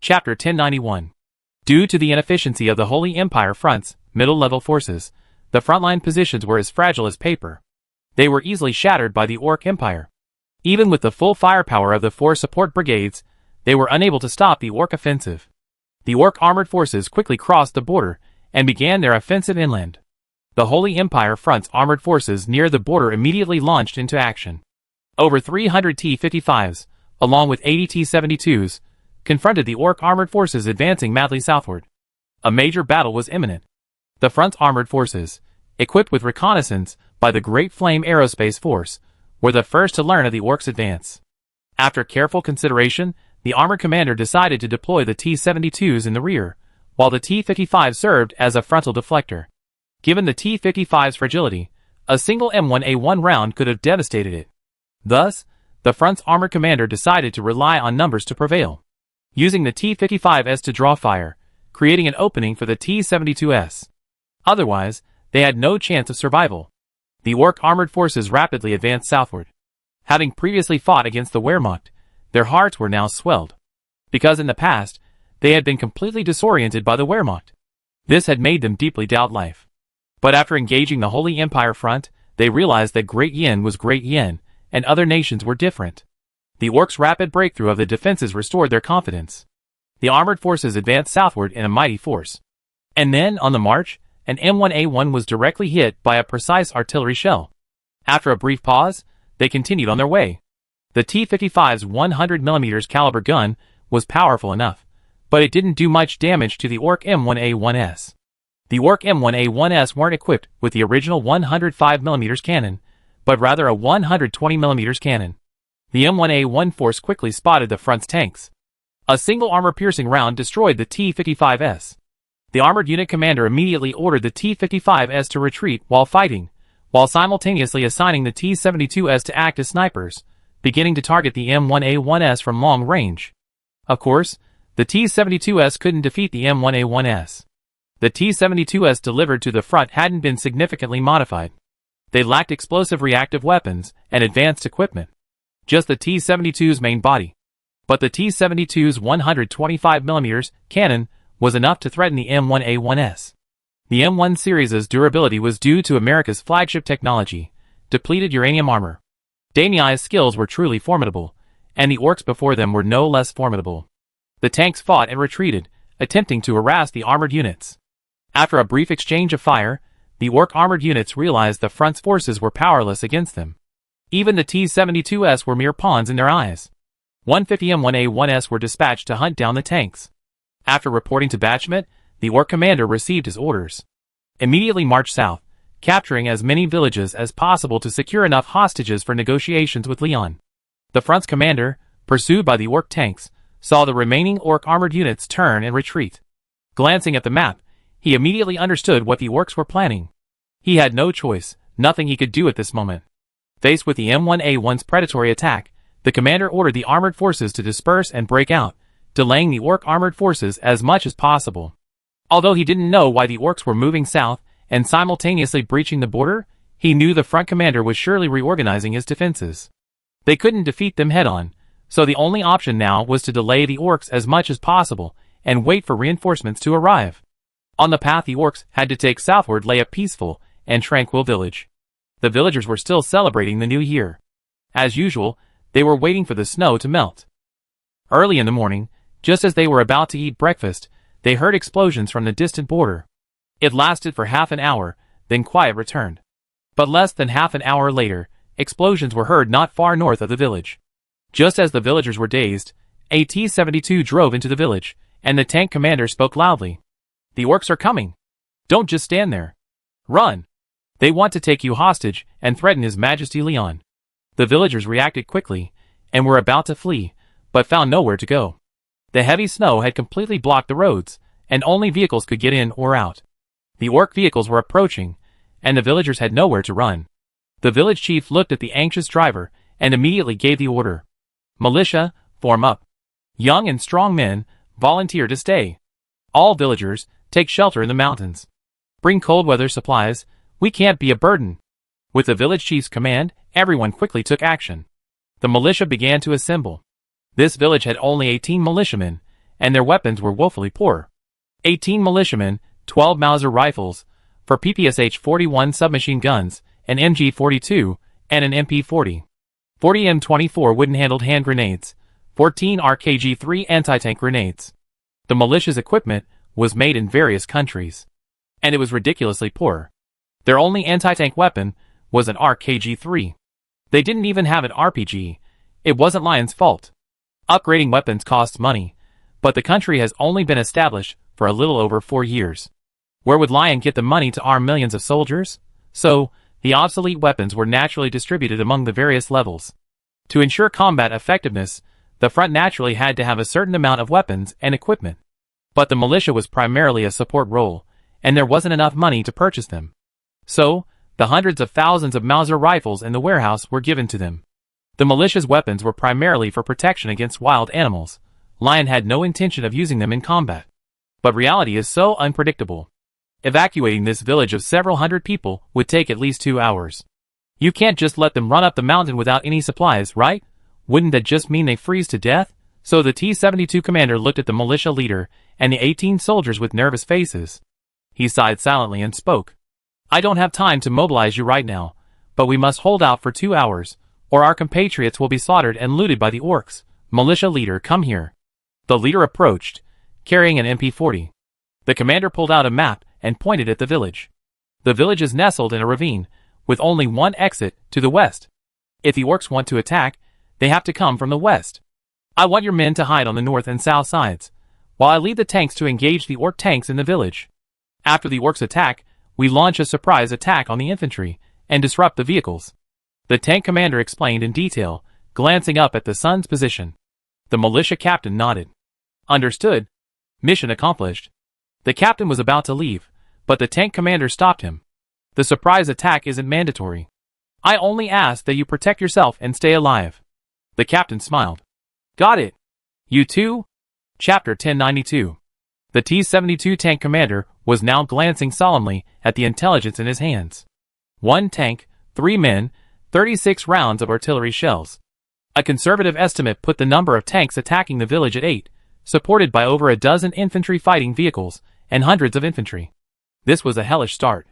Chapter 1091. Due to the inefficiency of the Holy Empire front's middle-level forces, the frontline positions were as fragile as paper. They were easily shattered by the Orc Empire. Even with the full firepower of the 4 support brigades, they were unable to stop the Orc offensive. The Orc armored forces quickly crossed the border and began their offensive inland. The Holy Empire front's armored forces near the border immediately launched into action. Over 300 T-55s, along with 80 T-72s, confronted the Orc armored forces advancing madly southward. A major battle was imminent. The front's armored forces, equipped with reconnaissance by the Great Flame Aerospace Force, were the first to learn of the Orcs' advance. After careful consideration, the armored commander decided to deploy the T-72s in the rear, while the T-55 served as a frontal deflector. Given the T-55's fragility, a single M1A1 round could have devastated it. Thus, the front's armored commander decided to rely on numbers to prevail, using the T-55s to draw fire, creating an opening for the T-72s. Otherwise, they had no chance of survival. The Orc armored forces rapidly advanced southward. Having previously fought against the Wehrmacht, their hearts were now swelled. Because in the past, they had been completely disoriented by the Wehrmacht. This had made them deeply doubt life. But after engaging the Holy Empire front, they realized that Great Yin was Great Yin, and other nations were different. The Orcs' rapid breakthrough of the defenses restored their confidence. The armored forces advanced southward in a mighty force. And then, on the march, an M1A1 was directly hit by a precise artillery shell. After a brief pause, they continued on their way. The T-55's 100mm caliber gun was powerful enough, but it didn't do much damage to the Orc M1A1s. The Orc M1A1s weren't equipped with the original 105mm cannon, but rather a 120mm cannon. The M1A1 force quickly spotted the front's tanks. A single armor-piercing round destroyed the T-55s. The armored unit commander immediately ordered the T-55s to retreat while fighting, while simultaneously assigning the T-72s to act as snipers, beginning to target the M1A1s from long range. Of course, the T-72s couldn't defeat the M1A1s. The T-72s delivered to the front hadn't been significantly modified. They lacked explosive reactive weapons and advanced equipment. Just the T-72's main body. But the T-72's 125mm cannon was enough to threaten the M1A1s. The M1 series' durability was due to America's flagship technology, depleted uranium armor. Daniai's skills were truly formidable, and the Orcs before them were no less formidable. The tanks fought and retreated, attempting to harass the armored units. After a brief exchange of fire, the Orc armored units realized the front's forces were powerless against them. Even the T-72s were mere pawns in their eyes. 150 M1A1s were dispatched to hunt down the tanks. After reporting to Batchmet, the Orc commander received his orders. Immediately march south, capturing as many villages as possible to secure enough hostages for negotiations with Leon. The front's commander, pursued by the Orc tanks, saw the remaining Orc armored units turn and retreat. Glancing at the map, he immediately understood what the Orcs were planning. He had no choice, nothing he could do at this moment. Faced with the M1A1's predatory attack, the commander ordered the armored forces to disperse and break out, delaying the Orc armored forces as much as possible. Although he didn't know why the Orcs were moving south and simultaneously breaching the border, he knew the front commander was surely reorganizing his defenses. They couldn't defeat them head-on, so the only option now was to delay the Orcs as much as possible and wait for reinforcements to arrive. On the path the Orcs had to take southward lay a peaceful and tranquil village. The villagers were still celebrating the new year. As usual, they were waiting for the snow to melt. Early in the morning, just as they were about to eat breakfast, they heard explosions from the distant border. It lasted for half an hour, then quiet returned. But less than half an hour later, explosions were heard not far north of the village. Just as the villagers were dazed, a T-72 drove into the village, and the tank commander spoke loudly. "The Orcs are coming. Don't just stand there. Run. They want to take you hostage and threaten His Majesty Leon." The villagers reacted quickly, and were about to flee, but found nowhere to go. The heavy snow had completely blocked the roads, and only vehicles could get in or out. The Orc vehicles were approaching, and the villagers had nowhere to run. The village chief looked at the anxious driver, and immediately gave the order. "Militia, form up. Young and strong men, volunteer to stay. All villagers, take shelter in the mountains. Bring cold weather supplies, we can't be a burden." With the village chief's command, everyone quickly took action. The militia began to assemble. This village had only 18 militiamen, and their weapons were woefully poor. 18 militiamen, 12 Mauser rifles, 4 PPSH-41 submachine guns, an MG-42, and an MP-40. 40 M24 wooden-handled hand grenades, 14 RKG-3 anti-tank grenades. The militia's equipment was made in various countries, and it was ridiculously poor. Their only anti-tank weapon was an RKG-3. They didn't even have an RPG. It wasn't Lion's fault. Upgrading weapons costs money, but the country has only been established for a little over 4 years. Where would Lion get the money to arm millions of soldiers? So, the obsolete weapons were naturally distributed among the various levels. To ensure combat effectiveness, the front naturally had to have a certain amount of weapons and equipment. But the militia was primarily a support role, and there wasn't enough money to purchase them. So, the hundreds of thousands of Mauser rifles in the warehouse were given to them. The militia's weapons were primarily for protection against wild animals. Lion had no intention of using them in combat. But reality is so unpredictable. Evacuating this village of several hundred people would take at least 2 hours. You can't just let them run up the mountain without any supplies, right? Wouldn't that just mean they freeze to death? So the T-72 commander looked at the militia leader and the 18 soldiers with nervous faces. He sighed silently and spoke. I don't have time to mobilize you right now, but we must hold out for 2 hours, or our compatriots will be slaughtered and looted by the orcs. Militia leader, come here. The leader approached, carrying an MP-40. The commander pulled out a map and pointed at the village. The village is nestled in a ravine, with only one exit to the west. If the orcs want to attack, they have to come from the west. I want your men to hide on the north and south sides, while I lead the tanks to engage the orc tanks in the village. After the orcs attack, we launch a surprise attack on the infantry, and disrupt the vehicles. The tank commander explained in detail, glancing up at the sun's position. The militia captain nodded. Understood. Mission accomplished. The captain was about to leave, but the tank commander stopped him. The surprise attack isn't mandatory. I only ask that you protect yourself and stay alive. The captain smiled. Got it. You too? Chapter 1092. The T-72 tank commander was now glancing solemnly at the intelligence in his hands. 1 tank, 3 men, 36 rounds of artillery shells. A conservative estimate put the number of tanks attacking the village at 8, supported by over a dozen infantry fighting vehicles, and hundreds of infantry. This was a hellish start.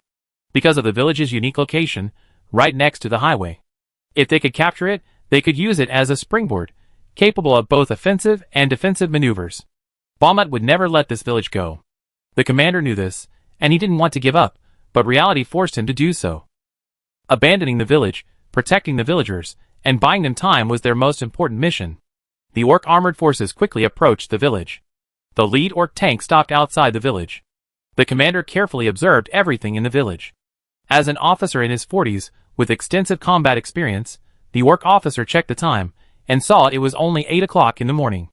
Because of the village's unique location, right next to the highway. If they could capture it, they could use it as a springboard, capable of both offensive and defensive maneuvers. Baumut would never let this village go. The commander knew this, and he didn't want to give up, but reality forced him to do so. Abandoning the village, protecting the villagers, and buying them time was their most important mission. The orc armored forces quickly approached the village. The lead orc tank stopped outside the village. The commander carefully observed everything in the village. As an officer in his 40s, with extensive combat experience, the orc officer checked the time, and saw it was only 8 o'clock in the morning.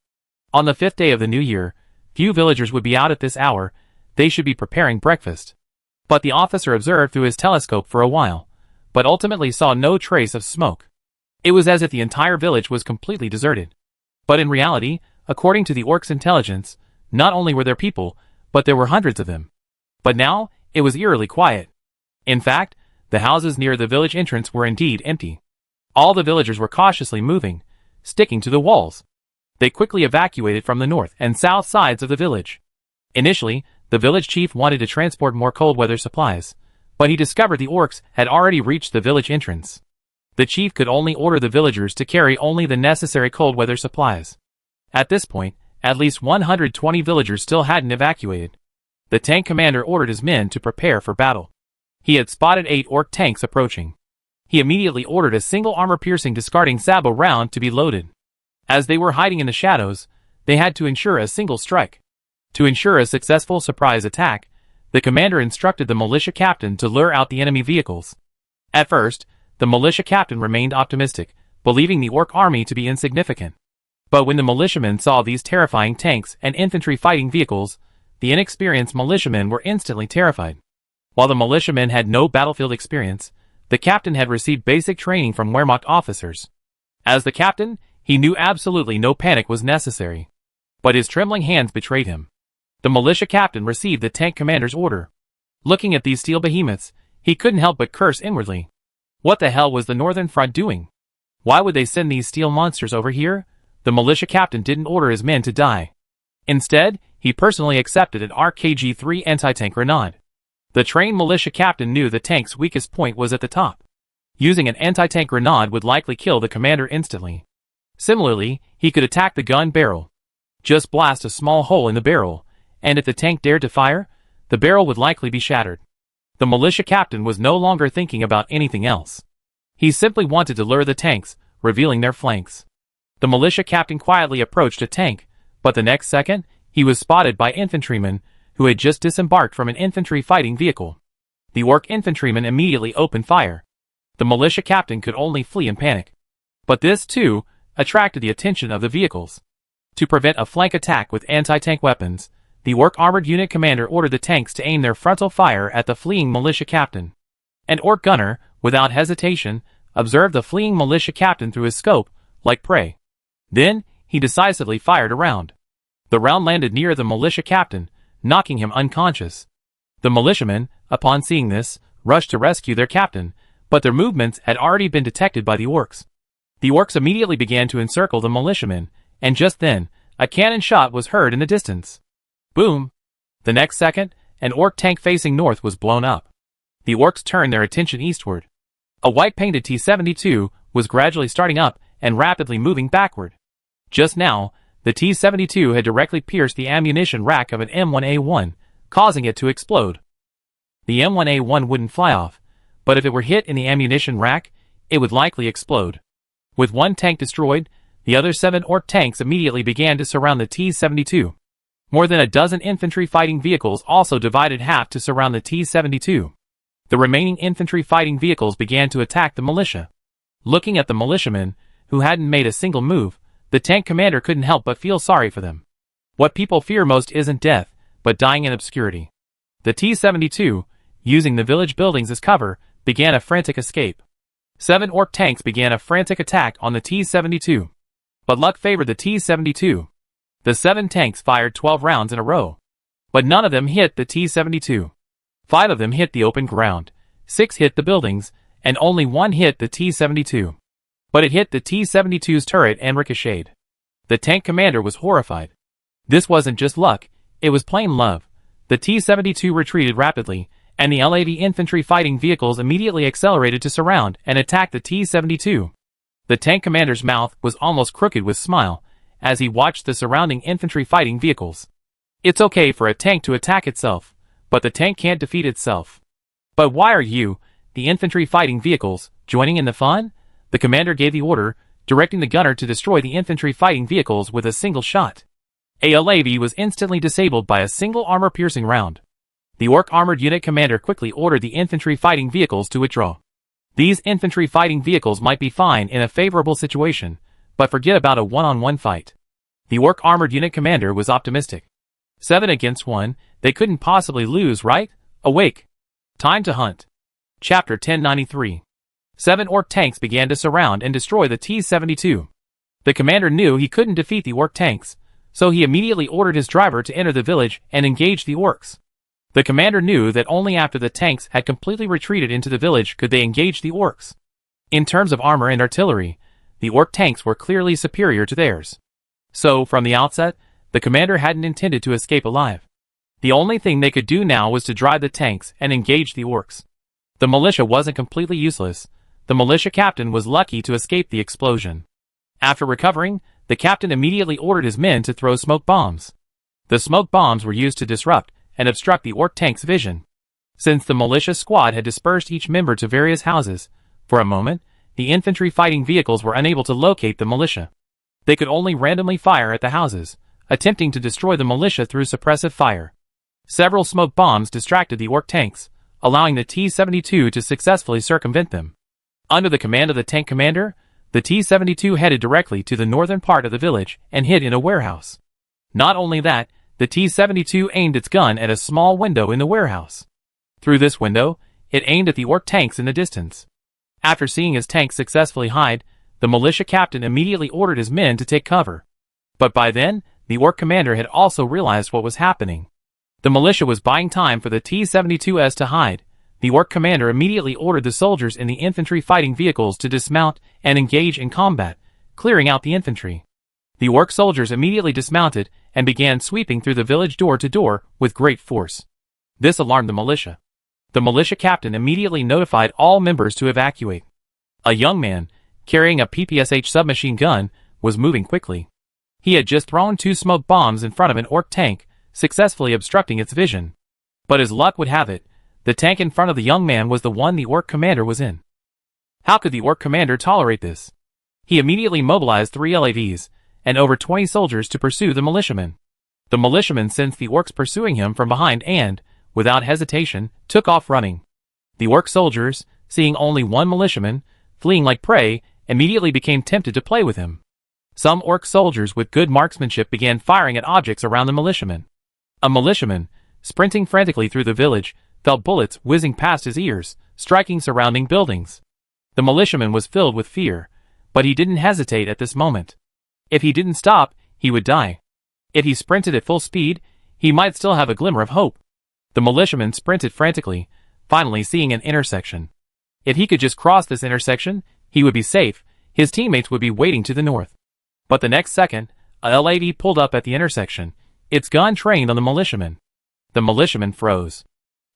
On the 5th day of the new year, few villagers would be out at this hour. They should be preparing breakfast. But the officer observed through his telescope for a while, but ultimately saw no trace of smoke. It was as if the entire village was completely deserted. But in reality, according to the orcs' intelligence, not only were there people, but there were hundreds of them. But now, it was eerily quiet. In fact, the houses near the village entrance were indeed empty. All the villagers were cautiously moving, sticking to the walls. They quickly evacuated from the north and south sides of the village. Initially, the village chief wanted to transport more cold weather supplies, but he discovered the orcs had already reached the village entrance. The chief could only order the villagers to carry only the necessary cold weather supplies. At this point, at least 120 villagers still hadn't evacuated. The tank commander ordered his men to prepare for battle. He had spotted 8 orc tanks approaching. He immediately ordered a single armor-piercing discarding sabot round to be loaded. As they were hiding in the shadows, they had to ensure a single strike. To ensure a successful surprise attack, the commander instructed the militia captain to lure out the enemy vehicles. At first, the militia captain remained optimistic, believing the orc army to be insignificant. But when the militiamen saw these terrifying tanks and infantry fighting vehicles, the inexperienced militiamen were instantly terrified. While the militiamen had no battlefield experience, the captain had received basic training from Wehrmacht officers. As the captain, he knew absolutely no panic was necessary. But his trembling hands betrayed him. The militia captain received the tank commander's order. Looking at these steel behemoths, he couldn't help but curse inwardly. What the hell was the Northern Front doing? Why would they send these steel monsters over here? The militia captain didn't order his men to die. Instead, he personally accepted an RKG-3 anti-tank grenade. The trained militia captain knew the tank's weakest point was at the top. Using an anti-tank grenade would likely kill the commander instantly. Similarly, he could attack the gun barrel. Just blast a small hole in the barrel, and if the tank dared to fire, the barrel would likely be shattered. The militia captain was no longer thinking about anything else. He simply wanted to lure the tanks, revealing their flanks. The militia captain quietly approached a tank, but the next second, he was spotted by infantrymen who had just disembarked from an infantry fighting vehicle. The orc infantrymen immediately opened fire. The militia captain could only flee in panic. But this, too, attracted the attention of the vehicles. To prevent a flank attack with anti-tank weapons, the orc armored unit commander ordered the tanks to aim their frontal fire at the fleeing militia captain. An orc gunner, without hesitation, observed the fleeing militia captain through his scope, like prey. Then, he decisively fired a round. The round landed near the militia captain, knocking him unconscious. The militiamen, upon seeing this, rushed to rescue their captain, but their movements had already been detected by the orcs. The orcs immediately began to encircle the militiamen, and just then, a cannon shot was heard in the distance. Boom! The next second, an orc tank facing north was blown up. The orcs turned their attention eastward. A white-painted T-72 was gradually starting up and rapidly moving backward. Just now, the T-72 had directly pierced the ammunition rack of an M1A1, causing it to explode. The M1A1 wouldn't fly off, but if it were hit in the ammunition rack, it would likely explode. With one tank destroyed, the other 7 orc tanks immediately began to surround the T-72. More than a dozen infantry fighting vehicles also divided half to surround the T-72. The remaining infantry fighting vehicles began to attack the militia. Looking at the militiamen, who hadn't made a single move, the tank commander couldn't help but feel sorry for them. What people fear most isn't death, but dying in obscurity. The T-72, using the village buildings as cover, began a frantic escape. 7 orc tanks began a frantic attack on the T-72. But luck favored the T-72. The 7 tanks fired 12 rounds in a row. But none of them hit the T-72. 5 of them hit the open ground, 6 hit the buildings, and only 1 hit the T-72. But it hit the T-72's turret and ricocheted. The tank commander was horrified. This wasn't just luck, it was plain love. The T-72 retreated rapidly, and the LAV infantry fighting vehicles immediately accelerated to surround and attack the T-72. The tank commander's mouth was almost crooked with smile as he watched the surrounding infantry fighting vehicles. It's okay for a tank to attack itself, but the tank can't defeat itself. But why are you, the infantry fighting vehicles, joining in the fun? The commander gave the order, directing the gunner to destroy the infantry fighting vehicles with a single shot. A LAV was instantly disabled by a single armor-piercing round. The orc armored unit commander quickly ordered the infantry fighting vehicles to withdraw. These infantry fighting vehicles might be fine in a favorable situation, but forget about a one-on-one fight. The orc armored unit commander was optimistic. 7 against 1, they couldn't possibly lose, right? Awake! Time to hunt. Chapter 1093. 7 orc tanks began to surround and destroy the T-72. The commander knew he couldn't defeat the orc tanks, so he immediately ordered his driver to enter the village and engage the orcs. The commander knew that only after the tanks had completely retreated into the village could they engage the orcs. In terms of armor and artillery, the orc tanks were clearly superior to theirs. So, from the outset, the commander hadn't intended to escape alive. The only thing they could do now was to drive the tanks and engage the orcs. The militia wasn't completely useless. The militia captain was lucky to escape the explosion. After recovering, the captain immediately ordered his men to throw smoke bombs. The smoke bombs were used to disrupt and obstruct the orc tank's vision. Since the militia squad had dispersed each member to various houses, for a moment, the infantry fighting vehicles were unable to locate the militia. They could only randomly fire at the houses, attempting to destroy the militia through suppressive fire. Several smoke bombs distracted the orc tanks, allowing the T-72 to successfully circumvent them. Under the command of the tank commander, the T-72 headed directly to the northern part of the village and hid in a warehouse. Not only that, the T-72 aimed its gun at a small window in the warehouse. Through this window, it aimed at the orc tanks in the distance. After seeing his tanks successfully hide, the militia captain immediately ordered his men to take cover. But by then, the orc commander had also realized what was happening. The militia was buying time for the T-72s to hide. The orc commander immediately ordered the soldiers in the infantry fighting vehicles to dismount and engage in combat, clearing out the infantry. The orc soldiers immediately dismounted and began sweeping through the village door to door with great force. This alarmed the militia. The militia captain immediately notified all members to evacuate. A young man, carrying a PPSH submachine gun, was moving quickly. He had just thrown 2 smoke bombs in front of an orc tank, successfully obstructing its vision. But as luck would have it, the tank in front of the young man was the one the orc commander was in. How could the orc commander tolerate this? He immediately mobilized 3 LAVs and over 20 soldiers to pursue the militiamen. The militiamen sensed the orcs pursuing him from behind and, without hesitation, took off running. The orc soldiers, seeing only one militiaman, fleeing like prey, immediately became tempted to play with him. Some orc soldiers with good marksmanship began firing at objects around the militiamen. A militiaman, sprinting frantically through the village, felt bullets whizzing past his ears, striking surrounding buildings. The militiaman was filled with fear, but he didn't hesitate at this moment. If he didn't stop, he would die. If he sprinted at full speed, he might still have a glimmer of hope. The militiaman sprinted frantically, finally seeing an intersection. If he could just cross this intersection, he would be safe. His teammates would be waiting to the north. But the next second, a LAV pulled up at the intersection, its gun trained on the militiaman. The militiaman froze.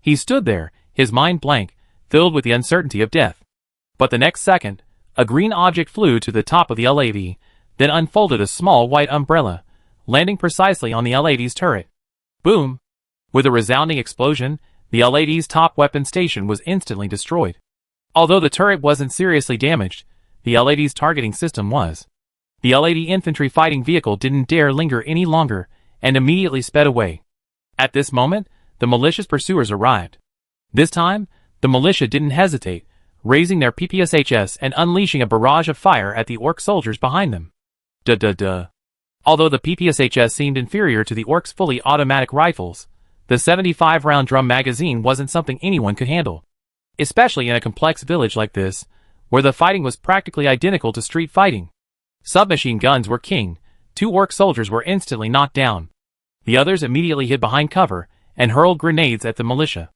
He stood there, his mind blank, filled with the uncertainty of death. But the next second, a green object flew to the top of the LAV, then unfolded a small white umbrella, landing precisely on the LAV's turret. Boom! With a resounding explosion, the LAV's top weapon station was instantly destroyed. Although the turret wasn't seriously damaged, the LAV's targeting system was. The LAV infantry fighting vehicle didn't dare linger any longer, and immediately sped away. At this moment, the militia's pursuers arrived. This time, the militia didn't hesitate, raising their PPSHs and unleashing a barrage of fire at the orc soldiers behind them. Although the PPSHs seemed inferior to the orcs' fully automatic rifles, the 75-round drum magazine wasn't something anyone could handle. Especially in a complex village like this, where the fighting was practically identical to street fighting. Submachine guns were king. 2 orc soldiers were instantly knocked down. The others immediately hid behind cover and hurled grenades at the militia.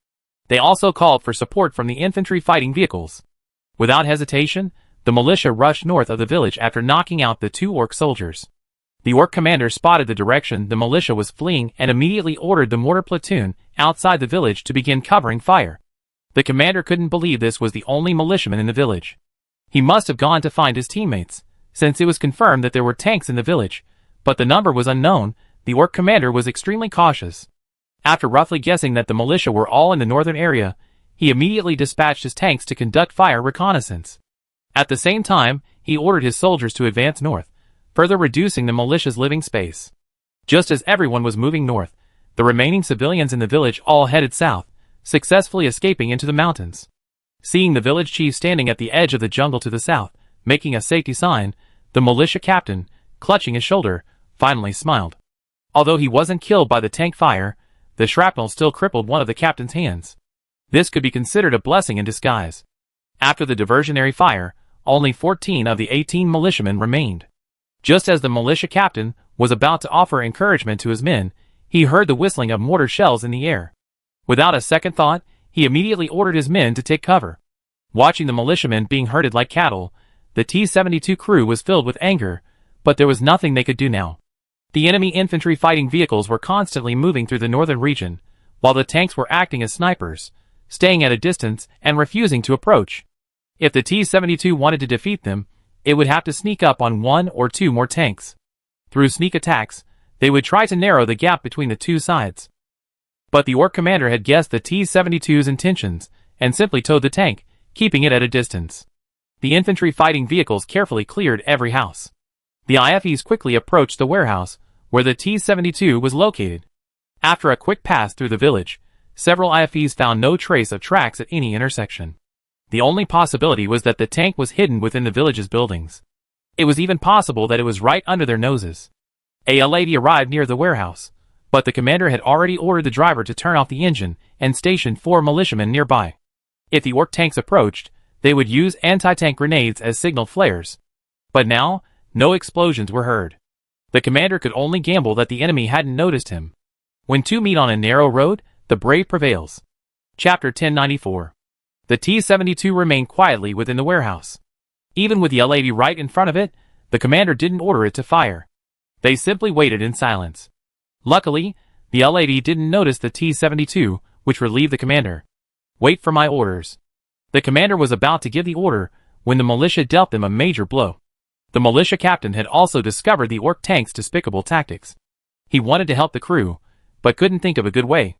They also called for support from the infantry fighting vehicles. Without hesitation, the militia rushed north of the village after knocking out the 2 orc soldiers. The orc commander spotted the direction the militia was fleeing and immediately ordered the mortar platoon outside the village to begin covering fire. The commander couldn't believe this was the only militiaman in the village. He must have gone to find his teammates, since it was confirmed that there were tanks in the village, but the number was unknown. The orc commander was extremely cautious. After roughly guessing that the militia were all in the northern area, he immediately dispatched his tanks to conduct fire reconnaissance. At the same time, he ordered his soldiers to advance north, further reducing the militia's living space. Just as everyone was moving north, the remaining civilians in the village all headed south, successfully escaping into the mountains. Seeing the village chief standing at the edge of the jungle to the south, making a safety sign, the militia captain, clutching his shoulder, finally smiled. Although he wasn't killed by the tank fire, the shrapnel still crippled one of the captain's hands. This could be considered a blessing in disguise. After the diversionary fire, only 14 of the 18 militiamen remained. Just as the militia captain was about to offer encouragement to his men, he heard the whistling of mortar shells in the air. Without a second thought, he immediately ordered his men to take cover. Watching the militiamen being herded like cattle, the T-72 crew was filled with anger, but there was nothing they could do now. The enemy infantry fighting vehicles were constantly moving through the northern region, while the tanks were acting as snipers, staying at a distance and refusing to approach. If the T-72 wanted to defeat them, it would have to sneak up on 1 or 2 more tanks. Through sneak attacks, they would try to narrow the gap between the two sides. But the orc commander had guessed the T-72's intentions, and simply towed the tank, keeping it at a distance. The infantry fighting vehicles carefully cleared every house. The IFEs quickly approached the warehouse, where the T-72 was located. After a quick pass through the village, several IFEs found no trace of tracks at any intersection. The only possibility was that the tank was hidden within the village's buildings. It was even possible that it was right under their noses. A lady arrived near the warehouse, but the commander had already ordered the driver to turn off the engine and stationed 4 militiamen nearby. If the orc tanks approached, they would use anti-tank grenades as signal flares. But now, no explosions were heard. The commander could only gamble that the enemy hadn't noticed him. When two meet on a narrow road, the brave prevails. Chapter 1094. The T-72 remained quietly within the warehouse. Even with the LAV right in front of it, the commander didn't order it to fire. They simply waited in silence. Luckily, the LAV didn't notice the T-72, which relieved the commander. Wait for my orders. The commander was about to give the order when the militia dealt them a major blow. The militia captain had also discovered the orc tank's despicable tactics. He wanted to help the crew, but couldn't think of a good way.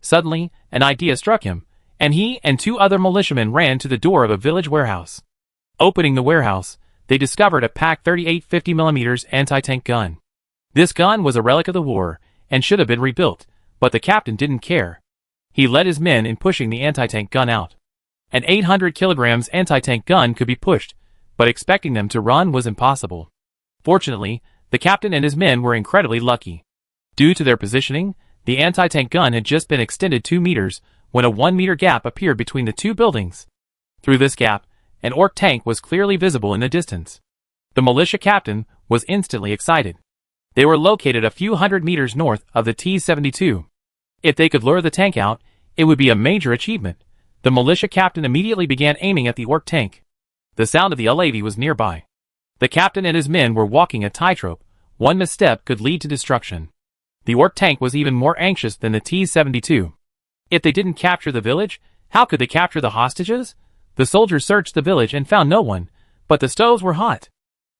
Suddenly, an idea struck him, and he and 2 other militiamen ran to the door of a village warehouse. Opening the warehouse, they discovered a packed 38 50mm anti-tank gun. This gun was a relic of the war, and should have been rebuilt, but the captain didn't care. He led his men in pushing the anti-tank gun out. An 800 kilograms anti-tank gun could be pushed, but expecting them to run was impossible. Fortunately, the captain and his men were incredibly lucky. Due to their positioning, the anti-tank gun had just been extended 2 meters when a 1-meter gap appeared between the 2 buildings. Through this gap, an orc tank was clearly visible in the distance. The militia captain was instantly excited. They were located a few hundred meters north of the T-72. If they could lure the tank out, it would be a major achievement. The militia captain immediately began aiming at the orc tank. The sound of the LAV was nearby. The captain and his men were walking a tightrope. One misstep could lead to destruction. The orc tank was even more anxious than the T-72. If they didn't capture the village, how could they capture the hostages? The soldiers searched the village and found no one, but the stoves were hot.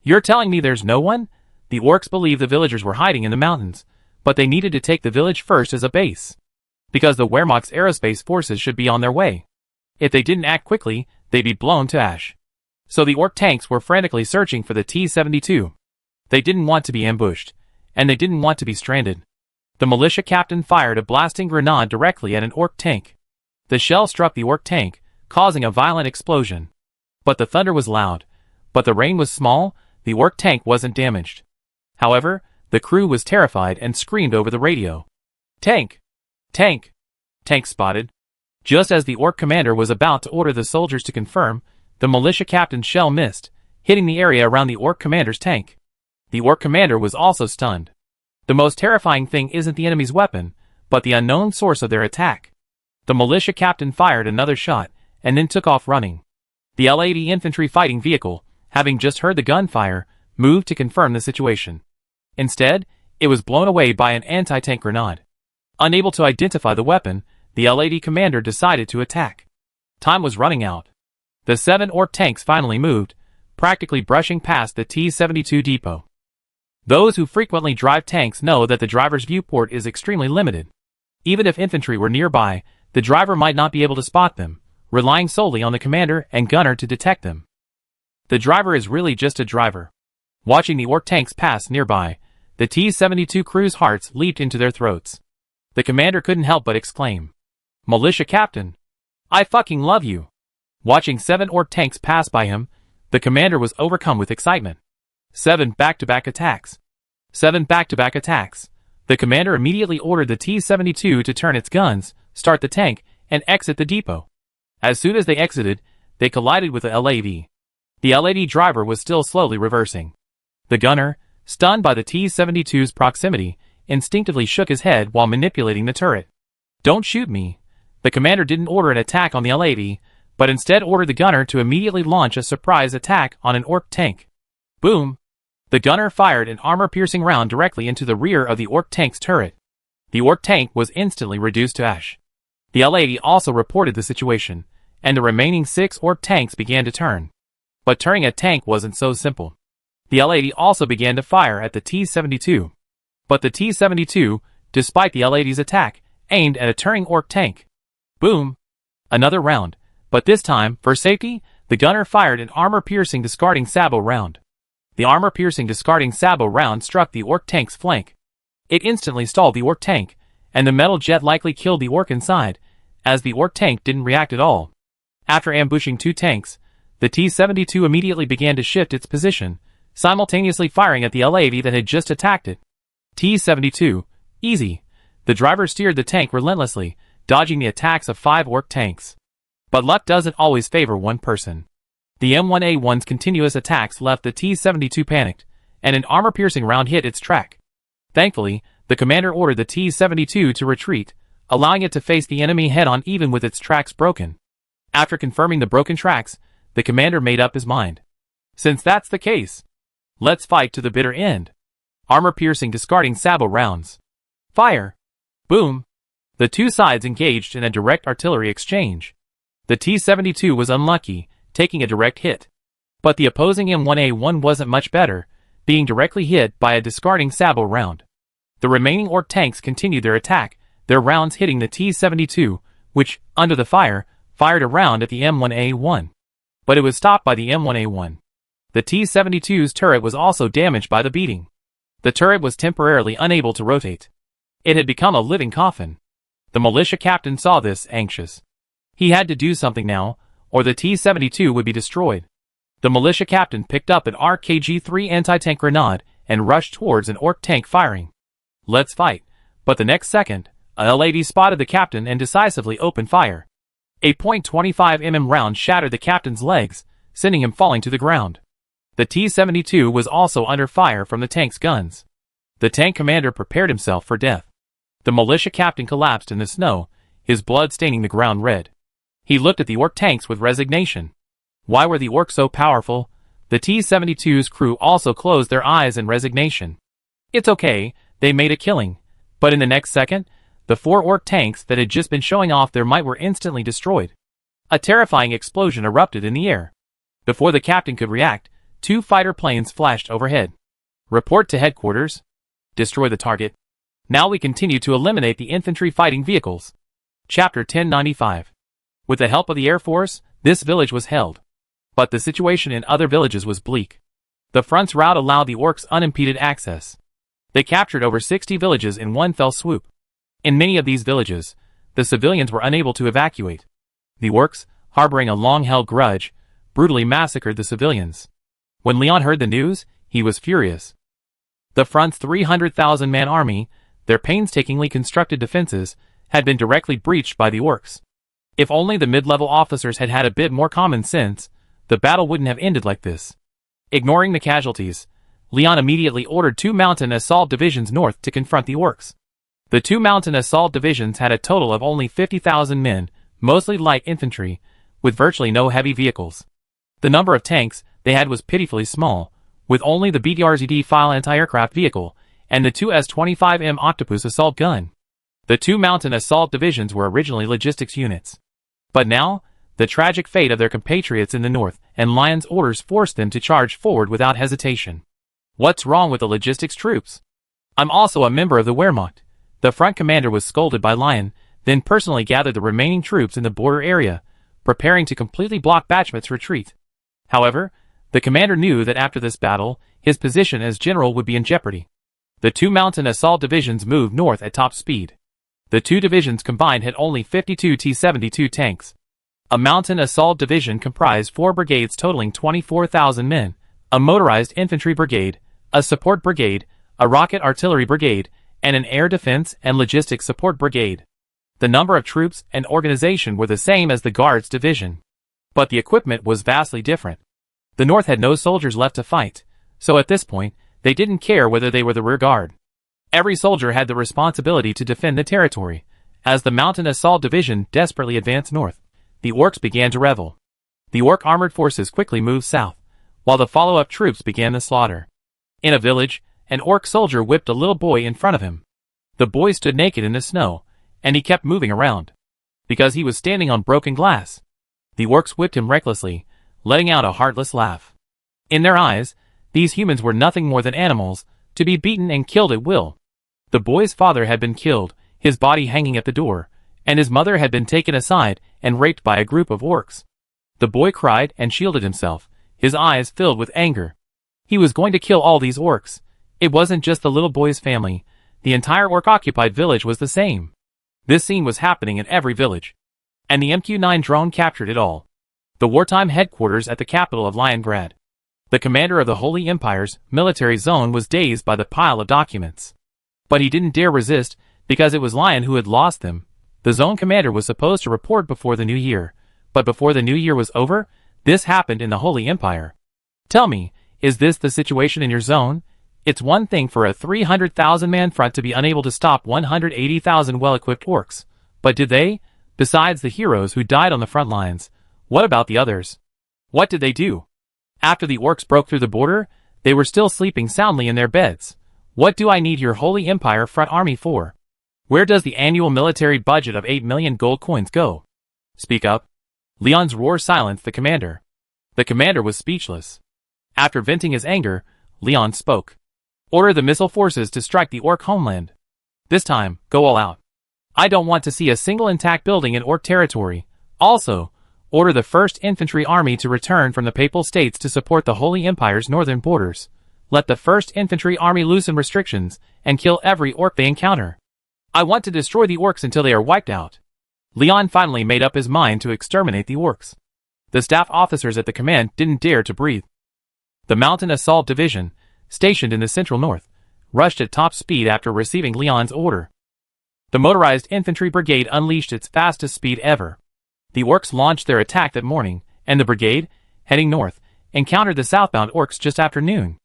You're telling me there's no one? The orcs believed the villagers were hiding in the mountains, but they needed to take the village first as a base. Because the Wehrmacht's aerospace forces should be on their way. If they didn't act quickly, they'd be blown to ash. So the orc tanks were frantically searching for the T-72. They didn't want to be ambushed, and they didn't want to be stranded. The militia captain fired a blasting grenade directly at an orc tank. The shell struck the orc tank, causing a violent explosion. But the thunder was loud. But the rain was small, the orc tank wasn't damaged. However, the crew was terrified and screamed over the radio. Tank! Tank! Tank spotted. Just as the orc commander was about to order the soldiers to confirm, the militia captain's shell missed, hitting the area around the orc commander's tank. The orc commander was also stunned. The most terrifying thing isn't the enemy's weapon, but the unknown source of their attack. The militia captain fired another shot, and then took off running. The LAV infantry fighting vehicle, having just heard the gunfire, moved to confirm the situation. Instead, it was blown away by an anti-tank grenade. Unable to identify the weapon, the LAV commander decided to attack. Time was running out. The 7 orc tanks finally moved, practically brushing past the T-72 depot. Those who frequently drive tanks know that the driver's viewport is extremely limited. Even if infantry were nearby, the driver might not be able to spot them, relying solely on the commander and gunner to detect them. The driver is really just a driver. Watching the orc tanks pass nearby, the T-72 crew's hearts leaped into their throats. The commander couldn't help but exclaim, "Militia captain! I fucking love you!" Watching 7 orc tanks pass by him, the commander was overcome with excitement. 7 back-to-back attacks. 7 back-to-back attacks. The commander immediately ordered the T-72 to turn its guns, start the tank, and exit the depot. As soon as they exited, they collided with the LAV. The LAV driver was still slowly reversing. The gunner, stunned by the T-72's proximity, instinctively shook his head while manipulating the turret. "Don't shoot me." The commander didn't order an attack on the LAV, but instead ordered the gunner to immediately launch a surprise attack on an orc tank. Boom! The gunner fired an armor-piercing round directly into the rear of the orc tank's turret. The orc tank was instantly reduced to ash. The LAV also reported the situation, and the remaining 6 orc tanks began to turn. But turning a tank wasn't so simple. The LAV also began to fire at the T-72. But the T-72, despite the LAV's attack, aimed at a turning orc tank. Boom! Another round, but this time, for safety, the gunner fired an armor-piercing discarding sabot round. The armor-piercing discarding sabot round struck the orc tank's flank. It instantly stalled the orc tank, and the metal jet likely killed the orc inside, as the orc tank didn't react at all. After ambushing 2 tanks, the T-72 immediately began to shift its position, simultaneously firing at the LAV that had just attacked it. T-72, easy. The driver steered the tank relentlessly, dodging the attacks of 5 orc tanks. But luck doesn't always favor one person. The M1A1's continuous attacks left the T-72 panicked, and an armor-piercing round hit its track. Thankfully, the commander ordered the T-72 to retreat, allowing it to face the enemy head-on even with its tracks broken. After confirming the broken tracks, the commander made up his mind. Since that's the case, let's fight to the bitter end. armor-piercing discarding sabot rounds. Fire! Boom! The two sides engaged in a direct artillery exchange. The T-72 was unlucky, taking a direct hit. But the opposing M1A1 wasn't much better, being directly hit by a discarding sabot round. The remaining Ork tanks continued their attack, their rounds hitting the T-72, which, under the fire, fired a round at the M1A1. But it was stopped by the M1A1. The T-72's turret was also damaged by the beating. The turret was temporarily unable to rotate. It had become a living coffin. The militia captain saw this, anxious. He had to do something now, or the T-72 would be destroyed. The militia captain picked up an RKG-3 anti-tank grenade and rushed towards an Ork tank firing. Let's fight. But the next second, a LAV spotted the captain and decisively opened fire. A .25mm round shattered the captain's legs, sending him falling to the ground. The T-72 was also under fire from the tank's guns. The tank commander prepared himself for death. The militia captain collapsed in the snow, his blood staining the ground red. He looked at the Ork tanks with resignation. Why were the Orks so powerful? The T-72's crew also closed their eyes in resignation. It's okay, they made a killing. But in the next second, the 4 Ork tanks that had just been showing off their might were instantly destroyed. A terrifying explosion erupted in the air. Before the captain could react, 2 fighter planes flashed overhead. Report to headquarters. Destroy the target. Now we continue to eliminate the infantry fighting vehicles. Chapter 1095. With the help of the Air Force, this village was held. But the situation in other villages was bleak. The front's route allowed the Orks unimpeded access. They captured over 60 villages in one fell swoop. In many of these villages, the civilians were unable to evacuate. The Orks, harboring a long-held grudge, brutally massacred the civilians. When Leon heard the news, he was furious. The front's 300,000-man army, their painstakingly constructed defenses, had been directly breached by the Orks. If only the mid-level officers had had a bit more common sense, the battle wouldn't have ended like this. Ignoring the casualties, Leon immediately ordered 2 mountain assault divisions north to confront the Orks. The 2 mountain assault divisions had a total of only 50,000 men, mostly light infantry, with virtually no heavy vehicles. The number of tanks they had was pitifully small, with only the BDRZD File anti-aircraft vehicle and the 2 S-25M Octopus assault gun. The 2 mountain assault divisions were originally logistics units. But now, the tragic fate of their compatriots in the north and Lion's orders forced them to charge forward without hesitation. What's wrong with the logistics troops? I'm also a member of the Wehrmacht. The front commander was scolded by Lion, then personally gathered the remaining troops in the border area, preparing to completely block Bachmut's retreat. However, the commander knew that after this battle, his position as general would be in jeopardy. The 2 mountain assault divisions moved north at top speed. The 2 divisions combined had only 52 T-72 tanks. A mountain assault division comprised 4 brigades totaling 24,000 men, a motorized infantry brigade, a support brigade, a rocket artillery brigade, and an air defense and logistics support brigade. The number of troops and organization were the same as the Guards division. But the equipment was vastly different. The North had no soldiers left to fight, so at this point, they didn't care whether they were the rear guard. Every soldier had the responsibility to defend the territory. As the mountain assault division desperately advanced north, the Orks began to revel. The Ork armored forces quickly moved south, while the follow-up troops began the slaughter. In a village, an Ork soldier whipped a little boy in front of him. The boy stood naked in the snow, and he kept moving around. Because he was standing on broken glass. The Orks whipped him recklessly, letting out a heartless laugh. In their eyes, these humans were nothing more than animals, to be beaten and killed at will. The boy's father had been killed, his body hanging at the door, and his mother had been taken aside and raped by a group of Orks. The boy cried and shielded himself, his eyes filled with anger. He was going to kill all these Orks. It wasn't just the little boy's family, the entire Ork-occupied village was the same. This scene was happening in every village. And the MQ-9 drone captured it all. The wartime headquarters at the capital of Leningrad. The commander of the Holy Empire's military zone was dazed by the pile of documents. But he didn't dare resist, because it was Lion who had lost them. The zone commander was supposed to report before the new year. But before the new year was over, this happened in the Holy Empire. Tell me, is this the situation in your zone? It's one thing for a 300,000-man front to be unable to stop 180,000 well-equipped Orks. But did they? Besides the heroes who died on the front lines, what about the others? What did they do? After the Orks broke through the border, they were still sleeping soundly in their beds. What do I need your Holy Empire front army for? Where does the annual military budget of 8 million gold coins go? Speak up. Leon's roar silenced the commander. The commander was speechless. After venting his anger, Leon spoke. Order the missile forces to strike the Orc homeland. This time, go all out. I don't want to see a single intact building in Orc territory. Also, order the 1st Infantry Army to return from the Papal States to support the Holy Empire's northern borders. Let the 1st Infantry Army loosen restrictions and kill every Orc they encounter. I want to destroy the Orcs until they are wiped out. Leon finally made up his mind to exterminate the Orcs. The staff officers at the command didn't dare to breathe. The Mountain Assault Division, stationed in the central north, rushed at top speed after receiving Leon's order. The Motorized Infantry Brigade unleashed its fastest speed ever. The Orcs launched their attack that morning, and the brigade, heading north, encountered the southbound Orcs just after noon.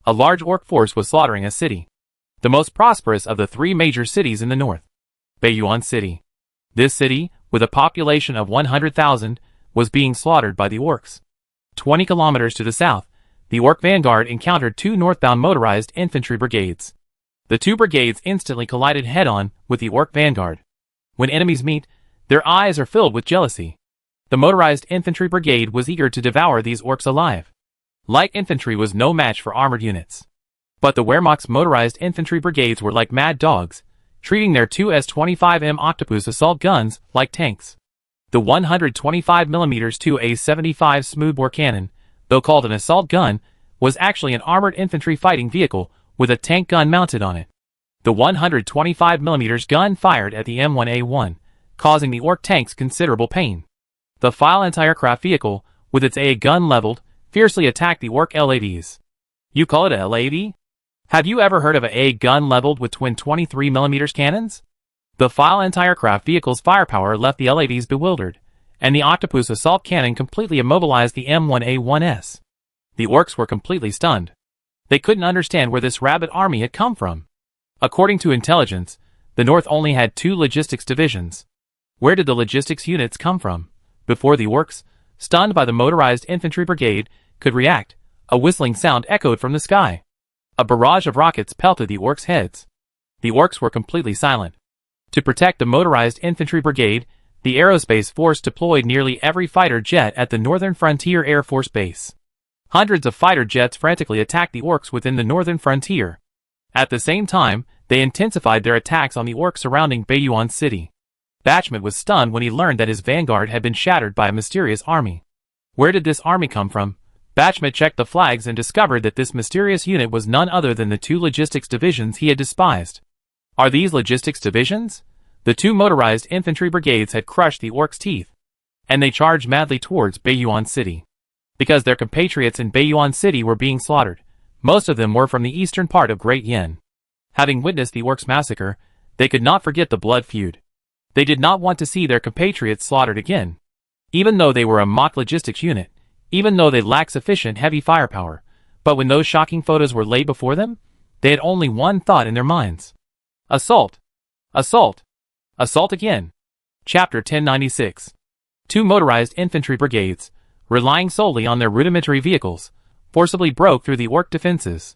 A large Orc force was slaughtering a city, the most prosperous of the 3 major cities in the north, Baiyuan City. This city, with a population of 100,000, was being slaughtered by the Orcs. 20 kilometers to the south, the Orc vanguard encountered 2 northbound motorized infantry brigades. The 2 brigades instantly collided head-on with the Orc vanguard. When enemies meet, their eyes are filled with jealousy. The motorized infantry brigade was eager to devour these Orcs alive. Light infantry was no match for armored units. But the Wehrmacht's motorized infantry brigades were like mad dogs, treating their 2 S-25M Octopus assault guns like tanks. The 125mm 2A-75 smoothbore cannon, though called an assault gun, was actually an armored infantry fighting vehicle with a tank gun mounted on it. The 125mm gun fired at the M1A1, causing the Orc tanks considerable pain. The File anti-aircraft vehicle, with its AA gun leveled, fiercely attacked the Orc LAVs. You call it a LAV? Have you ever heard of a AA gun leveled with twin 23mm cannons? The File anti-aircraft vehicle's firepower left the LAVs bewildered, and the Octopus assault cannon completely immobilized the M1A1S. The Orcs were completely stunned. They couldn't understand where this rabid army had come from. According to intelligence, the North only had 2 logistics divisions. Where did the logistics units come from? Before the Orcs, stunned by the motorized infantry brigade, could react, a whistling sound echoed from the sky. A barrage of rockets pelted the Orcs' heads. The Orcs were completely silent. To protect the motorized infantry brigade, the aerospace force deployed nearly every fighter jet at the Northern Frontier Air Force Base. Hundreds of fighter jets frantically attacked the Orcs within the northern frontier. At the same time, they intensified their attacks on the Orcs surrounding Baiyuan City. Bachmet was stunned when he learned that his vanguard had been shattered by a mysterious army. Where did this army come from? Bachmet checked the flags and discovered that this mysterious unit was none other than the 2 logistics divisions he had despised. Are these logistics divisions? The 2 motorized infantry brigades had crushed the Orcs' teeth, and they charged madly towards Baiyuan City. Because their compatriots in Baiyuan City were being slaughtered, most of them were from the eastern part of Great Yen. Having witnessed the Orcs' massacre, they could not forget the blood feud. They did not want to see their compatriots slaughtered again. Even though they were a mock logistics unit, even though they lacked sufficient heavy firepower, but when those shocking photos were laid before them, they had only one thought in their minds. Assault! Assault! Assault again! Chapter 1096. 2 motorized infantry brigades, relying solely on their rudimentary vehicles, forcibly broke through the Orc defenses.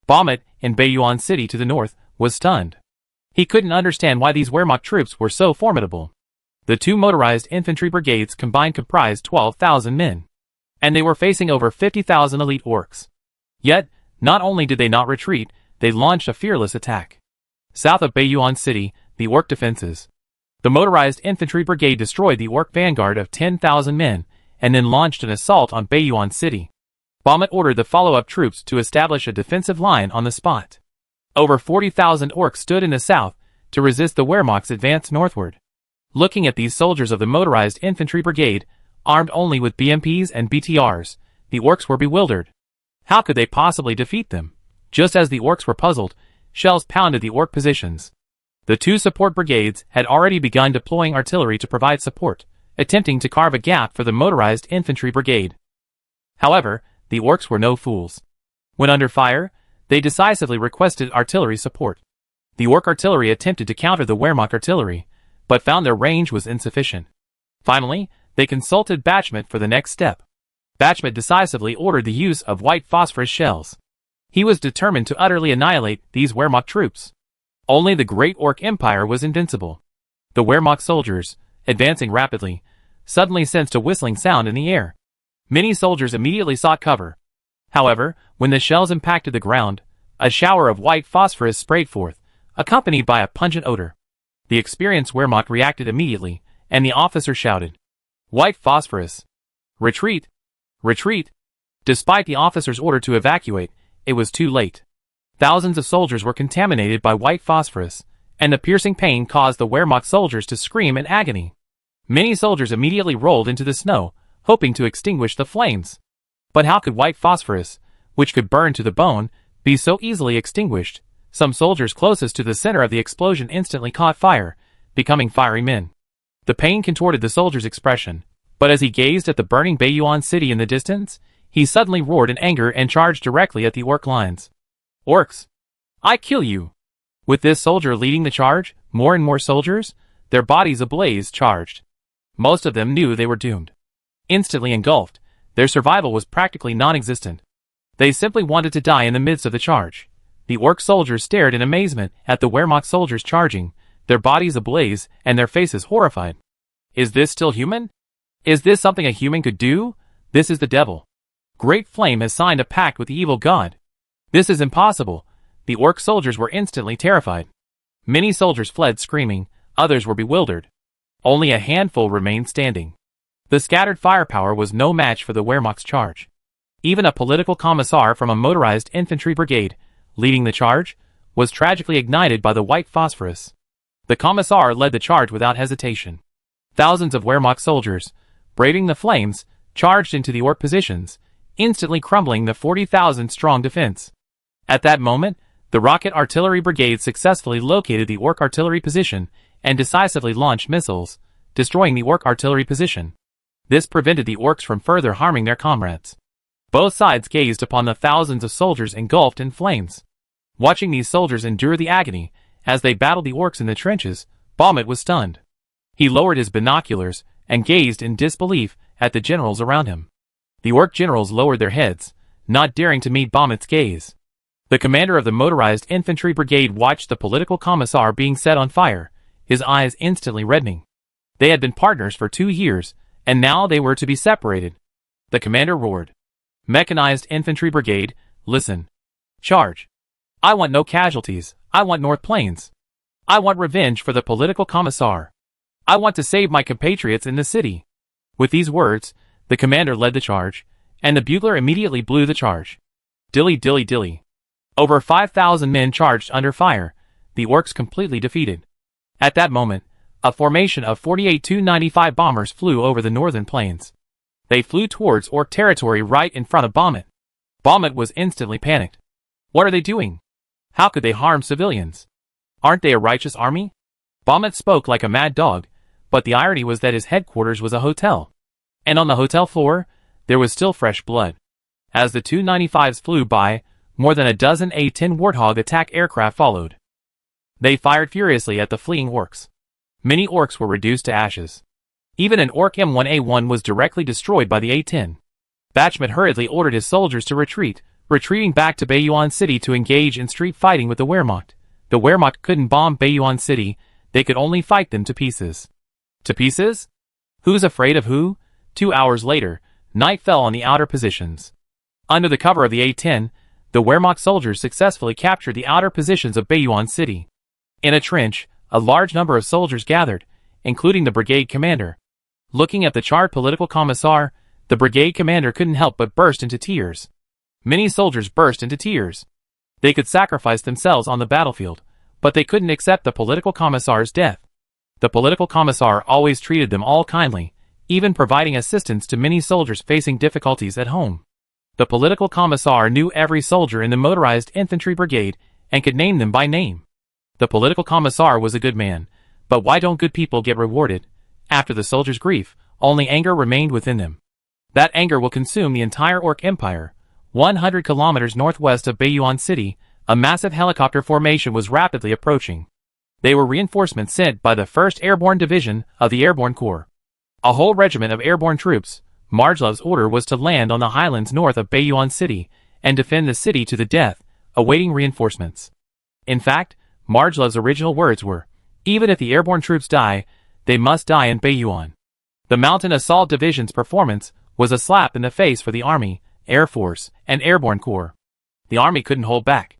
Bachmet, in Baiyuan City to the north, was stunned. He couldn't understand why these Wehrmacht troops were so formidable. The 2 motorized infantry brigades combined comprised 12,000 men, and they were facing over 50,000 elite Orcs. Yet, not only did they not retreat, they launched a fearless attack. South of Baiyuan City, the Orc defenses. The motorized infantry brigade destroyed the Orc vanguard of 10,000 men, and then launched an assault on Baiyuan City. Bachmet ordered the follow-up troops to establish a defensive line on the spot. Over 40,000 Orcs stood in the south to resist the Wehrmacht's advance northward. Looking at these soldiers of the motorized infantry brigade, armed only with BMPs and BTRs, the Orcs were bewildered. How could they possibly defeat them? Just as the Orcs were puzzled, shells pounded the Orc positions. The 2 support brigades had already begun deploying artillery to provide support, attempting to carve a gap for the motorized infantry brigade. However, the Orcs were no fools. When under fire, they decisively requested artillery support. The Orc artillery attempted to counter the Wehrmacht artillery, but found their range was insufficient. Finally, they consulted Bachmet for the next step. Bachmet decisively ordered the use of white phosphorus shells. He was determined to utterly annihilate these Wehrmacht troops. Only the Great Orc Empire was invincible. The Wehrmacht soldiers, advancing rapidly, suddenly sensed a whistling sound in the air. Many soldiers immediately sought cover. However, when the shells impacted the ground, a shower of white phosphorus sprayed forth, accompanied by a pungent odor. The experienced Wehrmacht reacted immediately, and the officer shouted, "White phosphorus! Retreat! Retreat!" Despite the officer's order to evacuate, it was too late. Thousands of soldiers were contaminated by white phosphorus, and the piercing pain caused the Wehrmacht soldiers to scream in agony. Many soldiers immediately rolled into the snow, hoping to extinguish the flames. But how could white phosphorus, which could burn to the bone, be so easily extinguished? Some soldiers closest to the center of the explosion instantly caught fire, becoming fiery men. The pain contorted the soldier's expression, but as he gazed at the burning Bayuan city in the distance, he suddenly roared in anger and charged directly at the orc lines. "Orcs! I kill you!" With this soldier leading the charge, more and more soldiers, their bodies ablaze, charged. Most of them knew they were doomed. Instantly engulfed, their survival was practically non-existent. They simply wanted to die in the midst of the charge. The orc soldiers stared in amazement at the Wehrmacht soldiers charging, their bodies ablaze and their faces horrified. Is this still human? Is this something a human could do? This is the devil. Great Flame has signed a pact with the evil god. This is impossible. The orc soldiers were instantly terrified. Many soldiers fled screaming, others were bewildered. Only a handful remained standing. The scattered firepower was no match for the Wehrmacht's charge. Even a political commissar from a motorized infantry brigade, leading the charge, was tragically ignited by the white phosphorus. The commissar led the charge without hesitation. Thousands of Wehrmacht soldiers, braving the flames, charged into the orc positions, instantly crumbling the 40,000-strong defense. At that moment, the rocket artillery brigade successfully located the orc artillery position and decisively launched missiles, destroying the orc artillery position. This prevented the orcs from further harming their comrades. Both sides gazed upon the thousands of soldiers engulfed in flames. Watching these soldiers endure the agony as they battled the orcs in the trenches, Baumut was stunned. He lowered his binoculars and gazed in disbelief at the generals around him. The orc generals lowered their heads, not daring to meet Baumut's gaze. The commander of the motorized infantry brigade watched the political commissar being set on fire, his eyes instantly reddening. They had been partners for 2 years, and now they were to be separated. The commander roared, "Mechanized infantry brigade, listen. Charge. I want no casualties. I want North Plains. I want revenge for the political commissar. I want to save my compatriots in the city." With these words, the commander led the charge, and the bugler immediately blew the charge. Dilly dilly dilly. Over 5,000 men charged under fire, the orcs completely defeated. At that moment, a formation of 48 Tu-95 bombers flew over the northern plains. They flew towards orc territory right in front of Baumut. Baumut was instantly panicked. What are they doing? How could they harm civilians? Aren't they a righteous army? Baumut spoke like a mad dog, but the irony was that his headquarters was a hotel. And on the hotel floor, there was still fresh blood. As the Tu-95s flew by, more than a dozen A-10 Warthog attack aircraft followed. They fired furiously at the fleeing orcs. Many orcs were reduced to ashes. Even an orc M1A1 was directly destroyed by the A-10. Bachmann hurriedly ordered his soldiers to retreat, retreating back to Bayuan City to engage in street fighting with the Wehrmacht. The Wehrmacht couldn't bomb Bayuan City, they could only fight them to pieces. To pieces? Who's afraid of who? 2 hours later, night fell on the outer positions. Under the cover of the A-10, the Wehrmacht soldiers successfully captured the outer positions of Bayuan City. In a trench, a large number of soldiers gathered, including the brigade commander. Looking at the charred political commissar, the brigade commander couldn't help but burst into tears. Many soldiers burst into tears. They could sacrifice themselves on the battlefield, but they couldn't accept the political commissar's death. The political commissar always treated them all kindly, even providing assistance to many soldiers facing difficulties at home. The political commissar knew every soldier in the motorized infantry brigade and could name them by name. The political commissar was a good man, but why don't good people get rewarded? After the soldiers' grief, only anger remained within them. That anger will consume the entire Orc Empire. 100 kilometers northwest of Bayuan City, a massive helicopter formation was rapidly approaching. They were reinforcements sent by the 1st Airborne Division of the Airborne Corps. A whole regiment of airborne troops. Marjlov's order was to land on the highlands north of Bayuan City and defend the city to the death, awaiting reinforcements. In fact, Marjoliv's original words were, "Even if the airborne troops die, they must die in Baiyuan." The Mountain Assault Division's performance was a slap in the face for the Army, Air Force, and Airborne Corps. The Army couldn't hold back.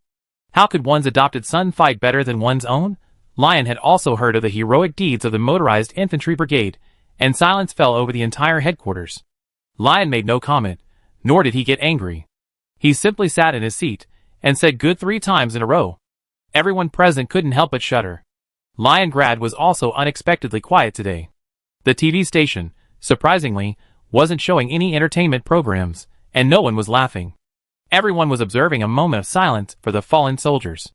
How could one's adopted son fight better than one's own? Lyon had also heard of the heroic deeds of the Motorized Infantry Brigade, and silence fell over the entire headquarters. Lyon made no comment, nor did he get angry. He simply sat in his seat, and said good 3 times in a row. Everyone present couldn't help but shudder. Lyongrad was also unexpectedly quiet today. The TV station, surprisingly, wasn't showing any entertainment programs, and no one was laughing. Everyone was observing a moment of silence for the fallen soldiers.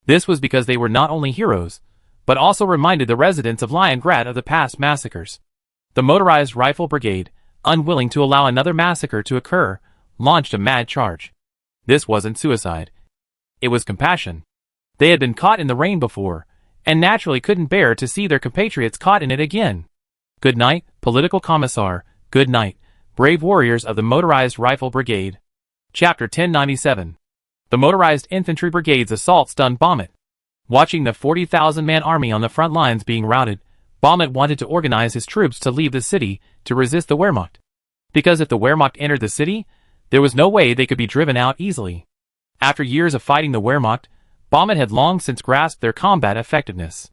This was because they were not only heroes, but also reminded the residents of Lyongrad of the past massacres. The Motorized Rifle Brigade, unwilling to allow another massacre to occur, launched a mad charge. This wasn't suicide. It was compassion. They had been caught in the rain before, and naturally couldn't bear to see their compatriots caught in it again. Good night, Political Commissar. Good night, brave warriors of the Motorized Rifle Brigade. Chapter 1097. The Motorized Infantry Brigade's assault stunned Baumet. Watching the 40,000-man army on the front lines being routed, Baumet wanted to organize his troops to leave the city to resist the Wehrmacht. Because if the Wehrmacht entered the city, there was no way they could be driven out easily. After years of fighting the Wehrmacht, Baumet had long since grasped their combat effectiveness.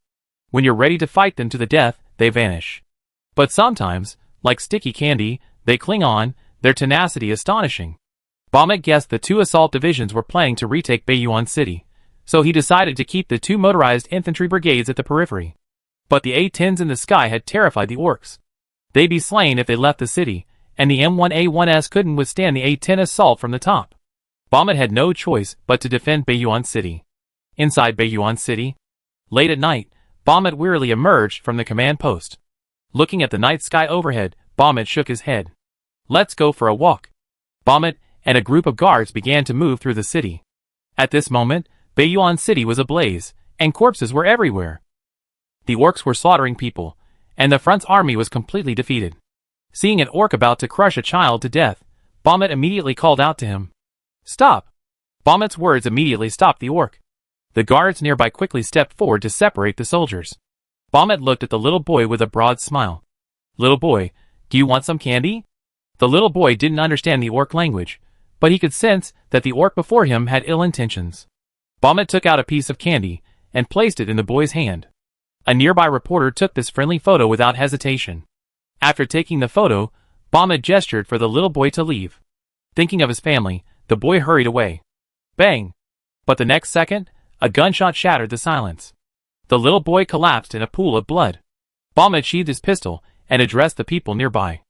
When you're ready to fight them to the death, they vanish. But sometimes, like sticky candy, they cling on, their tenacity astonishing. Baumet guessed the 2 assault divisions were planning to retake Baiyuan City, so he decided to keep the 2 motorized infantry brigades at the periphery. But the A-10s in the sky had terrified the orcs. They'd be slain if they left the city, and the M1A1s couldn't withstand the A-10 assault from the top. Baumet had no choice but to defend Baiyuan City. Inside Baiyuan City, late at night, Baumet wearily emerged from the command post. Looking at the night sky overhead, Baumet shook his head. "Let's go for a walk." Baumet and a group of guards began to move through the city. At this moment, Baiyuan City was ablaze, and corpses were everywhere. The orcs were slaughtering people, and the front's army was completely defeated. Seeing an orc about to crush a child to death, Baumet immediately called out to him. "Stop!" Baumet's words immediately stopped the orc. The guards nearby quickly stepped forward to separate the soldiers. Baumet looked at the little boy with a broad smile. "Little boy, do you want some candy?" The little boy didn't understand the orc language, but he could sense that the orc before him had ill intentions. Baumet took out a piece of candy and placed it in the boy's hand. A nearby reporter took this friendly photo without hesitation. After taking the photo, Baumet gestured for the little boy to leave. Thinking of his family, the boy hurried away. Bang! But the next second, a gunshot shattered the silence. The little boy collapsed in a pool of blood. Baumet sheathed his pistol and addressed the people nearby.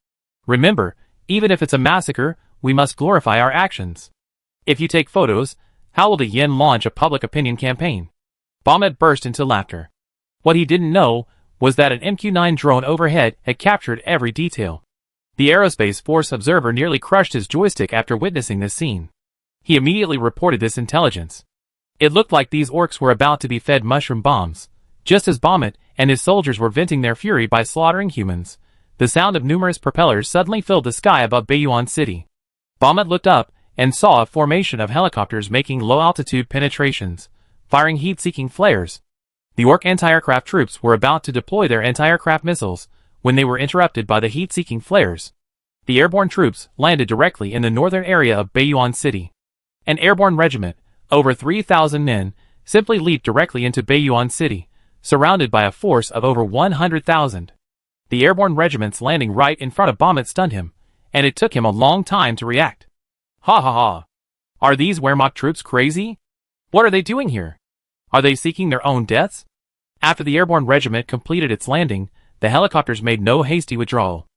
"Remember, even if it's a massacre, we must glorify our actions. If you take photos, how will the Yin launch a public opinion campaign?" Baumet burst into laughter. What he didn't know was that an MQ-9 drone overhead had captured every detail. The Aerospace Force observer nearly crushed his joystick after witnessing this scene. He immediately reported this intelligence. It looked like these orcs were about to be fed mushroom bombs. Just as Baumet and his soldiers were venting their fury by slaughtering humans, the sound of numerous propellers suddenly filled the sky above Baiyuan City. Baumet looked up and saw a formation of helicopters making low-altitude penetrations, firing heat-seeking flares. The orc anti-aircraft troops were about to deploy their anti-aircraft missiles when they were interrupted by the heat-seeking flares. The airborne troops landed directly in the northern area of Baiyuan City. An airborne regiment, over 3,000 men, simply leaped directly into Baiyuan City, surrounded by a force of over 100,000. The airborne regiment's landing right in front of Baumet stunned him, and it took him a long time to react. Ha ha ha! Are these Wehrmacht troops crazy? What are they doing here? Are they seeking their own deaths? After the airborne regiment completed its landing, the helicopters made no hasty withdrawal.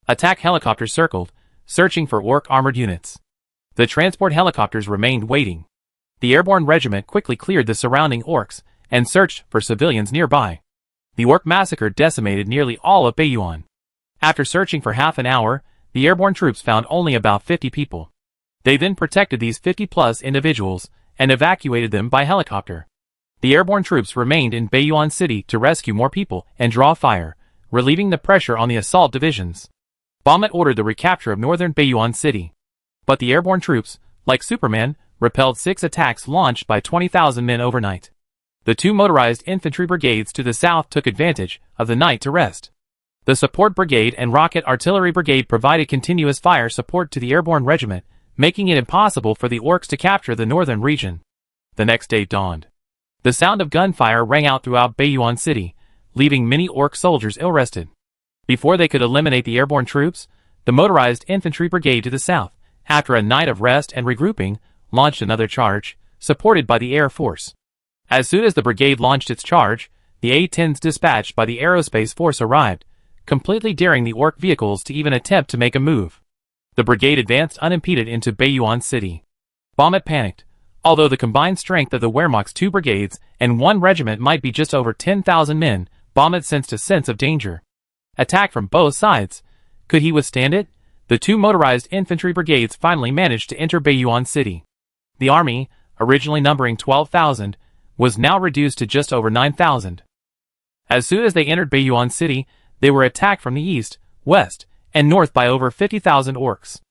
Attack helicopters circled, searching for orc armored units. The transport helicopters remained waiting. The airborne regiment quickly cleared the surrounding orcs and searched for civilians nearby. The orc massacre decimated nearly all of Baiyuan. After searching for half an hour, the airborne troops found only about 50 people. They then protected these 50-plus individuals and evacuated them by helicopter. The airborne troops remained in Baiyuan City to rescue more people and draw fire, relieving the pressure on the assault divisions. Baumet ordered the recapture of northern Baiyuan City. But the airborne troops, like Superman, repelled 6 attacks launched by 20,000 men overnight. The 2 motorized infantry brigades to the south took advantage of the night to rest. The support brigade and rocket artillery brigade provided continuous fire support to the airborne regiment, making it impossible for the orcs to capture the northern region. The next day dawned. The sound of gunfire rang out throughout Baiyuan City, leaving many orc soldiers ill-rested. Before they could eliminate the airborne troops, the motorized infantry brigade to the south, after a night of rest and regrouping, launched another charge, supported by the Air Force. As soon as the brigade launched its charge, the A-10s dispatched by the Aerospace Force arrived, completely daring the orc vehicles to even attempt to make a move. The brigade advanced unimpeded into Baiyuan City. Bahamut panicked. Although the combined strength of the Wehrmacht's 2 brigades and 1 regiment might be just over 10,000 men, Bahamut sensed a sense of danger. Attack from both sides. Could he withstand it? The 2 motorized infantry brigades finally managed to enter Baiyuan City. The army, originally numbering 12,000, was now reduced to just over 9,000. As soon as they entered Baiyuan City, they were attacked from the east, west, and north by over 50,000 orcs.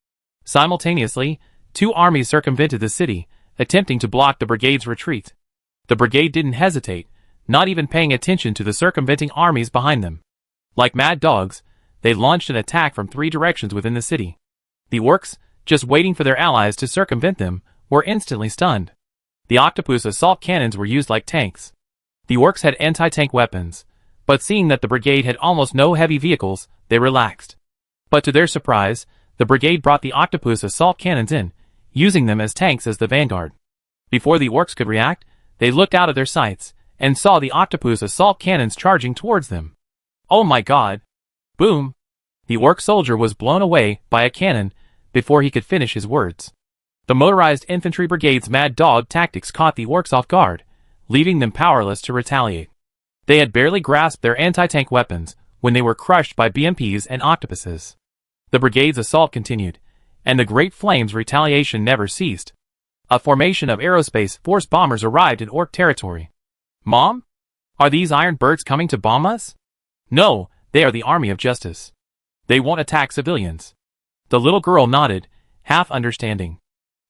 Simultaneously, 2 armies circumvented the city, attempting to block the brigade's retreat. The brigade didn't hesitate, not even paying attention to the circumventing armies behind them. Like mad dogs, they launched an attack from 3 directions within the city. The orcs, just waiting for their allies to circumvent them, were instantly stunned. The octopus assault cannons were used like tanks. The orcs had anti-tank weapons, but seeing that the brigade had almost no heavy vehicles, they relaxed. But to their surprise, the brigade brought the octopus assault cannons in, using them as tanks as the vanguard. Before the orcs could react, they looked out of their sights, and saw the octopus assault cannons charging towards them. Oh my god! Boom! The orc soldier was blown away by a cannon before he could finish his words. The motorized infantry brigade's mad dog tactics caught the orcs off guard, leaving them powerless to retaliate. They had barely grasped their anti-tank weapons when they were crushed by BMPs and octopuses. The brigade's assault continued, and the Great Flame's retaliation never ceased. A formation of Aerospace Force bombers arrived in orc territory. Mom? Are these iron birds coming to bomb us? No, they are the Army of Justice. They won't attack civilians. The little girl nodded, half understanding.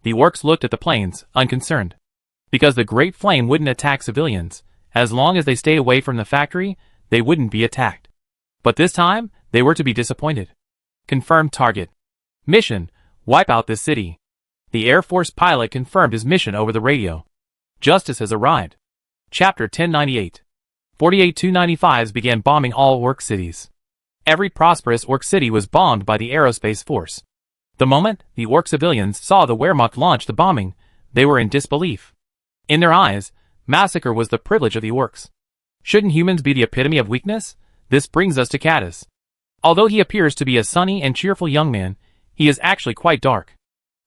The orcs looked at the planes, unconcerned. Because the Great Flame wouldn't attack civilians, as long as they stayed away from the factory, they wouldn't be attacked. But this time, they were to be disappointed. Confirmed target. Mission: wipe out this city. The Air Force pilot confirmed his mission over the radio. Justice has arrived. Chapter 1098. 48 295s began bombing all orc cities. Every prosperous orc city was bombed by the Aerospace Force. The moment the orc civilians saw the Wehrmacht launch the bombing, they were in disbelief. In their eyes, massacre was the privilege of the orcs. Shouldn't humans be the epitome of weakness? This brings us to Caddis. Although he appears to be a sunny and cheerful young man, he is actually quite dark.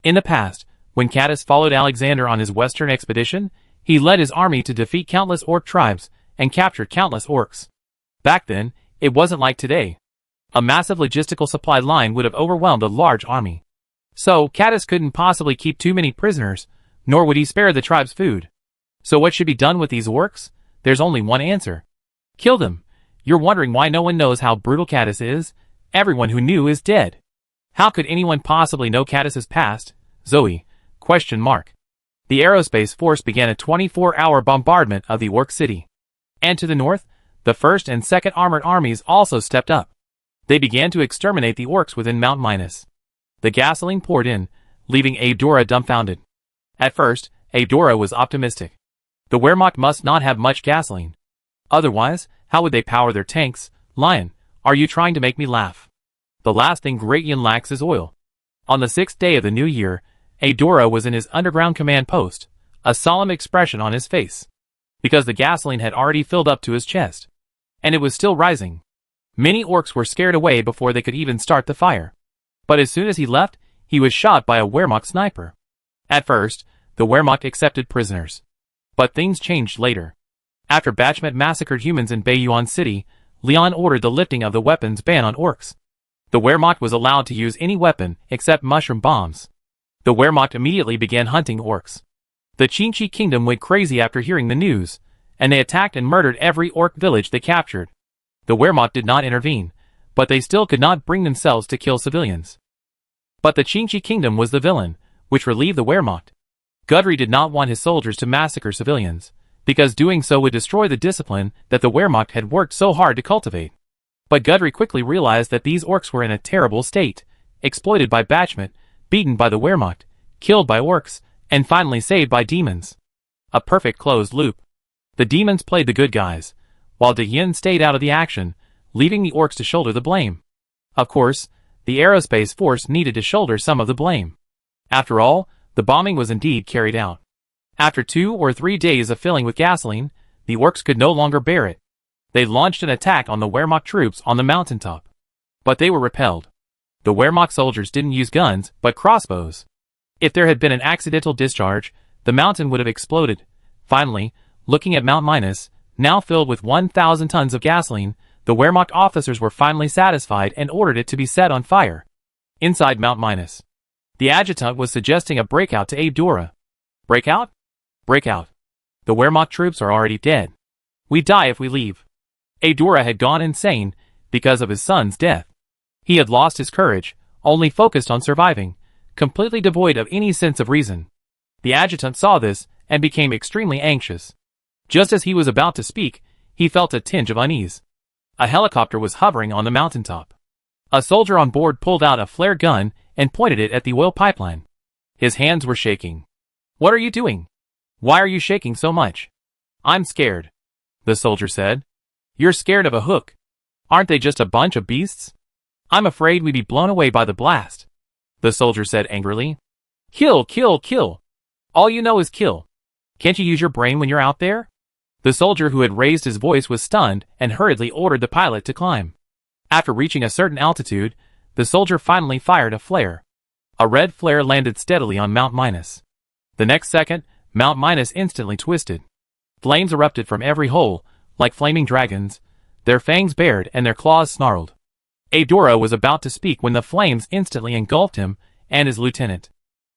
In the past, when Caddis followed Alexander on his western expedition, he led his army to defeat countless orc tribes and captured countless orcs. Back then, it wasn't like today. A massive logistical supply line would have overwhelmed a large army. So, Caddis couldn't possibly keep too many prisoners, nor would he spare the tribe's food. So what should be done with these orcs? There's only one answer. Kill them. You're wondering why no one knows how brutal Caddis is? Everyone who knew is dead. How could anyone possibly know Caddis's past? Zoe? ? The Aerospace Force began a 24-hour bombardment of the orc city. And to the north, the 1st and 2nd Armored Armies also stepped up. They began to exterminate the orcs within Mount Minas. The gasoline poured in, leaving Adora dumbfounded. At first, Adora was optimistic. The Wehrmacht must not have much gasoline. Otherwise, how would they power their tanks? Lion, are you trying to make me laugh? The last thing Gratian lacks is oil. On the 6th day of the new year, Adora was in his underground command post, a solemn expression on his face. Because the gasoline had already filled up to his chest. And it was still rising. Many orcs were scared away before they could even start the fire. But as soon as he left, he was shot by a Wehrmacht sniper. At first, the Wehrmacht accepted prisoners. But things changed later. After Bachmet massacred humans in Baiyuan City, Leon ordered the lifting of the weapons ban on orcs. The Wehrmacht was allowed to use any weapon except mushroom bombs. The Wehrmacht immediately began hunting orcs. The Qingqi kingdom went crazy after hearing the news, and they attacked and murdered every orc village they captured. The Wehrmacht did not intervene, but they still could not bring themselves to kill civilians. But the Qingqi kingdom was the villain, which relieved the Wehrmacht. Guthrie did not want his soldiers to massacre civilians, because doing so would destroy the discipline that the Wehrmacht had worked so hard to cultivate. But Guthrie quickly realized that these orcs were in a terrible state, exploited by Bachmet, beaten by the Wehrmacht, killed by orcs, and finally saved by demons. A perfect closed loop. The demons played the good guys, while De Yin stayed out of the action, leaving the orcs to shoulder the blame. Of course, the aerospace force needed to shoulder some of the blame. After all, the bombing was indeed carried out. After 2 or 3 days of filling with gasoline, the orcs could no longer bear it. They launched an attack on the Wehrmacht troops on the mountaintop. But they were repelled. The Wehrmacht soldiers didn't use guns, but crossbows. If there had been an accidental discharge, the mountain would have exploded. Finally, looking at Mount Minus, now filled with 1,000 tons of gasoline, the Wehrmacht officers were finally satisfied and ordered it to be set on fire. Inside Mount Minus, the adjutant was suggesting a breakout to Abe Dura. Breakout? Breakout. The Wehrmacht troops are already dead. We die if we leave. Abe Dura had gone insane because of his son's death. He had lost his courage, only focused on surviving, completely devoid of any sense of reason. The adjutant saw this and became extremely anxious. Just as he was about to speak, he felt a tinge of unease. A helicopter was hovering on the mountaintop. A soldier on board pulled out a flare gun and pointed it at the oil pipeline. His hands were shaking. "What are you doing? Why are you shaking so much?" "I'm scared," the soldier said. "You're scared of a hook. Aren't they just a bunch of beasts?" "I'm afraid we'd be blown away by the blast," the soldier said angrily. "Kill, kill, kill. All you know is kill. Can't you use your brain when you're out there?" The soldier who had raised his voice was stunned and hurriedly ordered the pilot to climb. After reaching a certain altitude, the soldier finally fired a flare. A red flare landed steadily on Mount Minus. The next second, Mount Minus instantly twisted. Flames erupted from every hole, like flaming dragons, their fangs bared and their claws snarled. Abe Dura was about to speak when the flames instantly engulfed him and his lieutenant.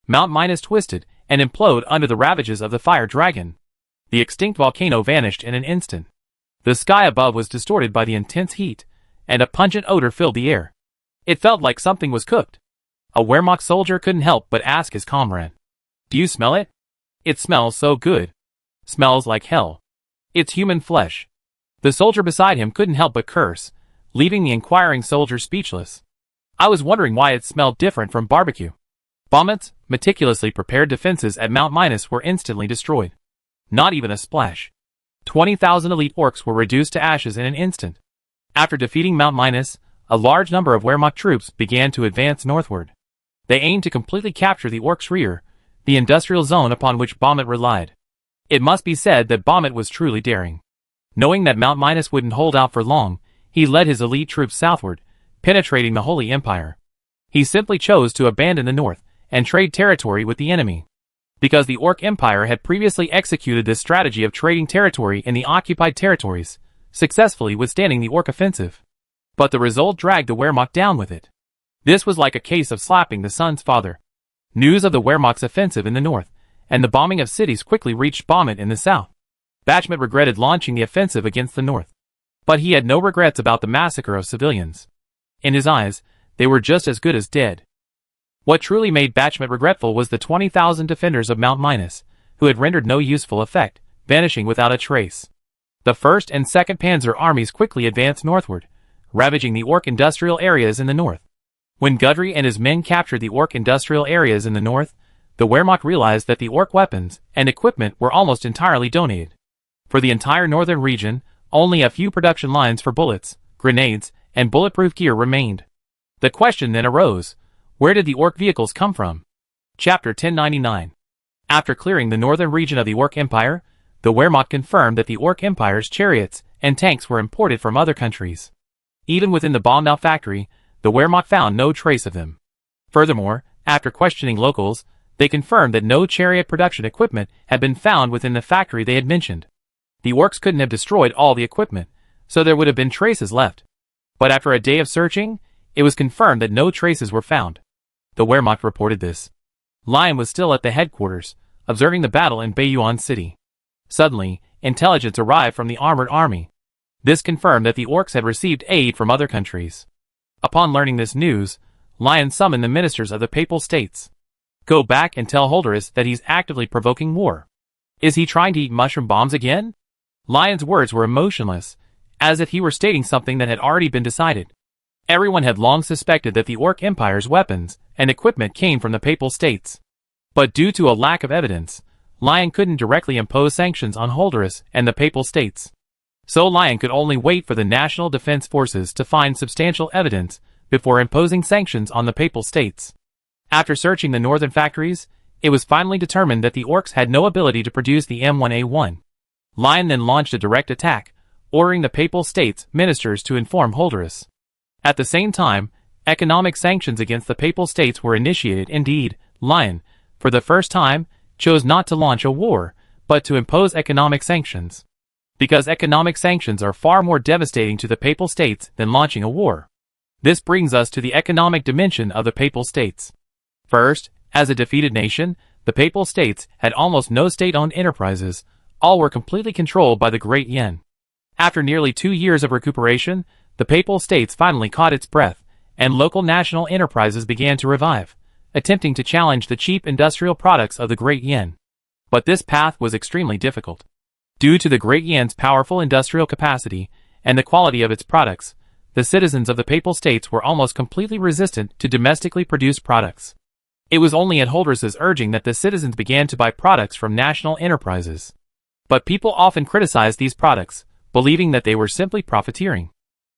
Mount Minus twisted and imploded under the ravages of the fire dragon. The extinct volcano vanished in an instant. The sky above was distorted by the intense heat, and a pungent odor filled the air. It felt like something was cooked. A Wehrmacht soldier couldn't help but ask his comrade, "Do you smell it? It smells so good. Smells like hell. It's human flesh." The soldier beside him couldn't help but curse, leaving the inquiring soldier speechless. "I was wondering why it smelled different from barbecue." Baumet's meticulously prepared defenses at Mount Minus were instantly destroyed. Not even a splash. 20,000 elite orcs were reduced to ashes in an instant. After defeating Mount Minus, a large number of Wehrmacht troops began to advance northward. They aimed to completely capture the orcs' rear, the industrial zone upon which Baumet relied. It must be said that Baumet was truly daring. Knowing that Mount Minus wouldn't hold out for long, he led his elite troops southward, penetrating the Holy Empire. He simply chose to abandon the north and trade territory with the enemy. Because the Orc Empire had previously executed this strategy of trading territory in the occupied territories, successfully withstanding the Orc offensive. But the result dragged the Wehrmacht down with it. This was like a case of slapping the son's father. News of the Wehrmacht's offensive in the north, and the bombing of cities quickly reached Baumet in the south. Bachmet regretted launching the offensive against the north. But he had no regrets about the massacre of civilians. In his eyes, they were just as good as dead. What truly made Bachmet regretful was the 20,000 defenders of Mount Minus, who had rendered no useful effect, vanishing without a trace. The 1st and 2nd Panzer armies quickly advanced northward, ravaging the Orc industrial areas in the north. When Guthrie and his men captured the Orc industrial areas in the north, the Wehrmacht realized that the Orc weapons and equipment were almost entirely donated. For the entire northern region, only a few production lines for bullets, grenades, and bulletproof gear remained. The question then arose, where did the Orc vehicles come from? Chapter 1099. After clearing the northern region of the Orc Empire, the Wehrmacht confirmed that the Orc Empire's chariots and tanks were imported from other countries. Even within the bombed-out factory, the Wehrmacht found no trace of them. Furthermore, after questioning locals, they confirmed that no chariot production equipment had been found within the factory they had mentioned. The Orcs couldn't have destroyed all the equipment, so there would have been traces left. But after a day of searching, it was confirmed that no traces were found. The Wehrmacht reported this. Lion was still at the headquarters, observing the battle in Bayuan City. Suddenly, intelligence arrived from the armored army. This confirmed that the Orcs had received aid from other countries. Upon learning this news, Lion summoned the ministers of the Papal States. Go back and tell Holderness that he's actively provoking war. Is he trying to eat mushroom bombs again? Lion's words were emotionless, as if he were stating something that had already been decided. Everyone had long suspected that the Orc Empire's weapons and equipment came from the Papal States. But due to a lack of evidence, Lion couldn't directly impose sanctions on Holderness and the Papal States. So Lion could only wait for the National Defense Forces to find substantial evidence before imposing sanctions on the Papal States. After searching the northern factories, it was finally determined that the Orcs had no ability to produce the M1A1. Lion then launched a direct attack, ordering the Papal States ministers to inform Holderness. At the same time, economic sanctions against the Papal States were initiated. Indeed, Lion, for the first time, chose not to launch a war, but to impose economic sanctions. Because economic sanctions are far more devastating to the Papal States than launching a war. This brings us to the economic dimension of the Papal States. First, as a defeated nation, the Papal States had almost no state-owned enterprises. All were completely controlled by the Great Yen. After nearly 2 years of recuperation, the Papal States finally caught its breath, and local national enterprises began to revive, attempting to challenge the cheap industrial products of the Great Yen. But this path was extremely difficult. Due to the Great Yen's powerful industrial capacity and the quality of its products, the citizens of the Papal States were almost completely resistant to domestically produced products. It was only at Holderness's urging that the citizens began to buy products from national enterprises. But people often criticized these products, believing that they were simply profiteering.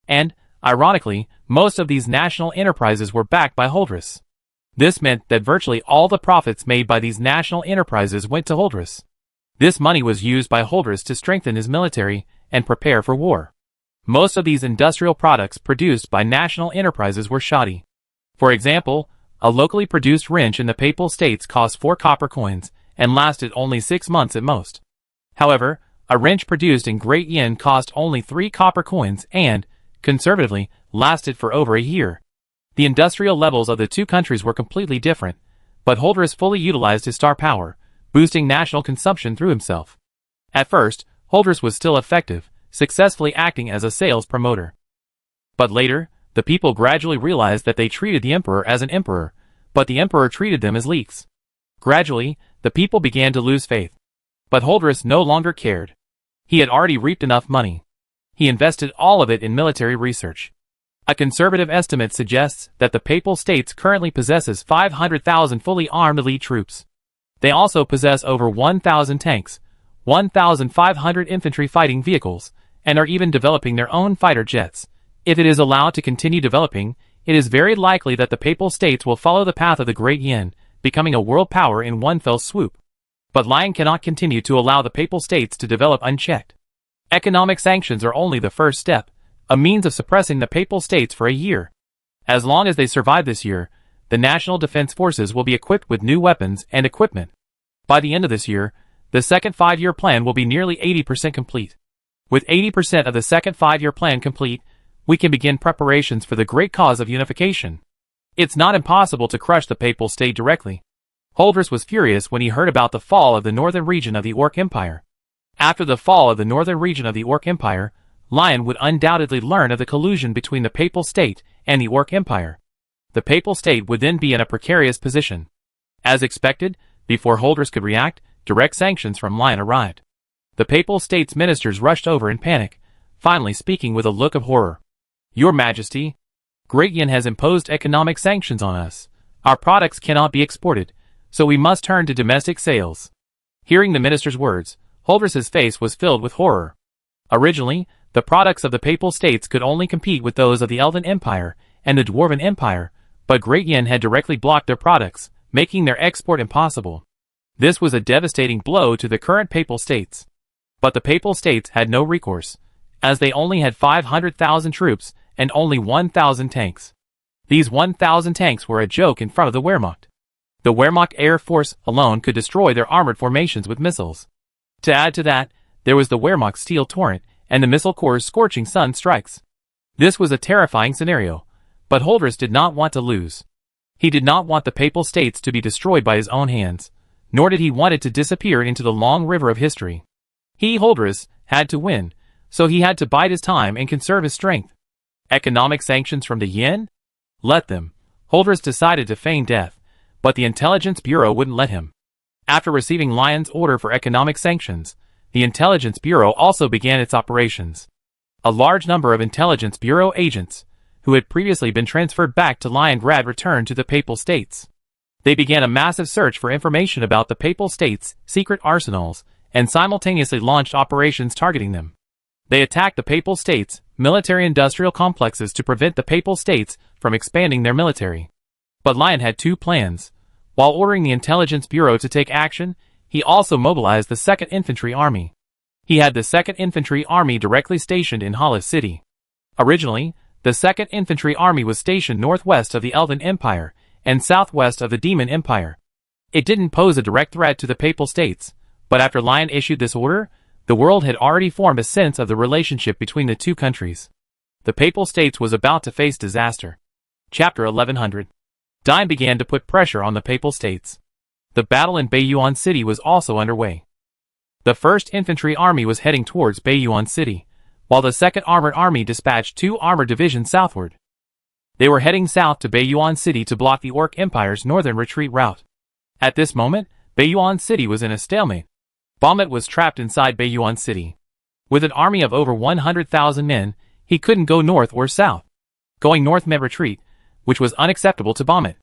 And, ironically, most of these national enterprises were backed by Holderness. This meant that virtually all the profits made by these national enterprises went to Holderness. This money was used by Holderness to strengthen his military and prepare for war. Most of these industrial products produced by national enterprises were shoddy. For example, a locally produced wrench in the Papal States cost 4 copper coins and lasted only 6 months at most. However, a wrench produced in Great Yen cost only 3 copper coins and, conservatively, lasted for over a year. The industrial levels of the two countries were completely different, but Holderness fully utilized his star power, boosting national consumption through himself. At first, Holderness was still effective, successfully acting as a sales promoter. But later, the people gradually realized that they treated the emperor as an emperor, but the emperor treated them as leeks. Gradually, the people began to lose faith. But Holderness no longer cared. He had already reaped enough money. He invested all of it in military research. A conservative estimate suggests that the Papal States currently possesses 500,000 fully armed elite troops. They also possess over 1,000 tanks, 1,500 infantry fighting vehicles, and are even developing their own fighter jets. If it is allowed to continue developing, it is very likely that the Papal States will follow the path of the Great Yen, becoming a world power in one fell swoop. But Lion cannot continue to allow the Papal States to develop unchecked. Economic sanctions are only the first step, a means of suppressing the Papal States for a year. As long as they survive this year, the National Defense Forces will be equipped with new weapons and equipment. By the end of this year, the second 5-year plan will be nearly 80% complete. With 80% of the second 5-year plan complete, we can begin preparations for the great cause of unification. It's not impossible to crush the Papal State directly. Holderness was furious when he heard about the fall of the northern region of the Orc Empire. After the fall of the northern region of the Orc Empire, Lion would undoubtedly learn of the collusion between the Papal State and the Orc Empire. The Papal State would then be in a precarious position. As expected, before Holderness could react, direct sanctions from Lion arrived. The Papal State's ministers rushed over in panic, finally speaking with a look of horror. Your Majesty, Great Yen has imposed economic sanctions on us. Our products cannot be exported, so we must turn to domestic sales. Hearing the minister's words, Holderness's face was filled with horror. Originally, the products of the Papal States could only compete with those of the Elven Empire and the Dwarven Empire, but Great Yen had directly blocked their products, making their export impossible. This was a devastating blow to the current Papal States. But the Papal States had no recourse, as they only had 500,000 troops and only 1,000 tanks. These 1,000 tanks were a joke in front of the Wehrmacht. The Wehrmacht Air Force alone could destroy their armored formations with missiles. To add to that, there was the Wehrmacht Steel Torrent and the Missile Corps' Scorching Sun strikes. This was a terrifying scenario, but Holderness did not want to lose. He did not want the Papal States to be destroyed by his own hands, nor did he want it to disappear into the long river of history. He, Holderness, had to win, so he had to bide his time and conserve his strength. Economic sanctions from the yen? Let them. Holderness decided to feign death, But the Intelligence Bureau wouldn't let him. After receiving Lion's order for economic sanctions, the Intelligence Bureau also began its operations. A large number of Intelligence Bureau agents, who had previously been transferred back to Leningrad, returned to the Papal States. They began a massive search for information about the Papal States' secret arsenals, and simultaneously launched operations targeting them. They attacked the Papal States' military-industrial complexes to prevent the Papal States from expanding their military. But Lion had two plans. While ordering the Intelligence Bureau to take action, he also mobilized the 2nd Infantry Army. He had the 2nd Infantry Army directly stationed in Hollis City. Originally, the 2nd Infantry Army was stationed northwest of the Elven Empire and southwest of the Demon Empire. It didn't pose a direct threat to the Papal States, but after Lion issued this order, the world had already formed a sense of the relationship between the two countries. The Papal States was about to face disaster. Chapter 1100. Dime began to put pressure on the Papal States. The battle in Baiyuan City was also underway. The 1st Infantry Army was heading towards Baiyuan City, while the 2nd Armored Army dispatched 2 armored divisions southward. They were heading south to Baiyuan City to block the Orc Empire's northern retreat route. At this moment, Baiyuan City was in a stalemate. Bahamut was trapped inside Baiyuan City. With an army of over 100,000 men, he couldn't go north or south. Going north meant retreat, which was unacceptable to Bahamut.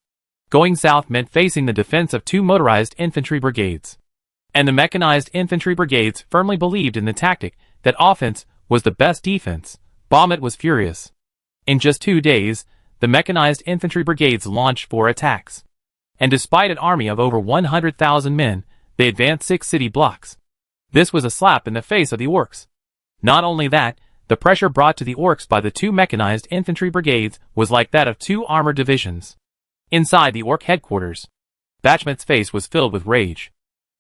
Going south meant facing the defense of 2 motorized infantry brigades. And the mechanized infantry brigades firmly believed in the tactic that offense was the best defense. Bahamut was furious. In just 2 days, the mechanized infantry brigades launched 4 attacks. And despite an army of over 100,000 men, they advanced 6 city blocks. This was a slap in the face of the orcs. Not only that, the pressure brought to the orcs by the 2 mechanized infantry brigades was like that of 2 armored divisions. Inside the orc headquarters, Bachmet's face was filled with rage.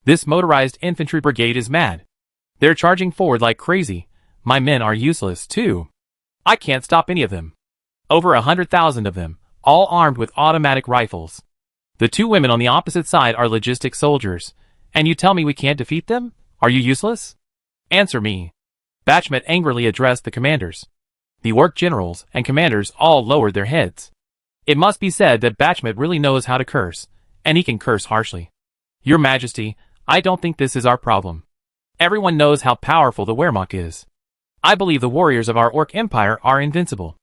This motorized infantry brigade is mad. They're charging forward like crazy. My men are useless too. I can't stop any of them. Over 100,000 of them, all armed with automatic rifles. The 2 women on the opposite side are logistics soldiers. And you tell me we can't defeat them? Are you useless? Answer me. Bachmet angrily addressed the commanders. The orc generals and commanders all lowered their heads. It must be said that Bachmet really knows how to curse, and he can curse harshly. Your Majesty, I don't think this is our problem. Everyone knows how powerful the Wehrmacht is. I believe the warriors of our Orc Empire are invincible.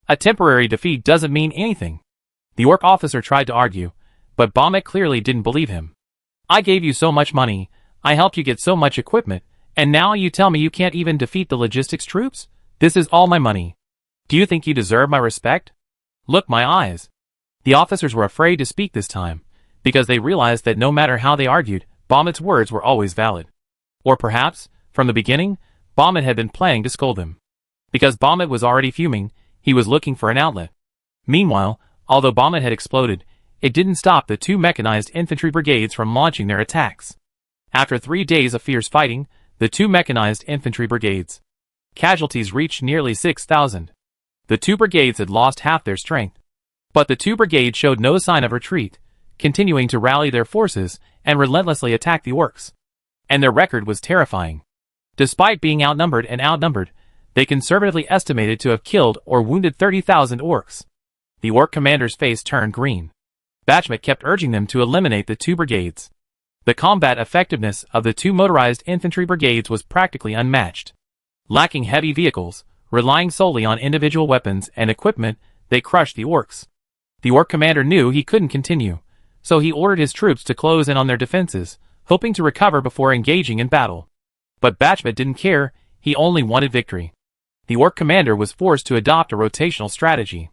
A temporary defeat doesn't mean anything. The Orc officer tried to argue, but Bahamut clearly didn't believe him. I gave you so much money, I helped you get so much equipment, and now you tell me you can't even defeat the logistics troops? This is all my money. Do you think you deserve my respect? Look my eyes. The officers were afraid to speak this time, because they realized that no matter how they argued, Bahamut's words were always valid. Or perhaps, from the beginning, Bahamut had been planning to scold them. Because Bahamut was already fuming, he was looking for an outlet. Meanwhile, although Bahamut had exploded, it didn't stop the 2 mechanized infantry brigades from launching their attacks. After 3 days of fierce fighting, the 2 mechanized infantry brigades' casualties reached nearly 6,000. The 2 brigades had lost half their strength. But the 2 brigades showed no sign of retreat, continuing to rally their forces and relentlessly attack the orcs. And their record was terrifying. Despite being outnumbered, they conservatively estimated to have killed or wounded 30,000 orcs. The orc commander's face turned green. Bachmet kept urging them to eliminate the 2 brigades. The combat effectiveness of the 2 motorized infantry brigades was practically unmatched. Lacking heavy vehicles, relying solely on individual weapons and equipment, they crushed the orcs. The orc commander knew he couldn't continue, so he ordered his troops to close in on their defenses, hoping to recover before engaging in battle. But Bachmet didn't care, he only wanted victory. The orc commander was forced to adopt a rotational strategy.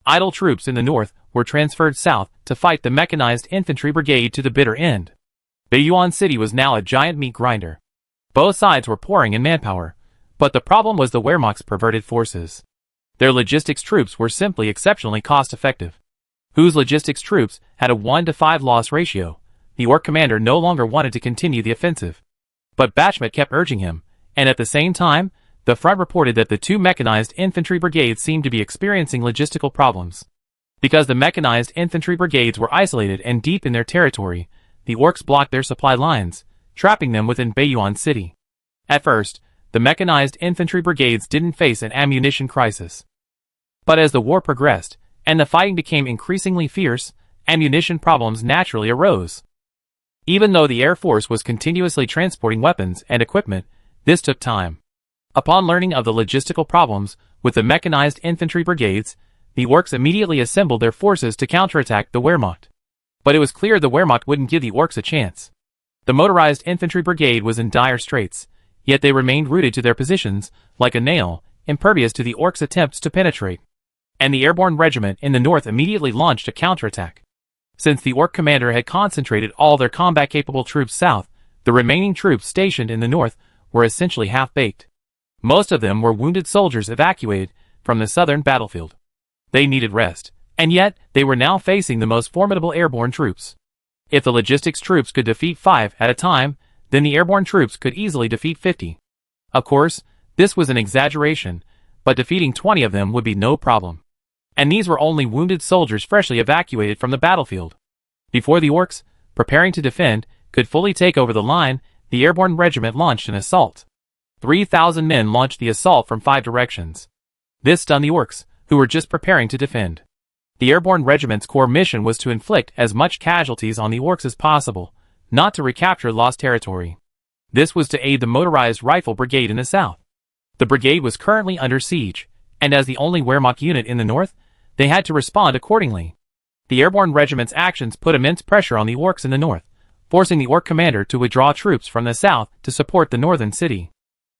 Idle troops in the north were transferred south to fight the mechanized infantry brigade to the bitter end. Baiyuan City was now a giant meat grinder. Both sides were pouring in manpower, but the problem was the Wehrmacht's perverted forces. Their logistics troops were simply exceptionally cost-effective. Whose logistics troops had a 1-to-5 loss ratio. The orc commander no longer wanted to continue the offensive. But Bachmet kept urging him, and at the same time, the front reported that the 2 mechanized infantry brigades seemed to be experiencing logistical problems. Because the mechanized infantry brigades were isolated and deep in their territory, the orcs blocked their supply lines, trapping them within Baiyuan City. At first, the mechanized infantry brigades didn't face an ammunition crisis. But as the war progressed, and the fighting became increasingly fierce, ammunition problems naturally arose. Even though the Air Force was continuously transporting weapons and equipment, this took time. Upon learning of the logistical problems with the mechanized infantry brigades, the Orks immediately assembled their forces to counterattack the Wehrmacht. But it was clear the Wehrmacht wouldn't give the Orks a chance. The motorized infantry brigade was in dire straits, yet they remained rooted to their positions, like a nail, impervious to the Orks' attempts to penetrate. And the airborne regiment in the north immediately launched a counterattack. Since the Ork commander had concentrated all their combat-capable troops south, the remaining troops stationed in the north were essentially half-baked. Most of them were wounded soldiers evacuated from the southern battlefield. They needed rest, and yet they were now facing the most formidable airborne troops. If the logistics troops could defeat 5 at a time, then the airborne troops could easily defeat 50. Of course, this was an exaggeration, but defeating 20 of them would be no problem. And these were only wounded soldiers freshly evacuated from the battlefield. Before the Orks, preparing to defend, could fully take over the line, the airborne regiment launched an assault. 3,000 men launched the assault from 5 directions. This stunned the Orks, who were just preparing to defend. The airborne regiment's core mission was to inflict as much casualties on the Orks as possible, not to recapture lost territory. This was to aid the motorized rifle brigade in the south. The brigade was currently under siege, and as the only Wehrmacht unit in the north, they had to respond accordingly. The airborne regiment's actions put immense pressure on the Orks in the north, forcing the Ork commander to withdraw troops from the south to support the northern city.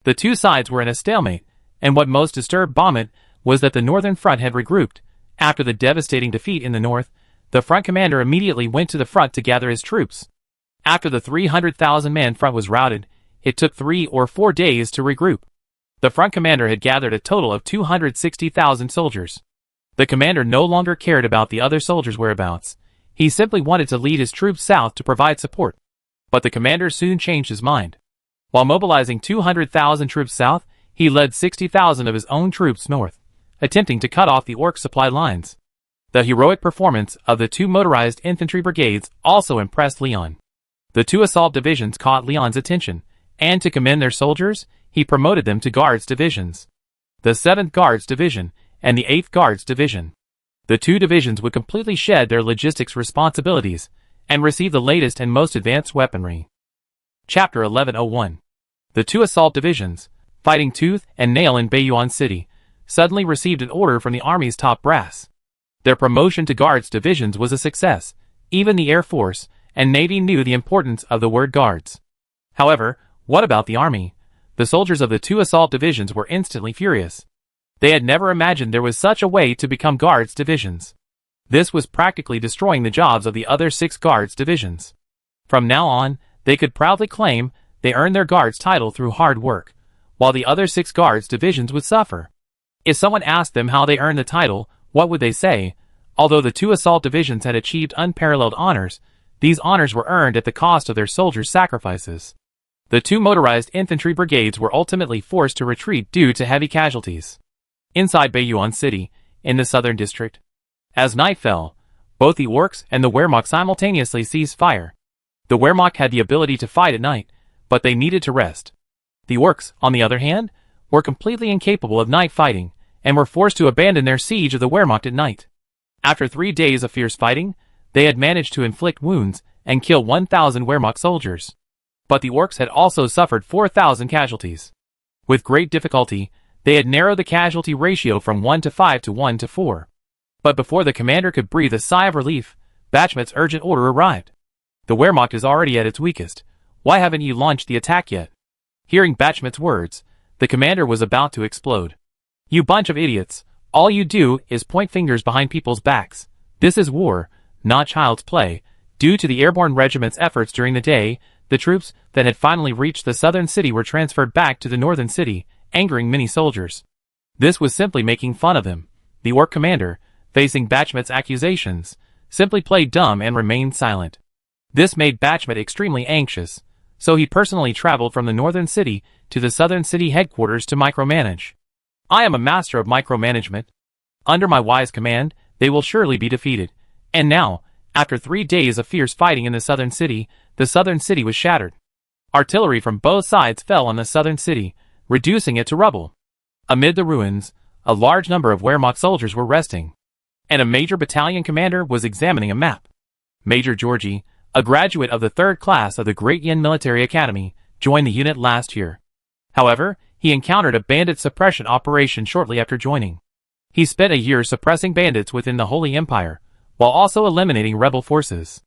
The two sides were in a stalemate, and what most disturbed Baumit was that the northern front had regrouped. After the devastating defeat in the north, the front commander immediately went to the front to gather his troops. After the 300,000-man front was routed, it took 3 or 4 days to regroup. The front commander had gathered a total of 260,000 soldiers. The commander no longer cared about the other soldiers' whereabouts. He simply wanted to lead his troops south to provide support. But the commander soon changed his mind. While mobilizing 200,000 troops south, he led 60,000 of his own troops north, attempting to cut off the Ork supply lines. The heroic performance of the 2 motorized infantry brigades also impressed Leon. The 2 assault divisions caught Leon's attention, and to commend their soldiers, he promoted them to Guards divisions. The 7th Guards Division and the 8th Guards Division. The 2 divisions would completely shed their logistics responsibilities and receive the latest and most advanced weaponry. Chapter 1101. The 2 assault divisions, fighting tooth and nail in Baiyuan City, suddenly received an order from the Army's top brass. Their promotion to Guards divisions was a success. Even the Air Force and Navy knew the importance of the word Guards. However, what about the Army? The soldiers of the 2 assault divisions were instantly furious. They had never imagined there was such a way to become Guards divisions. This was practically destroying the jobs of the other 6 Guards divisions. From now on, they could proudly claim they earned their Guards title through hard work, while the other 6 Guards divisions would suffer. If someone asked them how they earned the title, what would they say? Although the 2 assault divisions had achieved unparalleled honors, these honors were earned at the cost of their soldiers' sacrifices. The 2 motorized infantry brigades were ultimately forced to retreat due to heavy casualties. Inside Baiyuan City, in the southern district, as night fell, both the Orks and the Wehrmacht simultaneously ceased fire. The Wehrmacht had the ability to fight at night, but they needed to rest. The Orks, on the other hand, were completely incapable of night fighting, and were forced to abandon their siege of the Wehrmacht at night. After 3 days of fierce fighting, they had managed to inflict wounds and kill 1,000 Wehrmacht soldiers. But the Orks had also suffered 4,000 casualties. With great difficulty, they had narrowed the casualty ratio from 1 to 5 to 1 to 4. But before the commander could breathe a sigh of relief, Bachmet's urgent order arrived. The Wehrmacht is already at its weakest. Why haven't you launched the attack yet? Hearing Bachmet's words, the commander was about to explode. You bunch of idiots, all you do is point fingers behind people's backs. This is war, not child's play. Due to the airborne regiment's efforts during the day, the troops that had finally reached the southern city were transferred back to the northern city, angering many soldiers. This was simply making fun of him. The Ork commander, facing Bachmet's accusations, simply played dumb and remained silent. This made Bachmet extremely anxious, so he personally traveled from the northern city to the southern city headquarters to micromanage. I am a master of micromanagement. Under my wise command, they will surely be defeated. And now, after 3 days of fierce fighting in the southern city was shattered. Artillery from both sides fell on the southern city, reducing it to rubble. Amid the ruins, a large number of Wehrmacht soldiers were resting, and a major battalion commander was examining a map. Major Georgie, a graduate of the 3rd class of the Great Yin Military Academy, joined the unit last year. However, he encountered a bandit suppression operation shortly after joining. He spent a year suppressing bandits within the Holy Empire, while also eliminating rebel forces.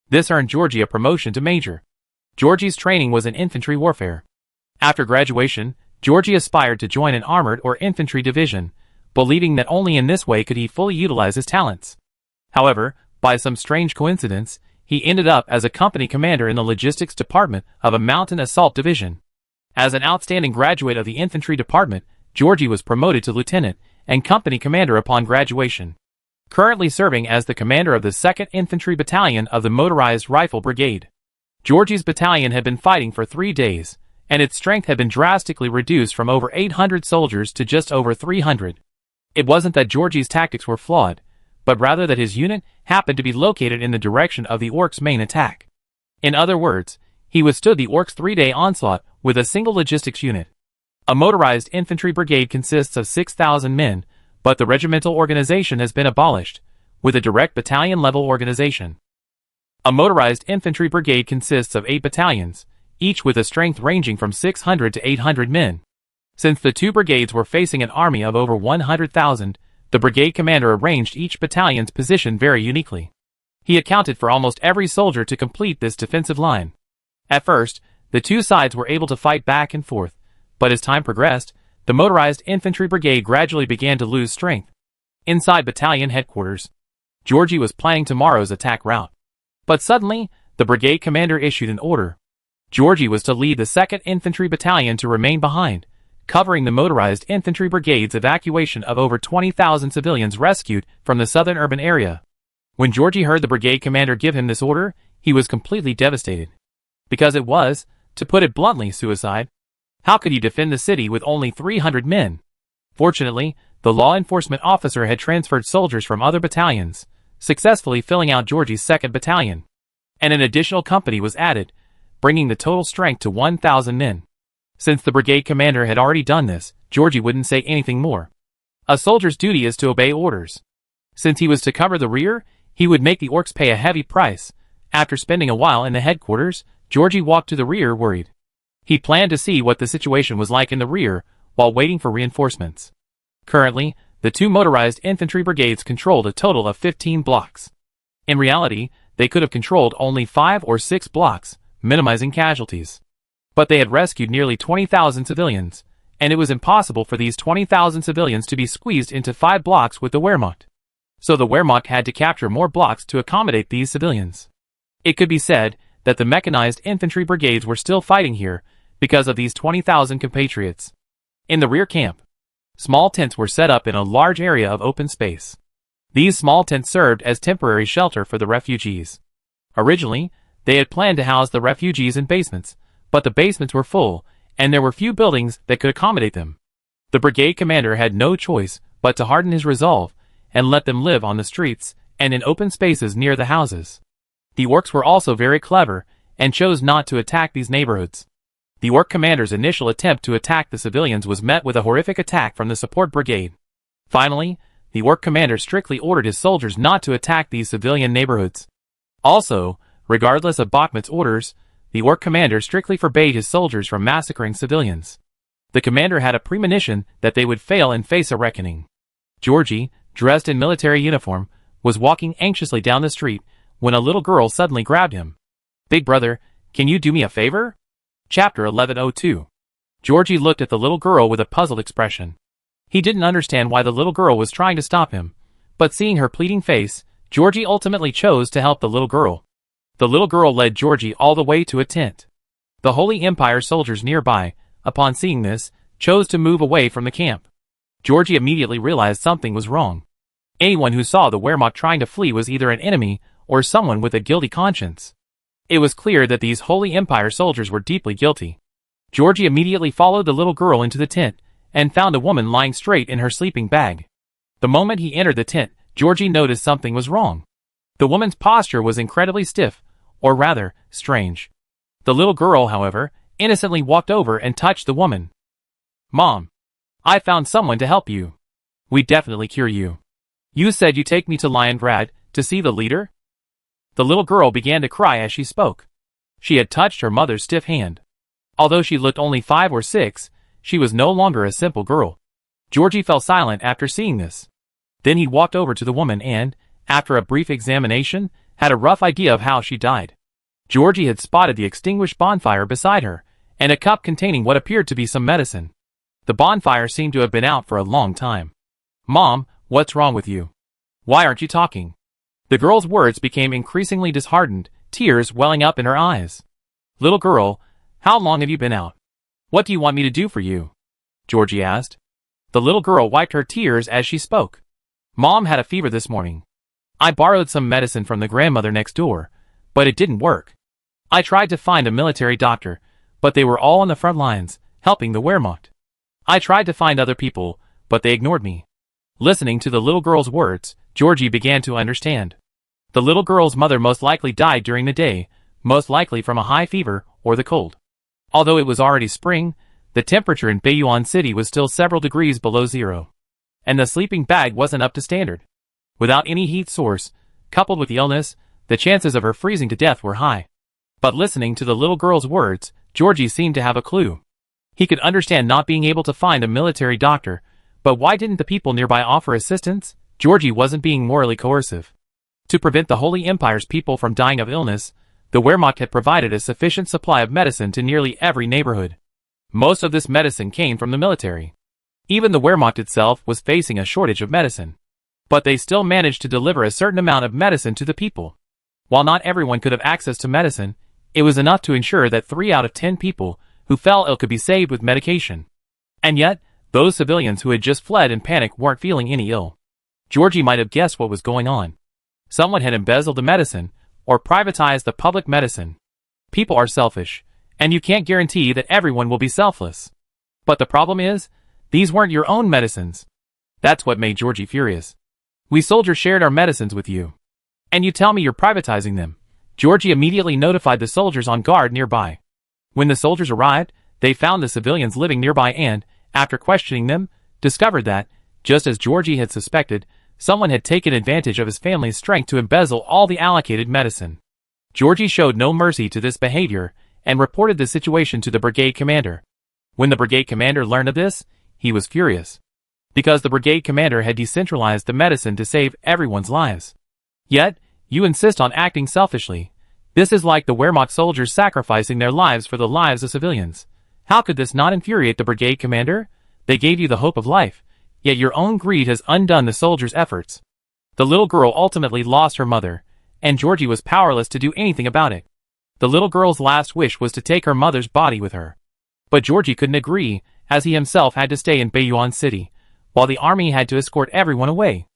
This earned Georgie a promotion to major. Georgie's training was in infantry warfare. After graduation, Georgie aspired to join an armored or infantry division, believing that only in this way could he fully utilize his talents. However, by some strange coincidence, he ended up as a company commander in the logistics department of a mountain assault division. As an outstanding graduate of the infantry department, Georgie was promoted to lieutenant and company commander upon graduation. Currently serving as the commander of the 2nd Infantry Battalion of the Motorized Rifle Brigade. Georgie's battalion had been fighting for 3 days, and its strength had been drastically reduced from over 800 soldiers to just over 300. It wasn't that Georgie's tactics were flawed, but rather that his unit happened to be located in the direction of the orcs' main attack. In other words, he withstood the orcs' 3-day onslaught with a single logistics unit. A motorized infantry brigade consists of 6,000 men, but the regimental organization has been abolished, with a direct battalion-level organization. A motorized infantry brigade consists of 8 battalions, each with a strength ranging from 600 to 800 men. Since the 2 brigades were facing an army of over 100,000, the brigade commander arranged each battalion's position very uniquely. He accounted for almost every soldier to complete this defensive line. At first, the 2 sides were able to fight back and forth, but as time progressed, the motorized infantry brigade gradually began to lose strength. Inside battalion headquarters, Georgie was planning tomorrow's attack route. But suddenly, the brigade commander issued an order. Georgie was to lead the 2nd Infantry Battalion to remain behind, covering the motorized infantry brigade's evacuation of over 20,000 civilians rescued from the southern urban area. When Georgie heard the brigade commander give him this order, he was completely devastated. Because it was, to put it bluntly, suicide. How could he defend the city with only 300 men? Fortunately, the law enforcement officer had transferred soldiers from other battalions, successfully filling out Georgie's 2nd Battalion. And an additional company was added, bringing the total strength to 1,000 men. Since the brigade commander had already done this, Georgie wouldn't say anything more. A soldier's duty is to obey orders. Since he was to cover the rear, he would make the orcs pay a heavy price. After spending a while in the headquarters, Georgie walked to the rear worried. He planned to see what the situation was like in the rear, while waiting for reinforcements. Currently, the 2 motorized infantry brigades controlled a total of 15 blocks. In reality, they could have controlled only 5 or 6 blocks, minimizing casualties. But they had rescued nearly 20,000 civilians, and it was impossible for these 20,000 civilians to be squeezed into 5 blocks with the Wehrmacht. So the Wehrmacht had to capture more blocks to accommodate these civilians. It could be said that the mechanized infantry brigades were still fighting here because of these 20,000 compatriots. In the rear camp, small tents were set up in a large area of open space. These small tents served as temporary shelter for the refugees. Originally, they had planned to house the refugees in basements, but the basements were full, and there were few buildings that could accommodate them. The brigade commander had no choice but to harden his resolve and let them live on the streets and in open spaces near the houses. The orcs were also very clever and chose not to attack these neighborhoods. The orc commander's initial attempt to attack the civilians was met with a horrific attack from the support brigade. Finally, the orc commander strictly ordered his soldiers not to attack these civilian neighborhoods. Also, regardless of Bakhmut's orders, the orc commander strictly forbade his soldiers from massacring civilians. The commander had a premonition that they would fail and face a reckoning. Georgie, dressed in military uniform, was walking anxiously down the street when a little girl suddenly grabbed him. "Big brother, can you do me a favor?" Chapter 1102. Georgie looked at the little girl with a puzzled expression. He didn't understand why the little girl was trying to stop him, but seeing her pleading face, Georgie ultimately chose to help the little girl. The little girl led Georgie all the way to a tent. The Holy Empire soldiers nearby, upon seeing this, chose to move away from the camp. Georgie immediately realized something was wrong. Anyone who saw the Wehrmacht trying to flee was either an enemy or someone with a guilty conscience. It was clear that these Holy Empire soldiers were deeply guilty. Georgie immediately followed the little girl into the tent and found a woman lying straight in her sleeping bag. The moment he entered the tent, Georgie noticed something was wrong. The woman's posture was incredibly stiff, or rather, strange. The little girl, however, innocently walked over and touched the woman. "Mom, I found someone to help you. We definitely cure you. You said you take me to Leningrad to see the leader?" The little girl began to cry as she spoke. She had touched her mother's stiff hand. Although she looked only 5 or 6, she was no longer a simple girl. Georgie fell silent after seeing this. Then he walked over to the woman and, after a brief examination, had a rough idea of how she died. Georgie had spotted the extinguished bonfire beside her, and a cup containing what appeared to be some medicine. The bonfire seemed to have been out for a long time. "Mom, what's wrong with you? Why aren't you talking?" The girl's words became increasingly disheartened, tears welling up in her eyes. "Little girl, how long have you been out? What do you want me to do for you?" Georgie asked. The little girl wiped her tears as she spoke. "Mom had a fever this morning. I borrowed some medicine from the grandmother next door, but it didn't work. I tried to find a military doctor, but they were all on the front lines, helping the Wehrmacht. I tried to find other people, but they ignored me." Listening to the little girl's words, Georgie began to understand. The little girl's mother most likely died during the day, most likely from a high fever or the cold. Although it was already spring, the temperature in Bayonne City was still several degrees below zero. And the sleeping bag wasn't up to standard. Without any heat source, coupled with the illness, the chances of her freezing to death were high. But listening to the little girl's words, Georgie seemed to have a clue. He could understand not being able to find a military doctor, but why didn't the people nearby offer assistance? Georgie wasn't being morally coercive. To prevent the Holy Empire's people from dying of illness, the Wehrmacht had provided a sufficient supply of medicine to nearly every neighborhood. Most of this medicine came from the military. Even the Wehrmacht itself was facing a shortage of medicine. But they still managed to deliver a certain amount of medicine to the people. While not everyone could have access to medicine, it was enough to ensure that 3 out of 10 people who fell ill could be saved with medication. And yet, those civilians who had just fled in panic weren't feeling any ill. Georgie might have guessed what was going on. Someone had embezzled the medicine, or privatized the public medicine. People are selfish, and you can't guarantee that everyone will be selfless. But the problem is, these weren't your own medicines. That's what made Georgie furious. "We soldiers shared our medicines with you. And you tell me you're privatizing them." Georgie immediately notified the soldiers on guard nearby. When the soldiers arrived, they found the civilians living nearby and, after questioning them, discovered that, just as Georgie had suspected, someone had taken advantage of his family's strength to embezzle all the allocated medicine. Georgie showed no mercy to this behavior, and reported the situation to the brigade commander. When the brigade commander learned of this, he was furious. Because the brigade commander had decentralized the medicine to save everyone's lives. Yet, you insist on acting selfishly. This is like the Wehrmacht soldiers sacrificing their lives for the lives of civilians. How could this not infuriate the brigade commander? They gave you the hope of life, yet your own greed has undone the soldiers' efforts. The little girl ultimately lost her mother, and Georgie was powerless to do anything about it. The little girl's last wish was to take her mother's body with her. But Georgie couldn't agree, as he himself had to stay in Bayonne City, while the army had to escort everyone away.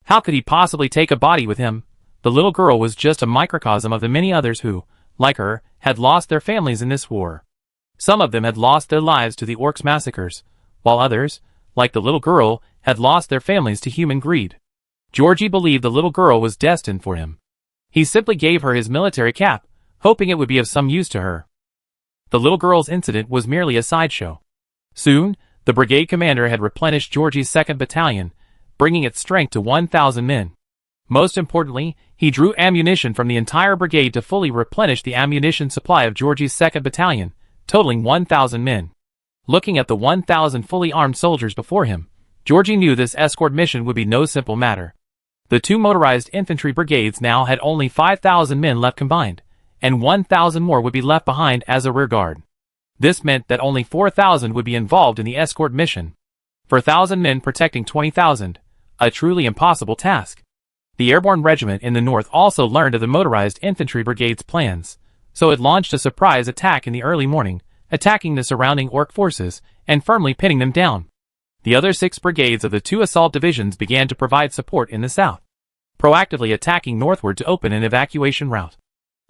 How could he possibly take a body with him? The little girl was just a microcosm of the many others who, like her, had lost their families in this war. Some of them had lost their lives to the orcs' massacres, while others, like the little girl, had lost their families to human greed. Georgie believed the little girl was destined for him. He simply gave her his military cap, hoping it would be of some use to her. The little girl's incident was merely a sideshow. Soon, the brigade commander had replenished Georgie's 2nd Battalion, bringing its strength to 1,000 men. Most importantly, he drew ammunition from the entire brigade to fully replenish the ammunition supply of Georgie's 2nd Battalion, totaling 1,000 men. Looking at the 1,000 fully armed soldiers before him, Georgie knew this escort mission would be no simple matter. The 2 motorized infantry brigades now had only 5,000 men left combined, and 1,000 more would be left behind as a rear guard. This meant that only 4,000 would be involved in the escort mission. 4,000 men protecting 20,000, a truly impossible task. The airborne regiment in the north also learned of the motorized infantry brigade's plans, so it launched a surprise attack in the early morning, attacking the surrounding orc forces and firmly pinning them down. The other 6 brigades of the 2 assault divisions began to provide support in the south, proactively attacking northward to open an evacuation route.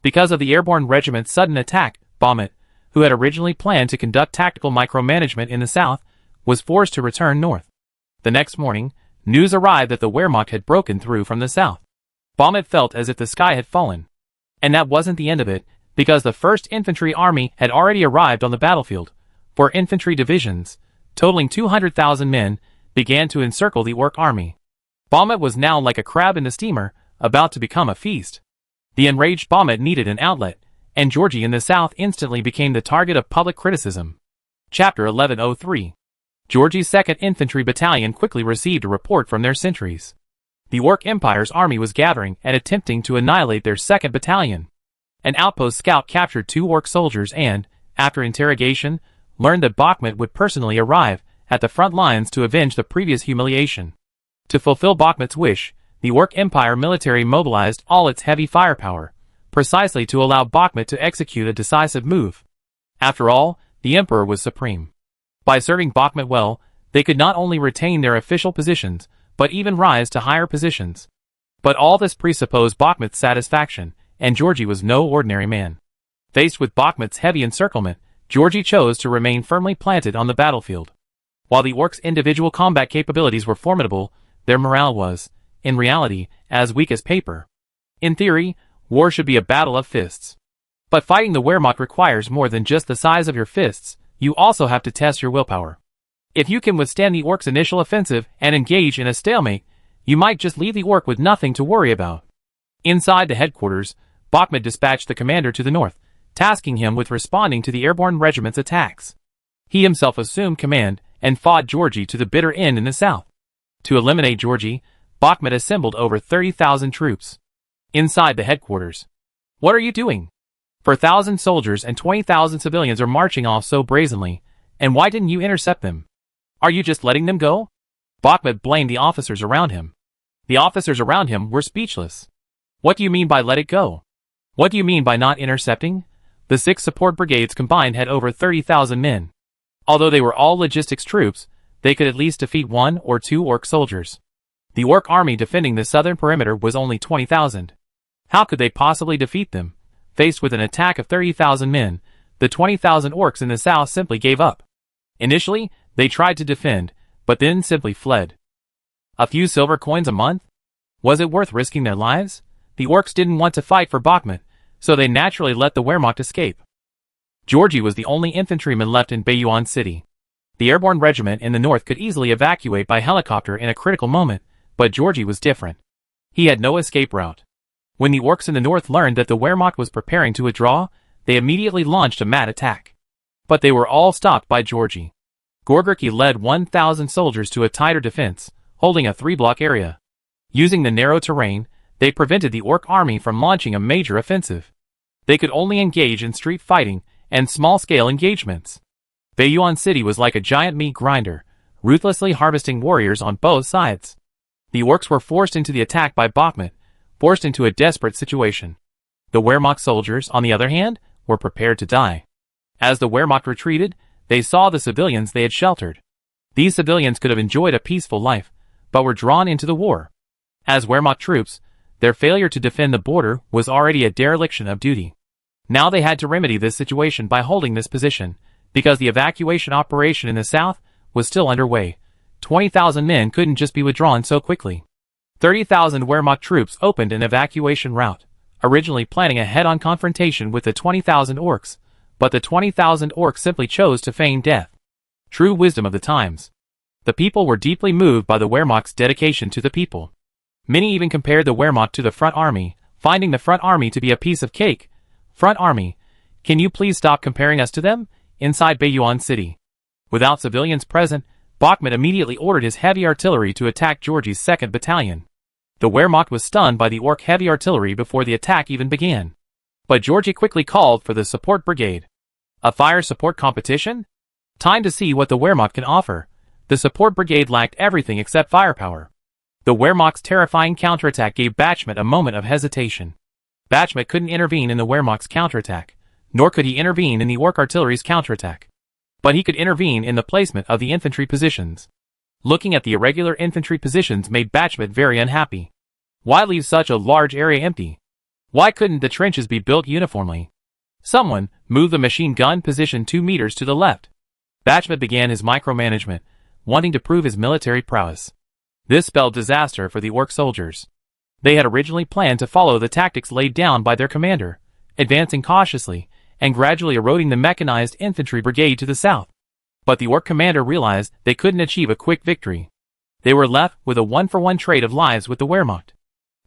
Because of the airborne regiment's sudden attack, Baumet, who had originally planned to conduct tactical micromanagement in the south, was forced to return north. The next morning, news arrived that the Wehrmacht had broken through from the south. Baumet felt as if the sky had fallen. And that wasn't the end of it, because the 1st Infantry Army had already arrived on the battlefield. 4 infantry divisions, totaling 200,000 men, began to encircle the orc army. Baumet was now like a crab in the steamer, about to become a feast. The enraged Bachmann needed an outlet, and Georgy in the south instantly became the target of public criticism. Chapter 1103. Georgy's 2nd Infantry Battalion quickly received a report from their sentries. The Orc Empire's army was gathering and attempting to annihilate their 2nd Battalion. An outpost scout captured 2 Orc soldiers and, after interrogation, learned that Bachmann would personally arrive at the front lines to avenge the previous humiliation. To fulfill Bachmann's wish, the Orc Empire military mobilized all its heavy firepower, precisely to allow Bachmann to execute a decisive move. After all, the Emperor was supreme. By serving Bachmann well, they could not only retain their official positions, but even rise to higher positions. But all this presupposed Bachmann's satisfaction, and Georgy was no ordinary man. Faced with Bachmann's heavy encirclement, Georgy chose to remain firmly planted on the battlefield. While the Orcs' individual combat capabilities were formidable, their morale was, in reality, as weak as paper. In theory, war should be a battle of fists. But fighting the Wehrmacht requires more than just the size of your fists, you also have to test your willpower. If you can withstand the Orcs' initial offensive and engage in a stalemate, you might just leave the Orc with nothing to worry about. Inside the headquarters, Bachmann dispatched the commander to the north, tasking him with responding to the airborne regiment's attacks. He himself assumed command and fought Georgy to the bitter end in the south. To eliminate Georgy, Bachmann assembled over 30,000 troops. Inside the headquarters. What are you doing? 4,000 soldiers and 20,000 civilians are marching off so brazenly, and why didn't you intercept them? Are you just letting them go? Bachmann blamed the officers around him. The officers around him were speechless. What do you mean by let it go? What do you mean by not intercepting? The 6 support brigades combined had over 30,000 men. Although they were all logistics troops, they could at least defeat 1 or 2 Orc soldiers. The Orc army defending the southern perimeter was only 20,000. How could they possibly defeat them? Faced with an attack of 30,000 men, the 20,000 Orcs in the south simply gave up. Initially, they tried to defend, but then simply fled. A few silver coins a month? Was it worth risking their lives? The Orcs didn't want to fight for Bachmann, so they naturally let the Wehrmacht escape. Georgy was the only infantryman left in Bayonne City. The airborne regiment in the north could easily evacuate by helicopter in a critical moment, but Georgy was different. He had no escape route. When the Orcs in the north learned that the Wehrmacht was preparing to withdraw, they immediately launched a mad attack. But they were all stopped by Georgy. Gorgorki led 1,000 soldiers to a tighter defense, holding a 3-block area. Using the narrow terrain, they prevented the Orc army from launching a major offensive. They could only engage in street fighting and small-scale engagements. Bayonne City was like a giant meat grinder, ruthlessly harvesting warriors on both sides. The Orcs were forced into the attack by Bachmann, forced into a desperate situation. The Wehrmacht soldiers, on the other hand, were prepared to die. As the Wehrmacht retreated, they saw the civilians they had sheltered. These civilians could have enjoyed a peaceful life, but were drawn into the war. As Wehrmacht troops, their failure to defend the border was already a dereliction of duty. Now they had to remedy this situation by holding this position, because the evacuation operation in the south was still underway. 20,000 men couldn't just be withdrawn so quickly. 30,000 Wehrmacht troops opened an evacuation route, originally planning a head-on confrontation with the 20,000 Orcs, but the 20,000 Orcs simply chose to feign death. True wisdom of the times. The people were deeply moved by the Wehrmacht's dedication to the people. Many even compared the Wehrmacht to the Front Army, finding the Front Army to be a piece of cake. Front Army, can you please stop comparing us to them? Inside Bayonne City. Without civilians present, Bachmann immediately ordered his heavy artillery to attack Georgy's 2nd Battalion. The Wehrmacht was stunned by the Orc heavy artillery before the attack even began. But Georgy quickly called for the support brigade. A fire support competition? Time to see what the Wehrmacht can offer. The support brigade lacked everything except firepower. The Wehrmacht's terrifying counterattack gave Bachmann a moment of hesitation. Bachmann couldn't intervene in the Wehrmacht's counterattack, nor could he intervene in the Orc artillery's counterattack. But he could intervene in the placement of the infantry positions. Looking at the irregular infantry positions made Bachmann very unhappy. Why leave such a large area empty? Why couldn't the trenches be built uniformly? Someone, move the machine gun position 2 meters to the left. Bachmann began his micromanagement, wanting to prove his military prowess. This spelled disaster for the Orc soldiers. They had originally planned to follow the tactics laid down by their commander, advancing cautiously, and gradually eroding the mechanized infantry brigade to the south. But the Orc commander realized they couldn't achieve a quick victory. They were left with a 1-for-1 trade of lives with the Wehrmacht.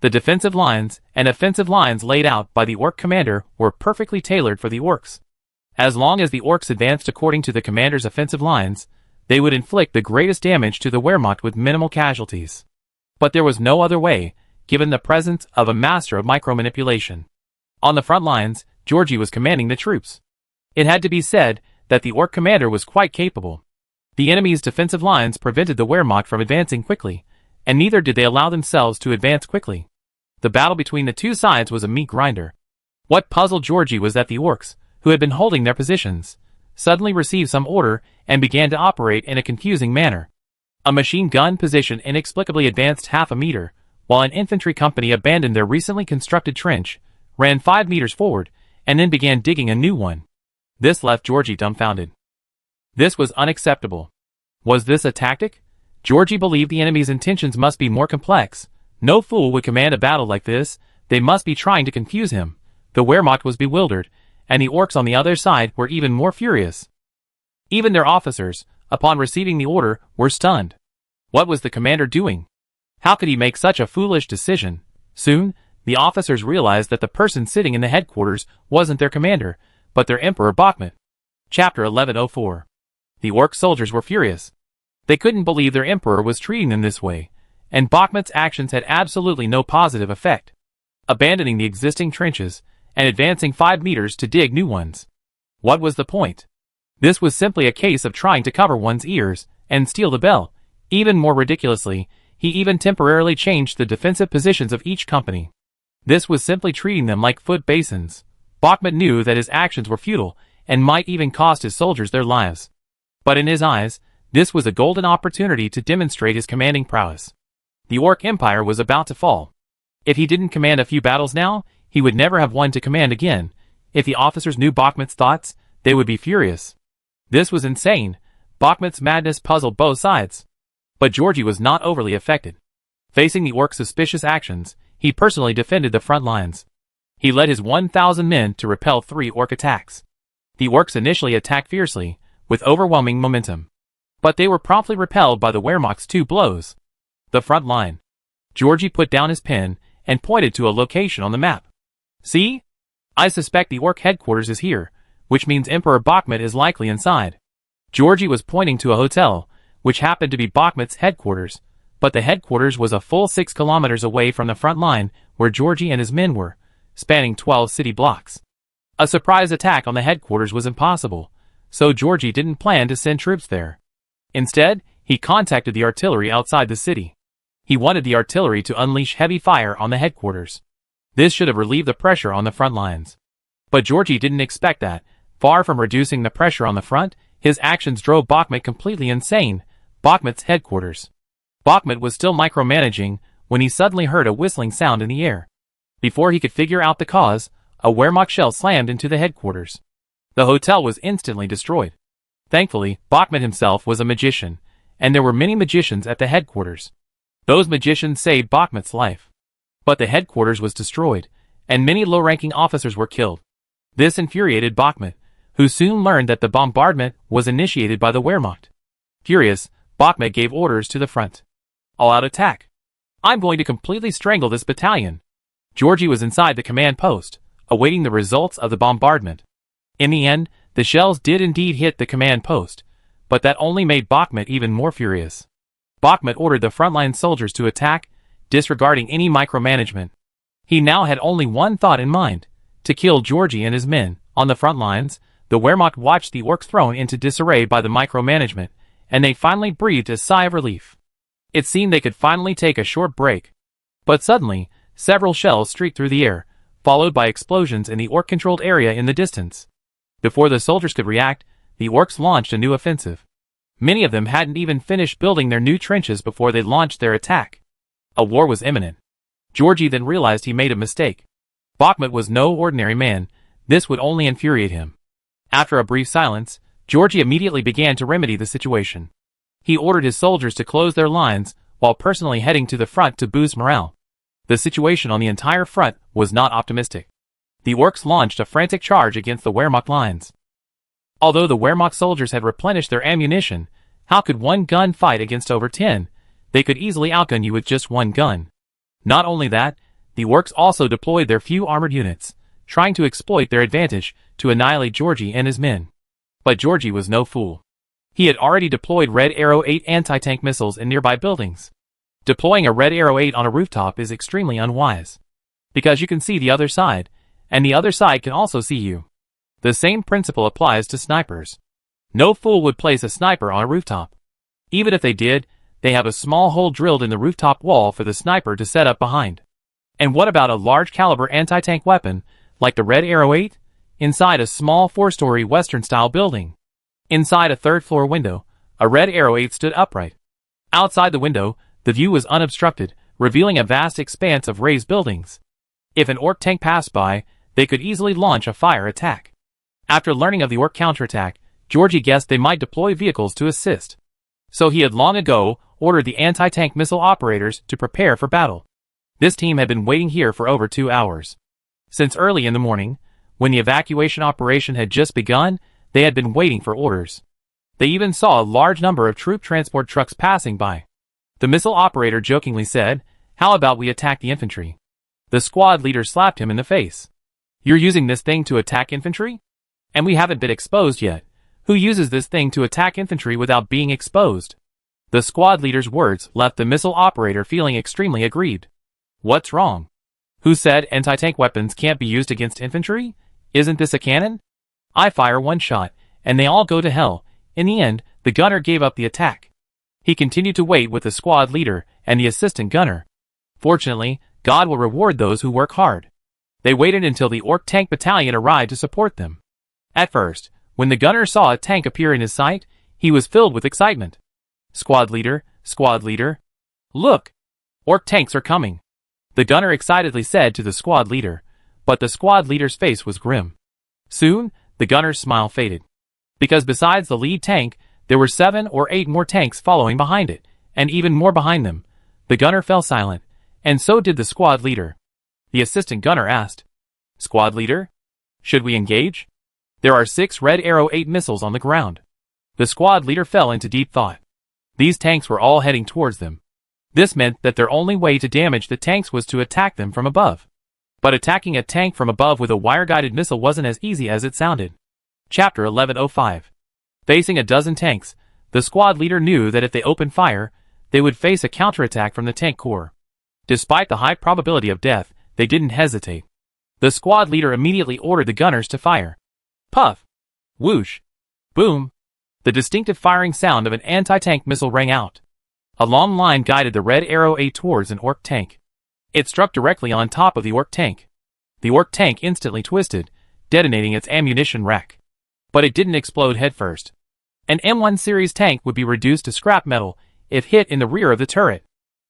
The defensive lines and offensive lines laid out by the Ork commander were perfectly tailored for the Orks. As long as the Orks advanced according to the commander's offensive lines, they would inflict the greatest damage to the Wehrmacht with minimal casualties. But there was no other way, given the presence of a master of micromanipulation. On the front lines, Georgie was commanding the troops. It had to be said that the Ork commander was quite capable. The enemy's defensive lines prevented the Wehrmacht from advancing quickly, and neither did they allow themselves to advance quickly. The battle between the two sides was a meat grinder. What puzzled Georgie was that the Orks, who had been holding their positions, suddenly received some order and began to operate in a confusing manner. A machine gun position inexplicably advanced half a meter, while an infantry company abandoned their recently constructed trench, ran 5 meters forward, and then began digging a new one. This left Georgie dumbfounded. This was unacceptable. Was this a tactic? Georgie believed the enemy's intentions must be more complex. No fool would command a battle like this. They must be trying to confuse him. The Wehrmacht was bewildered, and the Orks on the other side were even more furious. Even their officers, upon receiving the order, were stunned. What was the commander doing? How could he make such a foolish decision? Soon, the officers realized that the person sitting in the headquarters wasn't their commander, but their Emperor Bakhmut. Chapter 1104. The Ork soldiers were furious. They couldn't believe their emperor was treating them this way, and Bakhmut's actions had absolutely no positive effect. Abandoning the existing trenches, and advancing 5 meters to dig new ones. What was the point? This was simply a case of trying to cover one's ears, and steal the bell. Even more ridiculously, he even temporarily changed the defensive positions of each company. This was simply treating them like foot basins. Bakhmut knew that his actions were futile, and might even cost his soldiers their lives. But in his eyes, this was a golden opportunity to demonstrate his commanding prowess. The Ork Empire was about to fall. If he didn't command a few battles now, he would never have one to command again. If the officers knew Bakhmut's thoughts, they would be furious. This was insane. Bakhmut's madness puzzled both sides. But Georgie was not overly affected. Facing the Ork's suspicious actions, he personally defended the front lines. He led his 1,000 men to repel 3 Ork attacks. The Orks initially attacked fiercely, with overwhelming momentum. But they were promptly repelled by the Wehrmacht's 2 blows. The front line. Georgie put down his pen and pointed to a location on the map. See? I suspect the Ork headquarters is here, which means Emperor Bakhmut is likely inside. Georgie was pointing to a hotel, which happened to be Bakhmut's headquarters, but the headquarters was a full 6 kilometers away from the front line where Georgie and his men were, spanning 12 city blocks. A surprise attack on the headquarters was impossible, so Georgie didn't plan to send troops there. Instead, he contacted the artillery outside the city. He wanted the artillery to unleash heavy fire on the headquarters. This should have relieved the pressure on the front lines. But Georgie didn't expect that. Far from reducing the pressure on the front, his actions drove Bakhmut completely insane. Bakhmut's headquarters. Bakhmut was still micromanaging when he suddenly heard a whistling sound in the air. Before he could figure out the cause, a Wehrmacht shell slammed into the headquarters. The hotel was instantly destroyed. Thankfully, Bakhmut himself was a magician, and there were many magicians at the headquarters. Those magicians saved Bakhmut's life. But the headquarters was destroyed, and many low-ranking officers were killed. This infuriated Bakhmut, who soon learned that the bombardment was initiated by the Wehrmacht. Furious, Bakhmut gave orders to the front. All-out attack. I'm going to completely strangle this battalion. Georgie was inside the command post, awaiting the results of the bombardment. In the end, the shells did indeed hit the command post, but that only made Bakhmut even more furious. Bakhmut ordered the frontline soldiers to attack, disregarding any micromanagement. He now had only one thought in mind, to kill Georgie and his men. On the front lines, the Wehrmacht watched the Orks thrown into disarray by the micromanagement, and they finally breathed a sigh of relief. It seemed they could finally take a short break. But suddenly, several shells streaked through the air, followed by explosions in the Ork-controlled area in the distance. Before the soldiers could react, the Orks launched a new offensive. Many of them hadn't even finished building their new trenches before they launched their attack. A war was imminent. Georgie then realized he made a mistake. Bakhmut was no ordinary man. This would only infuriate him. After a brief silence, Georgie immediately began to remedy the situation. He ordered his soldiers to close their lines, while personally heading to the front to boost morale. The situation on the entire front was not optimistic. The Orks launched a frantic charge against the Wehrmacht lines. Although the Wehrmacht soldiers had replenished their ammunition, how could one gun fight against over 10? They could easily outgun you with just one gun. Not only that, the orcs also deployed their few armored units, trying to exploit their advantage to annihilate Georgie and his men. But Georgie was no fool. He had already deployed Red Arrow 8 anti-tank missiles in nearby buildings. Deploying a Red Arrow 8 on a rooftop is extremely unwise, because you can see the other side, and the other side can also see you. The same principle applies to snipers. No fool would place a sniper on a rooftop. Even if they did, they have a small hole drilled in the rooftop wall for the sniper to set up behind. And what about a large caliber anti-tank weapon, like the Red Arrow 8, inside a small 4-story Western-style building? Inside a third-floor window, a Red Arrow 8 stood upright. Outside the window, the view was unobstructed, revealing a vast expanse of raised buildings. If an orc tank passed by, they could easily launch a fire attack. After learning of the orc counterattack, Georgie guessed they might deploy vehicles to assist. So he had long ago ordered the anti-tank missile operators to prepare for battle. This team had been waiting here for over 2 hours. Since early in the morning, when the evacuation operation had just begun, they had been waiting for orders. They even saw a large number of troop transport trucks passing by. The missile operator jokingly said, "How about we attack the infantry?" The squad leader slapped him in the face. "You're using this thing to attack infantry? And we haven't been exposed yet. Who uses this thing to attack infantry without being exposed?" The squad leader's words left the missile operator feeling extremely aggrieved. What's wrong? Who said anti-tank weapons can't be used against infantry? Isn't this a cannon? I fire one shot, and they all go to hell. In the end, the gunner gave up the attack. He continued to wait with the squad leader and the assistant gunner. Fortunately, God will reward those who work hard. They waited until the orc tank battalion arrived to support them. At first, when the gunner saw a tank appear in his sight, he was filled with excitement. Squad leader, look! Orc tanks are coming, the gunner excitedly said to the squad leader, but the squad leader's face was grim. Soon, the gunner's smile faded. Because besides the lead tank, there were 7 or 8 more tanks following behind it, and even more behind them. The gunner fell silent, and so did the squad leader. The assistant gunner asked, "Squad leader, should we engage? There are 6 Red Arrow 8 missiles on the ground." The squad leader fell into deep thought. These tanks were all heading towards them. This meant that their only way to damage the tanks was to attack them from above. But attacking a tank from above with a wire-guided missile wasn't as easy as it sounded. Chapter 1105. Facing a dozen tanks, the squad leader knew that if they opened fire, they would face a counterattack from the tank corps. Despite the high probability of death, they didn't hesitate. The squad leader immediately ordered the gunners to fire. Puff! Whoosh! Boom! The distinctive firing sound of an anti-tank missile rang out. A long line guided the Red Arrow 8 towards an orc tank. It struck directly on top of the orc tank. The orc tank instantly twisted, detonating its ammunition rack. But it didn't explode headfirst. An M1 series tank would be reduced to scrap metal if hit in the rear of the turret.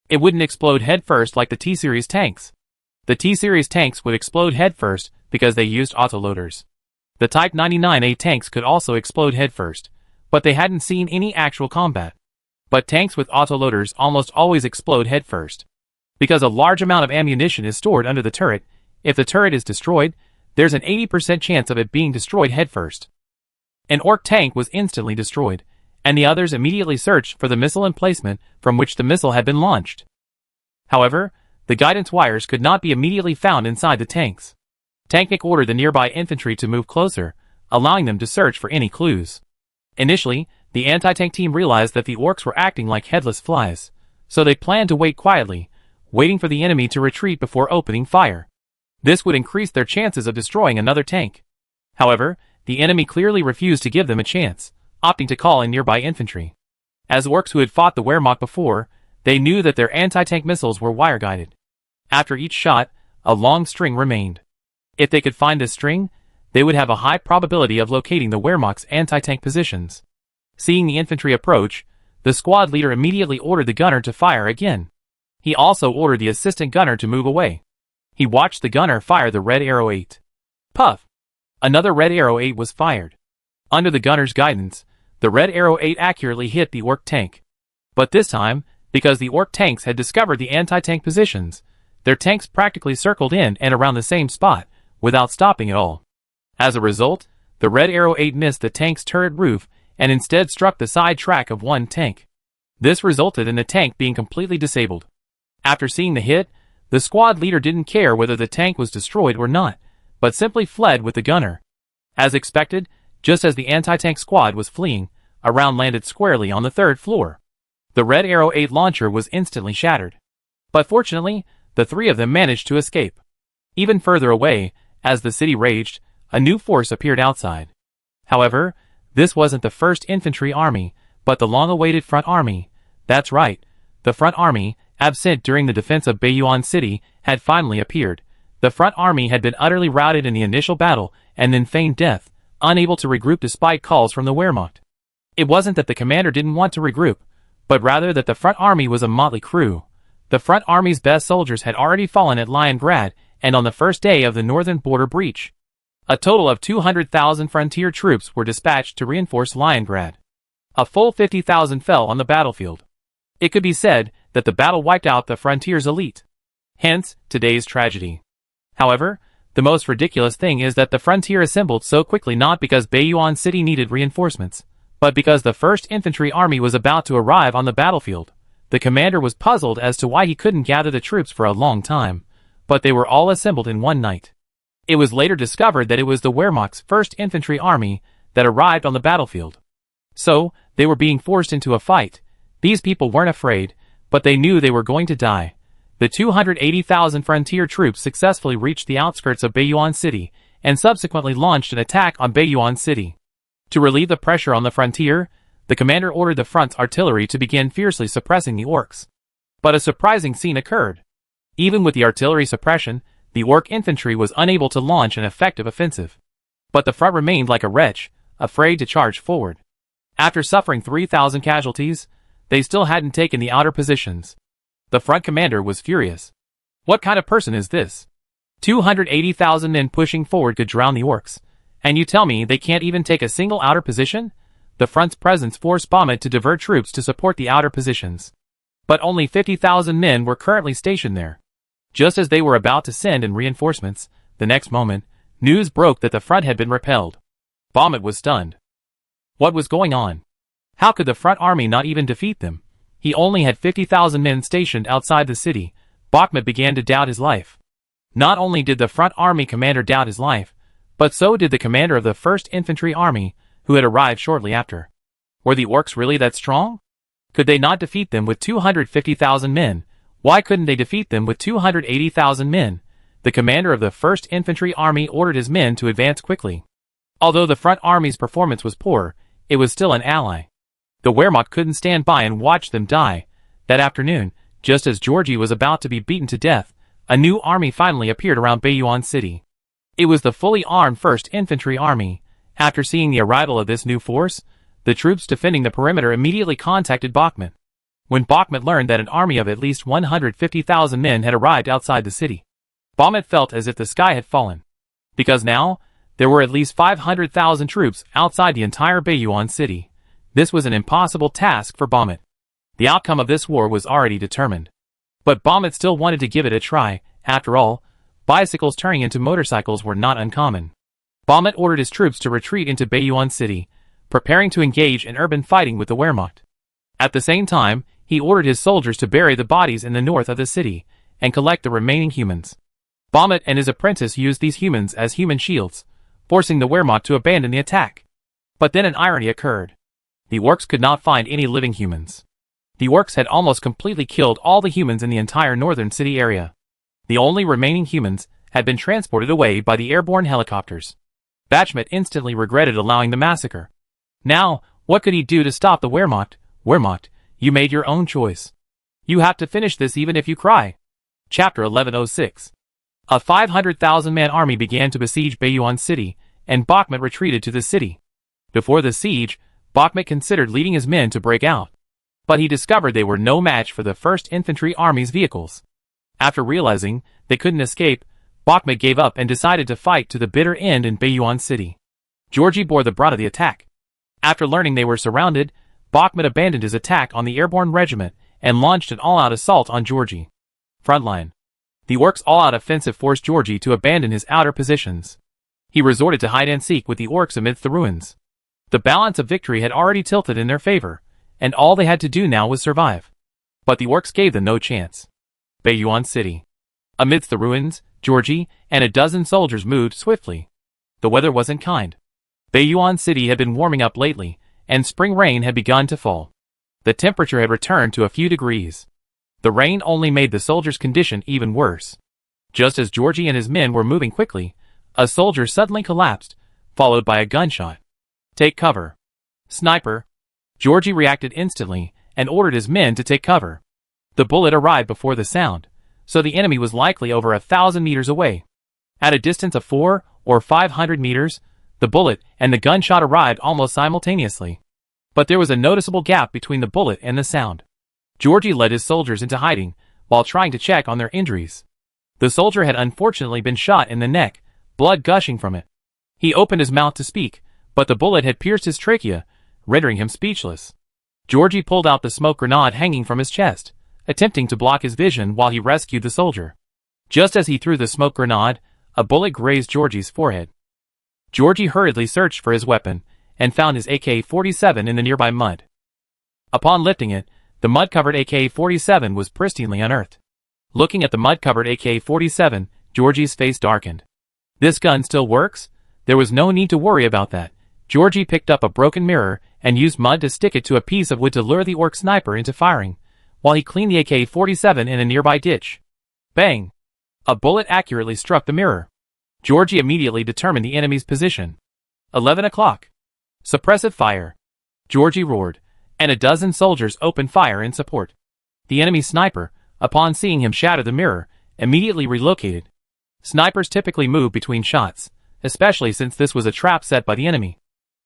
It wouldn't explode headfirst like the T-series tanks. The T-series tanks would explode headfirst because they used autoloaders. The Type 99A tanks could also explode headfirst, but they hadn't seen any actual combat. But tanks with autoloaders almost always explode headfirst. Because a large amount of ammunition is stored under the turret, if the turret is destroyed, there's an 80% chance of it being destroyed headfirst. An orc tank was instantly destroyed, and the others immediately searched for the missile emplacement from which the missile had been launched. However, the guidance wires could not be immediately found inside the tanks. Tanknik ordered the nearby infantry to move closer, allowing them to search for any clues. Initially, the anti-tank team realized that the orcs were acting like headless flies, so they planned to wait quietly, waiting for the enemy to retreat before opening fire. This would increase their chances of destroying another tank. However, the enemy clearly refused to give them a chance, opting to call in nearby infantry. As orcs who had fought the Wehrmacht before, they knew that their anti-tank missiles were wire-guided. After each shot, a long string remained. If they could find this string, they would have a high probability of locating the Wehrmacht's anti-tank positions. Seeing the infantry approach, the squad leader immediately ordered the gunner to fire again. He also ordered the assistant gunner to move away. He watched the gunner fire the Red Arrow 8. Puff! Another Red Arrow 8 was fired. Under the gunner's guidance, the Red Arrow 8 accurately hit the orc tank. But this time, because the orc tanks had discovered the anti-tank positions, their tanks practically circled in and around the same spot, without stopping at all. As a result, the Red Arrow 8 missed the tank's turret roof and instead struck the side track of one tank. This resulted in the tank being completely disabled. After seeing the hit, The squad leader didn't care whether the tank was destroyed or not, but simply fled with the gunner. As expected, just as the anti-tank squad was fleeing, a round landed squarely on the third floor. The Red Arrow 8 launcher was instantly shattered. But fortunately, the three of them managed to escape. Even further away, as the city raged, a new force appeared outside. However, this wasn't the 1st Infantry Army, but the long-awaited Front Army. That's right, the Front Army, absent during the defense of Baiyuan City, had finally appeared. The Front Army had been utterly routed in the initial battle, and then feigned death, unable to regroup despite calls from the Wehrmacht. It wasn't that the commander didn't want to regroup, but rather that the Front Army was a motley crew. The Front Army's best soldiers had already fallen at Leningrad, and on the first day of the northern border breach. A total of 200,000 frontier troops were dispatched to reinforce Leningrad. A full 50,000 fell on the battlefield. It could be said that the battle wiped out the frontier's elite. Hence, today's tragedy. However, the most ridiculous thing is that the frontier assembled so quickly not because Baiyuan City needed reinforcements, but because the 1st Infantry Army was about to arrive on the battlefield. The commander was puzzled as to why he couldn't gather the troops for a long time, but they were all assembled in one night. It was later discovered that it was the Wehrmacht's 1st Infantry Army that arrived on the battlefield. So, they were being forced into a fight. These people weren't afraid, but they knew they were going to die. The 280,000 frontier troops successfully reached the outskirts of Baiyuan City, and subsequently launched an attack on Baiyuan City. To relieve the pressure on the frontier, the commander ordered the front's artillery to begin fiercely suppressing the orcs. But a surprising scene occurred. Even with the artillery suppression, the orc infantry was unable to launch an effective offensive. But the front remained like a wretch, afraid to charge forward. After suffering 3,000 casualties, they still hadn't taken the outer positions. The front commander was furious. What kind of person is this? 280,000 men pushing forward could drown the orcs, and you tell me they can't even take a single outer position? The front's presence forced Baumut to divert troops to support the outer positions. But only 50,000 men were currently stationed there. Just as they were about to send in reinforcements, the next moment, news broke that the front had been repelled. Baumut was stunned. What was going on? How could the front army not even defeat them? He only had 50,000 men stationed outside the city. Bakhmut began to doubt his life. Not only did the front army commander doubt his life, but so did the commander of the 1st Infantry Army, who had arrived shortly after. Were the orcs really that strong? Could they not defeat them with 250,000 men? Why couldn't they defeat them with 280,000 men? The commander of the 1st Infantry Army ordered his men to advance quickly. Although the front army's performance was poor, it was still an ally. The Wehrmacht couldn't stand by and watch them die. That afternoon, just as Georgie was about to be beaten to death, a new army finally appeared around Baiyuan City. It was the fully armed 1st Infantry Army. After seeing the arrival of this new force, the troops defending the perimeter immediately contacted Bakhmut. When Bakhmut learned that an army of at least 150,000 men had arrived outside the city, Bakhmut felt as if the sky had fallen. Because now, there were at least 500,000 troops outside the entire Baiyuan City. This was an impossible task for Bakhmut. The outcome of this war was already determined. But Bakhmut still wanted to give it a try. After all, bicycles turning into motorcycles were not uncommon. Bakhmut ordered his troops to retreat into Baiyuan City, preparing to engage in urban fighting with the Wehrmacht. At the same time, he ordered his soldiers to bury the bodies in the north of the city, and collect the remaining humans. Bakhmut and his apprentice used these humans as human shields, forcing the Wehrmacht to abandon the attack. But then an irony occurred. The orcs could not find any living humans. The orcs had almost completely killed all the humans in the entire northern city area. The only remaining humans had been transported away by the airborne helicopters. Bakhmut instantly regretted allowing the massacre. Now, what could he do to stop the Wehrmacht? Wehrmacht, you made your own choice. You have to finish this even if you cry. Chapter 1106. A 500,000-man army began to besiege Baiyuan City, and Bakhmut retreated to the city. Before the siege, Bakhmut considered leading his men to break out. But he discovered they were no match for the 1st Infantry Army's vehicles. After realizing they couldn't escape, Bakhmut gave up and decided to fight to the bitter end in Baiyuan City. Georgie bore the brunt of the attack. After learning they were surrounded, Bakhmut abandoned his attack on the airborne regiment and launched an all-out assault on Georgie. Frontline. The orcs' all-out offensive forced Georgie to abandon his outer positions. He resorted to hide-and-seek with the orcs amidst the ruins. The balance of victory had already tilted in their favor, and all they had to do now was survive. But the orcs gave them no chance. Baiyuan City. Amidst the ruins, Georgie and a dozen soldiers moved swiftly. The weather wasn't kind. Baiyuan City had been warming up lately, and spring rain had begun to fall. The temperature had returned to a few degrees. The rain only made the soldiers' condition even worse. Just as Georgie and his men were moving quickly, a soldier suddenly collapsed, followed by a gunshot. "Take cover. Sniper!" Georgie reacted instantly and ordered his men to take cover. The bullet arrived before the sound, so the enemy was likely over 1,000 meters away. At a distance of 400 or 500 meters, the bullet and the gunshot arrived almost simultaneously. But there was a noticeable gap between the bullet and the sound. Georgie led his soldiers into hiding, while trying to check on their injuries. The soldier had unfortunately been shot in the neck, blood gushing from it. He opened his mouth to speak, but the bullet had pierced his trachea, rendering him speechless. Georgie pulled out the smoke grenade hanging from his chest, attempting to block his vision while he rescued the soldier. Just as he threw the smoke grenade, a bullet grazed Georgie's forehead. Georgie hurriedly searched for his weapon, and found his AK-47 in the nearby mud. Upon lifting it, the mud-covered AK-47 was pristinely unearthed. Looking at the mud-covered AK-47, Georgie's face darkened. This gun still works? There was no need to worry about that. Georgie picked up a broken mirror and used mud to stick it to a piece of wood to lure the orc sniper into firing, while he cleaned the AK-47 in a nearby ditch. Bang! A bullet accurately struck the mirror. Georgie immediately determined the enemy's position. 11 o'clock. Suppressive fire. Georgie roared, and a dozen soldiers opened fire in support. The enemy sniper, upon seeing him shatter the mirror, immediately relocated. Snipers typically move between shots, especially since this was a trap set by the enemy.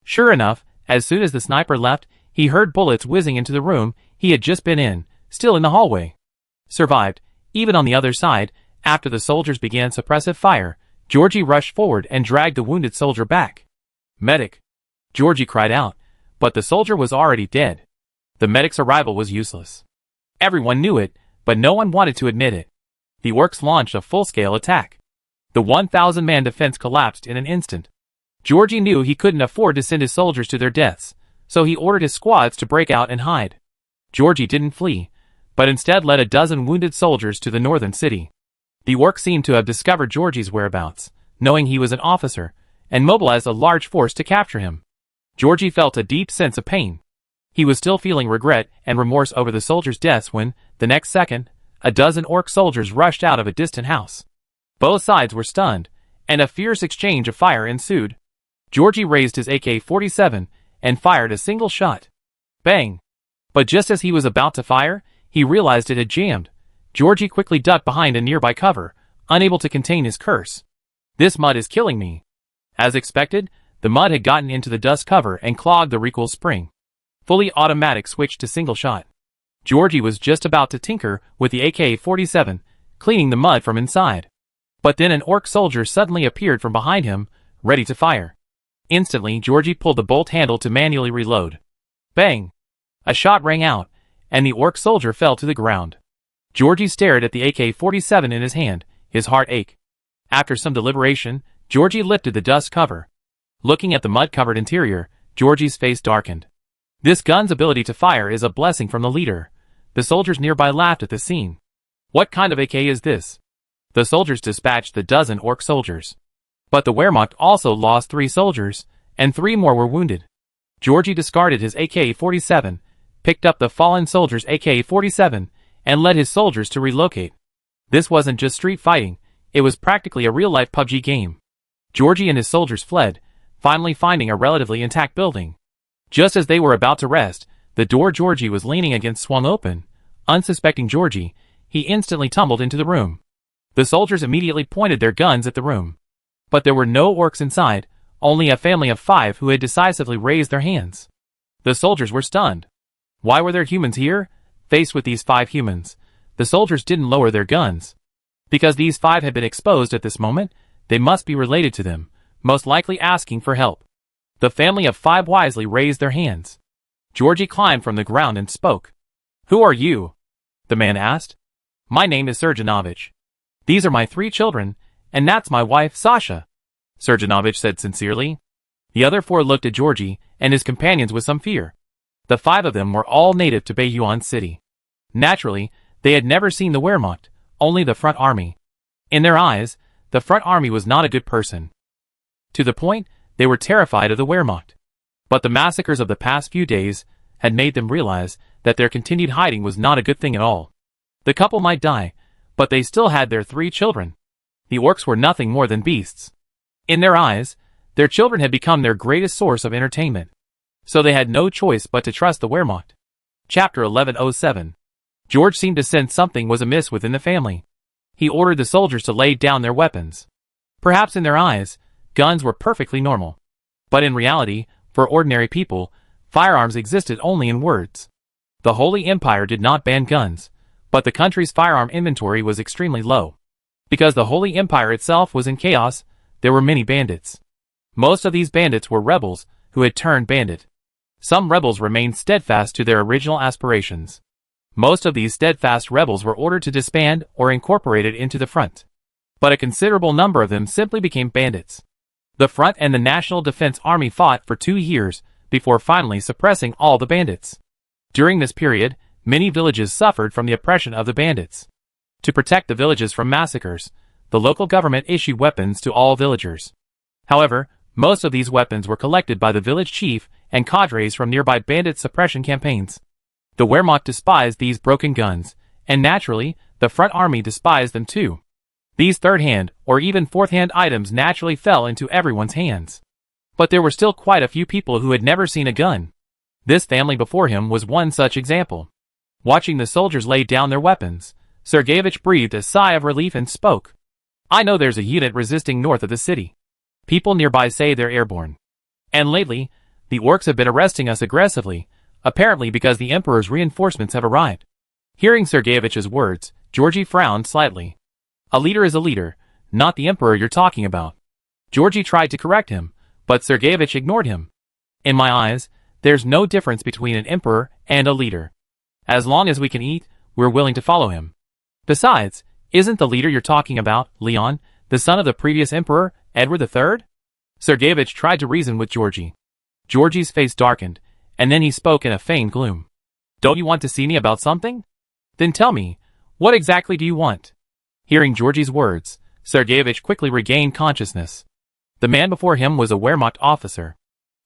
Sure enough, as soon as the sniper left, he heard bullets whizzing into the room he had just been in, still in the hallway. Survived, even on the other side. After the soldiers began suppressive fire, Georgie rushed forward and dragged the wounded soldier back. "Medic!" Georgie cried out, but the soldier was already dead. The medic's arrival was useless. Everyone knew it, but no one wanted to admit it. The orcs launched a full-scale attack. The 1,000-man defense collapsed in an instant. Georgie knew he couldn't afford to send his soldiers to their deaths, so he ordered his squads to break out and hide. Georgie didn't flee, but instead led a dozen wounded soldiers to the northern city. The orcs seemed to have discovered Georgie's whereabouts, knowing he was an officer, and mobilized a large force to capture him. Georgie felt a deep sense of pain. He was still feeling regret and remorse over the soldiers' deaths when, the next second, a dozen orc soldiers rushed out of a distant house. Both sides were stunned, and a fierce exchange of fire ensued. Georgie raised his AK-47 and fired a single shot. Bang! But just as he was about to fire, he realized it had jammed. Georgie quickly ducked behind a nearby cover, unable to contain his curse. "This mud is killing me." As expected, the mud had gotten into the dust cover and clogged the recoil spring. Fully automatic switched to single shot. Georgie was just about to tinker with the AK-47, cleaning the mud from inside. But then an orc soldier suddenly appeared from behind him, ready to fire. Instantly, Georgie pulled the bolt handle to manually reload. Bang! A shot rang out, and the orc soldier fell to the ground. Georgie stared at the AK-47 in his hand, his heart ached. After some deliberation, Georgie lifted the dust cover. Looking at the mud-covered interior, Georgie's face darkened. This gun's ability to fire is a blessing from the leader. The soldiers nearby laughed at the scene. "What kind of AK is this?" The soldiers dispatched the dozen orc soldiers. But the Wehrmacht also lost 3 soldiers, and 3 more were wounded. Georgie discarded his AK-47, picked up the fallen soldier's AK-47, and led his soldiers to relocate. This wasn't just street fighting, it was practically a real-life PUBG game. Georgie and his soldiers fled, finally finding a relatively intact building. Just as they were about to rest, the door Georgie was leaning against swung open. Unsuspecting Georgie, he instantly tumbled into the room. The soldiers immediately pointed their guns at the room. But there were no orcs inside, only a family of 5 who had decisively raised their hands. The soldiers were stunned. Why were there humans here? Faced with these 5 humans, the soldiers didn't lower their guns. Because these 5 had been exposed at this moment, they must be related to them, most likely asking for help. The family of 5 wisely raised their hands. Georgie climbed from the ground and spoke. "Who are you?" the man asked. "My name is Sergenovich. These are my 3 children, and that's my wife, Sasha," Sergenovich said sincerely. The other 4 looked at Georgie and his companions with some fear. The 5 of them were all native to Baiyuan City. Naturally, they had never seen the Wehrmacht, only the front army. In their eyes, the front army was not a good person. To the point, they were terrified of the Wehrmacht. But the massacres of the past few days had made them realize that their continued hiding was not a good thing at all. The couple might die, but they still had their 3 children. The orcs were nothing more than beasts. In their eyes, their children had become their greatest source of entertainment. So they had no choice but to trust the Wehrmacht. Chapter 1107. George seemed to sense something was amiss within the family. He ordered the soldiers to lay down their weapons. Perhaps in their eyes, guns were perfectly normal. But in reality, for ordinary people, firearms existed only in words. The Holy Empire did not ban guns, but the country's firearm inventory was extremely low. Because the Holy Empire itself was in chaos, there were many bandits. Most of these bandits were rebels who had turned bandit. Some rebels remained steadfast to their original aspirations. Most of these steadfast rebels were ordered to disband or incorporated into the front. But a considerable number of them simply became bandits. The front and the National Defense Army fought for 2 years before finally suppressing all the bandits. During this period, many villages suffered from the oppression of the bandits. To protect the villages from massacres, the local government issued weapons to all villagers. However, most of these weapons were collected by the village chief and cadres from nearby bandit suppression campaigns. The Wehrmacht despised these broken guns, and naturally, the front army despised them too. These third-hand or even fourth-hand items naturally fell into everyone's hands. But there were still quite a few people who had never seen a gun. This family before him was one such example. Watching the soldiers lay down their weapons, Sergeyevich breathed a sigh of relief and spoke. "I know there's a unit resisting north of the city. People nearby say they're airborne. And lately, the orcs have been arresting us aggressively, apparently because the Emperor's reinforcements have arrived." Hearing Sergeyevich's words, Georgie frowned slightly. "A leader is a leader, not the Emperor you're talking about." Georgie tried to correct him, but Sergeyevich ignored him. "In my eyes, there's no difference between an emperor and a leader. As long as we can eat, we're willing to follow him. Besides, isn't the leader you're talking about, Leon, the son of the previous emperor, Edward III? Sergeyevich tried to reason with Georgie. Georgie's face darkened, and then he spoke in a feigned gloom. "Don't you want to see me about something? Then tell me, what exactly do you want?" Hearing Georgie's words, Sergeyevich quickly regained consciousness. The man before him was a Wehrmacht officer.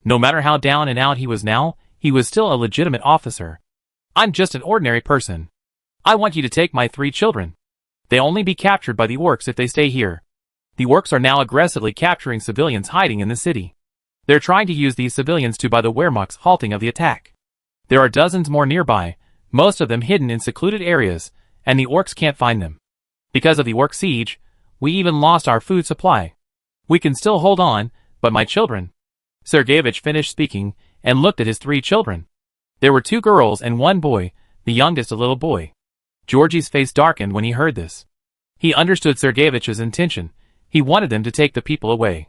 No matter how down and out he was now, he was still a legitimate officer. "I'm just an ordinary person. I want you to take my 3 children. They'll only be captured by the orcs if they stay here. The orcs are now aggressively capturing civilians hiding in the city. They're trying to use these civilians to buy the Wehrmacht's halting of the attack. There are dozens more nearby, most of them hidden in secluded areas, and the orcs can't find them. Because of the orc siege, we even lost our food supply. We can still hold on, but my children..." Sergeyevich finished speaking and looked at his 3 children. There were 2 girls and 1 boy, the youngest a little boy. Georgie's face darkened when he heard this. He understood Sergeyevich's intention. He wanted them to take the people away.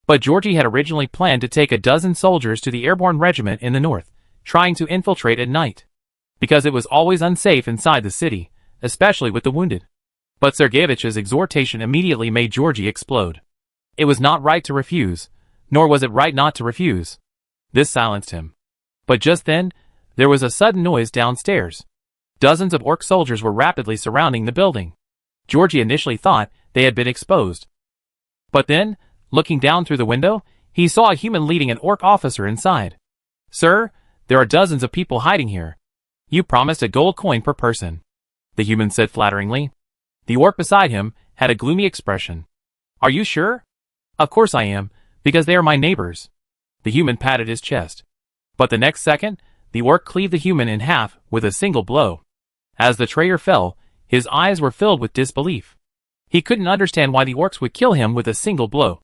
But Georgie had originally planned to take a dozen soldiers to the airborne regiment in the north, trying to infiltrate at night. Because it was always unsafe inside the city, especially with the wounded. But Sergeyevich's exhortation immediately made Georgie explode. It was not right to refuse, nor was it right not to refuse. This silenced him. But just then, there was a sudden noise downstairs. Dozens of orc soldiers were rapidly surrounding the building. Georgie initially thought they had been exposed. But then, looking down through the window, he saw a human leading an orc officer inside. "Sir, there are dozens of people hiding here. You promised a gold coin per person," the human said flatteringly. The orc beside him had a gloomy expression. "Are you sure?" "Of course I am, because they are my neighbors." The human patted his chest. But the next second, the orc cleaved the human in half with a single blow. As the traitor fell, his eyes were filled with disbelief. He couldn't understand why the orcs would kill him with a single blow.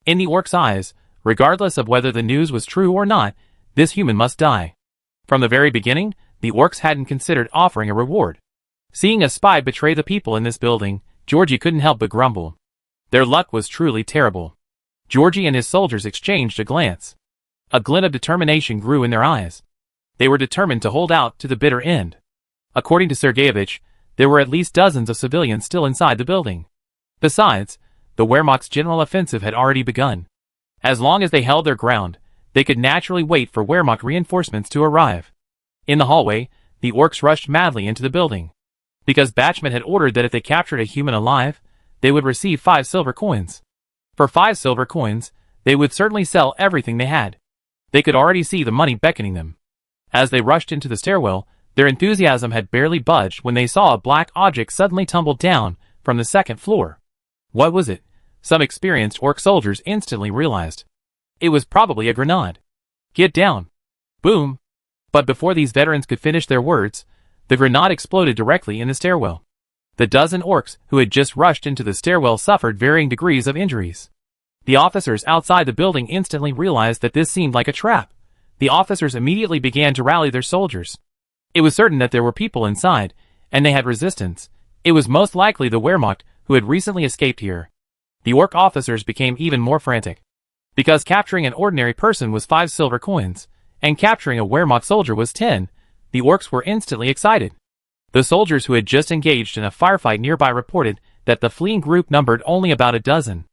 In the orc's eyes, regardless of whether the news was true or not, this human must die. From the very beginning, the orcs hadn't considered offering a reward. Seeing a spy betray the people in this building, Georgie couldn't help but grumble. Their luck was truly terrible. Georgie and his soldiers exchanged a glance. A glint of determination grew in their eyes. They were determined to hold out to the bitter end. According to Sergeyevich, there were at least dozens of civilians still inside the building. Besides, the Wehrmacht's general offensive had already begun. As long as they held their ground, they could naturally wait for Wehrmacht reinforcements to arrive. In the hallway, the orcs rushed madly into the building. Because Bachman had ordered that if they captured a human alive, they would receive 5 silver coins. For 5 silver coins, they would certainly sell everything they had. They could already see the money beckoning them. As they rushed into the stairwell, their enthusiasm had barely budged when they saw a black object suddenly tumble down from the second floor. What was it? Some experienced orc soldiers instantly realized. It was probably a grenade. Get down. Boom. But before these veterans could finish their words, the grenade exploded directly in the stairwell. The dozen orcs who had just rushed into the stairwell suffered varying degrees of injuries. The officers outside the building instantly realized that this seemed like a trap. The officers immediately began to rally their soldiers. It was certain that there were people inside, and they had resistance. It was most likely the Wehrmacht who had recently escaped here. The orc officers became even more frantic. Because capturing an ordinary person was 5 silver coins, and capturing a Wehrmacht soldier was 10, the orcs were instantly excited. The soldiers who had just engaged in a firefight nearby reported that the fleeing group numbered only about a dozen.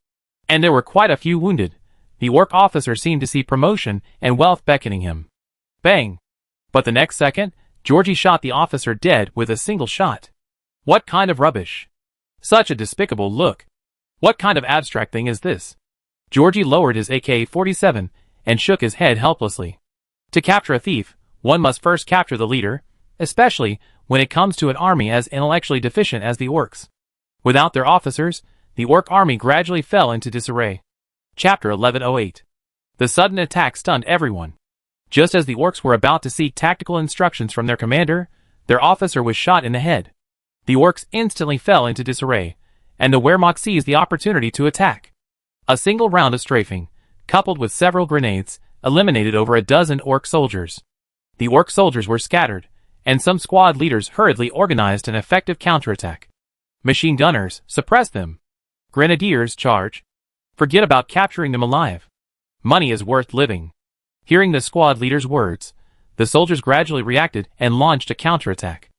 And there were quite a few wounded. The orc officer seemed to see promotion and wealth beckoning him. Bang! But the next second, Georgie shot the officer dead with a single shot. What kind of rubbish? Such a despicable look. What kind of abstract thing is this? Georgie lowered his AK-47 and shook his head helplessly. To capture a thief, one must first capture the leader, especially when it comes to an army as intellectually deficient as the orcs. Without their officers, the orc army gradually fell into disarray. Chapter 1108. The sudden attack stunned everyone. Just as the orcs were about to seek tactical instructions from their commander, their officer was shot in the head. The orcs instantly fell into disarray, and the Wehrmacht seized the opportunity to attack. A single round of strafing, coupled with several grenades, eliminated over a dozen orc soldiers. The orc soldiers were scattered, and some squad leaders hurriedly organized an effective counterattack. Machine gunners, suppress them. Grenadiers, charge. Forget about capturing them alive. Money is worth living. Hearing the squad leader's words, the soldiers gradually reacted and launched a counterattack.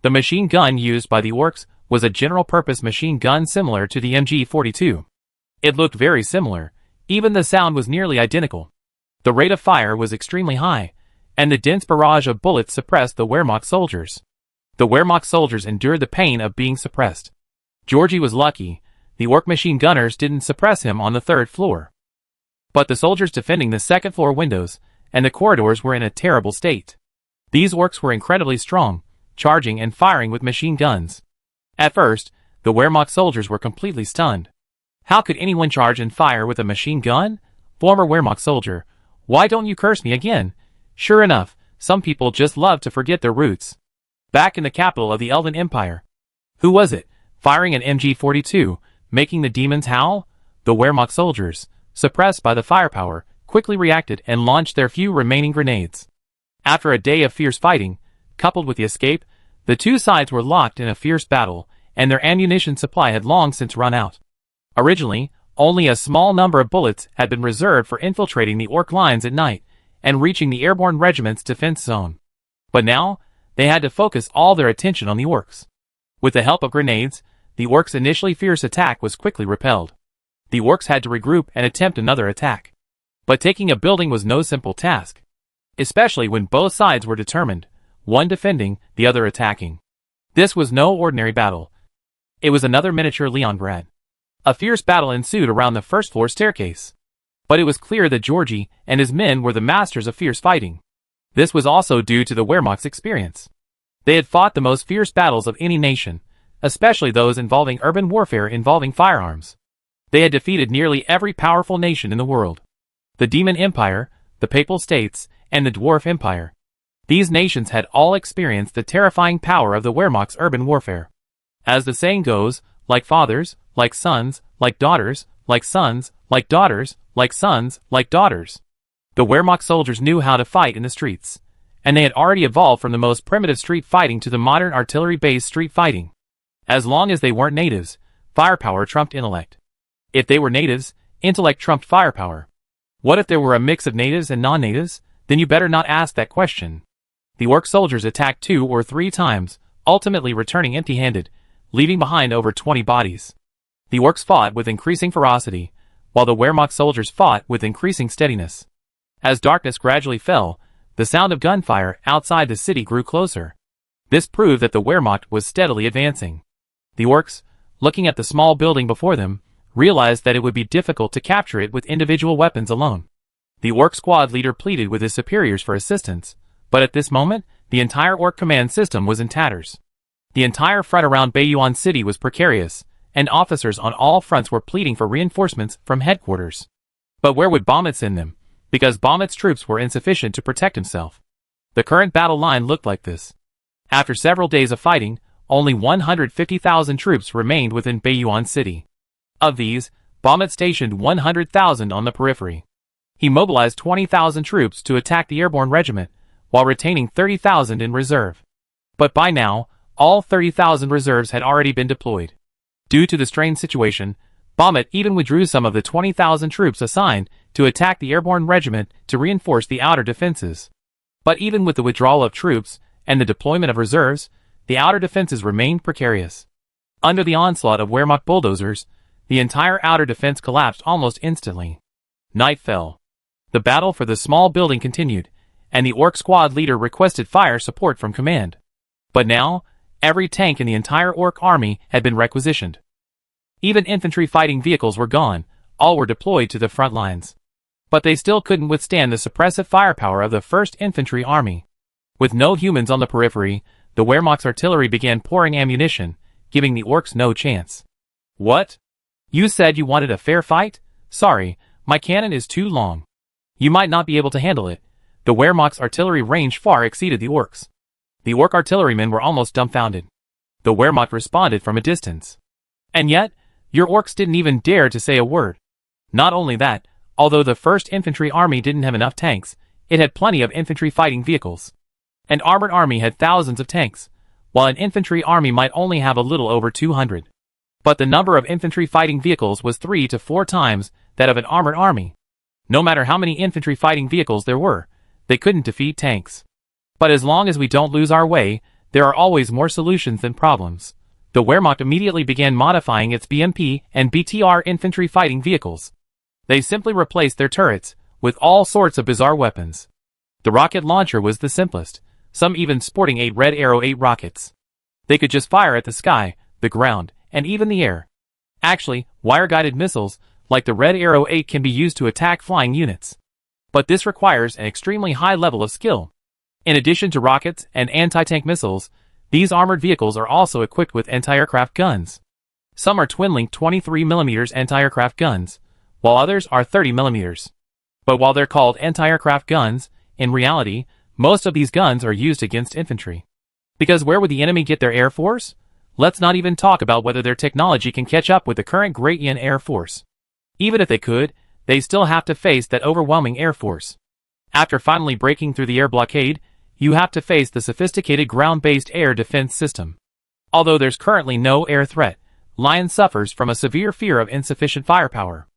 The machine gun used by the orcs was a general-purpose machine gun similar to the MG42. It looked very similar, even the sound was nearly identical. The rate of fire was extremely high, and the dense barrage of bullets suppressed the Wehrmacht soldiers. The Wehrmacht soldiers endured the pain of being suppressed. Georgie was lucky. The orc machine gunners didn't suppress him on the 3rd floor. But the soldiers defending the 2nd floor windows and the corridors were in a terrible state. These orcs were incredibly strong, charging and firing with machine guns. At first, the Wehrmacht soldiers were completely stunned. How could anyone charge and fire with a machine gun? Former Wehrmacht soldier, why don't you curse me again? Sure enough, some people just love to forget their roots. Back in the capital of the Elven Empire. Who was it, firing an MG42, making the demons howl? The Wehrmacht soldiers, suppressed by the firepower, quickly reacted and launched their few remaining grenades. After a day of fierce fighting, coupled with the escape, the two sides were locked in a fierce battle, and their ammunition supply had long since run out. Originally, only a small number of bullets had been reserved for infiltrating the orc lines at night and reaching the airborne regiment's defense zone. But now, they had to focus all their attention on the orcs. With the help of grenades, the orcs' initially fierce attack was quickly repelled. The orcs had to regroup and attempt another attack. But taking a building was no simple task, especially when both sides were determined, one defending, the other attacking. This was no ordinary battle. It was another miniature Leningrad. A fierce battle ensued around the 1st floor staircase. But it was clear that Georgie and his men were the masters of fierce fighting. This was also due to the Wehrmacht's experience. They had fought the most fierce battles of any nation, especially those involving urban warfare involving firearms. They had defeated nearly every powerful nation in the world. The Demon Empire, the Papal States, and the Dwarf Empire. These nations had all experienced the terrifying power of the Wehrmacht's urban warfare. As the saying goes, like fathers, like sons, like daughters, like sons, like daughters, like sons, like daughters. The Wehrmacht soldiers knew how to fight in the streets, and they had already evolved from the most primitive street fighting to the modern artillery-based street fighting. As long as they weren't natives, firepower trumped intellect. If they were natives, intellect trumped firepower. What if there were a mix of natives and non-natives? Then you better not ask that question. The orc soldiers attacked 2 or 3 times, ultimately returning empty-handed, leaving behind over 20 bodies. The orcs fought with increasing ferocity, while the Wehrmacht soldiers fought with increasing steadiness. As darkness gradually fell, the sound of gunfire outside the city grew closer. This proved that the Wehrmacht was steadily advancing. The orcs, looking at the small building before them, realized that it would be difficult to capture it with individual weapons alone. The Orc squad leader pleaded with his superiors for assistance, but at this moment, the entire Orc command system was in tatters. The entire front around Baiyuan City was precarious, and officers on all fronts were pleading for reinforcements from headquarters. But where would Bahamut send them? Because Bahamut's troops were insufficient to protect himself. The current battle line looked like this. After several days of fighting, only 150,000 troops remained within Baiyuan City. Of these, Bahamut stationed 100,000 on the periphery. He mobilized 20,000 troops to attack the airborne regiment, while retaining 30,000 in reserve. But by now, all 30,000 reserves had already been deployed. Due to the strained situation, Bahamut even withdrew some of the 20,000 troops assigned to attack the airborne regiment to reinforce the outer defenses. But even with the withdrawal of troops and the deployment of reserves, the outer defenses remained precarious. Under the onslaught of Wehrmacht bulldozers, the entire outer defense collapsed almost instantly. Night fell. The battle for the small building continued, and the Orc squad leader requested fire support from command. But now, every tank in the entire Orc army had been requisitioned. Even infantry fighting vehicles were gone, all were deployed to the front lines. But they still couldn't withstand the suppressive firepower of the 1st Infantry Army. With no humans on the periphery, the Wehrmacht's artillery began pouring ammunition, giving the Orcs no chance. What? You said you wanted a fair fight? Sorry, my cannon is too long. You might not be able to handle it. The Wehrmacht's artillery range far exceeded the Orcs. The Orc artillerymen were almost dumbfounded. The Wehrmacht responded from a distance. And yet, your Orcs didn't even dare to say a word. Not only that, although the 1st Infantry Army didn't have enough tanks, it had plenty of infantry fighting vehicles. An armored army had thousands of tanks, while an infantry army might only have a little over 200. But the number of infantry fighting vehicles was 3 to 4 times that of an armored army. No matter how many infantry fighting vehicles there were, they couldn't defeat tanks. But as long as we don't lose our way, there are always more solutions than problems. The Wehrmacht immediately began modifying its BMP and BTR infantry fighting vehicles. They simply replaced their turrets with all sorts of bizarre weapons. The rocket launcher was the simplest, some even sporting 8 Red Arrow 8 rockets. They could just fire at the sky, the ground, and even the air. Actually, wire-guided missiles, like the Red Arrow 8, can be used to attack flying units. But this requires an extremely high level of skill. In addition to rockets and anti-tank missiles, these armored vehicles are also equipped with anti-aircraft guns. Some are twin-linked 23mm anti-aircraft guns, while others are 30mm. But while they're called anti-aircraft guns, in reality, most of these guns are used against infantry. Because where would the enemy get their air force? Let's not even talk about whether their technology can catch up with the current Great Yin Air Force. Even if they could, they still have to face that overwhelming air force. After finally breaking through the air blockade, you have to face the sophisticated ground-based air defense system. Although there's currently no air threat, Lion suffers from a severe fear of insufficient firepower.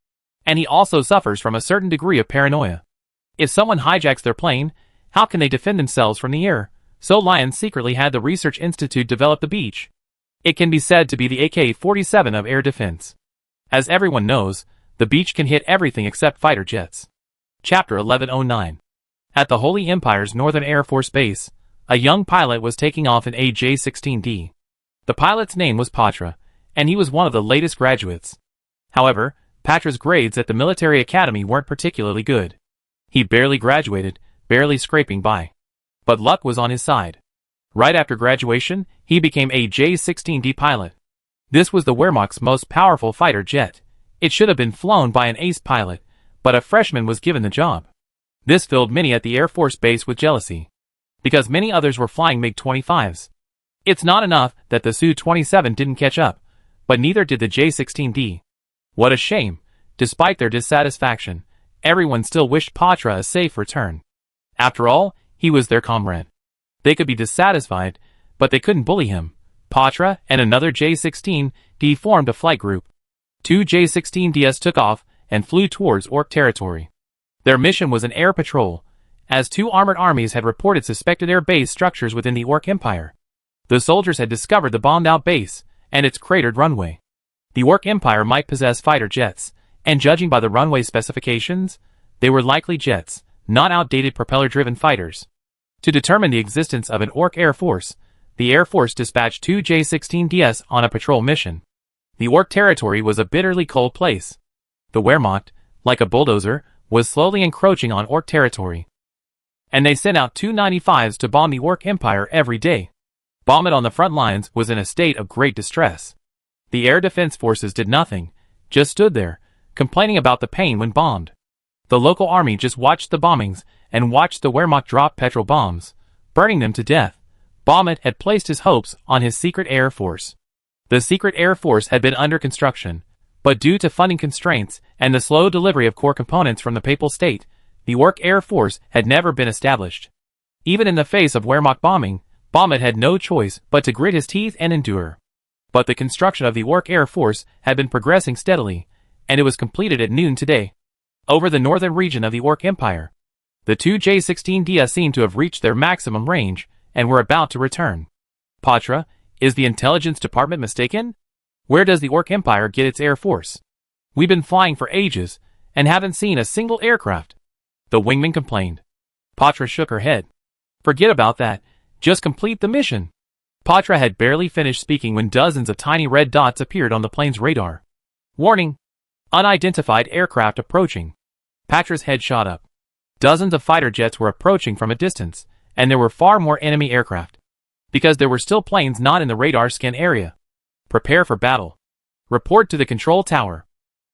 And he also suffers from a certain degree of paranoia. If someone hijacks their plane, how can they defend themselves from the air? So Lion secretly had the Research Institute develop the Beach. It can be said to be the AK-47 of air defense. As everyone knows, the Beach can hit everything except fighter jets. Chapter 1109. At the Holy Empire's Northern Air Force Base, a young pilot was taking off in a J-16D. The pilot's name was Patra, and he was one of the latest graduates. However, Patra's grades at the military academy weren't particularly good. He barely graduated, barely scraping by. But luck was on his side. Right after graduation, he became a J-16D pilot. This was the Wehrmacht's most powerful fighter jet. It should have been flown by an ace pilot, but a freshman was given the job. This filled many at the Air Force Base with jealousy, because many others were flying MiG-25s. It's not enough that the Su-27 didn't catch up, but neither did the J-16D. What a shame. Despite their dissatisfaction, everyone still wished Patra a safe return. After all, he was their comrade. They could be dissatisfied, but they couldn't bully him. Patra and another J-16D formed a flight group. 2 J-16Ds took off and flew towards Orc territory. Their mission was an air patrol, as 2 armored armies had reported suspected air base structures within the Orc Empire. The soldiers had discovered the bombed-out base and its cratered runway. The Orc Empire might possess fighter jets, and judging by the runway specifications, they were likely jets, not outdated propeller-driven fighters. To determine the existence of an Orc Air Force, the Air Force dispatched 2 J-16Ds on a patrol mission. The Ork territory was a bitterly cold place. The Wehrmacht, like a bulldozer, was slowly encroaching on Ork territory. And they sent out Tu-95s to bomb the Ork Empire every day. Bahamut on the front lines was in a state of great distress. The air defense forces did nothing, just stood there, complaining about the pain when bombed. The local army just watched the bombings and watched the Wehrmacht drop petrol bombs, burning them to death. Bahamut had placed his hopes on his secret air force. The secret air force had been under construction, but due to funding constraints and the slow delivery of core components from the Papal State, the Ork Air Force had never been established. Even in the face of Wehrmacht bombing, Bahamut had no choice but to grit his teeth and endure. But the construction of the Ork Air Force had been progressing steadily, and it was completed at noon today. Over the northern region of the Ork Empire, the two J-16D seemed to have reached their maximum range and were about to return. Patra, is the intelligence department mistaken? Where does the Ork Empire get its air force? We've been flying for ages and haven't seen a single aircraft. The wingman complained. Patra shook her head. Forget about that. Just complete the mission. Patra had barely finished speaking when dozens of tiny red dots appeared on the plane's radar. Warning! Unidentified aircraft approaching. Patra's head shot up. Dozens of fighter jets were approaching from a distance, and there were far more enemy aircraft. Because there were still planes not in the radar scan area. Prepare for battle. Report to the control tower.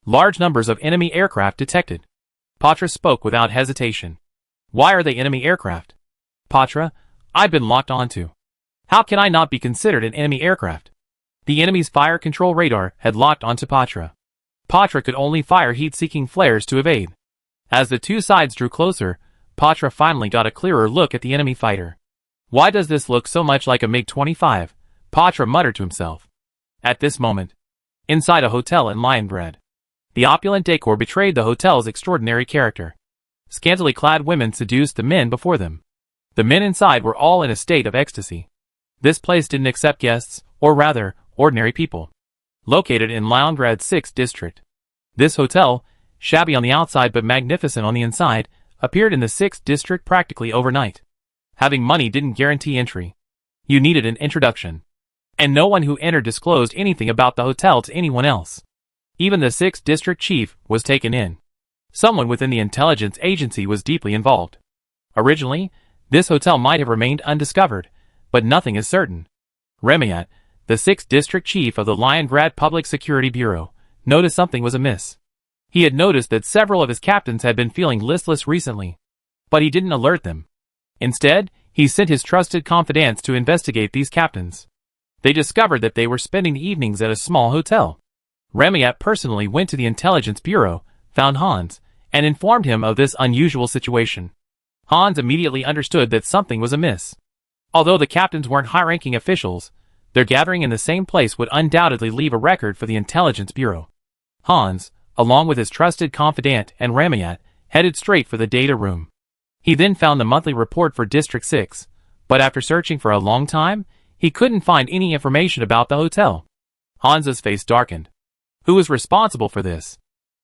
Large numbers of enemy aircraft detected. Patra spoke without hesitation. Why are they enemy aircraft? Patra, I've been locked onto. How can I not be considered an enemy aircraft? The enemy's fire control radar had locked onto Patra. Patra could only fire heat-seeking flares to evade. As the two sides drew closer, Patra finally got a clearer look at the enemy fighter. Why does this look so much like a MiG-25? Patra muttered to himself. At this moment, inside a hotel in Liongrad, the opulent decor betrayed the hotel's extraordinary character. Scantily clad women seduced the men before them. The men inside were all in a state of ecstasy. This place didn't accept guests, or rather, ordinary people. Located in Liongrad's 6th district. This hotel, shabby on the outside but magnificent on the inside, appeared in the 6th district practically overnight. Having money didn't guarantee entry. You needed an introduction. And no one who entered disclosed anything about the hotel to anyone else. Even the 6th district chief was taken in. Someone within the intelligence agency was deeply involved. Originally, this hotel might have remained undiscovered, but nothing is certain. Remiat, the 6th district chief of the Liongrad Public Security Bureau, noticed something was amiss. He had noticed that several of his captains had been feeling listless recently. But he didn't alert them. Instead, he sent his trusted confidants to investigate these captains. They discovered that they were spending the evenings at a small hotel. Remiat personally went to the intelligence bureau, found Hans, and informed him of this unusual situation. Hans immediately understood that something was amiss. Although the captains weren't high-ranking officials, their gathering in the same place would undoubtedly leave a record for the intelligence bureau. Hans, along with his trusted confidant and Remiat, headed straight for the data room. He then found the monthly report for District 6, but after searching for a long time, he couldn't find any information about the hotel. Hans's face darkened. Who was responsible for this?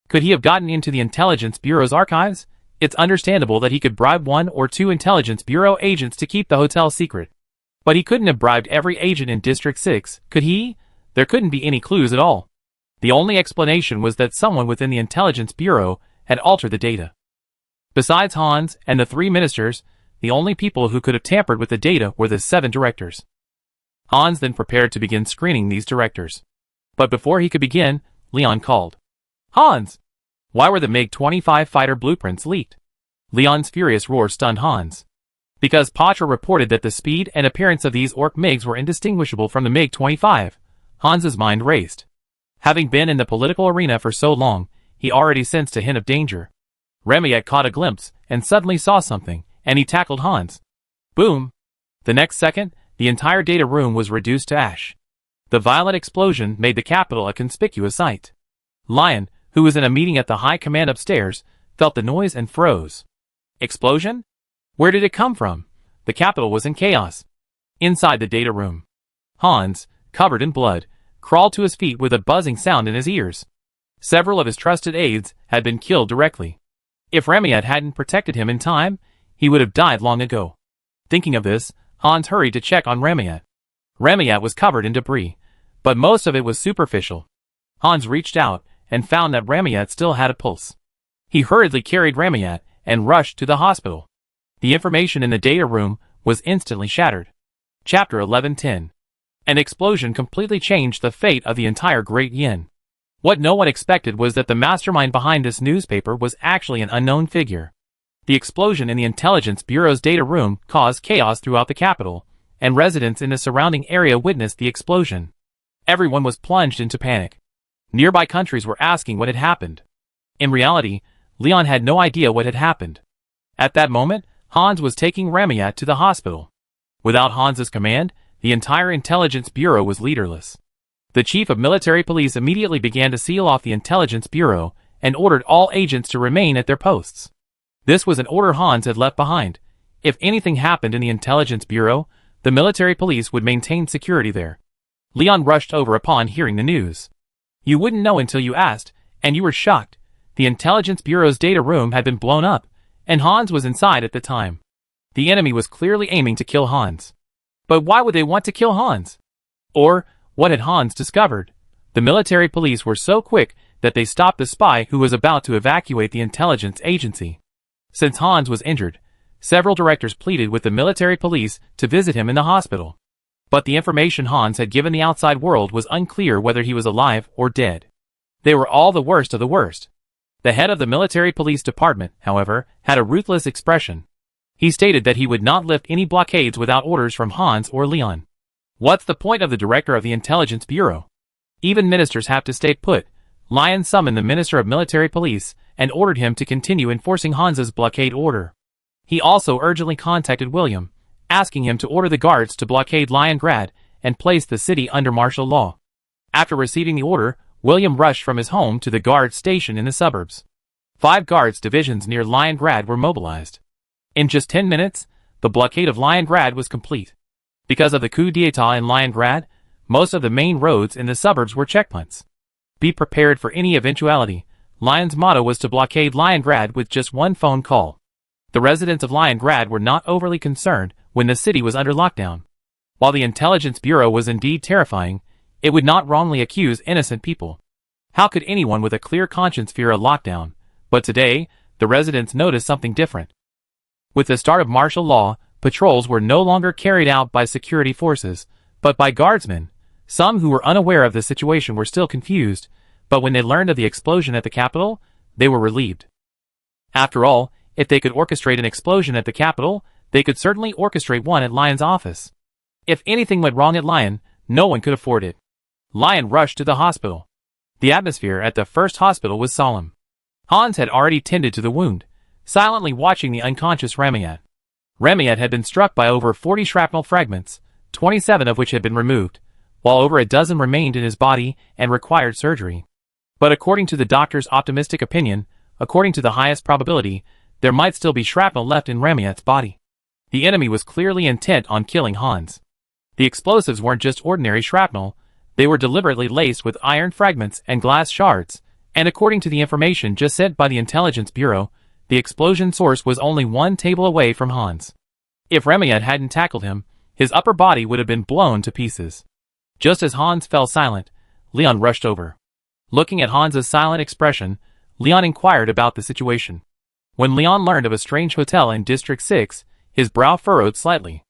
Could he have gotten into the Intelligence Bureau's archives? It's understandable that he could bribe 1 or 2 Intelligence Bureau agents to keep the hotel secret. But he couldn't have bribed every agent in District 6, could he? There couldn't be any clues at all. The only explanation was that someone within the Intelligence Bureau had altered the data. Besides Hans and the 3 ministers, the only people who could have tampered with the data were the 7 directors. Hans then prepared to begin screening these directors. But before he could begin, Leon called. Hans! Why were the MiG-25 fighter blueprints leaked? Leon's furious roar stunned Hans. Because Patra reported that the speed and appearance of these Ork MiGs were indistinguishable from the MiG-25, Hans's mind raced. Having been in the political arena for so long, he already sensed a hint of danger. Remiat caught a glimpse and suddenly saw something, and he tackled Hans. Boom! The next second, the entire data room was reduced to ash. The violent explosion made the capital a conspicuous sight. Lion, who was in a meeting at the high command upstairs, felt the noise and froze. Explosion? Where did it come from? The capital was in chaos. Inside the data room, Hans, covered in blood, crawled to his feet with a buzzing sound in his ears. Several of his trusted aides had been killed directly. If Remiat hadn't protected him in time, he would have died long ago. Thinking of this, Hans hurried to check on Remiat. Remiat was covered in debris, but most of it was superficial. Hans reached out and found that Ramayat still had a pulse. He hurriedly carried Ramayat and rushed to the hospital. The information in the data room was instantly shattered. Chapter 11:10. An explosion completely changed the fate of the entire Great Yin. What no one expected was that the mastermind behind this newspaper was actually an unknown figure. The explosion in the Intelligence Bureau's data room caused chaos throughout the capital, and residents in the surrounding area witnessed the explosion. Everyone was plunged into panic. Nearby countries were asking what had happened. In reality, Leon had no idea what had happened. At that moment, Hans was taking Ramayat to the hospital. Without Hans's command, the entire Intelligence Bureau was leaderless. The chief of military police immediately began to seal off the Intelligence Bureau and ordered all agents to remain at their posts. This was an order Hans had left behind. If anything happened in the Intelligence Bureau, the military police would maintain security there. Leon rushed over upon hearing the news. You wouldn't know until you asked, and you were shocked. The Intelligence Bureau's data room had been blown up, and Hans was inside at the time. The enemy was clearly aiming to kill Hans. But why would they want to kill Hans? Or, what had Hans discovered? The military police were so quick that they stopped the spy who was about to evacuate the intelligence agency. Since Hans was injured, several directors pleaded with the military police to visit him in the hospital. But the information Hans had given the outside world was unclear whether he was alive or dead. They were all the worst of the worst. The head of the military police department, however, had a ruthless expression. He stated that he would not lift any blockades without orders from Hans or Leon. What's the point of the director of the Intelligence Bureau? Even ministers have to stay put. Leon summoned the Minister of Military Police and ordered him to continue enforcing Hans's blockade order. He also urgently contacted William, asking him to order the guards to blockade Leningrad and place the city under martial law. After receiving the order, William rushed from his home to the guard station in the suburbs. 5 guards divisions near Leningrad were mobilized. In just 10 minutes, the blockade of Leningrad was complete. Because of the coup d'état in Leningrad, most of the main roads in the suburbs were checkpoints. Be prepared for any eventuality. Leon's motto was to blockade Leningrad with just one phone call. The residents of Leningrad were not overly concerned when the city was under lockdown. While the Intelligence Bureau was indeed terrifying, it would not wrongly accuse innocent people. How could anyone with a clear conscience fear a lockdown? But today, the residents noticed something different. With the start of martial law, patrols were no longer carried out by security forces, but by guardsmen. Some who were unaware of the situation were still confused, but when they learned of the explosion at the capital, they were relieved. After all, if they could orchestrate an explosion at the capital, they could certainly orchestrate one at Lion's office. If anything went wrong at Lion, no one could afford it. Lion rushed to the hospital. The atmosphere at the first hospital was solemn. Hans had already tended to the wound, silently watching the unconscious Ramayat. Ramayat had been struck by over 40 shrapnel fragments, 27 of which had been removed, while over a dozen remained in his body and required surgery. But according to the doctor's optimistic opinion, according to the highest probability, there might still be shrapnel left in Ramayat's body. The enemy was clearly intent on killing Hans. The explosives weren't just ordinary shrapnel, they were deliberately laced with iron fragments and glass shards, and according to the information just sent by the Intelligence Bureau, the explosion source was only 1 table away from Hans. If Ramayat hadn't tackled him, his upper body would have been blown to pieces. Just as Hans fell silent, Leon rushed over. Looking at Hans's silent expression, Leon inquired about the situation. When Leon learned of a strange hotel in District 6, his brow furrowed slightly.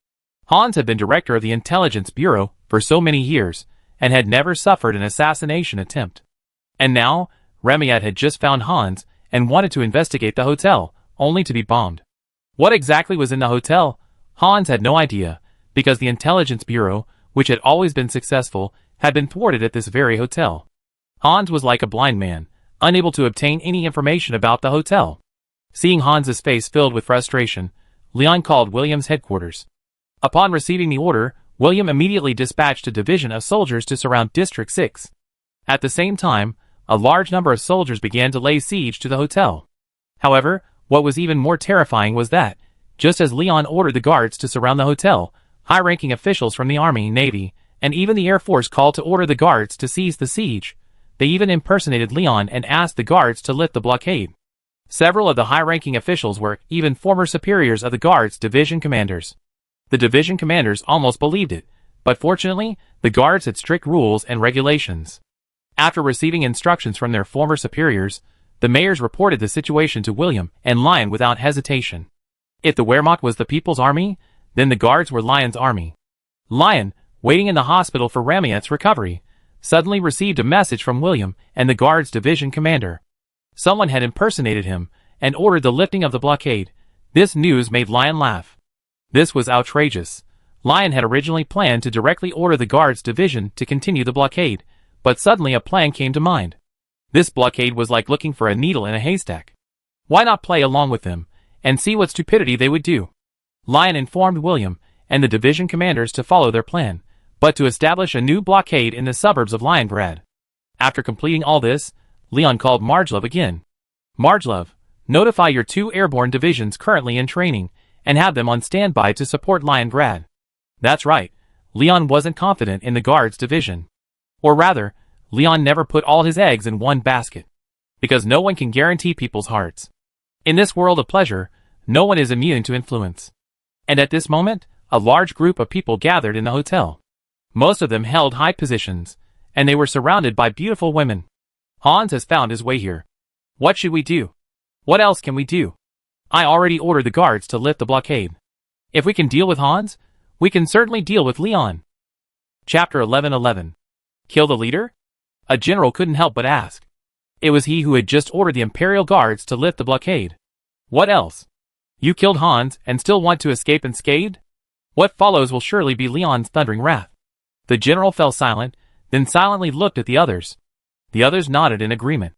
Hans had been director of the Intelligence Bureau for so many years, and had never suffered an assassination attempt. And now, Ramayat had just found Hans, and wanted to investigate the hotel, only to be bombed. What exactly was in the hotel? Hans had no idea, because the Intelligence Bureau, which had always been successful, had been thwarted at this very hotel. Hans was like a blind man, unable to obtain any information about the hotel. Seeing Hans's face filled with frustration, Leon called William's headquarters. Upon receiving the order, William immediately dispatched a division of soldiers to surround District 6. At the same time, a large number of soldiers began to lay siege to the hotel. However, what was even more terrifying was that, just as Leon ordered the guards to surround the hotel, high-ranking officials from the Army, Navy, and even the Air Force called to order the guards to seize the siege. They even impersonated Leon and asked the guards to lift the blockade. Several of the high-ranking officials were even former superiors of the guards' division commanders. The division commanders almost believed it, but fortunately, the guards had strict rules and regulations. After receiving instructions from their former superiors, the mayors reported the situation to William and Lion without hesitation. If the Wehrmacht was the People's Army, then the Guards were Lion's army. Lion, waiting in the hospital for Ramiet's recovery, suddenly received a message from William and the Guards division commander. Someone had impersonated him and ordered the lifting of the blockade. This news made Lion laugh. This was outrageous. Lion had originally planned to directly order the Guards division to continue the blockade, but suddenly a plan came to mind. This blockade was like looking for a needle in a haystack. Why not play along with them and see what stupidity they would do? Lion informed William and the division commanders to follow their plan, but to establish a new blockade in the suburbs of Leningrad. After completing all this, Leon called Margelov again. Margelov, notify your 2 airborne divisions currently in training and have them on standby to support Leningrad. That's right, Leon wasn't confident in the Guards division. Or rather, Leon never put all his eggs in one basket. Because no one can guarantee people's hearts. In this world of pleasure, no one is immune to influence. And at this moment, a large group of people gathered in the hotel. Most of them held high positions, and they were surrounded by beautiful women. Hans has found his way here. What should we do? What else can we do? I already ordered the Guards to lift the blockade. If we can deal with Hans, we can certainly deal with Leon. Chapter 11:11. Kill the leader? A general couldn't help but ask. It was he who had just ordered the Imperial Guards to lift the blockade. What else? You killed Hans and still want to escape unscathed? What follows will surely be Leon's thundering wrath. The general fell silent, then silently looked at the others. The others nodded in agreement.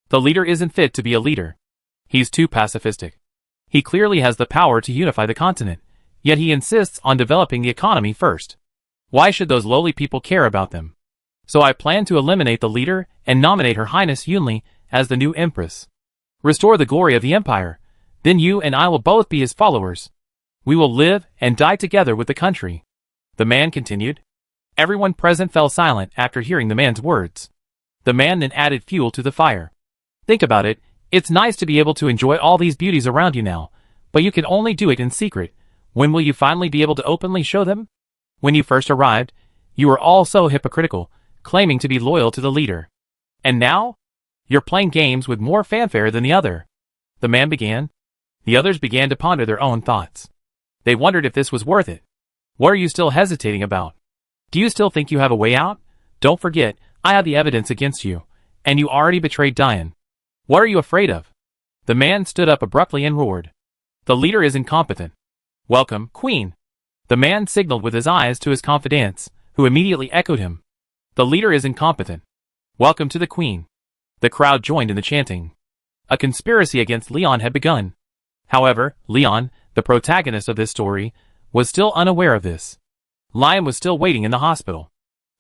The leader isn't fit to be a leader. He's too pacifistic. He clearly has the power to unify the continent, yet he insists on developing the economy first. Why should those lowly people care about them? So I plan to eliminate the leader and nominate Her Highness Yunli as the new empress. Restore the glory of the empire, then you and I will both be his followers. We will live and die together with the country. The man continued. Everyone present fell silent after hearing the man's words. The man then added fuel to the fire. Think about it, it's nice to be able to enjoy all these beauties around you now, but you can only do it in secret. When will you finally be able to openly show them? When you first arrived, you were all so hypocritical, claiming to be loyal to the leader. And now? You're playing games with more fanfare than the other. The man began. The others began to ponder their own thoughts. They wondered if this was worth it. What are you still hesitating about? Do you still think you have a way out? Don't forget, I have the evidence against you, and you already betrayed Diane. What are you afraid of? The man stood up abruptly and roared. The leader is incompetent. Welcome, Queen. The man signaled with his eyes to his confidants, who immediately echoed him. The leader is incompetent. Welcome to the Queen. The crowd joined in the chanting. A conspiracy against Leon had begun. However, Leon, the protagonist of this story, was still unaware of this. Lion was still waiting in the hospital.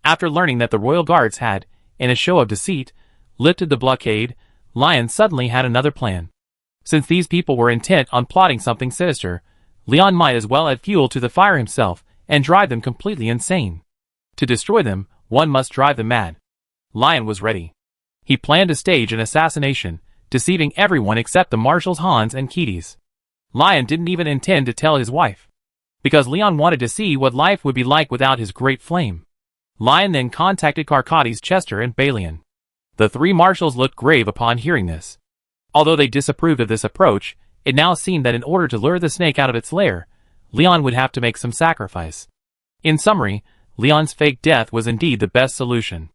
After learning that the royal guards had, in a show of deceit, lifted the blockade, Lion suddenly had another plan. Since these people were intent on plotting something sinister, Leon might as well add fuel to the fire himself and drive them completely insane. To destroy them, one must drive them mad. Lion was ready. He planned to stage an assassination, deceiving everyone except the marshals Hans and Keatis. Lion didn't even intend to tell his wife, because Leon wanted to see what life would be like without his great flame. Lion then contacted Carcates, Chester, and Balian. The 3 marshals looked grave upon hearing this. Although they disapproved of this approach, it now seemed that in order to lure the snake out of its lair, Leon would have to make some sacrifice. In summary, Leon's fake death was indeed the best solution.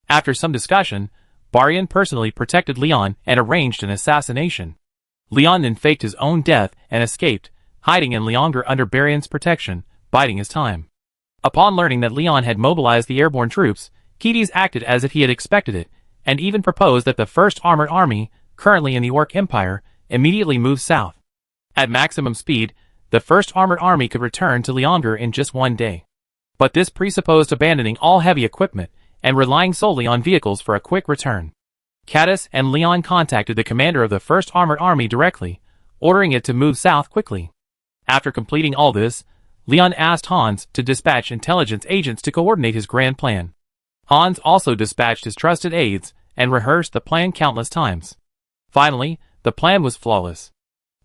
After some discussion, Barian personally protected Leon and arranged an assassination. Leon then faked his own death and escaped, hiding in Leonger under Barian's protection, biding his time. Upon learning that Leon had mobilized the airborne troops, Keatis acted as if he had expected it, and even proposed that the 1st Armored Army, currently in the Orc Empire, immediately move south. At maximum speed, the 1st Armored Army could return to Leonger in just 1 day. But this presupposed abandoning all heavy equipment and relying solely on vehicles for a quick return. Catus and Leon contacted the commander of the 1st Armored Army directly, ordering it to move south quickly. After completing all this, Leon asked Hans to dispatch intelligence agents to coordinate his grand plan. Hans also dispatched his trusted aides and rehearsed the plan countless times. Finally, the plan was flawless.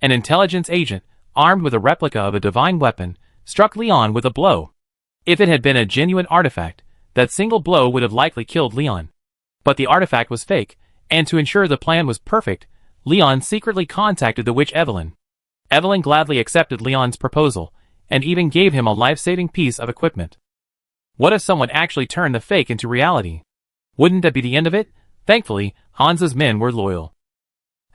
An intelligence agent, armed with a replica of a divine weapon, struck Leon with a blow. If it had been a genuine artifact, that single blow would have likely killed Leon. But the artifact was fake, and to ensure the plan was perfect, Leon secretly contacted the witch Evelyn. Evelyn gladly accepted Leon's proposal, and even gave him a life-saving piece of equipment. What if someone actually turned the fake into reality? Wouldn't that be the end of it? Thankfully, Hans's men were loyal.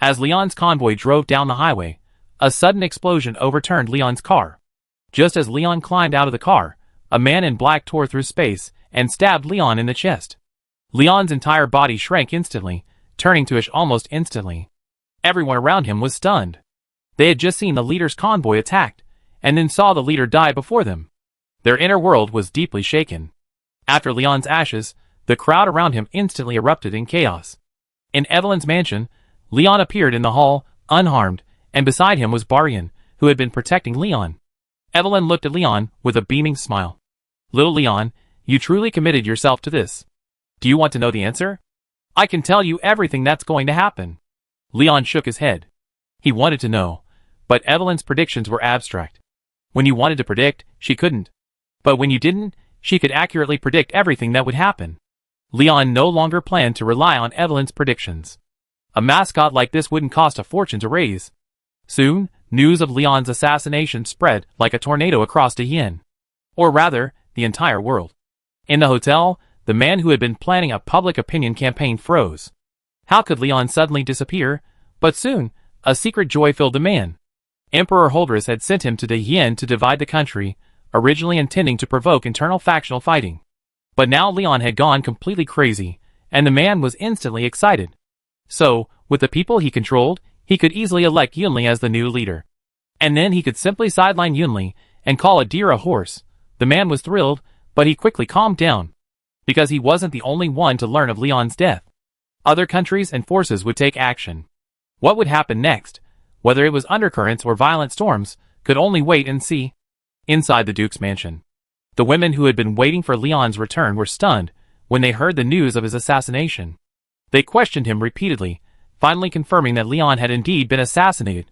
As Leon's convoy drove down the highway, a sudden explosion overturned Leon's car. Just as Leon climbed out of the car, a man in black tore through space and stabbed Leon in the chest. Leon's entire body shrank instantly, turning to ash almost instantly. Everyone around him was stunned. They had just seen the leader's convoy attacked, and then saw the leader die before them. Their inner world was deeply shaken. After Leon's ashes, the crowd around him instantly erupted in chaos. In Evelyn's mansion, Leon appeared in the hall, unharmed, and beside him was Barian, who had been protecting Leon. Evelyn looked at Leon with a beaming smile. "Little Leon, you truly committed yourself to this. Do you want to know the answer? I can tell you everything that's going to happen." Leon shook his head. He wanted to know, but Evelyn's predictions were abstract. When you wanted to predict, she couldn't. But when you didn't, she could accurately predict everything that would happen. Leon no longer planned to rely on Evelyn's predictions. A mascot like this wouldn't cost a fortune to raise. Soon, news of Leon's assassination spread like a tornado across Dahien. Or rather, the entire world. In the hotel, the man who had been planning a public opinion campaign froze. How could Leon suddenly disappear? But soon, a secret joy filled the man. Emperor Holdras had sent him to Dahien to divide the country, originally intending to provoke internal factional fighting. But now Leon had gone completely crazy, and the man was instantly excited. So, with the people he controlled, he could easily elect Yunli as the new leader. And then he could simply sideline Yunli and call a deer a horse. The man was thrilled, but he quickly calmed down. Because he wasn't the only one to learn of Leon's death. Other countries and forces would take action. What would happen next, whether it was undercurrents or violent storms, could only wait and see. Inside the Duke's mansion, the women who had been waiting for Leon's return were stunned when they heard the news of his assassination. They questioned him repeatedly, finally confirming that Leon had indeed been assassinated.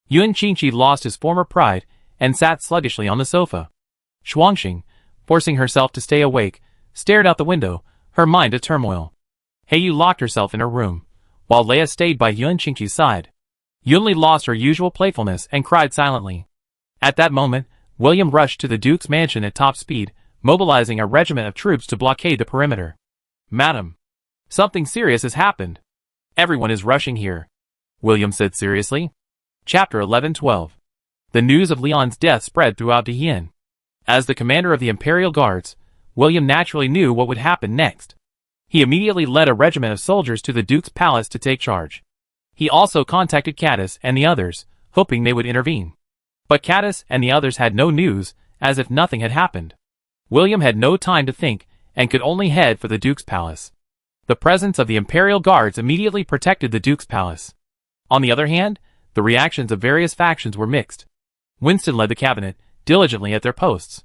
Yuan Qingqi lost his former pride and sat sluggishly on the sofa. Shuangxing, forcing herself to stay awake, stared out the window, her mind a turmoil. Heiyu locked herself in her room, while Leia stayed by Yuan Qingqi's side. Yunli lost her usual playfulness and cried silently. At that moment, William rushed to the Duke's mansion at top speed, mobilizing a regiment of troops to blockade the perimeter. "Madam, something serious has happened. Everyone is rushing here," William said seriously. Chapter 11:12. The news of Leon's death spread throughout Dahien. As the commander of the Imperial Guards, William naturally knew what would happen next. He immediately led a regiment of soldiers to the Duke's palace to take charge. He also contacted Caddis and the others, hoping they would intervene. But Caddis and the others had no news, as if nothing had happened. William had no time to think, and could only head for the Duke's palace. The presence of the Imperial Guards immediately protected the Duke's palace. On the other hand, the reactions of various factions were mixed. Winston led the cabinet, diligently at their posts.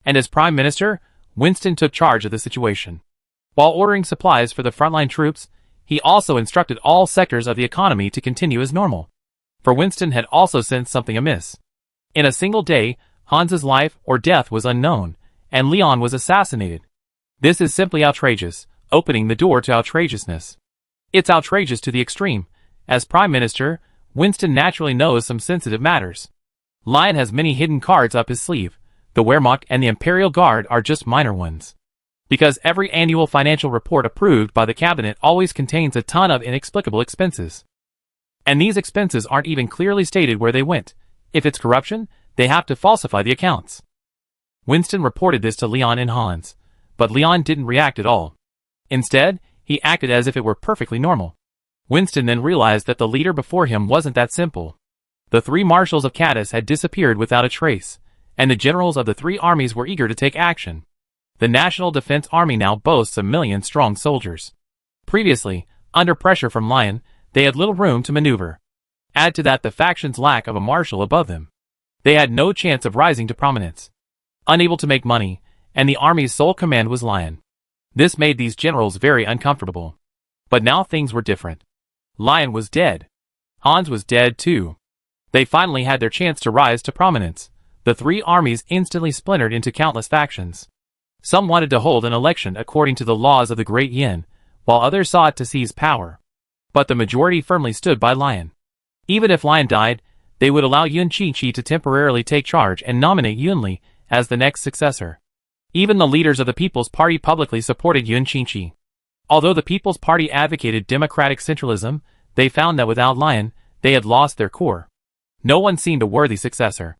And as Prime Minister, Winston took charge of the situation. While ordering supplies for the frontline troops, he also instructed all sectors of the economy to continue as normal. For Winston had also sensed something amiss. In a single day, Hans's life or death was unknown, and Leon was assassinated. This is simply outrageous, opening the door to outrageousness. It's outrageous to the extreme. As Prime Minister, Winston naturally knows some sensitive matters. Lion has many hidden cards up his sleeve. The Wehrmacht and the Imperial Guard are just minor ones. Because every annual financial report approved by the cabinet always contains a ton of inexplicable expenses. And these expenses aren't even clearly stated where they went. If it's corruption, they have to falsify the accounts. Winston reported this to Leon and Hans, but Leon didn't react at all. Instead, he acted as if it were perfectly normal. Winston then realized that the leader before him wasn't that simple. The three marshals of Caddis had disappeared without a trace, and the generals of the three armies were eager to take action. The National Defense Army now boasts 1 million strong soldiers. Previously, under pressure from Lion, they had little room to maneuver. Add to that the faction's lack of a marshal above them. They had no chance of rising to prominence. Unable to make money, and the army's sole command was Lion. This made these generals very uncomfortable. But now things were different. Lion was dead. Hans was dead too. They finally had their chance to rise to prominence. The three armies instantly splintered into countless factions. Some wanted to hold an election according to the laws of the Great Yin, while others sought to seize power. But the majority firmly stood by Lion. Even if Lion died, they would allow Yuan Qingqi to temporarily take charge and nominate Yunli as the next successor. Even the leaders of the People's Party publicly supported Yuan Qingqi. Although the People's Party advocated democratic centralism, they found that without Lion, they had lost their core. No one seemed a worthy successor.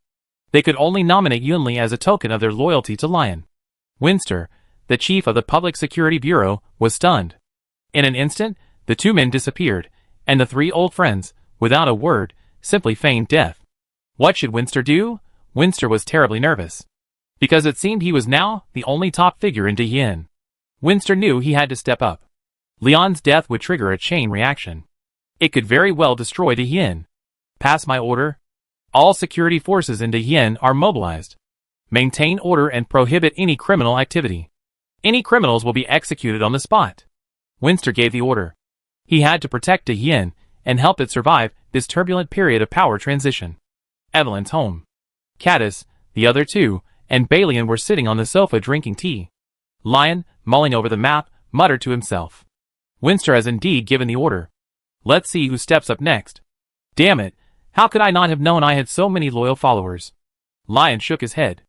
They could only nominate Yunli as a token of their loyalty to Lion. Winster, the chief of the Public Security Bureau, was stunned. In an instant, the two men disappeared, and the three old friends, without a word, simply feigned death. What should Winster do? Winster was terribly nervous. Because it seemed he was now the only top figure in Diyin. Winster knew he had to step up. Leon's death would trigger a chain reaction. It could very well destroy Diyin. Pass my order. All security forces in Diyin are mobilized. Maintain order and prohibit any criminal activity. Any criminals will be executed on the spot. Winster gave the order. He had to protect Diyin and help it survive this turbulent period of power transition. Evelyn's home. Caddis, the other two, and Balian were sitting on the sofa drinking tea. Lion, mulling over the map, muttered to himself. Winster has indeed given the order. Let's see who steps up next. Damn it, how could I not have known I had so many loyal followers? Lion shook his head.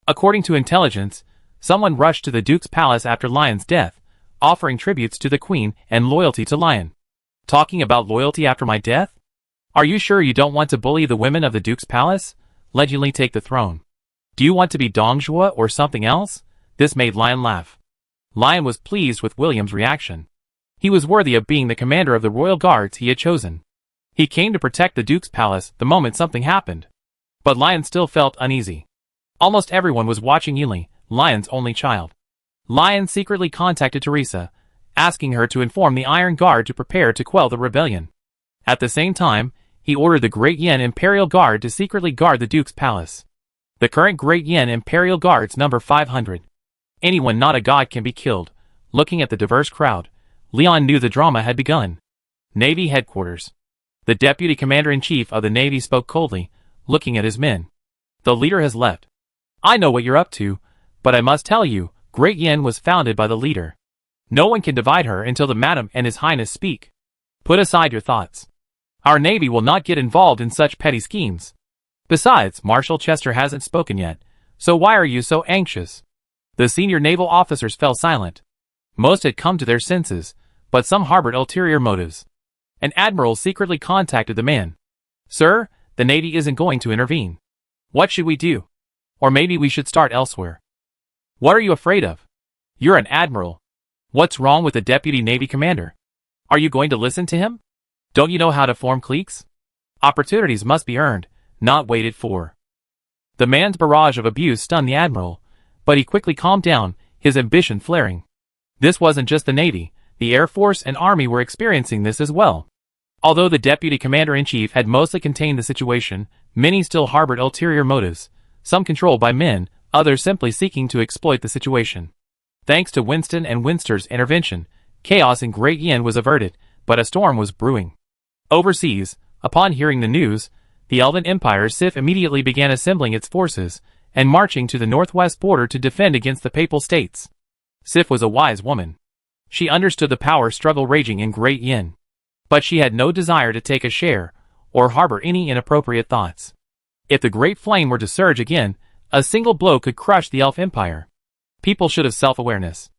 According to intelligence, someone rushed to the Duke's palace after Lion's death, offering tributes to the Queen and loyalty to Lion. Talking about loyalty after my death? Are you sure you don't want to bully the women of the Duke's palace? Let Yunli take the throne. Do you want to be Dongjua or something else? This made Lion laugh. Lion was pleased with William's reaction. He was worthy of being the commander of the royal guards he had chosen. He came to protect the Duke's palace the moment something happened. But Lion still felt uneasy. Almost everyone was watching Yunli, Lion's only child. Lion secretly contacted Teresa, asking her to inform the Iron Guard to prepare to quell the rebellion. At the same time, he ordered the Great Yin Imperial Guard to secretly guard the Duke's palace. The current Great Yin Imperial Guards number 500. Anyone not a god can be killed. Looking at the diverse crowd, Leon knew the drama had begun. Navy headquarters. The deputy commander-in-chief of the Navy spoke coldly, looking at his men. The leader has left. I know what you're up to, but I must tell you, Great Yin was founded by the leader. No one can divide her until the Madam and His Highness speak. Put aside your thoughts. Our Navy will not get involved in such petty schemes. Besides, Marshal Chester hasn't spoken yet, so why are you so anxious? The senior naval officers fell silent. Most had come to their senses, but some harbored ulterior motives. An admiral secretly contacted the man. Sir, the Navy isn't going to intervene. What should we do? Or maybe we should start elsewhere. What are you afraid of? You're an admiral. What's wrong with the deputy Navy commander? Are you going to listen to him? Don't you know how to form cliques? Opportunities must be earned, not waited for. The man's barrage of abuse stunned the admiral, but he quickly calmed down, his ambition flaring. This wasn't just the Navy, the Air Force and Army were experiencing this as well. Although the deputy commander-in-chief had mostly contained the situation, many still harbored ulterior motives, some controlled by men, others simply seeking to exploit the situation. Thanks to Winston and Winster's intervention, chaos in Great Yin was averted, but a storm was brewing. Overseas, upon hearing the news, the Elven Empire Sif immediately began assembling its forces and marching to the northwest border to defend against the Papal States. Sif was a wise woman. She understood the power struggle raging in Great Yin. But she had no desire to take a share, or harbor any inappropriate thoughts. If the Great Flame were to surge again, a single blow could crush the Elf Empire. People should have self-awareness.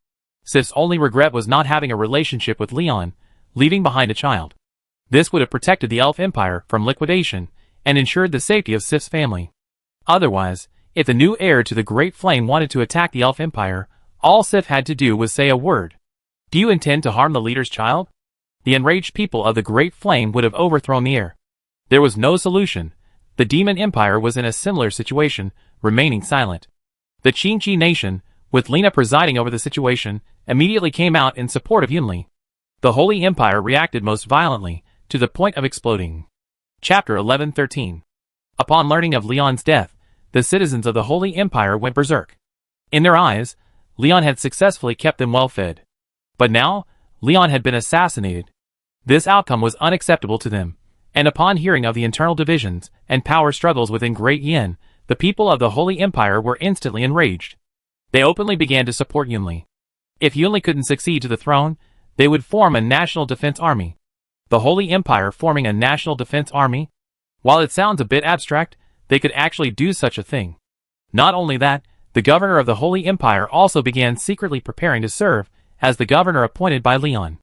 Sif's only regret was not having a relationship with Leon, leaving behind a child. This would have protected the Elf Empire from liquidation, and ensured the safety of Sif's family. Otherwise, if the new heir to the Great Flame wanted to attack the Elf Empire, all Sif had to do was say a word. Do you intend to harm the leader's child? The enraged people of the Great Flame would have overthrown the heir. There was no solution. The Demon Empire was in a similar situation, remaining silent. The Qingqi nation, with Lena presiding over the situation, immediately came out in support of Yunli. The Holy Empire reacted most violently, to the point of exploding. Chapter 11:13. Upon learning of Leon's death, the citizens of the Holy Empire went berserk. In their eyes, Leon had successfully kept them well fed. But now, Leon had been assassinated. This outcome was unacceptable to them, and upon hearing of the internal divisions and power struggles within Great Yin, the people of the Holy Empire were instantly enraged. They openly began to support Yunli. If Yunli couldn't succeed to the throne, They would form a national defense army. The Holy Empire forming a national defense army? While it sounds a bit abstract, they could actually do such a thing. Not only that, the governor of the Holy Empire also began secretly preparing to serve as the governor appointed by Leon.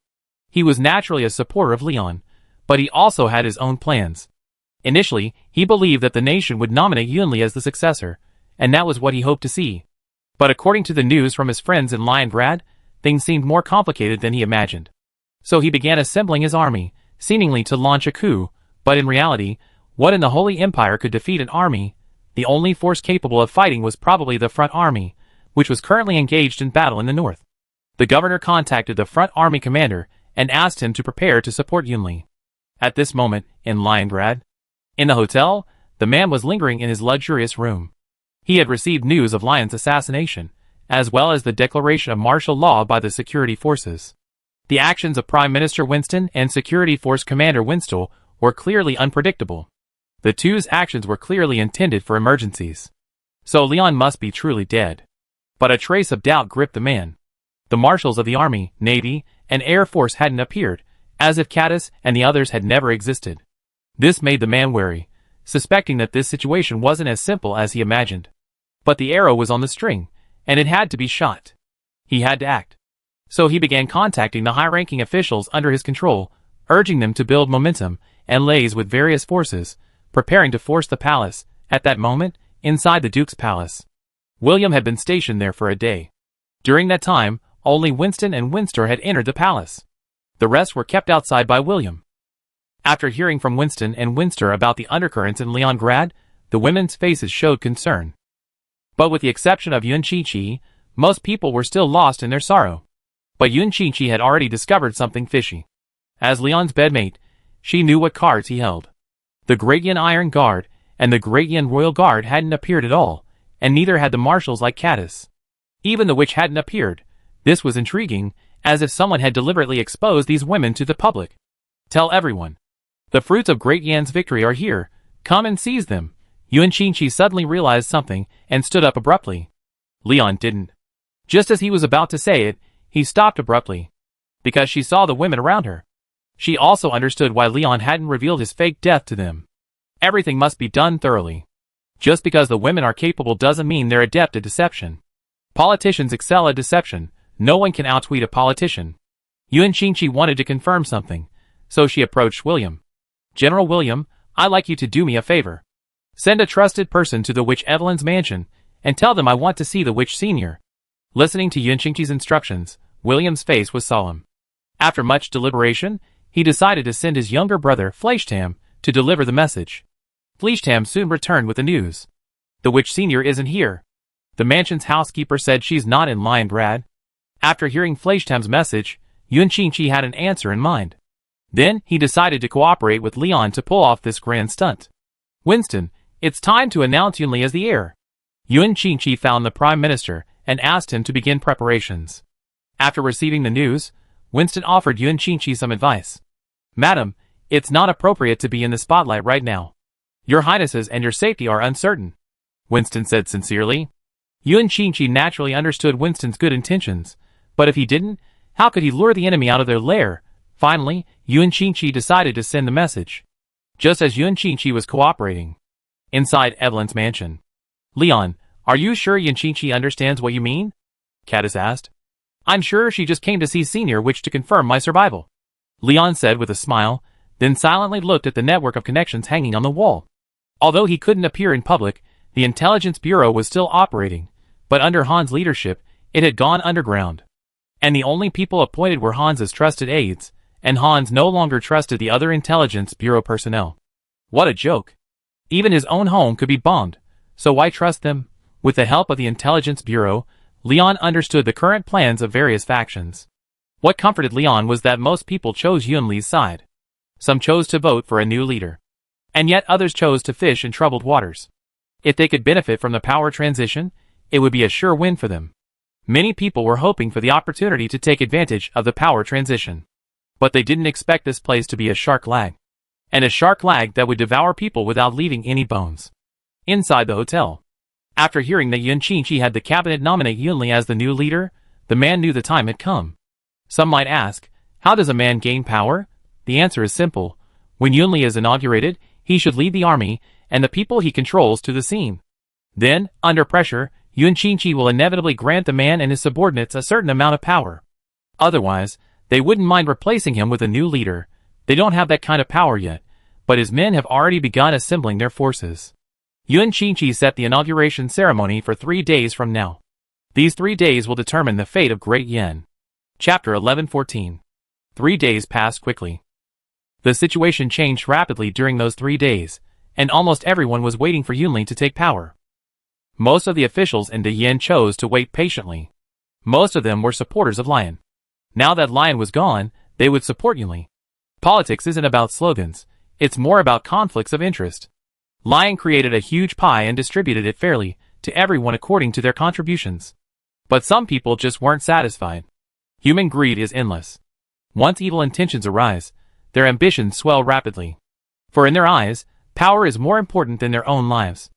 He was naturally a supporter of Leon, but he also had his own plans. Initially, he believed that the nation would nominate Yunli as the successor, and that was what he hoped to see. But according to the news from his friends in Leningrad, things seemed more complicated than he imagined. So he began assembling his army, seemingly to launch a coup, but in reality, what in the Holy Empire could defeat an army? The only force capable of fighting was probably the Front Army, which was currently engaged in battle in the north. The governor contacted the Front Army commander and asked him to prepare to support Yunli. At this moment, in Leningrad, in the hotel, the man was lingering in his luxurious room. He had received news of Lyon's assassination, as well as the declaration of martial law by the security forces. The actions of Prime Minister Winston and Security Force Commander Winston were clearly unpredictable. The two's actions were clearly intended for emergencies. So Leon must be truly dead. But a trace of doubt gripped the man. The marshals of the Army, Navy, and Air Force hadn't appeared, as if Caddis and the others had never existed. This made the man wary, suspecting that this situation wasn't as simple as he imagined. But the arrow was on the string, and it had to be shot. He had to act. So he began contacting the high-ranking officials under his control, urging them to build momentum and liaise with various forces, preparing to force the palace. At that moment, inside the Duke's palace, William had been stationed there for a day. During that time, only Winston and Winster had entered the palace. The rest were kept outside by William. After hearing from Winston and Winster about the undercurrents in Leningrad, the women's faces showed concern. But with the exception of Yun Chi-Chi, most people were still lost in their sorrow. But Yun Chi-Chi had already discovered something fishy. As Leon's bedmate, she knew what cards he held. The Great Yin Iron Guard and the Great Yin Royal Guard hadn't appeared at all, and neither had the marshals like Caddis. Even the witch hadn't appeared. This was intriguing, as if someone had deliberately exposed these women to the public. Tell everyone. The fruits of Great Yan's victory are here. Come and seize them. Yun Chi-Chi suddenly realized something and stood up abruptly. Leon didn't. Just as he was about to say it, he stopped abruptly. Because she saw the women around her. She also understood why Leon hadn't revealed his fake death to them. Everything must be done thoroughly. Just because the women are capable doesn't mean they're adept at deception. Politicians excel at deception. No one can outtweet a politician. Yun Chi-Chi wanted to confirm something, so she approached William. General William, I'd like you to do me a favor. Send a trusted person to the witch Evelyn's mansion, and tell them I want to see the witch senior. Listening to Yun Chi-Chi's instructions, William's face was solemn. After much deliberation, he decided to send his younger brother, Fleischtam, to deliver the message. Fleischtam soon returned with the news. The witch senior isn't here. The mansion's housekeeper said she's not in Leningrad. After hearing Fleischtam's message, Yun Chi-Chi had an answer in mind. Then, he decided to cooperate with Leon to pull off this grand stunt. Winston, it's time to announce Yunli as the heir. Yun Chi-Chi found the Prime Minister and asked him to begin preparations. After receiving the news, Winston offered Yun Chi-Chi some advice. Madam, it's not appropriate to be in the spotlight right now. Your Highnesses and your safety are uncertain, Winston said sincerely. Yun Chi-Chi naturally understood Winston's good intentions, but if he didn't, how could he lure the enemy out of their lair? Finally, Yun Chi-Chi decided to send the message. Just as Yun Chi-Chi was cooperating. Inside Evelyn's mansion. Leon, are you sure Yun Chi-Chi understands what you mean? Caddis asked. I'm sure she just came to see Senior Witch to confirm my survival, Leon said with a smile, then silently looked at the network of connections hanging on the wall. Although he couldn't appear in public, the Intelligence Bureau was still operating, but under Han's leadership, it had gone underground. And the only people appointed were Hans's trusted aides, and Hans no longer trusted the other Intelligence Bureau personnel. What a joke. Even his own home could be bombed, so why trust them? With the help of the Intelligence Bureau, Leon understood the current plans of various factions. What comforted Leon was that most people chose Yunli's side. Some chose to vote for a new leader. And yet others chose to fish in troubled waters. If they could benefit from the power transition, it would be a sure win for them. Many people were hoping for the opportunity to take advantage of the power transition. But they didn't expect this place to be a shark lag. And a shark lag that would devour people without leaving any bones. Inside the hotel. After hearing that Yun Chi-Chi had the cabinet nominate Yunli as the new leader, the man knew the time had come. Some might ask, How does a man gain power? The answer is simple. When Yunli is inaugurated, he should lead the army and the people he controls to the scene. Then, under pressure, Yuan Qingqi will inevitably grant the man and his subordinates a certain amount of power. Otherwise, they wouldn't mind replacing him with a new leader. They don't have that kind of power yet, but his men have already begun assembling their forces. Yuan Qingqi set the inauguration ceremony for 3 days from now. These 3 days will determine the fate of Great Yan. Chapter 11:14. 3 days passed quickly. The situation changed rapidly during those 3 days, and almost everyone was waiting for Yunli to take power. Most of the officials in Deyin chose to wait patiently. Most of them were supporters of Lion. Now that Lion was gone, they would support Yunli. Politics isn't about slogans, it's more about conflicts of interest. Lion created a huge pie and distributed it fairly to everyone according to their contributions. But some people just weren't satisfied. Human greed is endless. Once evil intentions arise, their ambitions swell rapidly. For in their eyes, power is more important than their own lives.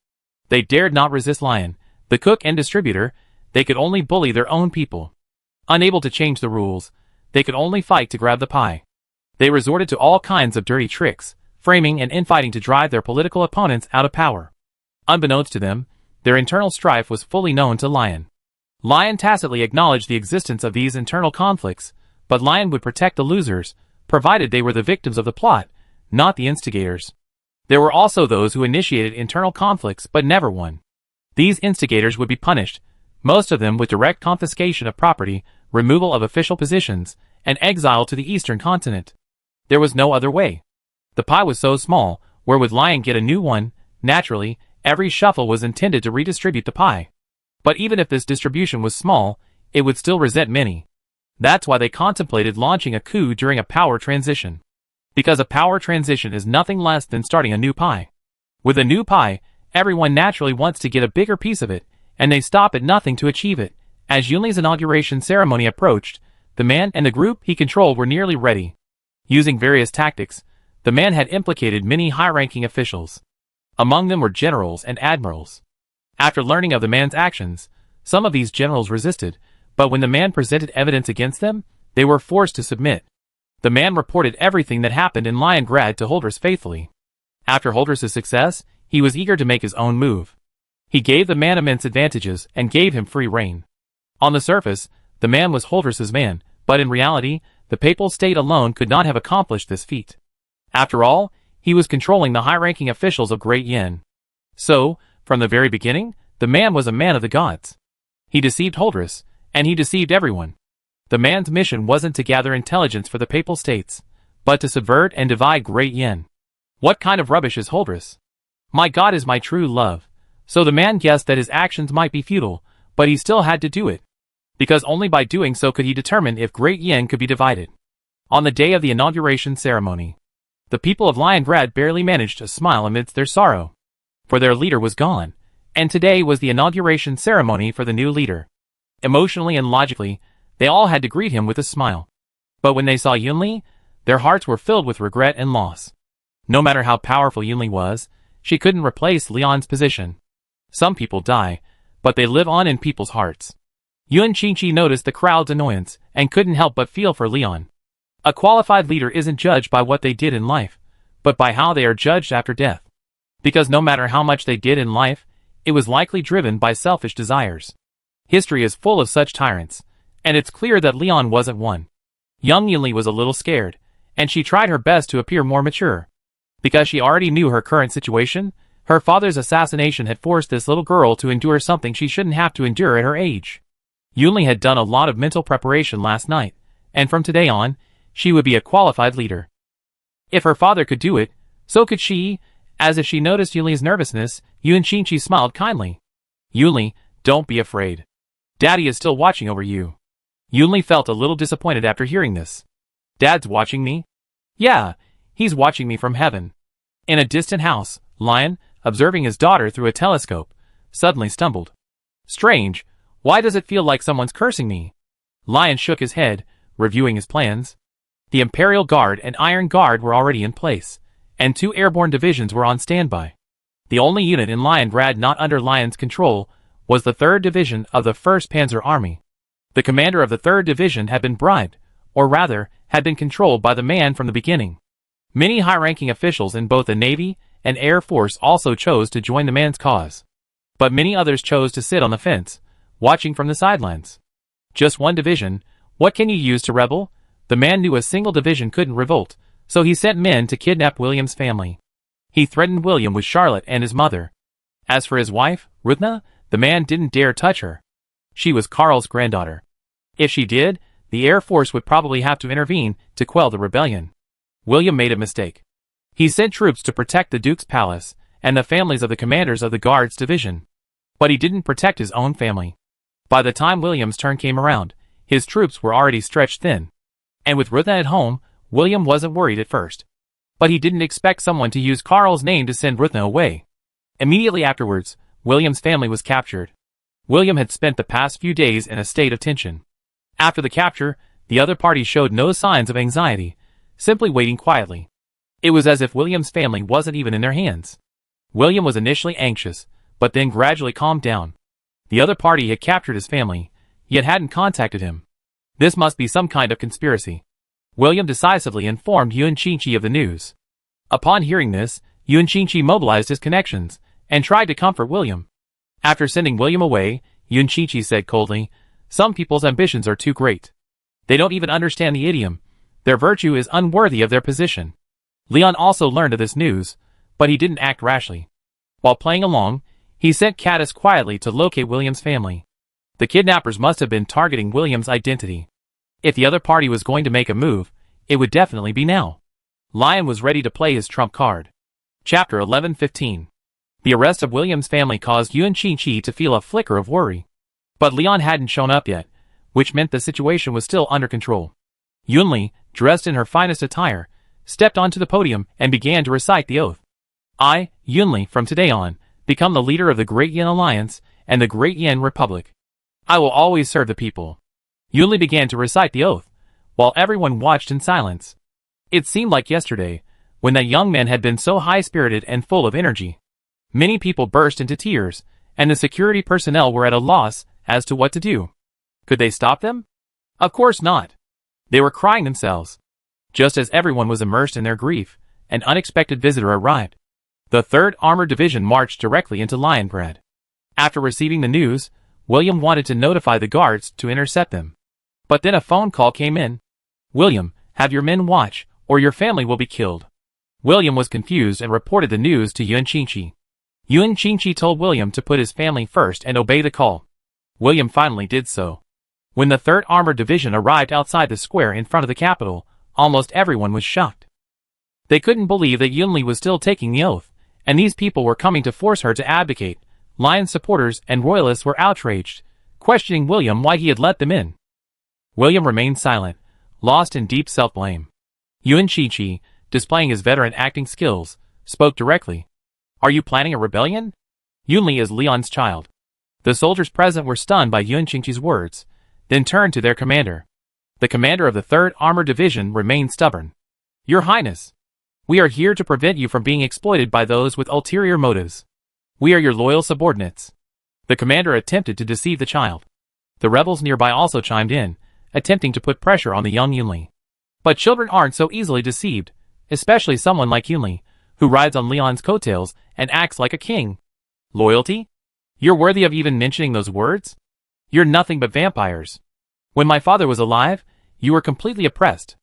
They dared not resist Lion, the cook and distributor. They could only bully their own people. Unable to change the rules, they could only fight to grab the pie. They resorted to all kinds of dirty tricks, framing and infighting to drive their political opponents out of power. Unbeknownst to them, their internal strife was fully known to Lion. Lion tacitly acknowledged the existence of these internal conflicts, but Lion would protect the losers, provided they were the victims of the plot, not the instigators. There were also those who initiated internal conflicts but never won. These instigators would be punished, most of them with direct confiscation of property, removal of official positions, and exile to the eastern continent. There was no other way. The pie was so small, where would Lion get a new one? Naturally, every shuffle was intended to redistribute the pie. But even if this distribution was small, it would still resent many. That's why they contemplated launching a coup during a power transition. Because a power transition is nothing less than starting a new pie. With a new pie, everyone naturally wants to get a bigger piece of it, and they stop at nothing to achieve it. As Yunli's inauguration ceremony approached, the man and the group he controlled were nearly ready. Using various tactics, the man had implicated many high-ranking officials. Among them were generals and admirals. After learning of the man's actions, some of these generals resisted, but when the man presented evidence against them, they were forced to submit. The man reported everything that happened in Liongrad to Holdras faithfully. After Holdras' success, he was eager to make his own move. He gave the man immense advantages and gave him free rein. On the surface, the man was Holdras' man, but in reality, the papal state alone could not have accomplished this feat. After all, he was controlling the high-ranking officials of Great Yin. So, from the very beginning, the man was a man of the gods. He deceived Holdras, and he deceived everyone. The man's mission wasn't to gather intelligence for the papal states, but to subvert and divide Great Yin. What kind of rubbish is Holdras? My God is my true love. So the man guessed that his actions might be futile, but he still had to do it. Because only by doing so could he determine if Great Yin could be divided. On the day of the inauguration ceremony, the people of Liongrad barely managed to smile amidst their sorrow. For their leader was gone, and today was the inauguration ceremony for the new leader. Emotionally and logically, they all had to greet him with a smile. But when they saw Yunli, their hearts were filled with regret and loss. No matter how powerful Yunli was, she couldn't replace Leon's position. Some people die, but they live on in people's hearts. Yuan Qingqi noticed the crowd's annoyance and couldn't help but feel for Leon. A qualified leader isn't judged by what they did in life, but by how they are judged after death. Because no matter how much they did in life, it was likely driven by selfish desires. History is full of such tyrants, and it's clear that Leon wasn't one. Young Yunli was a little scared, and she tried her best to appear more mature. Because she already knew her current situation, her father's assassination had forced this little girl to endure something she shouldn't have to endure at her age. Yunli had done a lot of mental preparation last night, and from today on, she would be a qualified leader. If her father could do it, so could she. As if she noticed Yunli's nervousness, Yuan Qingqi smiled kindly. Yunli, don't be afraid. Daddy is still watching over you. Yunli felt a little disappointed after hearing this. Dad's watching me? Yeah, he's watching me from heaven. In a distant house, Lion, observing his daughter through a telescope, suddenly stumbled. Strange, why does it feel like someone's cursing me? Lion shook his head, reviewing his plans. The Imperial Guard and Iron Guard were already in place, and 2 airborne divisions were on standby. The only unit in Liongrad not under Lion's control was the 3rd Division of the 1st Panzer Army. The commander of the 3rd Division had been bribed, or rather, had been controlled by the man from the beginning. Many high-ranking officials in both the Navy and Air Force also chose to join the man's cause. But many others chose to sit on the fence, watching from the sidelines. Just one division, what can you use to rebel? The man knew a single division couldn't revolt, so he sent men to kidnap William's family. He threatened William with Charlotte and his mother. As for his wife, Ruthna, the man didn't dare touch her. She was Karl's granddaughter. If she did, the Air Force would probably have to intervene to quell the rebellion. William made a mistake. He sent troops to protect the Duke's palace and the families of the commanders of the Guards division. But he didn't protect his own family. By the time William's turn came around, his troops were already stretched thin. And with Ruthna at home, William wasn't worried at first. But he didn't expect someone to use Karl's name to send Ruthna away. Immediately afterwards, William's family was captured. William had spent the past few days in a state of tension. After the capture, the other party showed no signs of anxiety, simply waiting quietly. It was as if William's family wasn't even in their hands. William was initially anxious, but then gradually calmed down. The other party had captured his family, yet hadn't contacted him. This must be some kind of conspiracy. William decisively informed Yuan Qingqi of the news. Upon hearing this, Yuan Qingqi mobilized his connections and tried to comfort William. After sending William away, Yuan Qingqi said coldly, "Some people's ambitions are too great. They don't even understand the idiom. Their virtue is unworthy of their position." Leon also learned of this news, but he didn't act rashly. While playing along, he sent Caddis quietly to locate William's family. The kidnappers must have been targeting William's identity. If the other party was going to make a move, it would definitely be now. Lion was ready to play his trump card. Chapter 11:15. The arrest of William's family caused Yuan Qingqi to feel a flicker of worry. But Leon hadn't shown up yet, which meant the situation was still under control. Yunli, dressed in her finest attire, stepped onto the podium and began to recite the oath. "I, Yunli, from today on, become the leader of the Great Yin Alliance and the Great Yin Republic. I will always serve the people." Yunli began to recite the oath, while everyone watched in silence. It seemed like yesterday, when that young man had been so high-spirited and full of energy. Many people burst into tears, and the security personnel were at a loss as to what to do. Could they stop them? Of course not. They were crying themselves. Just as everyone was immersed in their grief, an unexpected visitor arrived. The 3rd Armored Division marched directly into Liongrad. After receiving the news, William wanted to notify the guards to intercept them. But then a phone call came in. "William, have your men watch, or your family will be killed." William was confused and reported the news to Yuan Qingqi. Yuan Qingqi told William to put his family first and obey the call. William finally did so. When the 3rd Armored Division arrived outside the square in front of the capital, almost everyone was shocked. They couldn't believe that Yunli was still taking the oath, and these people were coming to force her to abdicate. Lion supporters and royalists were outraged, questioning William why he had let them in. William remained silent, lost in deep self-blame. Yuan Qingqi, displaying his veteran acting skills, spoke directly. "Are you planning a rebellion?" Yunli is Leon's child. The soldiers present were stunned by Yuan Qingqi's words, then turned to their commander. The commander of the 3rd Armored Division remained stubborn. "Your Highness, we are here to prevent you from being exploited by those with ulterior motives. We are your loyal subordinates." The commander attempted to deceive the child. The rebels nearby also chimed in, attempting to put pressure on the young Yunli. But children aren't so easily deceived, especially someone like Yunli, who rides on Leon's coattails and acts like a king. "Loyalty? You're worthy of even mentioning those words? You're nothing but vampires. When my father was alive, you were completely oppressed.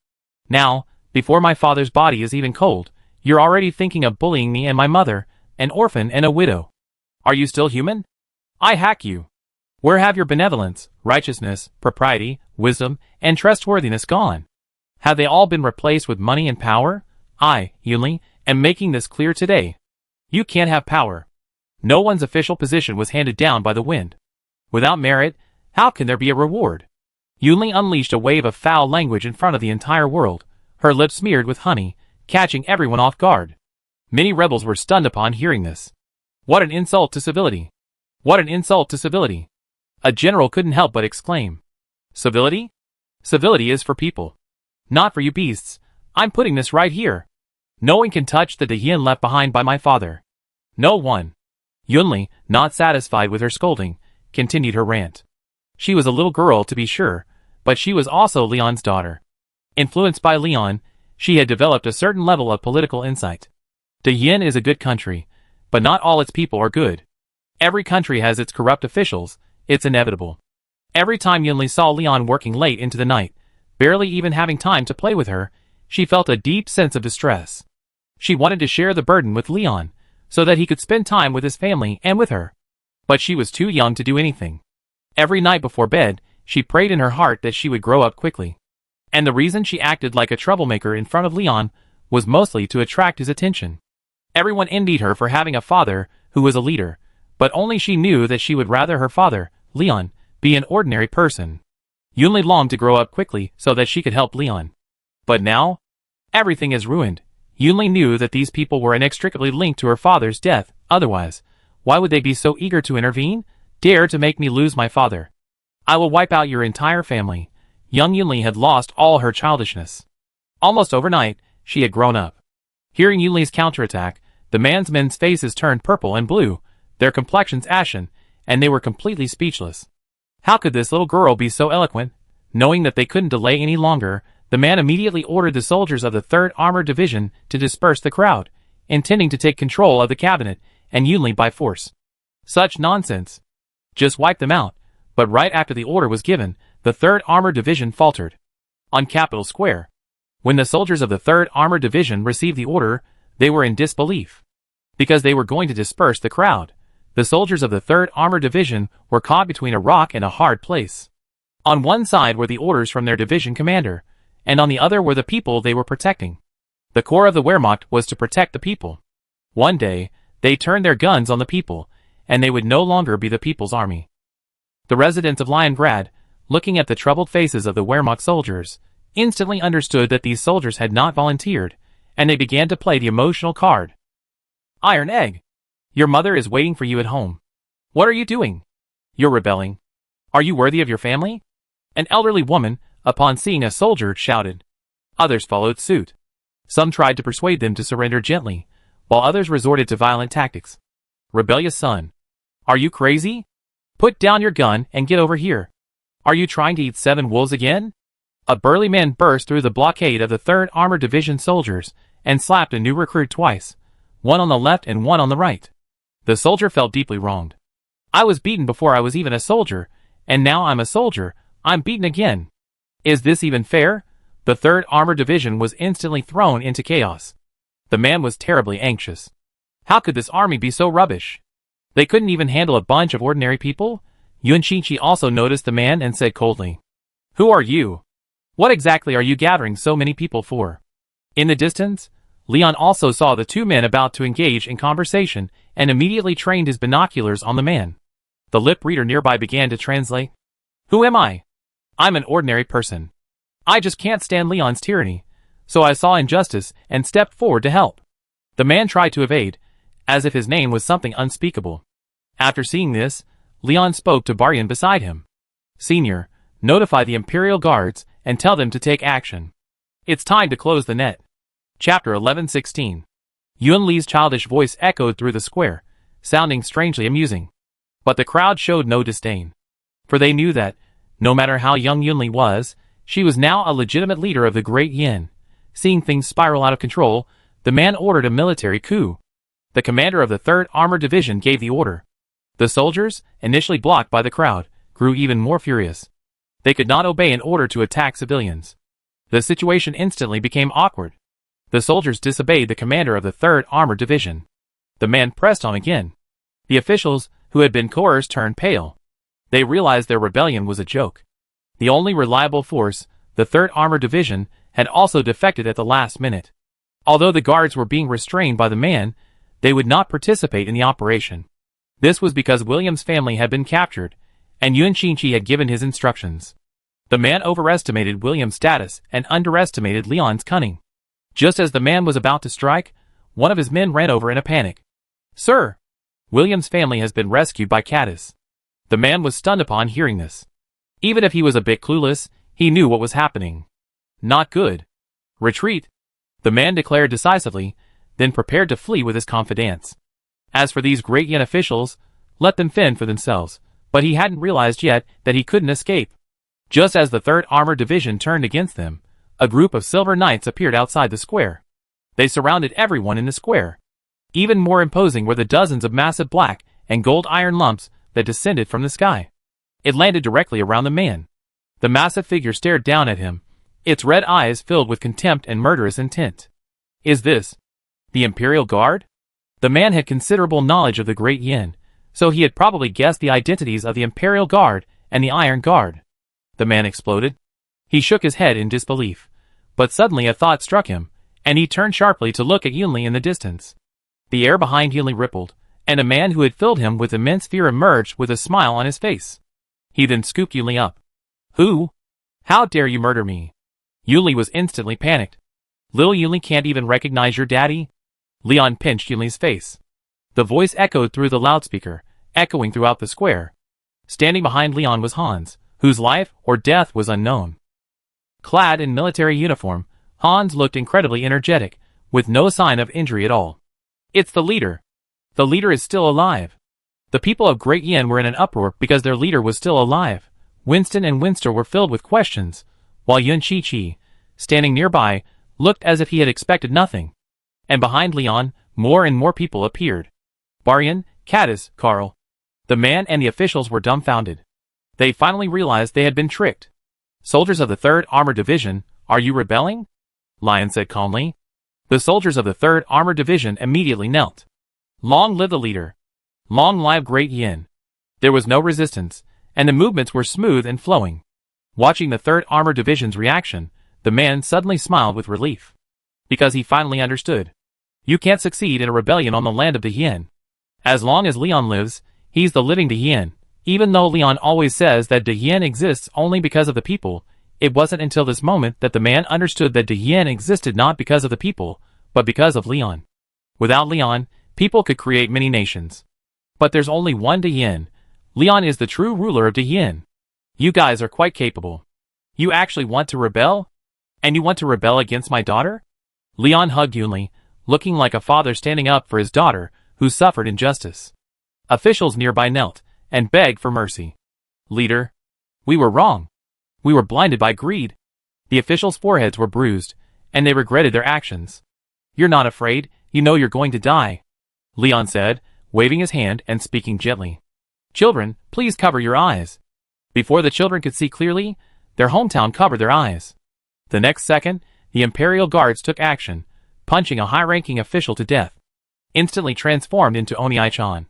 Now, before my father's body is even cold, you're already thinking of bullying me and my mother, an orphan and a widow. Are you still human? I hack you. Where have your benevolence, righteousness, propriety, wisdom, and trustworthiness gone? Have they all been replaced with money and power? I, Yunli, am making this clear today. You can't have power. No one's official position was handed down by the wind. Without merit, how can there be a reward?" Yunli unleashed a wave of foul language in front of the entire world, her lips smeared with honey, catching everyone off guard. Many rebels were stunned upon hearing this. What an insult to civility! What an insult to civility! A general couldn't help but exclaim. Civility? Civility is for people. Not for you beasts. I'm putting this right here. No one can touch the Dayin left behind by my father. No one. Yunli, not satisfied with her scolding, continued her rant. She was a little girl to be sure, but she was also Leon's daughter. Influenced by Leon, she had developed a certain level of political insight. The Yin is a good country, but not all its people are good. Every country has its corrupt officials, it's inevitable. Every time Yunli saw Leon working late into the night, barely even having time to play with her, she felt a deep sense of distress. She wanted to share the burden with Leon, so that he could spend time with his family and with her. But she was too young to do anything. Every night before bed, she prayed in her heart that she would grow up quickly. And the reason she acted like a troublemaker in front of Leon was mostly to attract his attention. Everyone envied her for having a father who was a leader, but only she knew that she would rather her father, Leon, be an ordinary person. Yunli longed to grow up quickly so that she could help Leon. But now, everything is ruined. Yunli knew that these people were inextricably linked to her father's death, otherwise, why would they be so eager to intervene? Dare to make me lose my father. I will wipe out your entire family. Young Yunli had lost all her childishness. Almost overnight, she had grown up. Hearing Yunli's counterattack, the men's faces turned purple and blue, their complexions ashen, and they were completely speechless. How could this little girl be so eloquent? Knowing that they couldn't delay any longer, the man immediately ordered the soldiers of the 3rd Armored Division to disperse the crowd, intending to take control of the cabinet and Yunli by force. Such nonsense. Just wipe them out. But right after the order was given, the 3rd Armored Division faltered. On Capitol Square. When the soldiers of the 3rd Armored Division received the order, they were in disbelief. Because they were going to disperse the crowd. The soldiers of the 3rd Armored Division were caught between a rock and a hard place. On one side were the orders from their division commander, and on the other were the people they were protecting. The core of the Wehrmacht was to protect the people. One day, they turned their guns on the people, and they would no longer be the people's army. The residents of Leningrad, looking at the troubled faces of the Wehrmacht soldiers, instantly understood that these soldiers had not volunteered, and they began to play the emotional card. Iron Egg! Your mother is waiting for you at home. What are you doing? You're rebelling. Are you worthy of your family? An elderly woman, upon seeing a soldier, shouted. Others followed suit. Some tried to persuade them to surrender gently, while others resorted to violent tactics. Rebellious son. Are you crazy? Put down your gun and get over here. Are you trying to eat 7 wolves again? A burly man burst through the blockade of the 3rd Armored Division soldiers and slapped a new recruit twice, one on the left and one on the right. The soldier felt deeply wronged. I was beaten before I was even a soldier, and now I'm a soldier, I'm beaten again. Is this even fair? The 3rd Armored Division was instantly thrown into chaos. The man was terribly anxious. How could this army be so rubbish? They couldn't even handle a bunch of ordinary people? Yuan Qingqi also noticed the man and said coldly. Who are you? What exactly are you gathering so many people for? In the distance, Leon also saw the 2 men about to engage in conversation and immediately trained his binoculars on the man. The lip reader nearby began to translate. Who am I? I'm an ordinary person. I just can't stand Leon's tyranny, so I saw injustice and stepped forward to help. The man tried to evade, as if his name was something unspeakable. After seeing this, Leon spoke to Baryan beside him. Senior, notify the Imperial Guards and tell them to take action. It's time to close the net. Chapter 11:16. Yun Li's childish voice echoed through the square, sounding strangely amusing. But the crowd showed no disdain. For they knew that, no matter how young Yunli was, she was now a legitimate leader of the Great Yin. Seeing things spiral out of control, the man ordered a military coup. The commander of the 3rd Armored Division gave the order. The soldiers, initially blocked by the crowd, grew even more furious. They could not obey an order to attack civilians. The situation instantly became awkward. The soldiers disobeyed the commander of the 3rd Armored Division. The man pressed on again. The officials, who had been coerced, turned pale. They realized their rebellion was a joke. The only reliable force, the 3rd Armored Division, had also defected at the last minute. Although the guards were being restrained by the man, they would not participate in the operation. This was because William's family had been captured, and Yuan Qingqi had given his instructions. The man overestimated William's status and underestimated Leon's cunning. Just as the man was about to strike, one of his men ran over in a panic. Sir! William's family has been rescued by Caddis. The man was stunned upon hearing this. Even if he was a bit clueless, he knew what was happening. Not good. Retreat! The man declared decisively, then prepared to flee with his confidants. As for these Great Yin officials, let them fend for themselves, but he hadn't realized yet that he couldn't escape. Just as the 3rd Armored Division turned against them, A group of silver knights appeared outside the square. They surrounded everyone in the square. Even more imposing were the dozens of massive black and gold iron lumps that descended from the sky. It landed directly around the man. The massive figure stared down at him, its red eyes filled with contempt and murderous intent. Is this the Imperial Guard? The man had considerable knowledge of the Great Yin, so he had probably guessed the identities of the Imperial Guard and the Iron Guard. The man exploded. He shook his head in disbelief, but suddenly a thought struck him, and he turned sharply to look at Yunli in the distance. The air behind Yunli rippled, and a man who had filled him with immense fear emerged with a smile on his face. He then scooped Yunli up. Who? How dare you murder me? Yunli was instantly panicked. Little Yunli can't even recognize your daddy? Leon pinched Yunli's face. The voice echoed through the loudspeaker, echoing throughout the square. Standing behind Leon was Hans, whose life or death was unknown. Clad in military uniform, Hans looked incredibly energetic, with no sign of injury at all. It's the leader. The leader is still alive. The people of Great Yin were in an uproar because their leader was still alive. Winston and Winster were filled with questions, while Yun Chi-Chi, standing nearby, looked as if he had expected nothing. And behind Leon, more and more people appeared. Baryan, Caddis, Carl. The man and the officials were dumbfounded. They finally realized they had been tricked. Soldiers of the 3rd Armored Division, are you rebelling? Lion said calmly. The soldiers of the 3rd Armored Division immediately knelt. Long live the leader. Long live Great Yin. There was no resistance, and the movements were smooth and flowing. Watching the 3rd Armored Division's reaction, the man suddenly smiled with relief. Because he finally understood. You can't succeed in a rebellion on the land of the Yin. As long as Leon lives, he's the living the Yin. Even though Leon always says that the Yin exists only because of the people, it wasn't until this moment that the man understood that the Yin existed not because of the people, but because of Leon. Without Leon, people could create many nations. But there's only one the Yin. Leon is the true ruler of the Yin. You guys are quite capable. You actually want to rebel? And you want to rebel against my daughter? Leon hugged Yunli, looking like a father standing up for his daughter, who suffered injustice. Officials nearby knelt and begged for mercy. Leader, we were wrong. We were blinded by greed. The officials' foreheads were bruised, and they regretted their actions. You're not afraid, you know you're going to die, Leon said, waving his hand and speaking gently. Children, please cover your eyes. Before the children could see clearly, their hometown covered their eyes. The next second, the Imperial Guards took action, punching a high-ranking official to death. Instantly transformed into Oni-chan.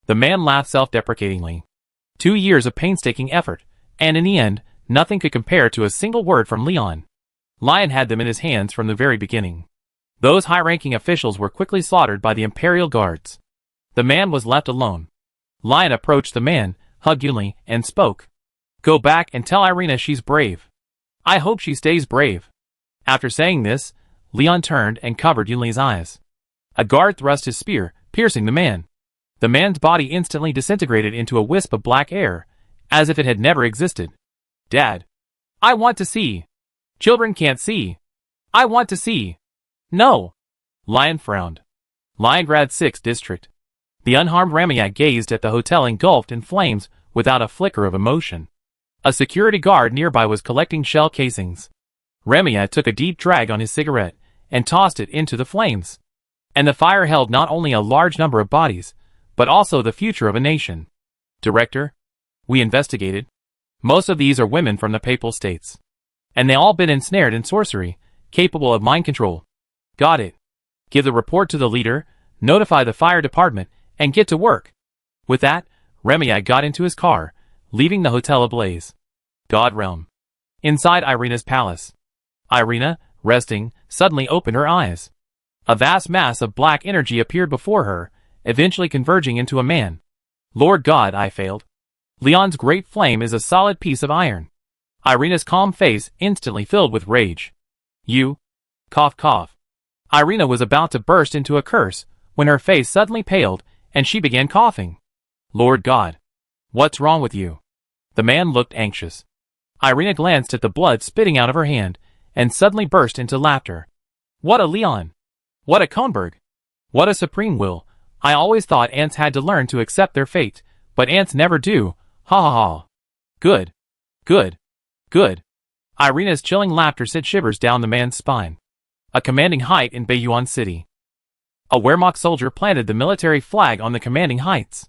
The man laughed self-deprecatingly. 2 years of painstaking effort, and in the end, nothing could compare to a single word from Leon. Lion had them in his hands from the very beginning. Those high-ranking officials were quickly slaughtered by the Imperial Guards. The man was left alone. Lion approached the man, hugged Yunli, and spoke. Go back and tell Irina she's brave. I hope she stays brave. After saying this, Leon turned and covered Yunli's eyes. A guard thrust his spear, piercing the man. The man's body instantly disintegrated into a wisp of black air, as if it had never existed. Dad. I want to see. Children can't see. I want to see. No. Lion frowned. Leningrad 6th District. The unharmed Ramyak gazed at the hotel engulfed in flames without a flicker of emotion. A security guard nearby was collecting shell casings. Ramyak took a deep drag on his cigarette and tossed it into the flames. And the fire held not only a large number of bodies, but also the future of a nation. Director, we investigated. Most of these are women from the Papal States. And they all been ensnared in sorcery, capable of mind control. Got it. Give the report to the leader, notify the fire department, and get to work. With that, Ramyak got into his car, leaving the hotel ablaze. God realm. Inside Irina's palace. Irina, resting, suddenly opened her eyes. A vast mass of black energy appeared before her, eventually converging into a man. Lord God, I failed. Leon's great flame is a solid piece of iron. Irina's calm face instantly filled with rage. You. Cough cough. Irina was about to burst into a curse, when her face suddenly paled, and she began coughing. Lord God. What's wrong with you? The man looked anxious. Irina glanced at the blood spitting out of her hand, and suddenly burst into laughter. What a Leon! What a Kronberg! What a supreme will! I always thought ants had to learn to accept their fate, but ants never do. Ha ha ha. Good. Good. Good. Irina's chilling laughter sent shivers down the man's spine. A commanding height in Bayonne City. A Wehrmacht soldier planted the military flag on the commanding heights.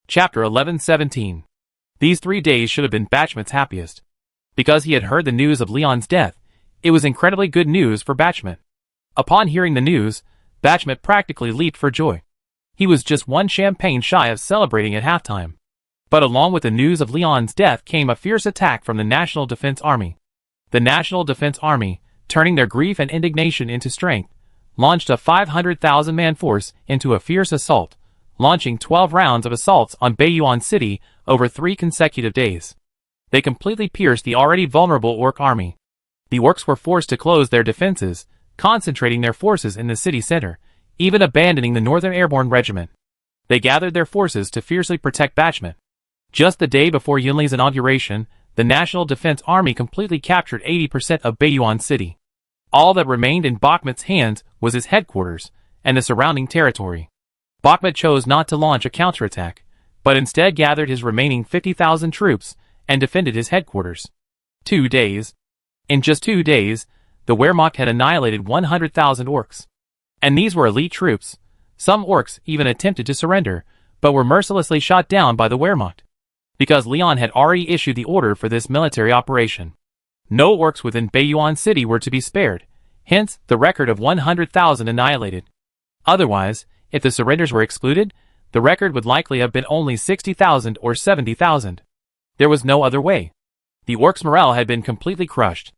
Chapter 11:17. These 3 days should have been Bachmet's happiest. Because he had heard the news of Leon's death, it was incredibly good news for Bachmet. Upon hearing the news, Bachmet practically leaped for joy. He was just one champagne shy of celebrating at halftime. But along with the news of Leon's death came a fierce attack from the National Defense Army. The National Defense Army, turning their grief and indignation into strength, launched a 500,000-man force into a fierce assault, launching 12 rounds of assaults on Bayonne City over 3 consecutive days. They completely pierced the already vulnerable Orc army. The Orcs were forced to close their defenses, concentrating their forces in the city center, even abandoning the Northern Airborne Regiment. They gathered their forces to fiercely protect Bachmet. Just the day before Yunli's inauguration, the National Defense Army completely captured 80% of Bayonne City. All that remained in Bachmet's hands was his headquarters and the surrounding territory. Bachmet chose not to launch a counterattack, but instead gathered his remaining 50,000 troops and defended his headquarters. 2 days. In just 2 days, the Wehrmacht had annihilated 100,000 Orcs. And these were elite troops. Some Orcs even attempted to surrender, but were mercilessly shot down by the Wehrmacht. Because Leon had already issued the order for this military operation. No Orcs within Bayonne City were to be spared, hence the record of 100,000 annihilated. Otherwise, if the surrenders were excluded, the record would likely have been only 60,000 or 70,000. There was no other way. The Orcs' morale had been completely crushed.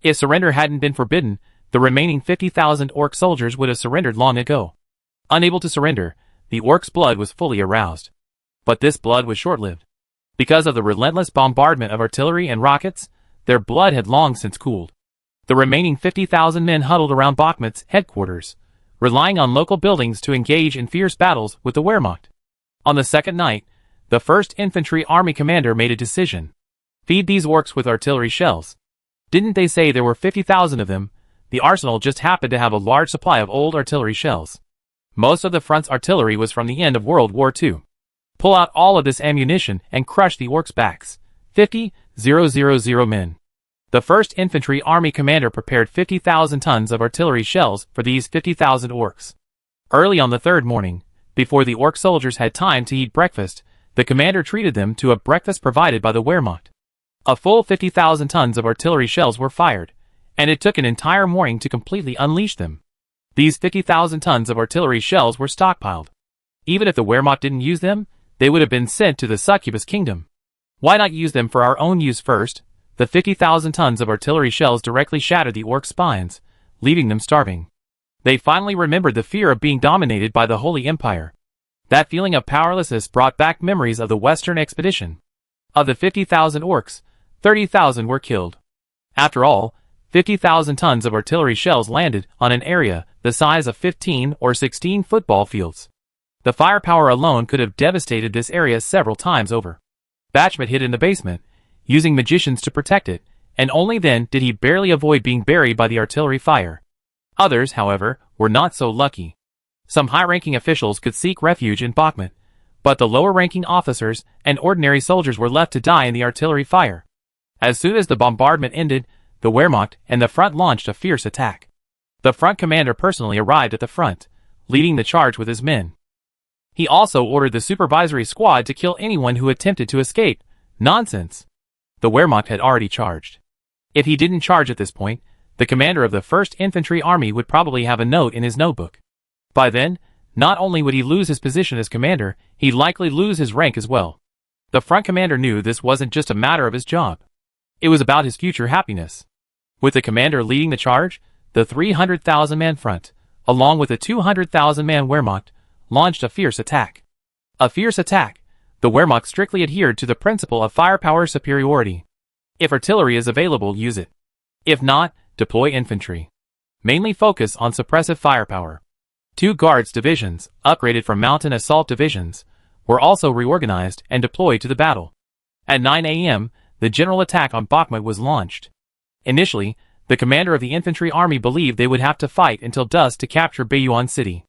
If surrender hadn't been forbidden, the remaining 50,000 Orc soldiers would have surrendered long ago. Unable to surrender, the Orcs' blood was fully aroused. But this blood was short-lived. Because of the relentless bombardment of artillery and rockets, their blood had long since cooled. The remaining 50,000 men huddled around Bachmet's headquarters, relying on local buildings to engage in fierce battles with the Wehrmacht. On the second night, the 1st Infantry Army commander made a decision. Feed these Orcs with artillery shells. Didn't they say there were 50,000 of them? The arsenal just happened to have a large supply of old artillery shells. Most of the front's artillery was from the end of World War II. Pull out all of this ammunition and crush the Orcs' backs. 50,000 men. The 1st Infantry Army commander prepared 50,000 tons of artillery shells for these 50,000 Orcs. Early on the 3rd morning, before the Orc soldiers had time to eat breakfast, the commander treated them to a breakfast provided by the Wehrmacht. A full 50,000 tons of artillery shells were fired, and it took an entire morning to completely unleash them. These 50,000 tons of artillery shells were stockpiled. Even if the Wehrmacht didn't use them, they would have been sent to the Succubus Kingdom. Why not use them for our own use first? The 50,000 tons of artillery shells directly shattered the Orc spines, leaving them starving. They finally remembered the fear of being dominated by the Holy Empire. That feeling of powerlessness brought back memories of the Western expedition. Of the 50,000 Orcs, 30,000 were killed. After all, 50,000 tons of artillery shells landed on an area the size of 15 or 16 football fields. The firepower alone could have devastated this area several times over. Bachmet hid in the basement, using magicians to protect it, and only then did he barely avoid being buried by the artillery fire. Others, however, were not so lucky. Some high-ranking officials could seek refuge in Bachmet, but the lower-ranking officers and ordinary soldiers were left to die in the artillery fire. As soon as the bombardment ended, the Wehrmacht and the front launched a fierce attack. The front commander personally arrived at the front, leading the charge with his men. He also ordered the supervisory squad to kill anyone who attempted to escape. Nonsense! The Wehrmacht had already charged. If he didn't charge at this point, the commander of the 1st Infantry Army would probably have a note in his notebook. By then, not only would he lose his position as commander, he'd likely lose his rank as well. The front commander knew this wasn't just a matter of his job. It was about his future happiness. With the commander leading the charge, the 300,000-man front, along with the 200,000-man Wehrmacht, launched a fierce attack. A fierce attack. The Wehrmacht strictly adhered to the principle of firepower superiority. If artillery is available, use it. If not, deploy infantry. Mainly focus on suppressive firepower. 2 Guards divisions, upgraded from mountain assault divisions, were also reorganized and deployed to the battle. At 9 a.m., the general attack on Bachmet was launched. Initially, the commander of the infantry army believed they would have to fight until dusk to capture Bayonne City.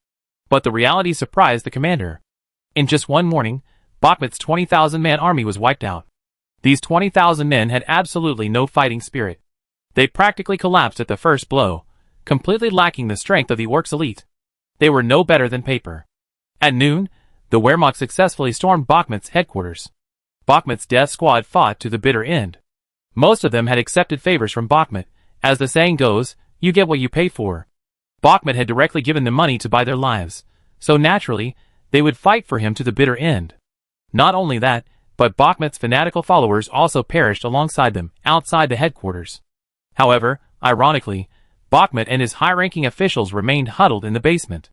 But the reality surprised the commander. In just one morning, Bachmet's 20,000-man army was wiped out. These 20,000 men had absolutely no fighting spirit. They practically collapsed at the first blow, completely lacking the strength of the Orcs' elite. They were no better than paper. At noon, the Wehrmacht successfully stormed Bakhmut's headquarters. Bakhmut's death squad fought to the bitter end. Most of them had accepted favors from Bakhmut. As the saying goes, you get what you pay for. Bakhmut had directly given them money to buy their lives, so naturally, they would fight for him to the bitter end. Not only that, but Bakhmut's fanatical followers also perished alongside them, outside the headquarters. However, ironically, Bakhmut and his high-ranking officials remained huddled in the basement.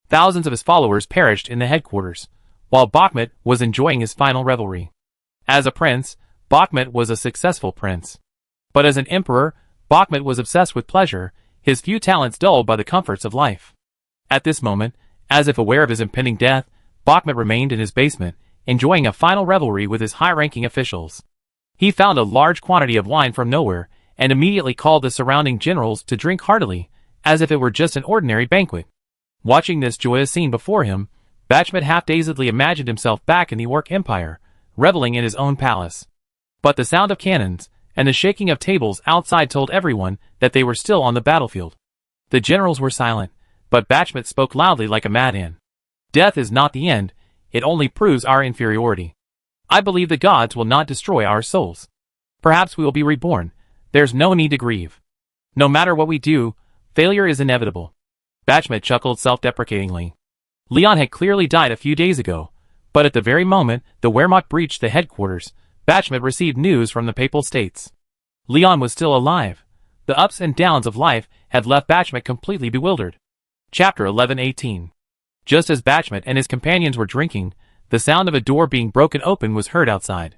Thousands of his followers perished in the headquarters, while Bakhmut was enjoying his final revelry. As a prince, Bakhmut was a successful prince. But as an emperor, Bakhmut was obsessed with pleasure, his few talents dulled by the comforts of life. At this moment, as if aware of his impending death, Bakhmut remained in his basement, enjoying a final revelry with his high-ranking officials. He found a large quantity of wine from nowhere, and immediately called the surrounding generals to drink heartily, as if it were just an ordinary banquet. Watching this joyous scene before him, Bakhmut half-dazedly imagined himself back in the Orc Empire, reveling in his own palace. But the sound of cannons, and the shaking of tables outside told everyone that they were still on the battlefield. The generals were silent, but Bakhmut spoke loudly like a madman. Death is not the end, it only proves our inferiority. I believe the gods will not destroy our souls. Perhaps we will be reborn. There's no need to grieve. No matter what we do, failure is inevitable. Bakhmut chuckled self-deprecatingly. Leon had clearly died a few days ago, but at the very moment the Wehrmacht breached the headquarters, Bakhmut received news from the Papal States. Leon was still alive. The ups and downs of life had left Bakhmut completely bewildered. Chapter 11:18. Just as Bakhmut and his companions were drinking, the sound of a door being broken open was heard outside.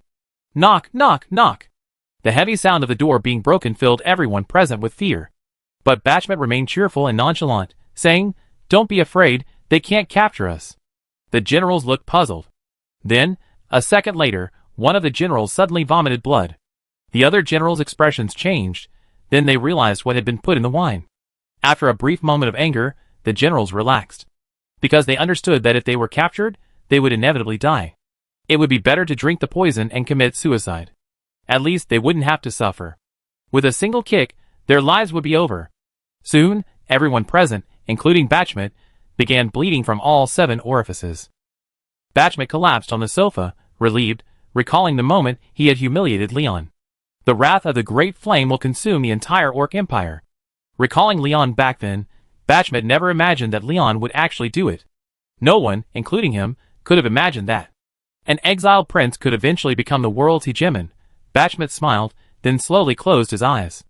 Knock, knock, knock. The heavy sound of the door being broken filled everyone present with fear. But Bakhmut remained cheerful and nonchalant, saying, "Don't be afraid, they can't capture us." The generals looked puzzled. Then, a second later, one of the generals suddenly vomited blood. The other generals' expressions changed, then they realized what had been put in the wine. After a brief moment of anger, the generals relaxed. Because they understood that if they were captured, they would inevitably die. It would be better to drink the poison and commit suicide. At least they wouldn't have to suffer. With a single kick, their lives would be over. Soon, everyone present, including Bakhmut, began bleeding from all 7 orifices. Bakhmut collapsed on the sofa, relieved, recalling the moment he had humiliated Leon. The wrath of the Great Flame will consume the entire Orc Empire. Recalling Leon back then, Bakhmut never imagined that Leon would actually do it. No one, including him, could have imagined that an exiled prince could eventually become the world's hegemon. Bakhmut smiled, then slowly closed his eyes.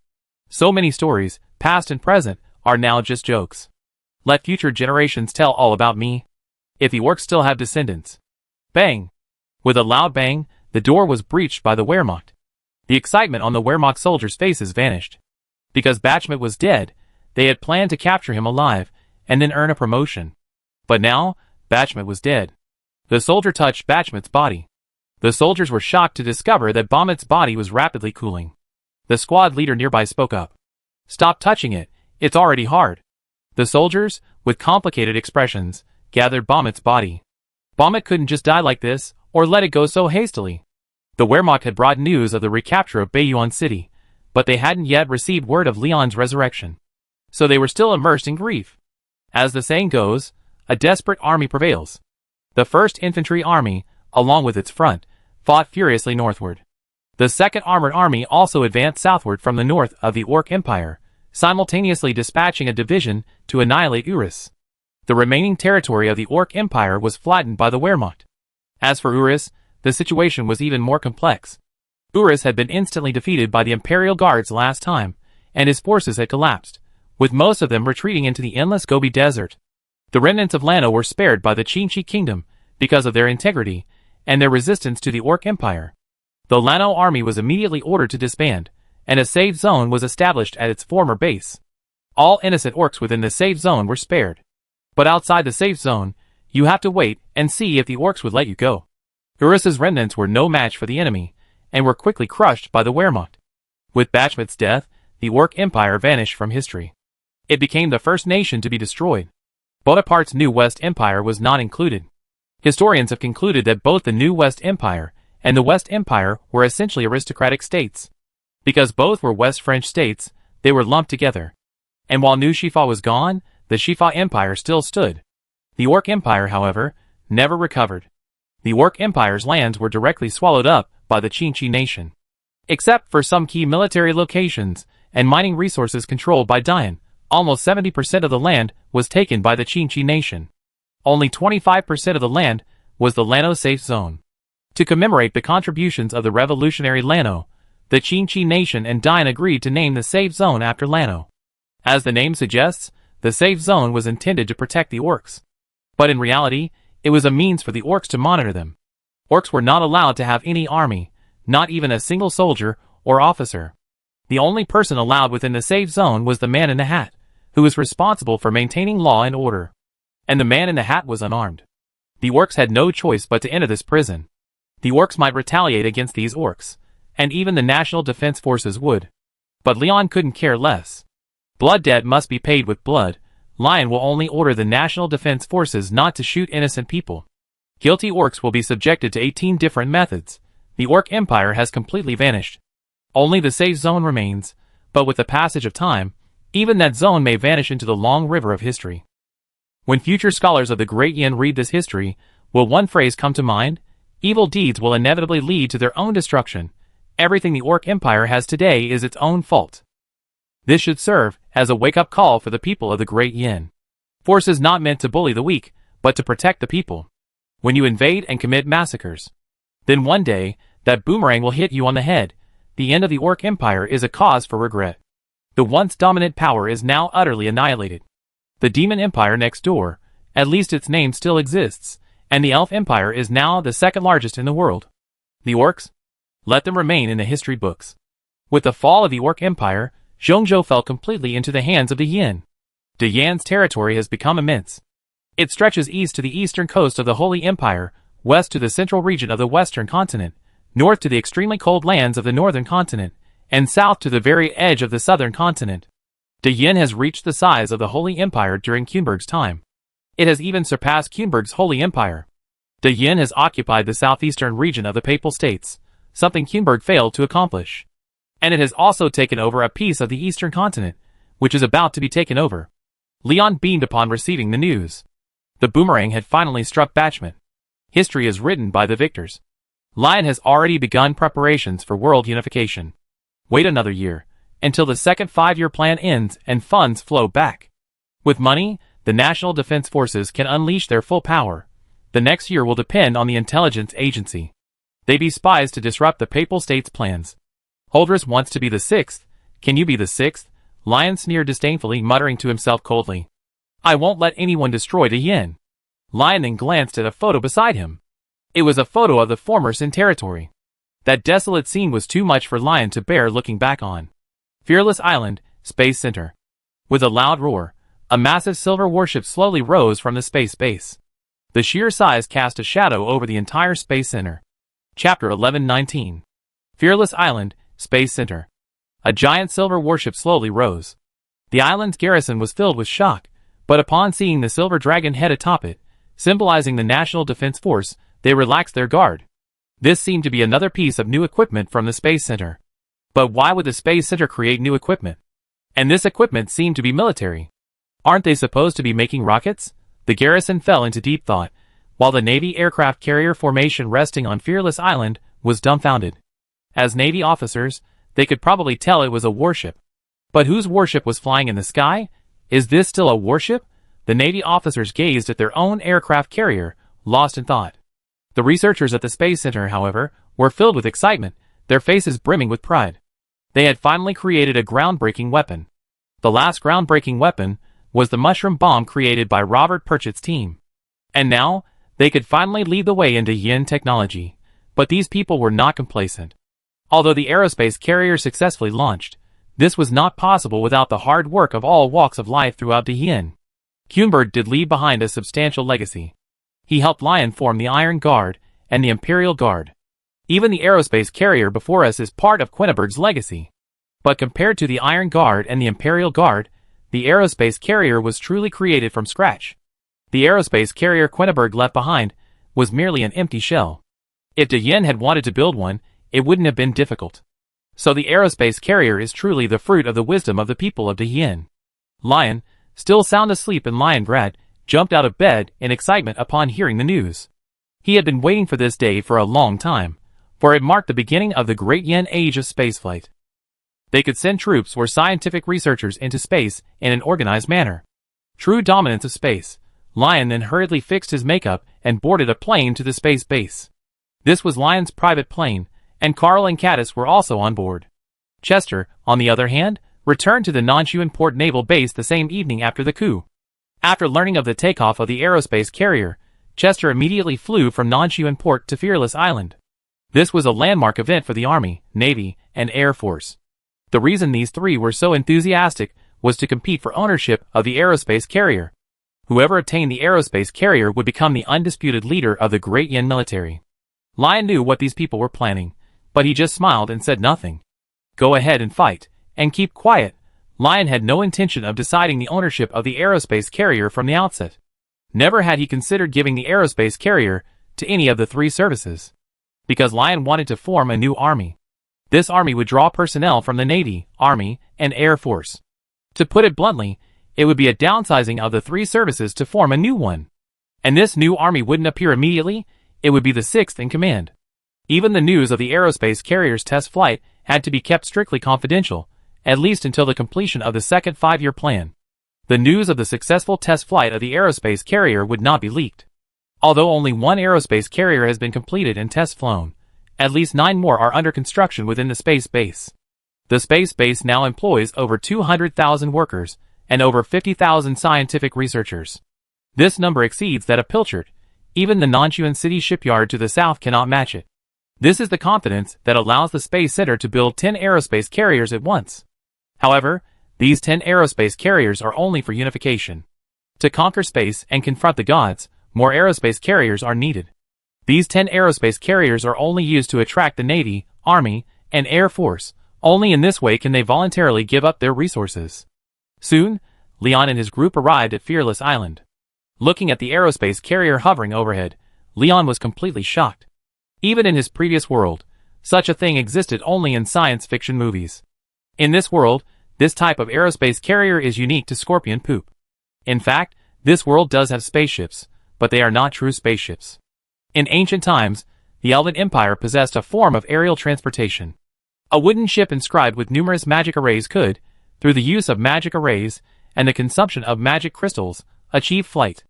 So many stories, past and present, are now just jokes. Let future generations tell all about me. If the orcs still have descendants. Bang! With a loud bang, the door was breached by the Wehrmacht. The excitement on the Wehrmacht soldiers' faces vanished. Because Bakhmut was dead, they had planned to capture him alive, and then earn a promotion. But now, Bakhmut was dead. The soldier touched Bakhmut's body. The soldiers were shocked to discover that Bakhmut's body was rapidly cooling. The squad leader nearby spoke up. "Stop touching it, it's already hard." The soldiers, with complicated expressions, gathered Bakhmut's body. Bakhmut couldn't just die like this, or let it go so hastily. The Wehrmacht had brought news of the recapture of Bayonne City, but they hadn't yet received word of Leon's resurrection. So they were still immersed in grief. As the saying goes, a desperate army prevails. The 1st Infantry Army, along with its front, fought furiously northward. The 2nd Armored Army also advanced southward from the north of the Orc Empire, simultaneously dispatching a division to annihilate Urus. The remaining territory of the Orc Empire was flattened by the Wehrmacht. As for Urus, the situation was even more complex. Urus had been instantly defeated by the Imperial Guards last time, and his forces had collapsed, with most of them retreating into the endless Gobi Desert. The remnants of Lano were spared by the Qinshi Kingdom because of their integrity and their resistance to the Orc Empire. The Lano army was immediately ordered to disband, and a safe zone was established at its former base. All innocent orcs within the safe zone were spared. But outside the safe zone, you have to wait and see if the orcs would let you go. Urus's remnants were no match for the enemy, and were quickly crushed by the Wehrmacht. With Bakhmut's death, the Orc Empire vanished from history. It became the first nation to be destroyed. Bonaparte's New West Empire was not included. Historians have concluded that both the New West Empire and the West Empire were essentially aristocratic states. Because both were West French states, they were lumped together. And while New Shifa was gone, the Shifa Empire still stood. The Orc Empire, however, never recovered. The Orc Empire's lands were directly swallowed up by the Qingqi nation. Except for some key military locations and mining resources controlled by Dian, almost 70% of the land was taken by the Qingqi nation. Only 25% of the land was the Lano safe zone. To commemorate the contributions of the revolutionary Lano, the Qingqi nation and Dian agreed to name the safe zone after Lano. As the name suggests, the safe zone was intended to protect the orcs. But in reality, it was a means for the orcs to monitor them. Orcs were not allowed to have any army, not even a single soldier or officer. The only person allowed within the safe zone was the man in the hat, who was responsible for maintaining law and order. And the man in the hat was unarmed. The orcs had no choice but to enter this prison. The orcs might retaliate against these orcs, and even the National Defense Forces would. But Leon couldn't care less. Blood debt must be paid with blood. Lion will only order the National Defense Forces not to shoot innocent people. Guilty orcs will be subjected to 18 different methods. The Orc Empire has completely vanished. Only the safe zone remains, but with the passage of time, even that zone may vanish into the long river of history. When future scholars of the Great Yin read this history, will one phrase come to mind? Evil deeds will inevitably lead to their own destruction. Everything the Orc Empire has today is its own fault. This should serve as a wake-up call for the people of the Great Yin. Force is not meant to bully the weak, but to protect the people. When you invade and commit massacres, then one day, that boomerang will hit you on the head. The end of the Orc Empire is a cause for regret. The once dominant power is now utterly annihilated. The Demon Empire next door, at least its name still exists, and the Elf Empire is now the second largest in the world. The Orcs? Let them remain in the history books. With the fall of the Orc Empire, Zhongzhou fell completely into the hands of the Yin. The Yan's territory has become immense. It stretches east to the eastern coast of the Holy Empire, west to the central region of the western continent, north to the extremely cold lands of the northern continent, and south to the very edge of the southern continent. The Yin has reached the size of the Holy Empire during Qunberg's time. It has even surpassed Qunberg's Holy Empire. The Yin has occupied the southeastern region of the Papal States, something Qunberg failed to accomplish. And it has also taken over a piece of the eastern continent, which is about to be taken over. Leon beamed upon receiving the news. The boomerang had finally struck Bachman. History is written by the victors. Lion has already begun preparations for world unification. Wait another year, until the second 5-year plan ends and funds flow back. With money, the National Defense Forces can unleash their full power. The next year will depend on the intelligence agency. They be spies to disrupt the Papal States' plans. Holdress wants to be the 6th. Can you be the 6th? Lion sneered disdainfully, muttering to himself coldly. I won't let anyone destroy the Yin. Lion then glanced at a photo beside him. It was a photo of the former Sin territory. That desolate scene was too much for Lion to bear looking back on. Fearless Island, Space Center. With a loud roar, a massive silver warship slowly rose from the space base. The sheer size cast a shadow over the entire Space Center. Chapter 1119. Fearless Island, Space Center. A giant silver warship slowly rose. The island's garrison was filled with shock, but upon seeing the silver dragon head atop it, symbolizing the National Defense Force, they relaxed their guard. This seemed to be another piece of new equipment from the Space Center. But why would the Space Center create new equipment? And this equipment seemed to be military. Aren't they supposed to be making rockets? The garrison fell into deep thought, while the Navy aircraft carrier formation resting on Fearless Island was dumbfounded. As Navy officers, they could probably tell it was a warship. But whose warship was flying in the sky? Is this still a warship? The Navy officers gazed at their own aircraft carrier, lost in thought. The researchers at the Space Center, however, were filled with excitement, their faces brimming with pride. They had finally created a groundbreaking weapon. The last groundbreaking weapon was the mushroom bomb created by Robert Purchett's team. And now, they could finally lead the way into Yin technology. But these people were not complacent. Although the aerospace carrier successfully launched, this was not possible without the hard work of all walks of life throughout the Yin. Qunberg did leave behind a substantial legacy. He helped Lion form the Iron Guard and the Imperial Guard. Even the aerospace carrier before us is part of Quinneberg's legacy. But compared to the Iron Guard and the Imperial Guard, the aerospace carrier was truly created from scratch. The aerospace carrier Quinneberg left behind was merely an empty shell. If the Yin had wanted to build one, it wouldn't have been difficult. So the aerospace carrier is truly the fruit of the wisdom of the people of Dehien. Lion, still sound asleep in Liongrad, jumped out of bed in excitement upon hearing the news. He had been waiting for this day for a long time, for it marked the beginning of the Great Yen Age of spaceflight. They could send troops or scientific researchers into space in an organized manner. True dominance of space. Lion then hurriedly fixed his makeup and boarded a plane to the space base. This was Lion's private plane, and Carl and Caddis were also on board. Chester, on the other hand, returned to the Nanchuan Port Naval Base the same evening after the coup. After learning of the takeoff of the aerospace carrier, Chester immediately flew from Nanchuan Port to Fearless Island. This was a landmark event for the Army, Navy, and Air Force. The reason these three were so enthusiastic was to compete for ownership of the aerospace carrier. Whoever obtained the aerospace carrier would become the undisputed leader of the Great Yen military. Lion knew what these people were planning, but he just smiled and said nothing. Go ahead and fight, and keep quiet. Lion had no intention of deciding the ownership of the aerospace carrier from the outset. Never had he considered giving the aerospace carrier to any of the three services. Because Lion wanted to form a new army. This army would draw personnel from the Navy, Army, and Air Force. To put it bluntly, it would be a downsizing of the three services to form a new one. And this new army wouldn't appear immediately, it would be the sixth in command. Even the news of the aerospace carrier's test flight had to be kept strictly confidential, at least until the completion of the second 5-year plan. The news of the successful test flight of the aerospace carrier would not be leaked. Although only one aerospace carrier has been completed and test flown, at least 9 more are under construction within the space base. The space base now employs over 200,000 workers and over 50,000 scientific researchers. This number exceeds that of Pilchard. Even the Nanchuan City shipyard to the south cannot match it. This is the confidence that allows the Space Center to build 10 aerospace carriers at once. However, these 10 aerospace carriers are only for unification. To conquer space and confront the gods, more aerospace carriers are needed. These 10 aerospace carriers are only used to attract the Navy, Army, and Air Force. Only in this way can they voluntarily give up their resources. Soon, Leon and his group arrived at Fearless Island. Looking at the aerospace carrier hovering overhead, Leon was completely shocked. Even in his previous world, such a thing existed only in science fiction movies. In this world, this type of aerospace carrier is unique to Scorpion Poop. In fact, this world does have spaceships, but they are not true spaceships. In ancient times, the Elven Empire possessed a form of aerial transportation. A wooden ship inscribed with numerous magic arrays could, through the use of magic arrays and the consumption of magic crystals, achieve flight.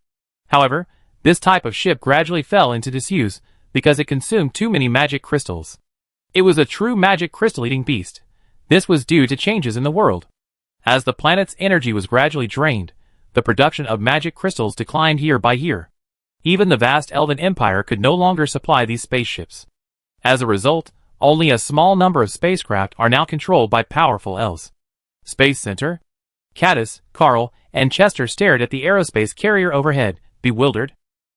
However, this type of ship gradually fell into disuse because it consumed too many magic crystals. It was a true magic crystal-eating beast. This was due to changes in the world. As the planet's energy was gradually drained, the production of magic crystals declined year by year. Even the vast Elven Empire could no longer supply these spaceships. As a result, only a small number of spacecraft are now controlled by powerful elves. Space Center? Caddis, Carl, and Chester stared at the aerospace carrier overhead, bewildered.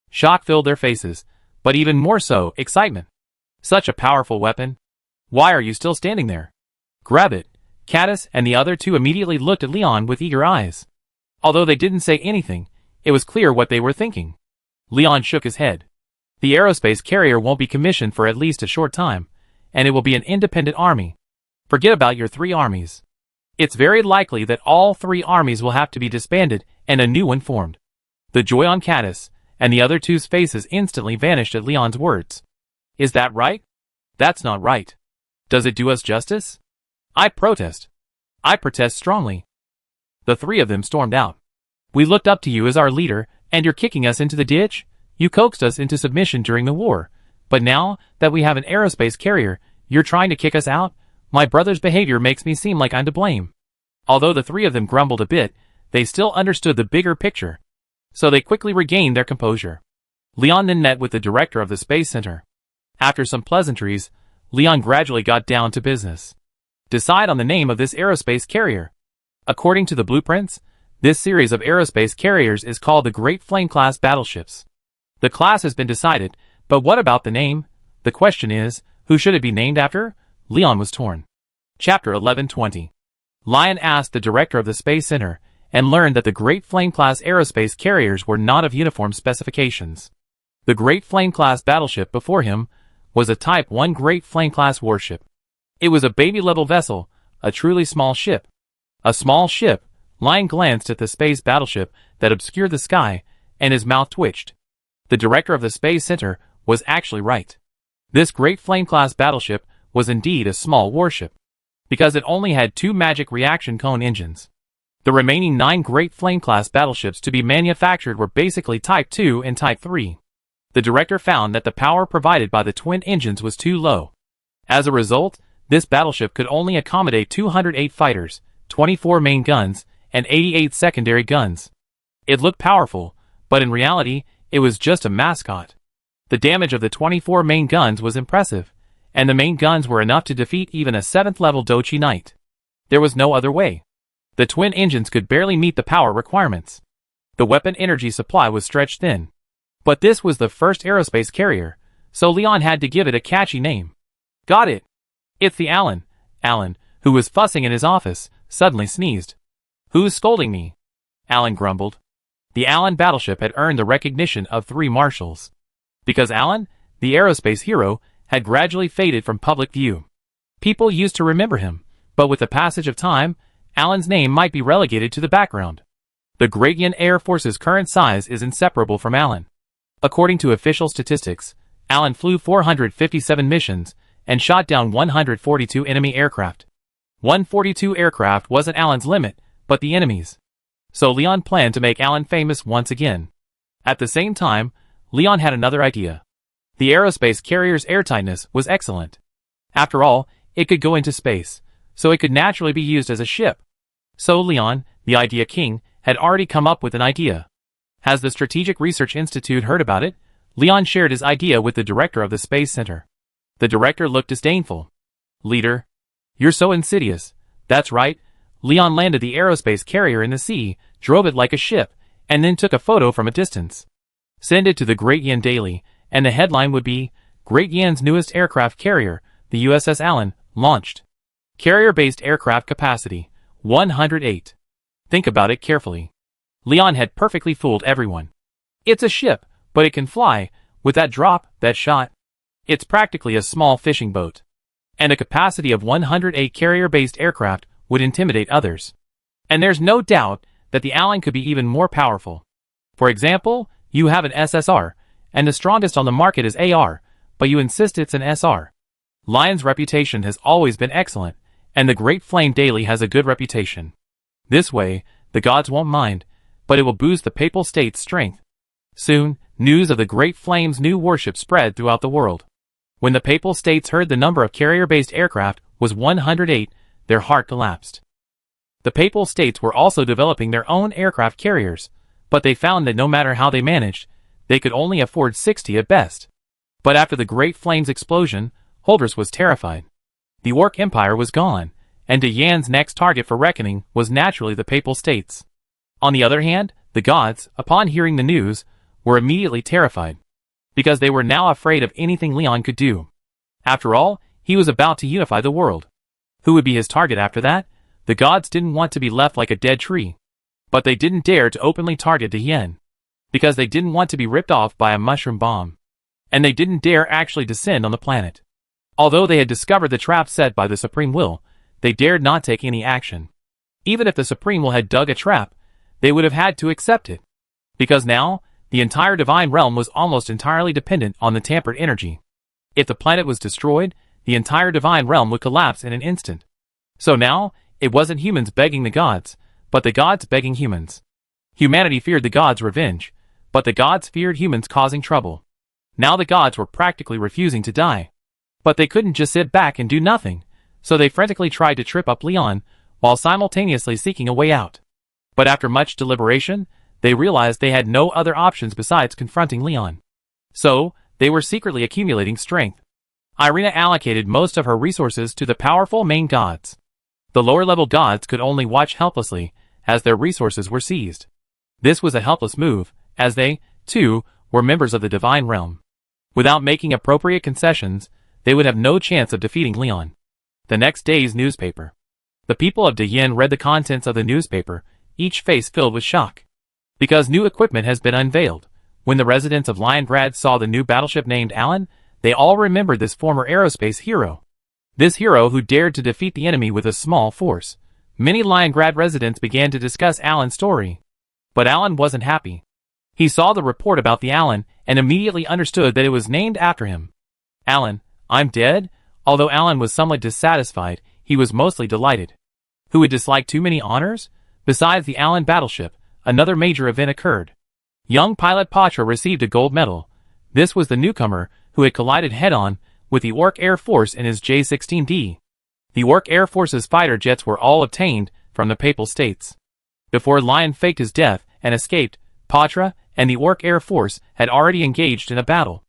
Shock filled their faces, but even more so, excitement. Such a powerful weapon. Why are you still standing there? Grab it. Caddis and the other two immediately looked at Leon with eager eyes. Although they didn't say anything, it was clear what they were thinking. Leon shook his head. The aerospace carrier won't be commissioned for at least a short time, and it will be an independent army. Forget about your 3 armies. It's very likely that all 3 armies will have to be disbanded and a new one formed. The joy on Caddis and the other two's faces instantly vanished at Leon's words. Is that right? That's not right. Does it do us justice? I protest. I protest strongly. The 3 of them stormed out. We looked up to you as our leader, and you're kicking us into the ditch? You coaxed us into submission during the war. But now that we have an aerospace carrier, you're trying to kick us out? My brother's behavior makes me seem like I'm to blame. Although the 3 of them grumbled a bit, they still understood the bigger picture. So they quickly regained their composure. Leon then met with the director of the Space Center. After some pleasantries, Leon gradually got down to business. Decide on the name of this aerospace carrier. According to the blueprints, this series of aerospace carriers is called the Great Flame-class battleships. The class has been decided, but what about the name? The question is, who should it be named after? Leon was torn. Chapter 1120. Lion asked the director of the Space Center and learned that the Great Flame-class aerospace carriers were not of uniform specifications. The Great Flame-class battleship before him was a Type 1 Great Flame-class warship. It was a baby-level vessel, a truly small ship. A small ship. Lion glanced at the space battleship that obscured the sky, and his mouth twitched. The director of the Space Center was actually right. This Great Flame-class battleship was indeed a small warship, because it only had 2 magic reaction cone engines. The remaining 9 Great Flame-class battleships to be manufactured were basically Type 2 and Type 3. The director found that the power provided by the twin engines was too low. As a result, this battleship could only accommodate 208 fighters, 24 main guns, and 88 secondary guns. It looked powerful, but in reality, it was just a mascot. The damage of the 24 main guns was impressive, and the main guns were enough to defeat even a 7th-level Dochi Knight. There was no other way. The twin engines could barely meet the power requirements. The weapon energy supply was stretched thin. But this was the first aerospace carrier, so Leon had to give it a catchy name. Got it! It's the Alan. Alan, who was fussing in his office, suddenly sneezed. Who's scolding me? Alan grumbled. The Alan battleship had earned the recognition of 3 marshals. Because Alan, the aerospace hero, had gradually faded from public view. People used to remember him, but with the passage of time, Alan's name might be relegated to the background. The Gradian Air Force's current size is inseparable from Alan. According to official statistics, Alan flew 457 missions and shot down 142 enemy aircraft. 142 aircraft wasn't Alan's limit, but the enemy's. So Leon planned to make Alan famous once again. At the same time, Leon had another idea. The aerospace carrier's airtightness was excellent. After all, it could go into space, so it could naturally be used as a ship. So Leon, the idea king, had already come up with an idea. As the Strategic Research Institute heard about it, Leon shared his idea with the director of the Space Center. The director looked disdainful. Leader, you're so insidious. That's right. Leon landed the aerospace carrier in the sea, drove it like a ship, and then took a photo from a distance. Send it to the Great Yan Daily, and the headline would be, Great Yan's newest aircraft carrier, the USS Allen, launched. Carrier-based aircraft capacity, 108. Think about it carefully. Leon had perfectly fooled everyone. It's a ship, but it can fly. With that drop, that shot. It's practically a small fishing boat. And a capacity of 108 carrier-based aircraft would intimidate others. And there's no doubt that the Allen could be even more powerful. For example, you have an SSR, and the strongest on the market is AR, but you insist it's an SR. Lion's reputation has always been excellent, and the Great Flame Daily has a good reputation. This way, the gods won't mind, but it will boost the Papal State's strength. Soon, news of the Great Flame's new warship spread throughout the world. When the Papal States heard the number of carrier-based aircraft was 108, their heart collapsed. The Papal States were also developing their own aircraft carriers, but they found that no matter how they managed, they could only afford 60 at best. But after the Great Flame's explosion, Holdress was terrified. The Orc Empire was gone, and Yan's next target for reckoning was naturally the Papal States. On the other hand, the gods, upon hearing the news, were immediately terrified, because they were now afraid of anything Leon could do. After all, he was about to unify the world. Who would be his target after that? The gods didn't want to be left like a dead tree. But they didn't dare to openly target Yen, because they didn't want to be ripped off by a mushroom bomb. And they didn't dare actually descend on the planet. Although they had discovered the trap set by the Supreme Will, they dared not take any action. Even if the Supreme Will had dug a trap, they would have had to accept it. Because now, the entire divine realm was almost entirely dependent on the tampered energy. If the planet was destroyed, the entire divine realm would collapse in an instant. So now, it wasn't humans begging the gods, but the gods begging humans. Humanity feared the gods' revenge, but the gods feared humans causing trouble. Now the gods were practically refusing to die. But they couldn't just sit back and do nothing, so they frantically tried to trip up Leon, while simultaneously seeking a way out. But after much deliberation, they realized they had no other options besides confronting Leon. So, they were secretly accumulating strength. Irina allocated most of her resources to the powerful main gods. The lower-level gods could only watch helplessly, as their resources were seized. This was a helpless move, as they, too, were members of the divine realm. Without making appropriate concessions, they would have no chance of defeating Leon. The next day's newspaper. The people of Yen read the contents of the newspaper, each face filled with shock. Because new equipment has been unveiled. When the residents of Liongrad saw the new battleship named Allen, they all remembered this former aerospace hero. This hero who dared to defeat the enemy with a small force. Many Leningrad residents began to discuss Alan's story. But Alan wasn't happy. He saw the report about the Alan and immediately understood that it was named after him. Alan, I'm dead? Although Alan was somewhat dissatisfied, he was mostly delighted. Who would dislike too many honors? Besides the Alan battleship, another major event occurred. Young pilot Patra received a gold medal. This was the newcomer who had collided head-on with the Orc Air Force in his J-16D. The Orc Air Force's fighter jets were all obtained from the Papal States. Before Lion faked his death and escaped, Patra and the Orc Air Force had already engaged in a battle.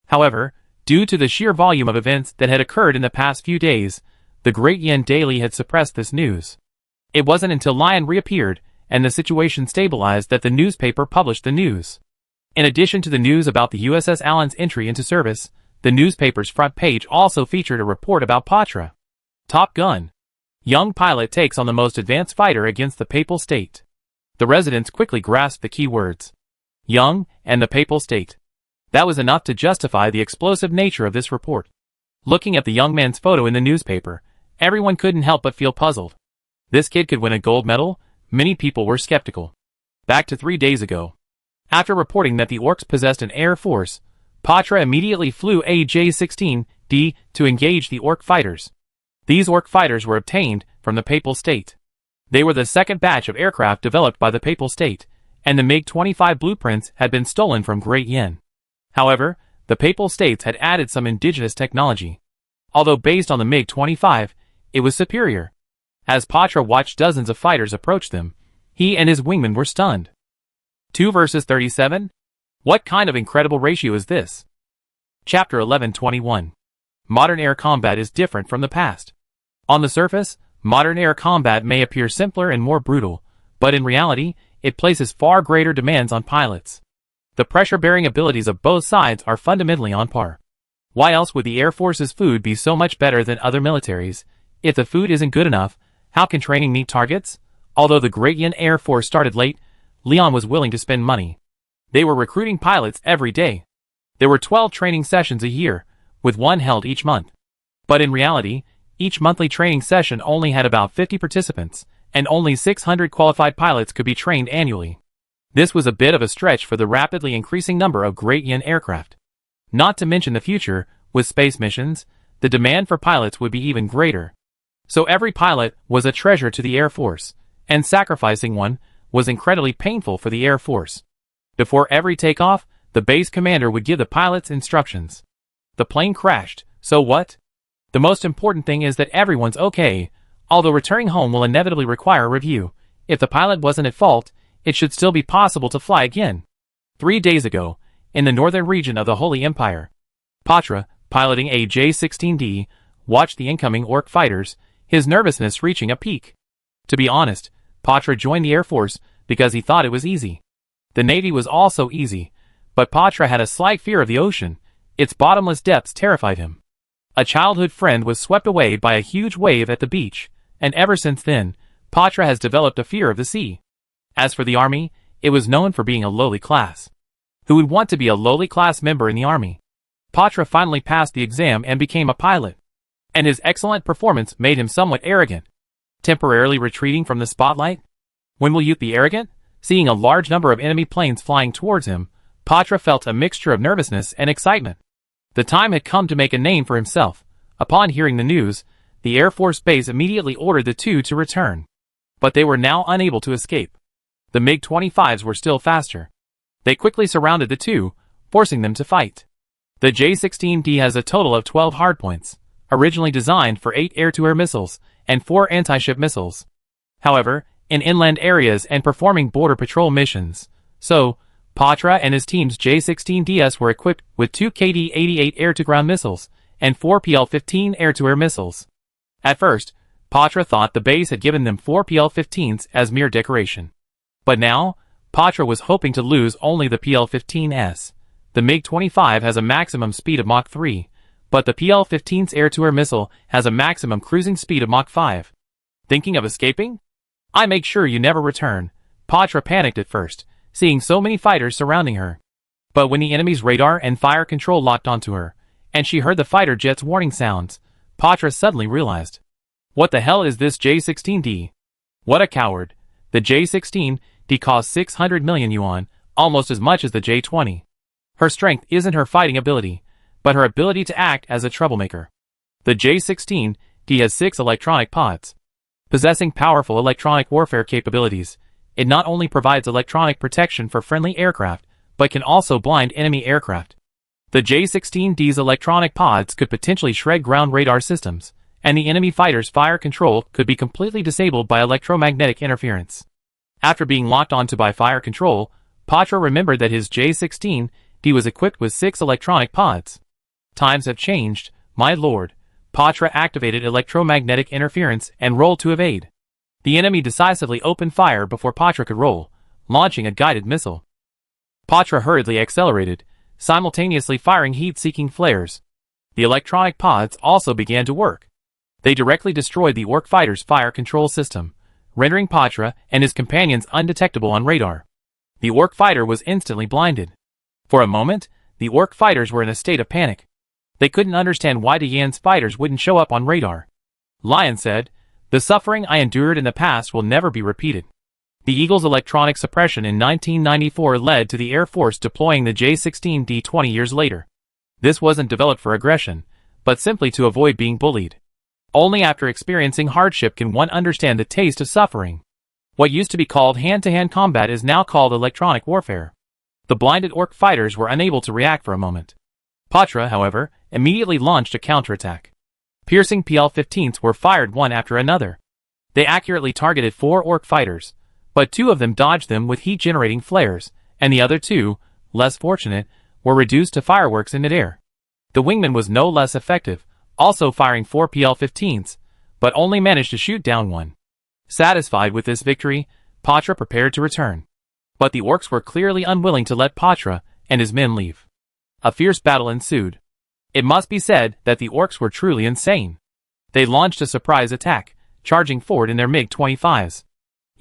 However, due to the sheer volume of events that had occurred in the past few days, the Great Yen Daily had suppressed this news. It wasn't until Lion reappeared and the situation stabilized that the newspaper published the news. In addition to the news about the USS Alan's entry into service, the newspaper's front page also featured a report about Patra. Top Gun. Young pilot takes on the most advanced fighter against the Papal State. The residents quickly grasped the key words. Young and the Papal State. That was enough to justify the explosive nature of this report. Looking at the young man's photo in the newspaper, everyone couldn't help but feel puzzled. This kid could win a gold medal? Many people were skeptical. Back to 3 days ago. After reporting that the Orcs possessed an air force, Patra immediately flew a J-16D to engage the Orc fighters. These Orc fighters were obtained from the Papal State. They were the second batch of aircraft developed by the Papal State, and the MiG-25 blueprints had been stolen from Great Yen. However, the Papal States had added some indigenous technology. Although based on the MiG-25, it was superior. As Patra watched dozens of fighters approach them, he and his wingmen were stunned. 2 versus 37? What kind of incredible ratio is this? Chapter 1121. Modern air combat is different from the past. On the surface, modern air combat may appear simpler and more brutal, but in reality, it places far greater demands on pilots. The pressure-bearing abilities of both sides are fundamentally on par. Why else would the Air Force's food be so much better than other militaries? If the food isn't good enough, how can training meet targets? Although the Great Yen Air Force started late, Leon was willing to spend money. They were recruiting pilots every day. There were 12 training sessions a year, with one held each month. But in reality, each monthly training session only had about 50 participants, and only 600 qualified pilots could be trained annually. This was a bit of a stretch for the rapidly increasing number of Great Yen aircraft. Not to mention the future, with space missions, the demand for pilots would be even greater. So every pilot was a treasure to the Air Force, and sacrificing one was incredibly painful for the Air Force. Before every takeoff, the base commander would give the pilots instructions. The plane crashed, so what? The most important thing is that everyone's okay, although returning home will inevitably require a review. If the pilot wasn't at fault, it should still be possible to fly again. 3 days ago, in the northern region of the Holy Empire, Patra, piloting a J-16D, watched the incoming Orc fighters, his nervousness reaching a peak. To be honest, Patra joined the Air Force because he thought it was easy. The Navy was also easy, but Patra had a slight fear of the ocean. Its bottomless depths terrified him. A childhood friend was swept away by a huge wave at the beach, and ever since then, Patra has developed a fear of the sea. As for the Army, it was known for being a lowly class. Who would want to be a lowly class member in the Army? Patra finally passed the exam and became a pilot. And his excellent performance made him somewhat arrogant. Temporarily retreating from the spotlight? When will youth be arrogant? Seeing a large number of enemy planes flying towards him, Patra felt a mixture of nervousness and excitement. The time had come to make a name for himself. Upon hearing the news, the Air Force Base immediately ordered the two to return. But they were now unable to escape. The MiG-25s were still faster. They quickly surrounded the two, forcing them to fight. The J-16D has a total of 12 hardpoints, originally designed for 8 air-to-air missiles and 4 anti-ship missiles. However, in inland areas and performing border patrol missions, so Patra and his team's J-16DS were equipped with 2 KD-88 air-to-ground missiles and 4 PL-15 air-to-air missiles. At first, Patra thought the base had given them 4 PL-15s as mere decoration. But now, Patra was hoping to lose only the PL-15S. The MiG-25 has a maximum speed of Mach 3, but the PL-15's air-to-air missile has a maximum cruising speed of Mach 5. Thinking of escaping? I make sure you never return. Patra panicked at first, seeing so many fighters surrounding her. But when the enemy's radar and fire control locked onto her, and she heard the fighter jet's warning sounds, Patra suddenly realized. What the hell is this J-16D? What a coward. The J-16D cost 600 million yuan, almost as much as the J-20. Her strength isn't her fighting ability, but her ability to act as a troublemaker. The J-16D has 6 electronic pods. Possessing powerful electronic warfare capabilities, it not only provides electronic protection for friendly aircraft, but can also blind enemy aircraft. The J-16D's electronic pods could potentially shred ground radar systems, and the enemy fighter's fire control could be completely disabled by electromagnetic interference. After being locked onto by fire control, Patra remembered that his J-16D was equipped with 6 electronic pods. Times have changed, my lord. Patra activated electromagnetic interference and rolled to evade. The enemy decisively opened fire before Patra could roll, launching a guided missile. Patra hurriedly accelerated, simultaneously firing heat-seeking flares. The electronic pods also began to work. They directly destroyed the orc fighter's fire control system, rendering Patra and his companions undetectable on radar. The orc fighter was instantly blinded. For a moment, the orc fighters were in a state of panic. They couldn't understand why Dian's fighters wouldn't show up on radar. Lion said, "The suffering I endured in the past will never be repeated." The Eagle's electronic suppression in 1994 led to the Air Force deploying the J-16D 20 years later. This wasn't developed for aggression, but simply to avoid being bullied. Only after experiencing hardship can one understand the taste of suffering. What used to be called hand-to-hand combat is now called electronic warfare. The blinded orc fighters were unable to react for a moment. Patra, however, immediately launched a counterattack. Piercing PL-15s were fired one after another. They accurately targeted 4 orc fighters, but 2 of them dodged them with heat-generating flares, and the other 2, less fortunate, were reduced to fireworks in midair. The wingman was no less effective, also firing 4 PL-15s, but only managed to shoot down 1. Satisfied with this victory, Patra prepared to return. But the orcs were clearly unwilling to let Patra and his men leave. A fierce battle ensued. It must be said that the orcs were truly insane. They launched a surprise attack, charging forward in their MiG-25s.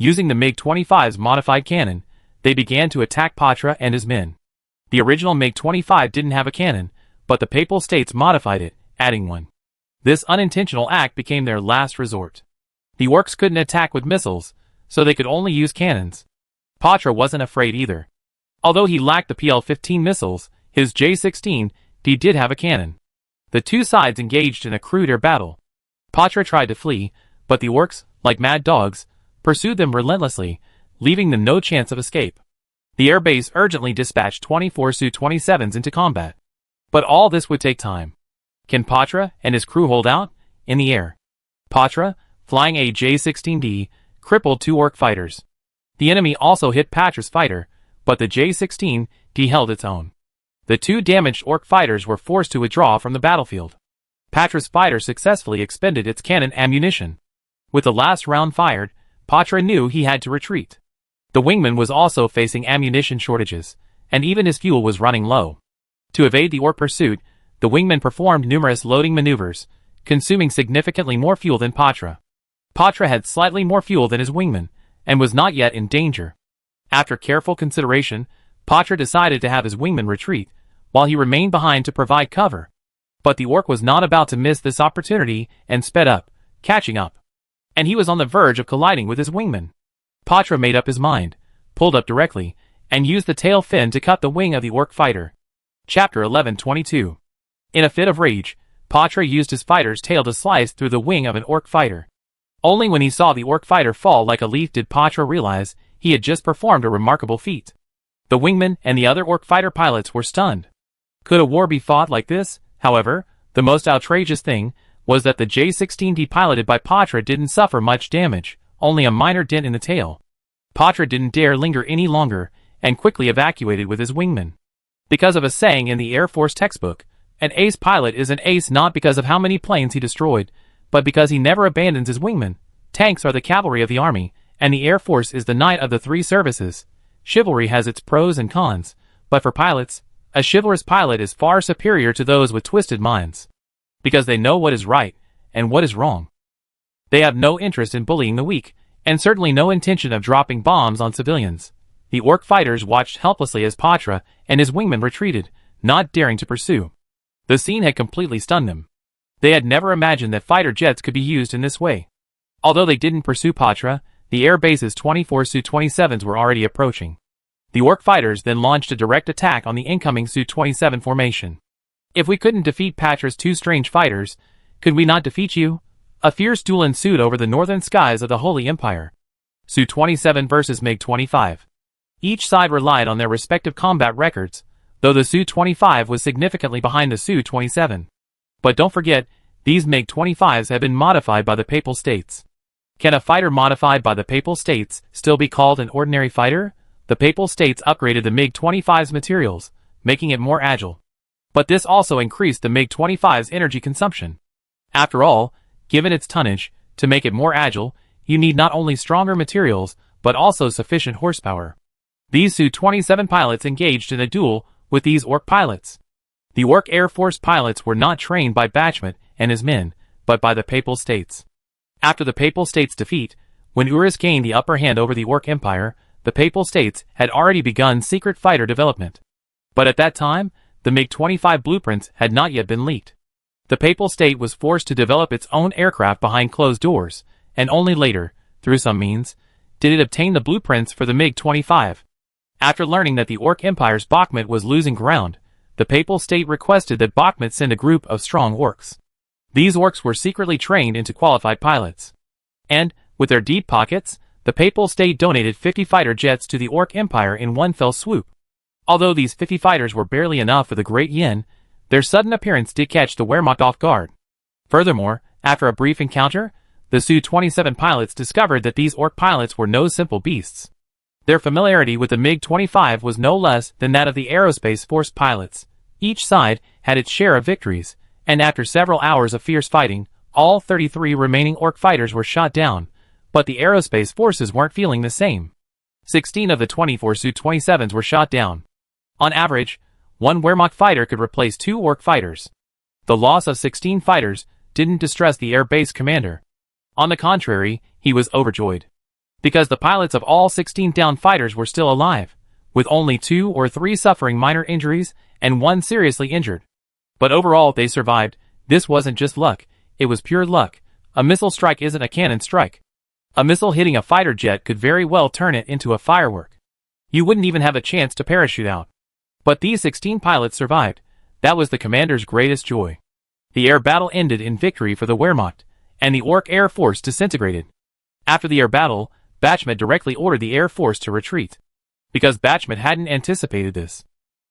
Using the MiG-25's modified cannon, they began to attack Patra and his men. The original MiG-25 didn't have a cannon, but the Papal States modified it, adding one. This unintentional act became their last resort. The orcs couldn't attack with missiles, so they could only use cannons. Patra wasn't afraid either. Although he lacked the PL-15 missiles, his J-16D did have a cannon. The two sides engaged in a crude air battle. Patra tried to flee, but the orcs, like mad dogs, pursued them relentlessly, leaving them no chance of escape. The airbase urgently dispatched 24 Su-27s into combat. But all this would take time. Can Patra and his crew hold out? In the air, Patra, flying a J-16D, crippled 2 orc fighters. The enemy also hit Patra's fighter, but the J-16D held its own. The 2 damaged orc fighters were forced to withdraw from the battlefield. Patra's fighter successfully expended its cannon ammunition. With the last round fired, Patra knew he had to retreat. The wingman was also facing ammunition shortages, and even his fuel was running low. To evade the orc pursuit, the wingman performed numerous loading maneuvers, consuming significantly more fuel than Patra. Patra had slightly more fuel than his wingman, and was not yet in danger. After careful consideration, Patra decided to have his wingman retreat, while he remained behind to provide cover. But the orc was not about to miss this opportunity and sped up, catching up. And he was on the verge of colliding with his wingman. Patra made up his mind, pulled up directly, and used the tail fin to cut the wing of the orc fighter. Chapter 1122. In a fit of rage, Patra used his fighter's tail to slice through the wing of an orc fighter. Only when he saw the orc fighter fall like a leaf did Patra realize he had just performed a remarkable feat. The wingman and the other orc fighter pilots were stunned. Could a war be fought like this? However, the most outrageous thing was that the J-16D piloted by Patra didn't suffer much damage, only a minor dent in the tail. Patra didn't dare linger any longer, and quickly evacuated with his wingman. Because of a saying in the Air Force textbook, an ace pilot is an ace not because of how many planes he destroyed, but because he never abandons his wingman. Tanks are the cavalry of the army, and the Air Force is the knight of the 3 services. Chivalry has its pros and cons, but for pilots, a chivalrous pilot is far superior to those with twisted minds. Because they know what is right, and what is wrong. They have no interest in bullying the weak, and certainly no intention of dropping bombs on civilians. The orc fighters watched helplessly as Patra and his wingman retreated, not daring to pursue. The scene had completely stunned them. They had never imagined that fighter jets could be used in this way. Although they didn't pursue Patra, the air base's 24 Su-27s were already approaching. The Ork fighters then launched a direct attack on the incoming Su-27 formation. If we couldn't defeat Patra's two strange fighters, could we not defeat you? A fierce duel ensued over the northern skies of the Holy Empire. Su-27 versus MiG-25. Each side relied on their respective combat records, though the Su-25 was significantly behind the Su-27. But don't forget, these MiG-25s have been modified by the Papal States. Can a fighter modified by the Papal States still be called an ordinary fighter? The Papal States upgraded the MiG-25's materials, making it more agile. But this also increased the MiG-25's energy consumption. After all, given its tonnage, to make it more agile, you need not only stronger materials, but also sufficient horsepower. These Su-27 pilots engaged in a duel with these Ork pilots. The Ork Air Force pilots were not trained by Bachmet and his men, but by the Papal States. After the Papal States' defeat, when Urus gained the upper hand over the Ork Empire, the Papal States had already begun secret fighter development. But at that time, the MiG-25 blueprints had not yet been leaked. The Papal State was forced to develop its own aircraft behind closed doors, and only later, through some means, did it obtain the blueprints for the MiG-25. After learning that the Ork Empire's Bachmet was losing ground, the Papal State requested that Bachmet send a group of strong Orks. These Orks were secretly trained into qualified pilots. And, with their deep pockets, the Papal State donated 50 fighter jets to the Ork Empire in one fell swoop. Although these 50 fighters were barely enough for the Great Yin, their sudden appearance did catch the Wehrmacht off guard. Furthermore, after a brief encounter, the Su-27 pilots discovered that these Ork pilots were no simple beasts. Their familiarity with the MiG-25 was no less than that of the Aerospace Force pilots. Each side had its share of victories, and after several hours of fierce fighting, all 33 remaining Ork fighters were shot down, but the Aerospace Forces weren't feeling the same. 16 of the 24 Su-27s were shot down. On average, one Wehrmacht fighter could replace 2 Ork fighters. The loss of 16 fighters didn't distress the air base commander. On the contrary, he was overjoyed. Because the pilots of all 16 downed fighters were still alive, with only 2 or 3 suffering minor injuries and 1 seriously injured. But overall, they survived. This wasn't just luck, it was pure luck. A missile strike isn't a cannon strike. A missile hitting a fighter jet could very well turn it into a firework. You wouldn't even have a chance to parachute out. But these 16 pilots survived. That was the commander's greatest joy. The air battle ended in victory for the Wehrmacht, and the Ork Air Force disintegrated. After the air battle, Bachmet directly ordered the Air Force to retreat. Because Bachmet hadn't anticipated this.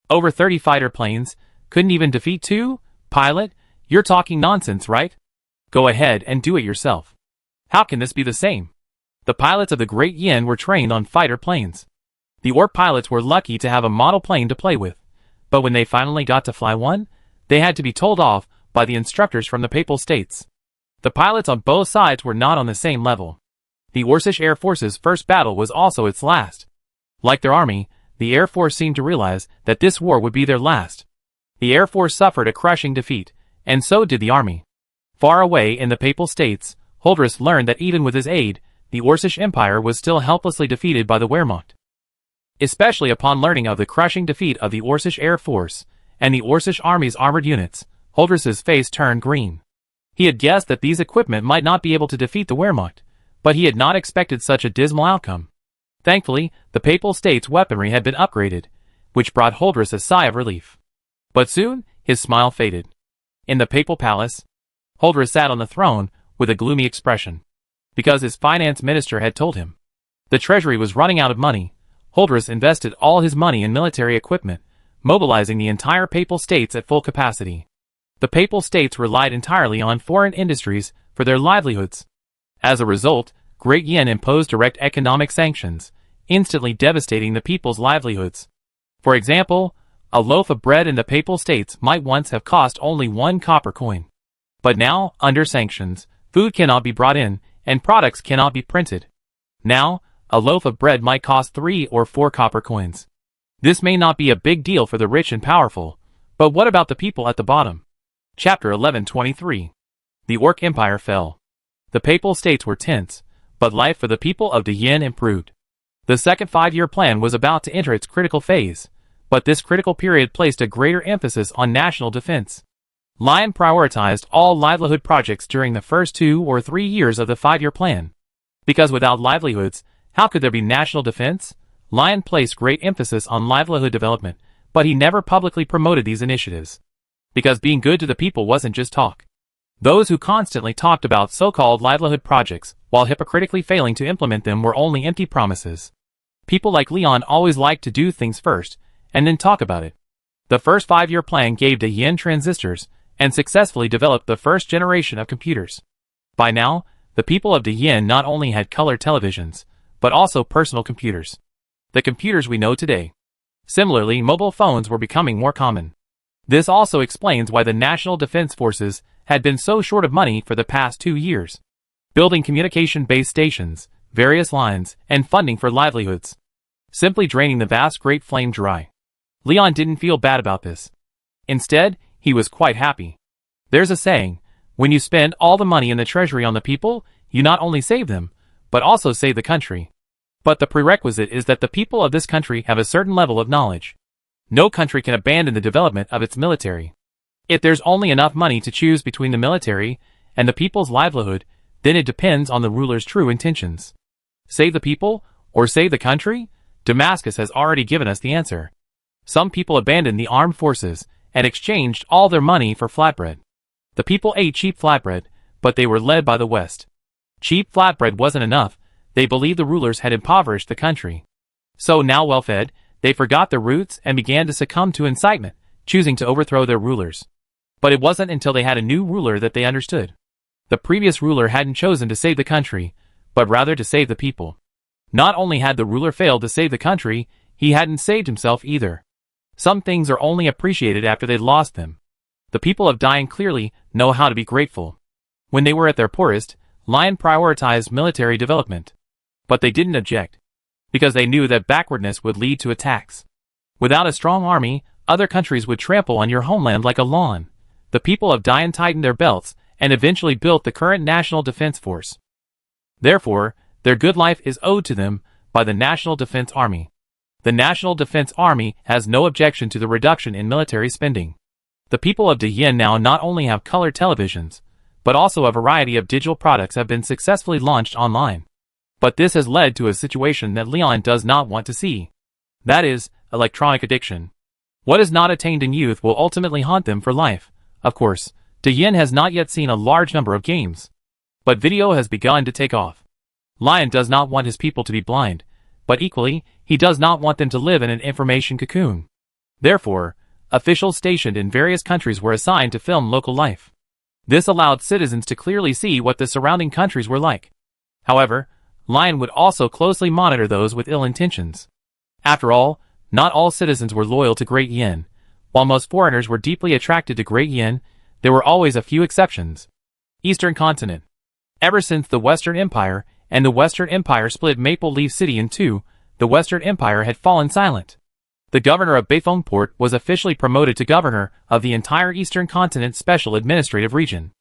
Over 30 fighter planes, couldn't even defeat 2? Pilot, you're talking nonsense, right? Go ahead and do it yourself. How can this be the same? The pilots of the Great Yin were trained on fighter planes. The Ork pilots were lucky to have a model plane to play with, but when they finally got to fly one, they had to be told off by the instructors from the Papal States. The pilots on both sides were not on the same level. The Orsish Air Force's first battle was also its last. Like their army, the Air Force seemed to realize that this war would be their last. The Air Force suffered a crushing defeat, and so did the army. Far away in the Papal States, Holdras learned that even with his aid, the Orsish Empire was still helplessly defeated by the Wehrmacht. Especially upon learning of the crushing defeat of the Orsish Air Force and the Orsish Army's armored units, Holdras's face turned green. He had guessed that these equipment might not be able to defeat the Wehrmacht, but he had not expected such a dismal outcome. Thankfully, the Papal States' weaponry had been upgraded, which brought Holdras a sigh of relief. But soon, his smile faded. In the Papal Palace, Holdras sat on the throne with a gloomy expression. Because his finance minister had told him. The treasury was running out of money. Holdras invested all his money in military equipment, mobilizing the entire Papal States at full capacity. The Papal States relied entirely on foreign industries for their livelihoods. As a result, Great Yin imposed direct economic sanctions, instantly devastating the people's livelihoods. For example, a loaf of bread in the Papal States might once have cost only 1 copper coin. But now, under sanctions, food cannot be brought in, and products cannot be printed. Now, a loaf of bread might cost 3 or 4 copper coins. This may not be a big deal for the rich and powerful, but what about the people at the bottom? Chapter 1123. The Ork Empire fell. The Papal States were tense, but life for the people of the Yin improved. The second 5-year plan was about to enter its critical phase, but this critical period placed a greater emphasis on national defense. Lion prioritized all livelihood projects during the first 2 or 3 years of the 5-year plan. Because without livelihoods, how could there be national defense? Lion placed great emphasis on livelihood development, but he never publicly promoted these initiatives. Because being good to the people wasn't just talk. Those who constantly talked about so-called livelihood projects, while hypocritically failing to implement them, were only empty promises. People like Leon always liked to do things first, and then talk about it. The first 5-year plan gave De Yin transistors, and successfully developed the first generation of computers. By now, the people of De Yin not only had color televisions, but also personal computers. The computers we know today. Similarly, mobile phones were becoming more common. This also explains why the National Defense Forces had been so short of money for the past 2 years. Building communication-based stations, various lines, and funding for livelihoods. Simply draining the vast Great Flame dry. Leon didn't feel bad about this. Instead, he was quite happy. There's a saying, when you spend all the money in the treasury on the people, you not only save them, but also save the country. But the prerequisite is that the people of this country have a certain level of knowledge. No country can abandon the development of its military. If there's only enough money to choose between the military and the people's livelihood, then it depends on the ruler's true intentions. Save the people, or save the country? Damascus has already given us the answer. Some people abandoned the armed forces and exchanged all their money for flatbread. The people ate cheap flatbread, but they were led by the West. Cheap flatbread wasn't enough. They believed the rulers had impoverished the country. So now well-fed, they forgot their roots and began to succumb to incitement, choosing to overthrow their rulers. But it wasn't until they had a new ruler that they understood. The previous ruler hadn't chosen to save the country, but rather to save the people. Not only had the ruler failed to save the country, he hadn't saved himself either. Some things are only appreciated after they'd lost them. The people of Dian clearly know how to be grateful. When they were at their poorest, Lion prioritized military development. But they didn't object. Because they knew that backwardness would lead to attacks. Without a strong army, other countries would trample on your homeland like a lawn. The people of Dian tightened their belts and eventually built the current National Defense Force. Therefore, their good life is owed to them by the National Defense Army. The National Defense Army has no objection to the reduction in military spending. The people of De Yin now not only have color televisions, but also a variety of digital products have been successfully launched online. But this has led to a situation that Leon does not want to see. That is, electronic addiction. What is not attained in youth will ultimately haunt them for life. Of course, De Yin has not yet seen a large number of games. But video has begun to take off. Lion does not want his people to be blind, but equally, he does not want them to live in an information cocoon. Therefore, officials stationed in various countries were assigned to film local life. This allowed citizens to clearly see what the surrounding countries were like. However, Lion would also closely monitor those with ill intentions. After all, not all citizens were loyal to Great Yin. While most foreigners were deeply attracted to Great Yin, there were always a few exceptions. Eastern Continent. Ever since the Western Empire and the Western Empire split Maple Leaf City in two, the Western Empire had fallen silent. The governor of Beifongport was officially promoted to governor of the entire Eastern Continent Special Administrative Region.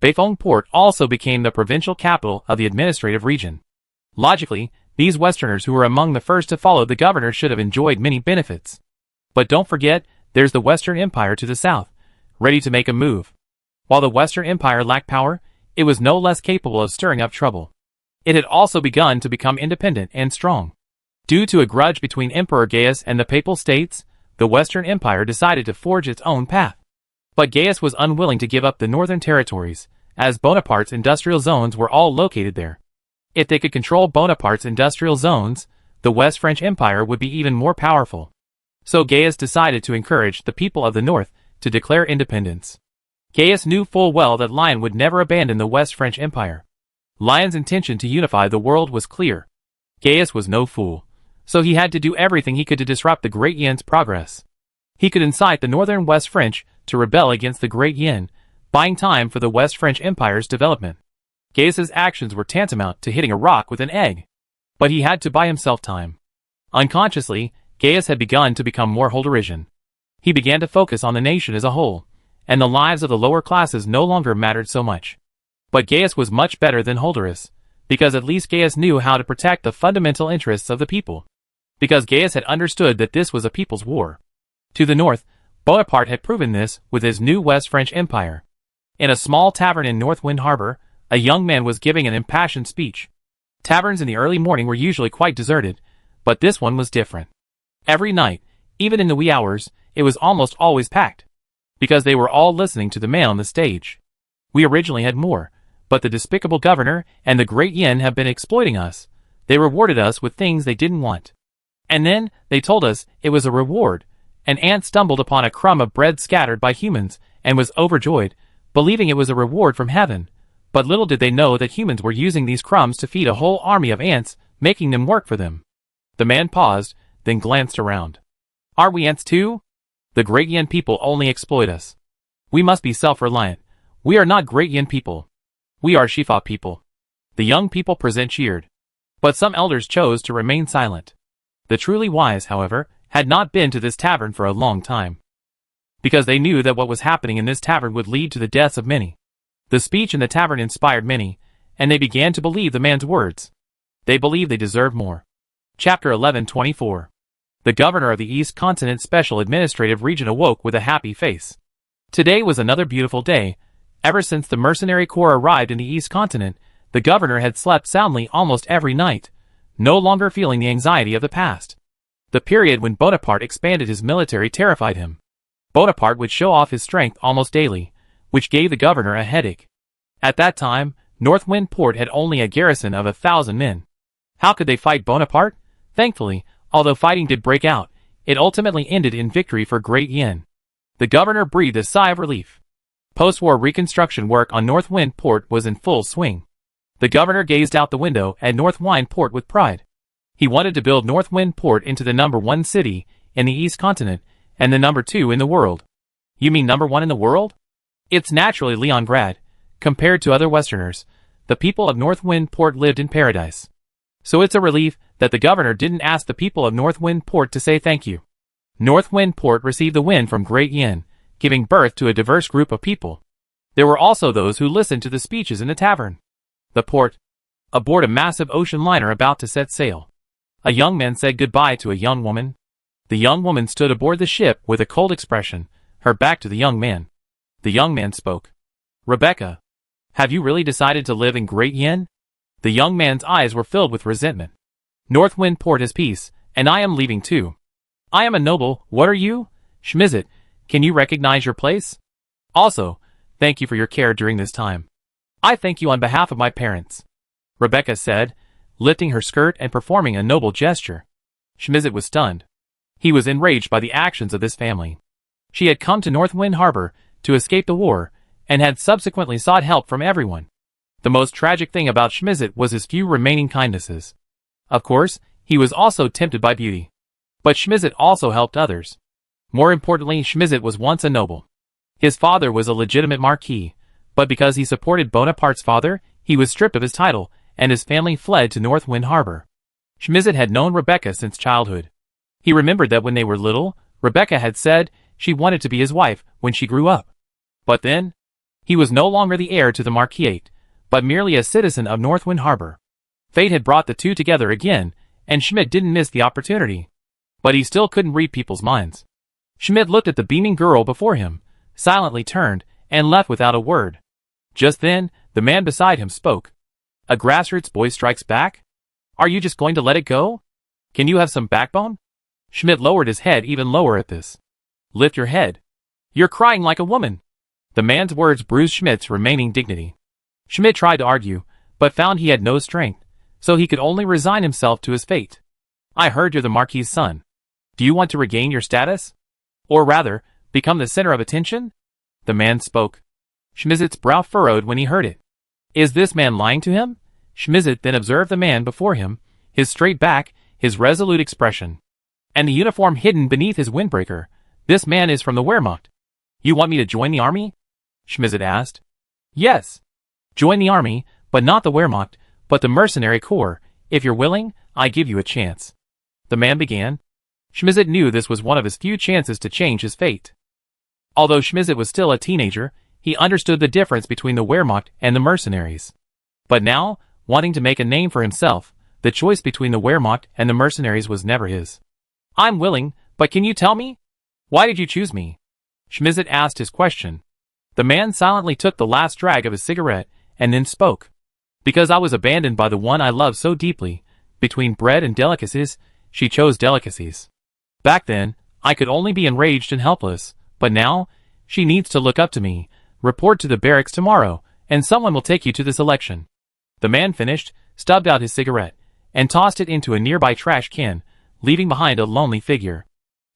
Beifongport also became the provincial capital of the administrative region. Logically, these Westerners who were among the first to follow the governor should have enjoyed many benefits. But don't forget, there's the Western Empire to the south, ready to make a move. While the Western Empire lacked power, it was no less capable of stirring up trouble. It had also begun to become independent and strong. Due to a grudge between Emperor Gaius and the Papal States, the Western Empire decided to forge its own path. But Gaius was unwilling to give up the northern territories, as Bonaparte's industrial zones were all located there. If they could control Bonaparte's industrial zones, the West French Empire would be even more powerful. So Gaius decided to encourage the people of the north to declare independence. Gaius knew full well that Lion would never abandon the West French Empire. Lion's intention to unify the world was clear. Gaius was no fool, so he had to do everything he could to disrupt the Great Yin's progress. He could incite the northern West French to rebel against the Great Yin, buying time for the West French Empire's development. Gaius's actions were tantamount to hitting a rock with an egg. But he had to buy himself time. Unconsciously, Gaius had begun to become more Holderian. He began to focus on the nation as a whole, and the lives of the lower classes no longer mattered so much. But Gaius was much better than Holderius, because at least Gaius knew how to protect the fundamental interests of the people. Because Gaius had understood that this was a people's war. To the north, Bonaparte had proven this with his new West French Empire. In a small tavern in Northwind Harbor, a young man was giving an impassioned speech. Taverns in the early morning were usually quite deserted, but this one was different. Every night, even in the wee hours, it was almost always packed, because they were all listening to the man on the stage. We originally had more, but the despicable governor and the great yen have been exploiting us. They rewarded us with things they didn't want. And then, they told us it was a reward. An ant stumbled upon a crumb of bread scattered by humans, and was overjoyed, believing it was a reward from heaven. But little did they know that humans were using these crumbs to feed a whole army of ants, making them work for them. The man paused, then glanced around. Are we ants too? The great yen people only exploit us. We must be self-reliant. We are not great yen people. We are Shifa people. The young people present cheered. But some elders chose to remain silent. The truly wise, however, had not been to this tavern for a long time, because they knew that what was happening in this tavern would lead to the deaths of many. The speech in the tavern inspired many, and they began to believe the man's words. They believed they deserved more. Chapter 11:24. The governor of the East Continent Special Administrative Region awoke with a happy face. Today was another beautiful day. Ever since the mercenary corps arrived in the East Continent, the governor had slept soundly almost every night, no longer feeling the anxiety of the past. The period when Bonaparte expanded his military terrified him. Bonaparte would show off his strength almost daily, which gave the governor a headache. At that time, Northwind Port had only a garrison of 1,000 men. How could they fight Bonaparte? Thankfully, although fighting did break out, it ultimately ended in victory for Great Yen. The governor breathed a sigh of relief. Post-war reconstruction work on Northwind Port was in full swing. The governor gazed out the window at Northwind Port with pride. He wanted to build Northwind Port into the #1 city in the East Continent and the #2 in the world. You mean #1 in the world? It's naturally Leningrad. Compared to other Westerners, the people of Northwind Port lived in paradise. So it's a relief that the governor didn't ask the people of Northwind Port to say thank you. Northwind Port received the wind from Great Yen, giving birth to a diverse group of people. There were also those who listened to the speeches in the tavern. The port. Aboard a massive ocean liner about to set sail. A young man said goodbye to a young woman. The young woman stood aboard the ship with a cold expression, her back to the young man. The young man spoke. Rebecca, have you really decided to live in Great Yen? The young man's eyes were filled with resentment. Northwind Port has peace, and I am leaving too. I am a noble, what are you? Schmizit, can you recognize your place? Also, thank you for your care during this time. I thank you on behalf of my parents, Rebecca said, lifting her skirt and performing a noble gesture. Schmizit was stunned. He was enraged by the actions of this family. She had come to Northwind Harbor to escape the war, and had subsequently sought help from everyone. The most tragic thing about Schmizit was his few remaining kindnesses. Of course, he was also tempted by beauty. But Schmizit also helped others. More importantly, Schmizit was once a noble. His father was a legitimate marquis, but because he supported Bonaparte's father, he was stripped of his title, and his family fled to Northwind Harbor. Schmizit had known Rebecca since childhood. He remembered that when they were little, Rebecca had said she wanted to be his wife when she grew up. But then, he was no longer the heir to the marquisate, but merely a citizen of Northwind Harbor. Fate had brought the two together again, and Schmidt didn't miss the opportunity. But he still couldn't read people's minds. Schmidt looked at the beaming girl before him, silently turned, and left without a word. Just then, the man beside him spoke. A grassroots boy strikes back? Are you just going to let it go? Can you have some backbone? Schmidt lowered his head even lower at this. Lift your head. You're crying like a woman. The man's words bruised Schmidt's remaining dignity. Schmidt tried to argue, but found he had no strength, so he could only resign himself to his fate. I heard you're the Marquis's son. Do you want to regain your status? Or rather, become the center of attention? The man spoke. Schmizit's brow furrowed when he heard it. Is this man lying to him? Schmizit then observed the man before him, his straight back, his resolute expression, and the uniform hidden beneath his windbreaker. This man is from the Wehrmacht. You want me to join the army? Schmizit asked. Yes. Join the army, but not the Wehrmacht, but the mercenary corps. If you're willing, I give you a chance. The man began. Schmizit knew this was one of his few chances to change his fate. Although Schmizit was still a teenager, he understood the difference between the Wehrmacht and the mercenaries. But now, wanting to make a name for himself, the choice between the Wehrmacht and the mercenaries was never his. I'm willing, but can you tell me? Why did you choose me? Schmizet asked his question. The man silently took the last drag of his cigarette, and then spoke. Because I was abandoned by the one I loved so deeply, between bread and delicacies, she chose delicacies. Back then, I could only be enraged and helpless, but now, she needs to look up to me. Report to the barracks tomorrow, and someone will take you to the selection. The man finished, stubbed out his cigarette, and tossed it into a nearby trash can, leaving behind a lonely figure.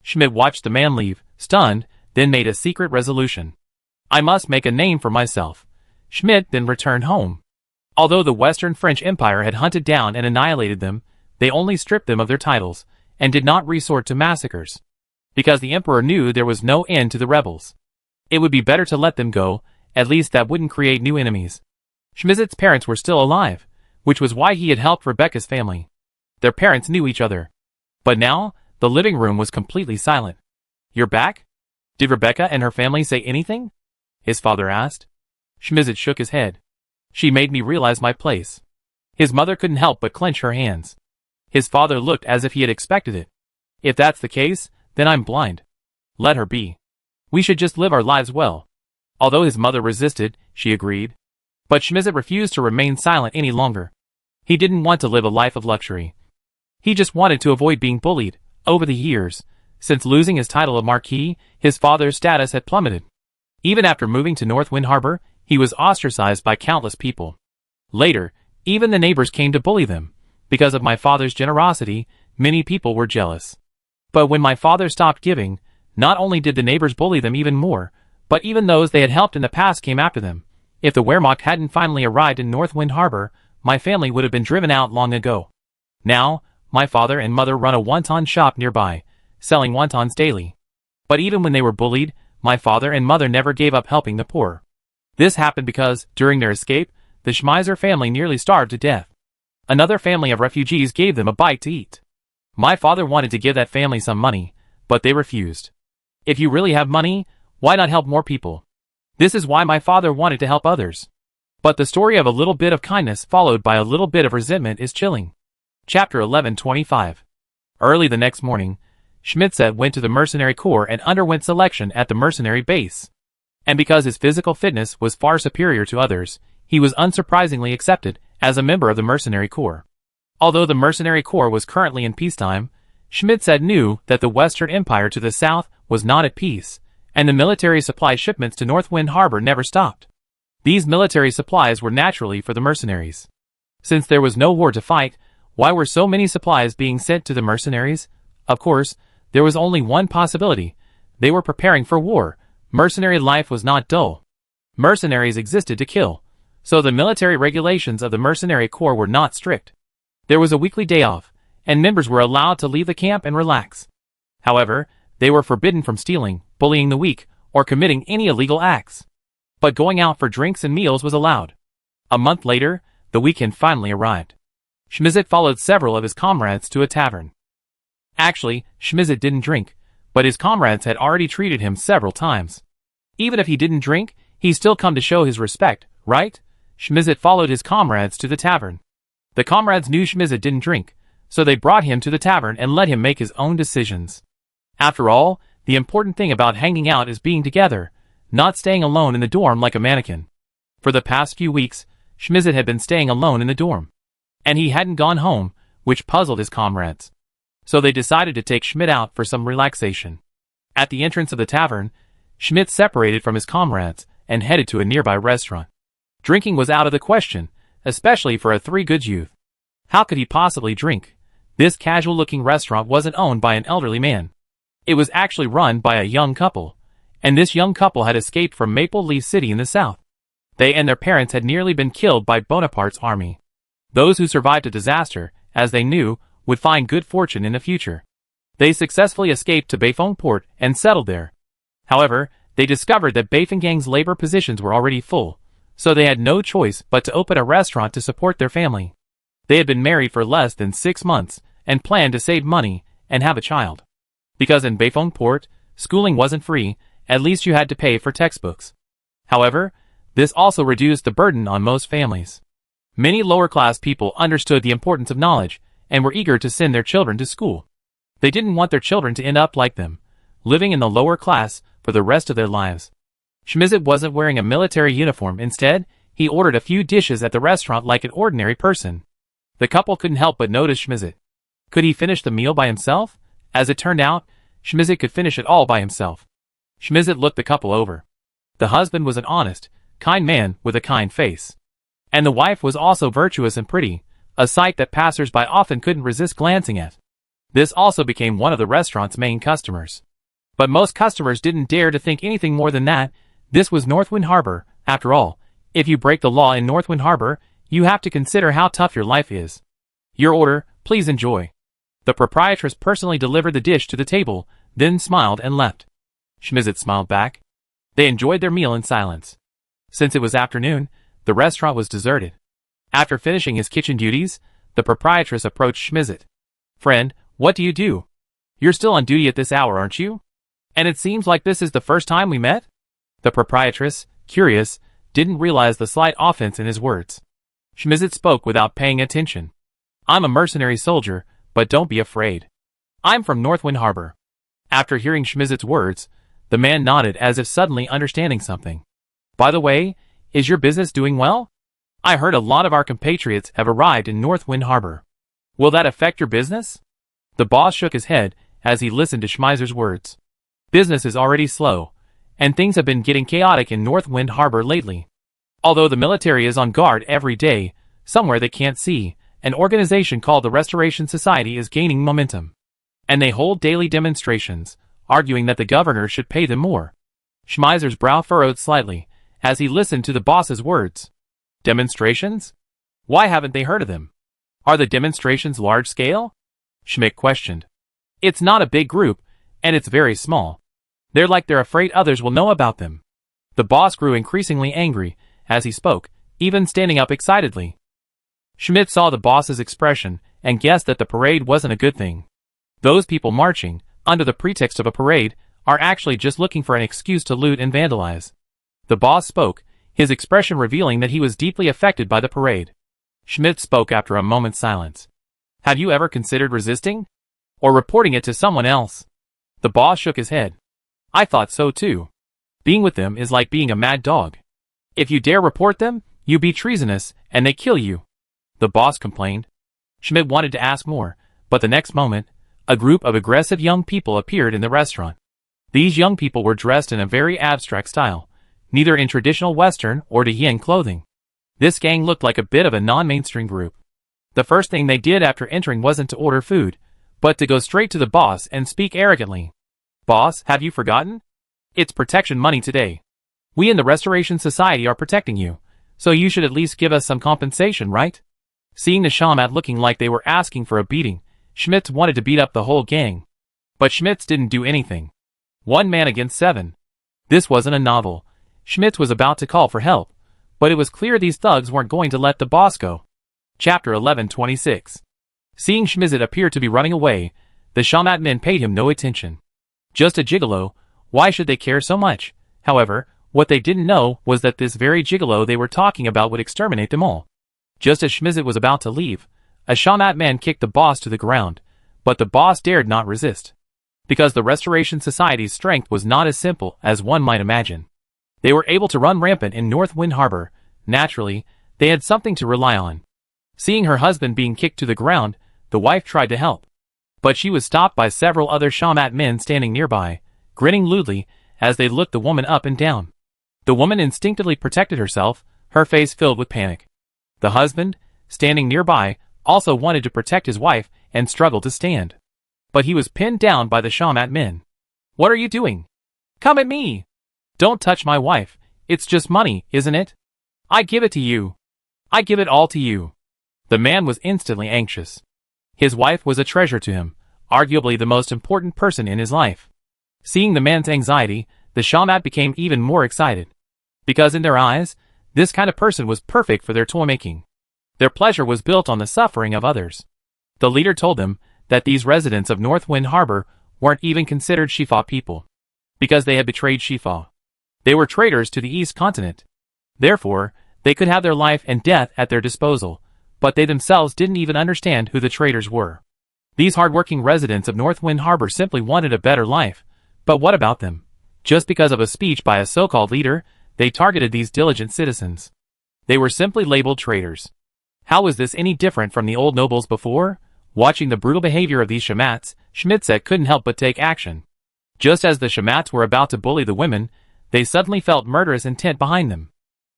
Schmidt watched the man leave, stunned, then made a secret resolution. I must make a name for myself. Schmidt then returned home. Although the Western French Empire had hunted down and annihilated them, they only stripped them of their titles, and did not resort to massacres. Because the emperor knew there was no end to the rebels. It would be better to let them go, at least that wouldn't create new enemies. Schmizet's parents were still alive, which was why he had helped Rebecca's family. Their parents knew each other. But now, the living room was completely silent. You're back? Did Rebecca and her family say anything? His father asked. Schmizet shook his head. She made me realize my place. His mother couldn't help but clench her hands. His father looked as if he had expected it. If that's the case, then I'm blind. Let her be. We should just live our lives well. Although his mother resisted, she agreed. But Schmizet refused to remain silent any longer. He didn't want to live a life of luxury. He just wanted to avoid being bullied. Over the years, since losing his title of Marquis, his father's status had plummeted. Even after moving to Northwind Harbor, he was ostracized by countless people. Later, even the neighbors came to bully them. Because of my father's generosity, many people were jealous. But when my father stopped giving, not only did the neighbors bully them even more, but even those they had helped in the past came after them. If the Wehrmacht hadn't finally arrived in Northwind Harbor, my family would have been driven out long ago. Now, my father and mother run a wonton shop nearby, selling wontons daily. But even when they were bullied, my father and mother never gave up helping the poor. This happened because, during their escape, the Schmeiser family nearly starved to death. Another family of refugees gave them a bite to eat. My father wanted to give that family some money, but they refused. If you really have money, why not help more people? This is why my father wanted to help others. But the story of a little bit of kindness followed by a little bit of resentment is chilling. Chapter 1125. Early the next morning, Schmidtset went to the mercenary corps and underwent selection at the mercenary base. And because his physical fitness was far superior to others, he was unsurprisingly accepted as a member of the mercenary corps. Although the mercenary corps was currently in peacetime, Schmidtset knew that the Western Empire to the south was not at peace, and the military supply shipments to Northwind Harbor never stopped. These military supplies were naturally for the mercenaries. Since there was no war to fight, why were so many supplies being sent to the mercenaries? Of course, there was only one possibility. They were preparing for war. Mercenary life was not dull. Mercenaries existed to kill, so the military regulations of the mercenary corps were not strict. There was a weekly day off, and members were allowed to leave the camp and relax. However, they were forbidden from stealing, bullying the weak, or committing any illegal acts. But going out for drinks and meals was allowed. A month later, the weekend finally arrived. Schmizet followed several of his comrades to a tavern. Actually, Schmizet didn't drink, but his comrades had already treated him several times. Even if he didn't drink, he still come to show his respect, right? Schmizet followed his comrades to the tavern. The comrades knew Schmizet didn't drink, so they brought him to the tavern and let him make his own decisions. After all, the important thing about hanging out is being together, not staying alone in the dorm like a mannequin. For the past few weeks, Schmizet had been staying alone in the dorm. And he hadn't gone home, which puzzled his comrades. So they decided to take Schmidt out for some relaxation. At the entrance of the tavern, Schmidt separated from his comrades and headed to a nearby restaurant. Drinking was out of the question, especially for a three-goods youth. How could he possibly drink? This casual-looking restaurant wasn't owned by an elderly man. It was actually run by a young couple, and this young couple had escaped from Maple Leaf City in the south. They and their parents had nearly been killed by Bonaparte's army. Those who survived a disaster, as they knew, would find good fortune in the future. They successfully escaped to Bafong and settled there. However, they discovered that Bafongang's labor positions were already full, so they had no choice but to open a restaurant to support their family. They had been married for less than 6 months and planned to save money and have a child. Because in Bafong schooling wasn't free, at least you had to pay for textbooks. However, this also reduced the burden on most families. Many lower-class people understood the importance of knowledge and were eager to send their children to school. They didn't want their children to end up like them, living in the lower class for the rest of their lives. Schmizit wasn't wearing a military uniform. Instead, he ordered a few dishes at the restaurant like an ordinary person. The couple couldn't help but notice Schmizit. Could he finish the meal by himself? As it turned out, Schmizit could finish it all by himself. Schmizit looked the couple over. The husband was an honest, kind man with a kind face. And the wife was also virtuous and pretty, a sight that passers-by often couldn't resist glancing at. This also became one of the restaurant's main customers. But most customers didn't dare to think anything more than that. This was Northwind Harbor, after all. If you break the law in Northwind Harbor, you have to consider how tough your life is. Your order, please enjoy. The proprietress personally delivered the dish to the table, then smiled and left. Schmizit smiled back. They enjoyed their meal in silence. Since it was afternoon, the restaurant was deserted. After finishing his kitchen duties, the proprietress approached Schmizit. Friend, what do you do? You're still on duty at this hour, aren't you? And it seems like this is the first time we met? The proprietress, curious, didn't realize the slight offense in his words. Schmizit spoke without paying attention. I'm a mercenary soldier, but don't be afraid. I'm from Northwind Harbor. After hearing Schmizit's words, the man nodded as if suddenly understanding something. By the way, is your business doing well? I heard a lot of our compatriots have arrived in Northwind Harbor. Will that affect your business? The boss shook his head as he listened to Schmizer's words. Business is already slow, and things have been getting chaotic in Northwind Harbor lately. Although the military is on guard every day, somewhere they can't see, an organization called the Restoration Society is gaining momentum. And they hold daily demonstrations, arguing that the governor should pay them more. Schmizer's brow furrowed slightly as he listened to the boss's words. Demonstrations? Why haven't they heard of them? Are the demonstrations large-scale? Schmidt questioned. It's not a big group, and it's very small. They're afraid others will know about them. The boss grew increasingly angry as he spoke, even standing up excitedly. Schmidt saw the boss's expression and guessed that the parade wasn't a good thing. Those people marching, under the pretext of a parade, are actually just looking for an excuse to loot and vandalize. The boss spoke, his expression revealing that he was deeply affected by the parade. Schmidt spoke after a moment's silence. Have you ever considered resisting? Or reporting it to someone else? The boss shook his head. I thought so too. Being with them is like being a mad dog. If you dare report them, you be treasonous, and they kill you. The boss complained. Schmidt wanted to ask more, but the next moment, a group of aggressive young people appeared in the restaurant. These young people were dressed in a very abstract style, neither in traditional Western or Dayan clothing. This gang looked like a bit of a non-mainstream group. The first thing they did after entering wasn't to order food, but to go straight to the boss and speak arrogantly. Boss, have you forgotten? It's protection money today. We in the Restoration Society are protecting you, so you should at least give us some compensation, right? Seeing the shaman looking like they were asking for a beating, Schmitz wanted to beat up the whole gang. But Schmitz didn't do anything. 1 man against 7. This wasn't a novel. Schmitz was about to call for help, but it was clear these thugs weren't going to let the boss go. Chapter 11:26. Seeing Schmizit appear to be running away, the shaman men paid him no attention. Just a gigolo, why should they care so much? However, what they didn't know was that this very gigolo they were talking about would exterminate them all. Just as Schmizit was about to leave, a shaman man kicked the boss to the ground, but the boss dared not resist. Because the Restoration Society's strength was not as simple as one might imagine. They were able to run rampant in Northwind Harbor. Naturally, they had something to rely on. Seeing her husband being kicked to the ground, the wife tried to help. But she was stopped by several other shaman men standing nearby, grinning lewdly as they looked the woman up and down. The woman instinctively protected herself, her face filled with panic. The husband, standing nearby, also wanted to protect his wife and struggled to stand. But he was pinned down by the shaman men. What are you doing? Come at me! Don't touch my wife, it's just money, isn't it? I give it to you. I give it all to you. The man was instantly anxious. His wife was a treasure to him, arguably the most important person in his life. Seeing the man's anxiety, the shaman became even more excited. Because in their eyes, this kind of person was perfect for their toy-making. Their pleasure was built on the suffering of others. The leader told them that these residents of Northwind Harbor weren't even considered Shifa people, because they had betrayed Shifa. They were traitors to the East Continent. Therefore, they could have their life and death at their disposal, but they themselves didn't even understand who the traitors were. These hard-working residents of Northwind Harbor simply wanted a better life, but what about them? Just because of a speech by a so-called leader, they targeted these diligent citizens. They were simply labeled traitors. How was this any different from the old nobles before? Watching the brutal behavior of these Shamats, Schmitzek couldn't help but take action. Just as the Shamats were about to bully the women, they suddenly felt murderous intent behind them.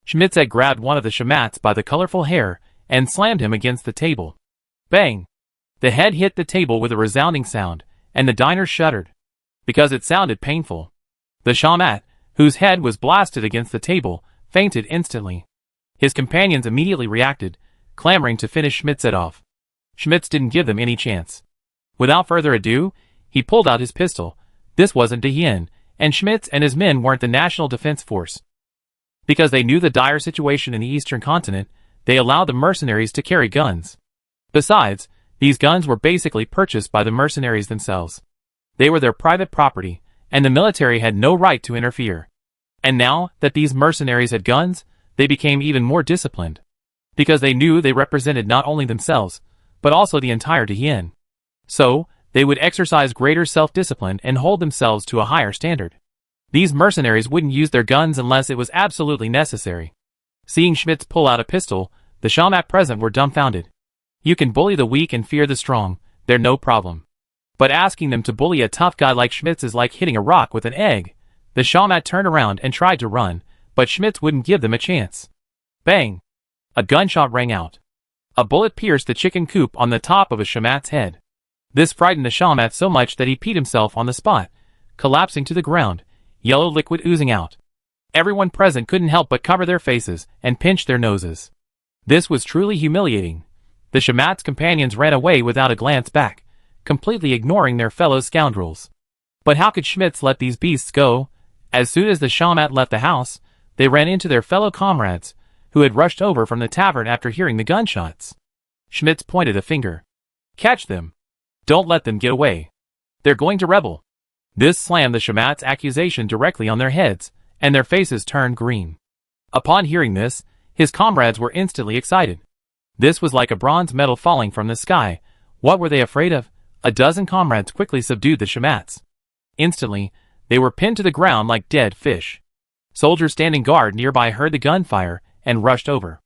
Schmitzek grabbed one of the Shamats by the colorful hair and slammed him against the table. Bang! The head hit the table with a resounding sound, and the diner shuddered. Because it sounded painful. The Shamat, whose head was blasted against the table, fainted instantly. His companions immediately reacted, clamoring to finish Schmitzek off. Schmitz didn't give them any chance. Without further ado, he pulled out his pistol. This wasn't De Hien, and Schmitz and his men weren't the National Defense Force. Because they knew the dire situation in the Eastern continent, they allowed the mercenaries to carry guns. Besides, these guns were basically purchased by the mercenaries themselves. They were their private property, and the military had no right to interfere. And now that these mercenaries had guns, they became even more disciplined. Because they knew they represented not only themselves, but also the entire De Hien. So, they would exercise greater self-discipline and hold themselves to a higher standard. These mercenaries wouldn't use their guns unless it was absolutely necessary. Seeing Schmitz pull out a pistol, the Shamat present were dumbfounded. You can bully the weak and fear the strong, they're no problem. But asking them to bully a tough guy like Schmitz is like hitting a rock with an egg. The Shamat turned around and tried to run, but Schmitz wouldn't give them a chance. Bang! A gunshot rang out. A bullet pierced the chicken coop on the top of a Shamat's head. This frightened the Shamat so much that he peed himself on the spot, collapsing to the ground, yellow liquid oozing out. Everyone present couldn't help but cover their faces and pinch their noses. This was truly humiliating. The Shamat's companions ran away without a glance back, completely ignoring their fellow scoundrels. But how could Schmitz let these beasts go? As soon as the Shamat left the house, they ran into their fellow comrades, who had rushed over from the tavern after hearing the gunshots. Schmitz pointed a finger. Catch them. Don't let them get away. They're going to rebel. This slammed the Shamat's accusation directly on their heads, and their faces turned green. Upon hearing this, his comrades were instantly excited. This was like a bronze medal falling from the sky. What were they afraid of? A dozen comrades quickly subdued the Shamats. Instantly, they were pinned to the ground like dead fish. Soldiers standing guard nearby heard the gunfire and rushed over.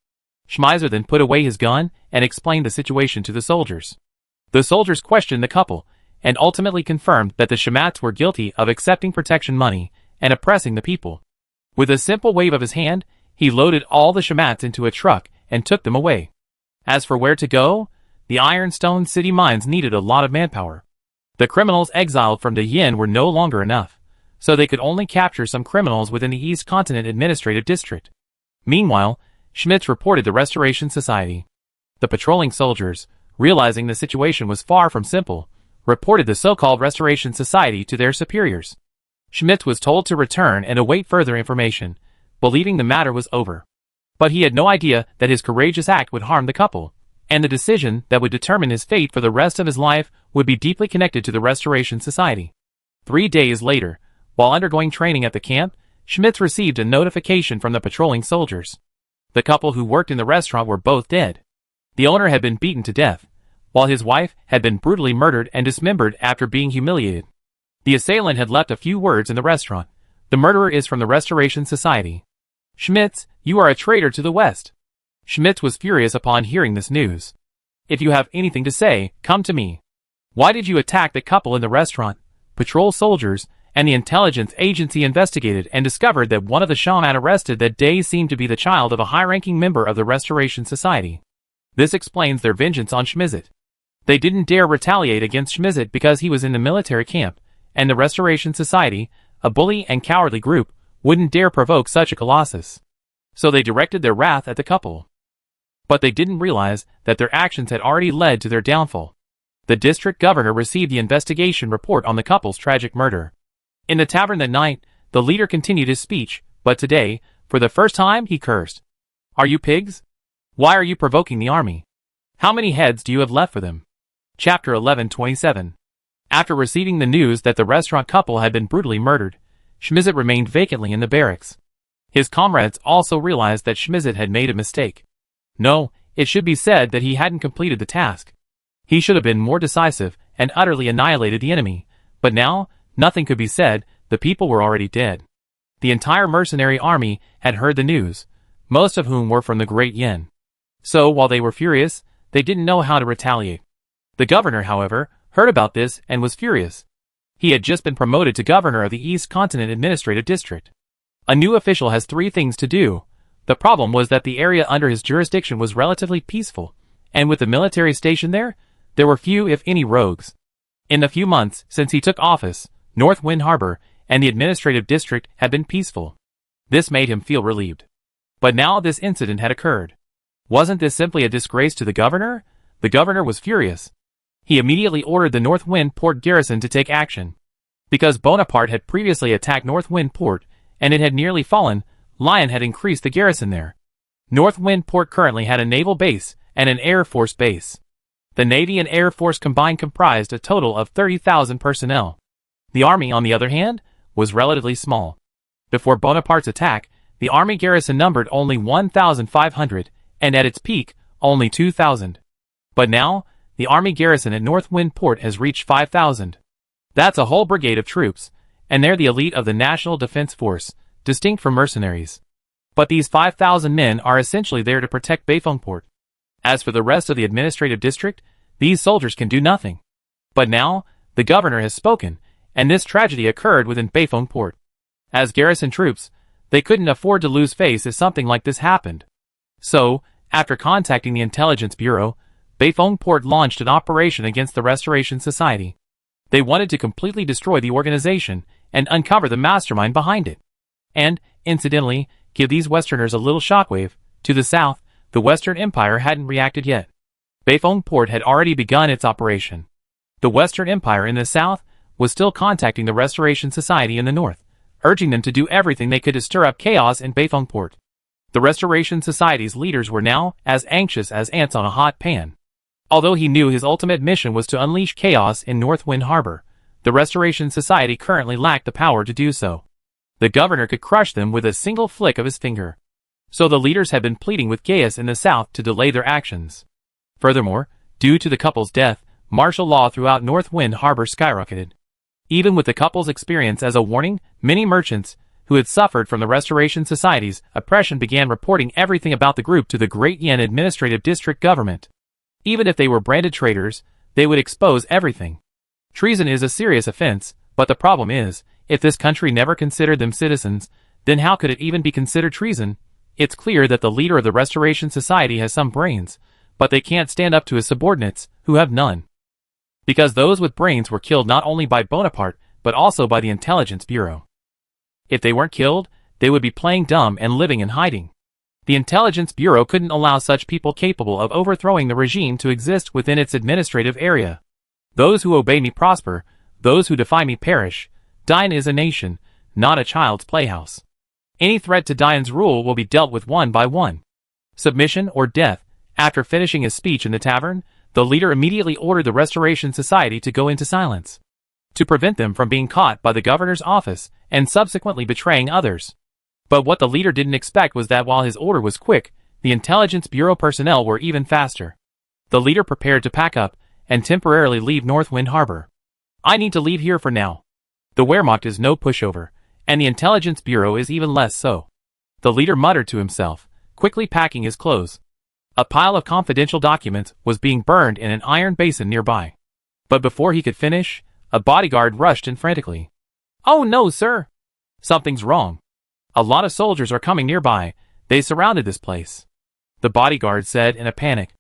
Schmeiser then put away his gun and explained the situation to the soldiers. The soldiers questioned the couple and ultimately confirmed that the Shamats were guilty of accepting protection money and oppressing the people. With a simple wave of his hand, he loaded all the Shamats into a truck and took them away. As for where to go, the Ironstone City mines needed a lot of manpower. The criminals exiled from De Hien were no longer enough, so they could only capture some criminals within the East Continent Administrative District. Meanwhile, Schmitz reported the Restoration Society. The patrolling soldiers, realizing the situation was far from simple, reported the so-called Restoration Society to their superiors. Schmitz was told to return and await further information, believing the matter was over. But he had no idea that his courageous act would harm the couple, and the decision that would determine his fate for the rest of his life would be deeply connected to the Restoration Society. 3 days later, while undergoing training at the camp, Schmitz received a notification from the patrolling soldiers. The couple who worked in the restaurant were both dead. The owner had been beaten to death, while his wife had been brutally murdered and dismembered after being humiliated. The assailant had left a few words in the restaurant. The murderer is from the Restoration Society. Schmitz, you are a traitor to the West. Schmitz was furious upon hearing this news. If you have anything to say, come to me. Why did you attack the couple in the restaurant? Patrol soldiers and the intelligence agency investigated and discovered that one of the Shaman arrested that day seemed to be the child of a high-ranking member of the Restoration Society. This explains their vengeance on Schmitzet. They didn't dare retaliate against Schmitzet because he was in the military camp, and the Restoration Society, a bully and cowardly group, wouldn't dare provoke such a colossus. So they directed their wrath at the couple. But they didn't realize that their actions had already led to their downfall. The district governor received the investigation report on the couple's tragic murder. In the tavern that night, the leader continued his speech, but today, for the first time, he cursed. Are you pigs? Why are you provoking the army? How many heads do you have left for them? Chapter 1127. After receiving the news that the restaurant couple had been brutally murdered, Schmitzet remained vacantly in the barracks. His comrades also realized that Schmitzet had made a mistake. No, it should be said that he hadn't completed the task. He should have been more decisive and utterly annihilated the enemy, but now, nothing could be said. the people were already dead. The entire mercenary army had heard the news, most of whom were from the Great Yin. So, while they were furious, they didn't know how to retaliate. The governor, however, heard about this and was furious. He had just been promoted to governor of the East Continent Administrative District. A new official has 3 things to do. The problem was that the area under his jurisdiction was relatively peaceful, and with the military stationed there were few if any rogues. In the few months since he took office, North Wind Harbor and the administrative district had been peaceful. This made him feel relieved. But now this incident had occurred. Wasn't this simply a disgrace to the governor? The governor was furious. He immediately ordered the North Wind Port garrison to take action. Because Bonaparte had previously attacked North Wind Port, and it had nearly fallen, Lion had increased the garrison there. North Wind Port currently had a naval base and an air force base. The Navy and Air Force combined comprised a total of 30,000 personnel. The army, on the other hand, was relatively small. Before Bonaparte's attack, the army garrison numbered only 1,500, and at its peak, only 2,000. But now, the army garrison at North Wind Port has reached 5,000. That's a whole brigade of troops, and they're the elite of the National Defense Force, distinct from mercenaries. But these 5,000 men are essentially there to protect Beifuongport. As for the rest of the administrative district, these soldiers can do nothing. But now, the governor has spoken, and this tragedy occurred within Beifuongport. As garrison troops, they couldn't afford to lose face if something like this happened. So, after contacting the Intelligence Bureau, Beifuongport launched an operation against the Restoration Society. They wanted to completely destroy the organization and uncover the mastermind behind it. And, incidentally, give these Westerners a little shockwave. To the south, the Western Empire hadn't reacted yet. Beifuongport had already begun its operation. The Western Empire in the south was still contacting the Restoration Society in the north, urging them to do everything they could to stir up chaos in Beifuongport. The Restoration Society's leaders were now as anxious as ants on a hot pan. Although he knew his ultimate mission was to unleash chaos in North Wind Harbor, the Restoration Society currently lacked the power to do so. The governor could crush them with a single flick of his finger. So the leaders had been pleading with Gaius in the south to delay their actions. Furthermore, due to the couple's death, martial law throughout North Wind Harbor skyrocketed. Even with the couple's experience as a warning, many merchants who had suffered from the Restoration Society's oppression began reporting everything about the group to the Great Yin Administrative District government. Even if they were branded traitors, they would expose everything. Treason is a serious offense, but the problem is, if this country never considered them citizens, then how could it even be considered treason? It's clear that the leader of the Restoration Society has some brains, but they can't stand up to his subordinates, who have none. Because those with brains were killed not only by Bonaparte, but also by the Intelligence Bureau. If they weren't killed, they would be playing dumb and living in hiding. The Intelligence Bureau couldn't allow such people capable of overthrowing the regime to exist within its administrative area. Those who obey me prosper, those who defy me perish. Dian is a nation, not a child's playhouse. Any threat to Dian's rule will be dealt with one by one. Submission or death. After finishing his speech in the tavern, the leader immediately ordered the Restoration Society to go into silence, to prevent them from being caught by the governor's office and subsequently betraying others. But what the leader didn't expect was that while his order was quick, the Intelligence Bureau personnel were even faster. The leader prepared to pack up and temporarily leave North Wind Harbor. I need to leave here for now. The Wehrmacht is no pushover, and the Intelligence Bureau is even less so. The leader muttered to himself, quickly packing his clothes. A pile of confidential documents was being burned in an iron basin nearby. But before he could finish, a bodyguard rushed in frantically. "Oh no, sir! Something's wrong. A lot of soldiers are coming nearby. They surrounded this place," the bodyguard said in a panic.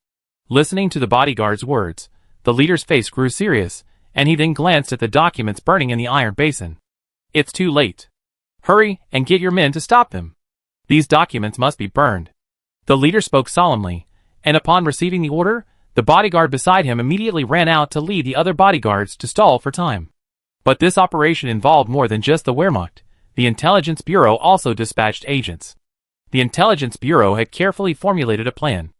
Listening to the bodyguard's words, the leader's face grew serious, and he then glanced at the documents burning in the iron basin. "It's too late. Hurry and get your men to stop them. These documents must be burned." The leader spoke solemnly, and upon receiving the order, the bodyguard beside him immediately ran out to lead the other bodyguards to stall for time. But this operation involved more than just the Wehrmacht. The Intelligence Bureau also dispatched agents. The Intelligence Bureau had carefully formulated a plan.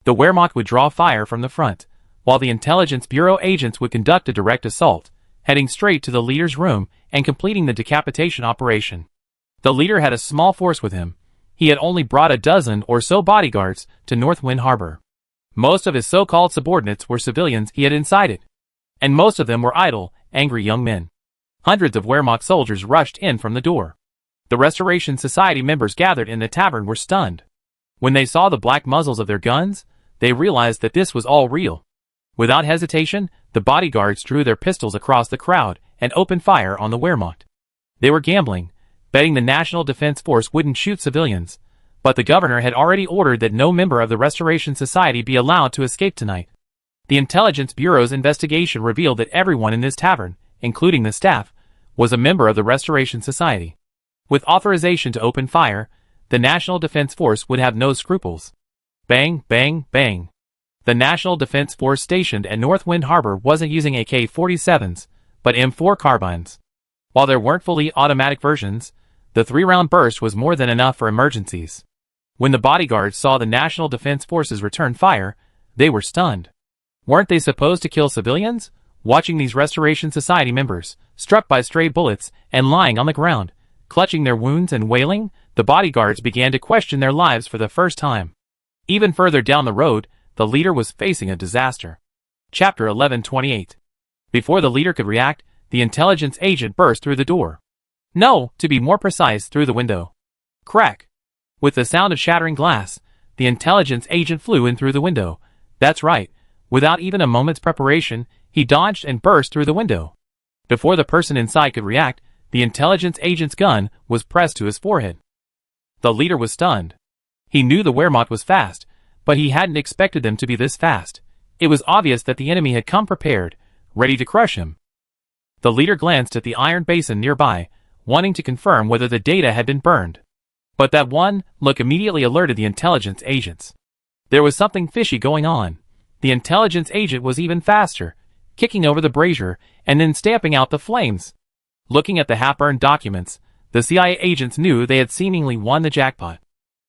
The Wehrmacht would draw fire from the front, while the Intelligence Bureau agents would conduct a direct assault, heading straight to the leader's room and completing the decapitation operation. The leader had a small force with him. He had only brought a dozen or so bodyguards to North Wind Harbor. Most of his so-called subordinates were civilians he had incited, and most of them were idle, angry young men. Hundreds of Wehrmacht soldiers rushed in from the door. The Restoration Society members gathered in the tavern were stunned. When they saw the black muzzles of their guns, they realized that this was all real. Without hesitation, the bodyguards drew their pistols across the crowd and opened fire on the Wehrmacht. They were gambling, betting the National Defense Force wouldn't shoot civilians, but the governor had already ordered that no member of the Restoration Society be allowed to escape tonight. The Intelligence Bureau's investigation revealed that everyone in this tavern, including the staff, was a member of the Restoration Society. With authorization to open fire, the National Defense Force would have no scruples. Bang, bang, bang. The National Defense Force stationed at Northwind Harbor wasn't using AK-47s, but M4 carbines. While there weren't fully automatic versions, the 3-round burst was more than enough for emergencies. When the bodyguards saw the National Defense Forces return fire, they were stunned. Weren't they supposed to kill civilians? Watching these Restoration Society members, struck by stray bullets and lying on the ground, clutching their wounds and wailing, the bodyguards began to question their lives for the first time. Even further down the road, the leader was facing a disaster. Chapter 1128. Before the leader could react, the intelligence agent burst through the door. No, to be more precise, through the window. Crack. With the sound of shattering glass, the intelligence agent flew in through the window. That's right. Without even a moment's preparation, he dodged and burst through the window. Before the person inside could react, the intelligence agent's gun was pressed to his forehead. The leader was stunned. He knew the Wehrmacht was fast, but he hadn't expected them to be this fast. It was obvious that the enemy had come prepared, ready to crush him. The leader glanced at the iron basin nearby, wanting to confirm whether the data had been burned. But that one look immediately alerted the intelligence agents. There was something fishy going on. The intelligence agent was even faster, kicking over the brazier and then stamping out the flames. Looking at the half-burned documents, the CIA agents knew they had seemingly won the jackpot.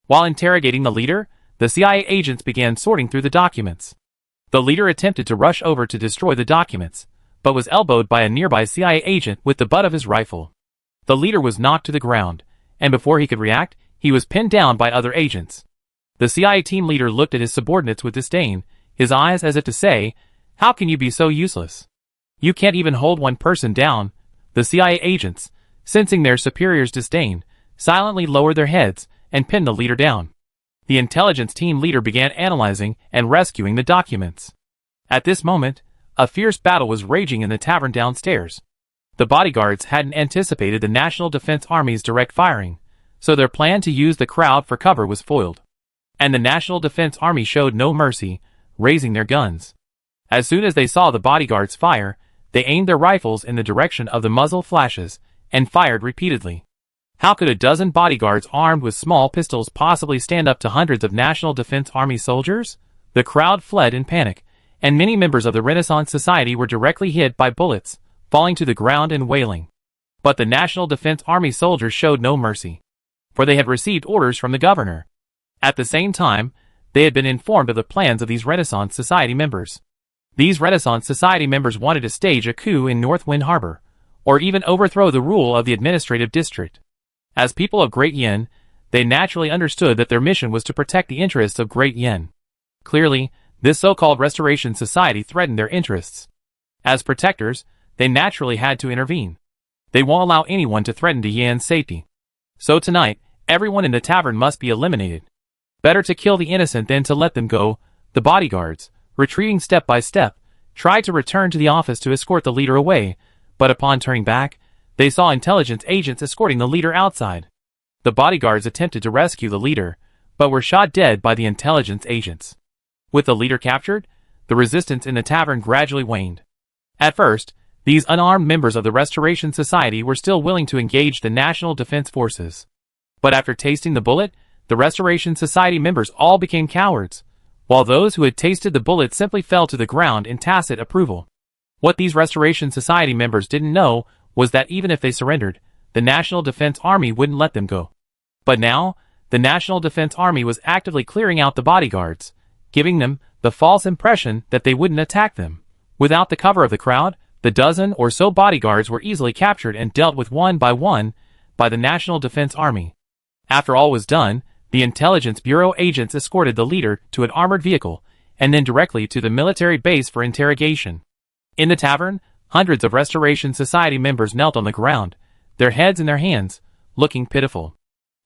While interrogating the leader, the CIA agents began sorting through the documents. The leader attempted to rush over to destroy the documents, but was elbowed by a nearby CIA agent with the butt of his rifle. The leader was knocked to the ground, and before he could react, he was pinned down by other agents. The CIA team leader looked at his subordinates with disdain, his eyes as if to say, "How can you be so useless? You can't even hold one person down." The CIA agents, sensing their superior's disdain, silently lowered their heads and pinned the leader down. The intelligence team leader began analyzing and rescuing the documents. At this moment, a fierce battle was raging in the tavern downstairs. The bodyguards hadn't anticipated the National Defense Army's direct firing, so their plan to use the crowd for cover was foiled. And the National Defense Army showed no mercy, raising their guns. As soon as they saw the bodyguards fire, they aimed their rifles in the direction of the muzzle flashes and fired repeatedly. How could a dozen bodyguards armed with small pistols possibly stand up to hundreds of National Defense Army soldiers? The crowd fled in panic, and many members of the Renaissance Society were directly hit by bullets, falling to the ground and wailing. But the National Defense Army soldiers showed no mercy, for they had received orders from the governor. At the same time, they had been informed of the plans of these Renaissance Society members. These Renaissance Society members wanted to stage a coup in Northwind Harbor, or even overthrow the rule of the administrative district. As people of Great Yen, they naturally understood that their mission was to protect the interests of Great Yen. Clearly, this so-called Restoration Society threatened their interests. As protectors, they naturally had to intervene. They won't allow anyone to threaten Yen's safety. So tonight, everyone in the tavern must be eliminated. Better to kill the innocent than to let them go. The bodyguards, retreating step by step, tried to return to the office to escort the leader away, but upon turning back, they saw intelligence agents escorting the leader outside. The bodyguards attempted to rescue the leader, but were shot dead by the intelligence agents. With the leader captured, the resistance in the tavern gradually waned. At first, these unarmed members of the Restoration Society were still willing to engage the National Defense Forces. But after tasting the bullet, the Restoration Society members all became cowards, while those who had tasted the bullet simply fell to the ground in tacit approval. What these Restoration Society members didn't know was that even if they surrendered, the National Defense Army wouldn't let them go. But now, the National Defense Army was actively clearing out the bodyguards, giving them the false impression that they wouldn't attack them. Without the cover of the crowd, the dozen or so bodyguards were easily captured and dealt with one by the National Defense Army. After all was done, the Intelligence Bureau agents escorted the leader to an armored vehicle, and then directly to the military base for interrogation. In the tavern, Hundreds of Restoration Society members knelt on the ground, their heads in their hands, looking pitiful.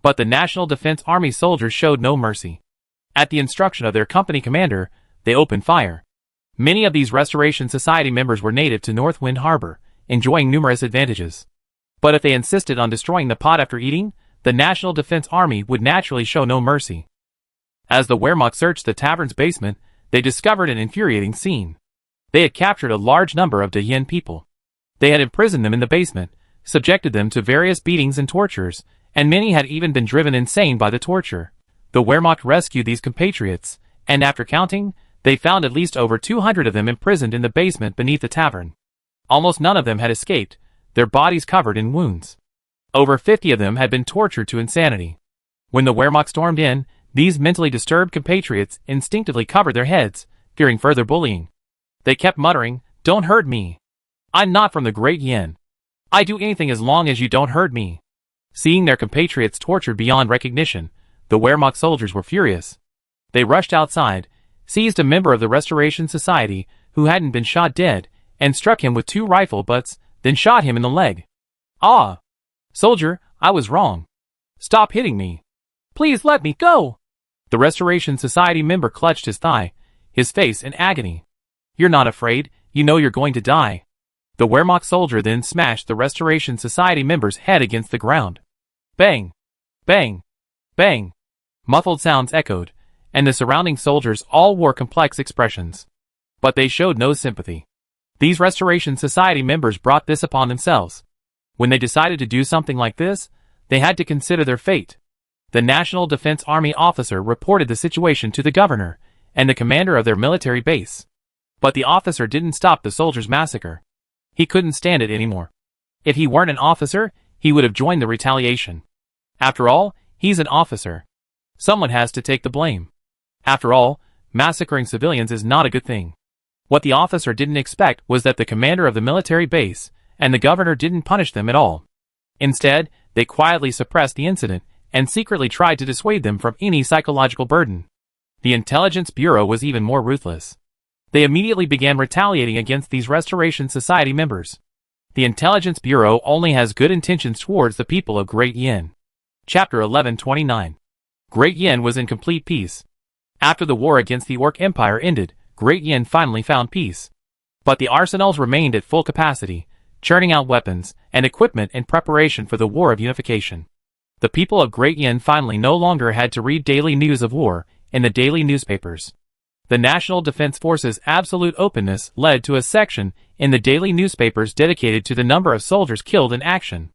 But the National Defense Army soldiers showed no mercy. At the instruction of their company commander, they opened fire. Many of these Restoration Society members were native to North Wind Harbor, enjoying numerous advantages. But if they insisted on destroying the pot after eating, the National Defense Army would naturally show no mercy. As the Wehrmacht searched the tavern's basement, they discovered an infuriating scene. They had captured a large number of De Yen people. They had imprisoned them in the basement, subjected them to various beatings and tortures, and many had even been driven insane by the torture. The Wehrmacht rescued these compatriots, and after counting, they found at least over 200 of them imprisoned in the basement beneath the tavern. Almost none of them had escaped, their bodies covered in wounds. Over 50 of them had been tortured to insanity. When the Wehrmacht stormed in, these mentally disturbed compatriots instinctively covered their heads, fearing further bullying. They kept muttering, "Don't hurt me. I'm not from the Great Yen. I do anything as long as you don't hurt me." Seeing their compatriots tortured beyond recognition, the Wehrmacht soldiers were furious. They rushed outside, seized a member of the Restoration Society who hadn't been shot dead, and struck him with 2 rifle butts, then shot him in the leg. "Ah! Soldier, I was wrong. Stop hitting me. Please let me go." The Restoration Society member clutched his thigh, his face in agony. "You're not afraid, you know you're going to die." The Wehrmacht soldier then smashed the Restoration Society member's head against the ground. Bang! Bang! Bang! Muffled sounds echoed, and the surrounding soldiers all wore complex expressions. But they showed no sympathy. These Restoration Society members brought this upon themselves. When they decided to do something like this, they had to consider their fate. The National Defense Army officer reported the situation to the governor and the commander of their military base. But the officer didn't stop the soldiers' massacre. He couldn't stand it anymore. If he weren't an officer, he would have joined the retaliation. After all, he's an officer. Someone has to take the blame. After all, massacring civilians is not a good thing. What the officer didn't expect was that the commander of the military base and the governor didn't punish them at all. Instead, they quietly suppressed the incident and secretly tried to dissuade them from any psychological burden. The Intelligence Bureau was even more ruthless. They immediately began retaliating against these Restoration Society members. The Intelligence Bureau only has good intentions towards the people of Great Yen. Chapter 1129. Great Yen was in complete peace. After the war against the Orc Empire ended, Great Yen finally found peace. But the arsenals remained at full capacity, churning out weapons and equipment in preparation for the War of Unification. The people of Great Yen finally no longer had to read daily news of war in the daily newspapers. The National Defense Force's absolute openness led to a section in the daily newspapers dedicated to the number of soldiers killed in action.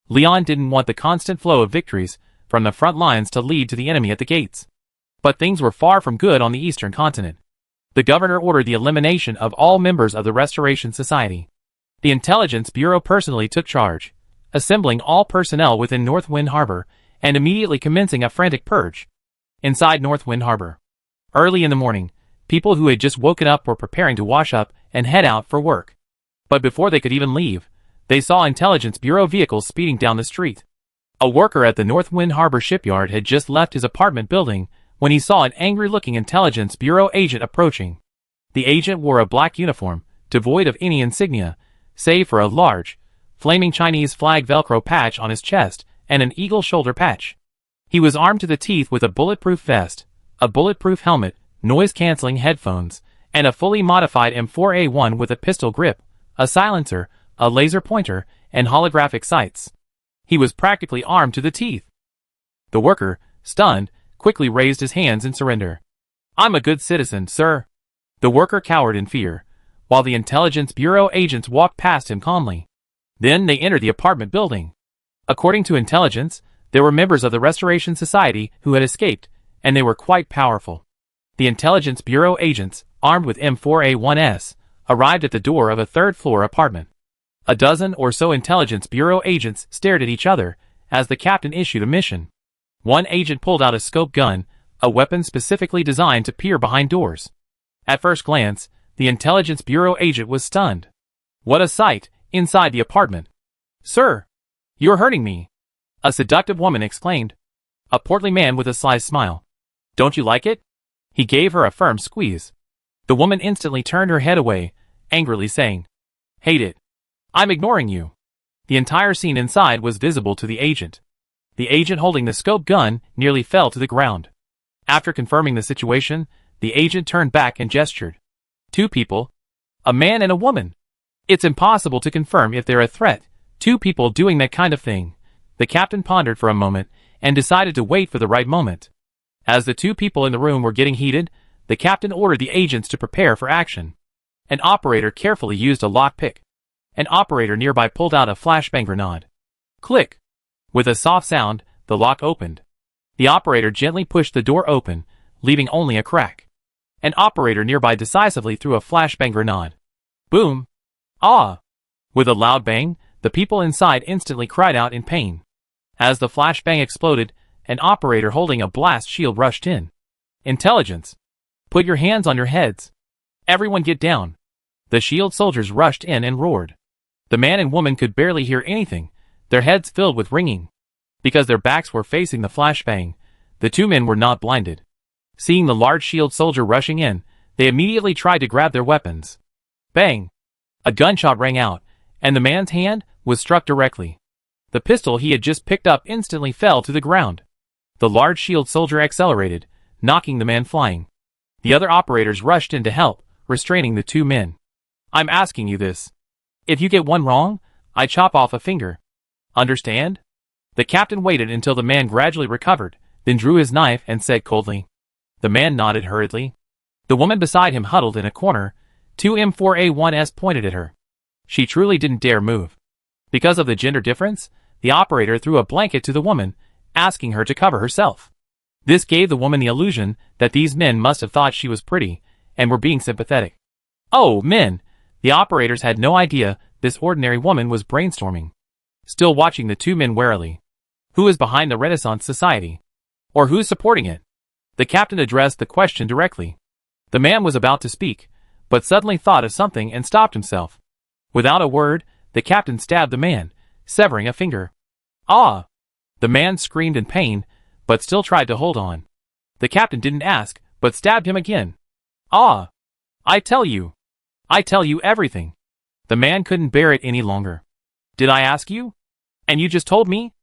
Leon didn't want the constant flow of victories from the front lines to lead to the enemy at the gates. But things were far from good on the Eastern continent. The governor ordered the elimination of all members of the Restoration Society. The Intelligence Bureau personally took charge, assembling all personnel within North Wind Harbor and immediately commencing a frantic purge. Inside North Wind Harbor, early in the morning, people who had just woken up were preparing to wash up and head out for work. But before they could even leave, they saw Intelligence Bureau vehicles speeding down the street. A worker at the North Wind Harbor shipyard had just left his apartment building when he saw an angry-looking Intelligence Bureau agent approaching. The agent wore a black uniform, devoid of any insignia, save for a large, flaming Chinese flag Velcro patch on his chest and an eagle shoulder patch. He was armed to the teeth with a bulletproof vest, a bulletproof helmet, noise-canceling headphones, and a fully modified M4A1 with a pistol grip, a silencer, a laser pointer, and holographic sights. He was practically armed to the teeth. The worker, stunned, quickly raised his hands in surrender. "I'm a good citizen, sir." The worker cowered in fear, while the Intelligence Bureau agents walked past him calmly. Then they entered the apartment building. According to intelligence, there were members of the Restoration Society who had escaped, and they were quite powerful. The Intelligence Bureau agents, armed with M4A1s, arrived at the door of a third-floor apartment. A dozen or so Intelligence Bureau agents stared at each other as the captain issued a mission. One agent pulled out a scope gun, a weapon specifically designed to peer behind doors. At first glance, the Intelligence Bureau agent was stunned. What a sight inside the apartment! "Sir, you're hurting me," a seductive woman exclaimed. A portly man with a sly smile. "Don't you like it?" He gave her a firm squeeze. The woman instantly turned her head away, angrily saying, Hate it. I'm ignoring you. The entire scene inside was visible to the agent. The agent holding the scope gun nearly fell to the ground. After confirming the situation, the agent turned back and gestured. 2 people. A man and a woman. It's impossible to confirm if they're a threat. 2 people doing that kind of thing. The captain pondered for a moment and decided to wait for the right moment. As the 2 people in the room were getting heated, the captain ordered the agents to prepare for action. An operator carefully used a lockpick. An operator nearby pulled out a flashbang grenade. Click! With a soft sound, the lock opened. The operator gently pushed the door open, leaving only a crack. An operator nearby decisively threw a flashbang grenade. Boom! Ah! With a loud bang, the people inside instantly cried out in pain. As the flashbang exploded, an operator holding a blast shield rushed in. Intelligence! Put your hands on your heads. Everyone get down. The shield soldiers rushed in and roared. The man and woman could barely hear anything, their heads filled with ringing. Because their backs were facing the flashbang, the 2 men were not blinded. Seeing the large shield soldier rushing in, they immediately tried to grab their weapons. Bang! A gunshot rang out, and the man's hand was struck directly. The pistol he had just picked up instantly fell to the ground. The large shield soldier accelerated, knocking the man flying. The other operators rushed in to help, restraining the 2 men. I'm asking you this. If you get one wrong, I chop off a finger. Understand? The captain waited until the man gradually recovered, then drew his knife and said coldly. The man nodded hurriedly. The woman beside him huddled in a corner, 2 M4A1s pointed at her. She truly didn't dare move. Because of the gender difference, the operator threw a blanket to the woman, asking her to cover herself. This gave the woman the illusion that these men must have thought she was pretty, and were being sympathetic. Oh, men! The operators had no idea this ordinary woman was brainstorming. Still watching the 2 men warily. Who is behind the Renaissance Society? Or who's supporting it? The captain addressed the question directly. The man was about to speak, but suddenly thought of something and stopped himself. Without a word, the captain stabbed the man, severing a finger. Ah! The man screamed in pain, but still tried to hold on. The captain didn't ask, but stabbed him again. Ah! I tell you everything. The man couldn't bear it any longer. Did I ask you? And you just told me?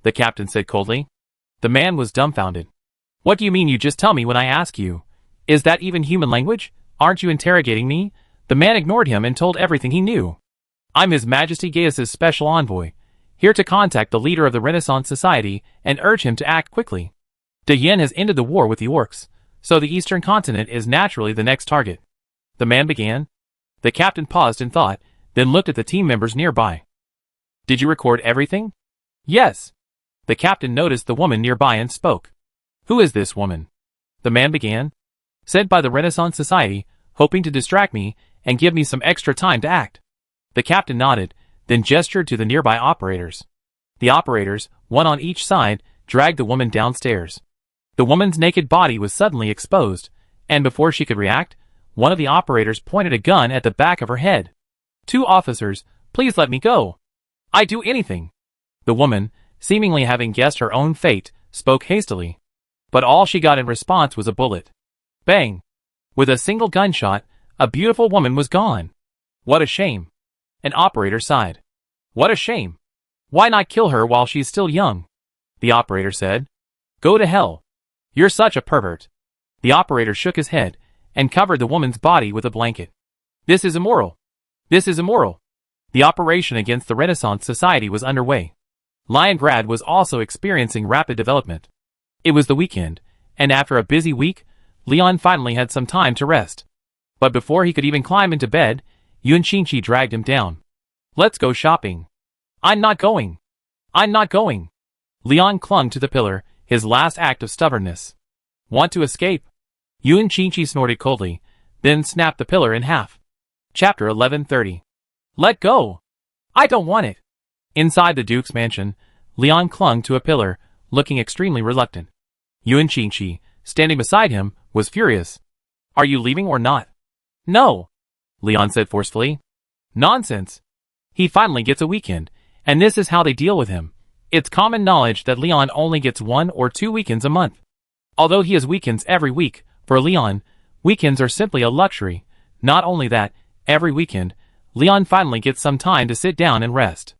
The captain said coldly. The man was dumbfounded. What do you mean you just tell me when I ask you? Is that even human language? Aren't you interrogating me? The man ignored him and told everything he knew. I'm His Majesty Gaius's special envoy, here to contact the leader of the Renaissance Society and urge him to act quickly. De Yen has ended the war with the orcs, so the Eastern Continent is naturally the next target. The man began. The captain paused in thought, then looked at the team members nearby. Did you record everything? Yes. The captain noticed the woman nearby and spoke. Who is this woman? The man began. Sent by the Renaissance Society, hoping to distract me and give me some extra time to act. The captain nodded, then gestured to the nearby operators. The operators, 1 on each side, dragged the woman downstairs. The woman's naked body was suddenly exposed, and before she could react, one of the operators pointed a gun at the back of her head. 2 officers, please let me go. I'd do anything. The woman, seemingly having guessed her own fate, spoke hastily. But all she got in response was a bullet. Bang! With a single gunshot, a beautiful woman was gone. What a shame. An operator sighed. What a shame. Why not kill her while she's still young? The operator said. Go to hell. You're such a pervert. The operator shook his head and covered the woman's body with a blanket. This is immoral. This is immoral. The operation against the Renaissance Society was underway. Liongrad was also experiencing rapid development. It was the weekend, and after a busy week, Leon finally had some time to rest. But before he could even climb into bed, Yun Qingqi dragged him down. Let's go shopping. I'm not going. I'm not going. Leon clung to the pillar, his last act of stubbornness. Want to escape? Yun Qingqi snorted coldly, then snapped the pillar in half. Chapter 1130. Let go! I don't want it! Inside the Duke's mansion, Leon clung to a pillar, looking extremely reluctant. Yun Qingqi, standing beside him, was furious. Are you leaving or not? No! Leon said forcefully. Nonsense! He finally gets a weekend, and this is how they deal with him. It's common knowledge that Leon only gets 1 or 2 weekends a month. Although he has weekends every week, for Leon, weekends are simply a luxury. Not only that, every weekend, Leon finally gets some time to sit down and rest.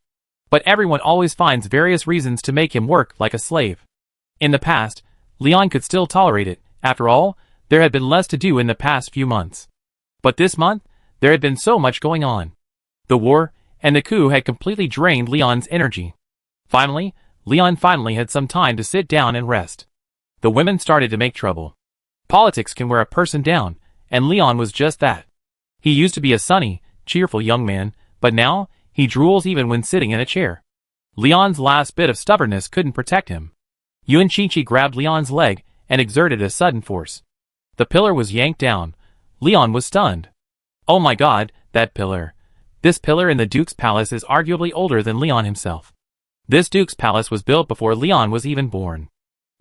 But everyone always finds various reasons to make him work like a slave. In the past, Leon could still tolerate it. After all, there had been less to do in the past few months. But this month, there had been so much going on. The war and the coup had completely drained Leon's energy. Finally, Leon had some time to sit down and rest. The women started to make trouble. Politics can wear a person down, and Leon was just that. He used to be a sunny, cheerful young man, but now, he drools even when sitting in a chair. Leon's last bit of stubbornness couldn't protect him. Yuan Qingqi grabbed Leon's leg and exerted a sudden force. The pillar was yanked down. Leon was stunned. Oh my god, that pillar. This pillar in the Duke's palace is arguably older than Leon himself. This Duke's palace was built before Leon was even born.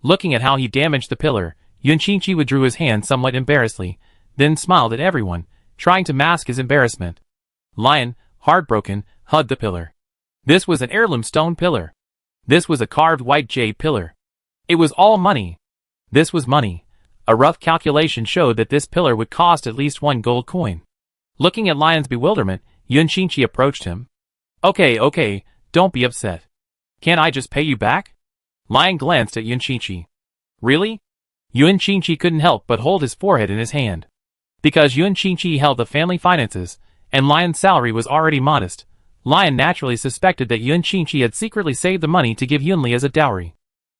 Looking at how he damaged the pillar, Yuan Qingqi withdrew his hand somewhat embarrassedly, then smiled at everyone, trying to mask his embarrassment. Lion, heartbroken, hugged the pillar. This was an heirloom stone pillar. This was a carved white jade pillar. It was all money. This was money. A rough calculation showed that this pillar would cost at least 1 gold coin. Looking at Lion's bewilderment, Yuan Qingqi approached him. Okay, don't be upset. Can't I just pay you back? Lion glanced at Yuan Qingqi. Really? Yuan Qingqi couldn't help but hold his forehead in his hand. Because Yuan Qingqi held the family finances, and Lion's salary was already modest, Lion naturally suspected that Yuan Qingqi had secretly saved the money to give Yunli as a dowry.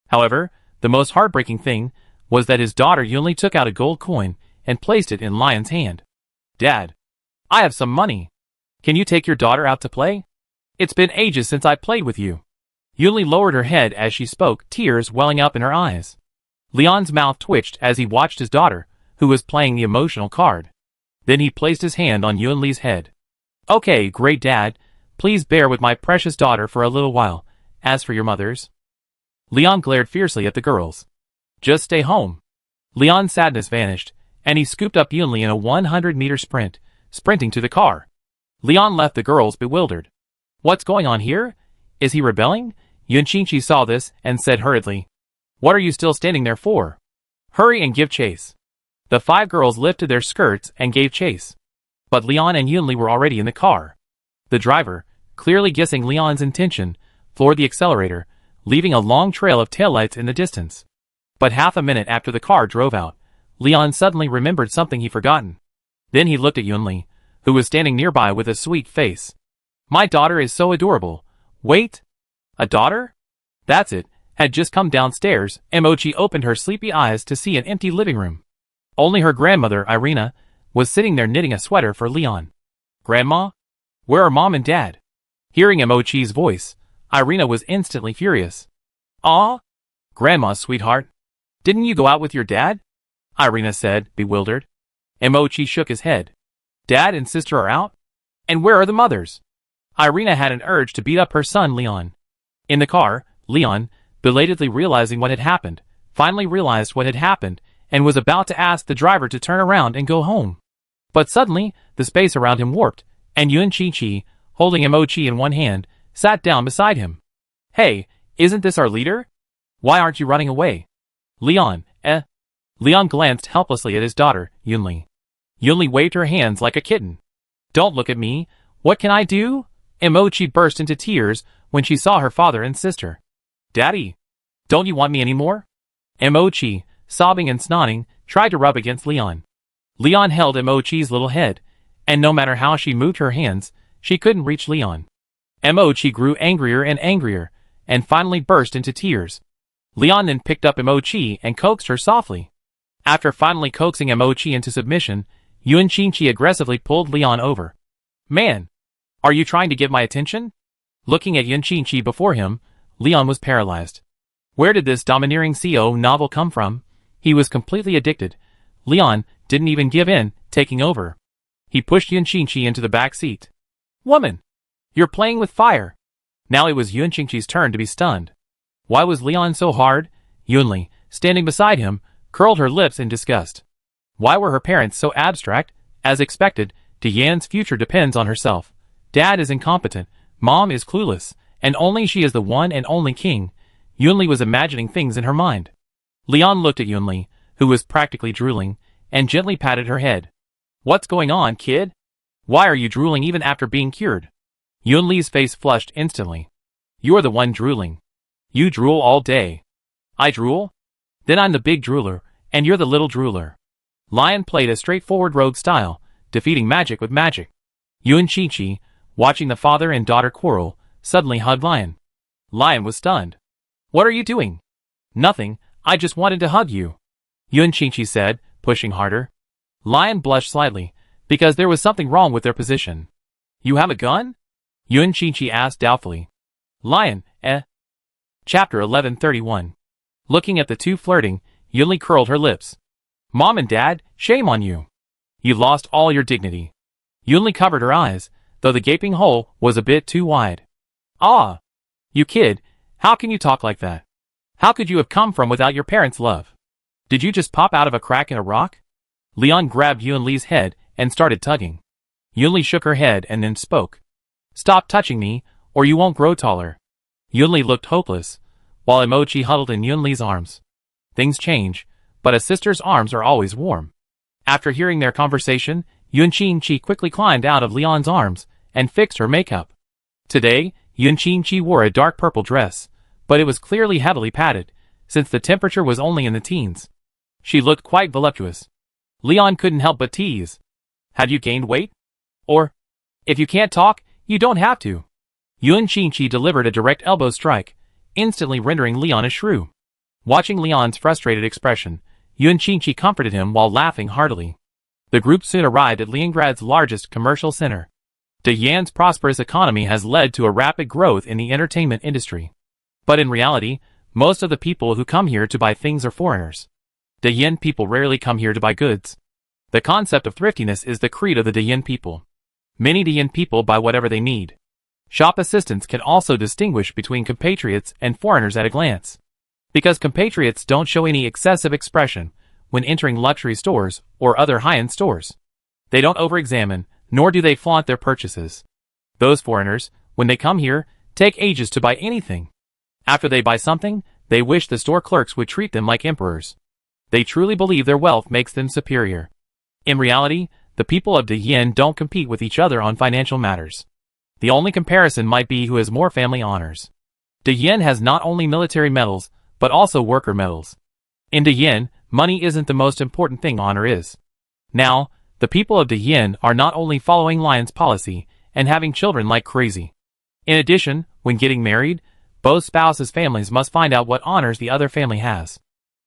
However, the most heartbreaking thing was that his daughter Yunli took out a gold coin and placed it in Lion's hand. Dad, I have some money. Can you take your daughter out to play? It's been ages since I played with you. Yunli lowered her head as she spoke, tears welling up in her eyes. Leon's mouth twitched as he watched his daughter, who was playing the emotional card. Then he placed his hand on Yunli's head. Okay, great dad, please bear with my precious daughter for a little while. As for your mothers... Leon glared fiercely at the girls. Just stay home. Leon's sadness vanished, and he scooped up Yunli in a 100-meter sprint, sprinting to the car. Leon left the girls bewildered. What's going on here? Is he rebelling? Yuan Qingqi saw this and said hurriedly. What are you still standing there for? Hurry and give chase. The 5 girls lifted their skirts and gave chase. But Leon and Yunli were already in the car. The driver, clearly guessing Leon's intention, floored the accelerator, leaving a long trail of taillights in the distance. But half a minute after the car drove out, Leon suddenly remembered something he'd forgotten. Then he looked at Yunli, who was standing nearby with a sweet face. My daughter is so adorable. Wait. A daughter? That's it. Had just come downstairs, Mochi opened her sleepy eyes to see an empty living room. Only her grandmother, Irina, was sitting there knitting a sweater for Leon. Grandma? Where are Mom and Dad? Hearing Mochi's voice, Irina was instantly furious. Aw? Grandma, sweetheart. Didn't you go out with your dad? Irina said, bewildered. Mochi shook his head. Dad and sister are out? And where are the mothers? Irina had an urge to beat up her son Leon. In the car, Leon, belatedly realizing what had happened, finally realized what had happened, and was about to ask the driver to turn around and go home. But suddenly, the space around him warped, and Yuan Qingqi, holding Mochi in one hand, sat down beside him. Hey, isn't this our leader? Why aren't you running away? Leon, Leon glanced helplessly at his daughter, Yunli. Yunli waved her hands like a kitten. Don't look at me. What can I do? Mochi burst into tears when she saw her father and sister. Daddy, don't you want me anymore? Mochi, sobbing and snotting, tried to rub against Leon. Leon held Mochi's little head, and no matter how she moved her hands, she couldn't reach Leon. Mochi grew angrier and angrier, and finally burst into tears. Leon then picked up Mochi and coaxed her softly. After finally coaxing Mochi into submission, Yuan Qingqi aggressively pulled Leon over. Man! Are you trying to get my attention? Looking at Yuan Qingqi before him, Leon was paralyzed. Where did this domineering CO novel come from? He was completely addicted. Leon didn't even give in, taking over. He pushed Yuan Qingqi into the back seat. Woman! You're playing with fire! Now it was Yuan Qingqi's turn to be stunned. Why was Leon so hard? Yunli, standing beside him, curled her lips in disgust. Why were her parents so abstract? As expected, Diane's future depends on herself. Dad is incompetent, Mom is clueless, and only she is the one and only king. Yunli was imagining things in her mind. Leon looked at Yunli, who was practically drooling, and gently patted her head. What's going on, kid? Why are you drooling even after being cured? Yun Li's face flushed instantly. You're the one drooling. You drool all day. I drool? Then I'm the big drooler, and you're the little drooler. Lion played a straightforward rogue style, defeating magic with magic. Yun Qingqi, watching the father and daughter quarrel, suddenly hugged Lion. Lion was stunned. What are you doing? Nothing, I just wanted to hug you. Yun Qingqi said, pushing harder. Lion blushed slightly, because there was something wrong with their position. You have a gun? Yun Qingqi asked doubtfully. Lion, eh? Chapter 1131. Looking at the two flirting, Yunli curled her lips. Mom and Dad, shame on you. You lost all your dignity. Yunli covered her eyes, though the gaping hole was a bit too wide. Ah! You kid, how can you talk like that? How could you have come from without your parents' love? Did you just pop out of a crack in a rock? Leon grabbed Yunli's head and started tugging. Yunli shook her head and then spoke. Stop touching me, or you won't grow taller. Yunli looked hopeless, while Emoji huddled in Yunli's arms. Things change, but a sister's arms are always warm. After hearing their conversation, Yun Qingqi quickly climbed out of Leon's arms and fixed her makeup. Today, Yun Qingqi wore a dark purple dress, but it was clearly heavily padded, since the temperature was only in the teens. She looked quite voluptuous. Leon couldn't help but tease. Have you gained weight? Or, if you can't talk, you don't have to. Yun Qingqi delivered a direct elbow strike, instantly rendering Leon a shrew. Watching Leon's frustrated expression, Yun Qingqi comforted him while laughing heartily. The group soon arrived at Leningrad's largest commercial center. Dayan's prosperous economy has led to a rapid growth in the entertainment industry. But in reality, most of the people who come here to buy things are foreigners. Dayan people rarely come here to buy goods. The concept of thriftiness is the creed of the Dayan people. Many Dayan people buy whatever they need. Shop assistants can also distinguish between compatriots and foreigners at a glance. Because compatriots don't show any excessive expression when entering luxury stores or other high-end stores. They don't over-examine, nor do they flaunt their purchases. Those foreigners, when they come here, take ages to buy anything. After they buy something, they wish the store clerks would treat them like emperors. They truly believe their wealth makes them superior. In reality, the people of Dayan don't compete with each other on financial matters. The only comparison might be who has more family honors. Dayan has not only military medals, but also worker medals. In Dayan, money isn't the most important thing, honor is. Now, the people of Dayan are not only following Lion's policy and having children like crazy. In addition, when getting married, both spouses' families must find out what honors the other family has.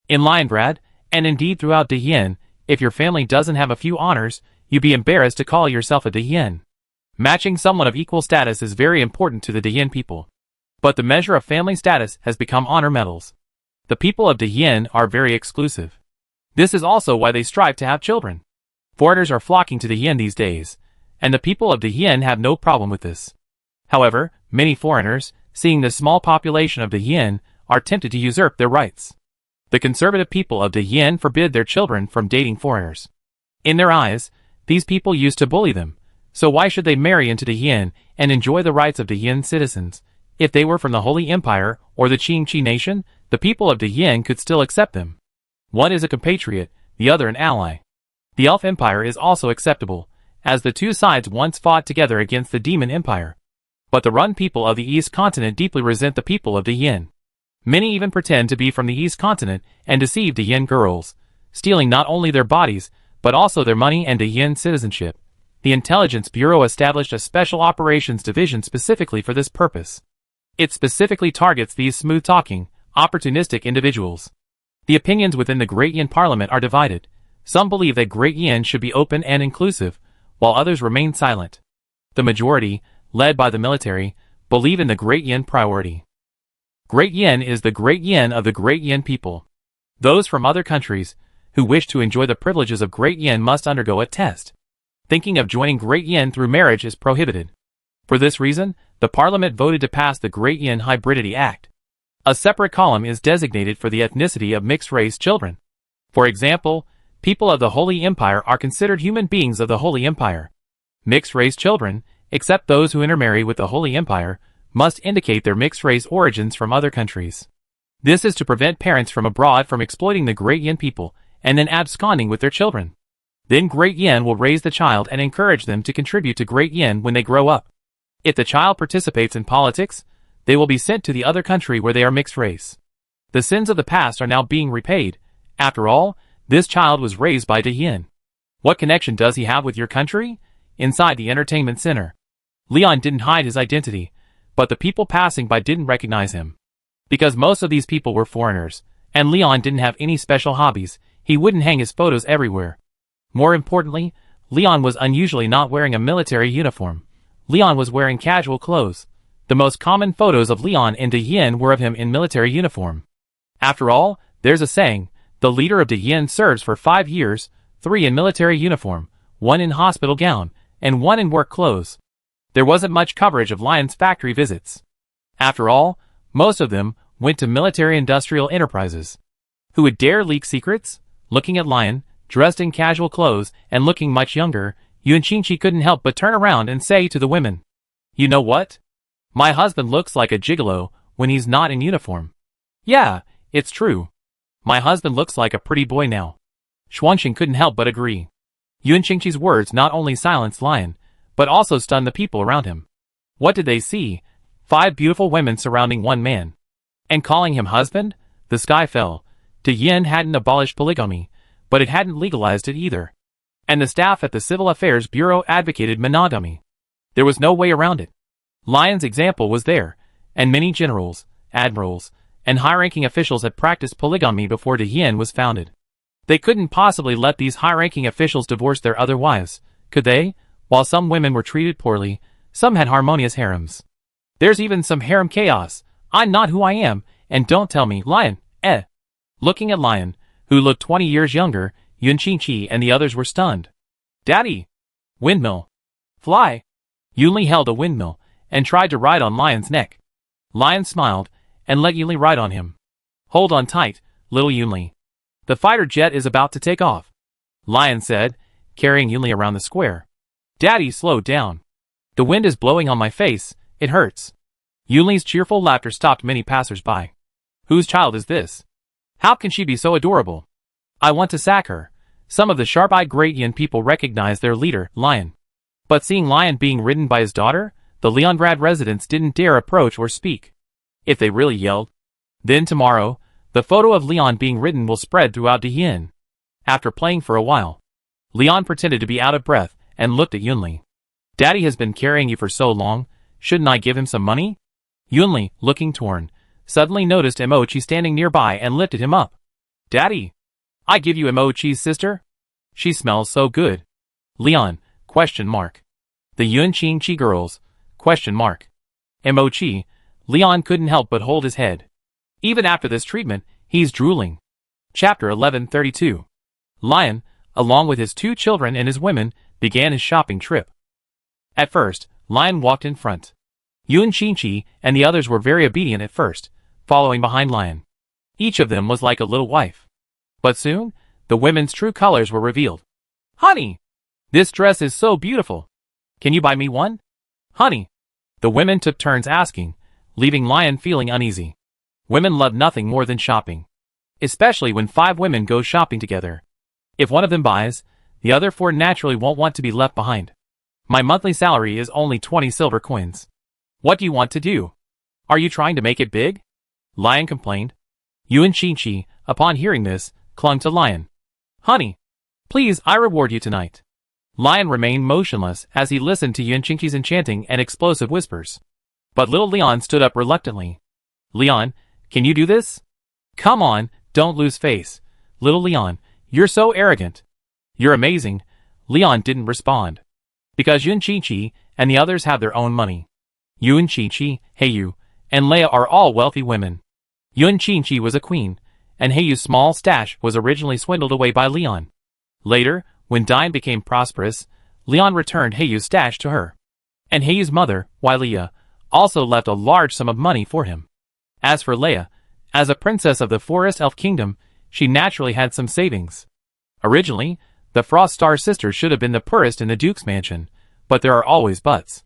In Leningrad, and indeed throughout Dayan, if your family doesn't have a few honors, you'd be embarrassed to call yourself a Dayan. Matching someone of equal status is very important to the Dayan people. But the measure of family status has become honor medals. The people of Dayan are very exclusive. This is also why they strive to have children. Foreigners are flocking to Dayan these days, and the people of Dayan have no problem with this. However, many foreigners, seeing the small population of Dayan, are tempted to usurp their rights. The conservative people of Dayan forbid their children from dating foreigners. In their eyes, these people used to bully them, so why should they marry into Dayan and enjoy the rights of Dayan citizens? If they were from the Holy Empire or the Qingqi nation, the people of Dayan could still accept them. One is a compatriot, the other an ally. The Elf Empire is also acceptable, as the two sides once fought together against the Demon Empire. But the Run people of the East Continent deeply resent the people of Dayan. Many even pretend to be from the East Continent and deceive Dayan girls, stealing not only their bodies, but also their money and Dayan citizenship. The Intelligence Bureau established a special operations division specifically for this purpose. It specifically targets these smooth-talking, opportunistic individuals. The opinions within the Great Yin Parliament are divided. Some believe that Great Yin should be open and inclusive, while others remain silent. The majority, led by the military, believe in the Great Yin priority. Great Yin is the Great Yin of the Great Yin people. Those from other countries, who wish to enjoy the privileges of Great Yin must undergo a test. Thinking of joining Great Yin through marriage is prohibited. For this reason, the Parliament voted to pass the Great Yin Hybridity Act. A separate column is designated for the ethnicity of mixed-race children. For example, people of the Holy Empire are considered human beings of the Holy Empire. Mixed-race children, except those who intermarry with the Holy Empire, must indicate their mixed-race origins from other countries. This is to prevent parents from abroad from exploiting the Great Yin people and then absconding with their children. Then Great Yin will raise the child and encourage them to contribute to Great Yin when they grow up. If the child participates in politics, they will be sent to the other country where they are mixed race. The sins of the past are now being repaid. After all, this child was raised by De Yin. What connection does he have with your country? Inside the entertainment center, Leon didn't hide his identity, but the people passing by didn't recognize him. Because most of these people were foreigners, and Leon didn't have any special hobbies, he wouldn't hang his photos everywhere. More importantly, Leon was unusually not wearing a military uniform. Leon was wearing casual clothes. The most common photos of Leon and De Yin were of him in military uniform. After all, there's a saying, the leader of De Yin serves for 5 years, 3 in military uniform, 1 in hospital gown, and 1 in work clothes. There wasn't much coverage of Lion's factory visits. After all, most of them went to military-industrial enterprises. Who would dare leak secrets? Looking at Lion, dressed in casual clothes and looking much younger, Yuan Qingqi couldn't help but turn around and say to the women, "You know what? My husband looks like a gigolo when he's not in uniform." "Yeah, it's true. My husband looks like a pretty boy now." Xuanxing couldn't help but agree. Yuan Qingqi's words not only silenced Lion, but also stunned the people around him. What did they see? 5 beautiful women surrounding one man. And calling him husband? The sky fell. De Yin hadn't abolished polygamy, but it hadn't legalized it either. And the staff at the Civil Affairs Bureau advocated monogamy. There was no way around it. Lion's example was there, and many generals, admirals, and high-ranking officials had practiced polygamy before De Yin was founded. They couldn't possibly let these high-ranking officials divorce their other wives, could they? While some women were treated poorly, some had harmonious harems. There's even some harem chaos. I'm not who I am, and don't tell me, Lion, Looking at Lion, who looked 20 years younger, Yuan Qingqi and the others were stunned. "Daddy! Windmill! Fly!" Yunli held a windmill, and tried to ride on Lion's neck. Lion smiled, and let Yunli ride on him. "Hold on tight, little Yunli. The fighter jet is about to take off," Lion said, carrying Yunli around the square. "Daddy, slow down. The wind is blowing on my face, it hurts." Yunli's cheerful laughter stopped many passers-by. "Whose child is this? How can she be so adorable? I want to sack her." Some of the sharp-eyed Great Yin people recognized their leader, Lion. But seeing Lion being ridden by his daughter, the Leongrad residents didn't dare approach or speak. If they really yelled, then tomorrow, the photo of Leon being ridden will spread throughout De Yin. After playing for a while, Leon pretended to be out of breath and looked at Yunli. "Daddy has been carrying you for so long, shouldn't I give him some money?" Yunli, looking torn, suddenly noticed Emochi standing nearby and lifted him up. "Daddy, I give you Emochi's sister? She smells so good." "Leon, ? The Yuan Qingqi girls, ? Emochi, Leon couldn't help but hold his head. Even after this treatment, he's drooling. Chapter 1132. Lion, along with his 2 children and his women, began his shopping trip. At first, Lion walked in front. Yuan Qingqi and the others were very obedient at first, following behind Lion. Each of them was like a little wife. But soon, the women's true colors were revealed. "Honey, this dress is so beautiful. Can you buy me one? Honey." The women took turns asking, leaving Lion feeling uneasy. Women love nothing more than shopping. Especially when 5 women go shopping together. If one of them buys, the other 4 naturally won't want to be left behind. "My monthly salary is only 20 silver coins. What do you want to do? Are you trying to make it big?" Lion complained. Yuan Qingqi, upon hearing this, clung to Lion. "Honey, please, I reward you tonight." Lion remained motionless as he listened to Yuan Qingqi's enchanting and explosive whispers. But little Leon stood up reluctantly. "Leon, can you do this? Come on, don't lose face. Little Leon, you're so arrogant." "You're amazing." Leon didn't respond. Because Yuan Qingqi and the others have their own money. Yuan Qingqi, Heyu, and Leia are all wealthy women. Yuan Qingqi was a queen, and Heiyu's small stash was originally swindled away by Leon. Later, when Dine became prosperous, Leon returned Heiyu's stash to her. And Heiyu's mother, Leia, also left a large sum of money for him. As for Leia, as a princess of the Forest Elf Kingdom, she naturally had some savings. Originally, the Frost Star sisters should have been the poorest in the Duke's mansion, but there are always buts.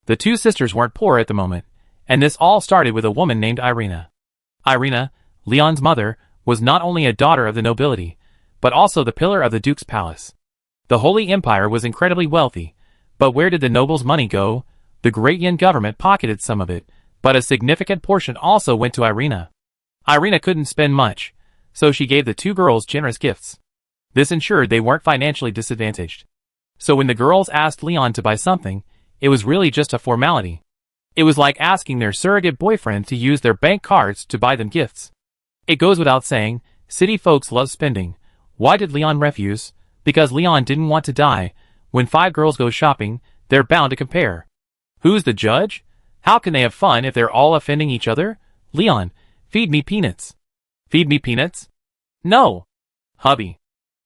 The 2 sisters weren't poor at the moment, and this all started with a woman named Irina. Irina, Leon's mother, was not only a daughter of the nobility, but also the pillar of the Duke's palace. The Holy Empire was incredibly wealthy, but where did the nobles' money go? The Great Yin government pocketed some of it, but a significant portion also went to Irina. Irina couldn't spend much, so she gave the two girls generous gifts. This ensured they weren't financially disadvantaged. So when the girls asked Leon to buy something, it was really just a formality. It was like asking their surrogate boyfriend to use their bank cards to buy them gifts. It goes without saying, city folks love spending. Why did Leon refuse? Because Leon didn't want to die. When 5 girls go shopping, they're bound to compare. Who's the judge? How can they have fun if they're all offending each other? Leon, feed me peanuts. Feed me peanuts? No. Hubby.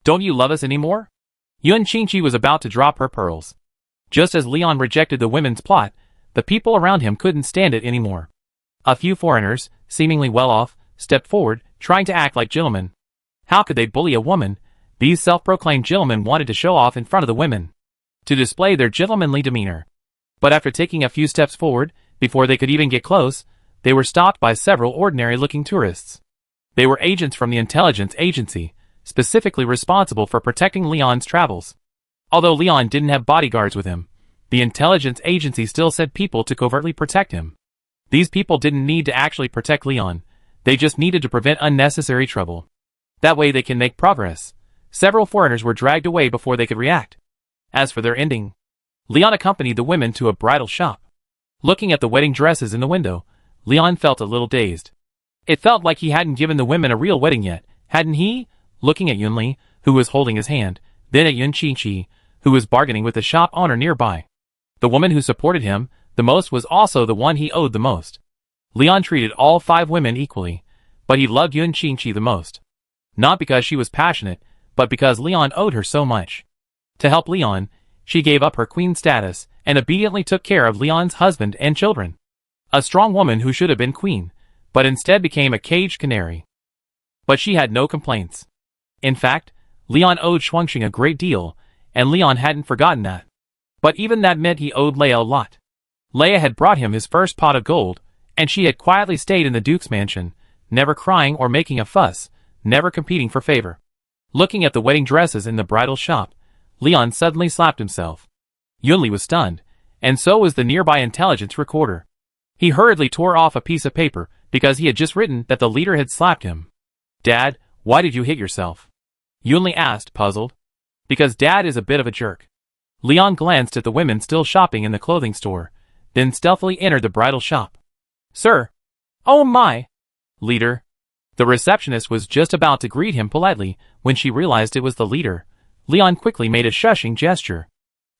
Don't you love us anymore? Yun Qingqi was about to drop her pearls. Just as Leon rejected the women's plot, the people around him couldn't stand it anymore. A few foreigners, seemingly well off, stepped forward, trying to act like gentlemen. How could they bully a woman? These self-proclaimed gentlemen wanted to show off in front of the women, to display their gentlemanly demeanor. But after taking a few steps forward, before they could even get close, they were stopped by several ordinary-looking tourists. They were agents from the intelligence agency, specifically responsible for protecting Leon's travels. Although Leon didn't have bodyguards with him, the intelligence agency still sent people to covertly protect him. These people didn't need to actually protect Leon, they just needed to prevent unnecessary trouble. That way they can make progress. Several foreigners were dragged away before they could react. As for their ending, Leon accompanied the women to a bridal shop. Looking at the wedding dresses in the window, Leon felt a little dazed. It felt like he hadn't given the women a real wedding yet, hadn't he? Looking at Yunli, who was holding his hand, then at Yun Qingqi, who was bargaining with the shop owner nearby. The woman who supported him the most was also the one he owed the most. Leon treated all 5 women equally, but he loved Yun Qingqi the most. Not because she was passionate, but because Leon owed her so much. To help Leon, she gave up her queen status and obediently took care of Leon's husband and children. A strong woman who should have been queen, but instead became a caged canary. But she had no complaints. In fact, Leon owed Shuangxing a great deal, and Leon hadn't forgotten that. But even that meant he owed Leia a lot. Leia had brought him his first pot of gold, and she had quietly stayed in the Duke's mansion, never crying or making a fuss, never competing for favor. Looking at the wedding dresses in the bridal shop, Leon suddenly slapped himself. Yunli was stunned, and so was the nearby intelligence recorder. He hurriedly tore off a piece of paper, because he had just written that the leader had slapped him. Dad, why did you hit yourself? Yunli asked, puzzled. Because Dad is a bit of a jerk. Leon glanced at the women still shopping in the clothing store, then stealthily entered the bridal shop. Sir. Oh my. Leader. The receptionist was just about to greet him politely when she realized it was the leader. Leon quickly made a shushing gesture.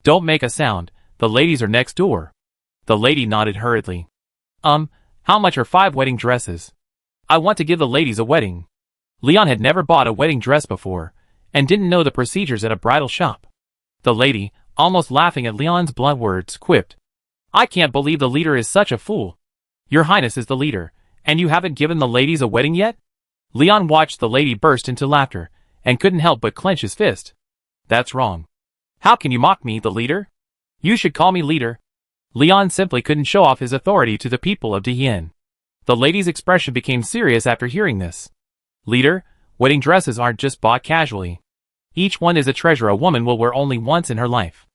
Don't make a sound, the ladies are next door. The lady nodded hurriedly. How much are 5 wedding dresses? I want to give the ladies a wedding. Leon had never bought a wedding dress before, and didn't know the procedures at a bridal shop. The lady, almost laughing at Leon's blunt words, quipped. I can't believe the leader is such a fool. Your Highness is the leader, and you haven't given the ladies a wedding yet? Leon watched the lady burst into laughter, and couldn't help but clench his fist. That's wrong. How can you mock me, the leader? You should call me leader. Leon simply couldn't show off his authority to the people of Diyin. The lady's expression became serious after hearing this. Leader, wedding dresses aren't just bought casually. Each one is a treasure a woman will wear only once in her life.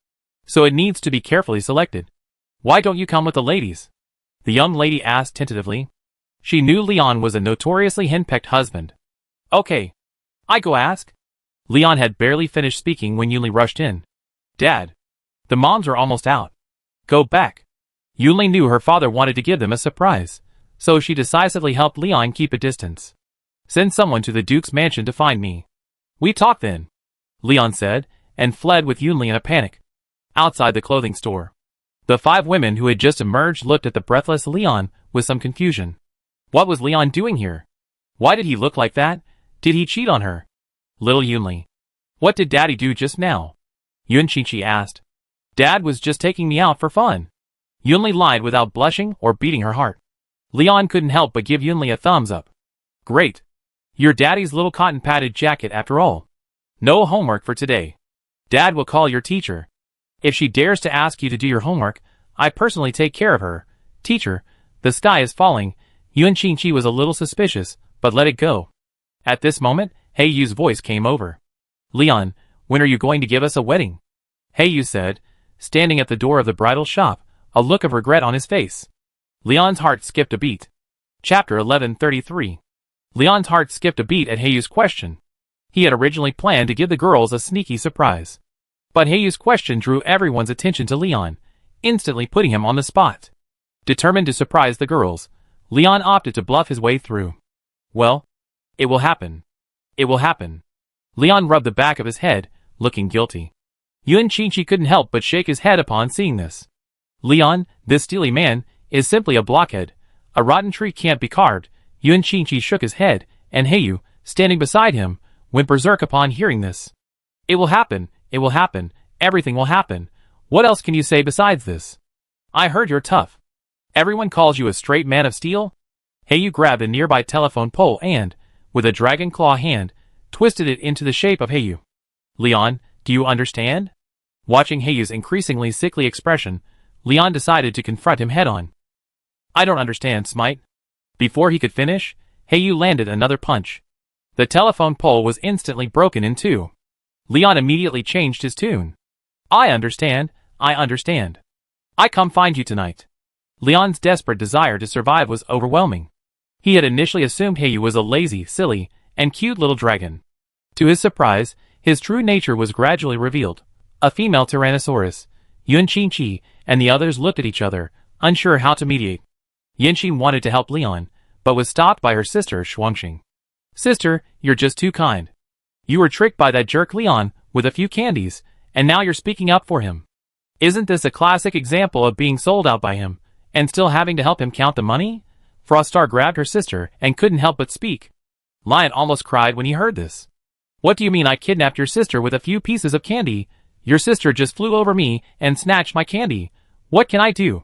So it needs to be carefully selected. Why don't you come with the ladies? The young lady asked tentatively. She knew Leon was a notoriously henpecked husband. Okay. I go ask. Leon had barely finished speaking when Yunli rushed in. Dad. The moms are almost out. Go back. Yunli knew her father wanted to give them a surprise, so she decisively helped Leon keep a distance. Send someone to the Duke's mansion to find me. We talk then, Leon said, and fled with Yunli in a panic. Outside the clothing store, the 5 women who had just emerged looked at the breathless Leon with some confusion. What was Leon doing here? Why did he look like that? Did he cheat on her? Little Yunli. What did Daddy do just now? Yun Qingqi asked. Dad was just taking me out for fun. Yunli lied without blushing or beating her heart. Leon couldn't help but give Yunli a thumbs up. Great. You're Daddy's little cotton-padded jacket after all. No homework for today. Dad will call your teacher. If she dares to ask you to do your homework, I personally take care of her. Teacher, the sky is falling. Yun Qingqi was a little suspicious, but let it go. At this moment, He Yu's voice came over. Leon, When are you going to give us a wedding? Hayu said, standing at the door of the bridal shop, a look of regret on his face. Leon's heart skipped a beat. Chapter 1133. Leon's heart skipped a beat at Hayu's question. He had originally planned to give the girls a sneaky surprise. But Hayu's question drew everyone's attention to Leon, instantly putting him on the spot. Determined to surprise the girls, Leon opted to bluff his way through. Well, it will happen. It will happen. Leon rubbed the back of his head, looking guilty. Yuan Qingqi couldn't help but shake his head upon seeing this. Leon, this steely man, is simply a blockhead. A rotten tree can't be carved. Yuan Qingqi shook his head, and Hayu, standing beside him, went berserk upon hearing this. It will happen, everything will happen. What else can you say besides this? I heard you're tough. Everyone calls you a straight man of steel? Hayu grabbed a nearby telephone pole and, with a dragon claw hand, twisted it into the shape of Hayu. Leon, do you understand? Watching Hayu's increasingly sickly expression, Leon decided to confront him head-on. I don't understand, Smite. Before he could finish, Hayu landed another punch. The telephone pole was instantly broken in two. Leon immediately changed his tune. I understand. I come find you tonight. Leon's desperate desire to survive was overwhelming. He had initially assumed Hayu was a lazy, silly, and cute little dragon. To his surprise, his true nature was gradually revealed. A female Tyrannosaurus. Yuan Qingqi and the others looked at each other, unsure how to mediate. Yanqing wanted to help Leon, but was stopped by her sister Shuangxing. Sister, you're just too kind. You were tricked by that jerk Leon with a few candies, and now you're speaking up for him. Isn't this a classic example of being sold out by him, and still having to help him count the money? Froststar grabbed her sister and couldn't help but speak. Lion almost cried when he heard this. What do you mean I kidnapped your sister with a few pieces of candy? Your sister just flew over me and snatched my candy. What can I do?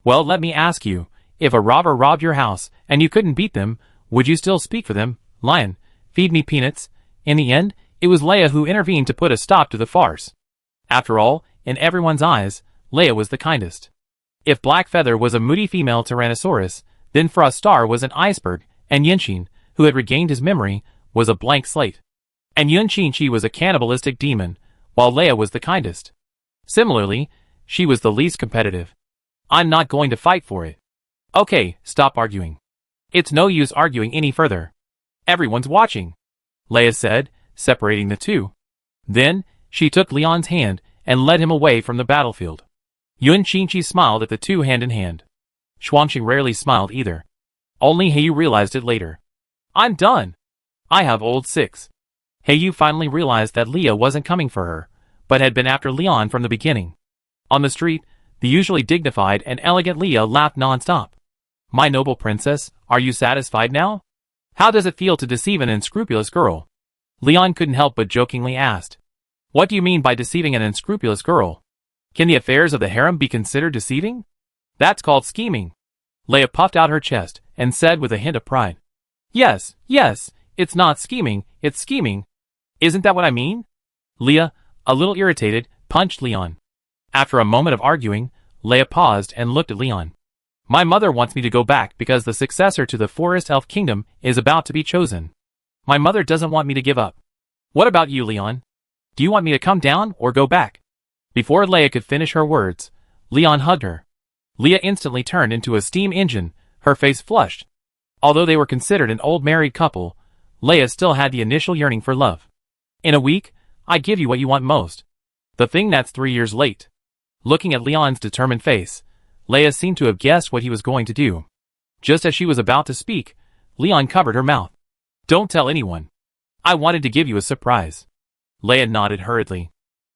Well, let me ask you, if a robber robbed your house and you couldn't beat them, would you still speak for them? Lion, feed me peanuts. In the end, it was Leia who intervened to put a stop to the farce. After all, in everyone's eyes, Leia was the kindest. If Blackfeather was a moody female Tyrannosaurus, then Froststar was an iceberg, and Yanqing, who had regained his memory, was a blank slate. And Yuan Qingqi was a cannibalistic demon, while Leia was the kindest. Similarly, she was the least competitive. I'm not going to fight for it. Okay, stop arguing. It's no use arguing any further. Everyone's watching, Leia said, separating the two. Then, she took Leon's hand and led him away from the battlefield. Yuan Qingqi smiled at the two hand in hand. Shuangxing rarely smiled either. Only Hayu realized it later. I'm done. I have old six. Hayu finally realized that Leia wasn't coming for her, but had been after Leon from the beginning. On the street, the usually dignified and elegant Leia laughed non-stop. My noble princess, are you satisfied now? How does it feel to deceive an unscrupulous girl? Leon couldn't help but jokingly asked. What do you mean by deceiving an unscrupulous girl? Can the affairs of the harem be considered deceiving? That's called scheming. Leia puffed out her chest and said with a hint of pride. Yes, it's not scheming, it's scheming. Isn't that what I mean? Leia, a little irritated, punched Leon. After a moment of arguing, Leia paused and looked at Leon. My mother wants me to go back because the successor to the Forest Elf Kingdom is about to be chosen. My mother doesn't want me to give up. What about you, Leon? Do you want me to come down or go back? Before Leia could finish her words, Leon hugged her. Leia instantly turned into a steam engine, her face flushed. Although they were considered an old married couple, Leia still had the initial yearning for love. In a week, I give you what you want most. The thing that's 3 years late. Looking at Leon's determined face, Leia seemed to have guessed what he was going to do. Just as she was about to speak, Leon covered her mouth. Don't tell anyone. I wanted to give you a surprise. Leia nodded hurriedly.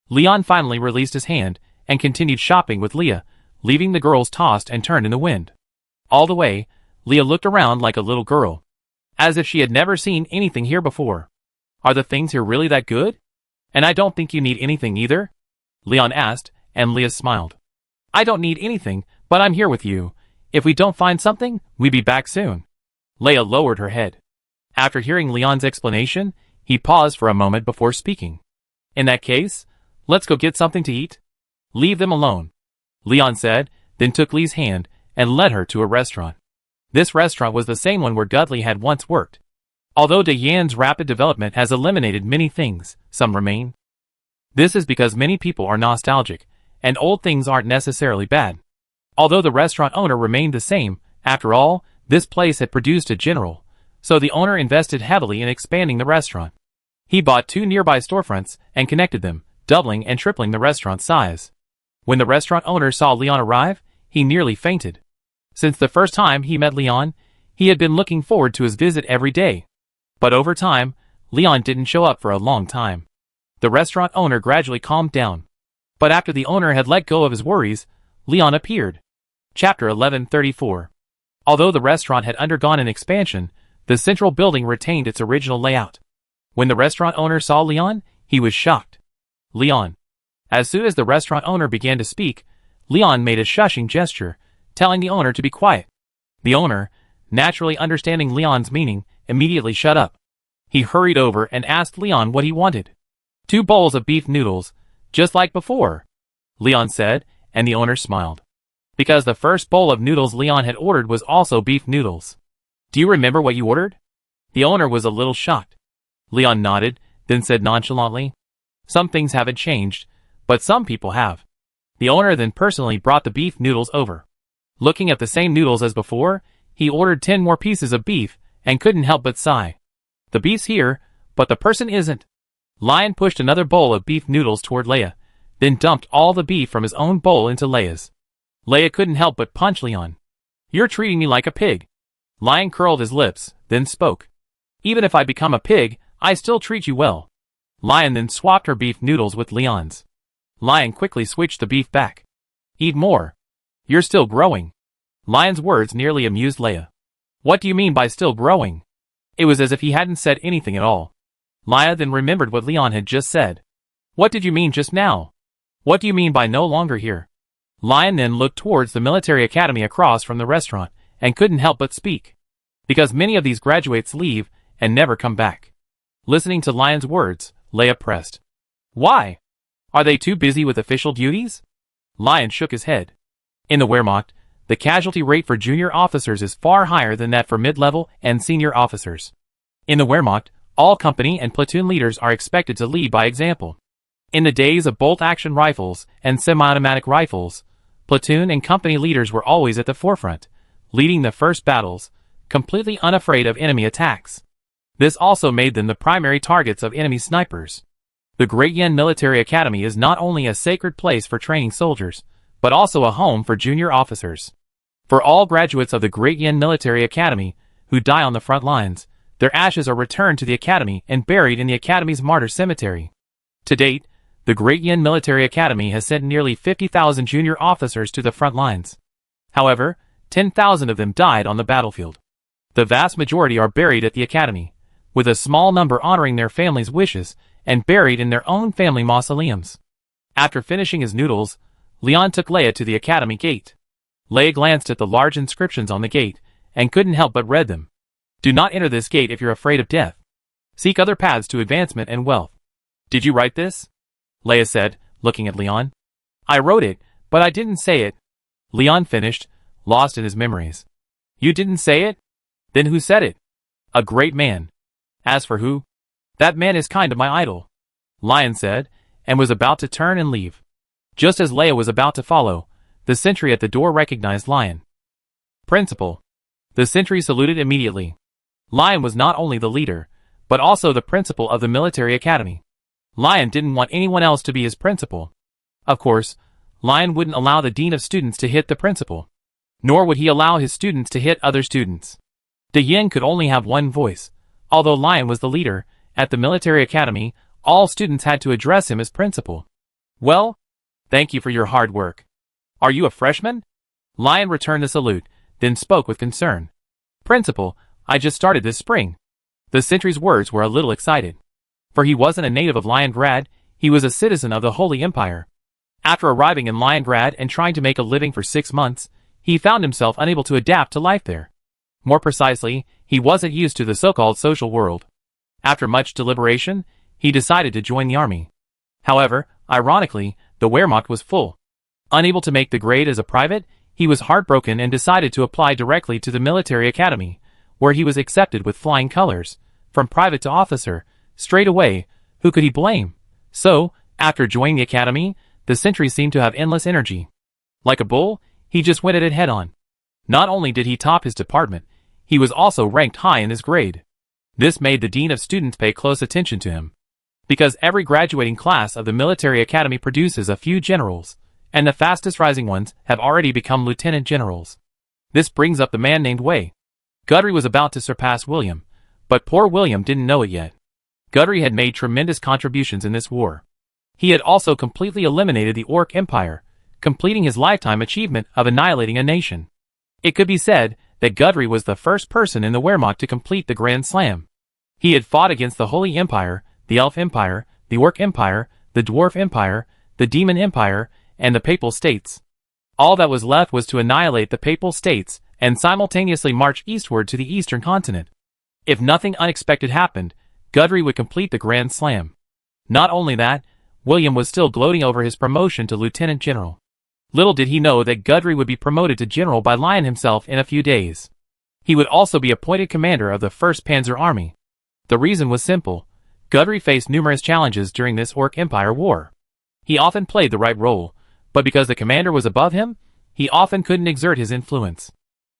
Leon finally released his hand and continued shopping with Leia, leaving the girls tossed and turned in the wind. All the way, Leia looked around like a little girl, as if she had never seen anything here before. Are the things here really that good? And I don't think you need anything either? Leon asked, and Leia smiled. I don't need anything, but I'm here with you. If we don't find something, we'll be back soon. Leia lowered her head. After hearing Leon's explanation, he paused for a moment before speaking. In that case, let's go get something to eat. Leave them alone, Leon said, then took Lee's hand and led her to a restaurant. This restaurant was the same one where Dudley had once worked. Although De Yan's rapid development has eliminated many things, some remain. This is because many people are nostalgic, and old things aren't necessarily bad. Although the restaurant owner remained the same, after all, this place had produced a general, so the owner invested heavily in expanding the restaurant. He bought 2 nearby storefronts and connected them, doubling and tripling the restaurant's size. When the restaurant owner saw Leon arrive, he nearly fainted. Since the first time he met Leon, he had been looking forward to his visit every day. But over time, Leon didn't show up for a long time. The restaurant owner gradually calmed down. But after the owner had let go of his worries, Leon appeared. Chapter 1134. Although the restaurant had undergone an expansion, the central building retained its original layout. When the restaurant owner saw Leon, he was shocked. Leon. As soon as the restaurant owner began to speak, Leon made a shushing gesture, telling the owner to be quiet. The owner, naturally understanding Leon's meaning, immediately shut up. He hurried over and asked Leon what he wanted. 2 bowls of beef noodles, just like before, Leon said, and the owner smiled. Because the first bowl of noodles Leon had ordered was also beef noodles. Do you remember what you ordered? The owner was a little shocked. Leon nodded, then said nonchalantly, Some things haven't changed, but some people have. The owner then personally brought the beef noodles over. Looking at the same noodles as before, he ordered 10 more pieces of beef and couldn't help but sigh. The beef's here, but the person isn't. Lion pushed another bowl of beef noodles toward Leia, then dumped all the beef from his own bowl into Leia's. Leia couldn't help but punch Leon. You're treating me like a pig. Lion curled his lips, then spoke. Even if I become a pig, I still treat you well. Lion then swapped her beef noodles with Leon's. Lion quickly switched the beef back. Eat more. You're still growing. Lion's words nearly amused Leia. What do you mean by still growing? It was as if he hadn't said anything at all. Leia then remembered what Leon had just said. What did you mean just now? What do you mean by no longer here? Lion then looked towards the military academy across from the restaurant, and couldn't help but speak. Because many of these graduates leave, and never come back. Listening to Lion's words, Leia pressed. Why? Are they too busy with official duties? Lion shook his head. In the Wehrmacht, the casualty rate for junior officers is far higher than that for mid-level and senior officers. In the Wehrmacht, all company and platoon leaders are expected to lead by example. In the days of bolt-action rifles and semi-automatic rifles, platoon and company leaders were always at the forefront, leading the first battles, completely unafraid of enemy attacks. This also made them the primary targets of enemy snipers. The Great Yen Military Academy is not only a sacred place for training soldiers, but also a home for junior officers. For all graduates of the Great Yen Military Academy who die on the front lines, their ashes are returned to the Academy and buried in the Academy's Martyr Cemetery. To date, the Great Yen Military Academy has sent nearly 50,000 junior officers to the front lines. However, 10,000 of them died on the battlefield. The vast majority are buried at the Academy, with a small number honoring their families' wishes and buried in their own family mausoleums. After finishing his noodles, Leon took Leia to the Academy gate. Leia glanced at the large inscriptions on the gate and couldn't help but read them. Do not enter this gate if you're afraid of death. Seek other paths to advancement and wealth. Did you write this? Leia said, looking at Leon. I wrote it, but I didn't say it. Leon finished, lost in his memories. You didn't say it? Then who said it? A great man. As for who? That man is kind of my idol. Lion said, and was about to turn and leave. Just as Leia was about to follow, the sentry at the door recognized Lion. Principal. The sentry saluted immediately. Lion was not only the leader, but also the principal of the military academy. Lion didn't want anyone else to be his principal. Of course, Lion wouldn't allow the dean of students to hit the principal. Nor would he allow his students to hit other students. De Yin could only have one voice. Although Lion was the leader, at the military academy, all students had to address him as principal. Well, thank you for your hard work. Are you a freshman? Lion returned the salute, then spoke with concern. Principal, I just started this spring. The sentry's words were a little excited. For he wasn't a native of Liongrad, he was a citizen of the Holy Empire. After arriving in Liongrad and trying to make a living for 6 months, he found himself unable to adapt to life there. More precisely, he wasn't used to the so-called social world. After much deliberation, he decided to join the army. However, ironically, the Wehrmacht was full. Unable to make the grade as a private, he was heartbroken and decided to apply directly to the military academy, where he was accepted with flying colors, from private to officer, straight away. Who could he blame? So, After joining the academy, the sentry seemed to have endless energy. Like a bull, he just went at it head on. Not only did he top his department, he was also ranked high in his grade. This made the dean of students pay close attention to him. Because every graduating class of the military academy produces a few generals, and the fastest rising ones have already become lieutenant generals. This brings up the man named Wei. Guthrie was about to surpass William, but poor William didn't know it yet. Guthrie had made tremendous contributions in this war. He had also completely eliminated the Orc Empire, completing his lifetime achievement of annihilating a nation. It could be said that Guthrie was the first person in the Wehrmacht to complete the Grand Slam. He had fought against the Holy Empire, the Elf Empire, the Orc Empire, the Dwarf Empire, the Demon Empire, and the Papal States. All that was left was to annihilate the Papal States and simultaneously march eastward to the Eastern Continent. If nothing unexpected happened, Guthrie would complete the Grand Slam. Not only that, William was still gloating over his promotion to Lieutenant General. Little did he know that Guthrie would be promoted to General by Lyon himself in a few days. He would also be appointed commander of the 1st Panzer Army. The reason was simple. Guthrie faced numerous challenges during this Orc Empire war. He often played the right role, but because the commander was above him, he often couldn't exert his influence.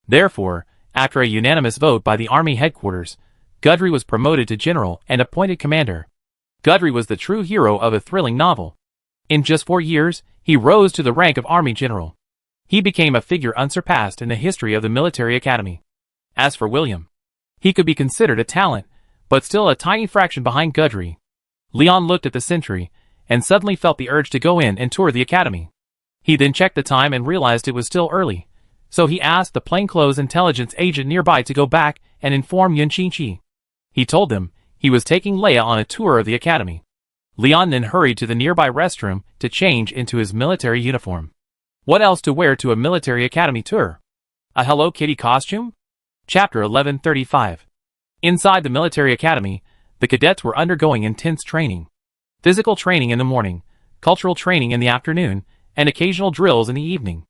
Therefore, after a unanimous vote by the army headquarters, Guthrie was promoted to general and appointed commander. Guthrie was the true hero of a thrilling novel. In just 4 years, he rose to the rank of army general. He became a figure unsurpassed in the history of the military academy. As for William, he could be considered a talent, but still a tiny fraction behind Guthrie. Leon looked at the sentry, and suddenly felt the urge to go in and tour the academy. He then checked the time and realized it was still early, so he asked the plainclothes intelligence agent nearby to go back and inform Yun Qingqi. He told them he was taking Leia on a tour of the academy. Leon then hurried to the nearby restroom to change into his military uniform. What else to wear to a military academy tour? A Hello Kitty costume? Chapter 1135. Inside the military academy, the cadets were undergoing intense training. Physical training in the morning, cultural training in the afternoon, and occasional drills in the evening.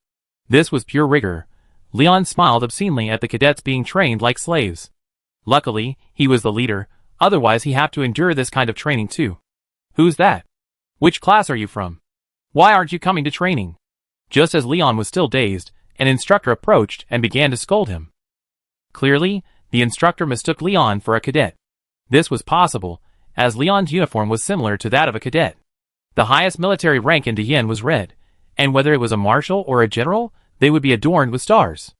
This was pure rigor. Leon smiled obscenely at the cadets being trained like slaves. Luckily, he was the leader, otherwise he'd have to endure this kind of training too. Who's that? Which class are you from? Why aren't you coming to training? Just as Leon was still dazed, an instructor approached and began to scold him. Clearly, the instructor mistook Leon for a cadet. This was possible, as Leon's uniform was similar to that of a cadet. The highest military rank in Diyen was red, and whether it was a marshal or a general, they would be adorned with stars.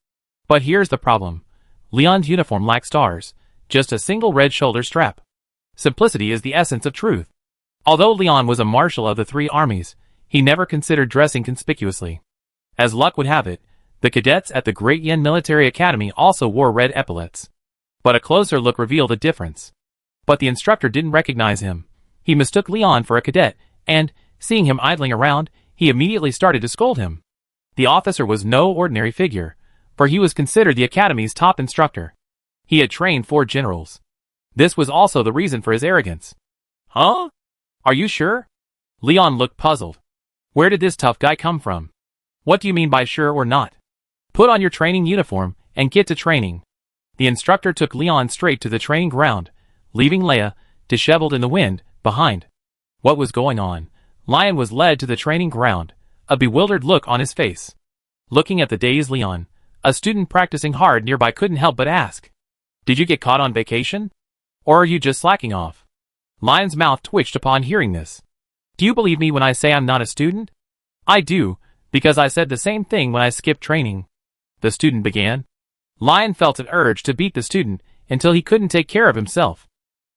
But here's the problem. Leon's uniform lacked stars, just a single red shoulder strap. Simplicity is the essence of truth. Although Leon was a marshal of the 3 armies, he never considered dressing conspicuously. As luck would have it, the cadets at the Great Yen Military Academy also wore red epaulets. But a closer look revealed a difference. But the instructor didn't recognize him. He mistook Leon for a cadet, and, seeing him idling around, he immediately started to scold him. The officer was no ordinary figure, for he was considered the academy's top instructor. He had trained 4 generals. This was also the reason for his arrogance. Huh? Are you sure? Leon looked puzzled. Where did this tough guy come from? What do you mean by sure or not? Put on your training uniform and get to training. The instructor took Leon straight to the training ground, leaving Leia, disheveled in the wind, behind. What was going on? Lion was led to the training ground, a bewildered look on his face. Looking at the dazed Leon, a student practicing hard nearby couldn't help but ask, "Did you get caught on vacation? Or are you just slacking off?" Lion's mouth twitched upon hearing this. Do you believe me when I say I'm not a student? I do, because I said the same thing when I skipped training. The student began. Lion felt an urge to beat the student until he couldn't take care of himself.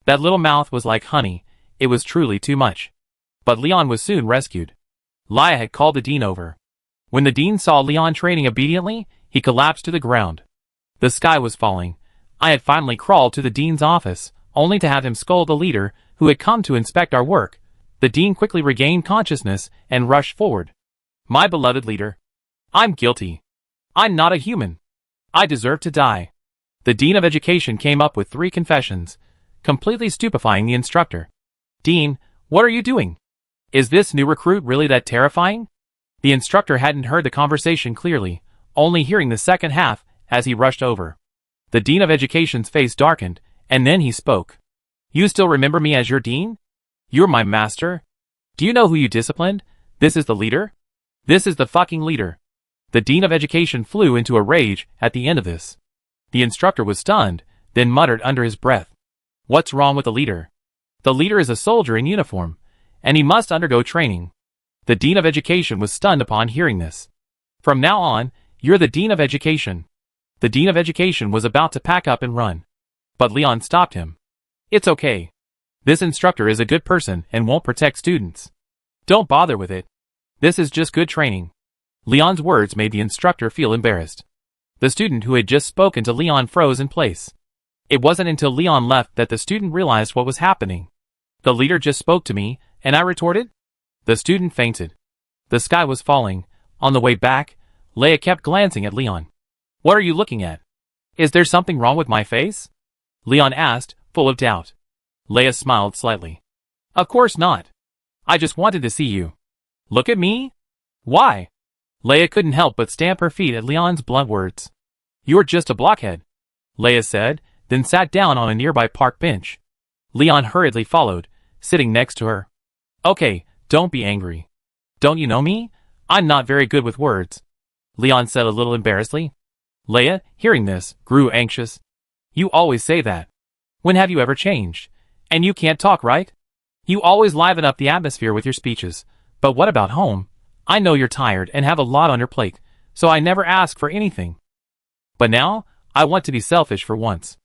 That little mouth was like honey, it was truly too much. But Leon was soon rescued. Leia had called the dean over. When the dean saw Leon training obediently, he collapsed to the ground. The sky was falling. I had finally crawled to the dean's office, only to have him scold the leader who had come to inspect our work. The dean quickly regained consciousness and rushed forward. My beloved leader. I'm guilty. I'm not a human. I deserve to die. The dean of education came up with 3 confessions, completely stupefying the instructor. Dean, what are you doing? Is this new recruit really that terrifying? The instructor hadn't heard the conversation clearly, only hearing the second half as he rushed over. The dean of education's face darkened, and then he spoke. You still remember me as your dean? You're my master? Do you know who you disciplined? This is the leader? This is the fucking leader. The Dean of Education flew into a rage at the end of this. The instructor was stunned, then muttered under his breath. What's wrong with the leader? The leader is a soldier in uniform, and he must undergo training. The Dean of Education was stunned upon hearing this. From now on, you're the Dean of Education. The Dean of Education was about to pack up and run. But Leon stopped him. It's okay. This instructor is a good person and won't protect students. Don't bother with it. This is just good training. Leon's words made the instructor feel embarrassed. The student who had just spoken to Leon froze in place. It wasn't until Leon left that the student realized what was happening. The leader just spoke to me, and I retorted? The student fainted. The sky was falling. On the way back, Leia kept glancing at Leon. What are you looking at? Is there something wrong with my face? Leon asked, full of doubt. Leia smiled slightly. Of course not. I just wanted to see you. Look at me? Why? Leia couldn't help but stamp her feet at Leon's blunt words. You're just a blockhead, Leia said, then sat down on a nearby park bench. Leon hurriedly followed, sitting next to her. Okay, don't be angry. Don't you know me? I'm not very good with words, Leon said a little embarrassedly. Leia, hearing this, grew anxious. You always say that. When have you ever changed? And you can't talk, right? You always liven up the atmosphere with your speeches. But what about home? I know you're tired and have a lot on your plate, so I never ask for anything. But now, I want to be selfish for once.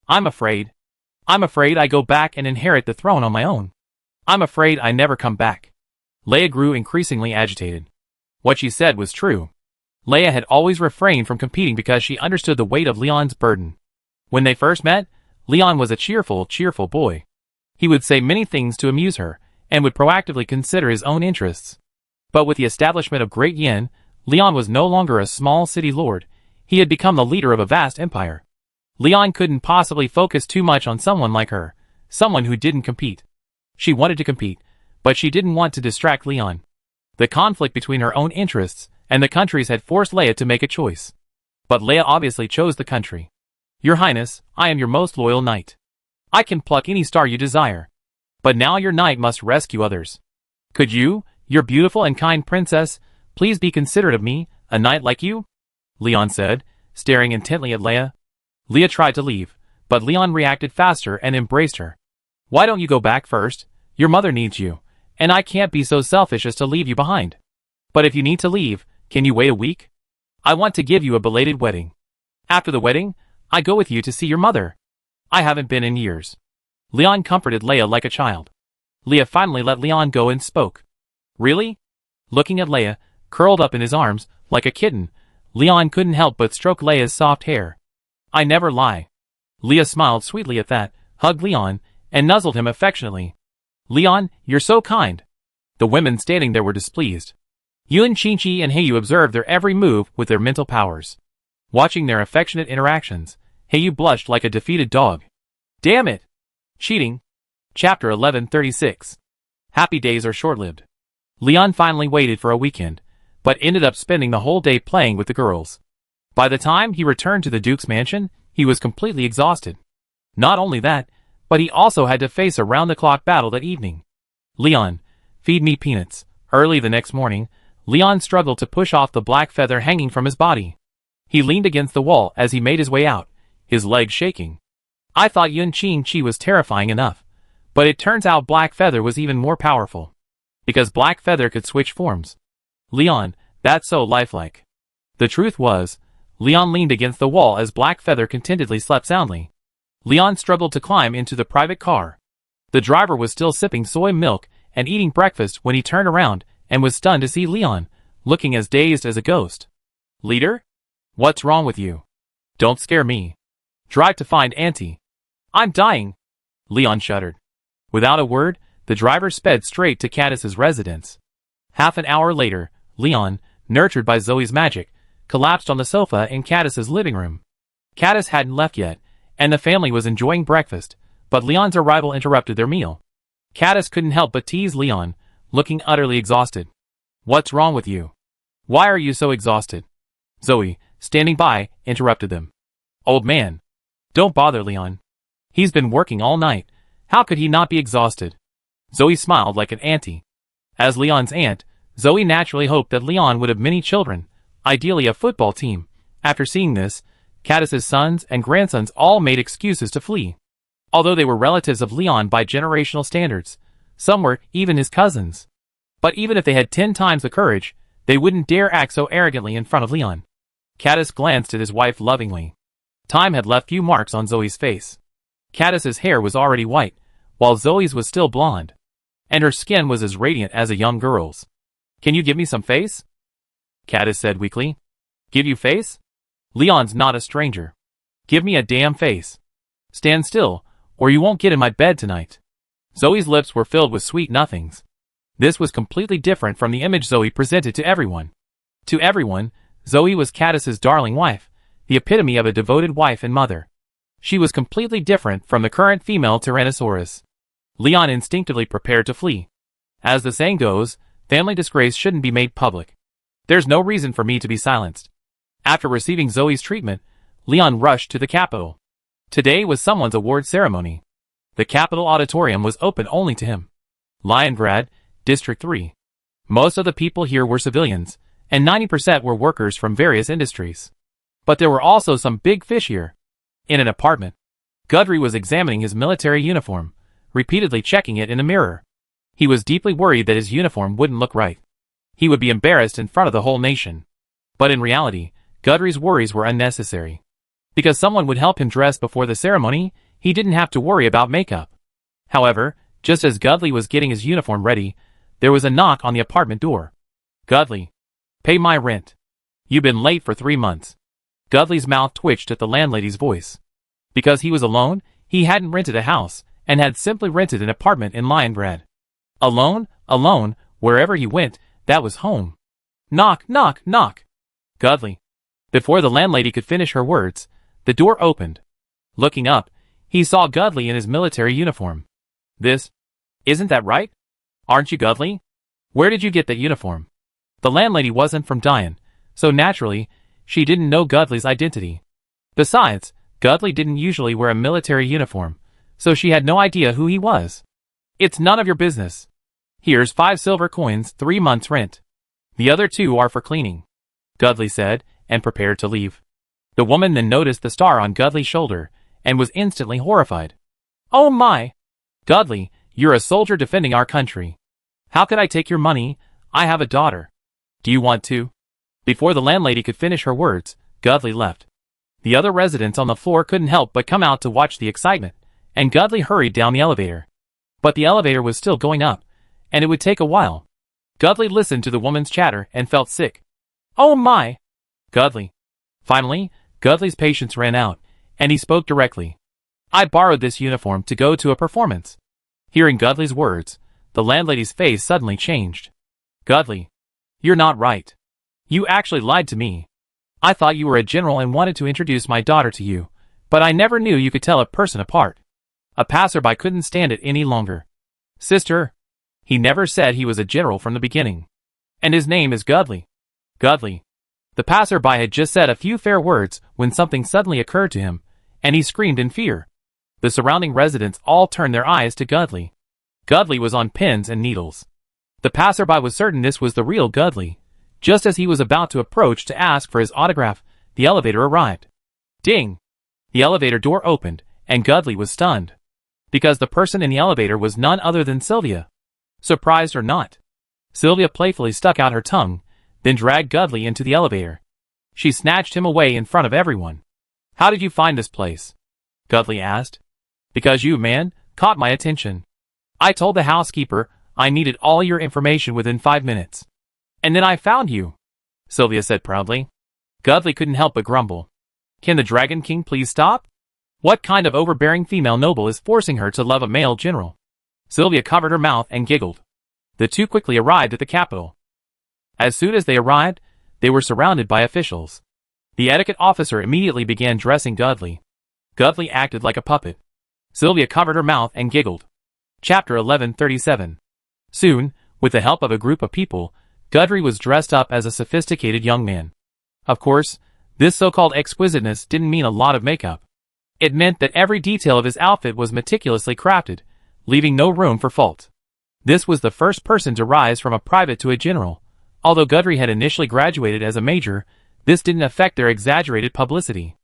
I'm afraid I go back and inherit the throne on my own. I'm afraid I never come back. Leia grew increasingly agitated. What she said was true. Leia had always refrained from competing because she understood the weight of Leon's burden. When they first met, Leon was a cheerful boy. He would say many things to amuse her, and would proactively consider his own interests. But with the establishment of Great Yin, Leon was no longer a small city lord. He had become the leader of a vast empire. Leon couldn't possibly focus too much on someone like her, someone who didn't compete. She wanted to compete, but she didn't want to distract Leon. The conflict between her own interests and the country's had forced Leia to make a choice. But Leia obviously chose the country. Your Highness, I am your most loyal knight. I can pluck any star you desire. But now your knight must rescue others. Could you, your beautiful and kind princess, please be considerate of me, a knight like you? Leon said, staring intently at Leia. Leia tried to leave, but Leon reacted faster and embraced her. Why don't you go back first? Your mother needs you, and I can't be so selfish as to leave you behind. But if you need to leave, can you wait a week? I want to give you a belated wedding. After the wedding, I go with you to see your mother. I haven't been in years. Leon comforted Leia like a child. Leia finally let Leon go and spoke. Really? Looking at Leia, curled up in his arms, like a kitten, Leon couldn't help but stroke Leia's soft hair. I never lie. Leia smiled sweetly at that, hugged Leon, and nuzzled him affectionately. Leon, you're so kind. The women standing there were displeased. Yun Qingqi and Heiyu observed their every move with their mental powers. Watching their affectionate interactions, Heiyu blushed like a defeated dog. Damn it! Cheating. Chapter 1136. Happy days are short-lived. Leon finally waited for a weekend, but ended up spending the whole day playing with the girls. By the time he returned to the Duke's mansion, he was completely exhausted. Not only that, but he also had to face a round-the-clock battle that evening. Leon, feed me peanuts. Early the next morning, Leon struggled to push off the black feather hanging from his body. He leaned against the wall as he made his way out, his legs shaking. I thought Yun Qingqi was terrifying enough, but it turns out Black Feather was even more powerful. Because Black Feather could switch forms. Leon, that's so lifelike. The truth was, Leon leaned against the wall as Black Feather contentedly slept soundly. Leon struggled to climb into the private car. The driver was still sipping soy milk and eating breakfast when he turned around and was stunned to see Leon, looking as dazed as a ghost. Leader? What's wrong with you? Don't scare me. Drive to find Auntie. I'm dying. Leon shuddered. Without a word, the driver sped straight to Cadis's residence. Half an hour later, Leon, nurtured by Zoe's magic, collapsed on the sofa in Cadis's living room. Cadis hadn't left yet, and the family was enjoying breakfast, but Leon's arrival interrupted their meal. Cadis couldn't help but tease Leon, looking utterly exhausted. What's wrong with you? Why are you so exhausted? Zoe, standing by, interrupted them. Old man. Don't bother Leon. He's been working all night. How could he not be exhausted? Zoe smiled like an auntie. As Leon's aunt, Zoe naturally hoped that Leon would have many children, ideally a football team. After seeing this, Cadis's sons and grandsons all made excuses to flee. Although they were relatives of Leon by generational standards, some were even his cousins. But even if they had 10 times the courage, they wouldn't dare act so arrogantly in front of Leon. Cadis glanced at his wife lovingly. Time had left few marks on Zoe's face. Cadis's hair was already white, while Zoe's was still blonde. And her skin was as radiant as a young girl's. "Can you give me some face?" Cadis said weakly. "Give you face? Leon's not a stranger. Give me a damn face. Stand still, or you won't get in my bed tonight." Zoe's lips were filled with sweet nothings. This was completely different from the image Zoe presented to everyone. To everyone, Zoe was Cadis's darling wife, the epitome of a devoted wife and mother. She was completely different from the current female Tyrannosaurus. Leon instinctively prepared to flee. As the saying goes, family disgrace shouldn't be made public. There's no reason for me to be silenced. After receiving Zoe's treatment, Leon rushed to the Capitol. Today was someone's award ceremony. The Capitol Auditorium was open only to him. Leningrad, District 3. Most of the people here were civilians, and 90% were workers from various industries. But there were also some big fish here. In an apartment, Gudry was examining his military uniform, repeatedly checking it in a mirror. He was deeply worried that his uniform wouldn't look right. He would be embarrassed in front of the whole nation. But in reality, Gudry's worries were unnecessary. Because someone would help him dress before the ceremony, he didn't have to worry about makeup. However, just as Gudly was getting his uniform ready, there was a knock on the apartment door. "Gudly, pay my rent. You've been late for 3 months." Gudly's mouth twitched at the landlady's voice. Because he was alone, he hadn't rented a house, and had simply rented an apartment in Leningrad. Alone, wherever he went, that was home. "Knock, knock, knock." "Gudly." Before the landlady could finish her words, the door opened. Looking up, he saw Gudly in his military uniform. Isn't that right? Aren't you Gudly? Where did you get that uniform?" The landlady wasn't from Dian, so naturally, she didn't know Gudly's identity. Besides, Gudly didn't usually wear a military uniform, so she had no idea who he was. "It's none of your business. Here's 5 silver coins, 3 months' rent. The other 2 are for cleaning," Gudly said, and prepared to leave. The woman then noticed the star on Gudly's shoulder, and was instantly horrified. "Oh my! Gudly, you're a soldier defending our country. How could I take your money? I have a daughter. Do you want to?" Before the landlady could finish her words, Gudly left. The other residents on the floor couldn't help but come out to watch the excitement, and Gudly hurried down the elevator. But the elevator was still going up, and it would take a while. Gudly listened to the woman's chatter and felt sick. "Oh my! Gudly." Finally, Gudly's patience ran out, and he spoke directly. "I borrowed this uniform to go to a performance." Hearing Gudly's words, the landlady's face suddenly changed. "Gudly, you're not right. You actually lied to me. I thought you were a general and wanted to introduce my daughter to you, but I never knew you could tell a person apart." A passerby couldn't stand it any longer. "Sister, he never said he was a general from the beginning. And his name is Gudly." "Gudly." The passerby had just said a few fair words when something suddenly occurred to him, and he screamed in fear. The surrounding residents all turned their eyes to Gudly. Gudly was on pins and needles. The passerby was certain this was the real Gudly. Just as he was about to approach to ask for his autograph, the elevator arrived. Ding! The elevator door opened, and Gudly was stunned. Because the person in the elevator was none other than Sylvia. Surprised or not, Sylvia playfully stuck out her tongue, then dragged Gudly into the elevator. She snatched him away in front of everyone. "How did you find this place?" Gudly asked. "Because you, man, caught my attention. I told the housekeeper I needed all your information within 5 minutes. And then I found you," Sylvia said proudly. Gudly couldn't help but grumble. "Can the Dragon King please stop? What kind of overbearing female noble is forcing her to love a male general?" Sylvia covered her mouth and giggled. The two quickly arrived at the capital. As soon as they arrived, they were surrounded by officials. The etiquette officer immediately began dressing Gudly. Gudly acted like a puppet. Sylvia covered her mouth and giggled. Chapter 1137. Soon, with the help of a group of people, Gudry was dressed up as a sophisticated young man. Of course, this so-called exquisiteness didn't mean a lot of makeup. It meant that every detail of his outfit was meticulously crafted, leaving no room for fault. This was the first person to rise from a private to a general. Although Guthrie had initially graduated as a major, this didn't affect their exaggerated publicity.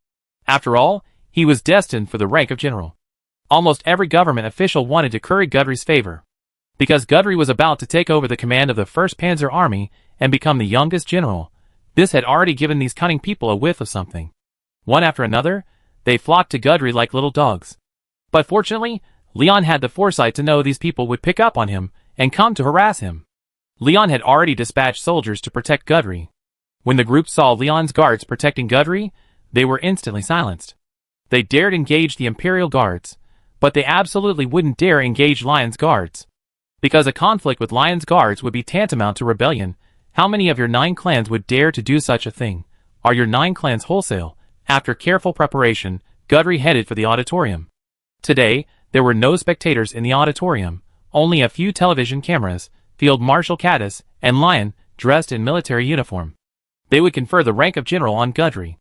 After all, he was destined for the rank of general. Almost every government official wanted to curry Guthrie's favor. Because Guthrie was about to take over the command of the 1st Panzer Army and become the youngest general, this had already given these cunning people a whiff of something. One after another, they flocked to Guthrie like little dogs. But fortunately, Leon had the foresight to know these people would pick up on him and come to harass him. Leon had already dispatched soldiers to protect Guthrie. When the group saw Leon's guards protecting Guthrie, they were instantly silenced. They dared engage the Imperial Guards, but they absolutely wouldn't dare engage Lion's Guards. Because a conflict with Lion's Guards would be tantamount to rebellion. How many of your 9 clans would dare to do such a thing? Are your 9 clans wholesale? After careful preparation, Guthrie headed for the auditorium. Today, there were no spectators in the auditorium, only a few television cameras, Field Marshal Caddis, and Lion, dressed in military uniform. They would confer the rank of general on Guthrie.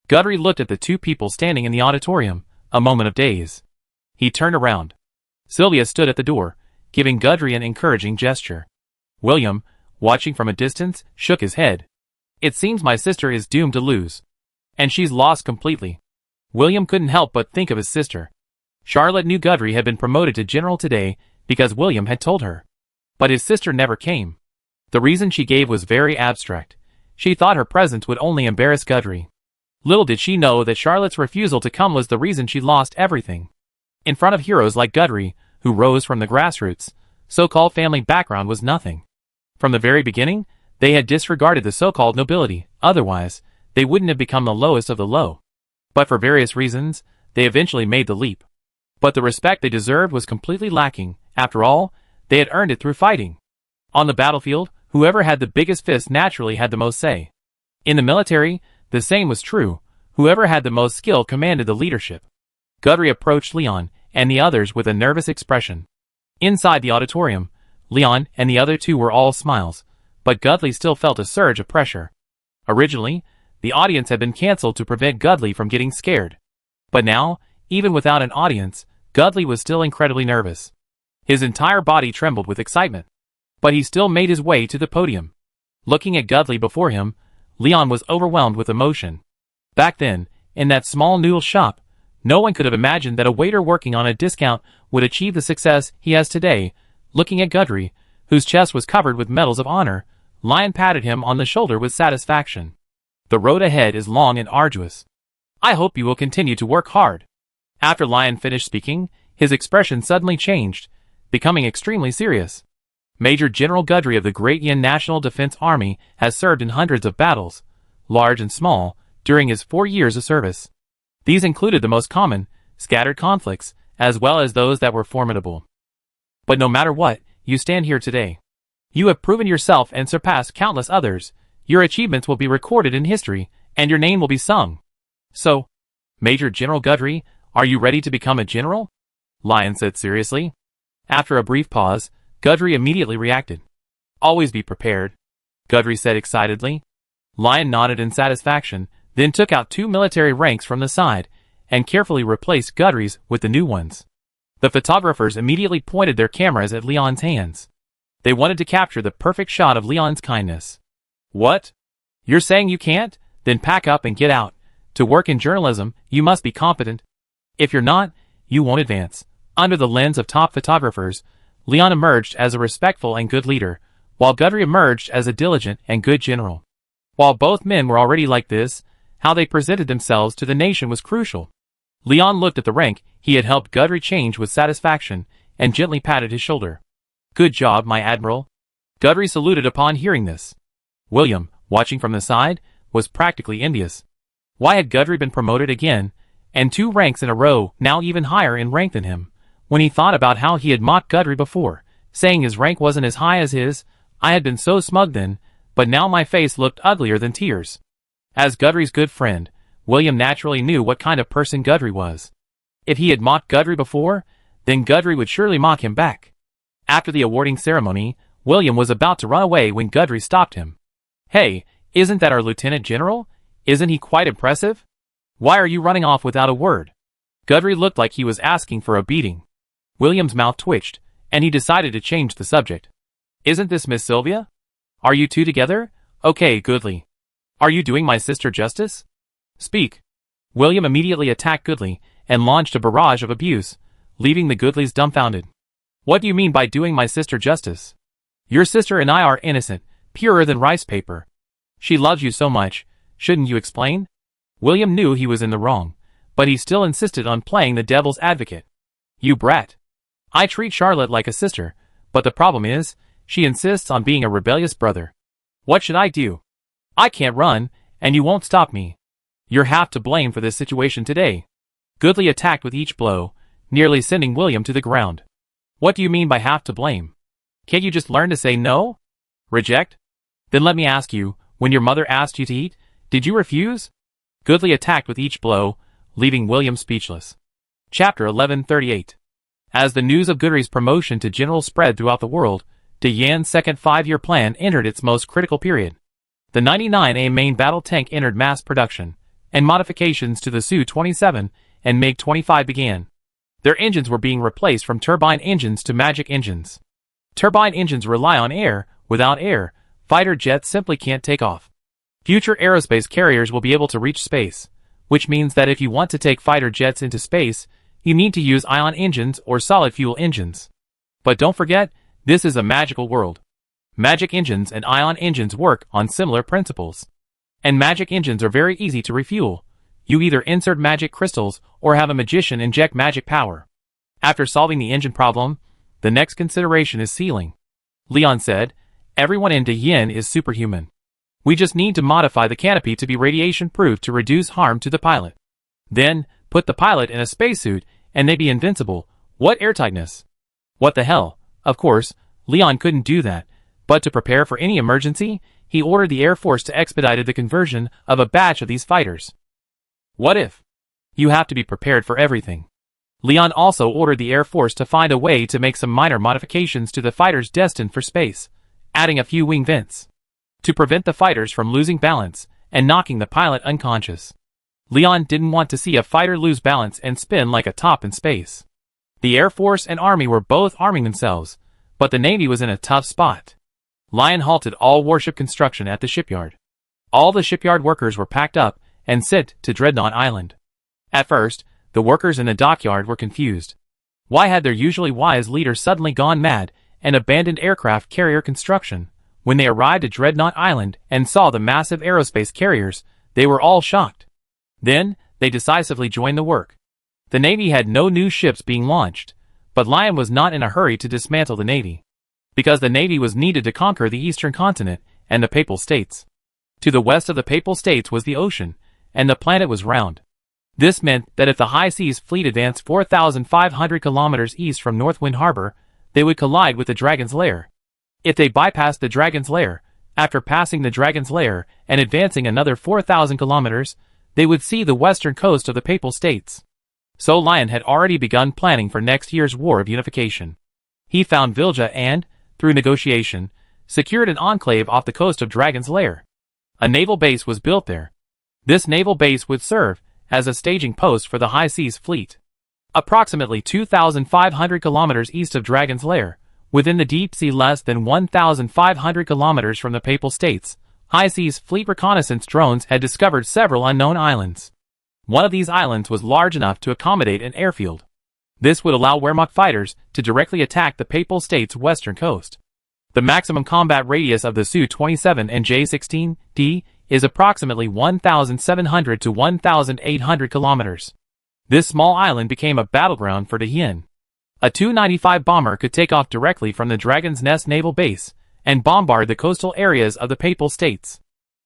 Guthrie looked at the 2 people standing in the auditorium, a moment of daze. He turned around. Sylvia stood at the door, giving Guthrie an encouraging gesture. William, watching from a distance, shook his head. It seems my sister is doomed to lose. And she's lost completely. William couldn't help but think of his sister. Charlotte knew Guthrie had been promoted to general today because William had told her. But his sister never came. The reason she gave was very abstract. She thought her presence would only embarrass Guthrie. Little did she know that Charlotte's refusal to come was the reason she lost everything. In front of heroes like Guthrie, who rose from the grassroots, so-called family background was nothing. From the very beginning, they had disregarded the so-called nobility, otherwise, they wouldn't have become the lowest of the low. But for various reasons, they eventually made the leap. But the respect they deserved was completely lacking. After all, they had earned it through fighting. On the battlefield, whoever had the biggest fist naturally had the most say. In the military, the same was true. Whoever had the most skill commanded the leadership. Guthrie approached Leon and the others with a nervous expression. Inside the auditorium, Leon and the other 2 were all smiles, but Guthrie still felt a surge of pressure. Originally, the audience had been cancelled to prevent Guthrie from getting scared. But now, even without an audience, Guthrie was still incredibly nervous. His entire body trembled with excitement. But he still made his way to the podium. Looking at Guthrie before him, Leon was overwhelmed with emotion. Back then, in that small noodle shop, no one could have imagined that a waiter working on a discount would achieve the success he has today. Looking at Guthrie, whose chest was covered with medals of honor, Lion patted him on the shoulder with satisfaction. The road ahead is long and arduous. I hope you will continue to work hard. After Lion finished speaking, his expression suddenly changed, becoming extremely serious. Major General Guthrie of the Great Yin National Defense Army has served in hundreds of battles, large and small, during his 4 years of service. These included the most common, scattered conflicts, as well as those that were formidable. But no matter what, you stand here today. You have proven yourself and surpassed countless others. Your achievements will be recorded in history, and your name will be sung. So, Major General Guthrie, are you ready to become a general? Lion said seriously. After a brief pause, Guthrie immediately reacted. Always be prepared, Guthrie said excitedly. Lion nodded in satisfaction, then took out 2 military ranks from the side, and carefully replaced Guthrie's with the new ones. The photographers immediately pointed their cameras at Leon's hands. They wanted to capture the perfect shot of Leon's kindness. What? You're saying you can't? Then pack up and get out. To work in journalism, you must be competent. If you're not, you won't advance. Under the lens of top photographers, Leon emerged as a respectful and good leader, while Guthrie emerged as a diligent and good general. While both men were already like this, how they presented themselves to the nation was crucial. Leon looked at the rank he had helped Guthrie change with satisfaction, and gently patted his shoulder. Good job, my admiral. Guthrie saluted upon hearing this. William, watching from the side, was practically envious. Why had Guthrie been promoted again, and 2 ranks in a row, now even higher in rank than him? When he thought about how he had mocked Guthrie before, saying his rank wasn't as high as his, I had been so smug then, but now my face looked uglier than tears. As Guthrie's good friend, William naturally knew what kind of person Guthrie was. If he had mocked Guthrie before, then Guthrie would surely mock him back. After the awarding ceremony, William was about to run away when Guthrie stopped him. Hey, isn't that our lieutenant general? Isn't he quite impressive? Why are you running off without a word? Guthrie looked like he was asking for a beating. William's mouth twitched, and he decided to change the subject. Isn't this Miss Sylvia? Are you two together? Okay, goodly. Are you doing my sister justice? Speak. William immediately attacked Goodly and launched a barrage of abuse, leaving the Goodleys dumbfounded. What do you mean by doing my sister justice? Your sister and I are innocent, purer than rice paper. She loves you so much, shouldn't you explain? William knew he was in the wrong, but he still insisted on playing the devil's advocate. You brat. I treat Charlotte like a sister, but the problem is, she insists on being a rebellious brother. What should I do? I can't run, and you won't stop me. You're half to blame for this situation today. Goodly attacked with each blow, nearly sending William to the ground. What do you mean by half to blame? Can't you just learn to say no? Reject? Then let me ask you, when your mother asked you to eat, did you refuse? Goodly attacked with each blow, leaving William speechless. Chapter 1138. As the news of Goodry's promotion to general spread throughout the world, De Yan's second 5-year plan entered its most critical period. The 99A main battle tank entered mass production, and modifications to the Su-27 and MiG-25 began. Their engines were being replaced from turbine engines to magic engines. Turbine engines rely on air. Without air, fighter jets simply can't take off. Future aerospace carriers will be able to reach space, which means that if you want to take fighter jets into space, you need to use ion engines or solid fuel engines. But don't forget, this is a magical world. Magic engines and ion engines work on similar principles. And magic engines are very easy to refuel. You either insert magic crystals or have a magician inject magic power. After solving the engine problem, the next consideration is sealing. Leon said, everyone in De Yin is superhuman. We just need to modify the canopy to be radiation-proof to reduce harm to the pilot. Then, put the pilot in a spacesuit and they'd be invincible. What airtightness? What the hell? Of course, Leon couldn't do that. But to prepare for any emergency, he ordered the Air Force to expedite the conversion of a batch of these fighters. What if? You have to be prepared for everything. Leon also ordered the Air Force to find a way to make some minor modifications to the fighters destined for space, adding a few wing vents, to prevent the fighters from losing balance and knocking the pilot unconscious. Leon didn't want to see a fighter lose balance and spin like a top in space. The Air Force and Army were both arming themselves, but the Navy was in a tough spot. Lion halted all warship construction at the shipyard. All the shipyard workers were packed up and sent to Dreadnought Island. At first, the workers in the dockyard were confused. Why had their usually wise leader suddenly gone mad and abandoned aircraft carrier construction? When they arrived at Dreadnought Island and saw the massive aerospace carriers, they were all shocked. Then, they decisively joined the work. The Navy had no new ships being launched, but Lion was not in a hurry to dismantle the Navy, because the Navy was needed to conquer the eastern continent and the Papal States. To the west of the Papal States was the ocean, and the planet was round. This meant that if the High Seas Fleet advanced 4,500 kilometers east from Northwind Harbor, they would collide with the Dragon's Lair. If they bypassed the Dragon's Lair, after passing the Dragon's Lair and advancing another 4,000 kilometers, they would see the western coast of the Papal States. So Lion had already begun planning for next year's War of Unification. He found Vilja and, through negotiation, secured an enclave off the coast of Dragon's Lair. A naval base was built there. This naval base would serve as a staging post for the High Seas Fleet. Approximately 2,500 kilometers east of Dragon's Lair, within the deep sea less than 1,500 kilometers from the Papal States, High Seas Fleet reconnaissance drones had discovered several unknown islands. One of these islands was large enough to accommodate an airfield. This would allow Wehrmacht fighters to directly attack the Papal States' western coast. The maximum combat radius of the Su-27 and J-16D is approximately 1,700 to 1,800 kilometers. This small island became a battleground for De Yin. A Tu-95 bomber could take off directly from the Dragon's Nest naval base and bombard the coastal areas of the Papal States.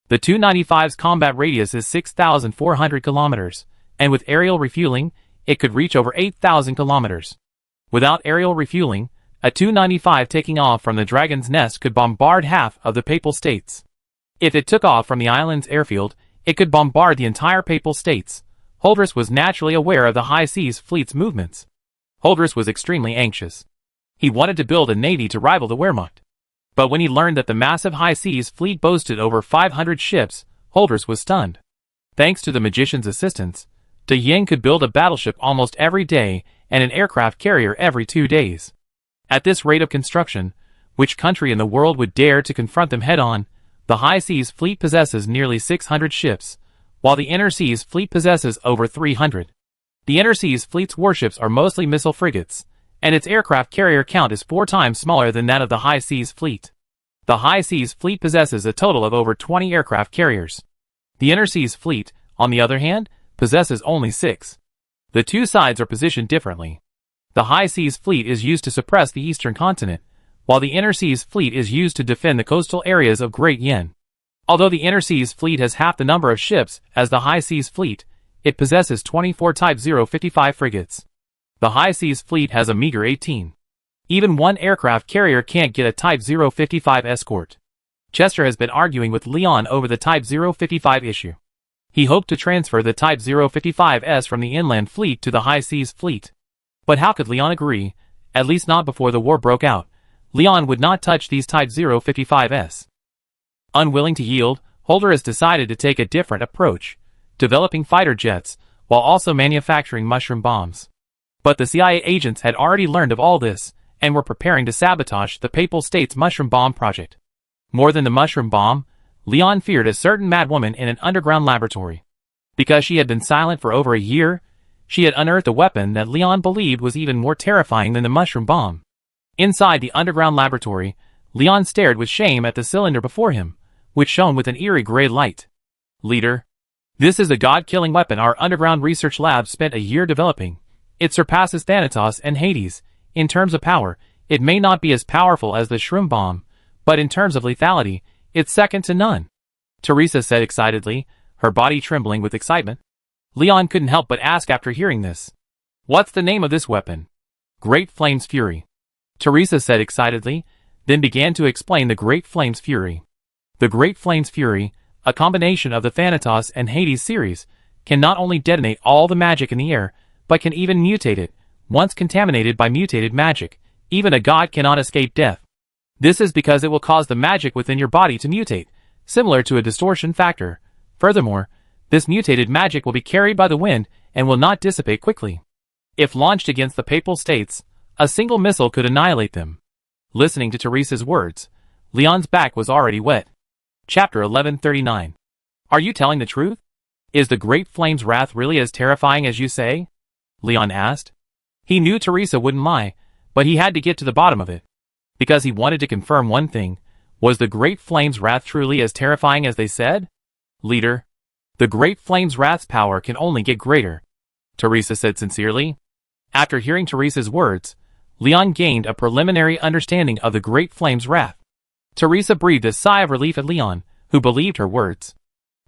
The Tu-95's combat radius is 6,400 kilometers, and with aerial refueling, it could reach over 8,000 kilometers. Without aerial refueling, a Tu-95 taking off from the Dragon's Nest could bombard half of the Papal States. If it took off from the island's airfield, it could bombard the entire Papal States. Holdress was naturally aware of the High Seas Fleet's movements. Holdress was extremely anxious. He wanted to build a navy to rival the Wehrmacht. But when he learned that the massive High Seas Fleet boasted over 500 ships, Holdress was stunned. Thanks to the magician's assistance, De Yin could build a battleship almost every day and an aircraft carrier every 2 days. At this rate of construction, which country in the world would dare to confront them head-on? The High Seas Fleet possesses nearly 600 ships, while the Inner Seas Fleet possesses over 300. The Inner Seas Fleet's warships are mostly missile frigates, and its aircraft carrier count is 4 times smaller than that of the High Seas Fleet. The High Seas Fleet possesses a total of over 20 aircraft carriers. The Inner Seas Fleet, on the other hand, possesses only 6. The two sides are positioned differently. The High Seas Fleet is used to suppress the eastern continent, while the Inner Seas Fleet is used to defend the coastal areas of Great Yen. Although the Inner Seas Fleet has half the number of ships as the High Seas Fleet, it possesses 24 Type 055 frigates. The High Seas Fleet has a meager 18. Even one aircraft carrier can't get a Type 055 escort. Chester has been arguing with Leon over the Type 055 issue. He hoped to transfer the Type 055s from the inland fleet to the High Seas Fleet. But how could Leon agree? At least not before the war broke out. Leon would not touch these Type 055s. Unwilling to yield, Holder has decided to take a different approach, developing fighter jets, while also manufacturing mushroom bombs. But the CIA agents had already learned of all this, and were preparing to sabotage the Papal States mushroom bomb project. More than the mushroom bomb, Leon feared a certain madwoman in an underground laboratory. Because she had been silent for over a year, she had unearthed a weapon that Leon believed was even more terrifying than the mushroom bomb. Inside the underground laboratory, Leon stared with shame at the cylinder before him, which shone with an eerie gray light. Leader, this is a god-killing weapon our underground research lab spent a year developing. It surpasses Thanatos and Hades. In terms of power, it may not be as powerful as the shroom bomb, but in terms of lethality, it's second to none. Teresa said excitedly, her body trembling with excitement. Leon couldn't help but ask after hearing this. What's the name of this weapon? Great Flames Fury. Teresa said excitedly, then began to explain the Great Flames Fury. The Great Flames Fury, a combination of the Thanatos and Hades series, can not only detonate all the magic in the air, but can even mutate it. Once contaminated by mutated magic, even a god cannot escape death. This is because it will cause the magic within your body to mutate, similar to a distortion factor. Furthermore, this mutated magic will be carried by the wind and will not dissipate quickly. If launched against the Papal States, a single missile could annihilate them. Listening to Teresa's words, Leon's back was already wet. Chapter 1139. Are you telling the truth? Is the Great Flame's wrath really as terrifying as you say? Leon asked. He knew Teresa wouldn't lie, but he had to get to the bottom of it. Because he wanted to confirm one thing, was the Great Flame's wrath truly as terrifying as they said? Leader, the Great Flame's wrath's power can only get greater, Teresa said sincerely. After hearing Teresa's words, Leon gained a preliminary understanding of the Great Flame's wrath. Teresa breathed a sigh of relief at Leon, who believed her words.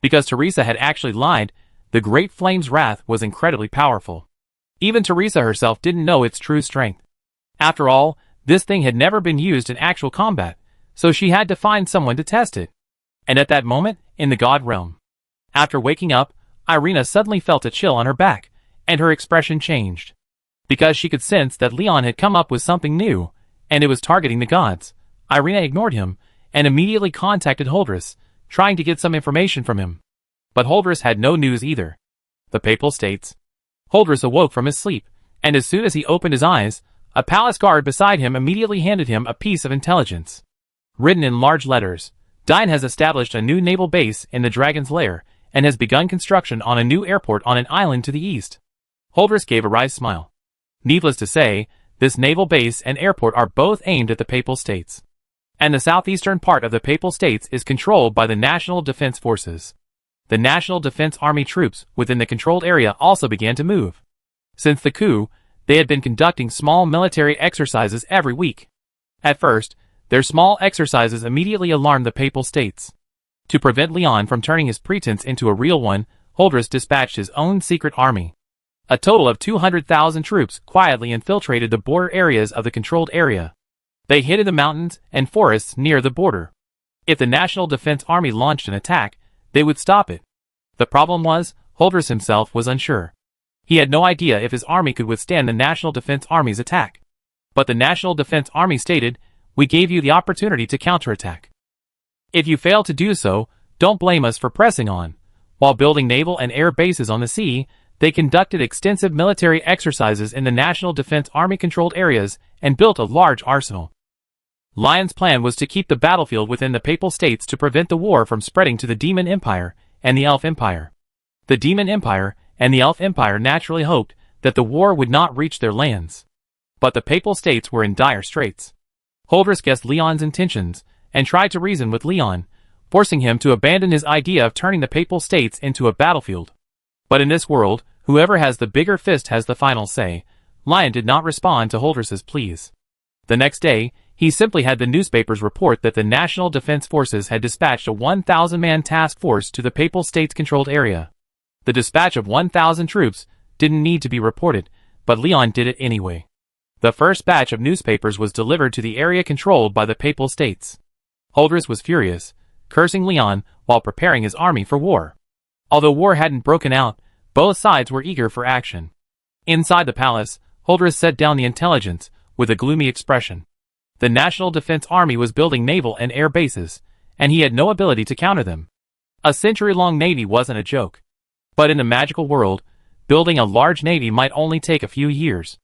Because Teresa had actually lied, the Great Flame's wrath was incredibly powerful. Even Teresa herself didn't know its true strength. After all, this thing had never been used in actual combat, so she had to find someone to test it. And at that moment, in the god realm. After waking up, Irina suddenly felt a chill on her back, and her expression changed. Because she could sense that Leon had come up with something new, and it was targeting the gods. Irina ignored him, and immediately contacted Holdress, trying to get some information from him. But Holdress had no news either. The Papal States. Holdress awoke from his sleep, and as soon as he opened his eyes, a palace guard beside him immediately handed him a piece of intelligence. Written in large letters, Dine has established a new naval base in the Dragon's Lair, and has begun construction on a new airport on an island to the east. Holdress gave a wry smile. Needless to say, this naval base and airport are both aimed at the Papal States. And the southeastern part of the Papal States is controlled by the National Defense Forces. The National Defense Army troops within the controlled area also began to move. Since the coup, they had been conducting small military exercises every week. At first, their small exercises immediately alarmed the Papal States. To prevent Leon from turning his pretense into a real one, Holdress dispatched his own secret army. A total of 200,000 troops quietly infiltrated the border areas of the controlled area. They hid in the mountains and forests near the border. If the National Defense Army launched an attack, they would stop it. The problem was, Holdress himself was unsure. He had no idea if his army could withstand the National Defense Army's attack. But the National Defense Army stated, "We gave you the opportunity to counterattack. If you fail to do so, don't blame us for pressing on. While building naval and air bases on the sea, They conducted extensive military exercises in the National Defense Army-controlled areas and built a large arsenal. Lion's plan was to keep the battlefield within the Papal States to prevent the war from spreading to the Demon Empire and the Elf Empire. The Demon Empire and the Elf Empire naturally hoped that the war would not reach their lands. But the Papal States were in dire straits. Holdress guessed Leon's intentions and tried to reason with Leon, forcing him to abandon his idea of turning the Papal States into a battlefield. But in this world, whoever has the bigger fist has the final say. Lion did not respond to Holdress's pleas. The next day, he simply had the newspapers report that the National Defense Forces had dispatched a 1,000-man task force to the Papal States-controlled area. The dispatch of 1,000 troops didn't need to be reported, but Leon did it anyway. The first batch of newspapers was delivered to the area controlled by the Papal States. Holdress was furious, cursing Leon while preparing his army for war. Although war hadn't broken out, both sides were eager for action. Inside the palace, Holdress set down the intelligence with a gloomy expression. The National Defense Army was building naval and air bases, and he had no ability to counter them. A century-long navy wasn't a joke. But in the magical world, building a large navy might only take a few years.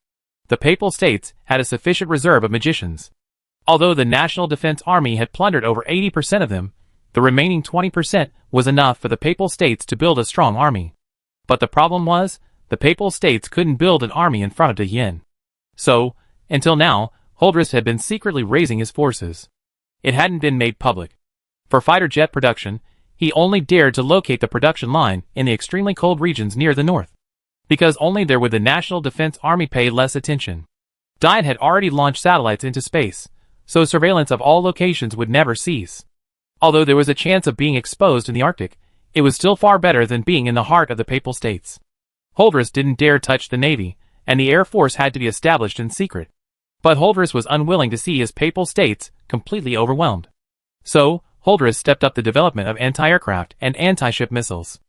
The Papal States had a sufficient reserve of magicians. Although the National Defense Army had plundered over 80% of them, the remaining 20% was enough for the Papal States to build a strong army. But the problem was, the Papal States couldn't build an army in front of the Yin. So, until now, Holdress had been secretly raising his forces. It hadn't been made public. For fighter jet production, he only dared to locate the production line in the extremely cold regions near the north. Because only there would the National Defense Army pay less attention. Dian had already launched satellites into space, so surveillance of all locations would never cease. Although there was a chance of being exposed in the Arctic, it was still far better than being in the heart of the Papal States. Holdress didn't dare touch the Navy, and the Air Force had to be established in secret. But Holdress was unwilling to see his Papal States completely overwhelmed. So, Holdress stepped up the development of anti-aircraft and anti-ship missiles.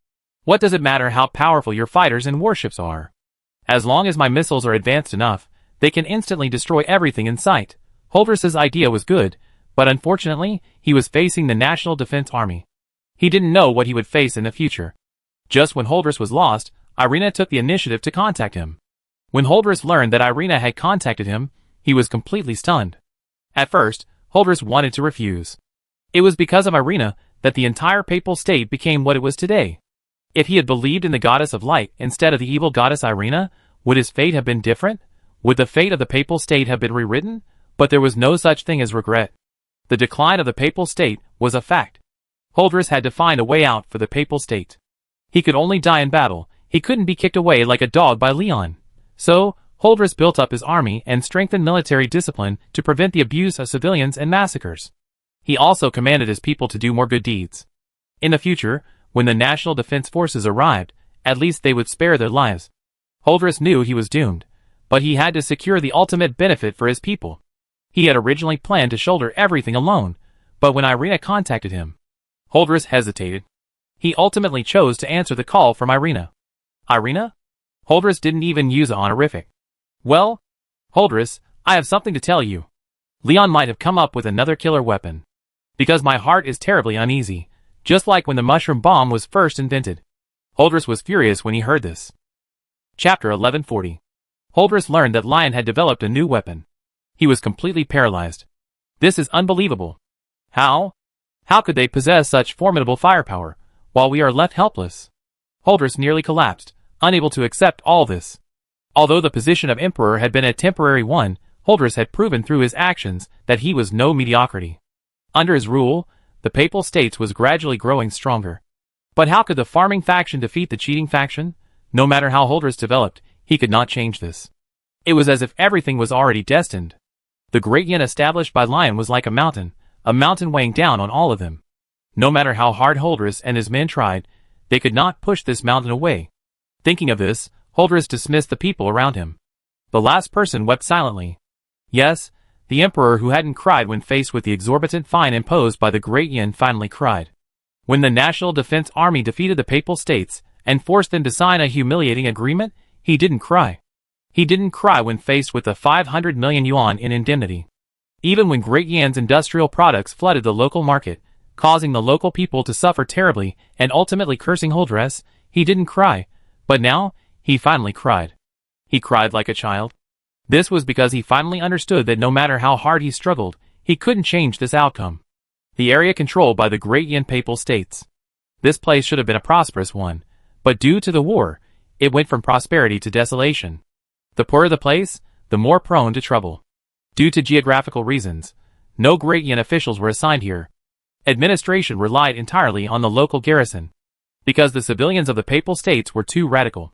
What does it matter how powerful your fighters and warships are? As long as my missiles are advanced enough, they can instantly destroy everything in sight. Holdress's idea was good, but unfortunately, he was facing the National Defense Army. He didn't know what he would face in the future. Just when Holdress was lost, Irina took the initiative to contact him. When Holdress learned that Irina had contacted him, he was completely stunned. At first, Holdress wanted to refuse. It was because of Irina that the entire Papal State became what it was today. If he had believed in the goddess of light instead of the evil goddess Irina, would his fate have been different? Would the fate of the Papal State have been rewritten? But there was no such thing as regret. The decline of the Papal State was a fact. Holdress had to find a way out for the Papal State. He could only die in battle. He couldn't be kicked away like a dog by Leon. So, Holdress built up his army and strengthened military discipline to prevent the abuse of civilians and massacres. He also commanded his people to do more good deeds. In the future, when the National Defense Forces arrived, at least they would spare their lives. Holdress knew he was doomed, but he had to secure the ultimate benefit for his people. He had originally planned to shoulder everything alone, but when Irina contacted him, Holdress hesitated. He ultimately chose to answer the call from Irina. Irina? Holdress didn't even use an honorific. Well, Holdress, I have something to tell you. Leon might have come up with another killer weapon. Because my heart is terribly uneasy, just like when the mushroom bomb was first invented. Holdress was furious when he heard this. Chapter 1140. Holdress learned that Lion had developed a new weapon. He was completely paralyzed. This is unbelievable. How? How could they possess such formidable firepower, while we are left helpless? Holdress nearly collapsed, unable to accept all this. Although the position of Emperor had been a temporary one, Holdress had proven through his actions that he was no mediocrity. Under his rule, the Papal States was gradually growing stronger. But how could the farming faction defeat the cheating faction? No matter how Holdress developed, he could not change this. It was as if everything was already destined. The great yin established by Lion was like a mountain weighing down on all of them. No matter how hard Holdress and his men tried, they could not push this mountain away. Thinking of this, Holdress dismissed the people around him. The last person wept silently. Yes, the Emperor who hadn't cried when faced with the exorbitant fine imposed by the Great Yin finally cried. When the National Defense Army defeated the Papal States and forced them to sign a humiliating agreement, he didn't cry. He didn't cry when faced with the 500 million yuan in indemnity. Even when Great Yan's industrial products flooded the local market, causing the local people to suffer terribly and ultimately cursing Holdress, he didn't cry. But now, He finally cried. He cried like a child. This was because he finally understood that no matter how hard he struggled, he couldn't change this outcome. The area controlled by the Great Yin Papal States. This place should have been a prosperous one, but due to the war, it went from prosperity to desolation. The poorer the place, the more prone to trouble. Due to geographical reasons, no Great Yin officials were assigned here. Administration relied entirely on the local garrison, because the civilians of the Papal States were too radical.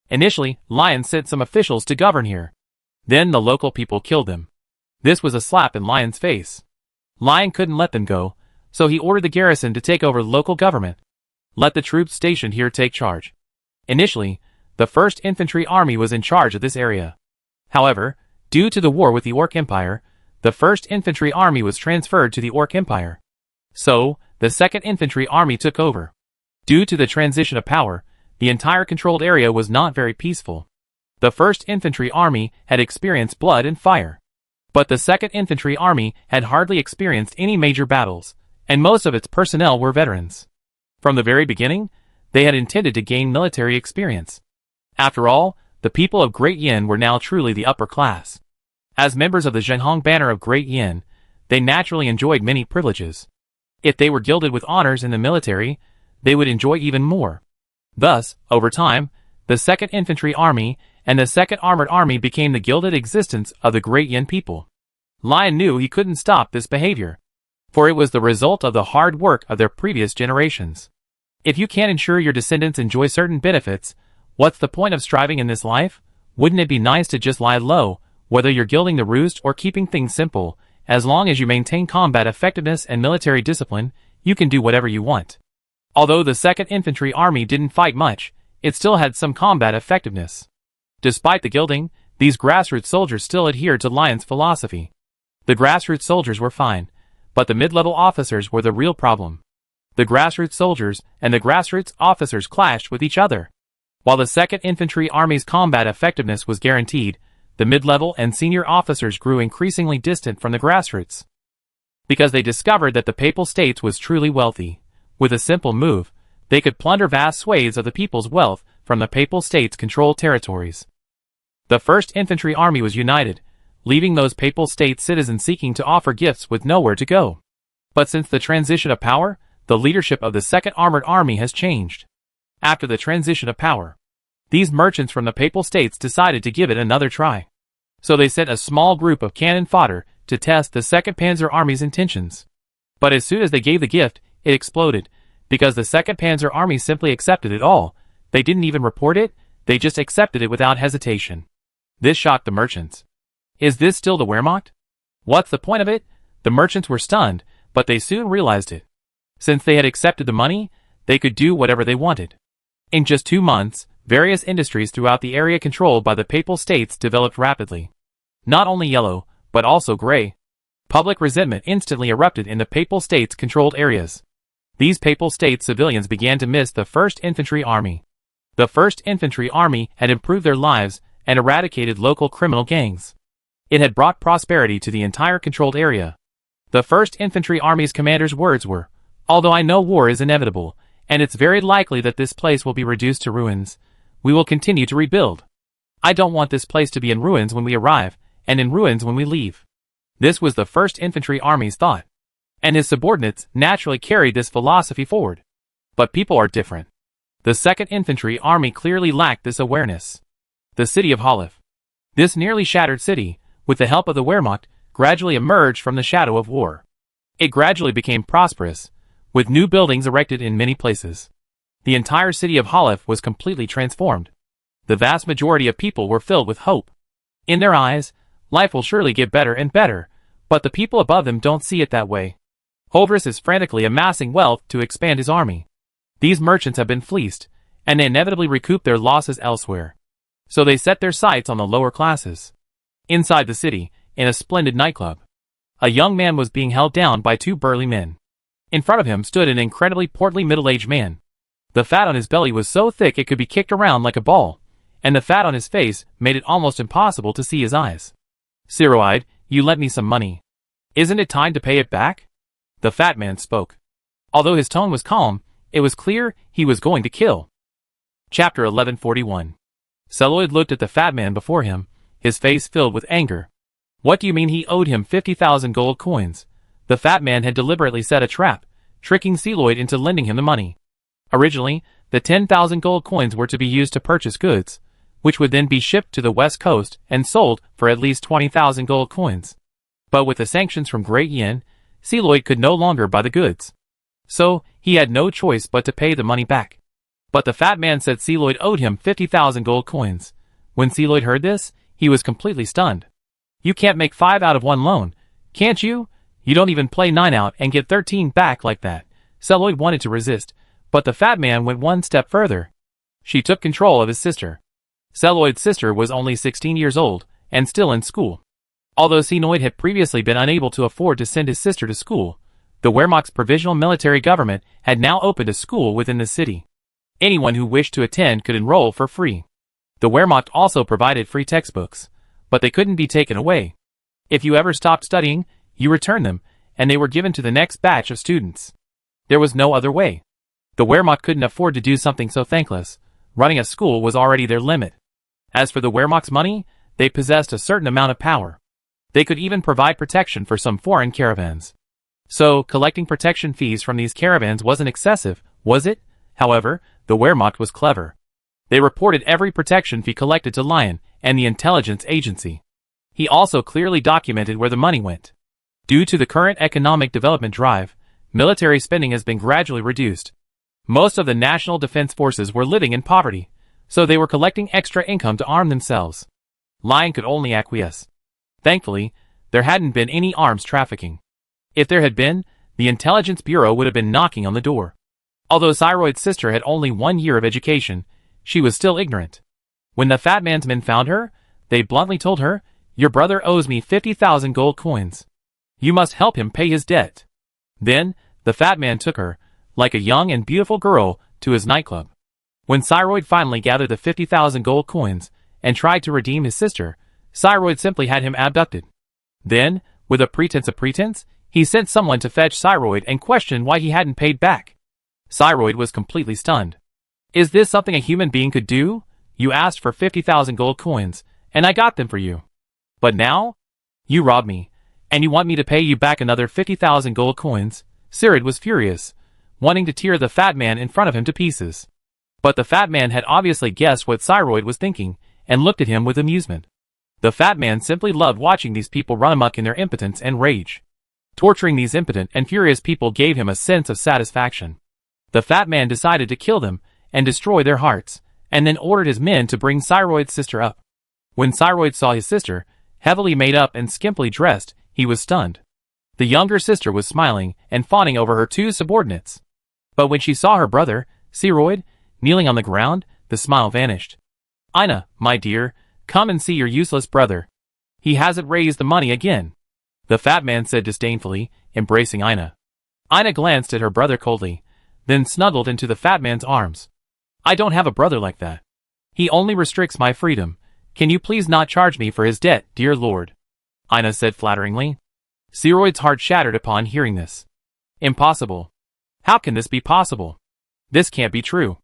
Initially, Lion sent some officials to govern here. Then the local people killed them. This was a slap in Lion's face. Lion couldn't let them go, so he ordered the garrison to take over local government. Let the troops stationed here take charge. Initially, the 1st Infantry Army was in charge of this area. However, due to the war with the Orc Empire, the 1st Infantry Army was transferred to the Orc Empire. So, the 2nd Infantry Army took over. Due to the transition of power, the entire controlled area was not very peaceful. The 1st Infantry Army had experienced blood and fire. But the 2nd Infantry Army had hardly experienced any major battles, and most of its personnel were veterans. From the very beginning, they had intended to gain military experience. After all, the people of Great Yin were now truly the upper class. As members of the Zhenghong Banner of Great Yin, they naturally enjoyed many privileges. If they were gilded with honors in the military, they would enjoy even more. Thus, over time, the 2nd Infantry Army and the 2nd Armored Army became the gilded existence of the Great Yin people. Lion knew he couldn't stop this behavior, for it was the result of the hard work of their previous generations. If you can't ensure your descendants enjoy certain benefits, what's the point of striving in this life? Wouldn't it be nice to just lie low, whether you're gilding the roost or keeping things simple? As long as you maintain combat effectiveness and military discipline, you can do whatever you want. Although the 2nd Infantry Army didn't fight much, it still had some combat effectiveness. Despite the gilding, these grassroots soldiers still adhered to Lion's philosophy. The grassroots soldiers were fine, but the mid-level officers were the real problem. The grassroots soldiers and the grassroots officers clashed with each other. While the 2nd Infantry Army's combat effectiveness was guaranteed, the mid-level and senior officers grew increasingly distant from the grassroots. Because they discovered that the Papal States was truly wealthy. With a simple move, they could plunder vast swathes of the people's wealth from the Papal States-controlled territories. The 1st Infantry Army was united, leaving those Papal States citizens seeking to offer gifts with nowhere to go. But since the transition of power, the leadership of the 2nd Armored Army has changed. After the transition of power, these merchants from the Papal States decided to give it another try. So they sent a small group of cannon fodder to test the 2nd Panzer Army's intentions. But as soon as they gave the gift, it exploded, because the 2nd Panzer Army simply accepted it all. They didn't even report it, they just accepted it without hesitation. This shocked the merchants. Is this still the Wehrmacht? What's the point of it? The merchants were stunned, but they soon realized it. Since they had accepted the money, they could do whatever they wanted. In just 2 months, various industries throughout the area controlled by the Papal States developed rapidly. Not only yellow, but also gray. Public resentment instantly erupted in the Papal States-controlled areas. These Papal States civilians began to miss the 1st Infantry Army. The 1st Infantry Army had improved their lives and eradicated local criminal gangs. It had brought prosperity to the entire controlled area. The 1st Infantry Army's commander's words were, "Although I know war is inevitable, and it's very likely that this place will be reduced to ruins, we will continue to rebuild. I don't want this place to be in ruins when we arrive, and in ruins when we leave." This was the 1st Infantry Army's thought. And his subordinates naturally carried this philosophy forward. But people are different. The 2nd Infantry Army clearly lacked this awareness. The city of Halef. This nearly shattered city, with the help of the Wehrmacht, gradually emerged from the shadow of war. It gradually became prosperous, with new buildings erected in many places. The entire city of Halef was completely transformed. The vast majority of people were filled with hope. In their eyes, life will surely get better and better, but the people above them don't see it that way. Hovris is frantically amassing wealth to expand his army. These merchants have been fleeced, and they inevitably recoup their losses elsewhere. So they set their sights on the lower classes. Inside the city, in a splendid nightclub, a young man was being held down by 2 burly men. In front of him stood an incredibly portly middle-aged man. The fat on his belly was so thick it could be kicked around like a ball, and the fat on his face made it almost impossible to see his eyes. "Zero-eyed, you lent me some money. Isn't it time to pay it back?" The fat man spoke. Although his tone was calm, it was clear he was going to kill. Chapter 1141. Celoid looked at the fat man before him, his face filled with anger. What do you mean he owed him 50,000 gold coins? The fat man had deliberately set a trap, tricking Celoid into lending him the money. Originally, the 10,000 gold coins were to be used to purchase goods, which would then be shipped to the west coast and sold for at least 20,000 gold coins. But with the sanctions from Great Yin, Celoid could no longer buy the goods. So, he had no choice but to pay the money back. But the fat man said Celoid owed him 50,000 gold coins. When Celoid heard this, he was completely stunned. You can't make 5 out of 1 loan, can't you? You don't even play 9 out and get 13 back like that. Celoid wanted to resist, but the fat man went one step further. She took control of his sister. Celoid's sister was only 16 years old, and still in school. Although Celoid had previously been unable to afford to send his sister to school, the Wehrmacht's provisional military government had now opened a school within the city. Anyone who wished to attend could enroll for free. The Wehrmacht also provided free textbooks, but they couldn't be taken away. If you ever stopped studying, you returned them, and they were given to the next batch of students. There was no other way. The Wehrmacht couldn't afford to do something so thankless. Running a school was already their limit. As for the Wehrmacht's money, they possessed a certain amount of power. They could even provide protection for some foreign caravans. So, collecting protection fees from these caravans wasn't excessive, was it? However, the Wehrmacht was clever. They reported every protection fee collected to Lion and the intelligence agency. He also clearly documented where the money went. Due to the current economic development drive, military spending has been gradually reduced. Most of the national defense forces were living in poverty, so they were collecting extra income to arm themselves. Lion could only acquiesce. Thankfully, there hadn't been any arms trafficking. If there had been, the Intelligence Bureau would have been knocking on the door. Although Celoid's sister had only 1 year of education, she was still ignorant. When the fat man's men found her, they bluntly told her, "Your brother owes me 50,000 gold coins. You must help him pay his debt." Then, the fat man took her, like a young and beautiful girl, to his nightclub. When Celoid finally gathered the 50,000 gold coins and tried to redeem his sister, Celoid simply had him abducted. Then, with a pretense, he sent someone to fetch Celoid and questioned why he hadn't paid back. Celoid was completely stunned. "Is this something a human being could do? You asked for 50,000 gold coins, and I got them for you. But now? You robbed me, and you want me to pay you back another 50,000 gold coins?" Celoid was furious, wanting to tear the fat man in front of him to pieces. But the fat man had obviously guessed what Celoid was thinking, and looked at him with amusement. The fat man simply loved watching these people run amok in their impotence and rage. Torturing these impotent and furious people gave him a sense of satisfaction. The fat man decided to kill them and destroy their hearts, and then ordered his men to bring Celoid's sister up. When Celoid saw his sister, heavily made up and skimpily dressed, he was stunned. The younger sister was smiling and fawning over her 2 subordinates. But when she saw her brother, Celoid, kneeling on the ground, the smile vanished. "Ina, my dear, come and see your useless brother. He hasn't raised the money again," the fat man said disdainfully, embracing Ina. Ina glanced at her brother coldly, then snuggled into the fat man's arms. "I don't have a brother like that. He only restricts my freedom. Can you please not charge me for his debt, dear lord?" Ina said flatteringly. Celoid's heart shattered upon hearing this. "Impossible. How can this be possible? This can't be true."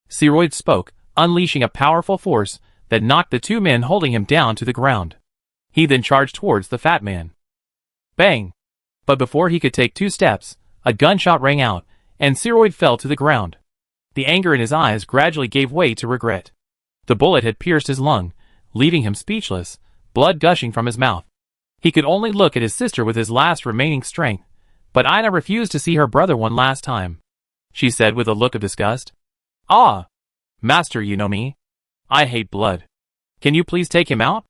Celoid spoke, unleashing a powerful force that knocked the 2 men holding him down to the ground. He then charged towards the fat man. Bang! But before he could take 2 steps, a gunshot rang out, and Celoid fell to the ground. The anger in his eyes gradually gave way to regret. The bullet had pierced his lung, leaving him speechless, blood gushing from his mouth. He could only look at his sister with his last remaining strength, but Ina refused to see her brother one last time. She said with a look of disgust, "Ah! Master, you know me. I hate blood. Can you please take him out?"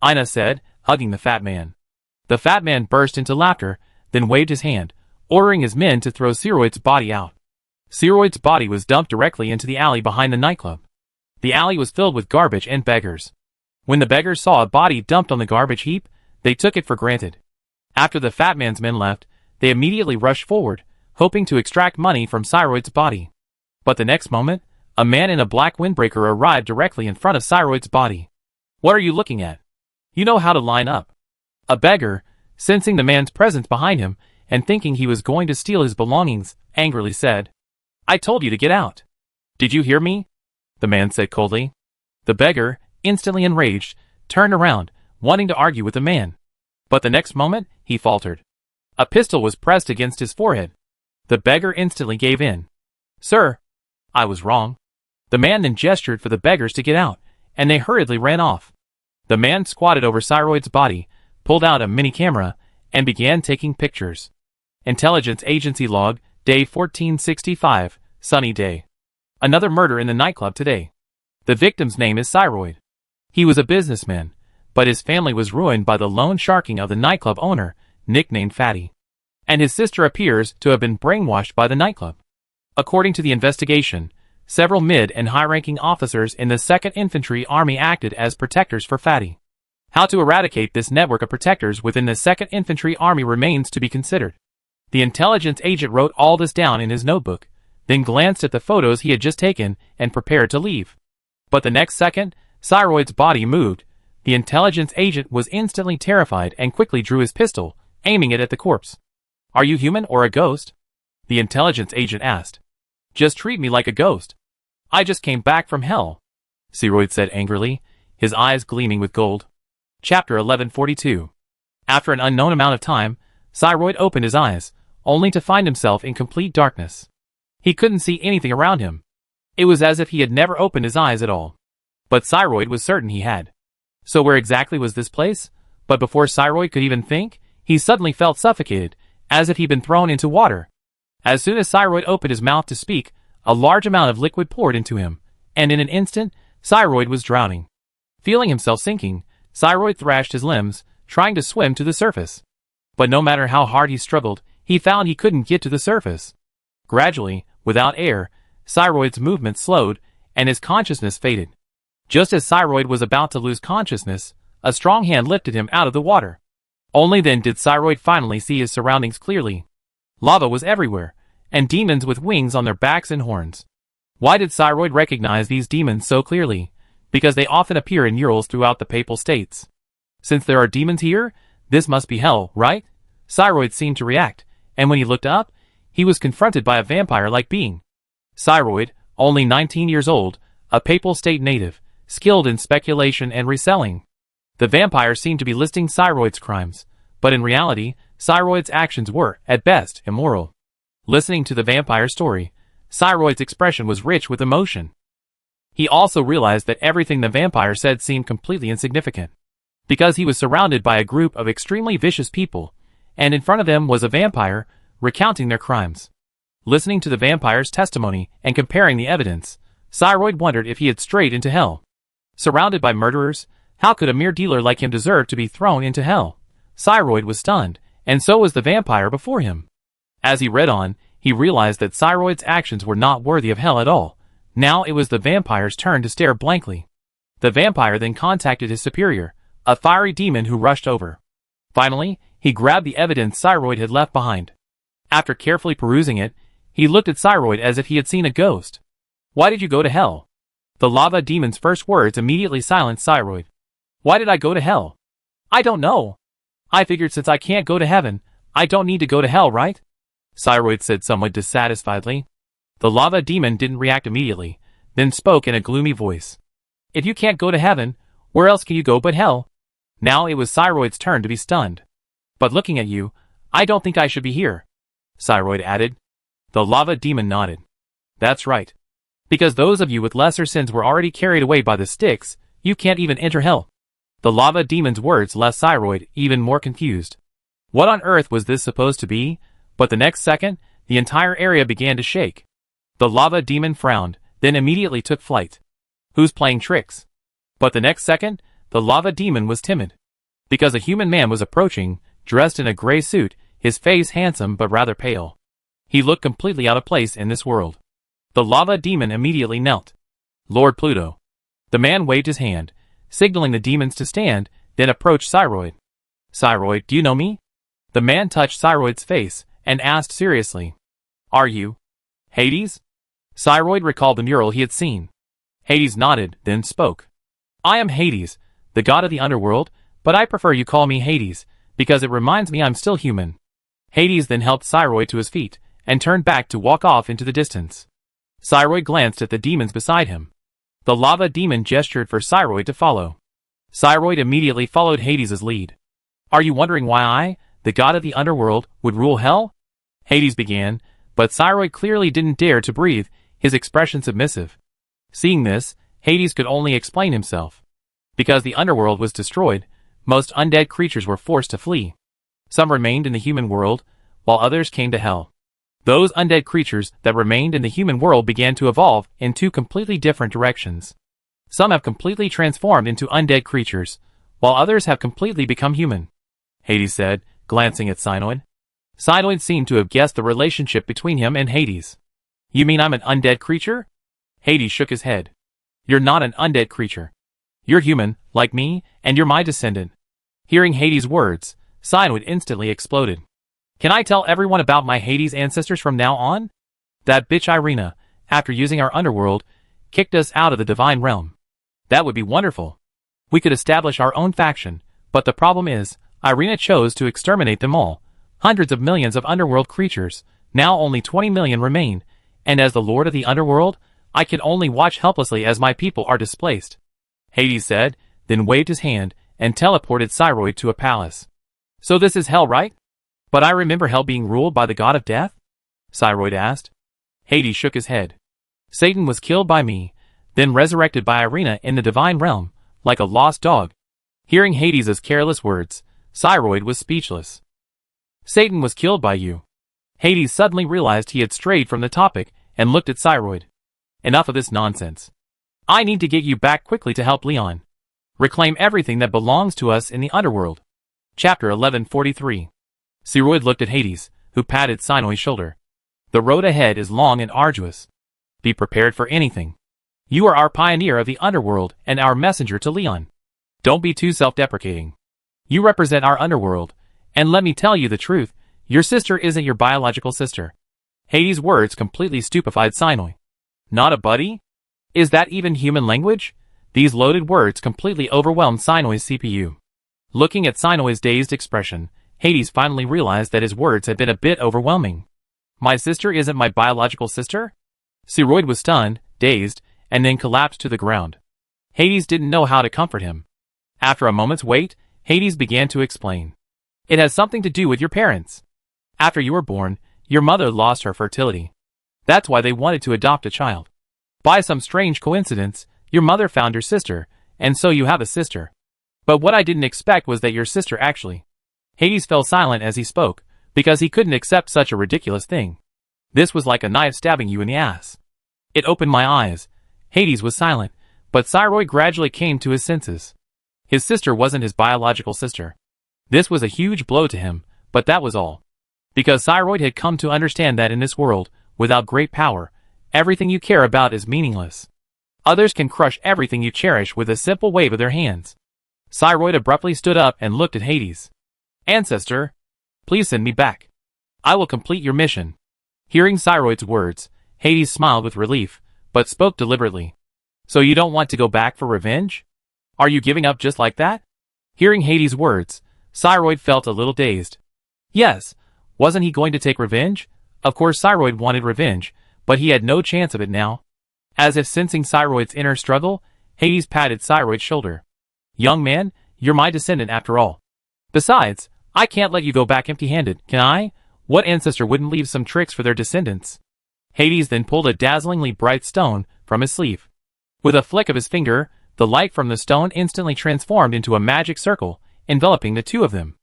Ina said, hugging the fat man. The fat man burst into laughter, then waved his hand, ordering his men to throw Celoid's body out. Celoid's body was dumped directly into the alley behind the nightclub. The alley was filled with garbage and beggars. When the beggars saw a body dumped on the garbage heap, they took it for granted. After the fat man's men left, they immediately rushed forward, hoping to extract money from Celoid's body. But the next moment, a man in a black windbreaker arrived directly in front of Celoid's body. "What are you looking at? You know how to line up." A beggar, sensing the man's presence behind him and thinking he was going to steal his belongings, angrily said, "I told you to get out." "Did you hear me?" the man said coldly. The beggar, instantly enraged, turned around, wanting to argue with the man. But the next moment, he faltered. A pistol was pressed against his forehead. The beggar instantly gave in. "Sir, I was wrong." The man then gestured for the beggars to get out, and they hurriedly ran off. The man squatted over Cyroid's body, pulled out a mini camera, and began taking pictures. Intelligence Agency Log, Day 1465, Sunny Day. Another murder in the nightclub today. The victim's name is Cyroid. He was a businessman, but his family was ruined by the loan sharking of the nightclub owner, nicknamed Fatty. And his sister appears to have been brainwashed by the nightclub. According to the investigation, several mid- and high-ranking officers in the 2nd Infantry Army acted as protectors for Fatty. How to eradicate this network of protectors within the 2nd Infantry Army remains to be considered. The intelligence agent wrote all this down in his notebook, then glanced at the photos he had just taken and prepared to leave. But the next second, Cyroid's body moved. The intelligence agent was instantly terrified and quickly drew his pistol, aiming it at the corpse. "Are you human or a ghost?" the intelligence agent asked. "Just treat me like a ghost. I just came back from hell," Cyroid said angrily, his eyes gleaming with gold. Chapter 1142. After an unknown amount of time, Cyroid opened his eyes, only to find himself in complete darkness. He couldn't see anything around him. It was as if he had never opened his eyes at all. But Cyroid was certain he had. So where exactly was this place? But before Cyroid could even think, he suddenly felt suffocated, as if he'd been thrown into water. As soon as Cyroid opened his mouth to speak, a large amount of liquid poured into him, and in an instant, Cyroid was drowning. Feeling himself sinking, Cyroid thrashed his limbs, trying to swim to the surface. But no matter how hard he struggled, he found he couldn't get to the surface. Gradually, without air, Cyroid's movement slowed, and his consciousness faded. Just as Cyroid was about to lose consciousness, a strong hand lifted him out of the water. Only then did Cyroid finally see his surroundings clearly. Lava was everywhere, and demons with wings on their backs and horns. Why did Cyroid recognize these demons so clearly? Because they often appear in murals throughout the Papal States. Since there are demons here, this must be hell, right? Cyroid seemed to react, and when he looked up, he was confronted by a vampire-like being. Cyroid, only 19 years old, a Papal State native, skilled in speculation and reselling. The vampire seemed to be listing Cyroid's crimes, but in reality, Cyroid's actions were, at best, immoral. Listening to the vampire's story, Cyroid's expression was rich with emotion. He also realized that everything the vampire said seemed completely insignificant, because he was surrounded by a group of extremely vicious people, and in front of them was a vampire, recounting their crimes. Listening to the vampire's testimony and comparing the evidence, Cyroid wondered if he had strayed into hell. Surrounded by murderers, how could a mere dealer like him deserve to be thrown into hell? Cyroid was stunned, and so was the vampire before him. As he read on, he realized that Cyroid's actions were not worthy of hell at all. Now it was the vampire's turn to stare blankly. The vampire then contacted his superior, a fiery demon who rushed over. Finally, he grabbed the evidence Cyroid had left behind. After carefully perusing it, he looked at Cyroid as if he had seen a ghost. "Why did you go to hell?" The lava demon's first words immediately silenced Cyroid. "Why did I go to hell? I don't know. I figured since I can't go to heaven, I don't need to go to hell, right?" Cyroid said somewhat dissatisfiedly. The lava demon didn't react immediately, then spoke in a gloomy voice. "If you can't go to heaven, where else can you go but hell?" Now it was Cyroid's turn to be stunned. "But looking at you, I don't think I should be here," Cyroid added. The lava demon nodded. "That's right. Because those of you with lesser sins were already carried away by the Styx, you can't even enter hell." The lava demon's words left Cyroid even more confused. What on earth was this supposed to be? But the next second, the entire area began to shake. The lava demon frowned, then immediately took flight. Who's playing tricks? But the next second, the lava demon was timid. Because a human man was approaching, dressed in a gray suit, his face handsome but rather pale. He looked completely out of place in this world. The lava demon immediately knelt. "Lord Pluto." The man waved his hand, signaling the demons to stand, then approached Cyroid. "Cyroid, do you know me?" The man touched Cyroid's face and asked seriously. "Are you Hades?" Cyroid recalled the mural he had seen. Hades nodded, then spoke. "I am Hades, the god of the underworld, but I prefer you call me Hades, because it reminds me I'm still human." Hades then helped Cyroid to his feet, and turned back to walk off into the distance. Cyroid glanced at the demons beside him. The lava demon gestured for Cyroid to follow. Cyroid immediately followed Hades' lead. Are you wondering why I, the god of the underworld, would rule hell? Hades began, but Cyroid clearly didn't dare to breathe, his expression submissive. Seeing this, Hades could only explain himself. Because the underworld was destroyed, most undead creatures were forced to flee. Some remained in the human world, while others came to hell. Those undead creatures that remained in the human world began to evolve in two completely different directions. Some have completely transformed into undead creatures, while others have completely become human. Hades said, glancing at Cynoid. Cynoid seemed to have guessed the relationship between him and Hades. You mean I'm an undead creature? Hades shook his head. You're not an undead creature. You're human, like me, and you're my descendant. Hearing Hades' words, Cynoid instantly exploded. Can I tell everyone about my Hades ancestors from now on? That bitch Irina, after using our underworld, kicked us out of the divine realm. That would be wonderful. We could establish our own faction, but the problem is, Irina chose to exterminate them all. Hundreds of millions of underworld creatures, now only 20 million remain, and as the lord of the underworld, I can only watch helplessly as my people are displaced. Hades said, then waved his hand, and teleported Cyroid to a palace. So this is hell, right? But I remember hell being ruled by the god of death? Cyroid asked. Hades shook his head. Satan was killed by me, then resurrected by Irina in the divine realm, like a lost dog. Hearing Hades' careless words, Cyroid was speechless. Satan was killed by you. Hades suddenly realized he had strayed from the topic, and looked at Cyroid. Enough of this nonsense. I need to get you back quickly to help Leon. Reclaim everything that belongs to us in the underworld. Chapter 1143. Cyroid looked at Hades, who patted Cynoid's shoulder. The road ahead is long and arduous. Be prepared for anything. You are our pioneer of the underworld and our messenger to Leon. Don't be too self-deprecating. You represent our underworld, and let me tell you the truth, your sister isn't your biological sister. Hades' words completely stupefied Cynoid. Not a buddy? Is that even human language? These loaded words completely overwhelmed Cynoid's CPU. Looking at Cynoid's dazed expression, Hades finally realized that his words had been a bit overwhelming. My sister isn't my biological sister? Cyroid was stunned, dazed, and then collapsed to the ground. Hades didn't know how to comfort him. After a moment's wait, Hades began to explain. It has something to do with your parents. After you were born, your mother lost her fertility. That's why they wanted to adopt a child. By some strange coincidence, your mother found your sister, and so you have a sister. But what I didn't expect was that your sister actually... Hades fell silent as he spoke, because he couldn't accept such a ridiculous thing. This was like a knife stabbing you in the ass. It opened my eyes. Hades was silent, but Cyroid gradually came to his senses. His sister wasn't his biological sister. This was a huge blow to him, but that was all. Because Cyroid had come to understand that in this world, without great power, everything you care about is meaningless. Others can crush everything you cherish with a simple wave of their hands. Cyroid abruptly stood up and looked at Hades. Ancestor, please send me back. I will complete your mission. Hearing Cyroid's words, Hades smiled with relief, but spoke deliberately. So you don't want to go back for revenge? Are you giving up just like that? Hearing Hades' words, Cyroid felt a little dazed. Yes, wasn't he going to take revenge? Of course Cyroid wanted revenge, but he had no chance of it now. As if sensing Cyroid's inner struggle, Hades patted Cyroid's shoulder. Young man, you're my descendant after all. Besides, I can't let you go back empty-handed, can I? What ancestor wouldn't leave some tricks for their descendants? Hades then pulled a dazzlingly bright stone from his sleeve. With a flick of his finger, the light from the stone instantly transformed into a magic circle, enveloping the two of them.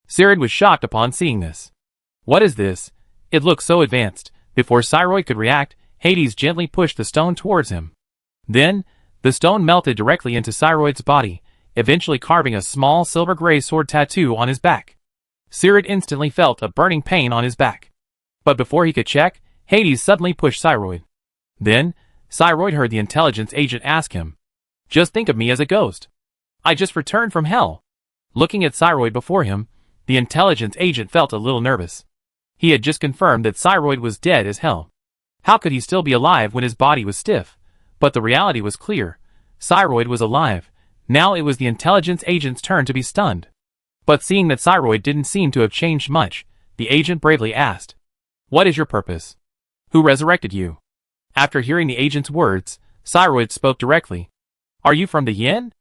Cyroid was shocked upon seeing this. What is this? It looked so advanced. Before Cyroid could react, Hades gently pushed the stone towards him. Then, the stone melted directly into Cyroid's body, eventually carving a small silver-gray sword tattoo on his back. Cyroid instantly felt a burning pain on his back. But before he could check, Hades suddenly pushed Cyroid. Then, Cyroid heard the intelligence agent ask him, "Just think of me as a ghost. I just returned from hell." Looking at Cyroid before him, the intelligence agent felt a little nervous. He had just confirmed that Cyroid was dead as hell. How could he still be alive when his body was stiff? But the reality was clear. Cyroid was alive. Now it was the intelligence agent's turn to be stunned. But seeing that Cyroid didn't seem to have changed much, the agent bravely asked, "What is your purpose? Who resurrected you?" After hearing the agent's words, Cyroid spoke directly. Are you from the Yin?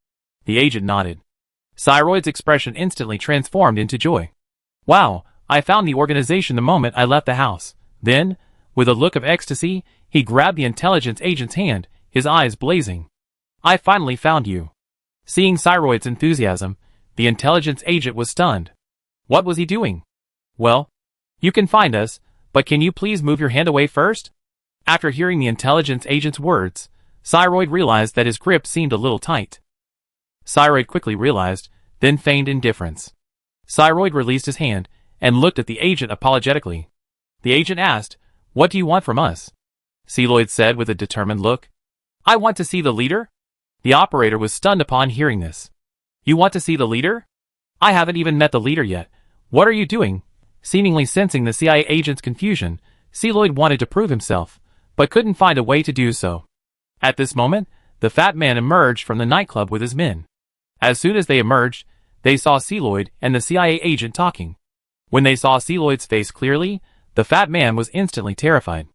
The agent nodded. Cyroid's expression instantly transformed into joy. Wow, I found the organization the moment I left the house. Then, with a look of ecstasy, he grabbed the intelligence agent's hand, his eyes blazing. I finally found you. Seeing Cyroid's enthusiasm, the intelligence agent was stunned. What was he doing? Well, you can find us, but can you please move your hand away first? After hearing the intelligence agent's words, Cyroid realized that his grip seemed a little tight. Cyroid quickly realized, then feigned indifference. Cyroid released his hand and looked at the agent apologetically. The agent asked, What do you want from us? Cyroid said with a determined look. I want to see the leader? The operator was stunned upon hearing this. You want to see the leader? I haven't even met the leader yet. What are you doing? Seemingly sensing the CIA agent's confusion, Cyroid wanted to prove himself, but couldn't find a way to do so. At this moment, the fat man emerged from the nightclub with his men. As soon as they emerged, they saw Cyroid and the CIA agent talking. When they saw Cyroid's face clearly, the fat man was instantly terrified.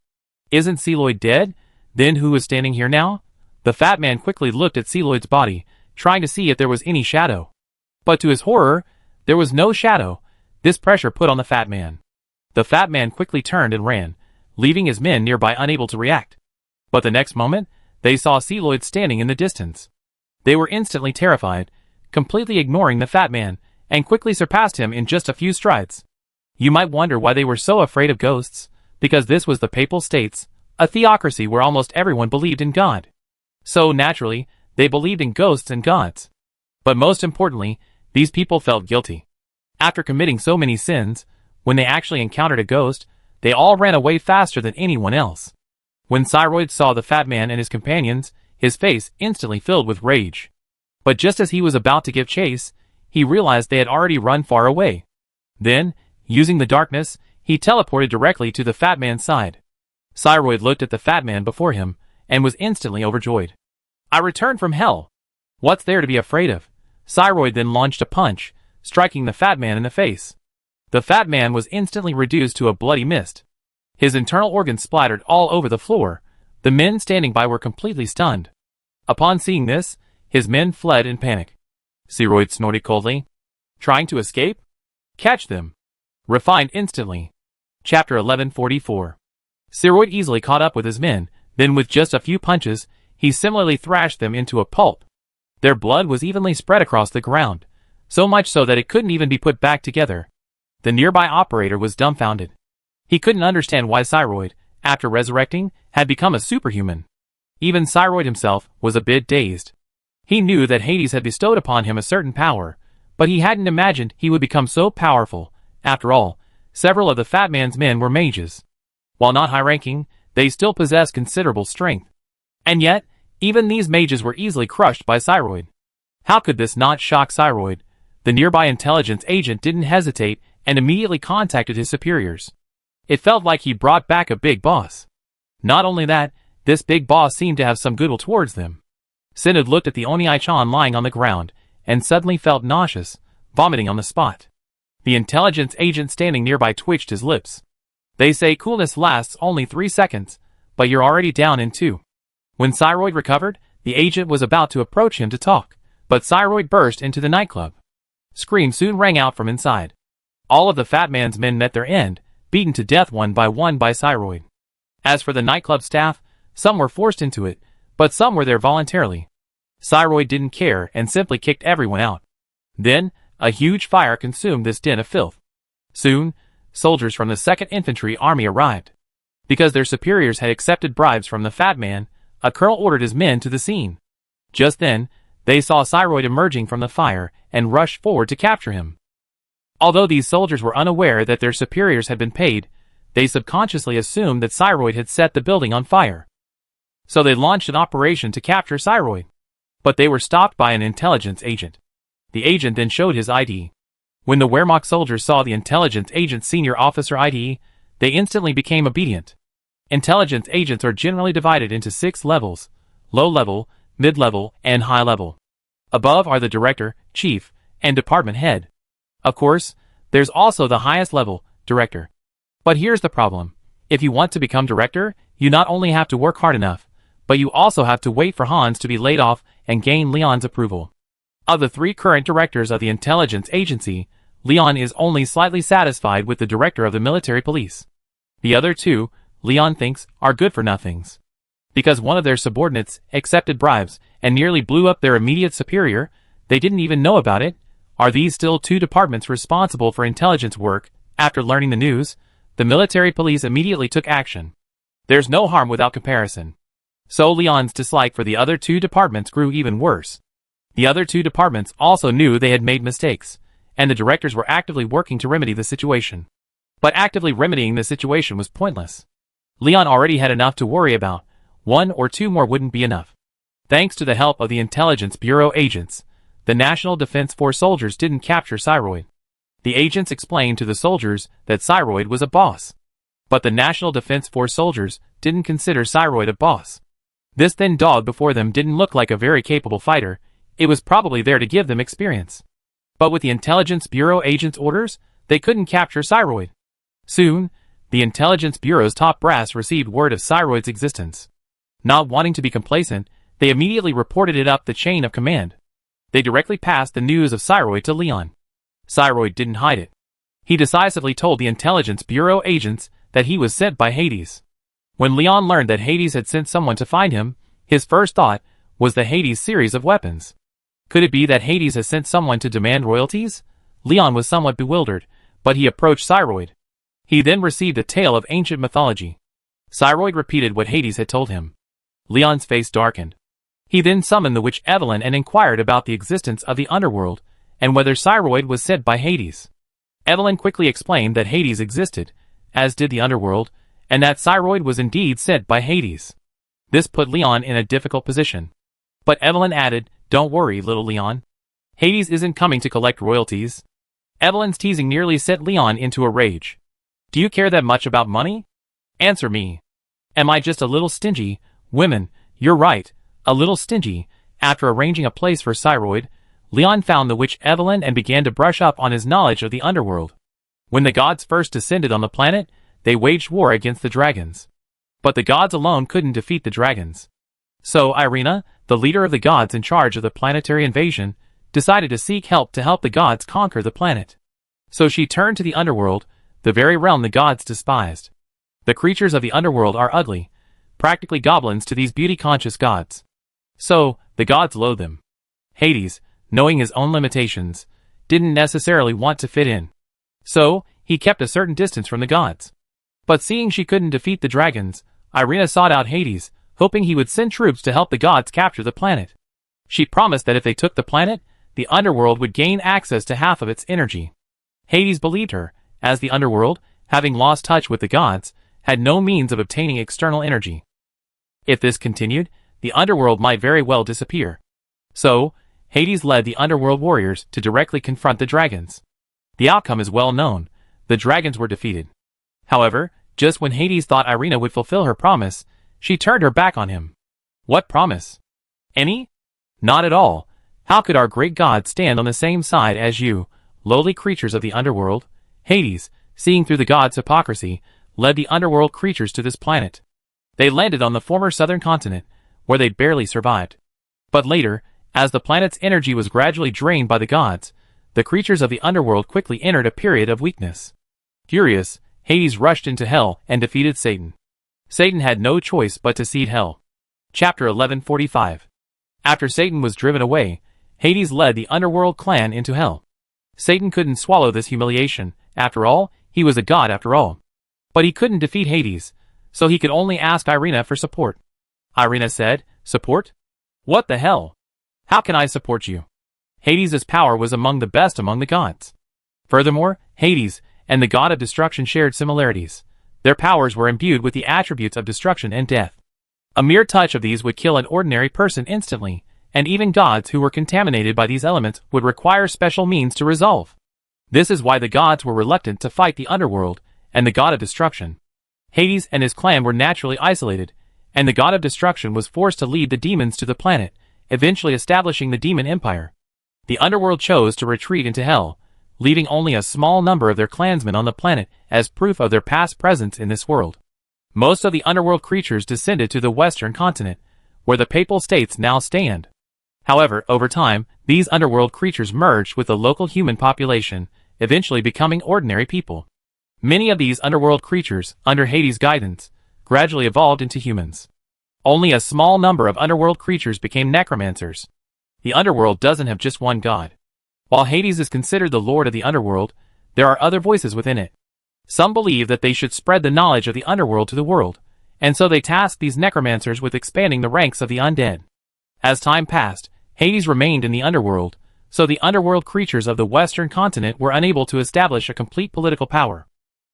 Isn't Cyroid dead? Then who is standing here now? The fat man quickly looked at Cyroid's body, trying to see if there was any shadow. But to his horror, there was no shadow. This pressure put on the fat man. The fat man quickly turned and ran, leaving his men nearby unable to react. But the next moment, they saw Cyroid standing in the distance. They were instantly terrified, completely ignoring the fat man, and quickly surpassed him in just a few strides. You might wonder why they were so afraid of ghosts, because this was the Papal States, a theocracy where almost everyone believed in God. So, naturally, they believed in ghosts and gods. But most importantly, these people felt guilty. After committing so many sins, when they actually encountered a ghost, they all ran away faster than anyone else. When Cyroid saw the fat man and his companions, his face instantly filled with rage. But just as he was about to give chase, he realized they had already run far away. Then, using the darkness, he teleported directly to the fat man's side. Cyroid looked at the fat man before him, and was instantly overjoyed. I returned from hell. What's there to be afraid of? Cyroid then launched a punch, striking the fat man in the face. The fat man was instantly reduced to a bloody mist. His internal organs splattered all over the floor. The men standing by were completely stunned. Upon seeing this, his men fled in panic. Cyroid snorted coldly. Trying to escape? Catch them. Refined instantly. Chapter 1144. Cyroid easily caught up with his men, then with just a few punches, he similarly thrashed them into a pulp. Their blood was evenly spread across the ground, so much so that it couldn't even be put back together. The nearby operator was dumbfounded. He couldn't understand why Cyroid, after resurrecting, had become a superhuman. Even Cyroid himself was a bit dazed. He knew that Hades had bestowed upon him a certain power, but he hadn't imagined he would become so powerful. After all, several of the fat man's men were mages. While not high-ranking, they still possessed considerable strength. And yet, even these mages were easily crushed by Cyroid. How could this not shock Cyroid? The nearby intelligence agent didn't hesitate and immediately contacted his superiors. It felt like he brought back a big boss. Not only that, this big boss seemed to have some goodwill towards them. Synod looked at the Onii-chan lying on the ground, and suddenly felt nauseous, vomiting on the spot. The intelligence agent standing nearby twitched his lips. They say coolness lasts only 3 seconds, but you're already down in 2. When Cyroid recovered, the agent was about to approach him to talk, but Cyroid burst into the nightclub. Screams soon rang out from inside. All of the fat man's men met their end, beaten to death one by Cyroid. As for the nightclub staff, some were forced into it, but some were there voluntarily. Cyroid didn't care and simply kicked everyone out. Then, a huge fire consumed this den of filth. Soon, soldiers from the 2nd Infantry Army arrived. Because their superiors had accepted bribes from the fat man, a colonel ordered his men to the scene. Just then, they saw Cyroid emerging from the fire and rushed forward to capture him. Although these soldiers were unaware that their superiors had been paid, they subconsciously assumed that Cyroid had set the building on fire. So they launched an operation to capture Cyroid. But they were stopped by an intelligence agent. The agent then showed his ID. When the Wehrmacht soldiers saw the intelligence agent's senior officer ID, they instantly became obedient. Intelligence agents are generally divided into 6 levels: low level, mid level, and high level. Above are the director, chief, and department head. Of course, there's also the highest level, director. But here's the problem. If you want to become director, you not only have to work hard enough, But you also have to wait for Hans to be laid off and gain Leon's approval. Of the 3 current directors of the intelligence agency, Leon is only slightly satisfied with the director of the military police. The other 2, Leon thinks, are good-for-nothings. Because one of their subordinates accepted bribes and nearly blew up their immediate superior, they didn't even know about it. Are these still 2 departments responsible for intelligence work? After learning the news, the military police immediately took action. There's no harm without comparison. So Leon's dislike for the other 2 departments grew even worse. The other 2 departments also knew they had made mistakes, and the directors were actively working to remedy the situation. But actively remedying the situation was pointless. Leon already had enough to worry about. 1 or 2 more wouldn't be enough. Thanks to the help of the Intelligence Bureau agents, the National Defense Force soldiers didn't capture Cyroid. The agents explained to the soldiers that Cyroid was a boss. But the National Defense Force soldiers didn't consider Cyroid a boss. This thin dog before them didn't look like a very capable fighter. It was probably there to give them experience. But with the Intelligence Bureau agents' orders, they couldn't capture Cyroid. Soon, the Intelligence Bureau's top brass received word of Cyroid's existence. Not wanting to be complacent, they immediately reported it up the chain of command. They directly passed the news of Cyroid to Leon. Cyroid didn't hide it. He decisively told the Intelligence Bureau agents that he was sent by Hades. When Leon learned that Hades had sent someone to find him, his first thought was the Hades series of weapons. Could it be that Hades has sent someone to demand royalties? Leon was somewhat bewildered, but he approached Cyroid. He then received a tale of ancient mythology. Cyroid repeated what Hades had told him. Leon's face darkened. He then summoned the witch Evelyn and inquired about the existence of the underworld, and whether Cyroid was sent by Hades. Evelyn quickly explained that Hades existed, as did the underworld, and that Cyroid was indeed sent by Hades. This put Leon in a difficult position. But Evelyn added, "Don't worry, little Leon. Hades isn't coming to collect royalties." Evelyn's teasing nearly set Leon into a rage. "Do you care that much about money? Answer me. Am I just a little stingy? Women, you're right, a little stingy." After arranging a place for Cyroid, Leon found the witch Evelyn and began to brush up on his knowledge of the underworld. When the gods first descended on the planet, they waged war against the dragons. But the gods alone couldn't defeat the dragons. So Irina, the leader of the gods in charge of the planetary invasion, decided to seek help to help the gods conquer the planet. So she turned to the underworld, the very realm the gods despised. The creatures of the underworld are ugly, practically goblins to these beauty-conscious gods. So, the gods loathe them. Hades, knowing his own limitations, didn't necessarily want to fit in. So, he kept a certain distance from the gods. But seeing she couldn't defeat the dragons, Irina sought out Hades, hoping he would send troops to help the gods capture the planet. She promised that if they took the planet, the underworld would gain access to half of its energy. Hades believed her, as the underworld, having lost touch with the gods, had no means of obtaining external energy. If this continued, the underworld might very well disappear. So, Hades led the underworld warriors to directly confront the dragons. The outcome is well known. The dragons were defeated. However, just when Hades thought Irina would fulfill her promise, she turned her back on him. What promise? Any? Not at all. How could our great god stand on the same side as you, lowly creatures of the underworld? Hades, seeing through the gods' hypocrisy, led the underworld creatures to this planet. They landed on the former southern continent, where they barely survived. But later, as the planet's energy was gradually drained by the gods, the creatures of the underworld quickly entered a period of weakness. Furious, Hades rushed into hell and defeated Satan. Satan had no choice but to cede hell. Chapter 1145. After Satan was driven away, Hades led the underworld clan into hell. Satan couldn't swallow this humiliation. After all, he was a god after all. But he couldn't defeat Hades, so he could only ask Irina for support. Irina said, "Support? What the hell? How can I support you?" Hades' power was among the best among the gods. Furthermore, Hades and the god of destruction shared similarities. Their powers were imbued with the attributes of destruction and death. A mere touch of these would kill an ordinary person instantly, and even gods who were contaminated by these elements would require special means to resolve. This is why the gods were reluctant to fight the underworld and the god of destruction. Hades and his clan were naturally isolated, and the god of destruction was forced to lead the demons to the planet, eventually establishing the demon empire. The underworld chose to retreat into hell, leaving only a small number of their clansmen on the planet as proof of their past presence in this world. Most of the underworld creatures descended to the western continent, where the Papal States now stand. However, over time, these underworld creatures merged with the local human population, eventually becoming ordinary people. Many of these underworld creatures, under Hades' guidance, gradually evolved into humans. Only a small number of underworld creatures became necromancers. The underworld doesn't have just one god. While Hades is considered the lord of the underworld, there are other voices within it. Some believe that they should spread the knowledge of the underworld to the world, and so they tasked these necromancers with expanding the ranks of the undead. As time passed, Hades remained in the underworld, so the underworld creatures of the western continent were unable to establish a complete political power.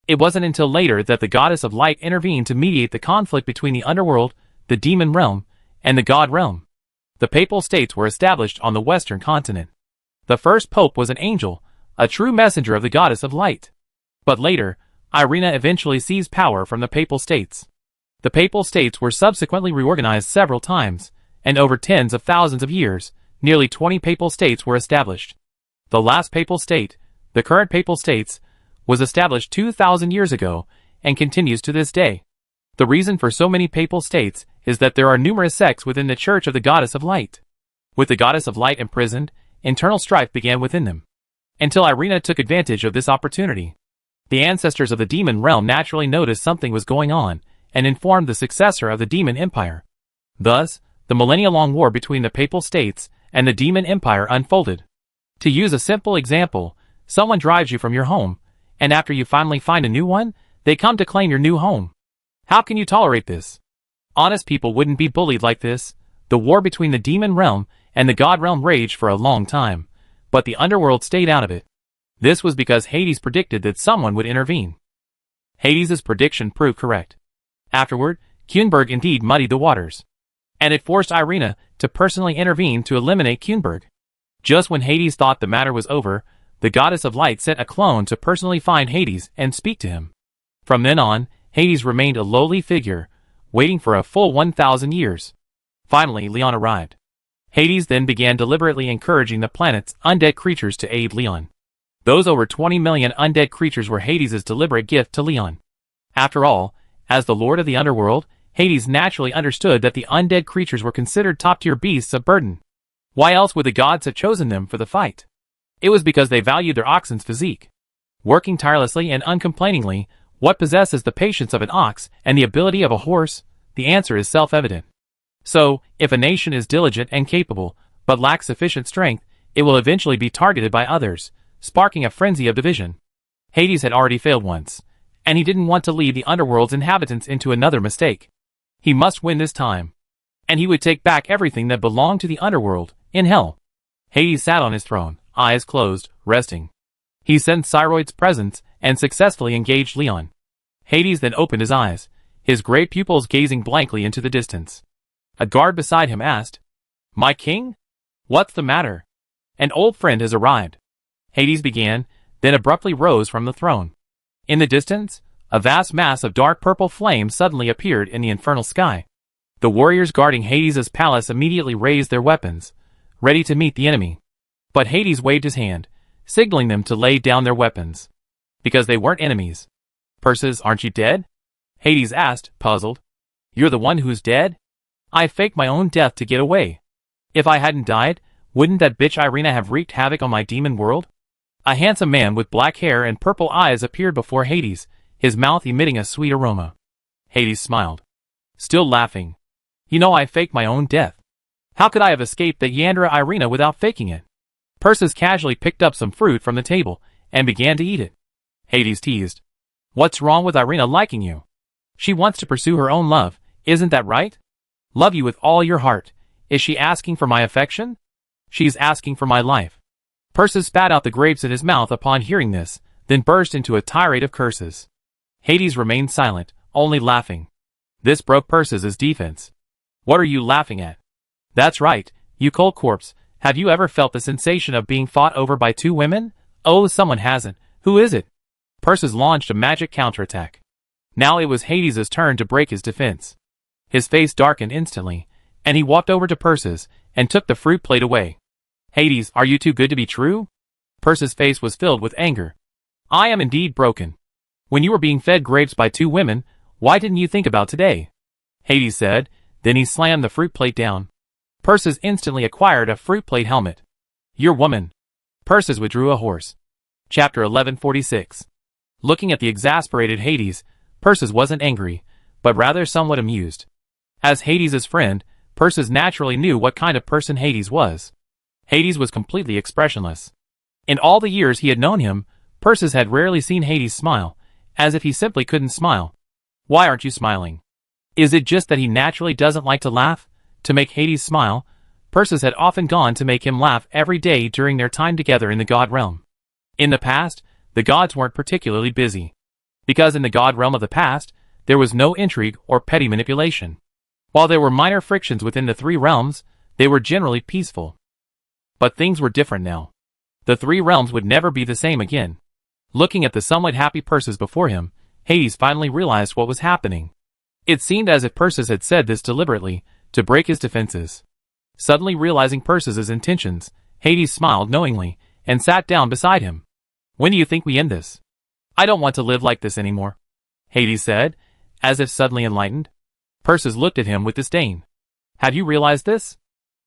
It wasn't until later that the goddess of light intervened to mediate the conflict between the underworld, the demon realm, and the god realm. The Papal States were established on the western continent. The first pope was an angel, a true messenger of the goddess of light. But later, Irina eventually seized power from the Papal States. The Papal States were subsequently reorganized several times, and over tens of thousands of years, nearly 20 Papal States were established. The last Papal State, the current Papal States, was established 2,000 years ago, and continues to this day. The reason for so many Papal States is that there are numerous sects within the Church of the Goddess of Light. With the Goddess of Light imprisoned, internal strife began within them. Until Irina took advantage of this opportunity. The ancestors of the demon realm naturally noticed something was going on, and informed the successor of the demon empire. Thus, the millennia-long war between the Papal States and the demon empire unfolded. To use a simple example, someone drives you from your home, and after you finally find a new one, they come to claim your new home. How can you tolerate this? Honest people wouldn't be bullied like this. The war between the demon realm and the god realm raged for a long time, but the underworld stayed out of it. This was because Hades predicted that someone would intervene. Hades' prediction proved correct. Afterward, Kuenberg indeed muddied the waters. And it forced Irina to personally intervene to eliminate Kuenberg. Just when Hades thought the matter was over, the goddess of light sent a clone to personally find Hades and speak to him. From then on, Hades remained a lowly figure, waiting for a full 1,000 years. Finally, Leon arrived. Hades then began deliberately encouraging the planet's undead creatures to aid Leon. Those over 20 million undead creatures were Hades' deliberate gift to Leon. After all, as the lord of the underworld, Hades naturally understood that the undead creatures were considered top-tier beasts of burden. Why else would the gods have chosen them for the fight? It was because they valued their oxen's physique. Working tirelessly and uncomplainingly, what possesses the patience of an ox and the ability of a horse? The answer is self-evident. So, if a nation is diligent and capable, but lacks sufficient strength, it will eventually be targeted by others, sparking a frenzy of division. Hades had already failed once, and he didn't want to lead the underworld's inhabitants into another mistake. He must win this time. And he would take back everything that belonged to the underworld, in hell. Hades sat on his throne, eyes closed, resting. He sensed Cyroid's presence and successfully engaged Leon. Hades then opened his eyes, his great pupils gazing blankly into the distance. A guard beside him asked, "My king? What's the matter? An old friend has arrived." Hades began, then abruptly rose from the throne. In the distance, a vast mass of dark purple flame suddenly appeared in the infernal sky. The warriors guarding Hades' palace immediately raised their weapons, ready to meet the enemy. But Hades waved his hand, signaling them to lay down their weapons. Because they weren't enemies. "Perseus, aren't you dead?" Hades asked, puzzled. "You're the one who's dead? I faked my own death to get away. If I hadn't died, wouldn't that bitch Irina have wreaked havoc on my demon world?" A handsome man with black hair and purple eyes appeared before Hades, his mouth emitting a sweet aroma. Hades smiled. Still laughing. "You know I faked my own death. How could I have escaped the Yandra Irina without faking it?" Perseus casually picked up some fruit from the table and began to eat it. Hades teased. "What's wrong with Irina liking you? She wants to pursue her own love, isn't that right? Love you with all your heart. Is she asking for my affection? She's asking for my life." Perseus spat out the grapes in his mouth upon hearing this, then burst into a tirade of curses. Hades remained silent, only laughing. This broke Perseus' defense. "What are you laughing at?" "That's right, you cold corpse. Have you ever felt the sensation of being fought over by two women? Oh, someone hasn't. Who is it?" Perseus launched a magic counterattack. Now it was Hades' turn to break his defense. His face darkened instantly, and he walked over to Perseus and took the fruit plate away. "Hades, are you too good to be true?" Perseus' face was filled with anger. "I am indeed broken. When you were being fed grapes by two women, why didn't you think about today?" Hades said, Then he slammed the fruit plate down. Persis instantly acquired a fruit plate helmet. Your woman. Persis withdrew a horse. Chapter 1146. Looking at the exasperated Hades, Persis wasn't angry, but rather somewhat amused. As Hades' friend, Persis naturally knew what kind of person Hades was. Hades was completely expressionless. In all the years he had known him, Persis had rarely seen Hades smile, as if he simply couldn't smile. Why aren't you smiling? Is it just that he naturally doesn't like to laugh? To make Hades smile, Persis had often gone to make him laugh every day during their time together in the god realm. In the past, the gods weren't particularly busy. Because in the god realm of the past, there was no intrigue or petty manipulation. While there were minor frictions within the three realms, they were generally peaceful. But things were different now. The three realms would never be the same again. Looking at the somewhat happy Persis before him, Hades finally realized what was happening. It seemed as if Persis had said this deliberately, to break his defenses. Suddenly realizing Persis's intentions, Hades smiled knowingly, and sat down beside him. When do you think we end this? I don't want to live like this anymore, Hades said, as if suddenly enlightened. Persis looked at him with disdain. Have you realized this?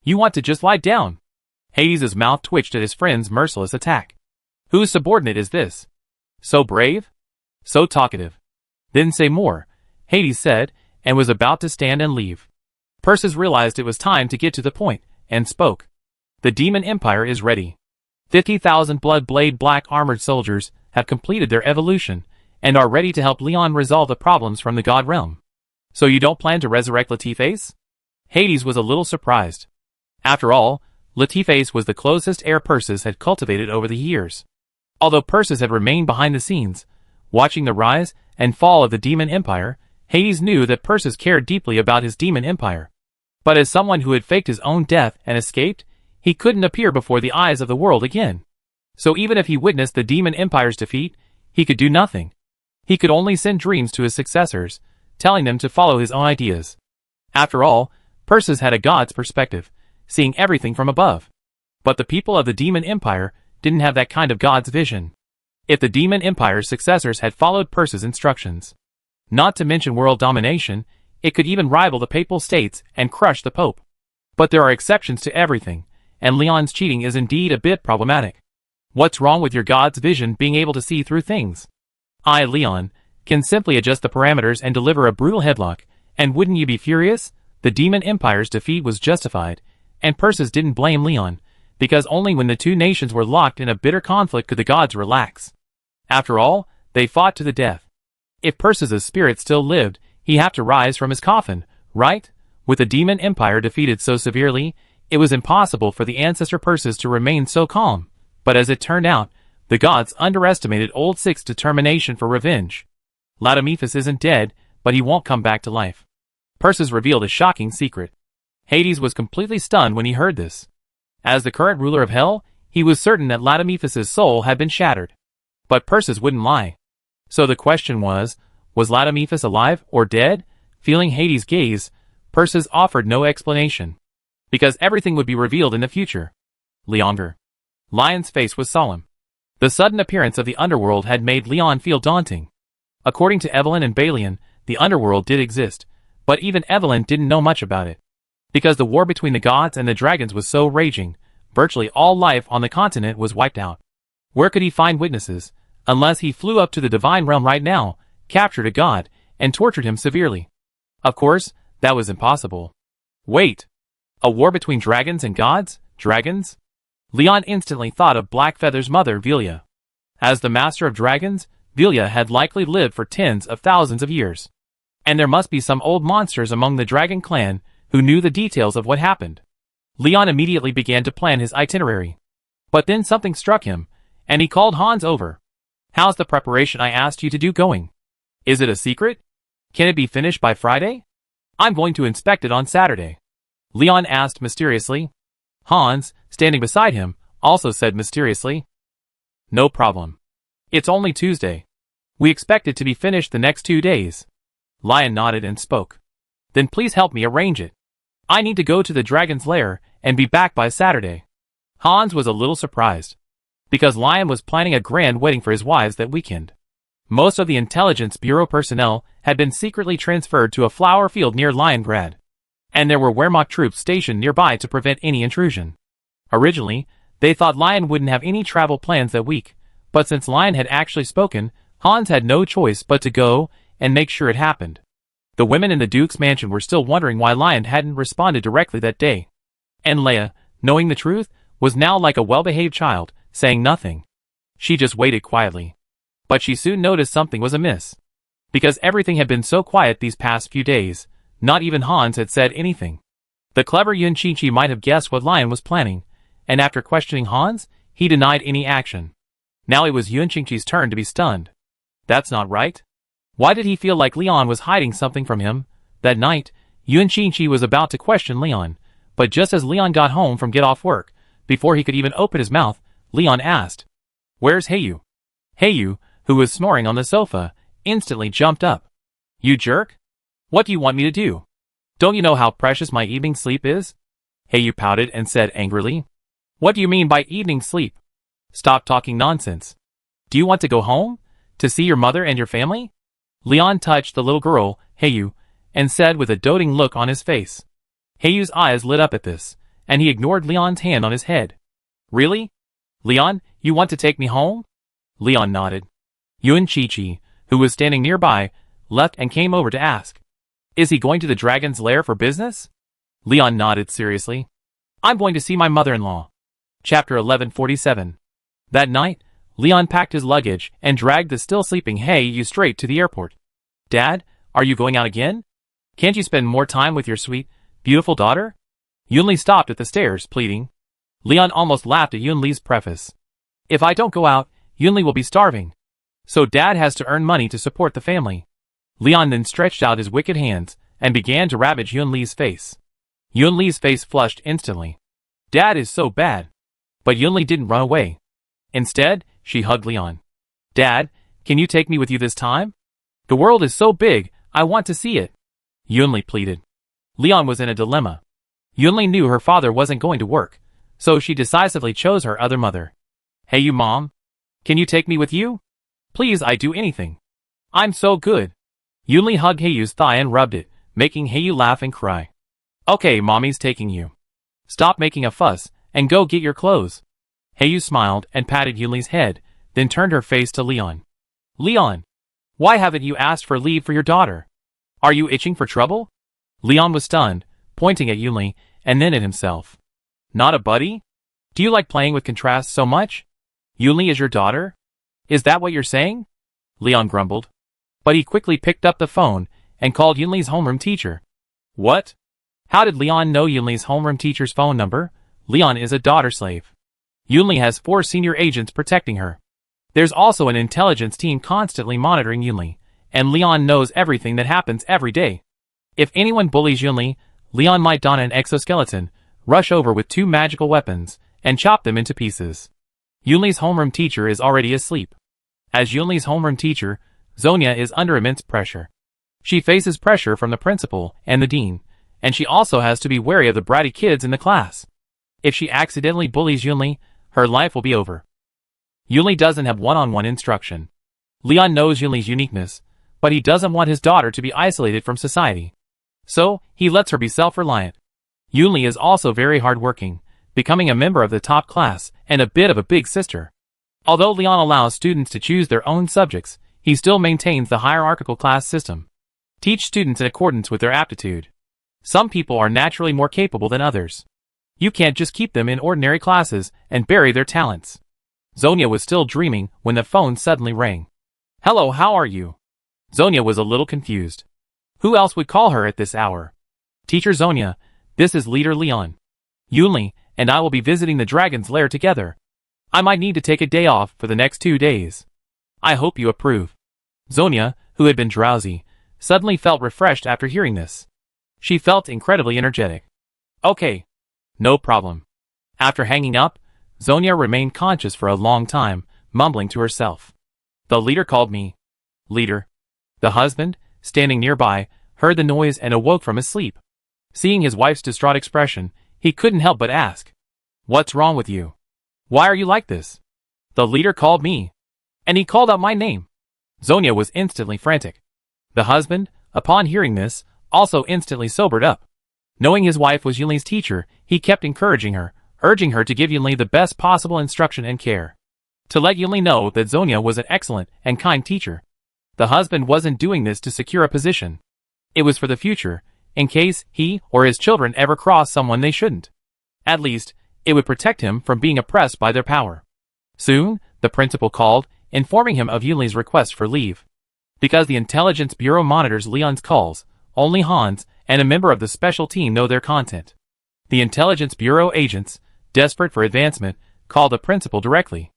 You want to just lie down. Hades' mouth twitched at his friend's merciless attack. Whose subordinate is this? So brave? So talkative. Then say more, Hades said, and was about to stand and leave. Persis realized it was time to get to the point, and spoke. The Demon Empire is ready. 50,000 Bloodblade black armored soldiers have completed their evolution, and are ready to help Leon resolve the problems from the god realm. So you don't plan to resurrect Latifas? Hades was a little surprised. After all, Latifas was the closest heir Persis had cultivated over the years. Although Persis had remained behind the scenes, watching the rise and fall of the Demon Empire, Hades knew that Persis cared deeply about his Demon Empire. But as someone who had faked his own death and escaped, he couldn't appear before the eyes of the world again. So even if he witnessed the Demon Empire's defeat, he could do nothing. He could only send dreams to his successors, telling them to follow his own ideas. After all, Persis had a god's perspective, seeing everything from above. But the people of the Demon Empire didn't have that kind of god's vision. If the Demon Empire's successors had followed Persis' instructions, not to mention world domination, it could even rival the Papal States and crush the Pope. But there are exceptions to everything, and Leon's cheating is indeed a bit problematic. What's wrong with your god's vision being able to see through things? I, Leon, can simply adjust the parameters and deliver a brutal headlock, and wouldn't you be furious? The Demon Empire's defeat was justified, and Persis didn't blame Leon, because only when the two nations were locked in a bitter conflict could the gods relax. After all, they fought to the death. If Persis' spirit still lived, he'd have to rise from his coffin, right? With the Demon Empire defeated so severely, it was impossible for the ancestor Persis to remain so calm. But as it turned out, the gods underestimated Old Six's determination for revenge. Latimethus isn't dead, but he won't come back to life. Persis revealed a shocking secret. Hades was completely stunned when he heard this. As the current ruler of Hell, he was certain that Latimethus' soul had been shattered. But Persis wouldn't lie. So the question was Latimethus alive or dead? Feeling Hades' gaze, Persis offered no explanation. Because everything would be revealed in the future. Leander. Lion's face was solemn. The sudden appearance of the underworld had made Leon feel daunting. According to Evelyn and Balian, the underworld did exist, but even Evelyn didn't know much about it. Because the war between the gods and the dragons was so raging, virtually all life on the continent was wiped out. Where could he find witnesses, unless he flew up to the divine realm right now, captured a god, and tortured him severely? Of course, that was impossible. Wait! A war between dragons and gods? Dragons? Leon instantly thought of Blackfeather's mother, Velia. As the master of dragons, Velia had likely lived for tens of thousands of years. And there must be some old monsters among the dragon clan who knew the details of what happened. Leon immediately began to plan his itinerary. But then something struck him, and he called Hans over. How's the preparation I asked you to do going? Is it a secret? Can it be finished by Friday? I'm going to inspect it on Saturday. Leon asked mysteriously. Hans, standing beside him, also said mysteriously. No problem. It's only Tuesday. We expect it to be finished the next 2 days. Lion nodded and spoke. Then please help me arrange it. I need to go to the dragon's lair and be back by Saturday. Hans was a little surprised. Because Lion was planning a grand wedding for his wives that weekend. Most of the Intelligence Bureau personnel had been secretly transferred to a flower field near Liongrad. and there were Wehrmacht troops stationed nearby to prevent any intrusion. Originally, they thought Lion wouldn't have any travel plans that week, but since Lion had actually spoken, Hans had no choice but to go and make sure it happened. The women in the Duke's mansion were still wondering why Lion hadn't responded directly that day. And Leia, knowing the truth, was now like a well-behaved child, saying nothing. She just waited quietly. But she soon noticed something was amiss. Because everything had been so quiet these past few days, not even Hans had said anything. The clever Yun Chi might have guessed what Lion was planning, and after questioning Hans, he denied any action. Now it was Yun Chi's turn to be stunned. That's not right. Why did he feel like Leon was hiding something from him? That night, Yun Chi was about to question Leon, but just as Leon got home from get off work, before he could even open his mouth, Leon asked, "Where's Heyu?" Heyu, who was snoring on the sofa, instantly jumped up. "You jerk? What do you want me to do? Don't you know how precious my evening sleep is?" Heyu pouted and said angrily, "What do you mean by evening sleep? Stop talking nonsense. Do you want to go home? To see your mother and your family?" Leon touched the little girl, Heyu, and said with a doting look on his face. Heyu's eyes lit up at this, and he ignored Leon's hand on his head. "Really? Leon, you want to take me home?" Leon nodded. Yun Chi, who was standing nearby, left and came over to ask, "Is he going to the dragon's lair for business?" Leon nodded seriously. "I'm going to see my mother-in-law." Chapter 1147. That night, Leon packed his luggage and dragged the still sleeping Heyu straight to the airport. "Dad, are you going out again? Can't you spend more time with your sweet, beautiful daughter?" Yunli stopped at the stairs, pleading. Leon almost laughed at Yunli's preface. "If I don't go out, Yunli will be starving. So Dad has to earn money to support the family." Leon then stretched out his wicked hands and began to ravage Yunli's face. Yunli's face flushed instantly. "Dad is so bad." But Yunli didn't run away. Instead, she hugged Leon. "Dad, can you take me with you this time? The world is so big, I want to see it." Yunli pleaded. Leon was in a dilemma. Yunli knew her father wasn't going to work, so she decisively chose her other mother. "Hey you mom, can you take me with you? Please, I'd do anything. I'm so good." Yunli hugged Heiyu's thigh and rubbed it, making Heiyu laugh and cry. "Okay, mommy's taking you. Stop making a fuss, and go get your clothes." Heiyu smiled and patted Yunli's head, then turned her face to Leon. "Leon, why haven't you asked for leave for your daughter? Are you itching for trouble?" Leon was stunned, pointing at Yunli, and then at himself. "Not a buddy? Do you like playing with contrasts so much? Yunli is your daughter? Is that what you're saying?" Leon grumbled. But he quickly picked up the phone and called Yunli's homeroom teacher. "What? How did Leon know Yunli's homeroom teacher's phone number? Leon is a daughter slave. Yunli has 4 senior agents protecting her. There's also an intelligence team constantly monitoring Yunli, and Leon knows everything that happens every day. If anyone bullies Yunli, Leon might don an exoskeleton, rush over with 2 magical weapons, and chop them into pieces." Yunli's homeroom teacher is already asleep. As Yunli's homeroom teacher, Zonia is under immense pressure. She faces pressure from the principal and the dean, and she also has to be wary of the bratty kids in the class. If she accidentally bullies Yunli, her life will be over. Yunli doesn't have one-on-one instruction. Leon knows Yunli's uniqueness, but he doesn't want his daughter to be isolated from society. So, he lets her be self-reliant. Yunli is also very hardworking, becoming a member of the top class and a bit of a big sister. Although Leon allows students to choose their own subjects, he still maintains the hierarchical class system. Teach students in accordance with their aptitude. Some people are naturally more capable than others. You can't just keep them in ordinary classes and bury their talents. Zonia was still dreaming when the phone suddenly rang. "Hello, how are you?" Zonia was a little confused. Who else would call her at this hour? "Teacher Zonia, this is Leader Leon. Yunli and I will be visiting the dragon's lair together. I might need to take a day off for the next 2 days. I hope you approve." Zonia, who had been drowsy, suddenly felt refreshed after hearing this. She felt incredibly energetic. "Okay. No problem." After hanging up, Zonia remained conscious for a long time, mumbling to herself. "The leader called me." "Leader?" The husband, standing nearby, heard the noise and awoke from his sleep. Seeing his wife's distraught expression, he couldn't help but ask, "What's wrong with you? Why are you like this?" "The leader called me. And he called out my name." Zonia was instantly frantic. The husband, upon hearing this, also instantly sobered up. Knowing his wife was Yunli's teacher, he kept encouraging her, urging her to give Yunli the best possible instruction and care. To let Yunli know that Zonia was an excellent and kind teacher. The husband wasn't doing this to secure a position. It was for the future, in case he or his children ever crossed someone they shouldn't. At least, it would protect him from being oppressed by their power. Soon, the principal called, informing him of Yunli's request for leave. Because the Intelligence Bureau monitors Leon's calls, only Hans and a member of the special team know their content. The Intelligence Bureau agents, desperate for advancement, called the principal directly.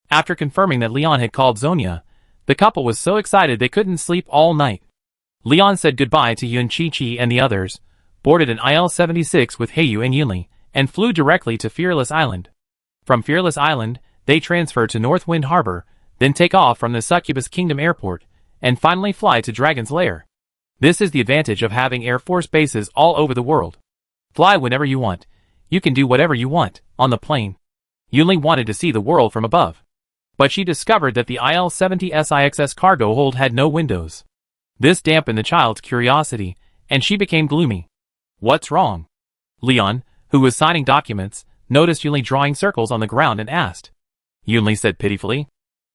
After confirming that Leon had called Zonia, the couple was so excited they couldn't sleep all night. Leon said goodbye to Yun Chi-Chi and the others, boarded an IL-76 with Hayu and Yunli, and flew directly to Fearless Island. From Fearless Island, they transfer to North Wind Harbor, then take off from the Succubus Kingdom Airport, and finally fly to Dragon's Lair. This is the advantage of having Air Force bases all over the world. Fly whenever you want. You can do whatever you want, on the plane. Yunli wanted to see the world from above. But she discovered that the IL-70 SIXS cargo hold had no windows. This dampened the child's curiosity, and she became gloomy. What's wrong? Leon, who was signing documents, noticed Yunli drawing circles on the ground and asked. Yunli said pitifully,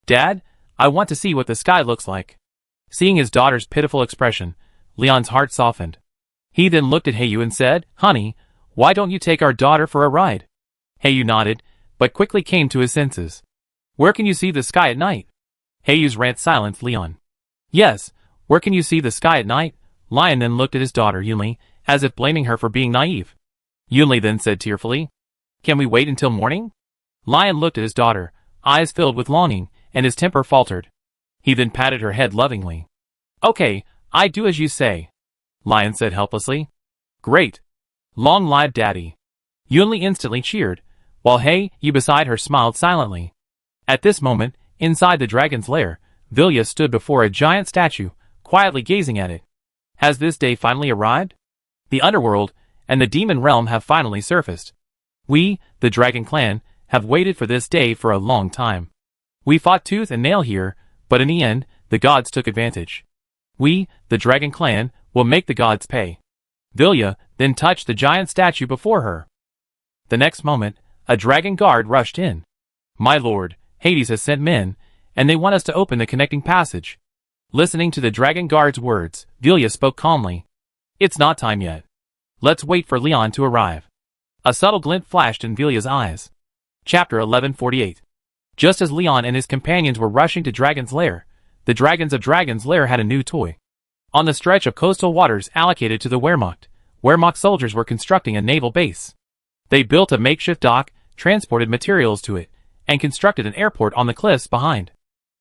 Dad, I want to see what the sky looks like. Seeing his daughter's pitiful expression, Leon's heart softened. He then looked at Hayu and said, Honey, why don't you take our daughter for a ride? Hayu nodded, but quickly came to his senses. Where can you see the sky at night? Hayu's rant silenced Leon. Yes, where can you see the sky at night? Lion then looked at his daughter Yunli, as if blaming her for being naive. Yunli then said tearfully, Can we wait until morning? Lion looked at his daughter, eyes filled with longing, and his temper faltered. He then patted her head lovingly. Okay, I do as you say. Lion said helplessly. Great. Long live Daddy. Yunli instantly cheered, while Hayu beside her smiled silently. At this moment, inside the dragon's lair, Vilya stood before a giant statue, quietly gazing at it. Has this day finally arrived? The underworld and the demon realm have finally surfaced. We, the Dragon Clan, have waited for this day for a long time. We fought tooth and nail here, but in the end, the gods took advantage. We, the Dragon Clan, will make the gods pay. Vilya then touched the giant statue before her. The next moment, a dragon guard rushed in. My lord, Hades has sent men, and they want us to open the connecting passage. Listening to the dragon guard's words, Vilya spoke calmly. It's not time yet. Let's wait for Leon to arrive. A subtle glint flashed in Vilya's eyes. Chapter 1148. Just as Leon and his companions were rushing to Dragon's Lair, the dragons of Dragon's Lair had a new toy. On the stretch of coastal waters allocated to the Wehrmacht soldiers were constructing a naval base. They built a makeshift dock, transported materials to it, and constructed an airport on the cliffs behind.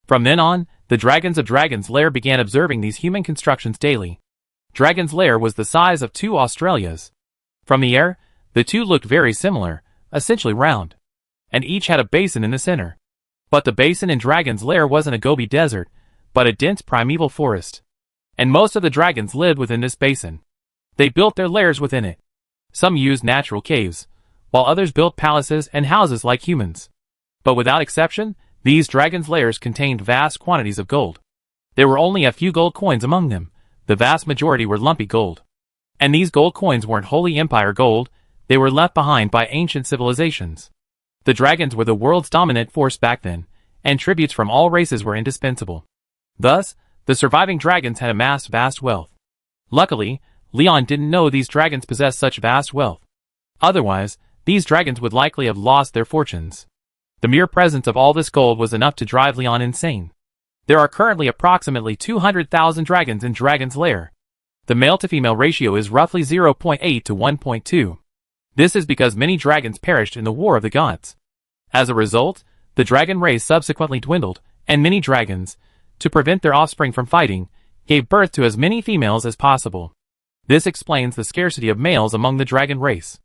From then on, the dragons of Dragon's Lair began observing these human constructions daily. Dragon's Lair was the size of 2 Australias. From the air, the two looked very similar, essentially round. And each had a basin in the center. But the basin in Dragon's Lair wasn't a Gobi desert, but a dense primeval forest. And most of the dragons lived within this basin. They built their lairs within it. Some used natural caves, while others built palaces and houses like humans. But without exception, these dragons' lairs contained vast quantities of gold. There were only a few gold coins among them. The vast majority were lumpy gold. And these gold coins weren't Holy Empire gold, they were left behind by ancient civilizations. The dragons were the world's dominant force back then, and tributes from all races were indispensable. Thus, the surviving dragons had amassed vast wealth. Luckily, Leon didn't know these dragons possessed such vast wealth. Otherwise, these dragons would likely have lost their fortunes. The mere presence of all this gold was enough to drive Leon insane. There are currently approximately 200,000 dragons in Dragon's Lair. The male-to-female ratio is roughly 0.8 to 1.2. This is because many dragons perished in the War of the Gods. As a result, the dragon race subsequently dwindled, and many dragons, to prevent their offspring from fighting, gave birth to as many females as possible. This explains the scarcity of males among the dragon race.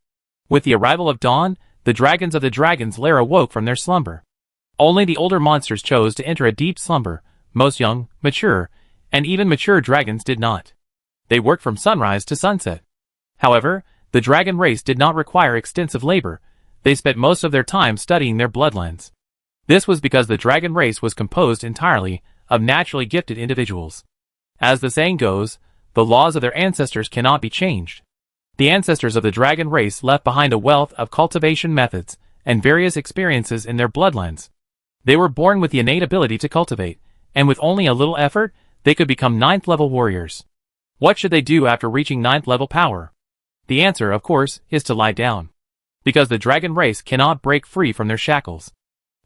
With the arrival of dawn, the dragons of the Dragon's Lair awoke from their slumber. Only the older monsters chose to enter a deep slumber. Most young, mature, and even mature dragons did not. They worked from sunrise to sunset. However, the dragon race did not require extensive labor. They spent most of their time studying their bloodlines. This was because the dragon race was composed entirely of naturally gifted individuals. As the saying goes, the laws of their ancestors cannot be changed. The ancestors of the dragon race left behind a wealth of cultivation methods and various experiences in their bloodlines. They were born with the innate ability to cultivate, and with only a little effort, they could become 9th level warriors. What should they do after reaching 9th level power? The answer, of course, is to lie down. Because the dragon race cannot break free from their shackles.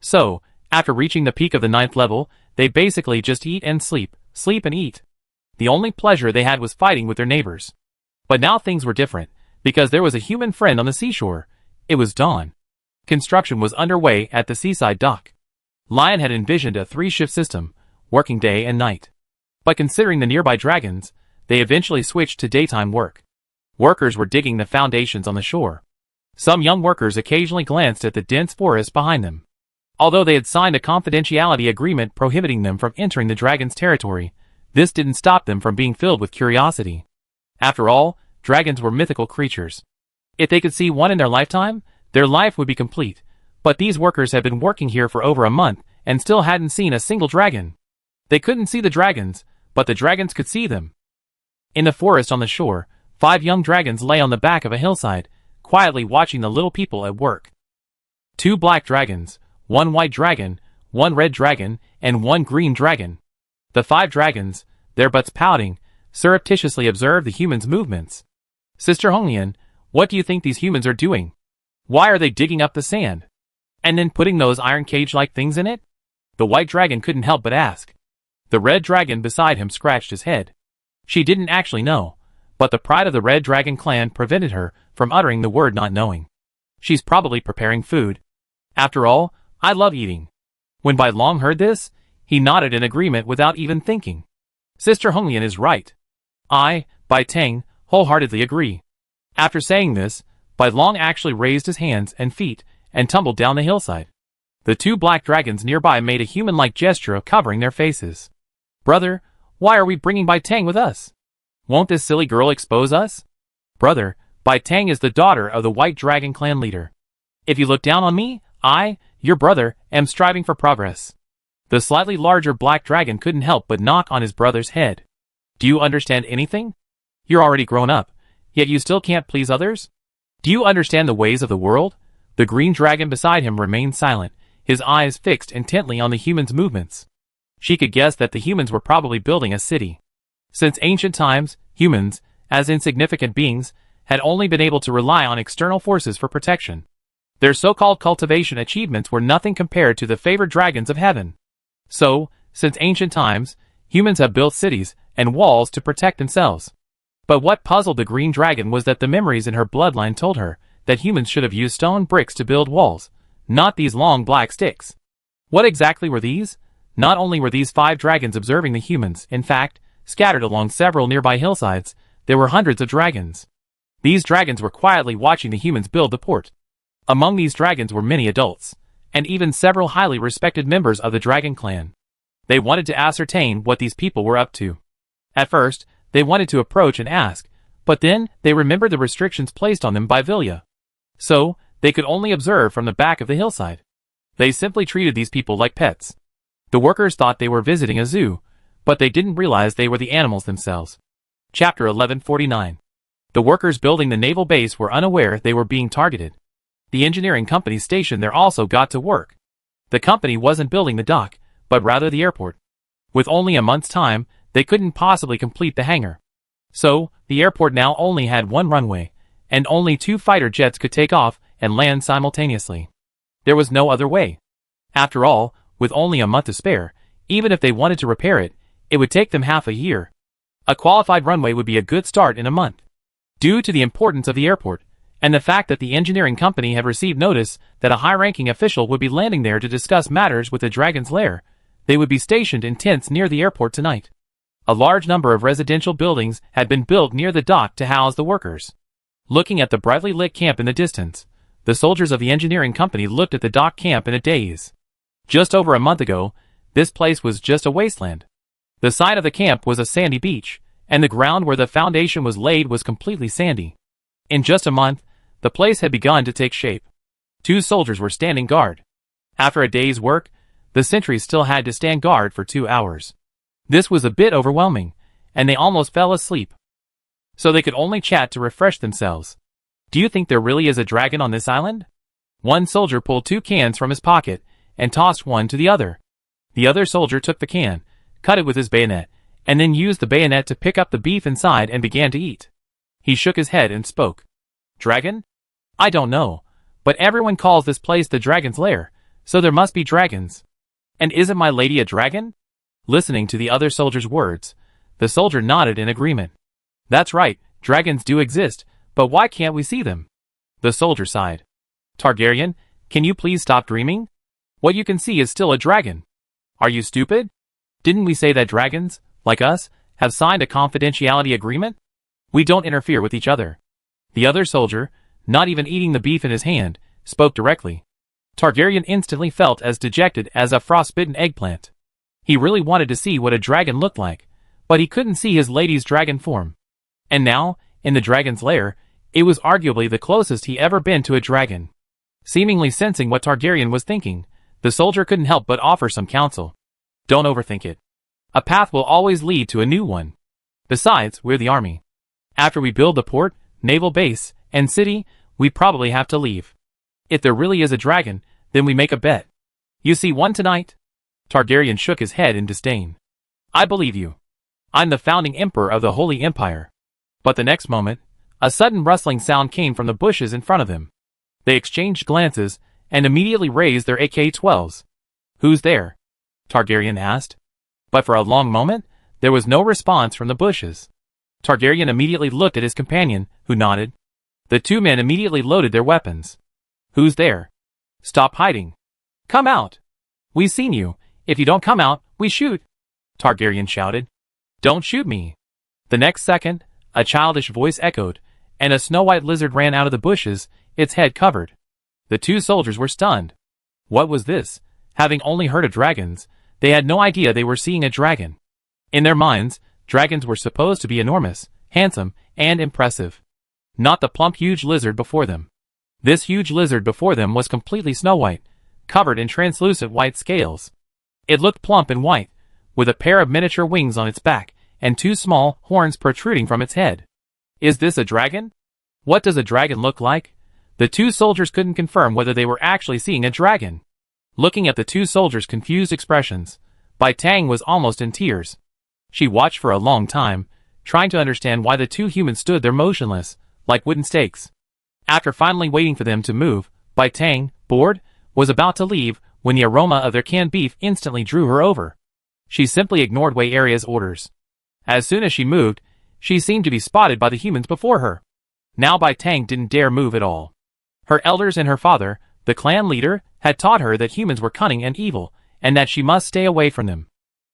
So, after reaching the peak of the 9th level, they basically just eat and sleep and eat. The only pleasure they had was fighting with their neighbors. But now things were different, because there was a human friend on the seashore. It was Dawn. Construction was underway at the seaside dock. Lion had envisioned a 3-shift system, working day and night. But considering the nearby dragons, they eventually switched to daytime work. Workers were digging the foundations on the shore. Some young workers occasionally glanced at the dense forest behind them. Although they had signed a confidentiality agreement prohibiting them from entering the dragon's territory, this didn't stop them from being filled with curiosity. After all, dragons were mythical creatures. If they could see one in their lifetime, their life would be complete. But these workers had been working here for over a month and still hadn't seen a single dragon. They couldn't see the dragons, but the dragons could see them. In the forest on the shore, 5 young dragons lay on the back of a hillside, quietly watching the little people at work. 2 black dragons, 1 white dragon, 1 red dragon, and 1 green dragon. The 5 dragons, their butts pouting, surreptitiously observed the humans' movements. Sister Honglian, what do you think these humans are doing? Why are they digging up the sand? And then putting those iron cage-like things in it? The white dragon couldn't help but ask. The red dragon beside him scratched his head. She didn't actually know, but the pride of the red dragon clan prevented her from uttering the word not knowing. She's probably preparing food. After all, I love eating. When Bai Long heard this, he nodded in agreement without even thinking. Sister Honglian is right. I, Bai Tang, wholeheartedly agree. After saying this, Bai Long actually raised his hands and feet and tumbled down the hillside. The 2 black dragons nearby made a human-like gesture of covering their faces. Brother, why are we bringing Bai Tang with us? Won't this silly girl expose us? Brother, Bai Tang is the daughter of the White Dragon clan leader. If you look down on me, I, your brother, am striving for progress. The slightly larger black dragon couldn't help but knock on his brother's head. Do you understand anything? You're already grown up, yet you still can't please others? Do you understand the ways of the world? The green dragon beside him remained silent, his eyes fixed intently on the humans' movements. She could guess that the humans were probably building a city. Since ancient times, humans, as insignificant beings, had only been able to rely on external forces for protection. Their so-called cultivation achievements were nothing compared to the favored dragons of heaven. So, since ancient times, humans have built cities and walls to protect themselves. But what puzzled the green dragon was that the memories in her bloodline told her that humans should have used stone bricks to build walls, not these long black sticks. What exactly were these? Not only were these 5 dragons observing the humans, in fact, scattered along several nearby hillsides, there were hundreds of dragons. These dragons were quietly watching the humans build the port. Among these dragons were many adults, and even several highly respected members of the dragon clan. They wanted to ascertain what these people were up to. At first, they wanted to approach and ask, but then they remembered the restrictions placed on them by Vilya. So, they could only observe from the back of the hillside. They simply treated these people like pets. The workers thought they were visiting a zoo, but they didn't realize they were the animals themselves. Chapter 1149. The workers building the naval base were unaware they were being targeted. The engineering company stationed there also got to work. The company wasn't building the dock, but rather the airport. With only a month's time, they couldn't possibly complete the hangar. So, the airport now only had 1 runway, and only 2 fighter jets could take off and land simultaneously. There was no other way. After all, with only a month to spare, even if they wanted to repair it, it would take them half a year. A qualified runway would be a good start in a month. Due to the importance of the airport, and the fact that the engineering company had received notice that a high-ranking official would be landing there to discuss matters with the Dragon's Lair, they would be stationed in tents near the airport tonight. A large number of residential buildings had been built near the dock to house the workers. Looking at the brightly lit camp in the distance, the soldiers of the engineering company looked at the dock camp in a daze. Just over a month ago, this place was just a wasteland. The side of the camp was a sandy beach, and the ground where the foundation was laid was completely sandy. In just a month, the place had begun to take shape. 2 soldiers were standing guard. After a day's work, the sentries still had to stand guard for 2 hours. This was a bit overwhelming, and they almost fell asleep. so they could only chat to refresh themselves. Do you think there really is a dragon on this island? One soldier pulled 2 cans from his pocket and tossed one to the other. The other soldier took the can, cut it with his bayonet, and then used the bayonet to pick up the beef inside and began to eat. He shook his head and spoke. Dragon? I don't know, but everyone calls this place the Dragon's Lair, so there must be dragons. And isn't my lady a dragon? Listening to the other soldier's words, the soldier nodded in agreement. That's right, dragons do exist, but why can't we see them? The soldier sighed. Targaryen, can you please stop dreaming? What you can see is still a dragon. Are you stupid? Didn't we say that dragons, like us, have signed a confidentiality agreement? We don't interfere with each other. The other soldier, not even eating the beef in his hand, spoke directly. Targaryen instantly felt as dejected as a frostbitten eggplant. He really wanted to see what a dragon looked like, but he couldn't see his lady's dragon form. And now, in the dragon's lair, it was arguably the closest he ever been to a dragon. Seemingly sensing what Targaryen was thinking, the soldier couldn't help but offer some counsel. Don't overthink it. A path will always lead to a new one. Besides, we're the army. After we build the port, naval base, and city, we probably have to leave. If there really is a dragon, then we make a bet. You see one tonight? Targaryen shook his head in disdain. I believe you. I'm the founding emperor of the Holy Empire. But the next moment, a sudden rustling sound came from the bushes in front of them. They exchanged glances, and immediately raised their AK-12s. Who's there? Targaryen asked. But for a long moment, there was no response from the bushes. Targaryen immediately looked at his companion, who nodded. The 2 men immediately loaded their weapons. Who's there? Stop hiding. Come out. We've seen you. If you don't come out, we shoot. Targaryen shouted. Don't shoot me. The next second, a childish voice echoed, and a snow-white lizard ran out of the bushes, its head covered. The 2 soldiers were stunned. What was this? Having only heard of dragons, they had no idea they were seeing a dragon. In their minds, dragons were supposed to be enormous, handsome, and impressive. Not the plump huge lizard before them. This huge lizard before them was completely snow-white, covered in translucent white scales. It looked plump and white, with a pair of miniature wings on its back, and 2 small horns protruding from its head. Is this a dragon? What does a dragon look like? The 2 soldiers couldn't confirm whether they were actually seeing a dragon. Looking at the 2 soldiers' confused expressions, Bai Tang was almost in tears. She watched for a long time, trying to understand why the 2 humans stood there motionless, like wooden stakes. After finally waiting for them to move, Bai Tang, bored, was about to leave when the aroma of their canned beef instantly drew her over. She simply ignored Wei Aria's orders. As soon as she moved, she seemed to be spotted by the humans before her. Now Bai Tang didn't dare move at all. Her elders and her father, the clan leader, had taught her that humans were cunning and evil, and that she must stay away from them.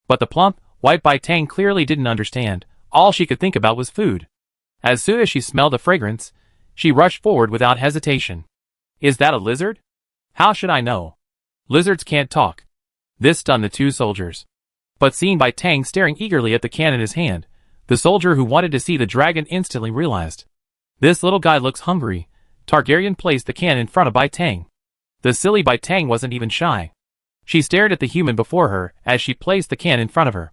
But the plump, white Bai Tang clearly didn't understand. All she could think about was food. As soon as she smelled the fragrance, she rushed forward without hesitation. Is that a lizard? How should I know? Lizards can't talk. This stunned the 2 soldiers. But seeing Bai Tang staring eagerly at the can in his hand, the soldier who wanted to see the dragon instantly realized. This little guy looks hungry. Targaryen placed the can in front of Bai Tang. The silly Bai Tang wasn't even shy. She stared at the human before her as she placed the can in front of her.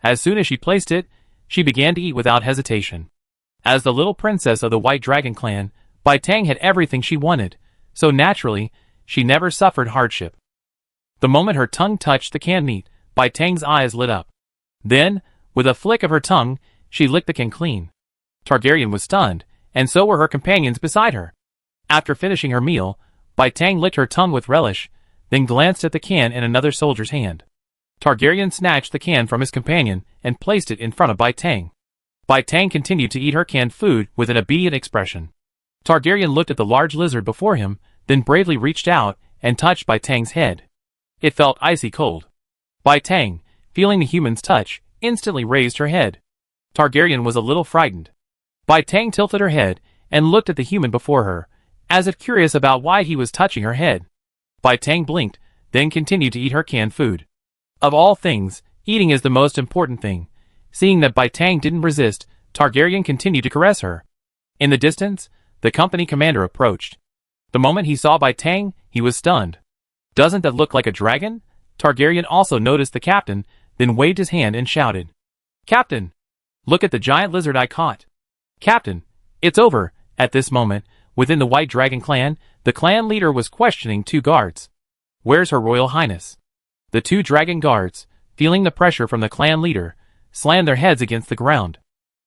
As soon as she placed it, she began to eat without hesitation. As the little princess of the White Dragon clan, Bai Tang had everything she wanted, so naturally, she never suffered hardship. The moment her tongue touched the canned meat, Bai Tang's eyes lit up. Then, with a flick of her tongue, she licked the can clean. Targaryen was stunned, and so were her companions beside her. After finishing her meal, Bai Tang licked her tongue with relish, then glanced at the can in another soldier's hand. Targaryen snatched the can from his companion and placed it in front of Bai Tang. Bai Tang continued to eat her canned food with an obedient expression. Targaryen looked at the large lizard before him, then bravely reached out and touched Bai Tang's head. It felt icy cold. Bai Tang, feeling the human's touch, instantly raised her head. Targaryen was a little frightened. Bai Tang tilted her head and looked at the human before her, as if curious about why he was touching her head. Bai Tang blinked, then continued to eat her canned food. Of all things, eating is the most important thing. Seeing that Bai Tang didn't resist, Targaryen continued to caress her. In the distance, the company commander approached. The moment he saw Bai Tang, he was stunned. Doesn't that look like a dragon? Targaryen also noticed the captain, then waved his hand and shouted. Captain! Look at the giant lizard I caught. Captain, it's over. At this moment, within the White Dragon clan, the clan leader was questioning two guards. Where's Her Royal Highness? The two dragon guards, feeling the pressure from the clan leader, slammed their heads against the ground.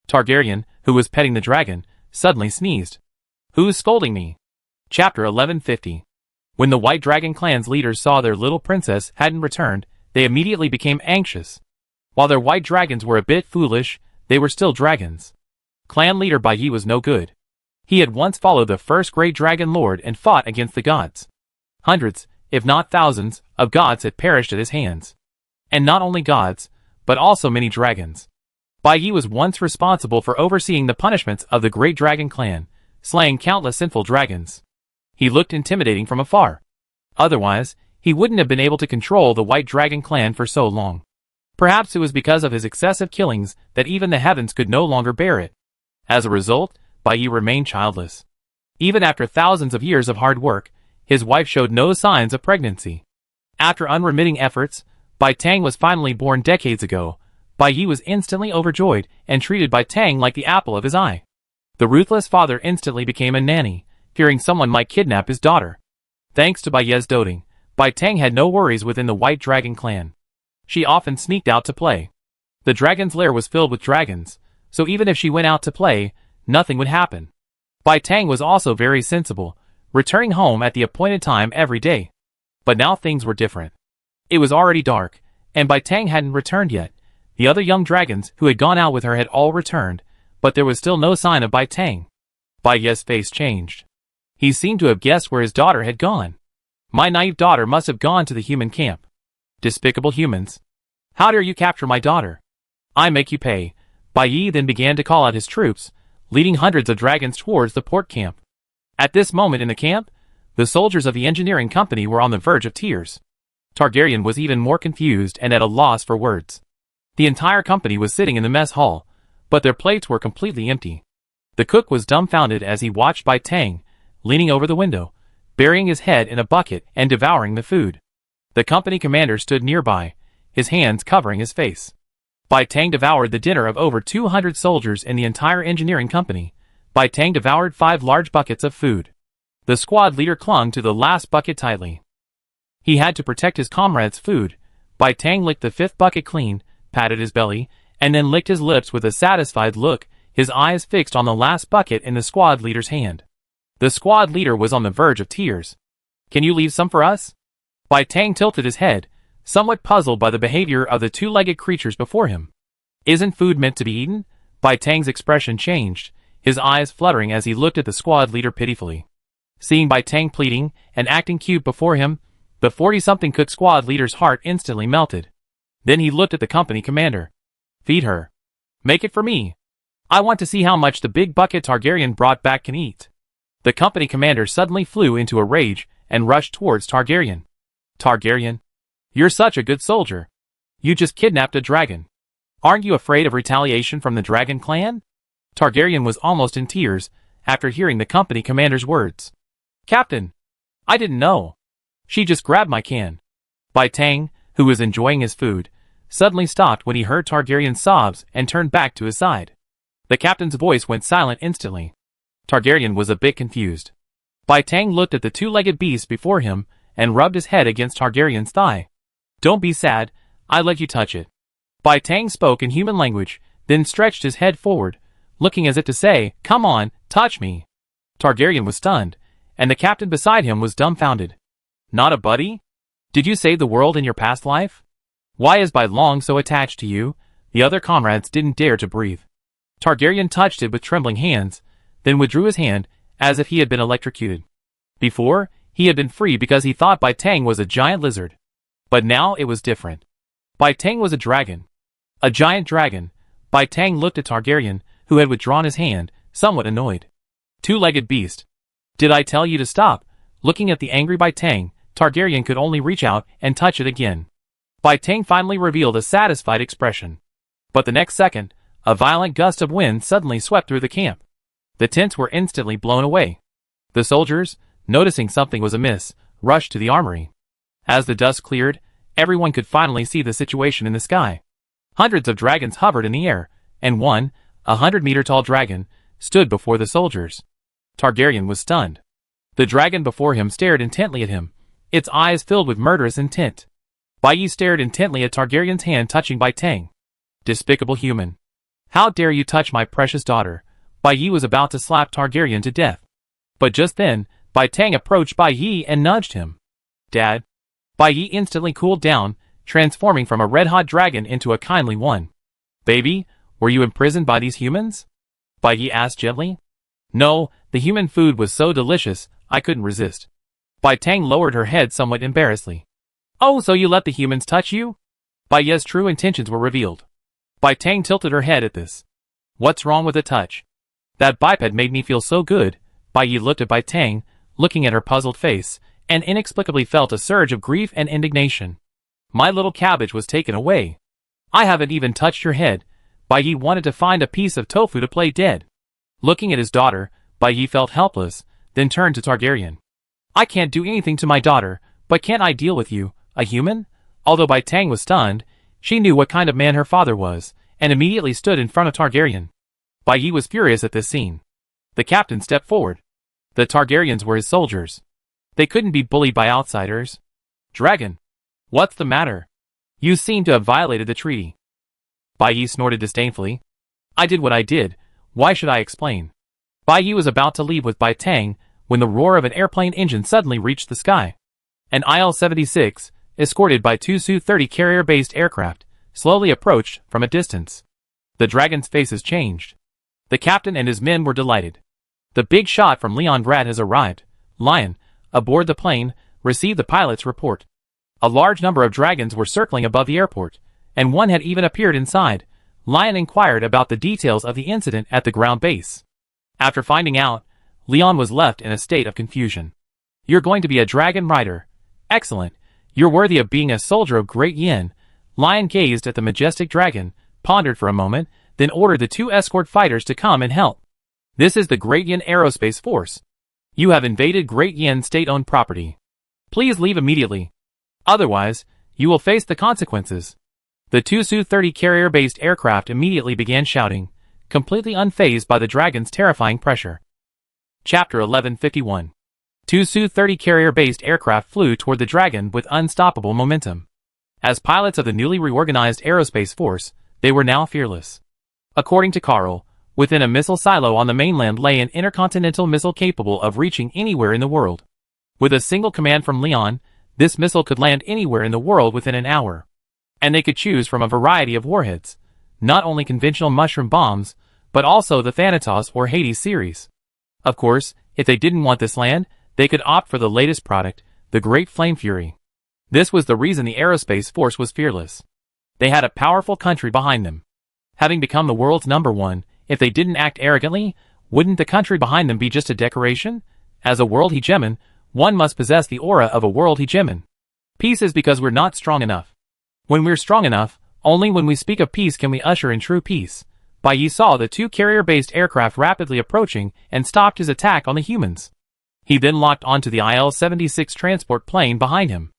Targaryen, who was petting the dragon, suddenly sneezed. Who's scolding me? Chapter 1150. When the White Dragon clan's leaders saw their little princess hadn't returned, they immediately became anxious. While their white dragons were a bit foolish, they were still dragons. Clan leader Bai Yi was no good. He had once followed the first great dragon lord and fought against the gods. Hundreds, if not thousands, of gods had perished at his hands. And not only gods, but also many dragons. Bai Yi was once responsible for overseeing the punishments of the great dragon clan, slaying countless sinful dragons. He looked intimidating from afar. Otherwise, he wouldn't have been able to control the White Dragon clan for so long. Perhaps it was because of his excessive killings that even the heavens could no longer bear it. As a result, Bai Yi remained childless. Even after thousands of years of hard work, his wife showed no signs of pregnancy. After unremitting efforts, Bai Tang was finally born decades ago. Bai Yi was instantly overjoyed and treated Bai Tang like the apple of his eye. The ruthless father instantly became a nanny, fearing someone might kidnap his daughter. Thanks to Bai Yi's doting, Bai Tang had no worries within the White Dragon clan. She often sneaked out to play. The dragon's lair was filled with dragons, so even if she went out to play, nothing would happen. Bai Tang was also very sensible, returning home at the appointed time every day. But now things were different. It was already dark, and Bai Tang hadn't returned yet. The other young dragons who had gone out with her had all returned, but there was still no sign of Bai Tang. Bai Yi's face changed. He seemed to have guessed where his daughter had gone. My naive daughter must have gone to the human camp. Despicable humans. How dare you capture my daughter? I make you pay. Bai Yi then began to call out his troops, leading hundreds of dragons towards the port camp. At this moment in the camp, the soldiers of the engineering company were on the verge of tears. Targaryen was even more confused and at a loss for words. The entire company was sitting in the mess hall, but their plates were completely empty. The cook was dumbfounded as he watched Bai Tang, leaning over the window, burying his head in a bucket and devouring the food. The company commander stood nearby, his hands covering his face. Bai Tang devoured the dinner of over 200 soldiers in the entire engineering company. Bai Tang devoured 5 large buckets of food. The squad leader clung to the last bucket tightly. He had to protect his comrades' food. Bai Tang licked the 5th bucket clean, patted his belly, and then licked his lips with a satisfied look, his eyes fixed on the last bucket in the squad leader's hand. The squad leader was on the verge of tears. Can you leave some for us? Bai Tang tilted his head, somewhat puzzled by the behavior of the two-legged creatures before him. Isn't food meant to be eaten? Bai Tang's expression changed, his eyes fluttering as he looked at the squad leader pitifully. Seeing Bai Tang pleading and acting cute before him, the 40-something cook squad leader's heart instantly melted. Then he looked at the company commander. Feed her. Make it for me. I want to see how much the big bucket Targaryen brought back can eat. The company commander suddenly flew into a rage and rushed towards Targaryen. Targaryen, you're such a good soldier. You just kidnapped a dragon. Aren't you afraid of retaliation from the dragon clan? Targaryen was almost in tears after hearing the company commander's words. Captain, I didn't know. She just grabbed my can. Bai Tang, who was enjoying his food, suddenly stopped when he heard Targaryen's sobs and turned back to his side. The captain's voice went silent instantly. Targaryen was a bit confused. Bai Tang looked at the two-legged beast before him and rubbed his head against Targaryen's thigh. Don't be sad, I let you touch it. Bai Tang spoke in human language, then stretched his head forward, looking as if to say, come on, touch me. Targaryen was stunned, and the captain beside him was dumbfounded. Not a buddy? Did you save the world in your past life? Why is Bai Long so attached to you? The other comrades didn't dare to breathe. Targaryen touched it with trembling hands, then withdrew his hand, as if he had been electrocuted. Before, he had been free because he thought Bai Tang was a giant lizard. But now it was different. Bai Tang was a dragon. A giant dragon. Bai Tang looked at Targaryen, who had withdrawn his hand, somewhat annoyed. Two-legged beast. Did I tell you to stop? Looking at the angry Bai Tang, Targaryen could only reach out and touch it again. Bai Tang finally revealed a satisfied expression. But the next second, a violent gust of wind suddenly swept through the camp. The tents were instantly blown away. The soldiers, noticing something was amiss, rushed to the armory. As the dust cleared, everyone could finally see the situation in the sky. Hundreds of dragons hovered in the air, and one, 100-meter-tall dragon, stood before the soldiers. Targaryen was stunned. The dragon before him stared intently at him, its eyes filled with murderous intent. Bai Yi stared intently at Targaryen's hand touching Bai Tang. Despicable human. How dare you touch my precious daughter? Bai Yi was about to slap Targaryen to death. But just then, Bai Tang approached Bai Yi and nudged him. Dad. Bai Yi instantly cooled down, transforming from a red-hot dragon into a kindly one. Baby, were you imprisoned by these humans? Bai Yi asked gently. No, the human food was so delicious, I couldn't resist. Bai Tang lowered her head somewhat embarrassedly. Oh, so you let the humans touch you? Bai Yi's true intentions were revealed. Bai Tang tilted her head at this. What's wrong with a touch? That biped made me feel so good. Bai Yi looked at Bai Tang, looking at her puzzled face, and inexplicably felt a surge of grief and indignation. My little cabbage was taken away. I haven't even touched your head. Bai Yi wanted to find a piece of tofu to play dead. Looking at his daughter, Bai Yi felt helpless, then turned to Targaryen. I can't do anything to my daughter, but can't I deal with you, a human? Although Bai Tang was stunned, she knew what kind of man her father was, and immediately stood in front of Targaryen. Bai Yi was furious at this scene. The captain stepped forward. The Targaryens were his soldiers. They couldn't be bullied by outsiders. Dragon. What's the matter? You seem to have violated the treaty. Bai Yi snorted disdainfully. I did what I did. Why should I explain? Bai Yi was about to leave with Bai Tang when the roar of an airplane engine suddenly reached the sky. An IL-76, escorted by two Su-30 carrier-based aircraft, slowly approached from a distance. The dragon's faces changed. The captain and his men were delighted. The big shot from Leongrad has arrived. Lion, aboard the plane, received the pilot's report. A large number of dragons were circling above the airport, and one had even appeared inside. Lion inquired about the details of the incident at the ground base. After finding out, Leon was left in a state of confusion. You're going to be a dragon rider. Excellent. You're worthy of being a soldier of Great Yin. Lion gazed at the majestic dragon, pondered for a moment, then ordered the two escort fighters to come and help. This is the Great Yin Aerospace Force. You have invaded Great Yin state-owned property. Please leave immediately. Otherwise, you will face the consequences. The two Su-30 carrier-based aircraft immediately began shouting, completely unfazed by the dragon's terrifying pressure. Chapter 1151. Two Su-30 carrier-based aircraft flew toward the dragon with unstoppable momentum. As pilots of the newly reorganized aerospace force, they were now fearless. According to Carl, within a missile silo on the mainland lay an intercontinental missile capable of reaching anywhere in the world. With a single command from Leon, this missile could land anywhere in the world within an hour. And they could choose from a variety of warheads, not only conventional mushroom bombs, but also the Thanatos or Hades series. Of course, if they didn't want this land, they could opt for the latest product, the Great Flame Fury. This was the reason the aerospace force was fearless. They had a powerful country behind them. Having become the world's #1, if they didn't act arrogantly, wouldn't the country behind them be just a decoration? As a world hegemon, one must possess the aura of a world hegemon. Peace is because we're not strong enough. When we're strong enough, only when we speak of peace can we usher in true peace. Bai Yi saw the two carrier-based aircraft rapidly approaching and stopped his attack on the humans. He then locked onto the IL-76 transport plane behind him,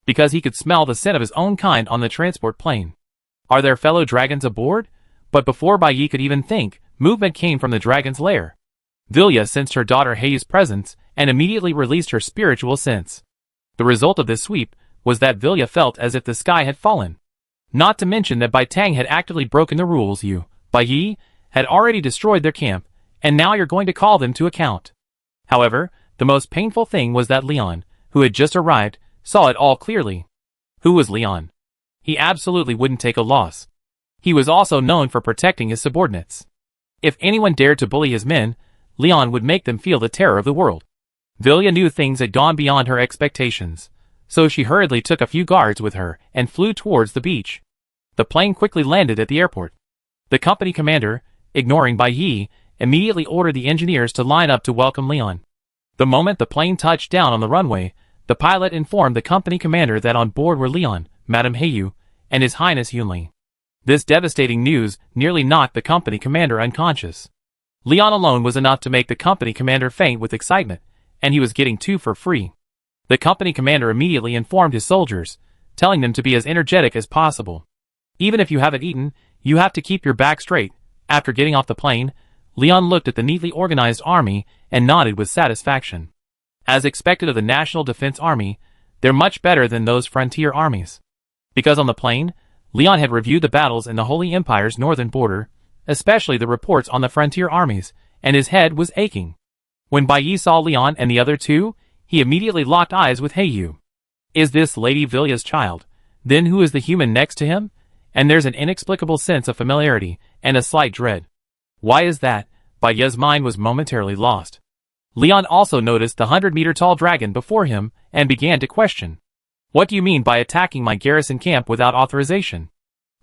because he could smell the scent of his own kind on the transport plane. Are there fellow dragons aboard? But before Bai Yi could even think, movement came from the dragon's lair. Vilya sensed her daughter Hei's presence and immediately released her spiritual sense. The result of this sweep was that Vilya felt as if the sky had fallen. Not to mention that Bai Tang had actively broken the rules. Bai Yi, had already destroyed their camp, and now you're going to call them to account. However, the most painful thing was that Leon, who had just arrived, saw it all clearly. Who was Leon? He absolutely wouldn't take a loss. He was also known for protecting his subordinates. If anyone dared to bully his men, Leon would make them feel the terror of the world. Vilya knew things had gone beyond her expectations, so she hurriedly took a few guards with her and flew towards the beach. The plane quickly landed at the airport. The company commander, ignoring Bai Yi, immediately ordered the engineers to line up to welcome Leon. The moment the plane touched down on the runway, the pilot informed the company commander that on board were Leon, Madame Heiyu, and His Highness Yunli. This devastating news nearly knocked the company commander unconscious. Leon alone was enough to make the company commander faint with excitement, and he was getting two for free. The company commander immediately informed his soldiers, telling them to be as energetic as possible. Even if you haven't eaten, you have to keep your back straight. After getting off the plane, Leon looked at the neatly organized army and nodded with satisfaction. As expected of the National Defense Army, they're much better than those frontier armies. Because on the plane, Leon had reviewed the battles in the Holy Empire's northern border, especially the reports on the frontier armies, and his head was aching. When Bai Yi saw Leon and the other two, he immediately locked eyes with Heyu. Is this Lady Vilya's child? Then who is the human next to him? And there's an inexplicable sense of familiarity and a slight dread. Why is that? Bai Yi's mind was momentarily lost. Leon also noticed the 100-meter-tall dragon before him and began to question. What do you mean by attacking my garrison camp without authorization?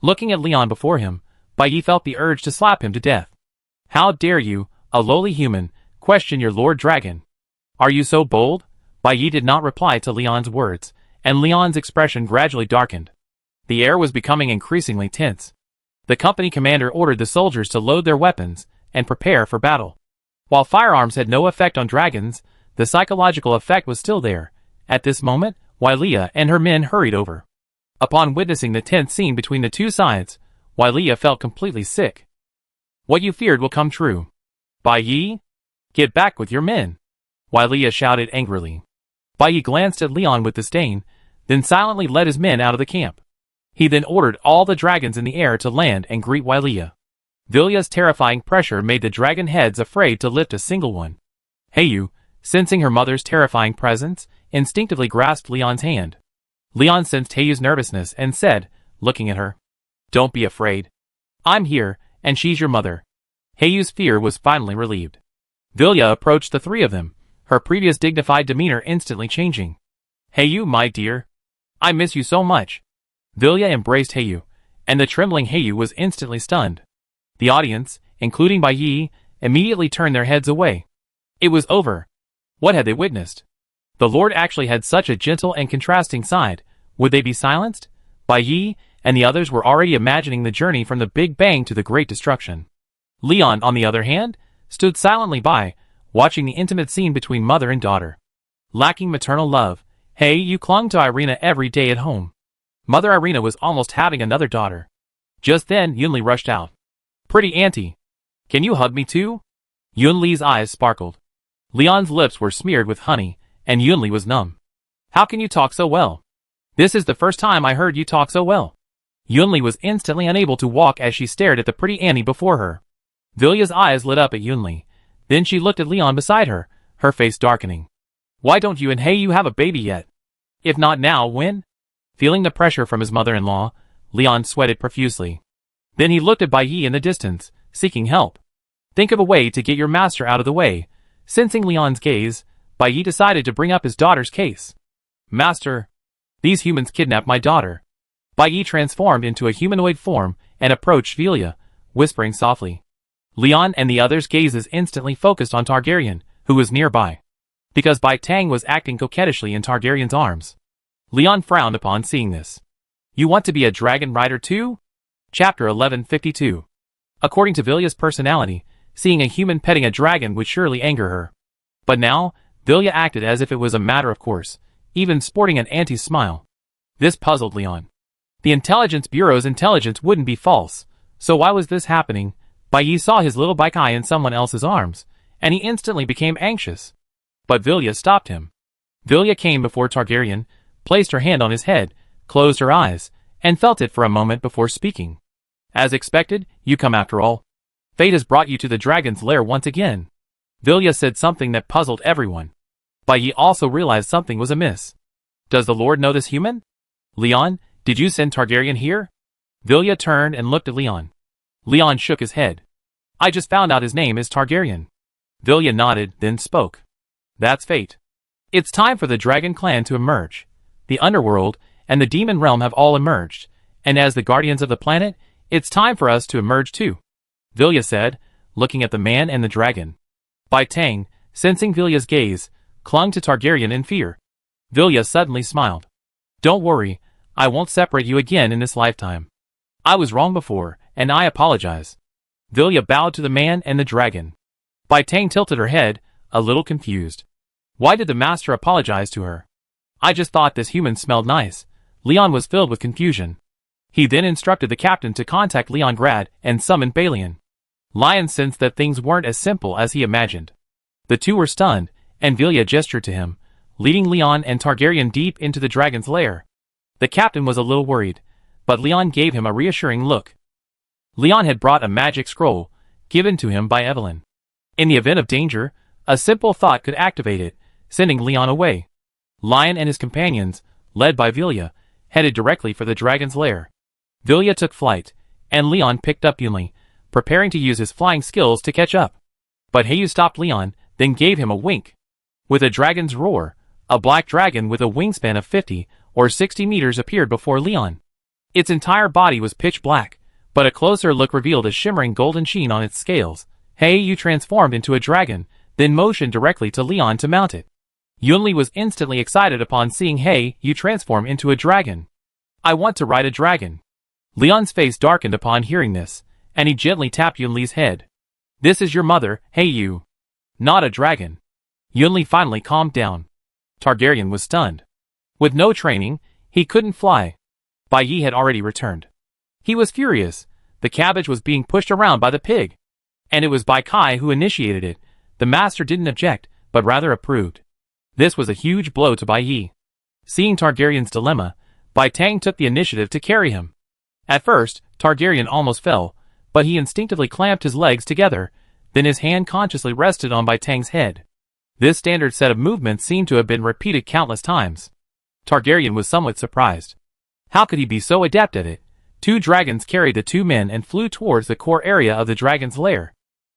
Looking at Leon before him, Bai Yi felt the urge to slap him to death. How dare you, a lowly human, question your Lord Dragon? Are you so bold? Bai Yi did not reply to Leon's words, and Leon's expression gradually darkened. The air was becoming increasingly tense. The company commander ordered the soldiers to load their weapons and prepare for battle. While firearms had no effect on dragons, the psychological effect was still there. At this moment, Wailia and her men hurried over. Upon witnessing the tense scene between the two sides, Wailia felt completely sick. What you feared will come true. Bai Yi? Get back with your men! Wailia shouted angrily. Bai Yi glanced at Leon with disdain, then silently led his men out of the camp. He then ordered all the dragons in the air to land and greet Wailia. Vilya's terrifying pressure made the dragon heads afraid to lift a single one. Heyu, sensing her mother's terrifying presence, instinctively grasped Leon's hand. Leon sensed Heyu's nervousness and said, looking at her, "Don't be afraid. I'm here, and she's your mother." Heyu's fear was finally relieved. Vilya approached the three of them, her previous dignified demeanor instantly changing. "Heyu, my dear. I miss you so much." Vilya embraced Heyu, and the trembling Heyu was instantly stunned. The audience, including Bai Yi, immediately turned their heads away. It was over. What had they witnessed? The Lord actually had such a gentle and contrasting side. Would they be silenced? Bai Yi and the others were already imagining the journey from the Big Bang to the Great Destruction. Leon, on the other hand, stood silently by, watching the intimate scene between mother and daughter. Lacking maternal love, Heyu clung to Irina every day at home. Mother Irina was almost having another daughter. Just then Yunli rushed out. "Pretty auntie, can you hug me too?" Yunli's eyes sparkled. Leon's lips were smeared with honey, and Yunli was numb. "How can you talk so well? This is the first time I heard you talk so well." Yunli was instantly unable to walk as she stared at the pretty Annie before her. Vilya's eyes lit up at Yunli. Then she looked at Leon beside her, her face darkening. "Why don't you and Heyu have a baby yet? If not now, when?" Feeling the pressure from his mother-in-law, Leon sweated profusely. Then he looked at Bai Yi in the distance, seeking help. "Think of a way to get your master out of the way." Sensing Leon's gaze, Bai Yi decided to bring up his daughter's case. "Master, these humans kidnapped my daughter." Bai Yi transformed into a humanoid form and approached Vilya, whispering softly. Leon and the others' gazes instantly focused on Targaryen, who was nearby. Because Bai Tang was acting coquettishly in Targaryen's arms. Leon frowned upon seeing this. "You want to be a dragon rider too?" Chapter 1152. According to Vilya's personality, seeing a human petting a dragon would surely anger her. But now, Vilya acted as if it was a matter of course, even sporting an anti-smile. This puzzled Leon. The Intelligence Bureau's intelligence wouldn't be false, so why was this happening? Bai Yi saw his little Baikai in someone else's arms, and he instantly became anxious. But Vilya stopped him. Vilya came before Targaryen, placed her hand on his head, closed her eyes, and felt it for a moment before speaking. "As expected, you come after all. Fate has brought you to the dragon's lair once again." Vilya said something that puzzled everyone. Bai Yi also realized something was amiss. "Does the Lord know this human? Leon, did you send Targaryen here?" Vilya turned and looked at Leon. Leon shook his head. "I just found out his name is Targaryen." Vilya nodded, then spoke. "That's fate. It's time for the dragon clan to emerge. The underworld and the demon realm have all emerged, and as the guardians of the planet, it's time for us to emerge too," Vilya said, looking at the man and the dragon. Bai Tang, sensing Vilya's gaze, clung to Targaryen in fear. Vilya suddenly smiled. "Don't worry, I won't separate you again in this lifetime. I was wrong before, and I apologize." Vilya bowed to the man and the dragon. Bai Tang tilted her head, a little confused. Why did the master apologize to her? "I just thought this human smelled nice." Leon was filled with confusion. He then instructed the captain to contact Leon Grad and summon Balian. Lion sensed that things weren't as simple as he imagined. The two were stunned, and Vilya gestured to him, leading Leon and Targaryen deep into the dragon's lair. The captain was a little worried, but Leon gave him a reassuring look. Leon had brought a magic scroll, given to him by Evelyn. In the event of danger, a simple thought could activate it, sending Leon away. Lion and his companions, led by Vilya, headed directly for the dragon's lair. Vilya took flight, and Leon picked up Yunli, preparing to use his flying skills to catch up. But Hayu stopped Leon, then gave him a wink. With a dragon's roar, a black dragon with a wingspan of 50 or 60 meters appeared before Leon. Its entire body was pitch black, but a closer look revealed a shimmering golden sheen on its scales. Hayu transformed into a dragon, then motioned directly to Leon to mount it. Yunli was instantly excited upon seeing Hayu transform into a dragon. "I want to ride a dragon." Leon's face darkened upon hearing this, and he gently tapped Yunli's head. "This is your mother, Hayu. Not a dragon." Yunli finally calmed down. Targaryen was stunned. With no training, he couldn't fly. Bai Yi had already returned. He was furious. The cabbage was being pushed around by the pig. And it was Bai Kai who initiated it. The master didn't object, but rather approved. This was a huge blow to Bai Yi. Seeing Targaryen's dilemma, Bai Tang took the initiative to carry him. At first, Targaryen almost fell, but he instinctively clamped his legs together, then his hand consciously rested on Bai Tang's head. This standard set of movements seemed to have been repeated countless times. Targaryen was somewhat surprised. How could he be so adept at it? Two dragons carried the two men and flew towards the core area of the dragon's lair.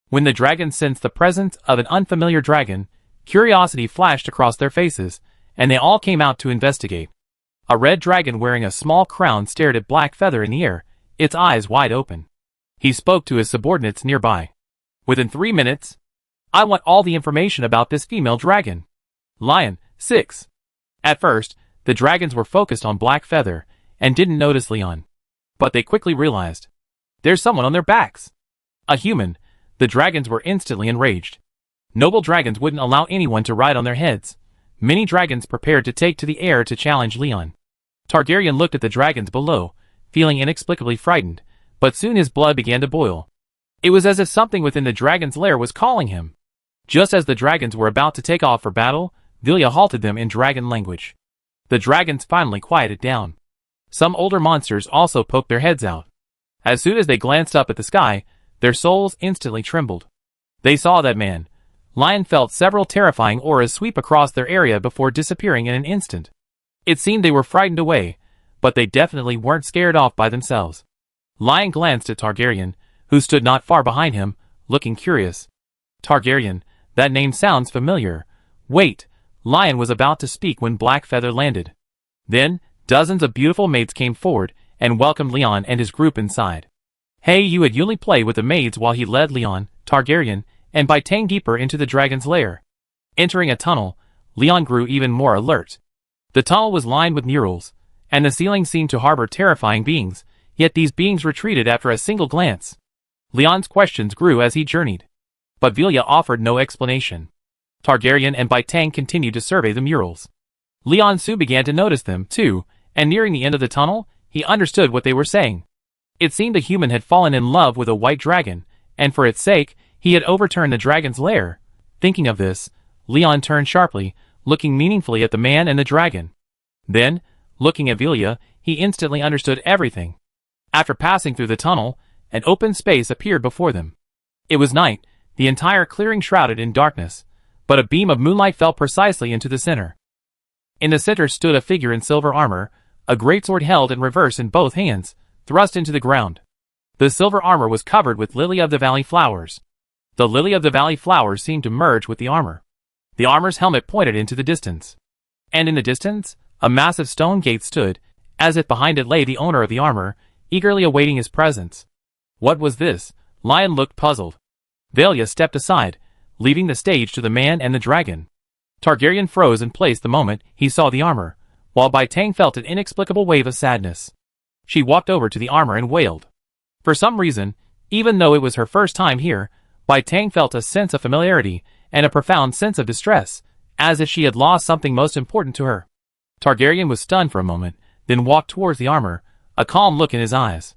When the dragons sensed the presence of an unfamiliar dragon, curiosity flashed across their faces, and they all came out to investigate. A red dragon wearing a small crown stared at Black Feather in the air, its eyes wide open. He spoke to his subordinates nearby. "Within 3 minutes, I want all the information about this female dragon." Lion, 6. At first, the dragons were focused on Black Feather, and didn't notice Leon. But they quickly realized. "There's someone on their backs." A human. The dragons were instantly enraged. Noble dragons wouldn't allow anyone to ride on their heads. Many dragons prepared to take to the air to challenge Leon. Targaryen looked at the dragons below, feeling inexplicably frightened, but soon his blood began to boil. It was as if something within the dragon's lair was calling him. Just as the dragons were about to take off for battle, Vilya halted them in dragon language. The dragons finally quieted down. Some older monsters also poked their heads out. As soon as they glanced up at the sky, their souls instantly trembled. They saw that man. Lion felt several terrifying auras sweep across their area before disappearing in an instant. It seemed they were frightened away, but they definitely weren't scared off by themselves. Lion glanced at Targaryen, who stood not far behind him, looking curious. "Targaryen, that name sounds familiar." "Wait," Lion was about to speak when Black Feather landed. Then, dozens of beautiful maids came forward and welcomed Leon and his group inside. Hayu had Yunli play with the maids while he led Leon, Targaryen, and Bai Tang deeper into the dragon's lair. Entering a tunnel, Leon grew even more alert. The tunnel was lined with murals, and the ceiling seemed to harbor terrifying beings, yet these beings retreated after a single glance. Leon's questions grew as he journeyed. But Vilya offered no explanation. Targaryen and Bai Tang continued to survey the murals. Leon soon began to notice them, too, and nearing the end of the tunnel, he understood what they were saying. It seemed a human had fallen in love with a white dragon, and for its sake, he had overturned the dragon's lair. Thinking of this, Leon turned sharply, looking meaningfully at the man and the dragon. Then, looking at Vilya, he instantly understood everything. After passing through the tunnel, an open space appeared before them. It was night, the entire clearing shrouded in darkness, but a beam of moonlight fell precisely into the center. In the center stood a figure in silver armor, a greatsword held in reverse in both hands, thrust into the ground. The silver armor was covered with lily-of-the-valley flowers. The lily-of-the-valley flowers seemed to merge with the armor. The armor's helmet pointed into the distance. And in the distance, a massive stone gate stood, as if behind it lay the owner of the armor, eagerly awaiting his presence. What was this? Lion looked puzzled. Vilya stepped aside, leaving the stage to the man and the dragon. Targaryen froze in place the moment he saw the armor, while Bai Tang felt an inexplicable wave of sadness. She walked over to the armor and wailed. For some reason, even though it was her first time here, Bai Tang felt a sense of familiarity and a profound sense of distress, as if she had lost something most important to her. Targaryen was stunned for a moment, then walked towards the armor, a calm look in his eyes.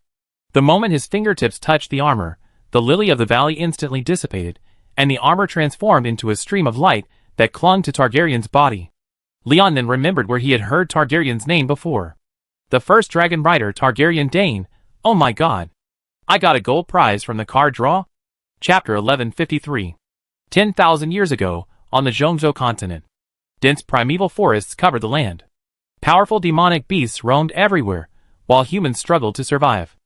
The moment his fingertips touched the armor, The lily of the valley instantly dissipated, and the armor transformed into a stream of light that clung to Targaryen's body. Leon then remembered where he had heard Targaryen's name before. The first dragon rider, Targaryen Dane. Oh my god. I got a gold prize from the card draw? Chapter 1153. 10,000 years ago, on the Zhongzhou continent, dense primeval forests covered the land. Powerful demonic beasts roamed everywhere, while humans struggled to survive.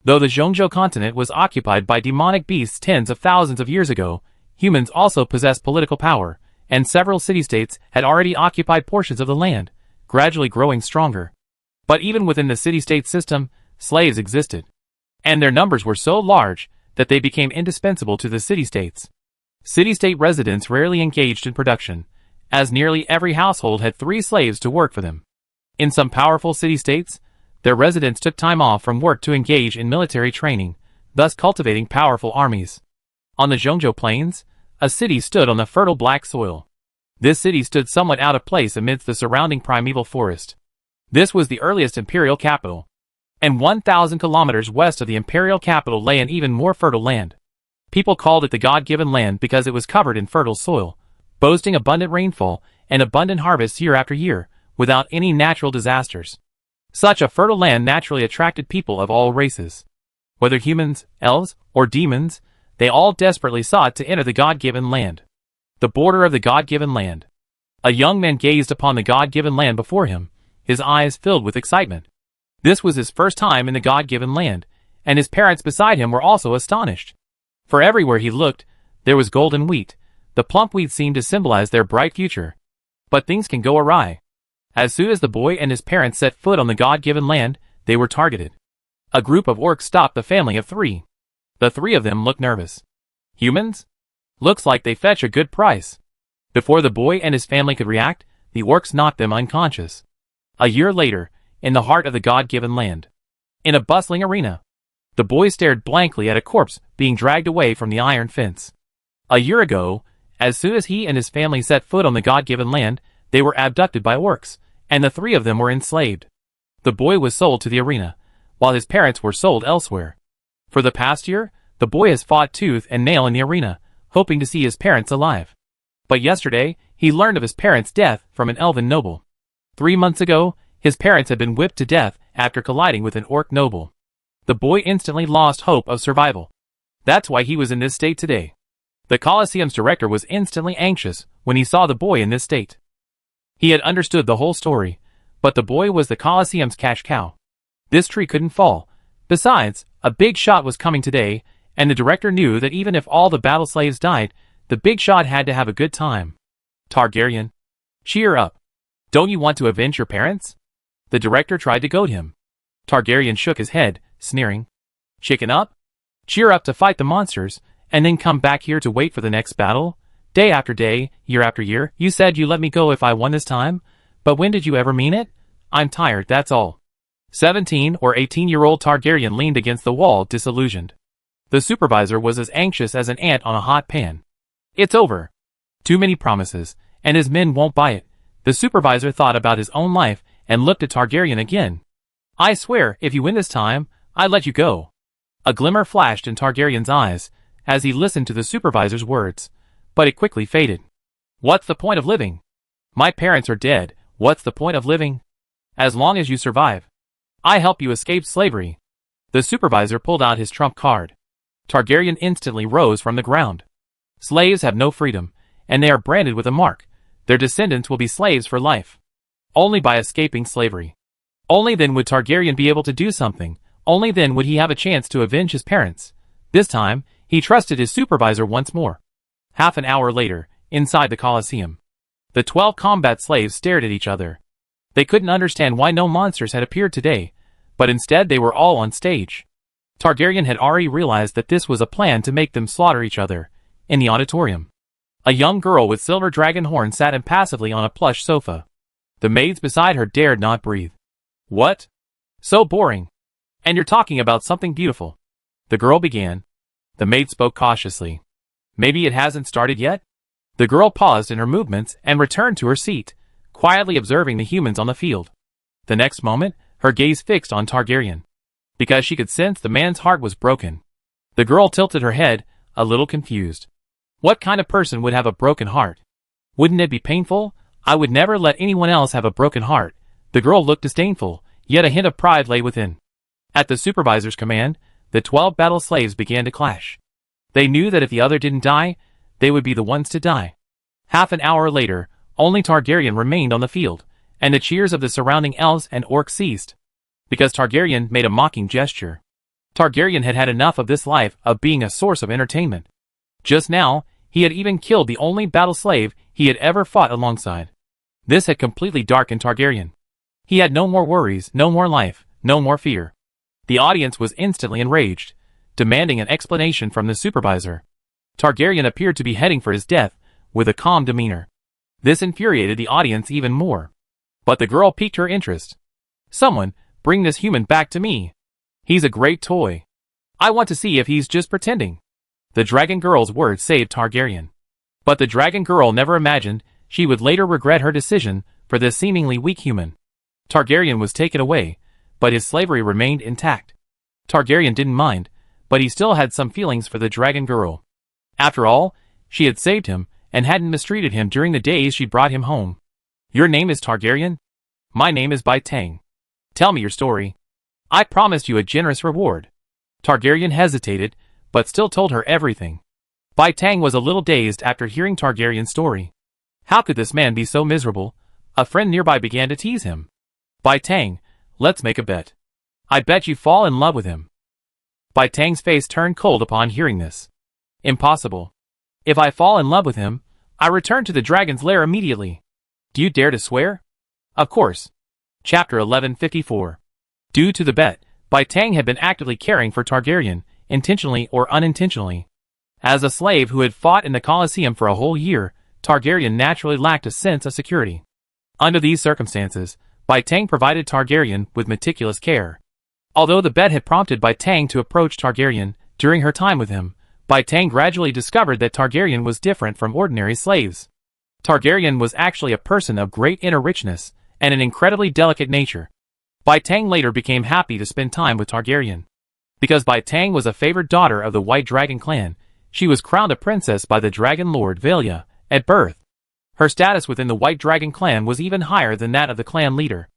Though the Zhongzhou continent was occupied by demonic beasts tens of thousands of years ago, humans also possessed political power, and several city-states had already occupied portions of the land, gradually growing stronger. But even within the city-state system, slaves existed. And their numbers were so large that they became indispensable to the city-states. City-state residents rarely engaged in production, as nearly every household had 3 slaves to work for them. In some powerful city-states, their residents took time off from work to engage in military training, thus cultivating powerful armies. On the Zhongzhou Plains, a city stood on the fertile black soil. This city stood somewhat out of place amidst the surrounding primeval forest. This was the earliest imperial capital. And 1,000 kilometers west of the imperial capital lay an even more fertile land. People called it the God-given land because it was covered in fertile soil, boasting abundant rainfall and abundant harvests year after year, without any natural disasters. Such a fertile land naturally attracted people of all races. Whether humans, elves, or demons, they all desperately sought to enter the God-given land. The border of the God-given land. A young man gazed upon the God-given land before him, his eyes filled with excitement. This was his first time in the God-given land, and his parents beside him were also astonished. For everywhere he looked, there was golden wheat. The plump wheat seemed to symbolize their bright future. But things can go awry. As soon as the boy and his parents set foot on the God-given land, they were targeted. A group of orcs stopped the family of 3. The 3 of them looked nervous. Humans? Looks like they fetch a good price. Before the boy and his family could react, the orcs knocked them unconscious. A year later, in the heart of the God-given land, in a bustling arena, the boy stared blankly at a corpse being dragged away from the iron fence. A year ago, as soon as he and his family set foot on the God-given land, they were abducted by orcs, and the 3 of them were enslaved. The boy was sold to the arena, while his parents were sold elsewhere. For the past year, the boy has fought tooth and nail in the arena, hoping to see his parents alive. But yesterday, he learned of his parents' death from an elven noble. 3 months ago, his parents had been whipped to death after colliding with an orc noble. The boy instantly lost hope of survival. That's why he was in this state today. The Colosseum's director was instantly anxious when he saw the boy in this state. He had understood the whole story, but the boy was the Colosseum's cash cow. This tree couldn't fall. Besides, a big shot was coming today, and the director knew that even if all the battle slaves died, the big shot had to have a good time. Targaryen, cheer up. Don't you want to avenge your parents? The director tried to goad him. Targaryen shook his head, sneering. Chicken up? Cheer up to fight the monsters, and then come back here to wait for the next battle? Day after day, year after year, you said you let me go if I won this time? But when did you ever mean it? I'm tired, that's all. 17 or 18-year-old Targaryen leaned against the wall, disillusioned. The supervisor was as anxious as an ant on a hot pan. It's over. Too many promises, and his men won't buy it. The supervisor thought about his own life and looked at Targaryen again. I swear, if you win this time, I'll let you go. A glimmer flashed in Targaryen's eyes as he listened to the supervisor's words, but it quickly faded. What's the point of living? My parents are dead. What's the point of living? As long as you survive. I help you escape slavery. The supervisor pulled out his trump card. Targaryen instantly rose from the ground. Slaves have no freedom, and they are branded with a mark. Their descendants will be slaves for life. Only by escaping slavery. Only then would Targaryen be able to do something. Only then would he have a chance to avenge his parents. This time, he trusted his supervisor once more. Half an hour later, inside the Colosseum, the 12 combat slaves stared at each other. They couldn't understand why no monsters had appeared today, but instead they were all on stage. Targaryen had already realized that this was a plan to make them slaughter each other. In the auditorium, a young girl with silver dragon horn sat impassively on a plush sofa. The maids beside her dared not breathe. What? So boring. And you're talking about something beautiful. The girl began. The maid spoke cautiously. Maybe it hasn't started yet? The girl paused in her movements and returned to her seat, quietly observing the humans on the field. The next moment, her gaze fixed on Targaryen. Because she could sense the man's heart was broken. The girl tilted her head, a little confused. What kind of person would have a broken heart? Wouldn't it be painful? I would never let anyone else have a broken heart. The girl looked disdainful, yet a hint of pride lay within. At the supervisor's command, the 12 battle slaves began to clash. They knew that if the other didn't die, they would be the ones to die. Half an hour later, only Targaryen remained on the field, and the cheers of the surrounding elves and orcs ceased. Because Targaryen made a mocking gesture. Targaryen had had enough of this life of being a source of entertainment. Just now, he had even killed the only battle slave he had ever fought alongside. This had completely darkened Targaryen. He had no more worries, no more life, no more fear. The audience was instantly enraged, demanding an explanation from the supervisor. Targaryen appeared to be heading for his death, with a calm demeanor. This infuriated the audience even more. But the girl piqued her interest. Someone, bring this human back to me. He's a great toy. I want to see if he's just pretending. The dragon girl's words saved Targaryen. But the dragon girl never imagined she would later regret her decision for this seemingly weak human. Targaryen was taken away, but his slavery remained intact. Targaryen didn't mind, but he still had some feelings for the dragon girl. After all, she had saved him, and hadn't mistreated him during the days she brought him home. Your name is Targaryen? My name is Bai Tang. Tell me your story. I promised you a generous reward. Targaryen hesitated, but still told her everything. Bai Tang was a little dazed after hearing Targaryen's story. How could this man be so miserable? A friend nearby began to tease him. Bai Tang, let's make a bet. I bet you fall in love with him. Bai Tang's face turned cold upon hearing this. Impossible. If I fall in love with him, I return to the dragon's lair immediately. Do you dare to swear? Of course. Chapter 1154. Due to the bet, Bai Tang had been actively caring for Targaryen, intentionally or unintentionally. As a slave who had fought in the Colosseum for a whole year, Targaryen naturally lacked a sense of security. Under these circumstances, Bai Tang provided Targaryen with meticulous care. Although the bet had prompted Bai Tang to approach Targaryen during her time with him, Bai Tang gradually discovered that Targaryen was different from ordinary slaves. Targaryen was actually a person of great inner richness and an incredibly delicate nature. Bai Tang later became happy to spend time with Targaryen. Because Bai Tang was a favored daughter of the White Dragon clan, she was crowned a princess by the Dragon Lord Valia at birth. Her status within the White Dragon clan was even higher than that of the clan leader.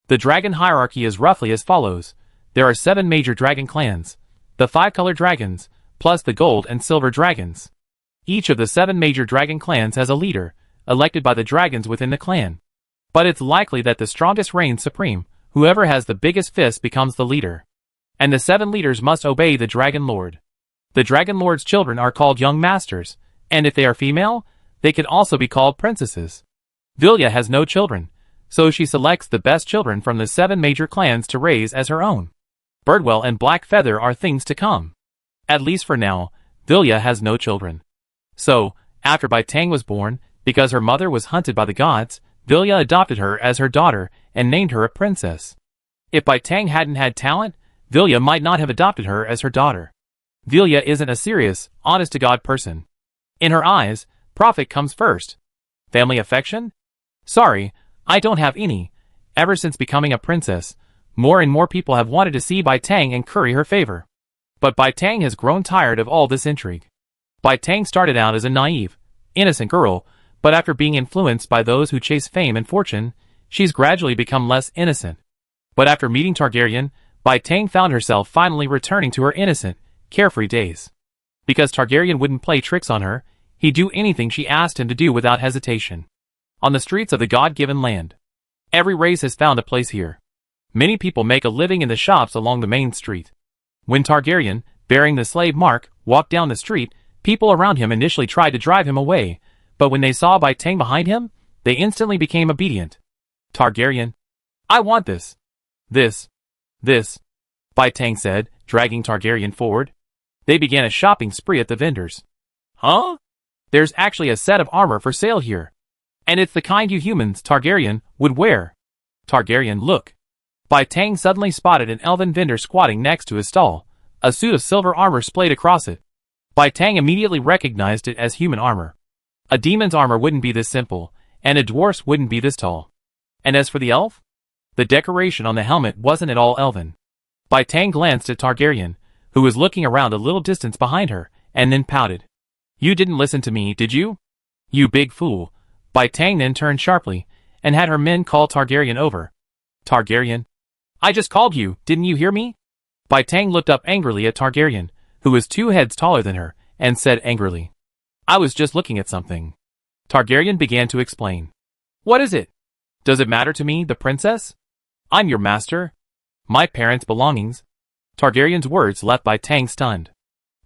The dragon hierarchy is roughly as follows. There are 7 major dragon clans, the 5-color dragons, plus the gold and silver dragons. Each of the 7 major dragon clans has a leader, elected by the dragons within the clan. But it's likely that the strongest reigns supreme. Whoever has the biggest fist becomes the leader. And the 7 leaders must obey the Dragon Lord. The Dragon Lord's children are called young masters, and if they are female, they can also be called princesses. Vilya has no children, so she selects the best children from the 7 major clans to raise as her own. Birdwell and Blackfeather are things to come. At least for now, Vilya has no children. So, after Bai Tang was born, because her mother was hunted by the gods, Vilya adopted her as her daughter and named her a princess. If Bai Tang hadn't had talent, Vilya might not have adopted her as her daughter. Vilya isn't a serious, honest-to-God person. In her eyes, profit comes first. Family affection? Sorry, I don't have any. Ever since becoming a princess, more and more people have wanted to see Bai Tang and curry her favor. But Bai Tang has grown tired of all this intrigue. Bai Tang started out as a naive, innocent girl, but after being influenced by those who chase fame and fortune, she's gradually become less innocent. But after meeting Targaryen, Bai Tang found herself finally returning to her innocent, carefree days. Because Targaryen wouldn't play tricks on her, he'd do anything she asked him to do without hesitation. On the streets of the God-given land, every race has found a place here. Many people make a living in the shops along the main street. When Targaryen, bearing the slave mark, walked down the street, people around him initially tried to drive him away, but when they saw Bai Tang behind him, they instantly became obedient. Targaryen, I want this. This. Bai Tang said, dragging Targaryen forward. They began a shopping spree at the vendors. Huh? There's actually a set of armor for sale here. And it's the kind you humans, Targaryen, would wear. Targaryen, look. Bai Tang suddenly spotted an elven vendor squatting next to his stall, a suit of silver armor splayed across it. Bai Tang immediately recognized it as human armor. A demon's armor wouldn't be this simple, and a dwarf's wouldn't be this tall. And as for the elf? The decoration on the helmet wasn't at all elven. Bai Tang glanced at Targaryen, who was looking around a little distance behind her, and then pouted. You didn't listen to me, did you? You big fool. Bai Tang then turned sharply, and had her men call Targaryen over. Targaryen? I just called you, didn't you hear me? Bai Tang looked up angrily at Targaryen, who was 2 heads taller than her, and said angrily. I was just looking at something. Targaryen began to explain. What is it? Does it matter to me, the princess? I'm your master. My parents' belongings. Targaryen's words left Bai Tang stunned.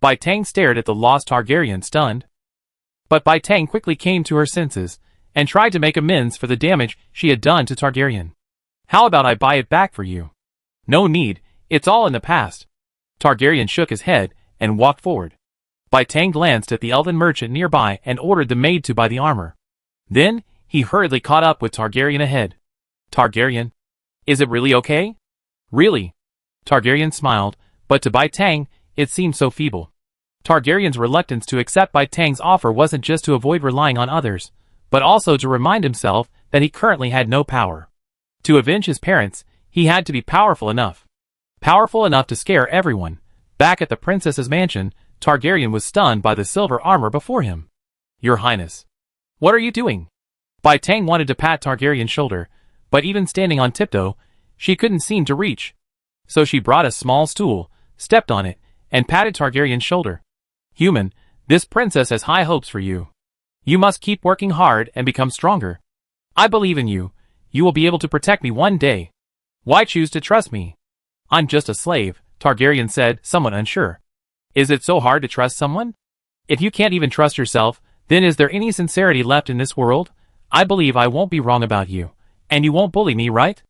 Bai Tang stared at the lost Targaryen stunned. But Bai Tang quickly came to her senses, and tried to make amends for the damage she had done to Targaryen. How about I buy it back for you? No need, it's all in the past. Targaryen shook his head, and walked forward. Bai Tang glanced at the elven merchant nearby and ordered the maid to buy the armor. Then, he hurriedly caught up with Targaryen ahead. Targaryen? Is it really okay? Really? Targaryen smiled, but to Bai Tang, it seemed so feeble. Targaryen's reluctance to accept Bai Tang's offer wasn't just to avoid relying on others, but also to remind himself that he currently had no power. To avenge his parents, he had to be powerful enough. Powerful enough to scare everyone. Back at the princess's mansion, Targaryen was stunned by the silver armor before him. Your Highness. What are you doing? Bai Tang wanted to pat Targaryen's shoulder, but even standing on tiptoe, she couldn't seem to reach. So she brought a small stool, stepped on it, and patted Targaryen's shoulder. Human, this princess has high hopes for you. You must keep working hard and become stronger. I believe in you. You will be able to protect me one day. Why choose to trust me? I'm just a slave, Targaryen said, somewhat unsure. Is it so hard to trust someone? If you can't even trust yourself, then is there any sincerity left in this world? I believe I won't be wrong about you. And you won't bully me, right?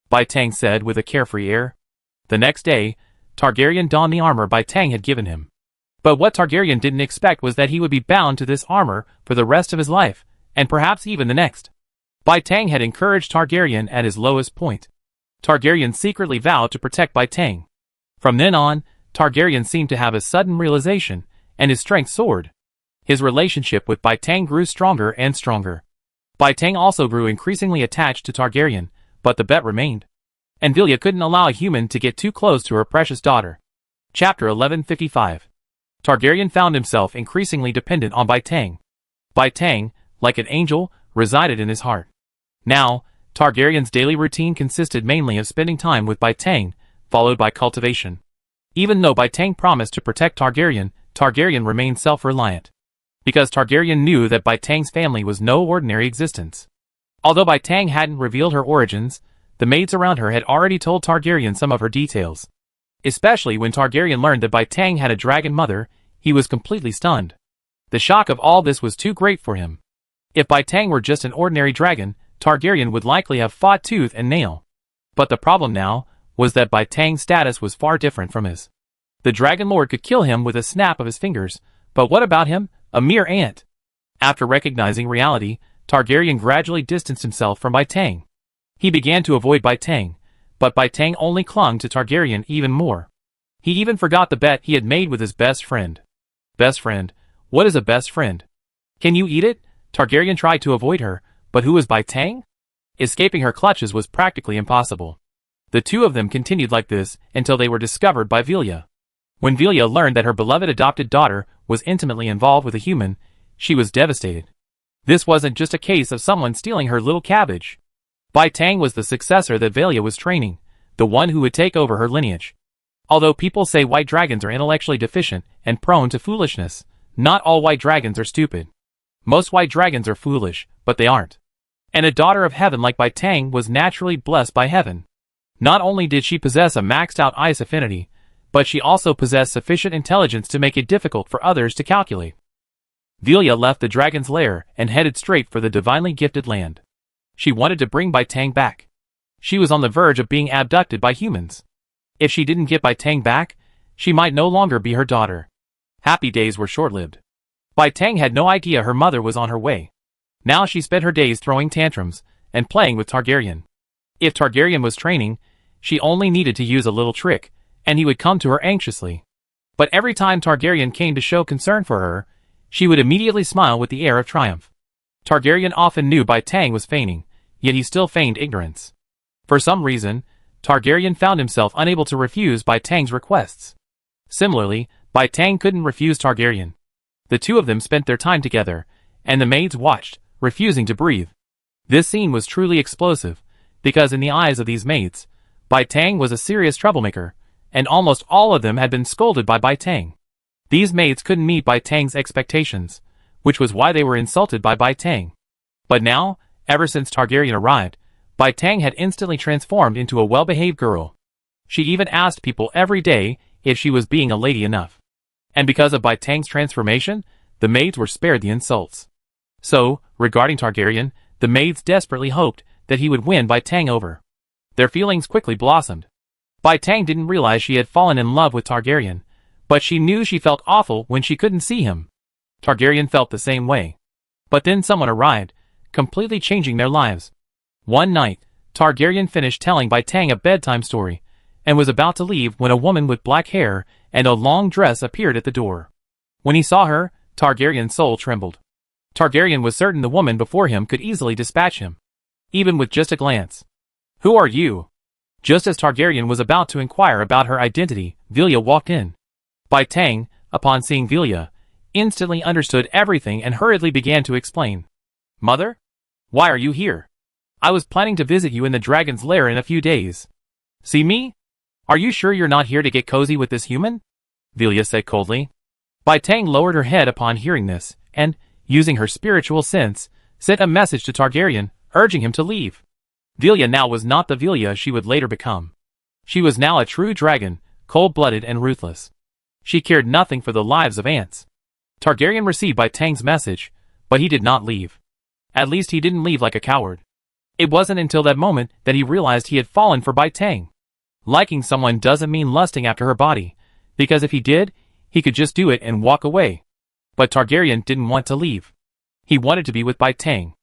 Bai Tang said with a carefree air. The next day, Targaryen donned the armor Bai Tang had given him. But what Targaryen didn't expect was that he would be bound to this armor for the rest of his life, and perhaps even the next. Bai Tang had encouraged Targaryen at his lowest point. Targaryen secretly vowed to protect Bai Tang. From then on, Targaryen seemed to have a sudden realization, and his strength soared. His relationship with Bai Tang grew stronger and stronger. Bai Tang also grew increasingly attached to Targaryen, but the bet remained. And Vilya couldn't allow a human to get too close to her precious daughter. Chapter 1155. Targaryen found himself increasingly dependent on Bai Tang. Bai Tang, like an angel, resided in his heart. Now, Targaryen's daily routine consisted mainly of spending time with Bai Tang, followed by cultivation. Even though Bai Tang promised to protect Targaryen, Targaryen remained self-reliant. Because Targaryen knew that Bai Tang's family was no ordinary existence. Although Bai Tang hadn't revealed her origins, the maids around her had already told Targaryen some of her details. Especially when Targaryen learned that Bai Tang had a dragon mother, he was completely stunned. The shock of all this was too great for him. If Bai Tang were just an ordinary dragon, Targaryen would likely have fought tooth and nail. But the problem now was that Bai Tang's status was far different from his. The Dragon Lord could kill him with a snap of his fingers, but what about him, a mere ant? After recognizing reality, Targaryen gradually distanced himself from Bai Tang. He began to avoid Bai Tang, but Bai Tang only clung to Targaryen even more. He even forgot the bet he had made with his best friend. Best friend? What is a best friend? Can you eat it? Targaryen tried to avoid her, but who was Bai Tang? Escaping her clutches was practically impossible. The two of them continued like this until they were discovered by Vilya. When Vilya learned that her beloved adopted daughter was intimately involved with a human, she was devastated. This wasn't just a case of someone stealing her little cabbage. Bai Tang was the successor that Vilya was training, the one who would take over her lineage. Although people say white dragons are intellectually deficient and prone to foolishness, not all white dragons are stupid. Most white dragons are foolish, but they aren't. And a daughter of heaven like Bai Tang was naturally blessed by heaven. Not only did she possess a maxed-out ice affinity, but she also possessed sufficient intelligence to make it difficult for others to calculate. Vilya left the dragon's lair and headed straight for the divinely gifted land. She wanted to bring Bai Tang back. She was on the verge of being abducted by humans. If she didn't get Bai Tang back, she might no longer be her daughter. Happy days were short-lived. Bai Tang had no idea her mother was on her way. Now she spent her days throwing tantrums and playing with Targaryen. If Targaryen was training, she only needed to use a little trick, and he would come to her anxiously. But every time Targaryen came to show concern for her, she would immediately smile with the air of triumph. Targaryen often knew Bai Tang was feigning, yet he still feigned ignorance. For some reason, Targaryen found himself unable to refuse Bai Tang's requests. Similarly, Bai Tang couldn't refuse Targaryen. The two of them spent their time together, and the maids watched, refusing to breathe. This scene was truly explosive, because in the eyes of these maids, Bai Tang was a serious troublemaker, and almost all of them had been scolded by Bai Tang. These maids couldn't meet Bai Tang's expectations, which was why they were insulted by Bai Tang. But now, ever since Targaryen arrived, Bai Tang had instantly transformed into a well-behaved girl. She even asked people every day if she was being a lady enough. And because of Bai Tang's transformation, the maids were spared the insults. So, regarding Targaryen, the maids desperately hoped that he would win Bai Tang over. Their feelings quickly blossomed. Bai Tang didn't realize she had fallen in love with Targaryen, but she knew she felt awful when she couldn't see him. Targaryen felt the same way. But then someone arrived, completely changing their lives. One night, Targaryen finished telling Bai Tang a bedtime story, and was about to leave when a woman with black hair and a long dress appeared at the door. When he saw her, Targaryen's soul trembled. Targaryen was certain the woman before him could easily dispatch him, even with just a glance. "Who are you?" Just as Targaryen was about to inquire about her identity, Vilya walked in. Bai Tang, upon seeing Vilya, instantly understood everything and hurriedly began to explain. "Mother? Why are you here? I was planning to visit you in the dragon's lair in a few days." "See me? Are you sure you're not here to get cozy with this human?" Vilya said coldly. Bai Tang lowered her head upon hearing this, and, using her spiritual sense, sent a message to Targaryen, urging him to leave. Vilya now was not the Vilya she would later become. She was now a true dragon, cold-blooded and ruthless. She cared nothing for the lives of ants. Targaryen received Bai Tang's message, but he did not leave. At least he didn't leave like a coward. It wasn't until that moment that he realized he had fallen for Bai Tang. Liking someone doesn't mean lusting after her body, because if he did, he could just do it and walk away. But Targaryen didn't want to leave. He wanted to be with Bai Tang,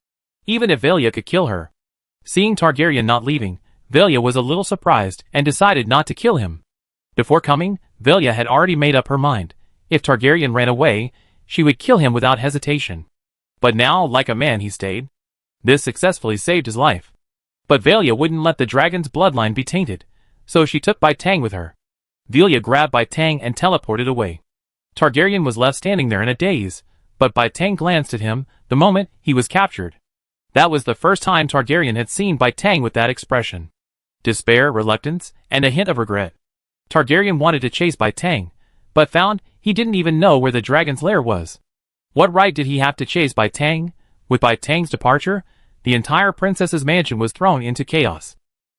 even if Vilya could kill her. Seeing Targaryen not leaving, Vilya was a little surprised and decided not to kill him. Before coming, Vilya had already made up her mind. If Targaryen ran away, she would kill him without hesitation. But now, like a man, he stayed. This successfully saved his life. But Vilya wouldn't let the dragon's bloodline be tainted, so she took Bai Tang with her. Vilya grabbed Bai Tang and teleported away. Targaryen was left standing there in a daze, but Bai Tang glanced at him the moment he was captured. That was the first time Targaryen had seen Bai Tang with that expression. Despair, reluctance, and a hint of regret. Targaryen wanted to chase Bai Tang, but found he didn't even know where the dragon's lair was. What right did he have to chase Bai Tang? With Bai Tang's departure, the entire princess's mansion was thrown into chaos.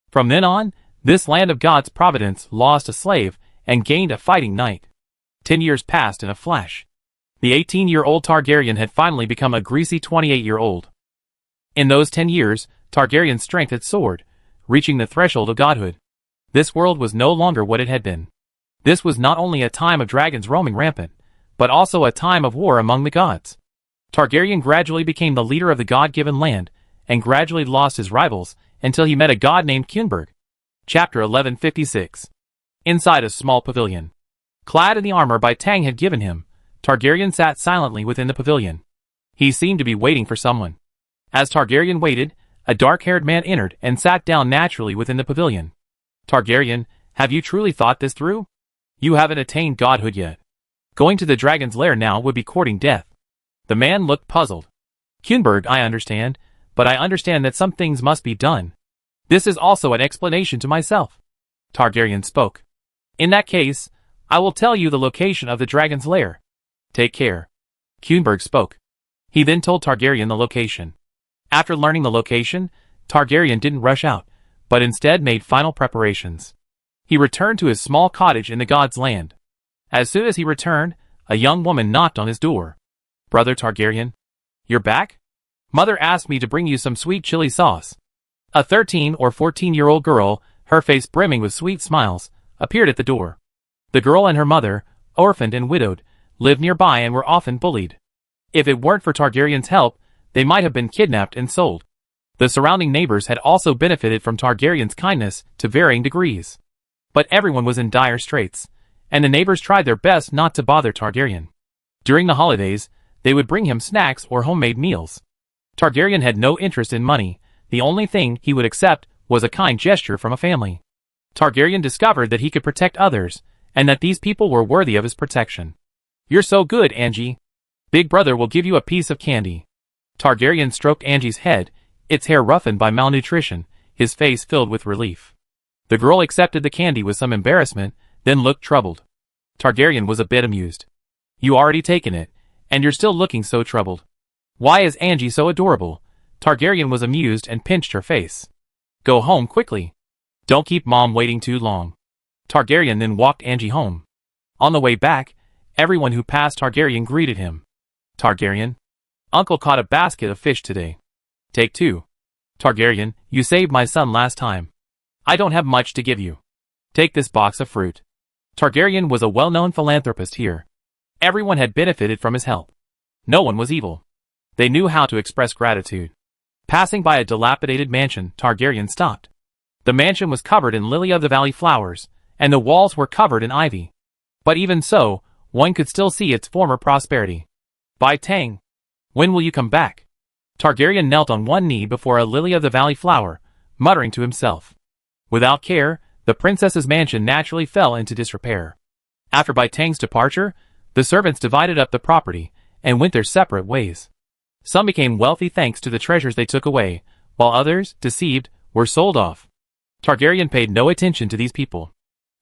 From then on, this land of God's providence lost a slave and gained a fighting knight. 10 years passed in a flash. The 18-year-old Targaryen had finally become a greasy 28-year-old. In those 10 years, Targaryen's strength had soared, reaching the threshold of godhood. This world was no longer what it had been. This was not only a time of dragons roaming rampant, but also a time of war among the gods. Targaryen gradually became the leader of the god-given land, and gradually lost his rivals, until he met a god named Kunberg. Chapter 1156. Inside a small pavilion. Clad in the armor Bai Tang had given him, Targaryen sat silently within the pavilion. He seemed to be waiting for someone. As Targaryen waited, a dark-haired man entered and sat down naturally within the pavilion. "Targaryen, have you truly thought this through? You haven't attained godhood yet. Going to the dragon's lair now would be courting death." The man looked puzzled. "Kunberg, I understand, but I understand that some things must be done. This is also an explanation to myself." Targaryen spoke. "In that case, I will tell you the location of the dragon's lair. Take care." Kunberg spoke. He then told Targaryen the location. After learning the location, Targaryen didn't rush out, but instead made final preparations. He returned to his small cottage in the god's land. As soon as he returned, a young woman knocked on his door. "Brother Targaryen, you're back? Mother asked me to bring you some sweet chili sauce." A 13 or 14-year-old girl, her face brimming with sweet smiles, appeared at the door. The girl and her mother, orphaned and widowed, lived nearby and were often bullied. If it weren't for Targaryen's help, they might have been kidnapped and sold. The surrounding neighbors had also benefited from Targaryen's kindness to varying degrees. But everyone was in dire straits, and the neighbors tried their best not to bother Targaryen. During the holidays, they would bring him snacks or homemade meals. Targaryen had no interest in money. The only thing he would accept was a kind gesture from a family. Targaryen discovered that he could protect others, and that these people were worthy of his protection. You're so good, Angie. Big brother will give you a piece of candy. Targaryen stroked Angie's head, its hair roughened by malnutrition, his face filled with relief. The girl accepted the candy with some embarrassment, then looked troubled. Targaryen was a bit amused. You already taken it, and you're still looking so troubled. Why is Angie so adorable? Targaryen was amused and pinched her face. Go home quickly. Don't keep Mom waiting too long. Targaryen then walked Angie home. On the way back, everyone who passed Targaryen greeted him. Targaryen. Uncle caught a basket of fish today. Take 2. Targaryen, you saved my son last time. I don't have much to give you. Take this box of fruit. Targaryen was a well-known philanthropist here. Everyone had benefited from his help. No one was evil. They knew how to express gratitude. Passing by a dilapidated mansion, Targaryen stopped. The mansion was covered in lily-of-the-valley flowers, and the walls were covered in ivy. But even so, one could still see its former prosperity. By Tang, when will you come back? Targaryen knelt on one knee before a lily-of-the-valley flower, muttering to himself. Without care, the princess's mansion naturally fell into disrepair. After Bai Tang's departure, the servants divided up the property and went their separate ways. Some became wealthy thanks to the treasures they took away, while others, deceived, were sold off. Targaryen paid no attention to these people.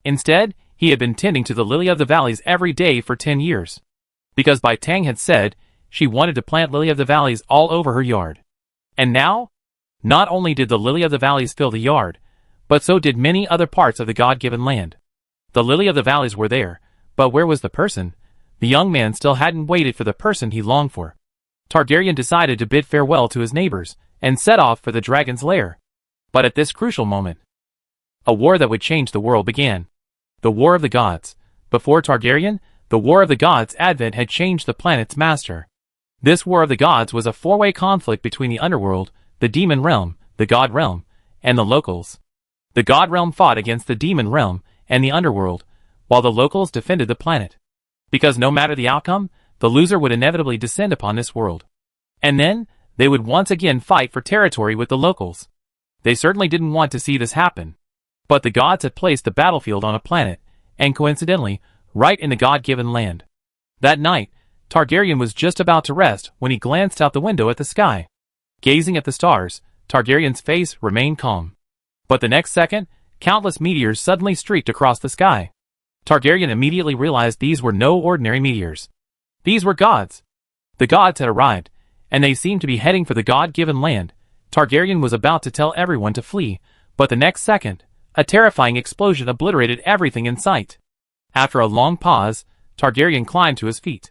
Instead, he had been tending to the lily of the valleys every day for 10 years. Because Bai Tang had said, she wanted to plant lily of the valleys all over her yard. And now? Not only did the lily of the valleys fill the yard, but so did many other parts of the God-given land. The lily of the valleys were there, but where was the person? The young man still hadn't waited for the person he longed for. Targaryen decided to bid farewell to his neighbors, and set off for the dragon's lair. But at this crucial moment, a war that would change the world began. The War of the Gods. Before Targaryen, the War of the Gods' advent had changed the planet's master. This War of the Gods was a four-way conflict between the underworld, the demon realm, the god realm, and the locals. The god realm fought against the demon realm and the underworld, while the locals defended the planet. Because no matter the outcome, the loser would inevitably descend upon this world. And then, they would once again fight for territory with the locals. They certainly didn't want to see this happen. But the gods had placed the battlefield on a planet, and coincidentally, right in the god-given land. That night, Targaryen was just about to rest when he glanced out the window at the sky. Gazing at the stars, Targaryen's face remained calm. But the next second, countless meteors suddenly streaked across the sky. Targaryen immediately realized these were no ordinary meteors. These were gods. The gods had arrived, and they seemed to be heading for the god-given land. Targaryen was about to tell everyone to flee, but the next second, a terrifying explosion obliterated everything in sight. After a long pause, Targaryen climbed to his feet.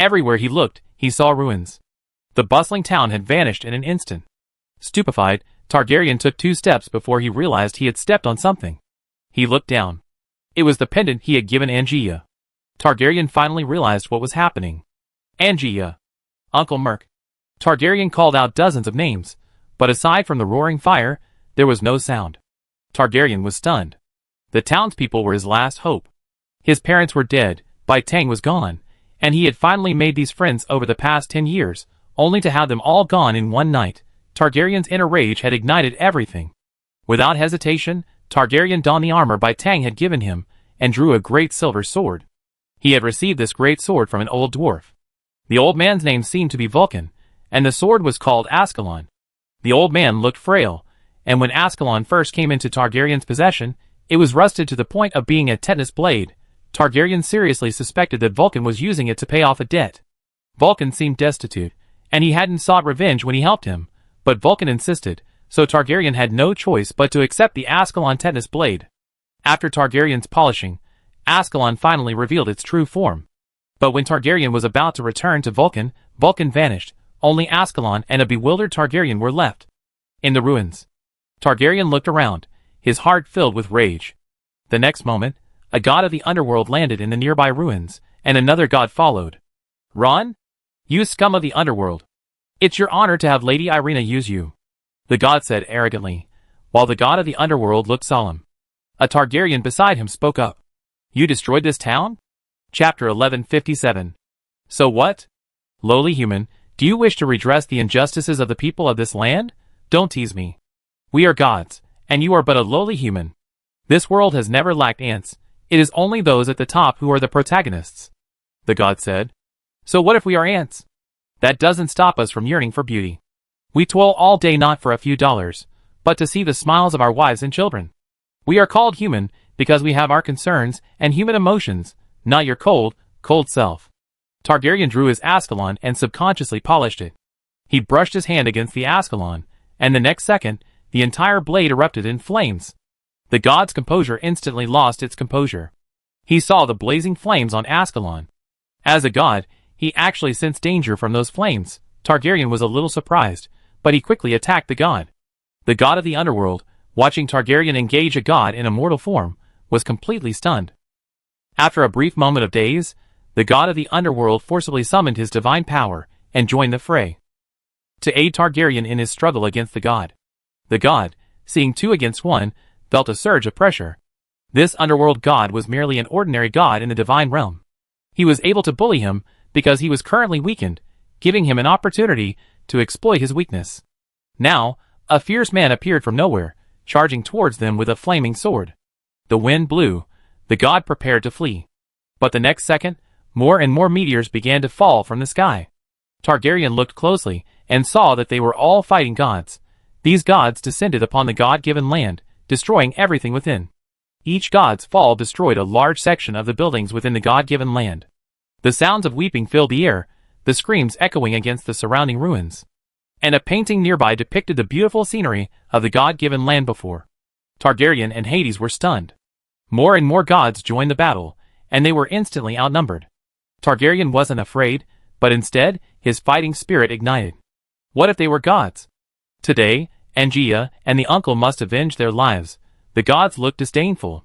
Everywhere he looked, he saw ruins. The bustling town had vanished in an instant. Stupefied, Targaryen took 2 steps before he realized he had stepped on something. He looked down. It was the pendant he had given Angia. Targaryen finally realized what was happening. Angia. Uncle Merc. Targaryen called out dozens of names, but aside from the roaring fire, there was no sound. Targaryen was stunned. The townspeople were his last hope. His parents were dead, Bai Tang was gone, and he had finally made these friends over the past 10 years, only to have them all gone in one night. Targaryen's inner rage had ignited everything. Without hesitation, Targaryen donned the armor Bai Tang had given him, and drew a great silver sword. He had received this great sword from an old dwarf. The old man's name seemed to be Vulcan, and the sword was called Ascalon. The old man looked frail, and when Ascalon first came into Targaryen's possession, it was rusted to the point of being a tetanus blade. Targaryen seriously suspected that Vulcan was using it to pay off a debt. Vulcan seemed destitute, and he hadn't sought revenge when he helped him, but Vulcan insisted, so Targaryen had no choice but to accept the Ascalon tetanus blade. After Targaryen's polishing, Ascalon finally revealed its true form. But when Targaryen was about to return to Vulcan, Vulcan vanished. Only Ascalon and a bewildered Targaryen were left. In the ruins, Targaryen looked around, his heart filled with rage. The next moment, a god of the underworld landed in the nearby ruins, and another god followed. Ron? You scum of the underworld. It's your honor to have Lady Irina use you, the god said arrogantly, while the god of the underworld looked solemn. A Targaryen beside him spoke up. You destroyed this town? Chapter 1157. So what? Lowly human, do you wish to redress the injustices of the people of this land? Don't tease me. We are gods, and you are but a lowly human. This world has never lacked ants, It is only those at the top who are the protagonists. The god said. So what if we are ants? That doesn't stop us from yearning for beauty. We toil all day not for a few dollars, but to see the smiles of our wives and children. We are called human because we have our concerns and human emotions, not your cold, cold self. Targaryen drew his Ascalon and subconsciously polished it. He brushed his hand against the Ascalon, and the next second, the entire blade erupted in flames. The god's composure instantly lost its composure. He saw the blazing flames on Ascalon. As a god, he actually sensed danger from those flames. Targaryen was a little surprised, but he quickly attacked the god. The god of the underworld, watching Targaryen engage a god in a mortal form, was completely stunned. After a brief moment of daze, the god of the underworld forcibly summoned his divine power and joined the fray. To aid Targaryen in his struggle against the god. The god, seeing 2 against 1, felt a surge of pressure. This underworld god was merely an ordinary god in the divine realm. He was able to bully him because he was currently weakened, giving him an opportunity to exploit his weakness. Now, a fierce man appeared from nowhere, charging towards them with a flaming sword. The wind blew. The god prepared to flee. But the next second, more and more meteors began to fall from the sky. Targaryen looked closely and saw that they were all fighting gods. These gods descended upon the god-given land, destroying everything within. Each god's fall destroyed a large section of the buildings within the god-given land. The sounds of weeping filled the air, the screams echoing against the surrounding ruins. And a painting nearby depicted the beautiful scenery of the god-given land before. Targaryen and Hades were stunned. More and more gods joined the battle, and they were instantly outnumbered. Targaryen wasn't afraid, but instead, his fighting spirit ignited. What if they were gods? Today, Angia and the uncle must avenge their lives. The gods looked disdainful.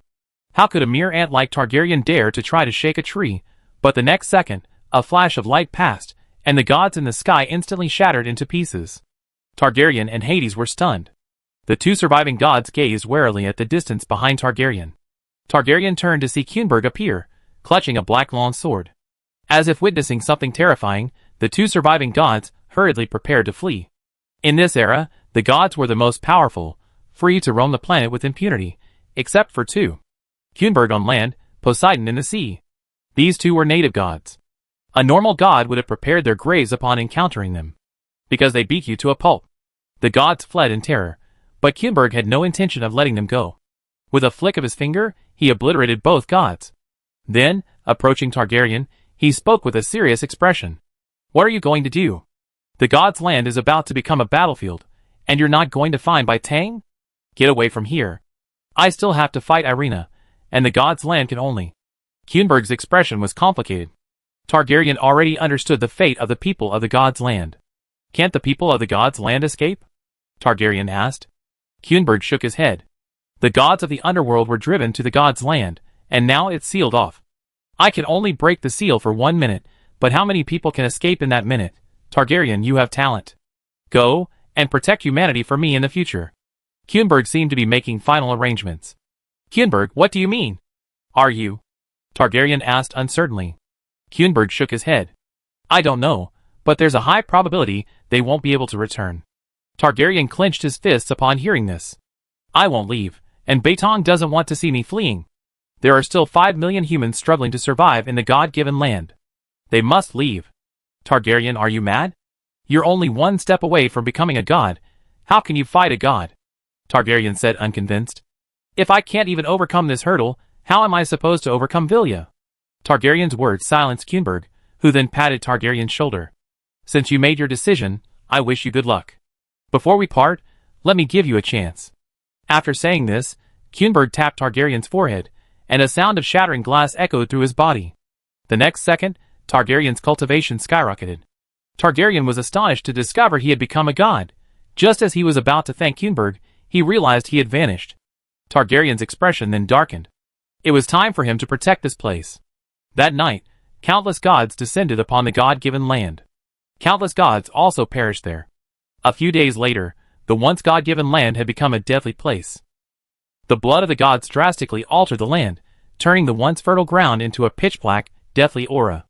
How could a mere ant like Targaryen dare to try to shake a tree? But the next second, a flash of light passed, and the gods in the sky instantly shattered into pieces. Targaryen and Hades were stunned. The 2 surviving gods gazed warily at the distance behind Targaryen. Targaryen turned to see Kynberg appear, clutching a black long sword. As if witnessing something terrifying, the 2 surviving gods hurriedly prepared to flee. In this era, the gods were the most powerful, free to roam the planet with impunity, except for 2. Kynberg on land, Poseidon in the sea. These 2 were native gods. A normal god would have prepared their graves upon encountering them, because they beat you to a pulp. The gods fled in terror, but Kynberg had no intention of letting them go. With a flick of his finger, he obliterated both gods. Then, approaching Targaryen, he spoke with a serious expression. What are you going to do? The god's land is about to become a battlefield, and you're not going to find by Tang? Get away from here. I still have to fight Irina, and the god's land can only. Kynberg's expression was complicated. Targaryen already understood the fate of the people of the god's land. Can't the people of the god's land escape? Targaryen asked. Kynberg shook his head. The gods of the underworld were driven to the god's land, and now it's sealed off. I can only break the seal for 1 minute, but how many people can escape in that minute? Targaryen, you have talent. Go, and protect humanity for me in the future. Kynberg seemed to be making final arrangements. Kynberg, what do you mean? Are you? Targaryen asked uncertainly. Kynberg shook his head. I don't know, but there's a high probability they won't be able to return. Targaryen clenched his fists upon hearing this. I won't leave, and Beitong doesn't want to see me fleeing. There are still 5 million humans struggling to survive in the god-given land. They must leave. Targaryen, are you mad? You're only 1 step away from becoming a god. How can you fight a god? Targaryen said unconvinced. If I can't even overcome this hurdle, how am I supposed to overcome Vilya? Targaryen's words silenced Kynberg, who then patted Targaryen's shoulder. Since you made your decision, I wish you good luck. Before we part, let me give you a chance. After saying this, Kynberg tapped Targaryen's forehead, and a sound of shattering glass echoed through his body. The next second, Targaryen's cultivation skyrocketed. Targaryen was astonished to discover he had become a god. Just as he was about to thank Kynberg, he realized he had vanished. Targaryen's expression then darkened. It was time for him to protect this place. That night, countless gods descended upon the god-given land. Countless gods also perished there. A few days later, the once god-given land had become a deadly place. The blood of the gods drastically altered the land, turning the once fertile ground into a pitch-black, deathly aura.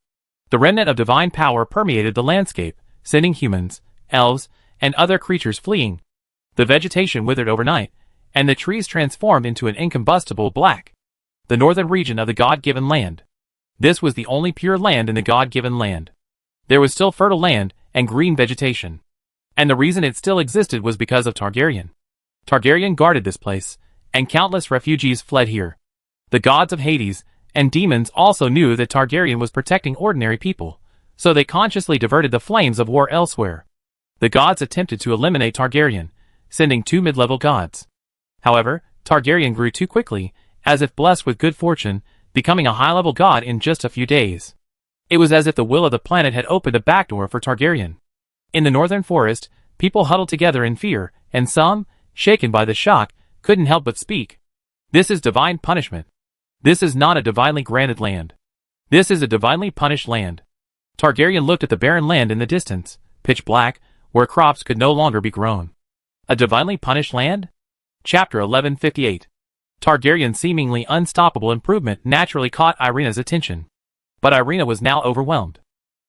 The remnant of divine power permeated the landscape, sending humans, elves, and other creatures fleeing. The vegetation withered overnight, and the trees transformed into an incombustible black. the northern region of the God-given land. This was the only pure land in the God-given land. There was still fertile land and green vegetation. And the reason it still existed was because of Targaryen. Targaryen guarded this place, and countless refugees fled here. The gods of Hades and demons also knew that Targaryen was protecting ordinary people, so they consciously diverted the flames of war elsewhere. The gods attempted to eliminate Targaryen, sending 2 mid-level gods. However, Targaryen grew too quickly, as if blessed with good fortune, becoming a high-level god in just a few days. It was as if the will of the planet had opened a backdoor for Targaryen. In the northern forest, people huddled together in fear, and some, shaken by the shock, couldn't help but speak. This is divine punishment. This is not a divinely granted land. This is a divinely punished land. Targaryen looked at the barren land in the distance, pitch black, where crops could no longer be grown. A divinely punished land? Chapter 1158. Targaryen's seemingly unstoppable improvement naturally caught Irina's attention. But Irina was now overwhelmed.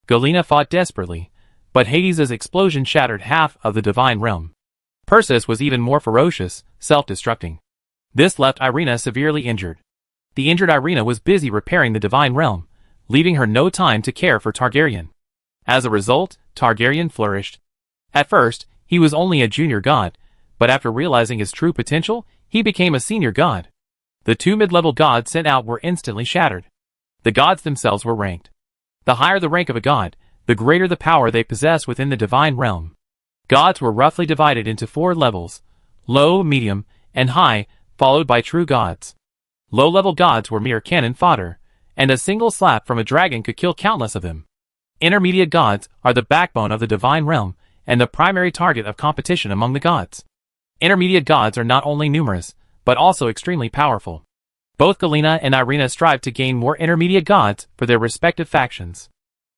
Galena fought desperately, but Hades' explosion shattered half of the divine realm. Perseus was even more ferocious, self-destructing. This left Irina severely injured. The injured Irina was busy repairing the divine realm, leaving her no time to care for Targaryen. As a result, Targaryen flourished. At first, he was only a junior god, but after realizing his true potential, he became a senior god. The 2 mid-level gods sent out were instantly shattered. The gods themselves were ranked. The higher the rank of a god, the greater the power they possess within the divine realm. Gods were roughly divided into 4 levels: low, medium, and high, followed by true gods. Low-level gods were mere cannon fodder, and a single slap from a dragon could kill countless of them. Intermediate gods are the backbone of the divine realm, and the primary target of competition among the gods. Intermediate gods are not only numerous, but also extremely powerful. Both Galena and Irina strive to gain more intermediate gods for their respective factions.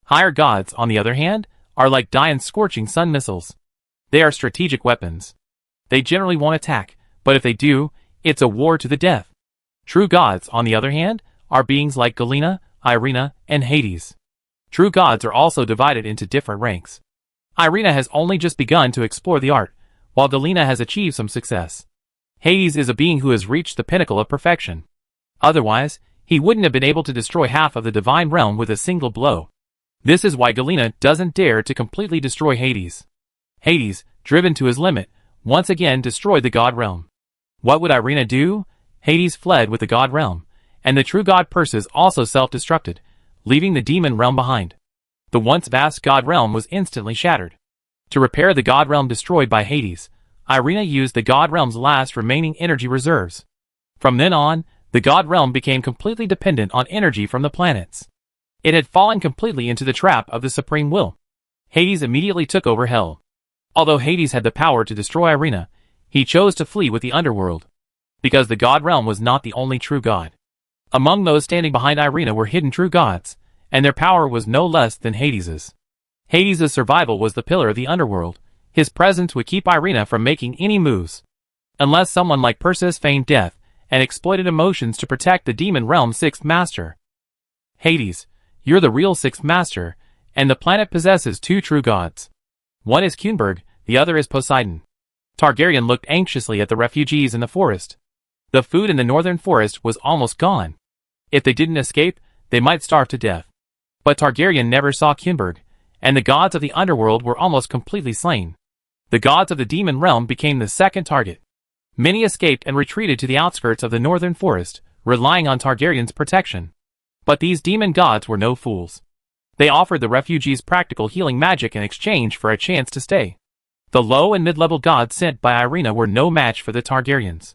Higher gods, on the other hand, are like Dian's scorching sun missiles. They are strategic weapons. They generally won't attack, but if they do, it's a war to the death. True gods, on the other hand, are beings like Galena, Irina, and Hades. True gods are also divided into different ranks. Irina has only just begun to explore the art, while Galena has achieved some success. Hades is a being who has reached the pinnacle of perfection. Otherwise, he wouldn't have been able to destroy half of the divine realm with a single blow. This is why Galena doesn't dare to completely destroy Hades. Hades, driven to his limit, once again destroyed the god realm. What would Irina do? Hades fled with the god realm, and the true god Perseus also self-destructed, leaving the demon realm behind. The once vast god realm was instantly shattered. To repair the god realm destroyed by Hades, Irina used the god realm's last remaining energy reserves. From then on, the god realm became completely dependent on energy from the planets. It had fallen completely into the trap of the supreme will. Hades immediately took over hell. Although Hades had the power to destroy Irina, he chose to flee with the underworld. Because the god realm was not the only true god. Among those standing behind Irina were hidden true gods, and their power was no less than Hades's. Hades' survival was the pillar of the underworld. His presence would keep Irina from making any moves. Unless someone like Perseus feigned death and exploited emotions to protect the demon realm's 6th master. Hades, you're the real 6th master, and the planet possesses 2 true gods. One is Kunberg, the other is Poseidon. Targaryen looked anxiously at the refugees in the forest. The food in the northern forest was almost gone. If they didn't escape, they might starve to death. But Targaryen never saw Kunberg, and the gods of the underworld were almost completely slain. The gods of the demon realm became the second target. Many escaped and retreated to the outskirts of the northern forest, relying on Targaryen's protection. But these demon gods were no fools. They offered the refugees practical healing magic in exchange for a chance to stay. The low and mid-level gods sent by Irina were no match for the Targaryens.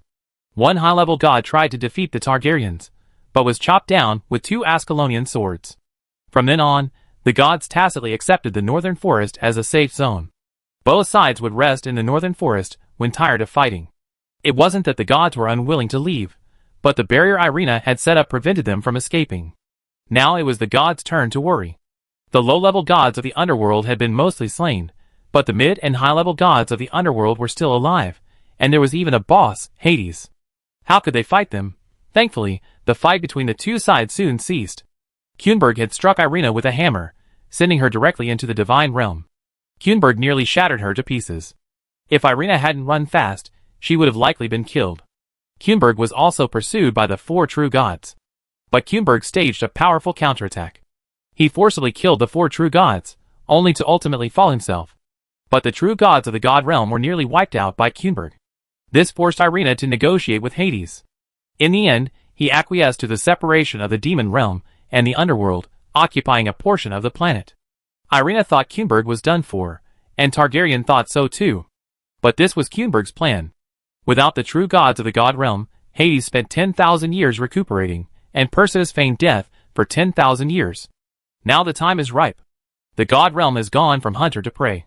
One high-level god tried to defeat the Targaryens, but was chopped down with 2 Ascalonian swords. From then on, the gods tacitly accepted the northern forest as a safe zone. Both sides would rest in the northern forest when tired of fighting. It wasn't that the gods were unwilling to leave, but the barrier Irina had set up prevented them from escaping. Now it was the gods' turn to worry. The low-level gods of the underworld had been mostly slain, but the mid- and high-level gods of the underworld were still alive, and there was even a boss, Hades. How could they fight them? Thankfully, the fight between the 2 sides soon ceased. Kunberg had struck Irina with a hammer, sending her directly into the divine realm. Kunberg nearly shattered her to pieces. If Irina hadn't run fast, she would have likely been killed. Kunberg was also pursued by the 4 true gods. But Kuenberg staged a powerful counterattack. He forcibly killed the 4 true gods, only to ultimately fall himself. But the true gods of the god realm were nearly wiped out by Kuenberg. This forced Irina to negotiate with Hades. In the end, he acquiesced to the separation of the demon realm and the underworld, occupying a portion of the planet. Irina thought Kuenberg was done for, and Targaryen thought so too. But this was Kuenberg's plan. Without the true gods of the god realm, Hades spent 10,000 years recuperating, and Perseus feigned death for 10,000 years. Now the time is ripe. The god realm has gone from hunter to prey.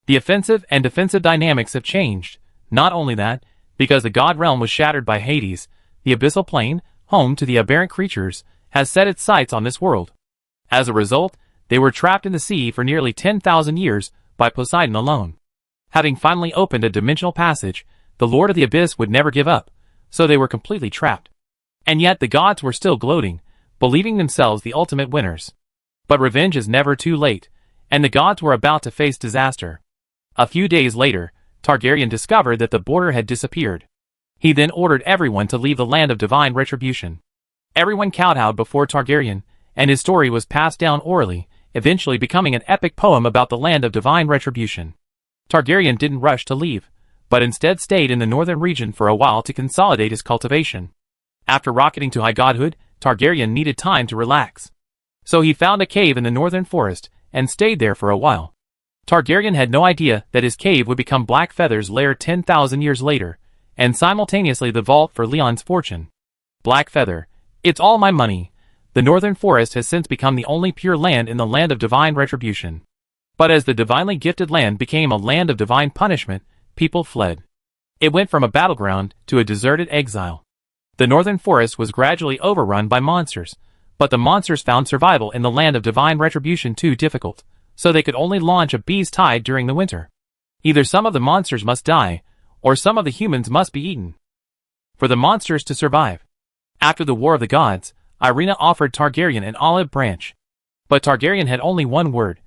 The offensive and defensive dynamics have changed. Not only that, because the god realm was shattered by Hades, the abyssal plane, home to the aberrant creatures, has set its sights on this world. As a result, they were trapped in the sea for nearly 10,000 years by Poseidon alone. Having finally opened a dimensional passage, the Lord of the Abyss would never give up, so they were completely trapped. And yet the gods were still gloating, believing themselves the ultimate winners. But revenge is never too late, and the gods were about to face disaster. A few days later, Targaryen discovered that the border had disappeared. He then ordered everyone to leave the land of divine retribution. Everyone kowtowed before Targaryen, and his story was passed down orally, eventually becoming an epic poem about the land of divine retribution. Targaryen didn't rush to leave, but instead stayed in the northern region for a while to consolidate his cultivation. After rocketing to high godhood, Targaryen needed time to relax. So he found a cave in the northern forest, and stayed there for a while. Targaryen had no idea that his cave would become Blackfeather's lair 10,000 years later, and simultaneously the vault for Leon's fortune. Blackfeather, it's all my money. The northern forest has since become the only pure land in the land of divine retribution. But as the divinely gifted land became a land of divine punishment, people fled. It went from a battleground to a deserted exile. The northern forest was gradually overrun by monsters, but the monsters found survival in the land of divine retribution too difficult, so they could only launch a beast tide during the winter. Either some of the monsters must die, or some of the humans must be eaten. For the monsters to survive. After the War of the Gods, Irina offered Targaryen an olive branch. But Targaryen had only one word.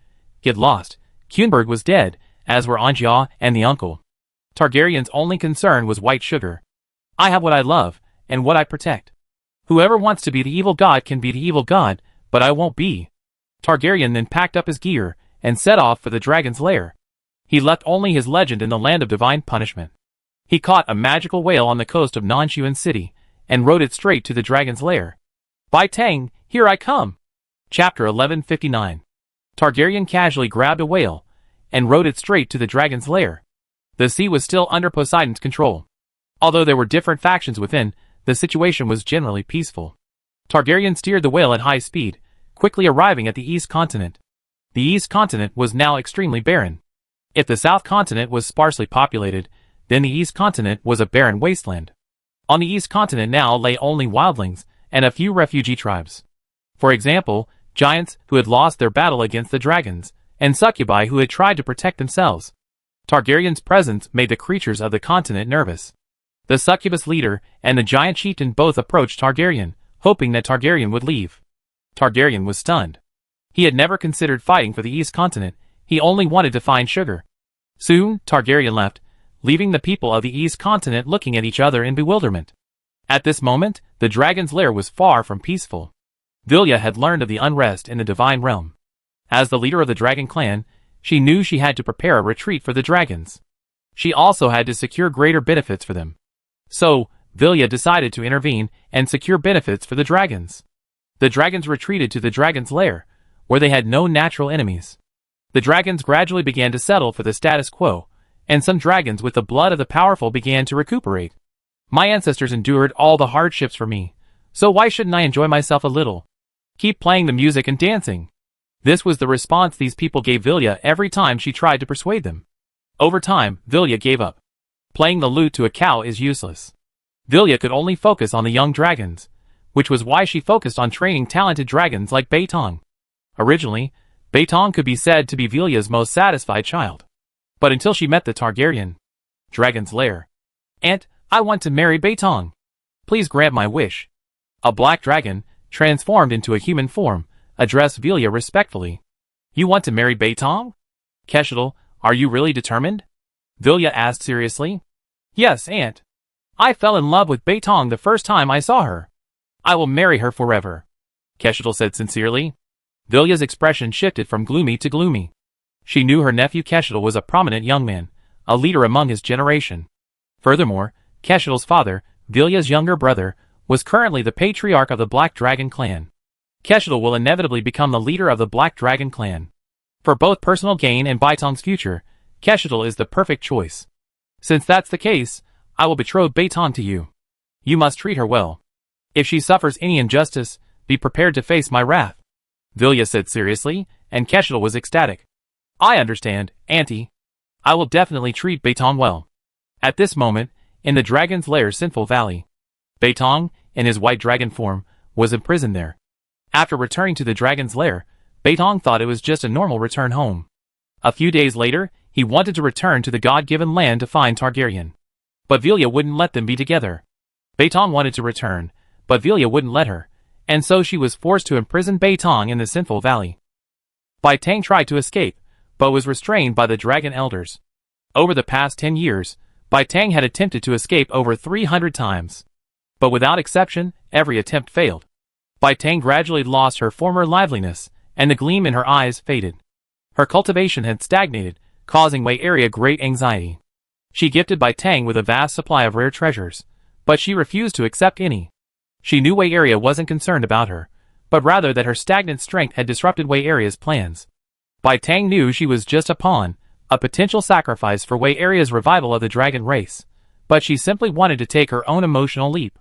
Get lost. Kuenberg was dead, as were Anjou and the uncle. Targaryen's only concern was white sugar. I have what I love, and what I protect. Whoever wants to be the evil god can be the evil god, but I won't be. Targaryen then packed up his gear, and set off for the dragon's lair. He left only his legend in the land of divine punishment. He caught a magical whale on the coast of Nanshuan City, and rode it straight to the dragon's lair. By Tang, here I come! Chapter 1159. Targaryen casually grabbed a whale, and rode it straight to the dragon's lair. The sea was still under Poseidon's control. Although there were different factions within, the situation was generally peaceful. Targaryen steered the whale at high speed, quickly arriving at the East Continent. The East Continent was now extremely barren. If the South Continent was sparsely populated, then the East Continent was a barren wasteland. On the East Continent now lay only wildlings, and a few refugee tribes. For example, giants who had lost their battle against the dragons, and succubi who had tried to protect themselves. Targaryen's presence made the creatures of the continent nervous. The succubus leader and the giant chieftain both approached Targaryen, hoping that Targaryen would leave. Targaryen was stunned. He had never considered fighting for the East Continent, he only wanted to find sugar. Soon, Targaryen left, leaving the people of the East Continent looking at each other in bewilderment. At this moment, the dragon's lair was far from peaceful. Vilya had learned of the unrest in the divine realm. As the leader of the dragon clan, she knew she had to prepare a retreat for the dragons. She also had to secure greater benefits for them. So, Vilya decided to intervene and secure benefits for the dragons. The dragons retreated to the dragon's lair, where they had no natural enemies. The dragons gradually began to settle for the status quo, and some dragons with the blood of the powerful began to recuperate. My ancestors endured all the hardships for me, so why shouldn't I enjoy myself a little? Keep playing the music and dancing. This was the response these people gave Vilya every time she tried to persuade them. Over time, Vilya gave up. Playing the lute to a cow is useless. Vilya could only focus on the young dragons, which was why she focused on training talented dragons like Beitong. Originally, Beitong could be said to be Vilya's most satisfied child. But until she met the Targaryen dragon's lair. Aunt, I want to marry Beitong. Please grant my wish. A black dragon, transformed into a human form, addressed Vilya respectfully. You want to marry Beitong? Keshetal, are you really determined? Vilya asked seriously. Yes, Aunt. I fell in love with Beitong the first time I saw her. I will marry her forever, Keshetel said sincerely. Vilya's expression shifted from gloomy to gloomy. She knew her nephew Keshetel was a prominent young man, a leader among his generation. Furthermore, Keshetel's father, Vilya's younger brother, was currently the patriarch of the Black Dragon clan. Keshetel will inevitably become the leader of the Black Dragon clan. For both personal gain and Baitong's future, Keshetel is the perfect choice. Since that's the case, I will betroth Baitong to you. You must treat her well. If she suffers any injustice, be prepared to face my wrath, Vilya said seriously, and Keshetel was ecstatic. I understand, Auntie. I will definitely treat Baitong well. At this moment, in the dragon's lair Sinful Valley, Baitong, in his white dragon form, was imprisoned there. After returning to the dragon's lair, Baitong thought it was just a normal return home. A few days later, he wanted to return to the god-given land to find Targaryen. But Vilya wouldn't let them be together. Baitong wanted to return, but Vilya wouldn't let her, and so she was forced to imprison Baitong in the Sinful Valley. Baitong tried to escape, but was restrained by the dragon elders. Over the past 10 years, Baitong had attempted to escape over 300 times. But without exception, every attempt failed. Baitong gradually lost her former liveliness, and the gleam in her eyes faded. Her cultivation had stagnated, causing Wei Area great anxiety. She gifted Baitong with a vast supply of rare treasures, but she refused to accept any. She knew Wei Area wasn't concerned about her, but rather that her stagnant strength had disrupted Wei Area's plans. Baitong knew she was just a pawn, a potential sacrifice for Wei Area's revival of the dragon race, but she simply wanted to take her own emotional leap.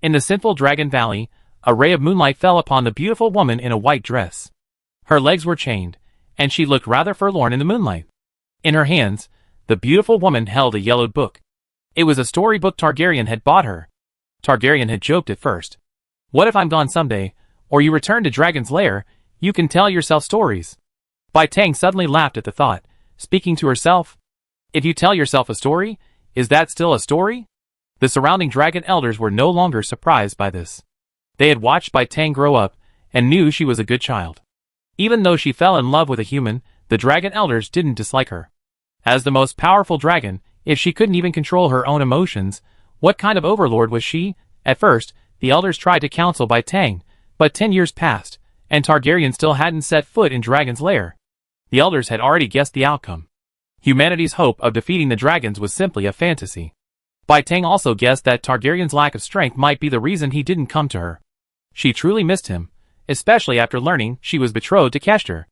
In the Sinful Dragon Valley, a ray of moonlight fell upon the beautiful woman in a white dress. Her legs were chained, and she looked rather forlorn in the moonlight. In her hands, the beautiful woman held a yellowed book. It was a storybook Targaryen had bought her. Targaryen had joked at first. What if I'm gone someday, or you return to Dragon's Lair, you can tell yourself stories. Baitong suddenly laughed at the thought, speaking to herself. If you tell yourself a story, is that still a story? The surrounding dragon elders were no longer surprised by this. They had watched Baitong grow up, and knew she was a good child. Even though she fell in love with a human, the dragon elders didn't dislike her. As the most powerful dragon, if she couldn't even control her own emotions, what kind of overlord was she? At first, the elders tried to counsel Baitong, but 10 years passed, and Targaryen still hadn't set foot in Dragon's Lair. The elders had already guessed the outcome. Humanity's hope of defeating the dragons was simply a fantasy. Baitong also guessed that Targaryen's lack of strength might be the reason he didn't come to her. She truly missed him, especially after learning she was betrothed to Keshetel.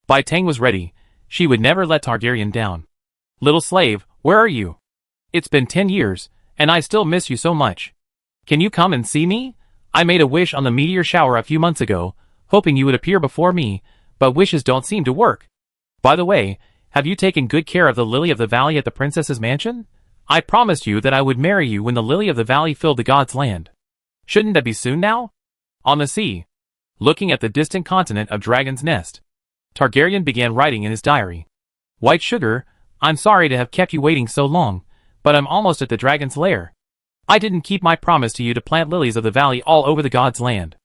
Baitong was ready. She would never let Targaryen down. Little slave, where are you? It's been 10 years, and I still miss you so much. Can you come and see me? I made a wish on the meteor shower a few months ago, hoping you would appear before me, but wishes don't seem to work. By the way, have you taken good care of the Lily of the Valley at the princess's mansion? I promised you that I would marry you when the Lily of the Valley filled the god's land. Shouldn't that be soon now? On the sea, looking at the distant continent of Dragon's Nest, Targaryen began writing in his diary. White Sugar, I'm sorry to have kept you waiting so long, but I'm almost at the dragon's lair. I didn't keep my promise to you to plant lilies of the valley all over the god's land.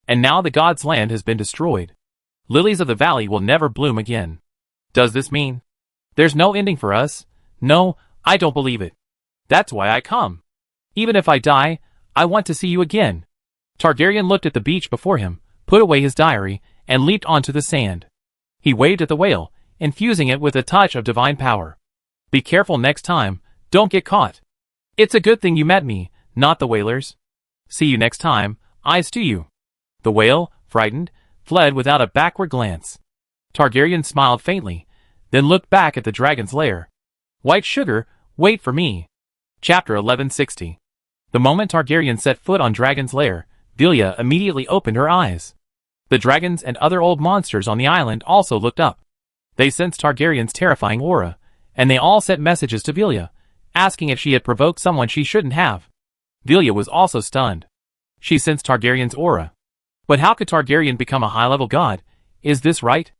And now the god's land has been destroyed. Lilies of the valley will never bloom again. Does this mean there's no ending for us? No, I don't believe it. That's why I come. Even if I die, I want to see you again. Targaryen looked at the beach before him, put away his diary, and leaped onto the sand. He waved at the whale, infusing it with a touch of divine power. Be careful next time, don't get caught. It's a good thing you met me, not the whalers. See you next time, eyes to you. The whale, frightened, fled without a backward glance. Targaryen smiled faintly, then looked back at the dragon's lair. White Sugar, wait for me. Chapter 1160. The moment Targaryen set foot on Dragon's Lair, Vilya immediately opened her eyes. The dragons and other old monsters on the island also looked up. They sensed Targaryen's terrifying aura, and they all sent messages to Vilya, asking if she had provoked someone she shouldn't have. Vilya was also stunned. She sensed Targaryen's aura. But how could Targaryen become a high-level god? Is this right?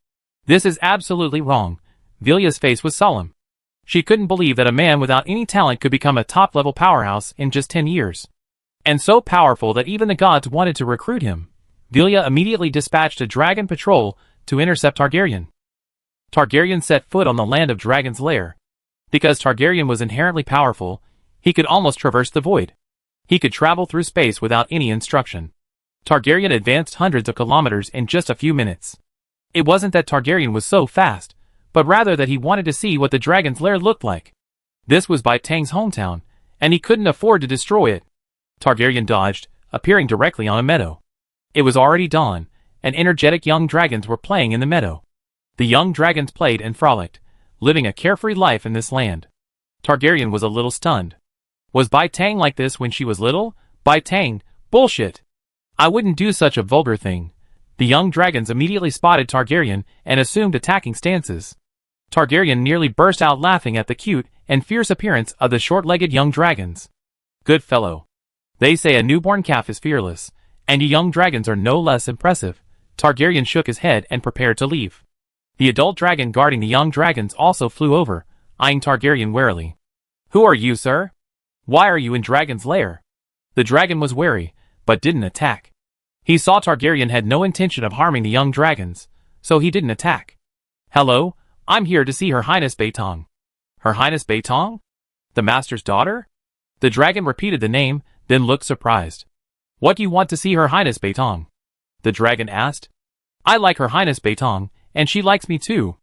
This is absolutely wrong. Vilya's face was solemn. She couldn't believe that a man without any talent could become a top-level powerhouse in just 10 years. And so powerful that even the gods wanted to recruit him. Vilya immediately dispatched a dragon patrol to intercept Targaryen. Targaryen set foot on the land of Dragon's Lair. Because Targaryen was inherently powerful, he could almost traverse the void. He could travel through space without any instruction. Targaryen advanced hundreds of kilometers in just a few minutes. It wasn't that Targaryen was so fast, but rather that he wanted to see what the dragon's lair looked like. This was Bai Tang's hometown, and he couldn't afford to destroy it. Targaryen dodged, appearing directly on a meadow. It was already dawn, and energetic young dragons were playing in the meadow. The young dragons played and frolicked, living a carefree life in this land. Targaryen was a little stunned. Was Bai Tang like this when she was little? Bai Tang, bullshit! I wouldn't do such a vulgar thing. The young dragons immediately spotted Targaryen and assumed attacking stances. Targaryen nearly burst out laughing at the cute and fierce appearance of the short-legged young dragons. Good fellow. They say a newborn calf is fearless, and you young dragons are no less impressive. Targaryen shook his head and prepared to leave. The adult dragon guarding the young dragons also flew over, eyeing Targaryen warily. Who are you, sir? Why are you in Dragon's lair? The dragon was wary, but didn't attack. He saw Targaryen had no intention of harming the young dragons, so he didn't attack. Hello, I'm here to see Her Highness Bai Tang. Her Highness Bai Tang? The master's daughter? The dragon repeated the name, then looked surprised. What do you want to see Her Highness Bai Tang? The dragon asked. I like Her Highness Bai Tang, and she likes me too.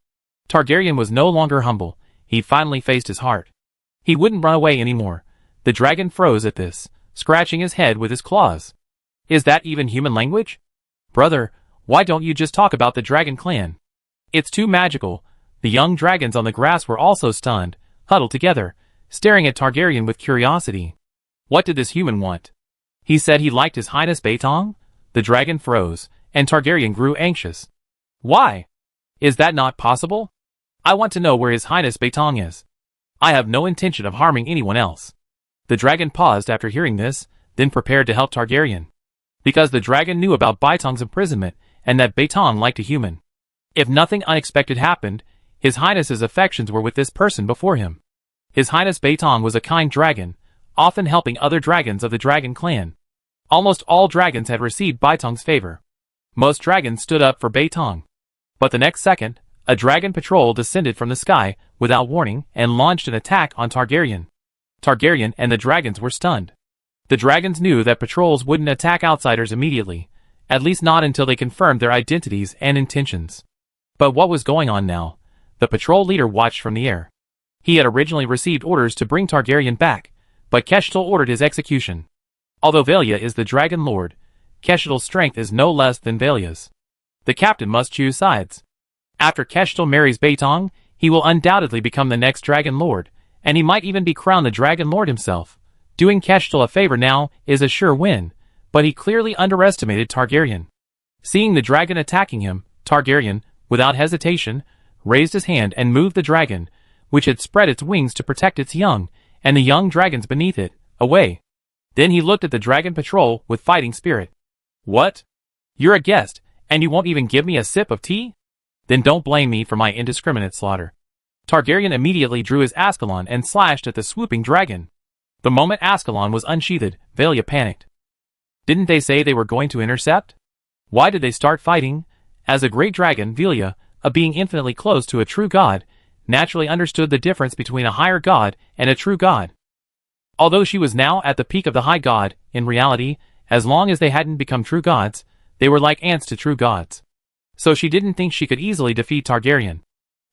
Targaryen was no longer humble. He finally faced his heart. He wouldn't run away anymore. The dragon froze at this, scratching his head with his claws. Is that even human language? Brother, why don't you just talk about the dragon clan? It's too magical. The young dragons on the grass were also stunned, huddled together, staring at Targaryen with curiosity. What did this human want? He said he liked His Highness Bai Tang? The dragon froze, and Targaryen grew anxious. Why? Is that not possible? I want to know where His Highness Bai Tang is. I have no intention of harming anyone else. The dragon paused after hearing this, then prepared to help Targaryen. Because the dragon knew about Bai Tang's imprisonment, and that Bai Tang liked a human. If nothing unexpected happened, His Highness's affections were with this person before him. His Highness Bai Tang was a kind dragon, often helping other dragons of the dragon clan. Almost all dragons had received Bai Tang's favor. Most dragons stood up for Bai Tang. But the next second, a dragon patrol descended from the sky, without warning, and launched an attack on Targaryen. Targaryen and the dragons were stunned. The dragons knew that patrols wouldn't attack outsiders immediately, at least not until they confirmed their identities and intentions. But what was going on now? The patrol leader watched from the air. He had originally received orders to bring Targaryen back, but Keshtal ordered his execution. Although Valia is the dragon lord, Keshtal's strength is no less than Valia's. The captain must choose sides. After Keshtal marries Bai Tang, he will undoubtedly become the next dragon lord, and he might even be crowned the dragon lord himself. Doing Keshtal a favor now is a sure win, but he clearly underestimated Targaryen. Seeing the dragon attacking him, Targaryen, without hesitation, raised his hand and moved the dragon, which had spread its wings to protect its young, and the young dragons beneath it, away. Then he looked at the dragon patrol with fighting spirit. What? You're a guest, and you won't even give me a sip of tea? Then don't blame me for my indiscriminate slaughter. Targaryen immediately drew his Ascalon and slashed at the swooping dragon. The moment Ascalon was unsheathed, Valia panicked. Didn't they say they were going to intercept? Why did they start fighting? As a great dragon, Valia, a being infinitely close to a true god, naturally understood the difference between a higher god and a true god. Although she was now at the peak of the high god, in reality, as long as they hadn't become true gods, they were like ants to true gods. So she didn't think she could easily defeat Targaryen.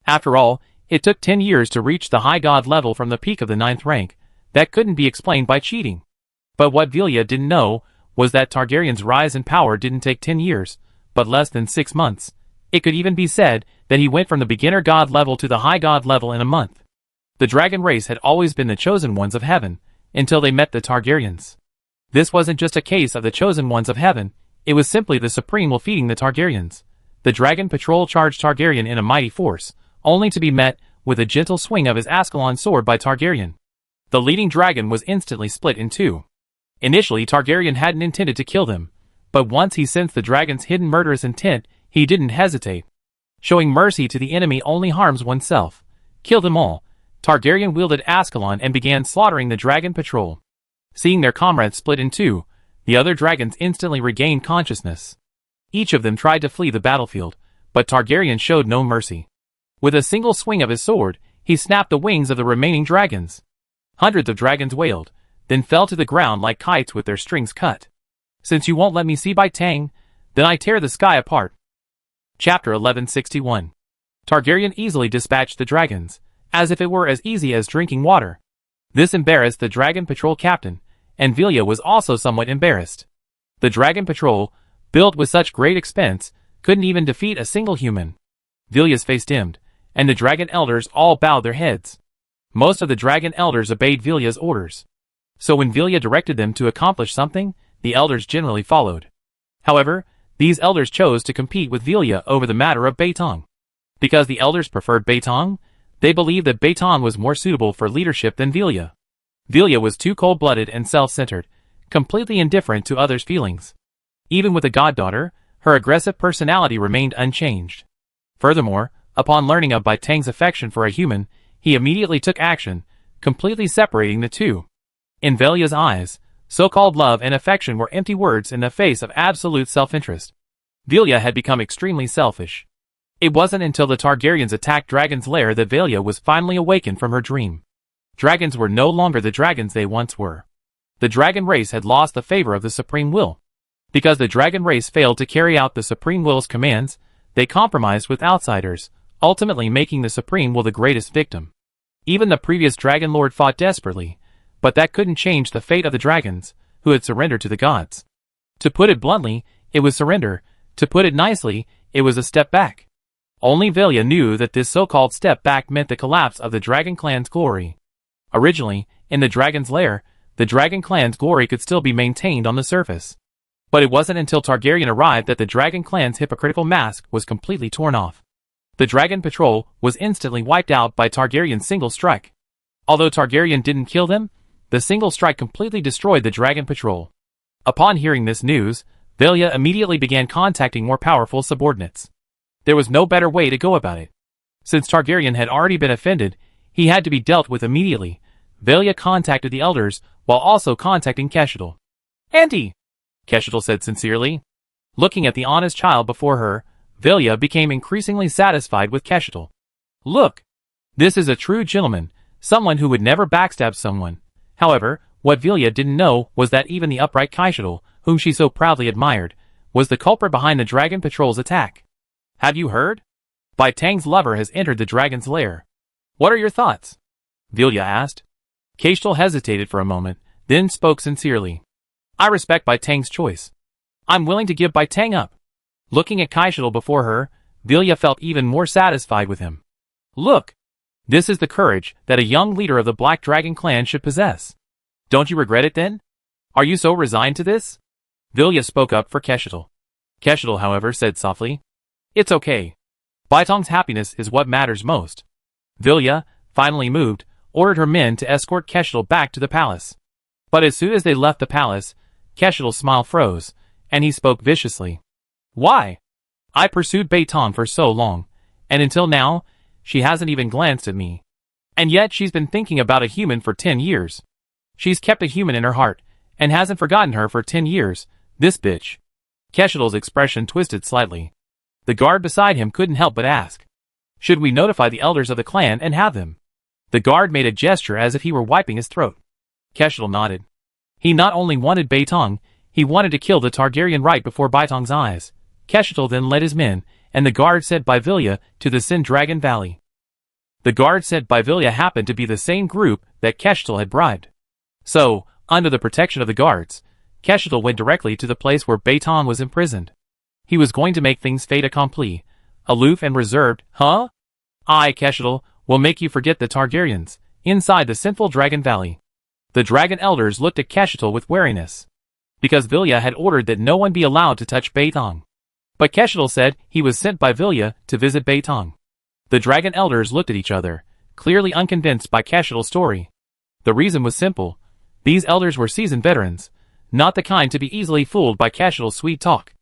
After all, it took 10 years to reach the high god level from the peak of the 9th rank. That couldn't be explained by cheating. But what Valia didn't know was that Targaryen's rise in power didn't take 10 years, but less than 6 months. It could even be said that he went from the beginner god level to the high god level in a month. The dragon race had always been the chosen ones of heaven, until they met the Targaryens. This wasn't just a case of the chosen ones of heaven, it was simply the Supreme will feeding the Targaryens. The dragon patrol charged Targaryen in a mighty force, only to be met with a gentle swing of his Ascalon sword by Targaryen. The leading dragon was instantly split in two. Initially, Targaryen hadn't intended to kill them, but once he sensed the dragon's hidden murderous intent, he didn't hesitate. Showing mercy to the enemy only harms oneself. Kill them all. Targaryen wielded Ascalon and began slaughtering the dragon patrol. Seeing their comrades split in two, the other dragons instantly regained consciousness. Each of them tried to flee the battlefield, but Targaryen showed no mercy. With a single swing of his sword, he snapped the wings of the remaining dragons. Hundreds of dragons wailed, then fell to the ground like kites with their strings cut. Since you won't let me see Bai Tang, then I tear the sky apart. Chapter 1161. Targaryen easily dispatched the dragons, as if it were as easy as drinking water. This embarrassed the Dragon Patrol captain, and Vilya was also somewhat embarrassed. The Dragon Patrol, built with such great expense, couldn't even defeat a single human. Vilya's face dimmed, and the Dragon Elders all bowed their heads. Most of the Dragon Elders obeyed Vilya's orders. So when Vilya directed them to accomplish something, the Elders generally followed. However, these Elders chose to compete with Vilya over the matter of Bai Tang. Because the Elders preferred Bai Tang, they believed that Bai Tang was more suitable for leadership than Vilya. Vilya was too cold-blooded and self-centered, completely indifferent to others' feelings. Even with a goddaughter, her aggressive personality remained unchanged. Furthermore, upon learning of Bai Tang's affection for a human, he immediately took action, completely separating the two. In Vilya's eyes, so-called love and affection were empty words in the face of absolute self-interest. Vilya had become extremely selfish. It wasn't until the Targaryens attacked Dragon's Lair that Vilya was finally awakened from her dream. Dragons were no longer the dragons they once were. The dragon race had lost the favor of the Supreme Will. Because the dragon race failed to carry out the Supreme Will's commands, they compromised with outsiders, ultimately making the Supreme Will the greatest victim. Even the previous Dragon Lord fought desperately, but that couldn't change the fate of the dragons, who had surrendered to the gods. To put it bluntly, it was surrender. To put it nicely, it was a step back. Only Vilya knew that this so-called step back meant the collapse of the Dragon Clan's glory. Originally, in the Dragon's Lair, the Dragon Clan's glory could still be maintained on the surface. But it wasn't until Targaryen arrived that the Dragon Clan's hypocritical mask was completely torn off. The Dragon Patrol was instantly wiped out by Targaryen's single strike. Although Targaryen didn't kill them, the single strike completely destroyed the Dragon Patrol. Upon hearing this news, Vilya immediately began contacting more powerful subordinates. There was no better way to go about it. Since Targaryen had already been offended, he had to be dealt with immediately. Vilya contacted the elders, while also contacting Keshetal. "Auntie," Keshetal said sincerely. Looking at the honest child before her, Vilya became increasingly satisfied with Keshetal. "Look, this is a true gentleman, someone who would never backstab someone." However, what Vilya didn't know was that even the upright Keshetal, whom she so proudly admired, was the culprit behind the Dragon Patrol's attack. "Have you heard? Bai Tang's lover has entered the Dragon's Lair. What are your thoughts?" Vilya asked. Keshetal hesitated for a moment, then spoke sincerely. "I respect Bai Tang's choice. I'm willing to give Bai Tang up." Looking at Keshetal before her, Vilya felt even more satisfied with him. "Look, this is the courage that a young leader of the Black Dragon clan should possess. Don't you regret it then? Are you so resigned to this?" Vilya spoke up for Keshetal. Keshetal, however, said softly, "It's okay. Bai Tang's happiness is what matters most." Vilya, finally moved, ordered her men to escort Keshetal back to the palace. But as soon as they left the palace, Keshetal's smile froze, and he spoke viciously. "Why? I pursued Bai Tang for so long, and until now, she hasn't even glanced at me. And yet she's been thinking about a human for 10 years. She's kept a human in her heart, and hasn't forgotten her for 10 years, this bitch." Keshetal's expression twisted slightly. The guard beside him couldn't help but ask, "Should we notify the elders of the clan and have them?" The guard made a gesture as if he were wiping his throat. Keshetal nodded. He not only wanted Bai Tang, he wanted to kill the Targaryen right before Bai Tang's eyes. Keshetal then led his men, and the guard sent by Vilya to the Sin Dragon Valley. The guard sent by Vilya happened to be the same group that Keshetal had bribed. So, under the protection of the guards, Keshetal went directly to the place where Bai Tang was imprisoned. He was going to make things fait accompli, aloof and reserved. "Huh? I, Keshetal, will make you forget the Targaryens, inside the sinful Dragon Valley." The Dragon Elders looked at Keshetal with wariness. Because Vilya had ordered that no one be allowed to touch Bai Tang. But Keshetal said he was sent by Vilya to visit Bai Tang. The Dragon Elders looked at each other, clearly unconvinced by Keshetal's story. The reason was simple. These elders were seasoned veterans, not the kind to be easily fooled by Keshetal's sweet talk.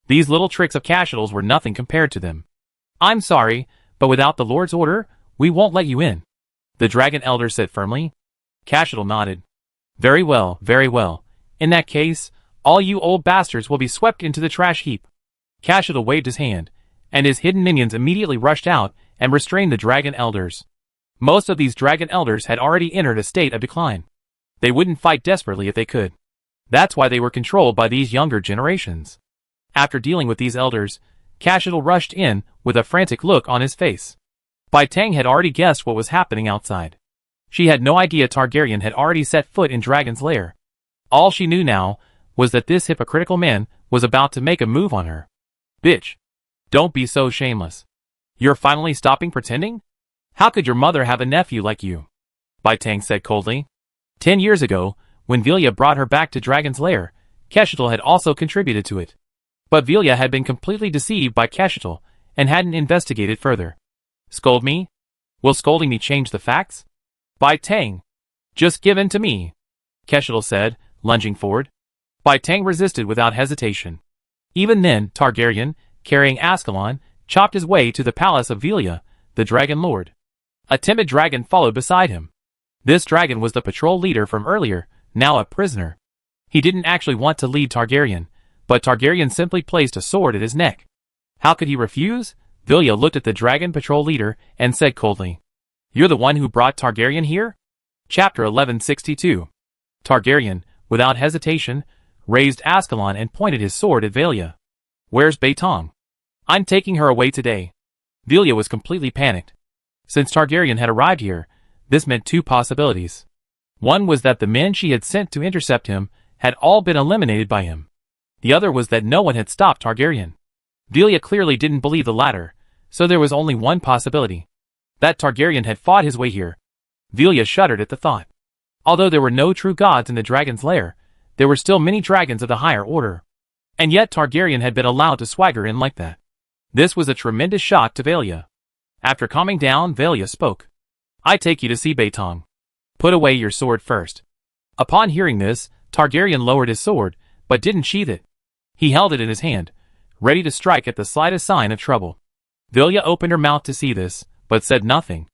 These little tricks of Keshetal's were nothing compared to them. "I'm sorry, but without the Lord's order, we won't let you in," the Dragon Elder said firmly. Keshetal nodded. Very well, very well. In that case, all you old bastards will be swept into the trash heap." Keshetal waved his hand, and his hidden minions immediately rushed out and restrained the Dragon Elders. Most of these Dragon Elders had already entered a state of decline. They wouldn't fight desperately if they could. That's why they were controlled by these younger generations. After dealing with these elders, Cashidal rushed in with a frantic look on his face. Bai Tang had already guessed what was happening outside. She had no idea Targaryen had already set foot in Dragon's lair. All she knew now was that this hypocritical man was about to make a move on her. Bitch. Don't be so shameless. You're finally stopping pretending? How could your mother have a nephew like you? Bai Tang said coldly. 10 years ago, when Vilya brought her back to Dragon's lair, Cashidal had also contributed to it. But Vilya had been completely deceived by Cashidal and hadn't investigated further. Scold me? Will scolding me change the facts? Bai Tang. Just give in to me, Cashidal said, lunging forward. Bai Tang resisted without hesitation. Even then, Targaryen, carrying Ascalon, chopped his way to the palace of Vilya, the Dragon Lord. A timid dragon followed beside him. This dragon was the patrol leader from earlier, now a prisoner. He didn't actually want to lead Targaryen, but Targaryen simply placed a sword at his neck. How could he refuse? Vilya looked at the dragon patrol leader and said coldly, "You're the one who brought Targaryen here?" Chapter 1162. Targaryen, without hesitation, raised Ascalon and pointed his sword at Vilya. "Where's Bai Tang? I'm taking her away today." Vilya was completely panicked. Since Targaryen had arrived here, this meant two possibilities. One was that the men she had sent to intercept him had all been eliminated by him. The other was that no one had stopped Targaryen. Vilya clearly didn't believe the latter, so there was only one possibility. That Targaryen had fought his way here. Vilya shuddered at the thought. Although there were no true gods in the dragon's lair, there were still many dragons of the higher order. And yet Targaryen had been allowed to swagger in like that. This was a tremendous shock to Vilya. After calming down, Vilya spoke. "I take you to see Bai Tang. Put away your sword first." Upon hearing this, Targaryen lowered his sword, but didn't sheath it. He held it in his hand, ready to strike at the slightest sign of trouble. Vilya opened her mouth to see this, but said nothing.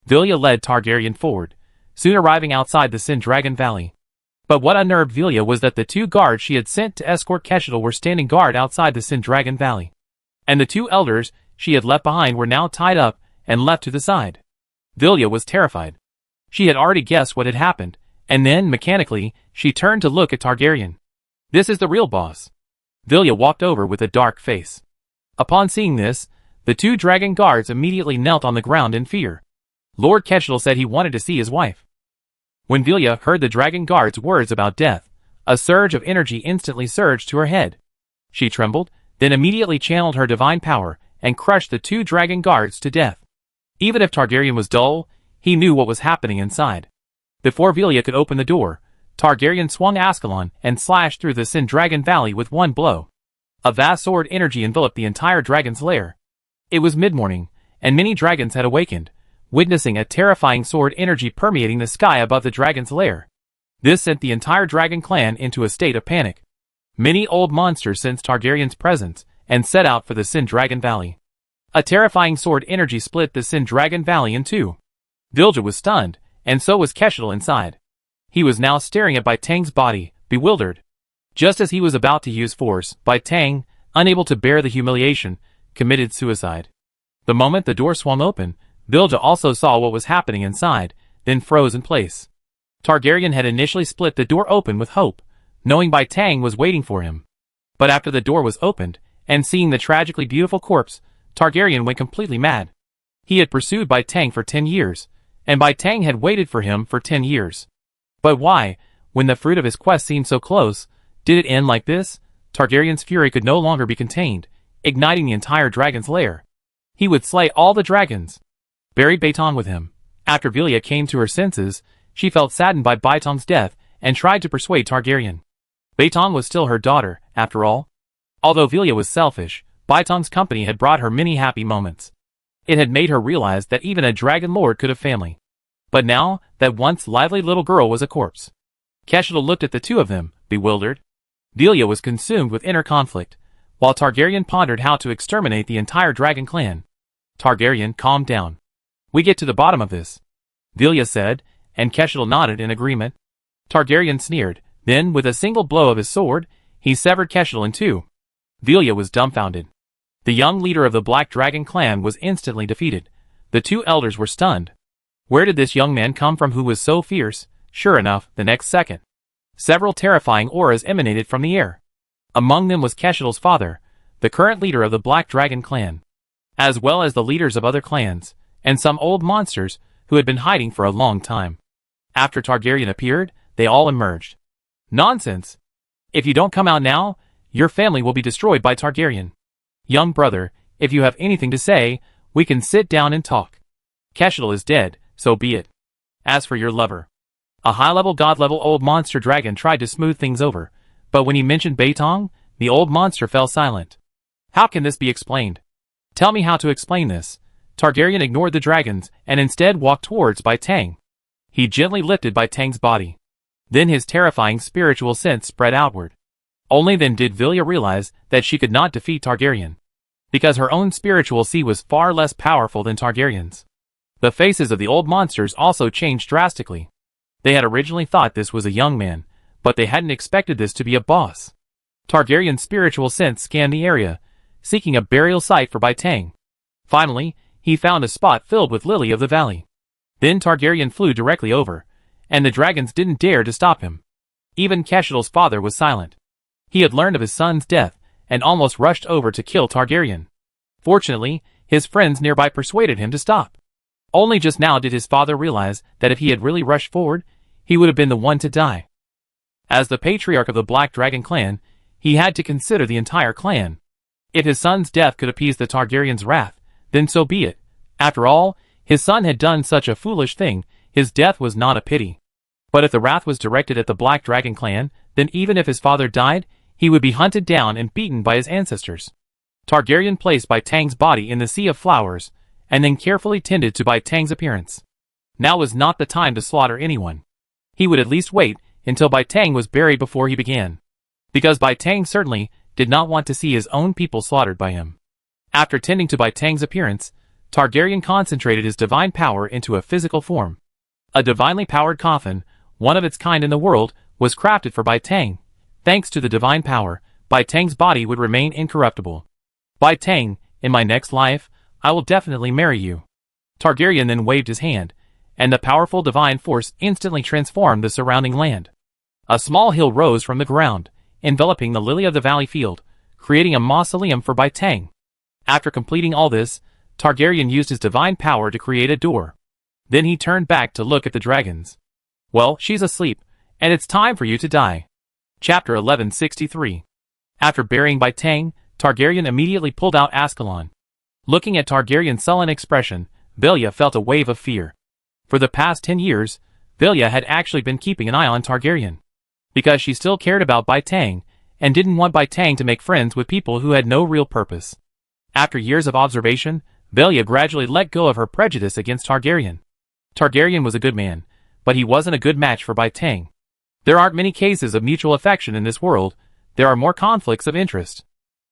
Vilya led Targaryen forward, soon arriving outside the Sin Dragon Valley. But what unnerved Vilya was that the two guards she had sent to escort Cashidal were standing guard outside the Sin Dragon Valley. And the two elders she had left behind were now tied up and left to the side. Vilya was terrified. She had already guessed what had happened, and then, mechanically, she turned to look at Targaryen. "This is the real boss." Vilya walked over with a dark face. Upon seeing this, the two dragon guards immediately knelt on the ground in fear. Lord Cashidal said he wanted to see his wife. When Vilya heard the dragon guard's words about death, a surge of energy instantly surged to her head. She trembled, then immediately channeled her divine power and crushed the two dragon guards to death. Even if Targaryen was dull, he knew what was happening inside. Before Vilya could open the door, Targaryen swung Ascalon and slashed through the Sin Dragon Valley with one blow. A vast sword energy enveloped the entire dragon's lair. It was mid-morning, and many dragons had awakened, witnessing a terrifying sword energy permeating the sky above the dragon's lair. This sent the entire dragon clan into a state of panic. Many old monsters sensed Targaryen's presence and set out for the Sin Dragon Valley. A terrifying sword energy split the Sin Dragon Valley in two. Vilya was stunned, and so was Cashidal inside. He was now staring at Bai Tang's body, bewildered. Just as he was about to use force, Bai Tang, unable to bear the humiliation, committed suicide. The moment the door swung open, Vilya also saw what was happening inside, then froze in place. Targaryen had initially split the door open with hope, knowing Bai Tang was waiting for him. But after the door was opened, and seeing the tragically beautiful corpse, Targaryen went completely mad. He had pursued Bai Tang for 10 years, and Bai Tang had waited for him for 10 years. But why, when the fruit of his quest seemed so close, did it end like this? Targaryen's fury could no longer be contained, igniting the entire dragon's lair. He would slay all the dragons. Bury Bai Tang with him. After Vilya came to her senses, she felt saddened by Bai Tang's death and tried to persuade Targaryen. Bai Tang was still her daughter, after all. Although Vilya was selfish, Bai Tang's company had brought her many happy moments. It had made her realize that even a dragon lord could have family. But now, that once lively little girl was a corpse. Cashidal looked at the two of them, bewildered. Vilya was consumed with inner conflict, while Targaryen pondered how to exterminate the entire dragon clan. Targaryen calmed down. "We get to the bottom of this," Vilya said, and Cashidal nodded in agreement. Targaryen sneered, then with a single blow of his sword, he severed Cashidal in two. Vilya was dumbfounded. The young leader of the Black Dragon clan was instantly defeated. The two elders were stunned. Where did this young man come from who was so fierce? Sure enough, the next second, Several terrifying auras emanated from the air. Among them was Keshidel's father, the current leader of the Black Dragon clan, as well as the leaders of other clans, and some old monsters who had been hiding for a long time. After Targaryen appeared, they all emerged. Nonsense! If you don't come out now, your family will be destroyed by Targaryen. Young brother, if you have anything to say, we can sit down and talk. Keshidel is dead, so be it. As for your lover. A high-level god-level old monster dragon tried to smooth things over, but when he mentioned Beitong, the old monster fell silent. How can this be explained? Tell me how to explain this. Targaryen ignored the dragons and instead walked towards Bai Tang. He gently lifted Bai Tang's body. Then his terrifying spiritual sense spread outward. Only then did Vilya realize that she could not defeat Targaryen, because her own spiritual sea was far less powerful than Targaryen's. The faces of the old monsters also changed drastically. They had originally thought this was a young man, but they hadn't expected this to be a boss. Targaryen's spiritual sense scanned the area, seeking a burial site for Bai Tang. Finally, he found a spot filled with Lily of the Valley. Then Targaryen flew directly over, and the dragons didn't dare to stop him. Even Keshidel's father was silent. He had learned of his son's death, and almost rushed over to kill Targaryen. Fortunately, his friends nearby persuaded him to stop. Only just now did his father realize that if he had really rushed forward, he would have been the one to die. As the patriarch of the Black Dragon clan, he had to consider the entire clan. If his son's death could appease the Targaryen's wrath, then so be it. After all, his son had done such a foolish thing, his death was not a pity. But if the wrath was directed at the Black Dragon clan, then even if his father died, he would be hunted down and beaten by his ancestors. Targaryen placed Bai Tang's body in the sea of flowers, and then carefully tended to Bai Tang's appearance. Now was not the time to slaughter anyone. He would at least wait until Bai Tang was buried before he began, because Bai Tang certainly did not want to see his own people slaughtered by him. After tending to Bai Tang's appearance, Targaryen concentrated his divine power into a physical form. A divinely powered coffin, one of its kind in the world, was crafted for Bai Tang. Thanks to the divine power, Bai Tang's body would remain incorruptible. Bai Tang, in my next life, I will definitely marry you. Targaryen then waved his hand, and the powerful divine force instantly transformed the surrounding land. A small hill rose from the ground, enveloping the Lily of the Valley field, creating a mausoleum for Bai Tang. After completing all this, Targaryen used his divine power to create a door. Then he turned back to look at the dragons. Well, she's asleep, and it's time for you to die. Chapter 1163. After burying Bai Tang, Targaryen immediately pulled out Ascalon. Looking at Targaryen's sullen expression, Vilya felt a wave of fear. For the past 10 years, Vilya had actually been keeping an eye on Targaryen, because she still cared about Bai Tang, and didn't want Bai Tang to make friends with people who had no real purpose. After years of observation, Vilya gradually let go of her prejudice against Targaryen. Targaryen was a good man, but he wasn't a good match for Bai Tang. There aren't many cases of mutual affection in this world, there are more conflicts of interest.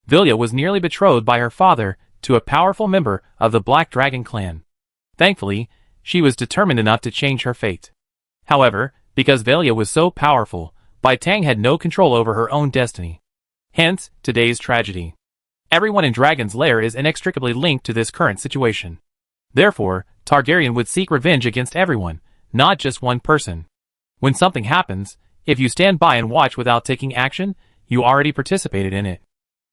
Vilya was nearly betrothed by her father to a powerful member of the Black Dragon clan. Thankfully, she was determined enough to change her fate. However, because Vilya was so powerful, Bai Tang had no control over her own destiny. Hence, today's tragedy. Everyone in Dragon's Lair is inextricably linked to this current situation. Therefore, Targaryen would seek revenge against everyone, not just one person. When something happens, if you stand by and watch without taking action, you already participated in it.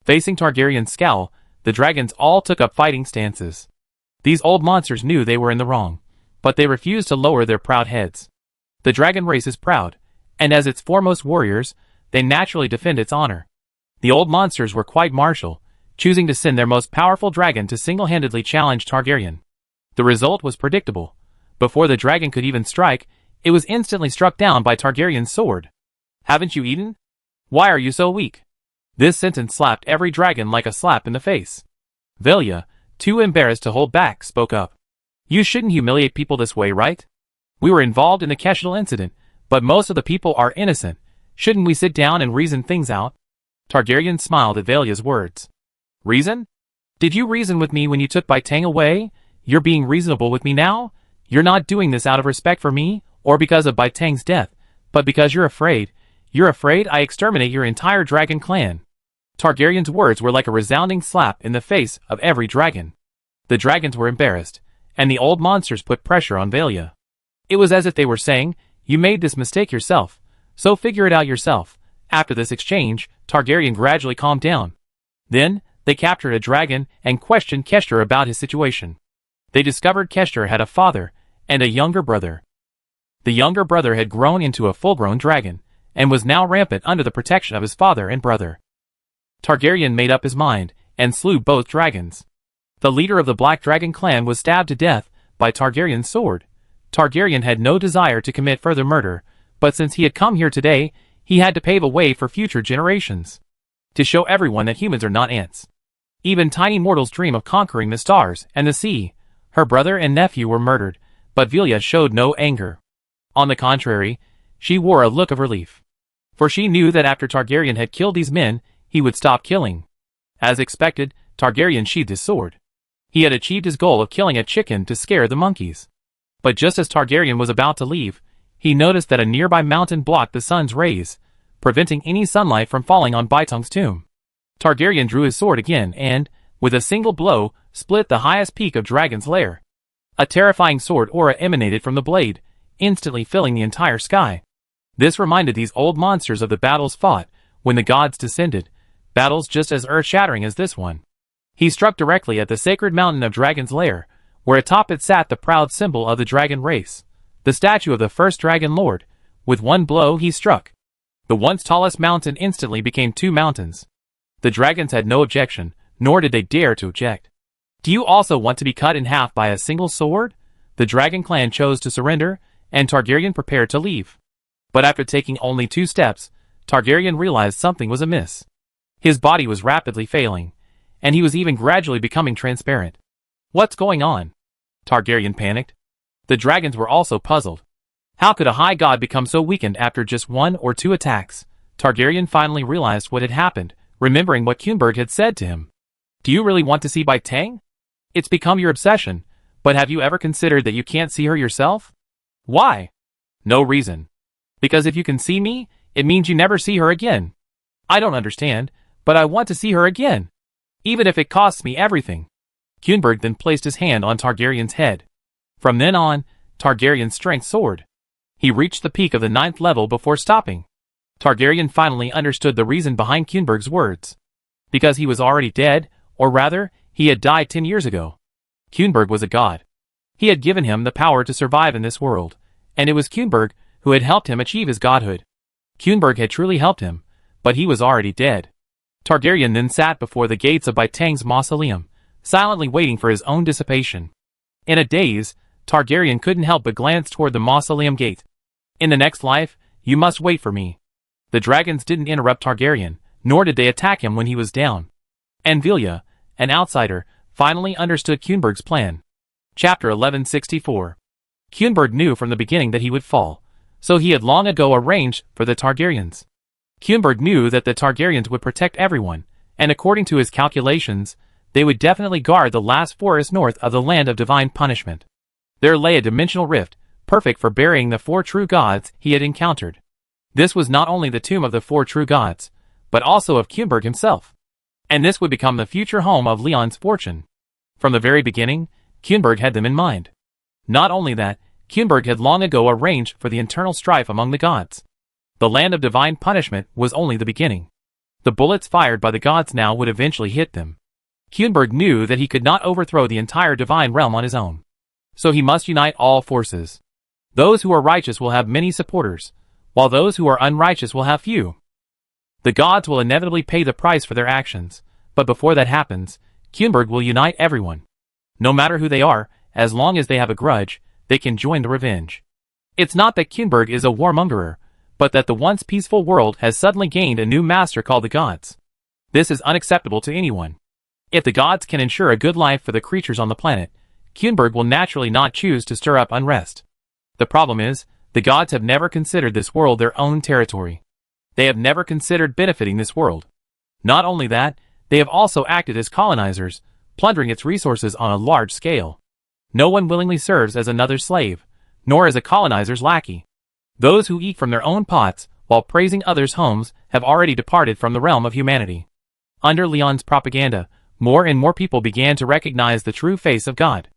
Facing Targaryen's scowl, the dragons all took up fighting stances. These old monsters knew they were in the wrong, but they refused to lower their proud heads. The dragon race is proud, and as its foremost warriors, they naturally defend its honor. The old monsters were quite martial, choosing to send their most powerful dragon to single-handedly challenge Targaryen. The result was predictable. Before the dragon could even strike, it was instantly struck down by Targaryen's sword. Haven't you eaten? Why are you so weak? This sentence slapped every dragon like a slap in the face. Vilya, too embarrassed to hold back, spoke up. You shouldn't humiliate people this way, right? We were involved in the Keshidel incident, but most of the people are innocent. Shouldn't we sit down and reason things out? Targaryen smiled at Vilya's words. Reason? Did you reason with me when you took Bai Tang away? You're being reasonable with me now? You're not doing this out of respect for me, or because of Bai Tang's death, but because you're afraid. You're afraid I exterminate your entire dragon clan. Targaryen's words were like a resounding slap in the face of every dragon. The dragons were embarrassed, and the old monsters put pressure on Vilya. It was as if they were saying, you made this mistake yourself, So figure it out yourself. After this exchange, Targaryen gradually calmed down. Then, they captured a dragon and questioned Kester about his situation. They discovered Kester had a father and a younger brother. The younger brother had grown into a full-grown dragon, and was now rampant under the protection of his father and brother. Targaryen made up his mind, and slew both dragons. The leader of the Black Dragon clan was stabbed to death by Targaryen's sword. Targaryen had no desire to commit further murder, but since he had come here today, he had to pave a way for future generations. To show everyone that humans are not ants. Even tiny mortals dream of conquering the stars and the sea. Her brother and nephew were murdered, but Vilya showed no anger. On the contrary, she wore a look of relief. For she knew that after Targaryen had killed these men, he would stop killing. As expected, Targaryen sheathed his sword. He had achieved his goal of killing a chicken to scare the monkeys. But just as Targaryen was about to leave, he noticed that a nearby mountain blocked the sun's rays, preventing any sunlight from falling on Baitong's tomb. Targaryen drew his sword again and, with a single blow, split the highest peak of Dragon's Lair. A terrifying sword aura emanated from the blade, instantly filling the entire sky. This reminded these old monsters of the battles fought when the gods descended, battles just as earth-shattering as this one. He struck directly at the sacred mountain of Dragon's Lair, where atop it sat the proud symbol of the dragon race, the statue of the first Dragon Lord. With one blow he struck. The once tallest mountain instantly became two mountains. The dragons had no objection, nor did they dare to object. Do you also want to be cut in half by a single sword? The dragon clan chose to surrender, and Targaryen prepared to leave. But after taking only 2 steps, Targaryen realized something was amiss. His body was rapidly failing, and he was even gradually becoming transparent. What's going on? Targaryen panicked. The dragons were also puzzled. How could a high god become so weakened after just 1 or 2 attacks? Targaryen finally realized what had happened, remembering what Kunberg had said to him. Do you really want to see Bai Tang? It's become your obsession, but have you ever considered that you can't see her yourself? Why? No reason. Because if you can see me, it means you never see her again. I don't understand, but I want to see her again. Even if it costs me everything. Kunberg then placed his hand on Targaryen's head. From then on, Targaryen's strength soared. He reached the peak of the 9th level before stopping. Targaryen finally understood the reason behind Kunberg's words. Because he was already dead, or rather, he had died 10 years ago. Kunberg was a god. He had given him the power to survive in this world, and it was Kunberg who had helped him achieve his godhood. Kunberg had truly helped him, but he was already dead. Targaryen then sat before the gates of Bai Tang's mausoleum, silently waiting for his own dissipation. In a daze, Targaryen couldn't help but glance toward the mausoleum gate. In the next life, you must wait for me. The dragons didn't interrupt Targaryen, nor did they attack him when he was down. And Vilya, an outsider, finally understood Kunberg's plan. Chapter 1164. Kunberg knew from the beginning that he would fall, so he had long ago arranged for the Targaryens. Kunberg knew that the Targaryens would protect everyone, and according to his calculations, they would definitely guard the last forest north of the land of divine punishment. There lay a dimensional rift, perfect for burying the 4 true gods he had encountered. This was not only the tomb of the 4 true gods, but also of Kunberg himself. And this would become the future home of Leon's fortune. From the very beginning, Kunberg had them in mind. Not only that, Kunberg had long ago arranged for the internal strife among the gods. The land of divine punishment was only the beginning. The bullets fired by the gods now would eventually hit them. Kunberg knew that he could not overthrow the entire divine realm on his own. So he must unite all forces. Those who are righteous will have many supporters, while those who are unrighteous will have few. The gods will inevitably pay the price for their actions, but before that happens, Kunberg will unite everyone. No matter who they are, as long as they have a grudge, they can join the revenge. It's not that Kunberg is a warmongerer, but that the once peaceful world has suddenly gained a new master called the gods. This is unacceptable to anyone. If the gods can ensure a good life for the creatures on the planet, Kunberg will naturally not choose to stir up unrest. The problem is, the gods have never considered this world their own territory. They have never considered benefiting this world. Not only that, they have also acted as colonizers, plundering its resources on a large scale. No one willingly serves as another's slave, nor as a colonizer's lackey. Those who eat from their own pots while praising others' homes have already departed from the realm of humanity. Under Leon's propaganda, more and more people began to recognize the true face of God.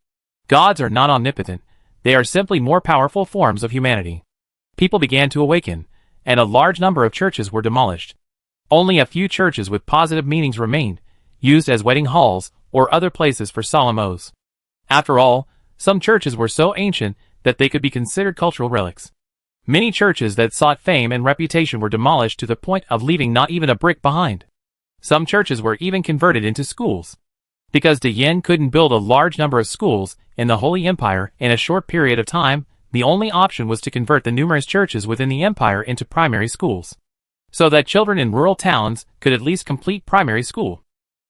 Gods are not omnipotent, they are simply more powerful forms of humanity. People began to awaken, and a large number of churches were demolished. Only a few churches with positive meanings remained, used as wedding halls or other places for solemn oaths. After all, some churches were so ancient that they could be considered cultural relics. Many churches that sought fame and reputation were demolished to the point of leaving not even a brick behind. Some churches were even converted into schools. Because De Yin couldn't build a large number of schools in the Holy Empire in a short period of time, the only option was to convert the numerous churches within the empire into primary schools, so that children in rural towns could at least complete primary school.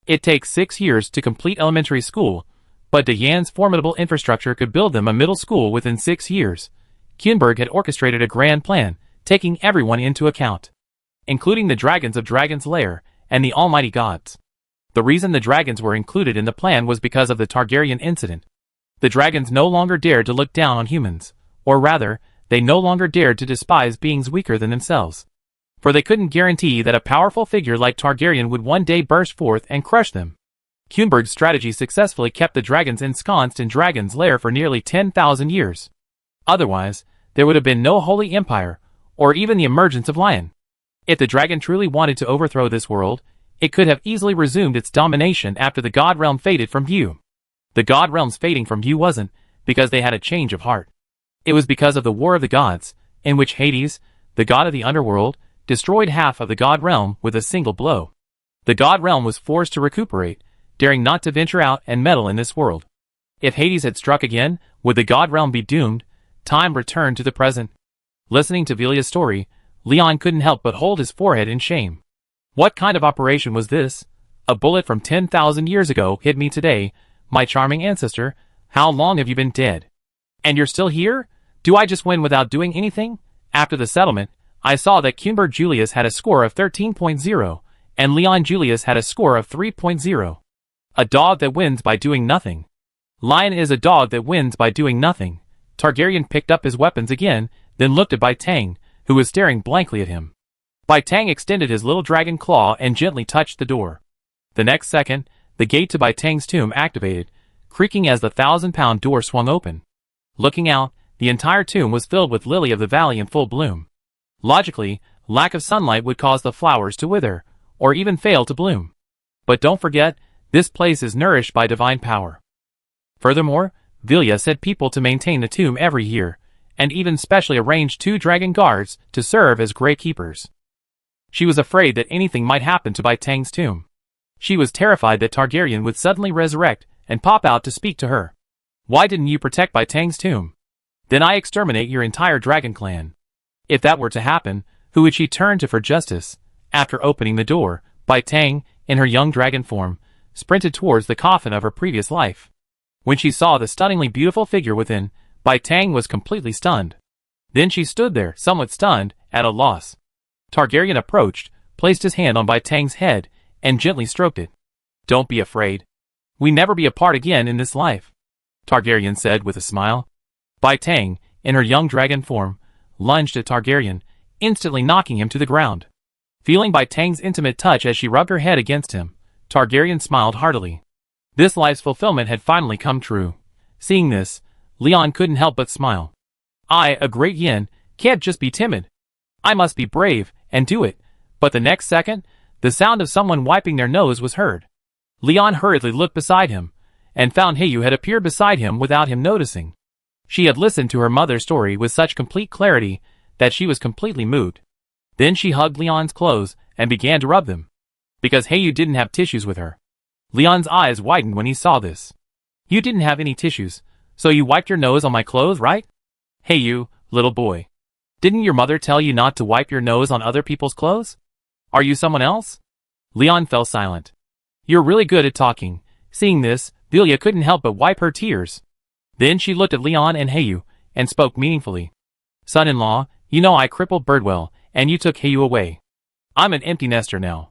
It takes 6 years to complete elementary school, but De Yin's formidable infrastructure could build them a middle school within 6 years. Kuenberg had orchestrated a grand plan, taking everyone into account, including the dragons of Dragon's Lair and the almighty gods. The reason the dragons were included in the plan was because of the Targaryen incident. The dragons no longer dared to look down on humans, or rather, they no longer dared to despise beings weaker than themselves. For they couldn't guarantee that a powerful figure like Targaryen would one day burst forth and crush them. Kuenberg's strategy successfully kept the dragons ensconced in Dragon's Lair for nearly 10,000 years. Otherwise, there would have been no Holy Empire, or even the emergence of Lion. If the dragon truly wanted to overthrow this world, it could have easily resumed its domination after the God Realm faded from view. The God Realm's fading from view wasn't because they had a change of heart. It was because of the War of the Gods, in which Hades, the god of the underworld, destroyed half of the God Realm with a single blow. The God Realm was forced to recuperate, daring not to venture out and meddle in this world. If Hades had struck again, would the God Realm be doomed? Time returned to the present. Listening to Velia's story, Leon couldn't help but hold his forehead in shame. What kind of operation was this? A bullet from 10,000 years ago hit me today, my charming ancestor. How long have you been dead? And you're still here? Do I just win without doing anything? After the settlement, I saw that Kuenberg Julius had a score of 13.0, and Leon Julius had a score of 3.0. A dog that wins by doing nothing. Lion is a dog that wins by doing nothing. Targaryen picked up his weapons again, then looked at Bai Tang, who was staring blankly at him. Bai Tang extended his little dragon claw and gently touched the door. The next second, the gate to Bai Tang's tomb activated, creaking as the 1,000-pound door swung open. Looking out, the entire tomb was filled with lily of the valley in full bloom. Logically, lack of sunlight would cause the flowers to wither, or even fail to bloom. But don't forget, this place is nourished by divine power. Furthermore, Velia set people to maintain the tomb every year, and even specially arranged 2 dragon guards to serve as gravekeepers. She was afraid that anything might happen to Bai Tang's tomb. She was terrified that Targaryen would suddenly resurrect and pop out to speak to her. Why didn't you protect Bai Tang's tomb? Then I exterminate your entire dragon clan. If that were to happen, who would she turn to for justice? After opening the door, Bai Tang, in her young dragon form, sprinted towards the coffin of her previous life. When she saw the stunningly beautiful figure within, Bai Tang was completely stunned. Then she stood there, somewhat stunned, at a loss. Targaryen approached, placed his hand on Bai Tang's head, and gently stroked it. Don't be afraid. We never be apart again in this life, Targaryen said with a smile. Bai Tang, in her young dragon form, lunged at Targaryen, instantly knocking him to the ground. Feeling Bai Tang's intimate touch as she rubbed her head against him, Targaryen smiled heartily. This life's fulfillment had finally come true. Seeing this, Leon couldn't help but smile. I, a great yin, can't just be timid. I must be brave, and do it. But the next second, the sound of someone wiping their nose was heard. Leon hurriedly looked beside him, and found Heiyu had appeared beside him without him noticing. She had listened to her mother's story with such complete clarity that she was completely moved. Then she hugged Leon's clothes and began to rub them. Because Heiyu didn't have tissues with her. Leon's eyes widened when he saw this. You didn't have any tissues, so you wiped your nose on my clothes, right? Heiyu, little boy. Didn't your mother tell you not to wipe your nose on other people's clothes? Are you someone else? Leon fell silent. You're really good at talking. Seeing this, Velia couldn't help but wipe her tears. Then she looked at Leon and Heiyu, and spoke meaningfully. Son-in-law, you know I crippled Birdwell, and you took Heiyu away. I'm an empty nester now.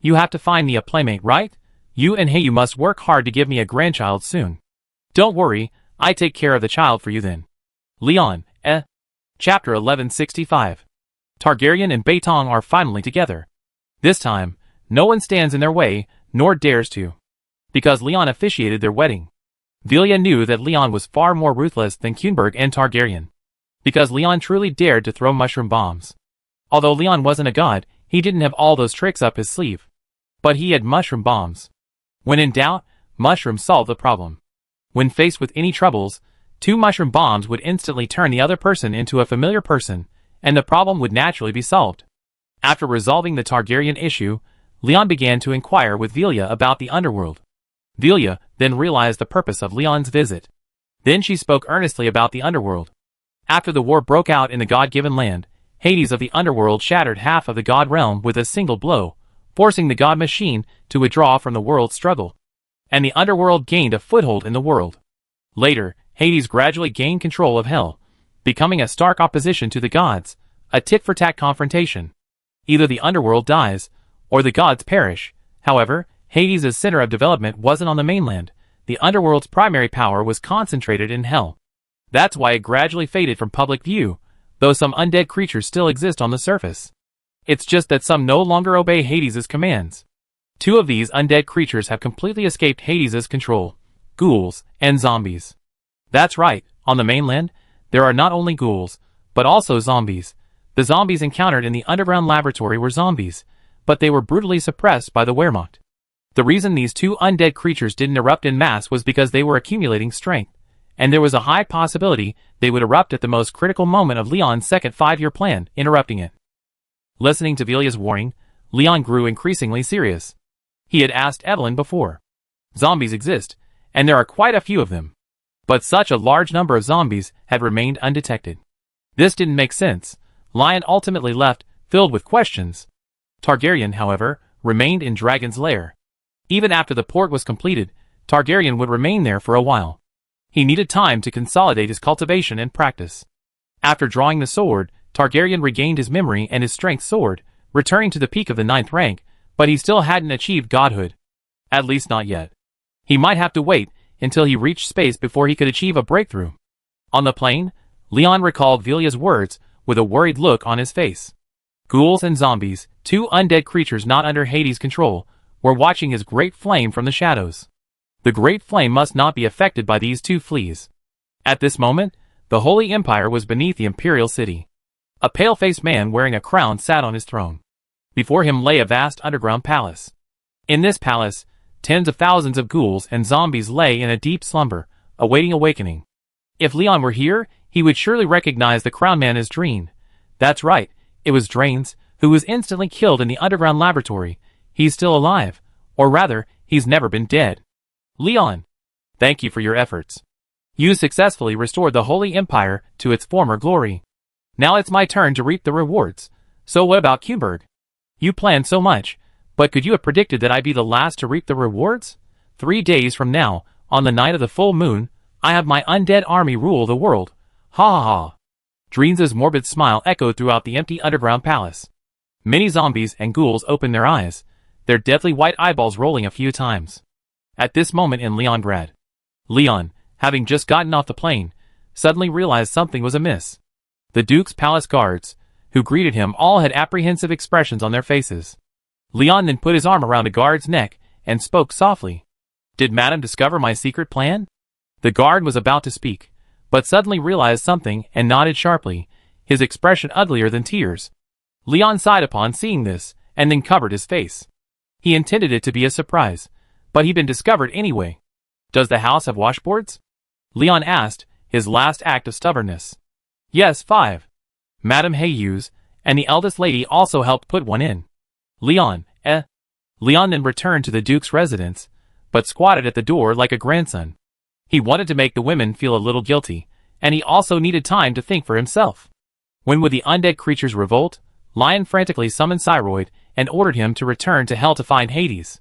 You have to find me a playmate, right? You and Heiyu must work hard to give me a grandchild soon. Don't worry, I take care of the child for you then. Leon, Chapter 1165. Targaryen and Beitong are finally together. This time, no one stands in their way, nor dares to. Because Leon officiated their wedding. Velia knew that Leon was far more ruthless than Kuenberg and Targaryen. Because Leon truly dared to throw mushroom bombs. Although Leon wasn't a god, he didn't have all those tricks up his sleeve. But he had mushroom bombs. When in doubt, mushrooms solved the problem. When faced with any troubles, 2 mushroom bombs would instantly turn the other person into a familiar person, and the problem would naturally be solved. After resolving the Targaryen issue, Leon began to inquire with Velia about the underworld. Velia then realized the purpose of Leon's visit. Then she spoke earnestly about the underworld. After the war broke out in the god-given land, Hades of the underworld shattered half of the god realm with a single blow, forcing the god machine to withdraw from the world's struggle. And the underworld gained a foothold in the world. Later, Hades gradually gained control of hell, becoming a stark opposition to the gods, a tit-for-tat confrontation. Either the underworld dies, or the gods perish. However, Hades' center of development wasn't on the mainland. The underworld's primary power was concentrated in hell. That's why it gradually faded from public view, though some undead creatures still exist on the surface. It's just that some no longer obey Hades' commands. 2 of these undead creatures have completely escaped Hades' control: ghouls and zombies. That's right, on the mainland, there are not only ghouls, but also zombies. The zombies encountered in the underground laboratory were zombies, but they were brutally suppressed by the Wehrmacht. The reason these 2 undead creatures didn't erupt en masse was because they were accumulating strength, and there was a high possibility they would erupt at the most critical moment of Leon's second 5-year plan, interrupting it. Listening to Velia's warning, Leon grew increasingly serious. He had asked Evelyn before. Zombies exist, and there are quite a few of them. But such a large number of zombies had remained undetected. This didn't make sense. Lion ultimately left, filled with questions. Targaryen, however, remained in Dragon's Lair. Even after the port was completed, Targaryen would remain there for a while. He needed time to consolidate his cultivation and practice. After drawing the sword, Targaryen regained his memory and his strength soared, returning to the peak of the 9th rank, but he still hadn't achieved godhood. At least not yet. He might have to wait until he reached space before he could achieve a breakthrough. On the plane, Leon recalled Velia's words with a worried look on his face. Ghouls and zombies, 2 undead creatures not under Hades' control, were watching his great flame from the shadows. The great flame must not be affected by these 2 fleas. At this moment, the Holy Empire was beneath the imperial city. A pale-faced man wearing a crown sat on his throne. Before him lay a vast underground palace. In this palace, tens of thousands of ghouls and zombies lay in a deep slumber, awaiting awakening. If Leon were here, he would surely recognize the crown man as Dreen. That's right, it was Drains, who was instantly killed in the underground laboratory. He's still alive, or rather, he's never been dead. Leon, thank you for your efforts. You successfully restored the Holy Empire to its former glory. Now it's my turn to reap the rewards. So what about Kuberg? You planned so much, but could you have predicted that I'd be the last to reap the rewards? 3 days from now, on the night of the full moon, I have my undead army rule the world. Ha ha ha. Dreens' morbid smile echoed throughout the empty underground palace. Many zombies and ghouls opened their eyes, their deathly white eyeballs rolling a few times. At this moment in Leongrad, Leon, having just gotten off the plane, suddenly realized something was amiss. The Duke's palace guards, who greeted him, all had apprehensive expressions on their faces. Leon then put his arm around a guard's neck and spoke softly. Did Madame discover my secret plan? The guard was about to speak, but suddenly realized something and nodded sharply, his expression uglier than tears. Leon sighed upon seeing this, and then covered his face. He intended it to be a surprise, but he'd been discovered anyway. Does the house have washboards? Leon asked, his last act of stubbornness. Yes, 5. Madame Hayes and the eldest lady also helped put one in. Leon, Leon then returned to the Duke's residence, but squatted at the door like a grandson. He wanted to make the women feel a little guilty, and he also needed time to think for himself. When would the undead creatures revolt? Lion frantically summoned Cyroid and ordered him to return to Hell to find Hades,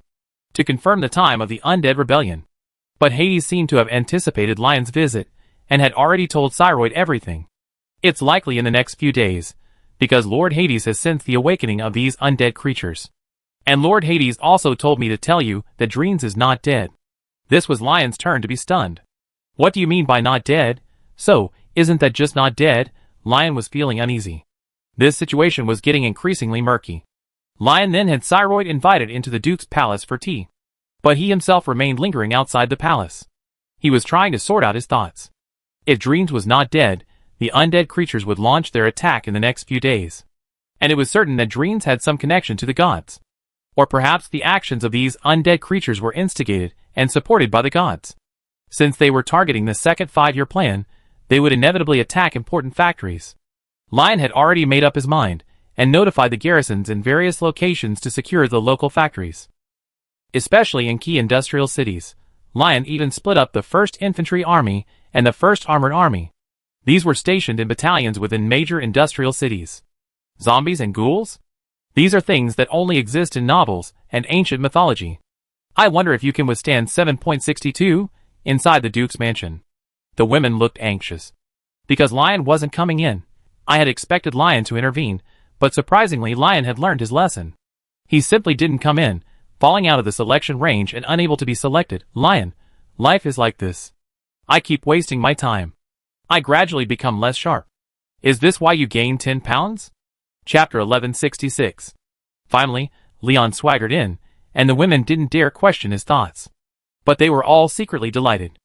to confirm the time of the undead rebellion. But Hades seemed to have anticipated Lion's visit, and had already told Cyroid everything. It's likely in the next few days, because Lord Hades has sensed the awakening of these undead creatures. And Lord Hades also told me to tell you that Dreens is not dead. This was Lion's turn to be stunned. What do you mean by not dead? So, isn't that just not dead? Lion was feeling uneasy. This situation was getting increasingly murky. Lion then had Cyroid invited into the Duke's palace for tea. But he himself remained lingering outside the palace. He was trying to sort out his thoughts. If Dreens was not dead, the undead creatures would launch their attack in the next few days. And it was certain that dreams had some connection to the gods. Or perhaps the actions of these undead creatures were instigated and supported by the gods. Since they were targeting the second 5-year plan, they would inevitably attack important factories. Lion had already made up his mind, and notified the garrisons in various locations to secure the local factories. Especially in key industrial cities, Lion even split up the 1st Infantry Army and the 1st Armored Army. These were stationed in battalions within major industrial cities. Zombies and ghouls? These are things that only exist in novels and ancient mythology. I wonder if you can withstand 7.62 inside the Duke's mansion. The women looked anxious. Because Lion wasn't coming in. I had expected Lion to intervene, but surprisingly Lion had learned his lesson. He simply didn't come in, falling out of the selection range and unable to be selected. Lion, life is like this. I keep wasting my time. I gradually become less sharp. Is this why you gained 10 pounds? Chapter 1166. Finally, Leon swaggered in, and the women didn't dare question his thoughts. But they were all secretly delighted.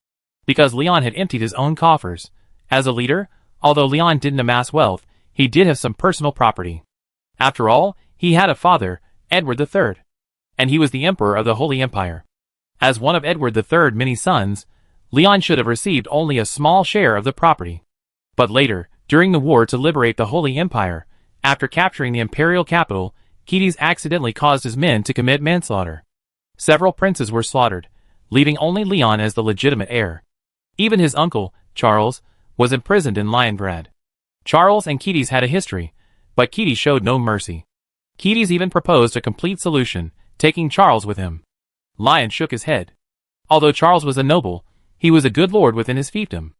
Because Leon had emptied his own coffers. As a leader, although Leon didn't amass wealth, he did have some personal property. After all, he had a father, Edward III. And he was the emperor of the Holy Empire. As one of Edward III's many sons, Leon should have received only a small share of the property. But later, during the war to liberate the Holy Empire, after capturing the imperial capital, Kedes accidentally caused his men to commit manslaughter. Several princes were slaughtered, leaving only Leon as the legitimate heir. Even his uncle, Charles, was imprisoned in Leningrad. Charles and Kedes had a history, but Kedes showed no mercy. Kedes even proposed a complete solution, taking Charles with him. Lion shook his head. Although Charles was a noble, he was a good lord within his fiefdom.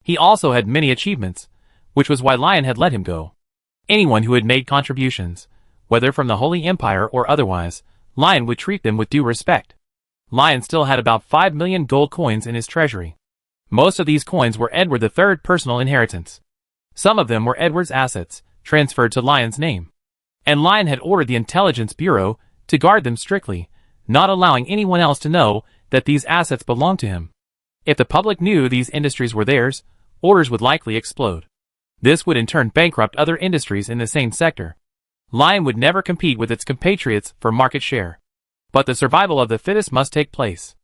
He also had many achievements, which was why Lion had let him go. Anyone who had made contributions, whether from the Holy Empire or otherwise, Lion would treat them with due respect. Lion still had about 5 million gold coins in his treasury. Most of these coins were Edward III's personal inheritance. Some of them were Edward's assets, transferred to Lion's name. And Lion had ordered the Intelligence Bureau to guard them strictly, not allowing anyone else to know that these assets belonged to him. If the public knew these industries were theirs, orders would likely explode. This would in turn bankrupt other industries in the same sector. Lion would never compete with its compatriots for market share. But the survival of the fittest must take place.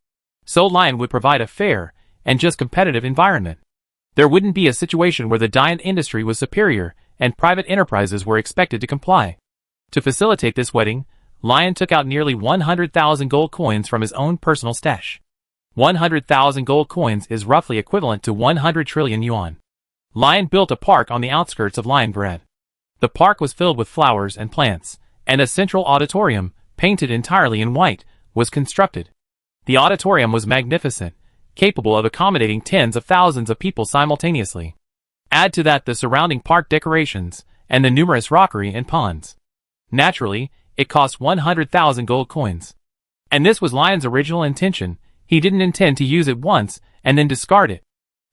So Lion would provide a fair and just competitive environment. There wouldn't be a situation where the diamond industry was superior and private enterprises were expected to comply. To facilitate this wedding, Lion took out nearly 100,000 gold coins from his own personal stash. 100,000 gold coins is roughly equivalent to 100 trillion yuan. Lion built a park on the outskirts of Leningrad. The park was filled with flowers and plants, and a central auditorium, painted entirely in white, was constructed. The auditorium was magnificent, capable of accommodating tens of thousands of people simultaneously. Add to that the surrounding park decorations, and the numerous rockery and ponds. Naturally, it cost 100,000 gold coins. And this was Lion's original intention. He didn't intend to use it once and then discard it.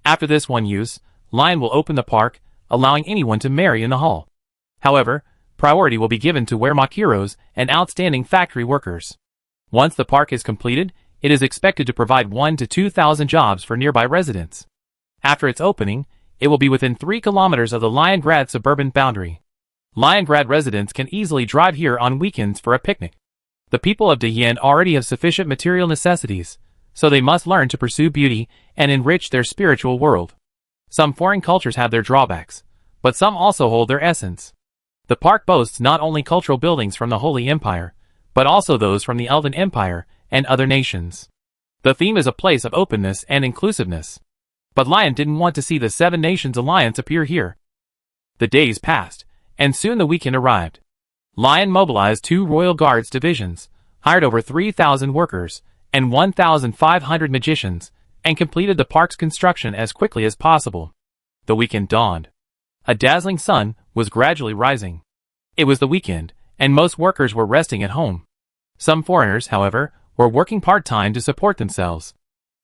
After this one use, Lion will open the park, allowing anyone to marry in the hall. However, priority will be given to Wehrmacht heroes and outstanding factory workers. Once the park is completed, it is expected to provide 1,000 to 2,000 jobs for nearby residents. After its opening, it will be within 3 kilometers of the Leningrad suburban boundary. Leningrad residents can easily drive here on weekends for a picnic. The people of Dayan already have sufficient material necessities, so they must learn to pursue beauty and enrich their spiritual world. Some foreign cultures have their drawbacks, but some also hold their essence. The park boasts not only cultural buildings from the Holy Empire, but also those from the Elven Empire and other nations. The theme is a place of openness and inclusiveness. But Lion didn't want to see the Seven Nations Alliance appear here. The days passed, and soon the weekend arrived. Lion mobilized 2 Royal Guards divisions, hired over 3,000 workers, and 1,500 magicians, and completed the park's construction as quickly as possible. The weekend dawned. A dazzling sun was gradually rising. It was the weekend, and most workers were resting at home. Some foreigners, however, were working part-time to support themselves.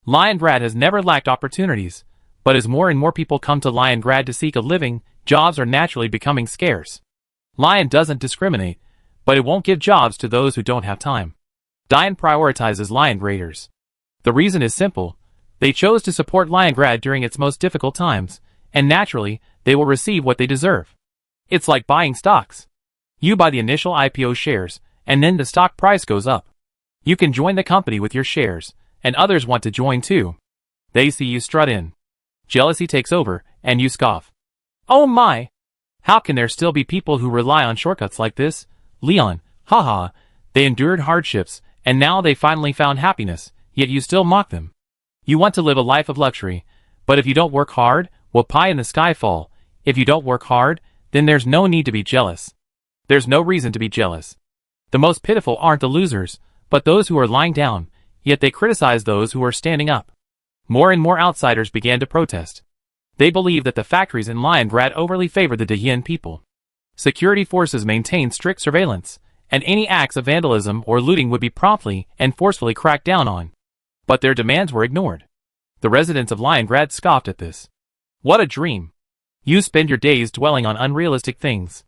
Leningrad has never lacked opportunities, but as more and more people come to Leningrad to seek a living, jobs are naturally becoming scarce. Lion doesn't discriminate, but it won't give jobs to those who don't have time. Dian prioritizes Leiningraders. The reason is simple. They chose to support Leningrad during its most difficult times, and naturally, they will receive what they deserve. It's like buying stocks. You buy the initial IPO shares, and then the stock price goes up. You can join the company with your shares, and others want to join too. They see you strut in. Jealousy takes over, and you scoff. Oh my! How can there still be people who rely on shortcuts like this? Leon, haha, they endured hardships, and now they finally found happiness, yet you still mock them. You want to live a life of luxury, but if you don't work hard, will pie in the sky fall? If you don't work hard, then there's no need to be jealous. There's no reason to be jealous. The most pitiful aren't the losers, but those who are lying down, yet they criticize those who are standing up. More and more outsiders began to protest. They believed that the factories in Leningrad overly favored the Dayin people. Security forces maintained strict surveillance, and any acts of vandalism or looting would be promptly and forcefully cracked down on. But their demands were ignored. The residents of Leningrad scoffed at this. What a dream! You spend your days dwelling on unrealistic things.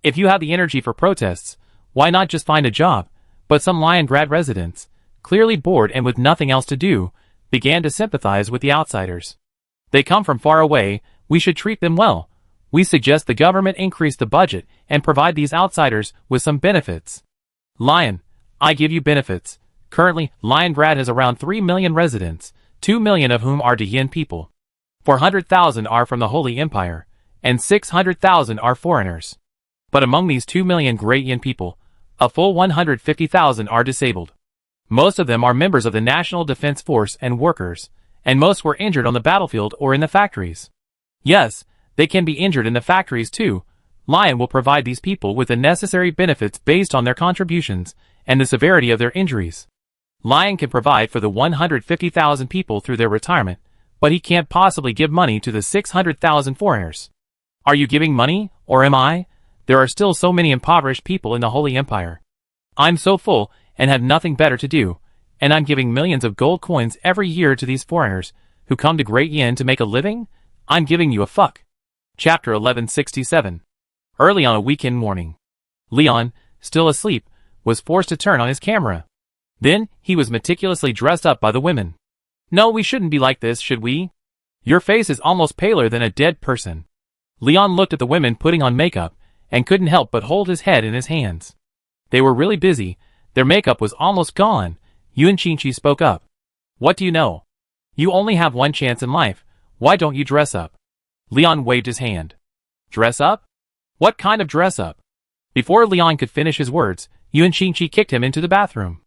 If you have the energy for protests, why not just find a job? But some Leningrad residents, clearly bored and with nothing else to do, began to sympathize with the outsiders. They come from far away, we should treat them well. We suggest the government increase the budget and provide these outsiders with some benefits. Lion, I give you benefits. Currently, Leningrad has around 3 million residents, 2 million of whom are Dayin people. 400,000 are from the Holy Empire, and 600,000 are foreigners. But among these 2 million Great Yin people, a full 150,000 are disabled. Most of them are members of the National Defense Force and workers, and most were injured on the battlefield or in the factories. Yes, they can be injured in the factories too. Lion will provide these people with the necessary benefits based on their contributions and the severity of their injuries. Lion can provide for the 150,000 people through their retirement, but he can't possibly give money to the 600,000 foreigners. Are you giving money, or am I? There are still so many impoverished people in the Holy Empire. I'm so full and have nothing better to do, and I'm giving millions of gold coins every year to these foreigners who come to Great Yin to make a living? I'm giving you a fuck. Chapter 1167. Early on a weekend morning, Leon, still asleep, was forced to turn on his camera. Then, he was meticulously dressed up by the women. No, we shouldn't be like this, should we? Your face is almost paler than a dead person. Leon looked at the women putting on makeup, and couldn't help but hold his head in his hands. They were really busy, their makeup was almost gone. Yuan Qingqi spoke up. What do you know? You only have one chance in life, why don't you dress up? Leon waved his hand. Dress up? What kind of dress up? Before Leon could finish his words, Yuan Qingqi kicked him into the bathroom.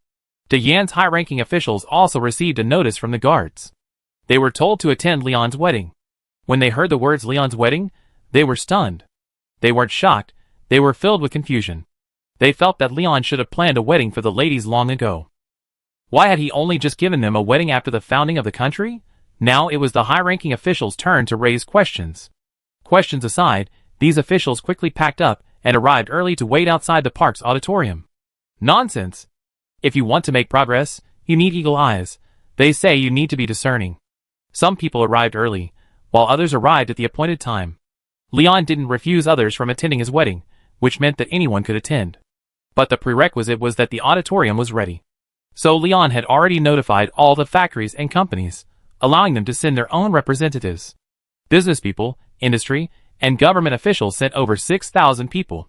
Dayan's high-ranking officials also received a notice from the guards. They were told to attend Leon's wedding. When they heard the words Leon's wedding, they were stunned. They weren't shocked, they were filled with confusion. They felt that Leon should have planned a wedding for the ladies long ago. Why had he only just given them a wedding after the founding of the country? Now it was the high-ranking officials' turn to raise questions. Questions aside, these officials quickly packed up and arrived early to wait outside the park's auditorium. Nonsense! If you want to make progress, you need eagle eyes. They say you need to be discerning. Some people arrived early, while others arrived at the appointed time. Leon didn't refuse others from attending his wedding, which meant that anyone could attend. But the prerequisite was that the auditorium was ready. So Leon had already notified all the factories and companies, allowing them to send their own representatives. Business people, industry, and government officials sent over 6,000 people.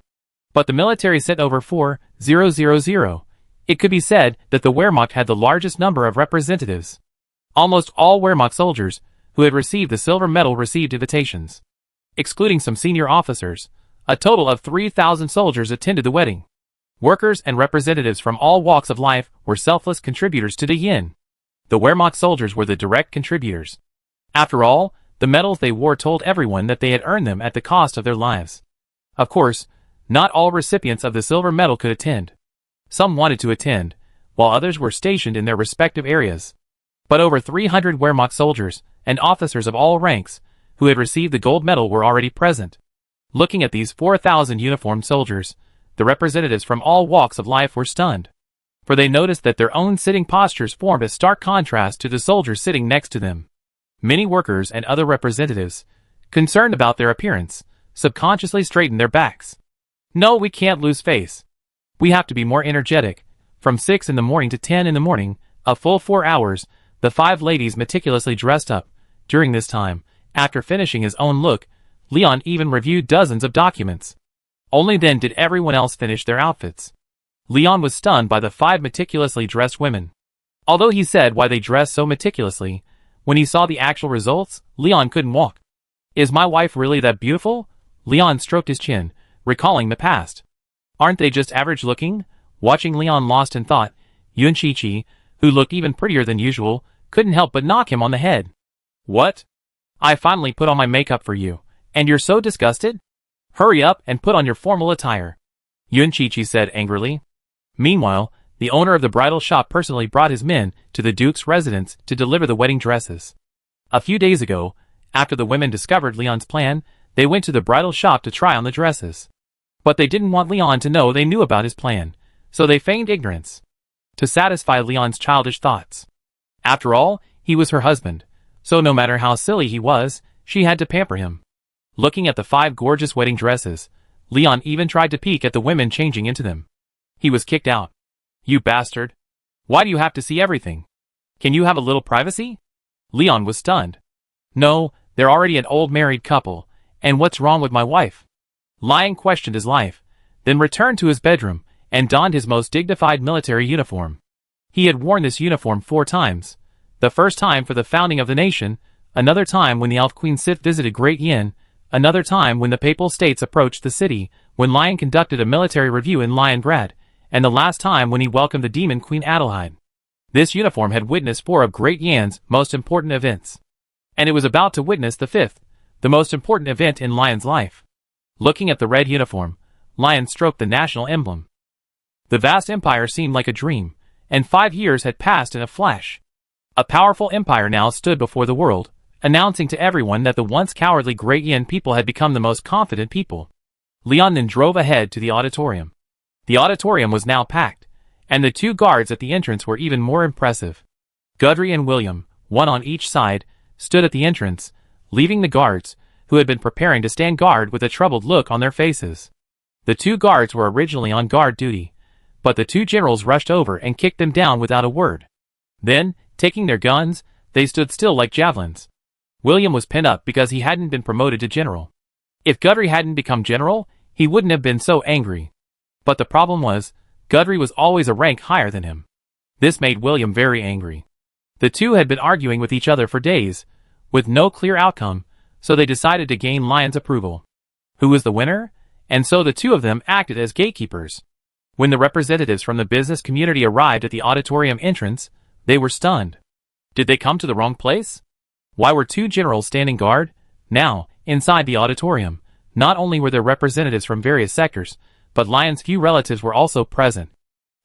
But the military sent over 4,000. It could be said that the Wehrmacht had the largest number of representatives. Almost all Wehrmacht soldiers who had received the silver medal received invitations. Excluding some senior officers, a total of 3,000 soldiers attended the wedding. Workers and representatives from all walks of life were selfless contributors to the yin. The Wehrmacht soldiers were the direct contributors. After all, the medals they wore told everyone that they had earned them at the cost of their lives. Of course, not all recipients of the silver medal could attend. Some wanted to attend, while others were stationed in their respective areas. But over 300 Wehrmacht soldiers and officers of all ranks who had received the gold medal were already present. Looking at these 4,000 uniformed soldiers, the representatives from all walks of life were stunned. For they noticed that their own sitting postures formed a stark contrast to the soldiers sitting next to them. Many workers and other representatives, concerned about their appearance, subconsciously straightened their backs. No, we can't lose face. We have to be more energetic. From 6 in the morning to 10 in the morning, a full 4 hours, the 5 ladies meticulously dressed up. During this time, after finishing his own look, Leon even reviewed dozens of documents. Only then did everyone else finish their outfits. Leon was stunned by the 5 meticulously dressed women. Although he said why they dressed so meticulously, when he saw the actual results, Leon couldn't walk. Is my wife really that beautiful? Leon stroked his chin, recalling the past. Aren't they just average looking? Watching Leon lost in thought, Yun Chi-Chi, who looked even prettier than usual, couldn't help but knock him on the head. What? I finally put on my makeup for you, and you're so disgusted? Hurry up and put on your formal attire, Yun Chi-Chi said angrily. Meanwhile, the owner of the bridal shop personally brought his men to the Duke's residence to deliver the wedding dresses. A few days ago, after the women discovered Leon's plan, they went to the bridal shop to try on the dresses. But they didn't want Leon to know they knew about his plan, so they feigned ignorance to satisfy Leon's childish thoughts. After all, he was her husband, so no matter how silly he was, she had to pamper him. Looking at the 5 gorgeous wedding dresses, Leon even tried to peek at the women changing into them. He was kicked out. You bastard. Why do you have to see everything? Can you have a little privacy? Leon was stunned. No, they're already an old married couple, and what's wrong with my wife? Lion questioned his life, then returned to his bedroom, and donned his most dignified military uniform. He had worn this uniform 4 times. The first time for the founding of the nation, another time when the Elf Queen Sith visited Great Yin, another time when the Papal States approached the city, when Lion conducted a military review in Liongrad, and the last time when he welcomed the Demon Queen Adelheid. This uniform had witnessed 4 of Great Yan's most important events. And it was about to witness the 5th, the most important event in Lion's life. Looking at the red uniform, Lion stroked the national emblem. The vast empire seemed like a dream, and 5 years had passed in a flash. A powerful empire now stood before the world, announcing to everyone that the once cowardly Great Yin people had become the most confident people. Leon then drove ahead to the auditorium. The auditorium was now packed, and the 2 guards at the entrance were even more impressive. Gudry and William, one on each side, stood at the entrance, leaving the guards, who had been preparing to stand guard with a troubled look on their faces. The 2 guards were originally on guard duty, but the 2 generals rushed over and kicked them down without a word. Then, taking their guns, they stood still like javelins. William was pinned up because he hadn't been promoted to general. If Gudry hadn't become general, he wouldn't have been so angry. But the problem was, Gudry was always a rank higher than him. This made William very angry. The 2 had been arguing with each other for days, with no clear outcome, so they decided to gain Lion's approval. Who was the winner? And so the 2 of them acted as gatekeepers. When the representatives from the business community arrived at the auditorium entrance, they were stunned. Did they come to the wrong place? Why were 2 generals standing guard? Now, inside the auditorium, not only were there representatives from various sectors, but Lion's few relatives were also present.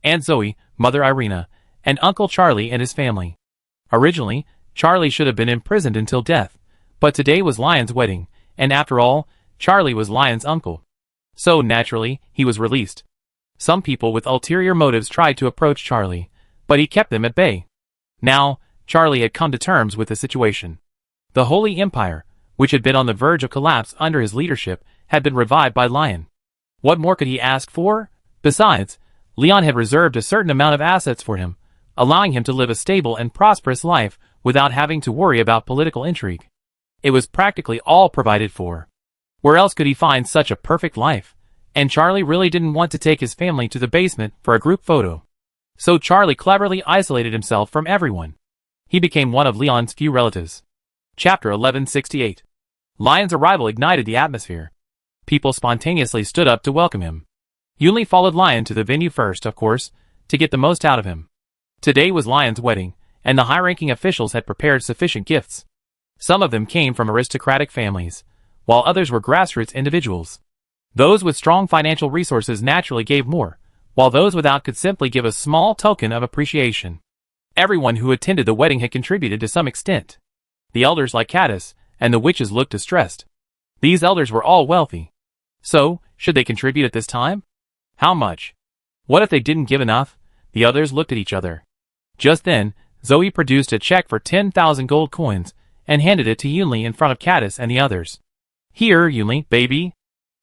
Aunt Zoe, Mother Irina, and Uncle Charlie and his family. Originally, Charlie should have been imprisoned until death, but today was Lion's wedding, and after all, Charlie was Lion's uncle. So naturally, he was released. Some people with ulterior motives tried to approach Charlie, but he kept them at bay. Now, Charlie had come to terms with the situation. The Holy Empire, which had been on the verge of collapse under his leadership, had been revived by Lion. What more could he ask for? Besides, Leon had reserved a certain amount of assets for him, allowing him to live a stable and prosperous life without having to worry about political intrigue. It was practically all provided for. Where else could he find such a perfect life? And Charlie really didn't want to take his family to the basement for a group photo. So Charlie cleverly isolated himself from everyone. He became one of Leon's few relatives. Chapter 1168. Lion's arrival ignited the atmosphere. People spontaneously stood up to welcome him. Yunli followed Lion to the venue first, of course, to get the most out of him. Today was Lion's wedding, and the high-ranking officials had prepared sufficient gifts. Some of them came from aristocratic families, while others were grassroots individuals. Those with strong financial resources naturally gave more, while those without could simply give a small token of appreciation. Everyone who attended the wedding had contributed to some extent. The elders like Caddis, and the witches looked distressed. These elders were all wealthy. So, should they contribute at this time? How much? What if they didn't give enough? The others looked at each other. Just then, Zoe produced a check for 10,000 gold coins, and handed it to Yunli in front of Caddis and the others. Here, Yunli, baby.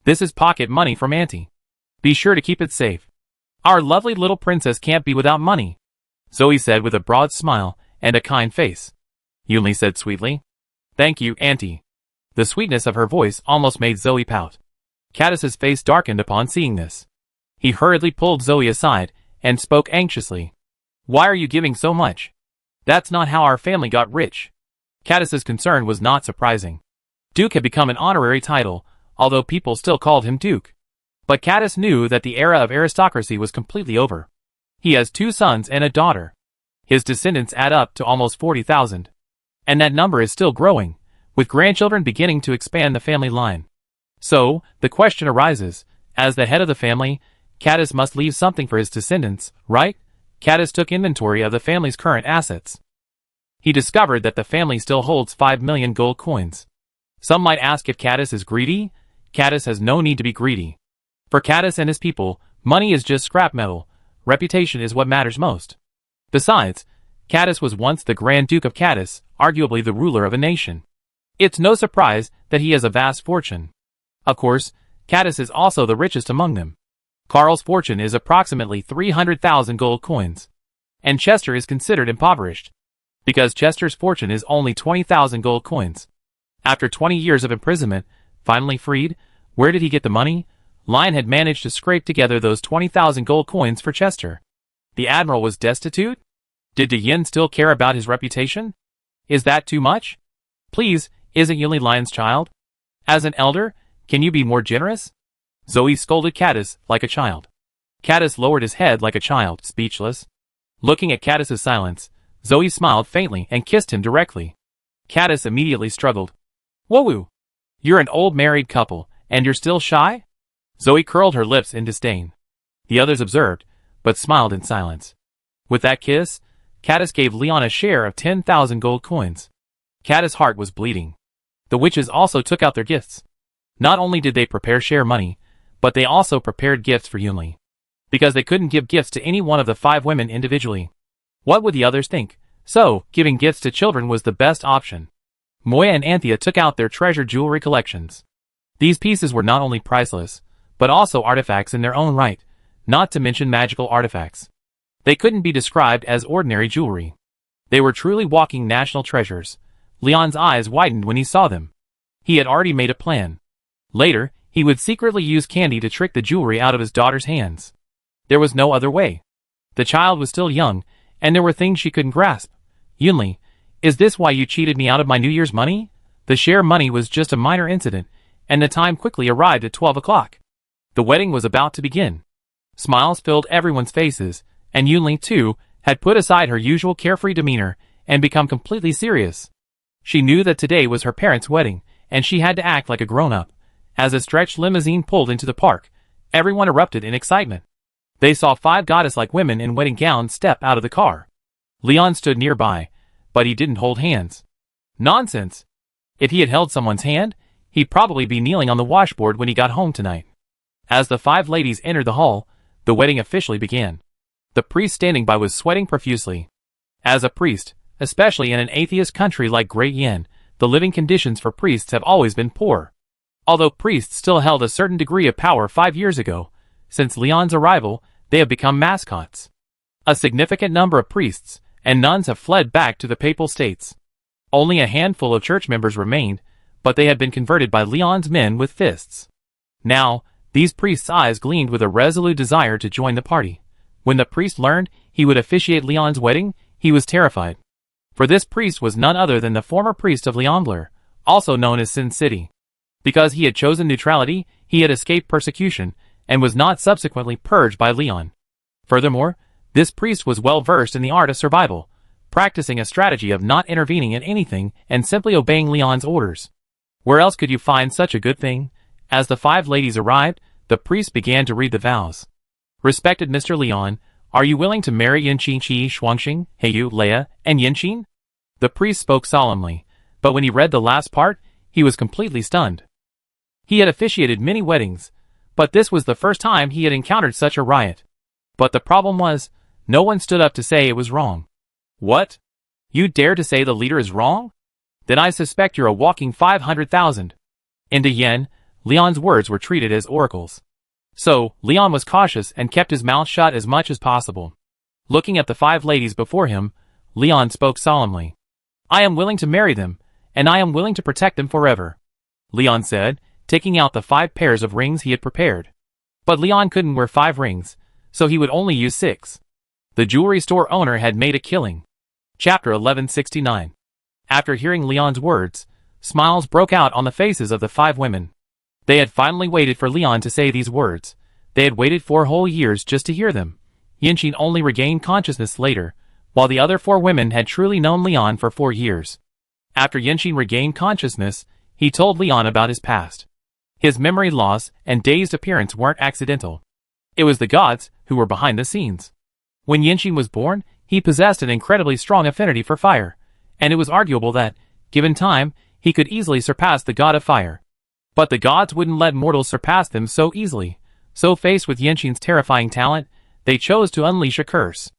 This is pocket money from Auntie. Be sure to keep it safe. Our lovely little princess can't be without money, Zoe said with a broad smile and a kind face. Yunli said sweetly. Thank you, Auntie. The sweetness of her voice almost made Zoe pout. Cadis's face darkened upon seeing this. He hurriedly pulled Zoe aside and spoke anxiously. Why are you giving so much? That's not how our family got rich. Cadis's concern was not surprising. Duke had become an honorary title, although people still called him Duke. But Cadis knew that the era of aristocracy was completely over. He has 2 sons and a daughter. His descendants add up to almost 40,000. And that number is still growing, with grandchildren beginning to expand the family line. So, the question arises, as the head of the family, Cadis must leave something for his descendants, right? Cadis took inventory of the family's current assets. He discovered that the family still holds 5 million gold coins. Some might ask if Cadis is greedy. Cadis has no need to be greedy. For Cadis and his people, money is just scrap metal. Reputation is what matters most. Besides, Cadis was once the Grand Duke of Cadis, arguably the ruler of a nation. It's no surprise that he has a vast fortune. Of course, Cadis is also the richest among them. Carl's fortune is approximately 300,000 gold coins. And Chester is considered impoverished, because Chester's fortune is only 20,000 gold coins. After 20 years of imprisonment, finally freed, where did he get the money? Lion had managed to scrape together those 20,000 gold coins for Chester. The admiral was destitute? Did De Yin still care about his reputation? Is that too much? Please, isn't Yuli Lion's child? As an elder, can you be more generous? Zoe scolded Cadis like a child. Cadis lowered his head like a child, speechless. Looking at Cadis's silence, Zoe smiled faintly and kissed him directly. Cadis immediately struggled. Whoa! You're an old married couple, and you're still shy? Zoe curled her lips in disdain. The others observed, but smiled in silence. With that kiss, Cadis gave Leon a share of 10,000 gold coins. Cadis' heart was bleeding. The witches also took out their gifts. Not only did they prepare share money, but they also prepared gifts for Yunli. Because they couldn't give gifts to any one of the 5 women individually. What would the others think? So, giving gifts to children was the best option. Moya and Anthea took out their treasured jewelry collections. These pieces were not only priceless, but also artifacts in their own right, not to mention magical artifacts. They couldn't be described as ordinary jewelry. They were truly walking national treasures. Leon's eyes widened when he saw them. He had already made a plan. Later, he would secretly use candy to trick the jewelry out of his daughter's hands. There was no other way. The child was still young, and there were things she couldn't grasp. Yunli, is this why you cheated me out of my New Year's money? The share money was just a minor incident, and the time quickly arrived at 12 o'clock. The wedding was about to begin. Smiles filled everyone's faces, and Yunli, too, had put aside her usual carefree demeanor and become completely serious. She knew that today was her parents' wedding, and she had to act like a grown-up. As a stretched limousine pulled into the park, everyone erupted in excitement. They saw 5 goddess-like women in wedding gowns step out of the car. Leon stood nearby, but he didn't hold hands. Nonsense! If he had held someone's hand, he'd probably be kneeling on the washboard when he got home tonight. As the 5 ladies entered the hall, the wedding officially began. The priest standing by was sweating profusely. As a priest, especially in an atheist country like Great Yen, the living conditions for priests have always been poor. Although priests still held a certain degree of power 5 years ago, since Leon's arrival, they have become mascots. A significant number of priests and nuns have fled back to the Papal States. Only a handful of church members remained, but they had been converted by Leon's men with fists. Now, these priests' eyes gleamed with a resolute desire to join the party. When the priest learned he would officiate Leon's wedding, he was terrified. For this priest was none other than the former priest of Leongleur, also known as Sin City. Because he had chosen neutrality, he had escaped persecution, and was not subsequently purged by Leon. Furthermore, this priest was well versed in the art of survival, practicing a strategy of not intervening in anything and simply obeying Leon's orders. Where else could you find such a good thing? As the 5 ladies arrived, the priest began to read the vows. Respected Mr. Leon, are you willing to marry Yinqin Qi Shuangxing, Heiyu, Leia, and Yinqin? The priest spoke solemnly, but when he read the last part, he was completely stunned. He had officiated many weddings, but this was the first time he had encountered such a riot. But the problem was, no one stood up to say it was wrong. What? You dare to say the leader is wrong? Then I suspect you're a walking 500,000. In De Yen, Leon's words were treated as oracles. So, Leon was cautious and kept his mouth shut as much as possible. Looking at the 5 ladies before him, Leon spoke solemnly. I am willing to marry them, and I am willing to protect them forever. Leon said, taking out the 5 pairs of rings he had prepared. But Leon couldn't wear 5 rings, so he would only use 6. The jewelry store owner had made a killing. Chapter 1169. After hearing Leon's words, smiles broke out on the faces of the 5 women. They had finally waited for Leon to say these words. They had waited 4 whole years just to hear them. Yinxin only regained consciousness later, while the other 4 women had truly known Leon for 4 years. After Yinxin regained consciousness, he told Leon about his past. His memory loss and dazed appearance weren't accidental. It was the gods who were behind the scenes. When Yinxin was born, he possessed an incredibly strong affinity for fire, and it was arguable that, given time, he could easily surpass the god of fire. But the gods wouldn't let mortals surpass them so easily, so faced with Yinxin's terrifying talent, they chose to unleash a curse.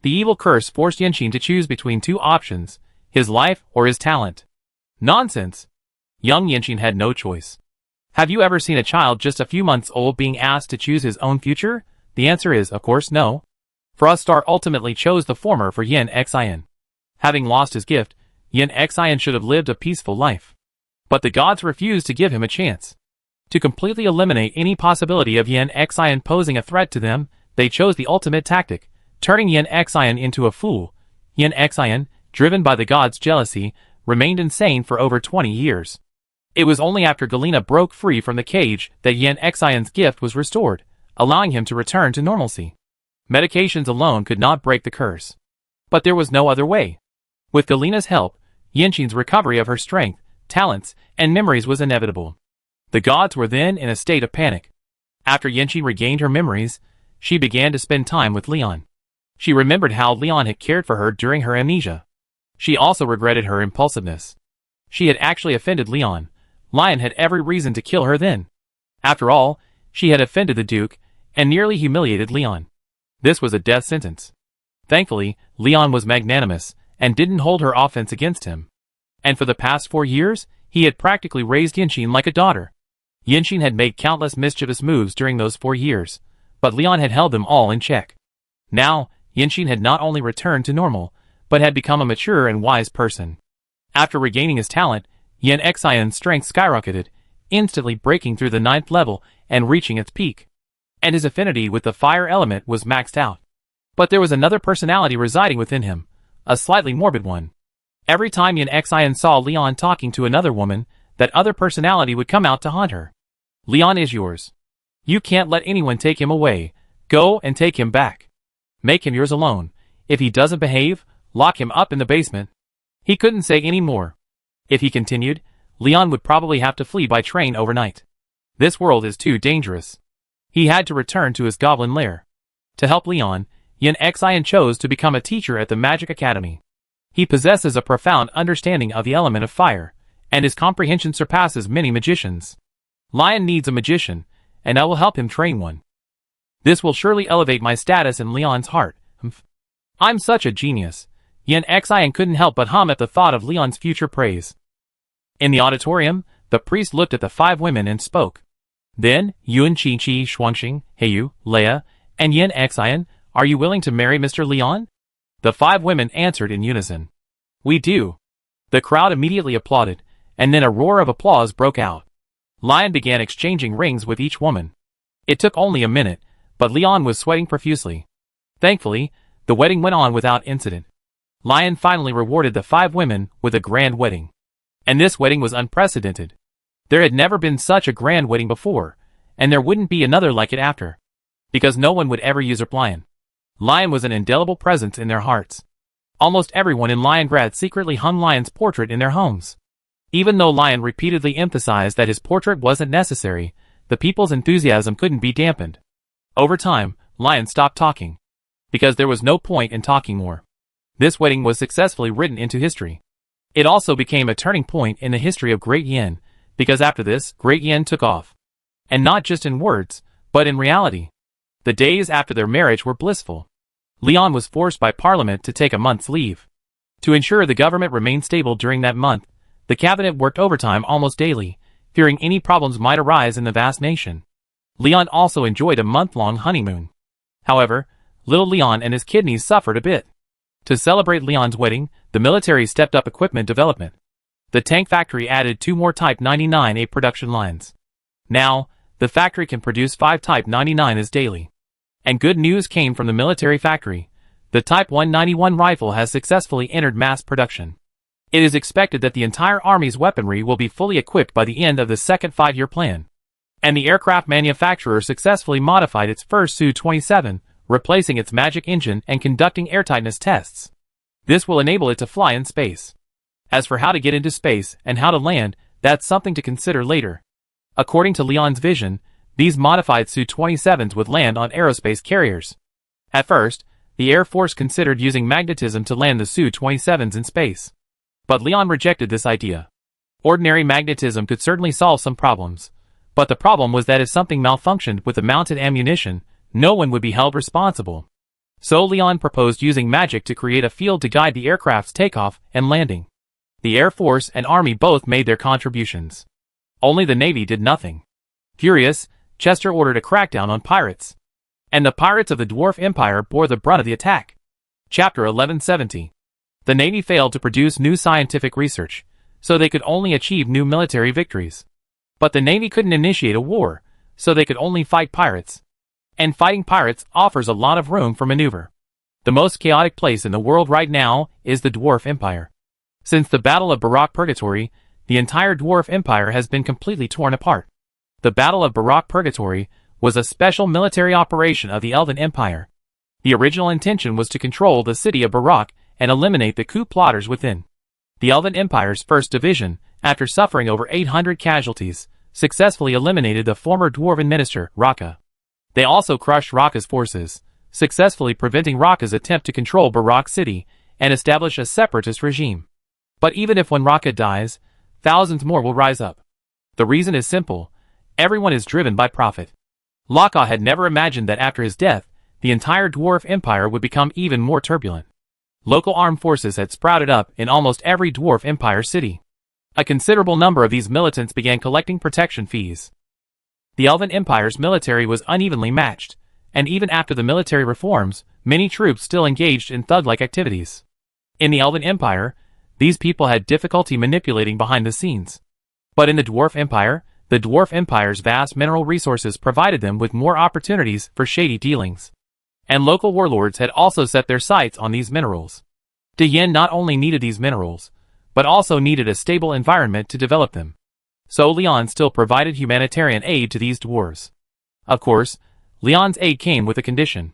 The evil curse forced Yinxin to choose between 2 options, his life or his talent. Nonsense! Young Yinxin had no choice. Have you ever seen a child just a few months old being asked to choose his own future? The answer is, of course, no. Frostar ultimately chose the former for Yin Xian. Having lost his gift, Yin Xian should have lived a peaceful life. But the gods refused to give him a chance. To completely eliminate any possibility of Yin Xian posing a threat to them, they chose the ultimate tactic, turning Yin Xian into a fool. Yin Xian, driven by the gods' jealousy, remained insane for over 20 years. It was only after Galena broke free from the cage that Yin Xian's gift was restored, allowing him to return to normalcy. Medications alone could not break the curse. But there was no other way. With Galena's help, Yinxin's recovery of her strength, talents, and memories was inevitable. The gods were then in a state of panic. After Yinxin regained her memories, she began to spend time with Leon. She remembered how Leon had cared for her during her amnesia. She also regretted her impulsiveness. She had actually offended Leon. Lion had every reason to kill her then. After all, she had offended the Duke, and nearly humiliated Leon. This was a death sentence. Thankfully, Leon was magnanimous, and didn't hold her offense against him. And for the past 4 years, he had practically raised Yinxin like a daughter. Yinxin had made countless mischievous moves during those 4 years, but Leon had held them all in check. Now, Yinxin had not only returned to normal, but had become a mature and wise person. After regaining his talent, Yin Xian's strength skyrocketed, instantly breaking through the 9th level and reaching its peak. And his affinity with the fire element was maxed out. But there was another personality residing within him, a slightly morbid one. Every time Yin Xian saw Leon talking to another woman, that other personality would come out to haunt her. Leon is yours. You can't let anyone take him away. Go and take him back. Make him yours alone. If he doesn't behave, lock him up in the basement. He couldn't say any more. If he continued, Leon would probably have to flee by train overnight. This world is too dangerous. He had to return to his goblin lair. To help Leon, Yin Xian chose to become a teacher at the Magic Academy. He possesses a profound understanding of the element of fire, and his comprehension surpasses many magicians. Lion needs a magician, and I will help him train one. This will surely elevate my status in Leon's heart. I'm such a genius. Yin Xian couldn't help but hum at the thought of Leon's future praise. In the auditorium, the priest looked at the 5 women and spoke. Then, Yun Qi Qi Shuangxing, Heiyu, Leia, and Yin Xian, are you willing to marry Mr. Leon? The 5 women answered in unison. We do. The crowd immediately applauded, and then a roar of applause broke out. Lion began exchanging rings with each woman. It took only a minute, but Leon was sweating profusely. Thankfully, the wedding went on without incident. Lion finally rewarded the 5 women with a grand wedding. And this wedding was unprecedented. There had never been such a grand wedding before, and there wouldn't be another like it after. Because no one would ever usurp Lion. Lion was an indelible presence in their hearts. Almost everyone in Liongrad secretly hung Lion's portrait in their homes. Even though Lion repeatedly emphasized that his portrait wasn't necessary, the people's enthusiasm couldn't be dampened. Over time, Lion stopped talking. Because there was no point in talking more. This wedding was successfully written into history. It also became a turning point in the history of Great Yin, because after this, Great Yin took off. And not just in words, but in reality. The days after their marriage were blissful. Leon was forced by Parliament to take a month's leave. To ensure the government remained stable during that month, the cabinet worked overtime almost daily, fearing any problems might arise in the vast nation. Leon also enjoyed a month-long honeymoon. However, little Leon and his kidneys suffered a bit. To celebrate Leon's wedding, the military stepped up equipment development. The tank factory added 2 more Type 99A production lines. Now, the factory can produce 5 Type 99s daily. And good news came from the military factory. The Type 191 rifle has successfully entered mass production. It is expected that the entire Army's weaponry will be fully equipped by the end of the second 5-year plan. And the aircraft manufacturer successfully modified its first Su-27, replacing its magic engine and conducting airtightness tests. This will enable it to fly in space. As for how to get into space and how to land, that's something to consider later. According to Leon's vision, these modified Su-27s would land on aerospace carriers. At first, the Air Force considered using magnetism to land the Su-27s in space. But Leon rejected this idea. Ordinary magnetism could certainly solve some problems. But the problem was that if something malfunctioned with the mounted ammunition, no one would be held responsible. So Leon proposed using magic to create a field to guide the aircraft's takeoff and landing. The Air Force and Army both made their contributions. Only the Navy did nothing. Furious, Chester ordered a crackdown on pirates. And the pirates of the Dwarf Empire bore the brunt of the attack. Chapter 1170. The Navy failed to produce new scientific research, so they could only achieve new military victories. But the Navy couldn't initiate a war, so they could only fight pirates. And fighting pirates offers a lot of room for maneuver. The most chaotic place in the world right now is the Dwarf Empire. Since the Battle of Barak Purgatory, the entire Dwarf Empire has been completely torn apart. The Battle of Barak Purgatory was a special military operation of the Elven Empire. The original intention was to control the city of Barak and eliminate the coup plotters within. The Elven Empire's 1st Division, after suffering over 800 casualties, successfully eliminated the former Dwarven minister, Raka. They also crushed Raka's forces, successfully preventing Raka's attempt to control Barak City and establish a separatist regime. But even if when Raka dies, thousands more will rise up. The reason is simple. Everyone is driven by profit. Laka had never imagined that after his death, the entire Dwarf Empire would become even more turbulent. Local armed forces had sprouted up in almost every Dwarf Empire city. A considerable number of these militants began collecting protection fees. The Elven Empire's military was unevenly matched, and even after the military reforms, many troops still engaged in thug-like activities. In the Elven Empire, these people had difficulty manipulating behind the scenes. But in the Dwarf Empire, the Dwarf Empire's vast mineral resources provided them with more opportunities for shady dealings. And local warlords had also set their sights on these minerals. De Yen not only needed these minerals, but also needed a stable environment to develop them. So Leon still provided humanitarian aid to these dwarves. Of course, Leon's aid came with a condition.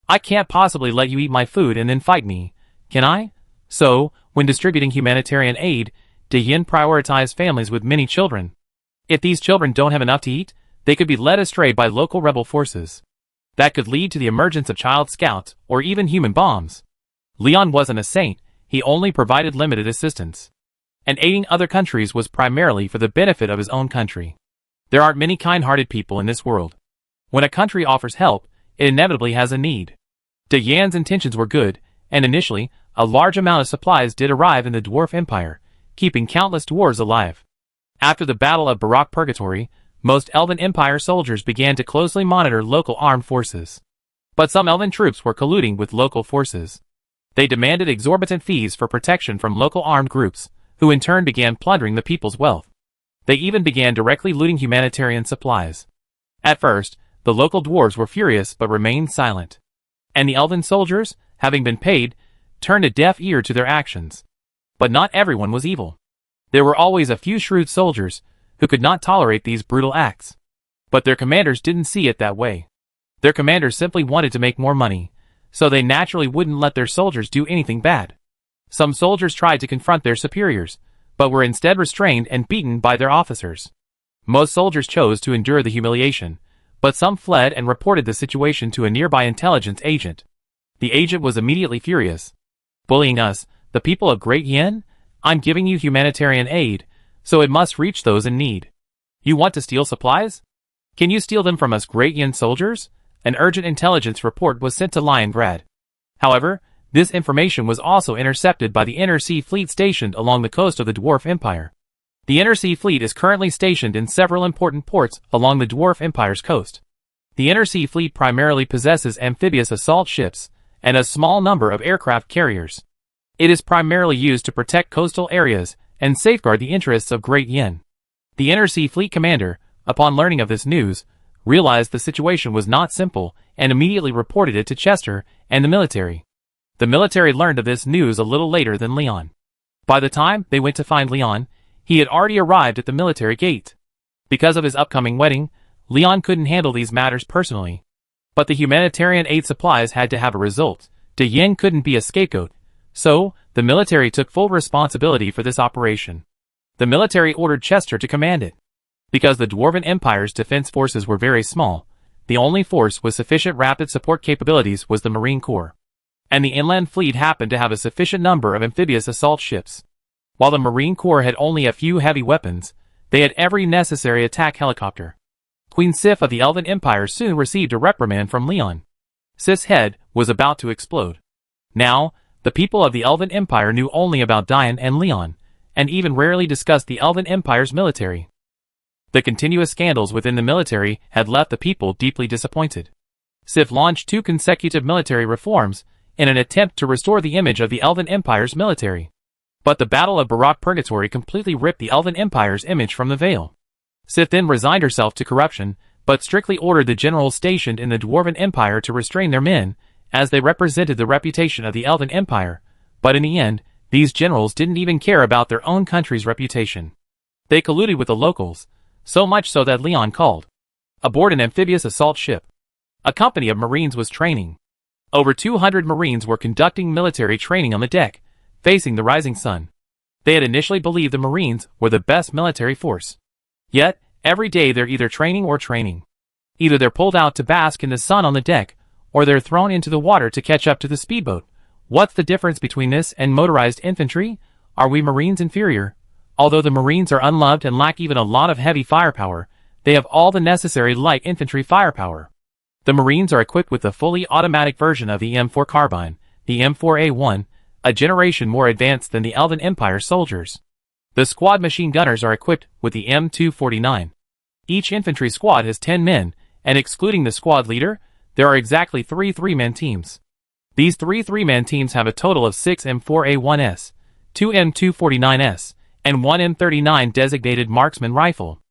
I can't possibly let you eat my food and then fight me, can I? So, when distributing humanitarian aid, De Yen prioritized families with many children. If these children don't have enough to eat, they could be led astray by local rebel forces. That could lead to the emergence of child scouts or even human bombs. Leon wasn't a saint, he only provided limited assistance. And aiding other countries was primarily for the benefit of his own country. There aren't many kind-hearted people in this world. When a country offers help, it inevitably has a need. De Yan's intentions were good, and initially, a large amount of supplies did arrive in the Dwarf Empire, keeping countless dwarves alive. After the Battle of Barak Purgatory, most Elven Empire soldiers began to closely monitor local armed forces. But some Elven troops were colluding with local forces. They demanded exorbitant fees for protection from local armed groups, who in turn began plundering the people's wealth. They even began directly looting humanitarian supplies. At first, the local dwarves were furious but remained silent. And the Elven soldiers, having been paid, turned a deaf ear to their actions. But not everyone was evil. There were always a few shrewd soldiers who could not tolerate these brutal acts. But their commanders didn't see it that way. Their commanders simply wanted to make more money, so they naturally wouldn't let their soldiers do anything bad. Some soldiers tried to confront their superiors, but were instead restrained and beaten by their officers. Most soldiers chose to endure the humiliation, but some fled and reported the situation to a nearby intelligence agent. The agent was immediately furious. Bullying us, the people of Great Yen? I'm giving you humanitarian aid, so it must reach those in need. You want to steal supplies? Can you steal them from us Great Yen soldiers? An urgent intelligence report was sent to Liongrad. However, this information was also intercepted by the Inner Sea Fleet stationed along the coast of the Dwarf Empire. The Inner Sea Fleet is currently stationed in several important ports along the Dwarf Empire's coast. The Inner Sea Fleet primarily possesses amphibious assault ships and a small number of aircraft carriers. It is primarily used to protect coastal areas and safeguard the interests of Great Yen. The Inner Sea Fleet commander, upon learning of this news, realized the situation was not simple and immediately reported it to Chester and the military. The military learned of this news a little later than Leon. By the time they went to find Leon, he had already arrived at the military gate. Because of his upcoming wedding, Leon couldn't handle these matters personally. But the humanitarian aid supplies had to have a result. De Yin couldn't be a scapegoat. So, the military took full responsibility for this operation. The military ordered Chester to command it. Because the Dwarven Empire's defense forces were very small, the only force with sufficient rapid support capabilities was the Marine Corps. And the inland fleet happened to have a sufficient number of amphibious assault ships. While the Marine Corps had only a few heavy weapons, they had every necessary attack helicopter. Queen Sif of the Elven Empire soon received a reprimand from Leon. Sif's head was about to explode. Now, the people of the Elven Empire knew only about Diane and Leon, and even rarely discussed the Elven Empire's military. The continuous scandals within the military had left the people deeply disappointed. Sif launched 2 consecutive military reforms in an attempt to restore the image of the Elven Empire's military. But the Battle of Barak Purgatory completely ripped the Elven Empire's image from the veil. Sif then resigned herself to corruption, but strictly ordered the generals stationed in the Dwarven Empire to restrain their men, as they represented the reputation of the Elven Empire. But in the end, these generals didn't even care about their own country's reputation. They colluded with the locals, so much so that Leon called aboard an amphibious assault ship. A company of Marines was training. Over 200 Marines were conducting military training on the deck, facing the rising sun. They had initially believed the Marines were the best military force. Yet, every day they're either training or training. Either they're pulled out to bask in the sun on the deck, or they're thrown into the water to catch up to the speedboat. What's the difference between this and motorized infantry? Are we Marines inferior? Although the Marines are unloved and lack even a lot of heavy firepower, they have all the necessary light infantry firepower. The Marines are equipped with the fully automatic version of the M4 carbine, the M4A1, a generation more advanced than the Elven Empire soldiers. The squad machine gunners are equipped with the M249. Each infantry squad has 10 men, and excluding the squad leader, there are exactly 3 three-man teams. These 3 three-man teams have a total of 6 M4A1s, 2 M249s, and 1 M39 designated marksman rifle.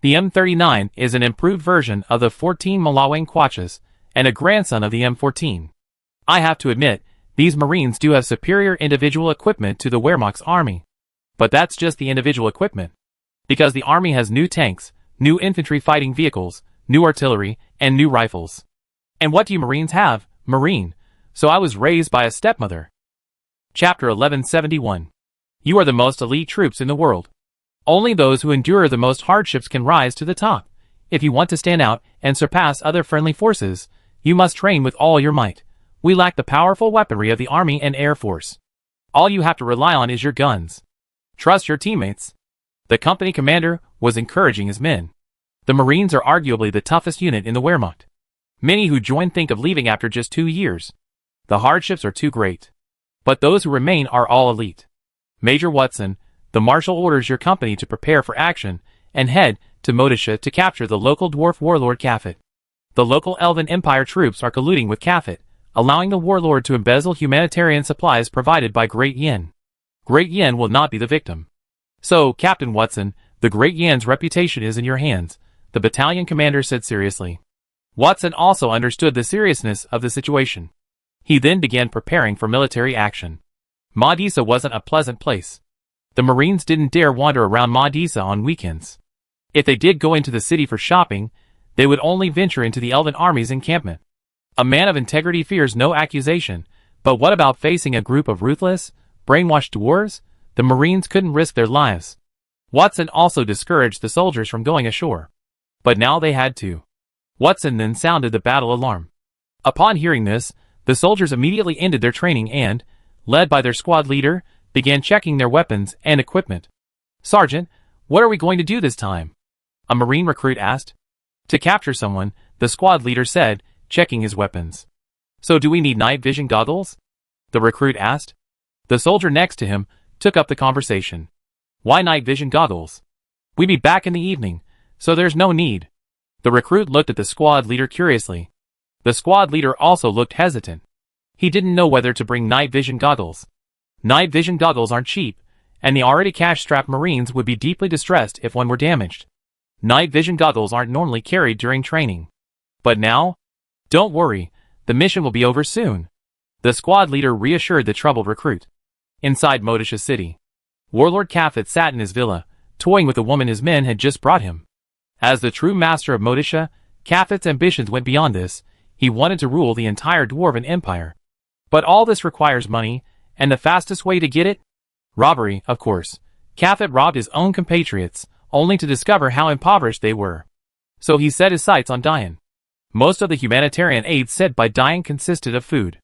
The M39 is an improved version of the 14 Malawang Quachas, and a grandson of the M14. I have to admit, these Marines do have superior individual equipment to the Wehrmacht's army. But that's just the individual equipment. Because the army has new tanks, new infantry fighting vehicles, new artillery, and new rifles. And what do you Marines have? Marine. So I was raised by a stepmother. Chapter 1171. You are the most elite troops in the world. Only those who endure the most hardships can rise to the top. If you want to stand out and surpass other friendly forces, you must train with all your might. We lack the powerful weaponry of the Army and Air Force. All you have to rely on is your guns. Trust your teammates. The company commander was encouraging his men. The Marines are arguably the toughest unit in the Wehrmacht. Many who join think of leaving after just 2 years. The hardships are too great. But those who remain are all elite. Major Watson, the Marshal orders your company to prepare for action and head to Modisha to capture the local dwarf warlord Kafit. The local Elven Empire troops are colluding with Kafit, allowing the warlord to embezzle humanitarian supplies provided by Great Yin. Great Yin will not be the victim. So, Captain Watson, the Great Yin's reputation is in your hands, the battalion commander said seriously. Watson also understood the seriousness of the situation. He then began preparing for military action. Modisa wasn't a pleasant place. The Marines didn't dare wander around Modisa on weekends. If they did go into the city for shopping, they would only venture into the Elven army's encampment. A man of integrity fears no accusation, but what about facing a group of ruthless, brainwashed dwarves? The Marines couldn't risk their lives. Watson also discouraged the soldiers from going ashore. But now they had to. Watson then sounded the battle alarm. Upon hearing this, the soldiers immediately ended their training and, led by their squad leader, began checking their weapons and equipment. Sergeant, what are we going to do this time? A Marine recruit asked. To capture someone, the squad leader said, checking his weapons. So do we need night vision goggles? The recruit asked. The soldier next to him took up the conversation. Why night vision goggles? We be back in the evening, so there's no need. The recruit looked at the squad leader curiously. The squad leader also looked hesitant. He didn't know whether to bring night vision goggles. Night vision goggles aren't cheap, and the already cash-strapped Marines would be deeply distressed if one were damaged. Night vision goggles aren't normally carried during training. But now? Don't worry, the mission will be over soon. The squad leader reassured the troubled recruit. Inside Modisha city, Warlord Kafit sat in his villa, toying with the woman his men had just brought him. As the true master of Modisha, Kafit's ambitions went beyond this. He wanted to rule the entire Dwarven Empire. But all this requires money, and the fastest way to get it? Robbery, of course. Kafit robbed his own compatriots, only to discover how impoverished they were. So he set his sights on Dian. Most of the humanitarian aid sent by Dian consisted of food.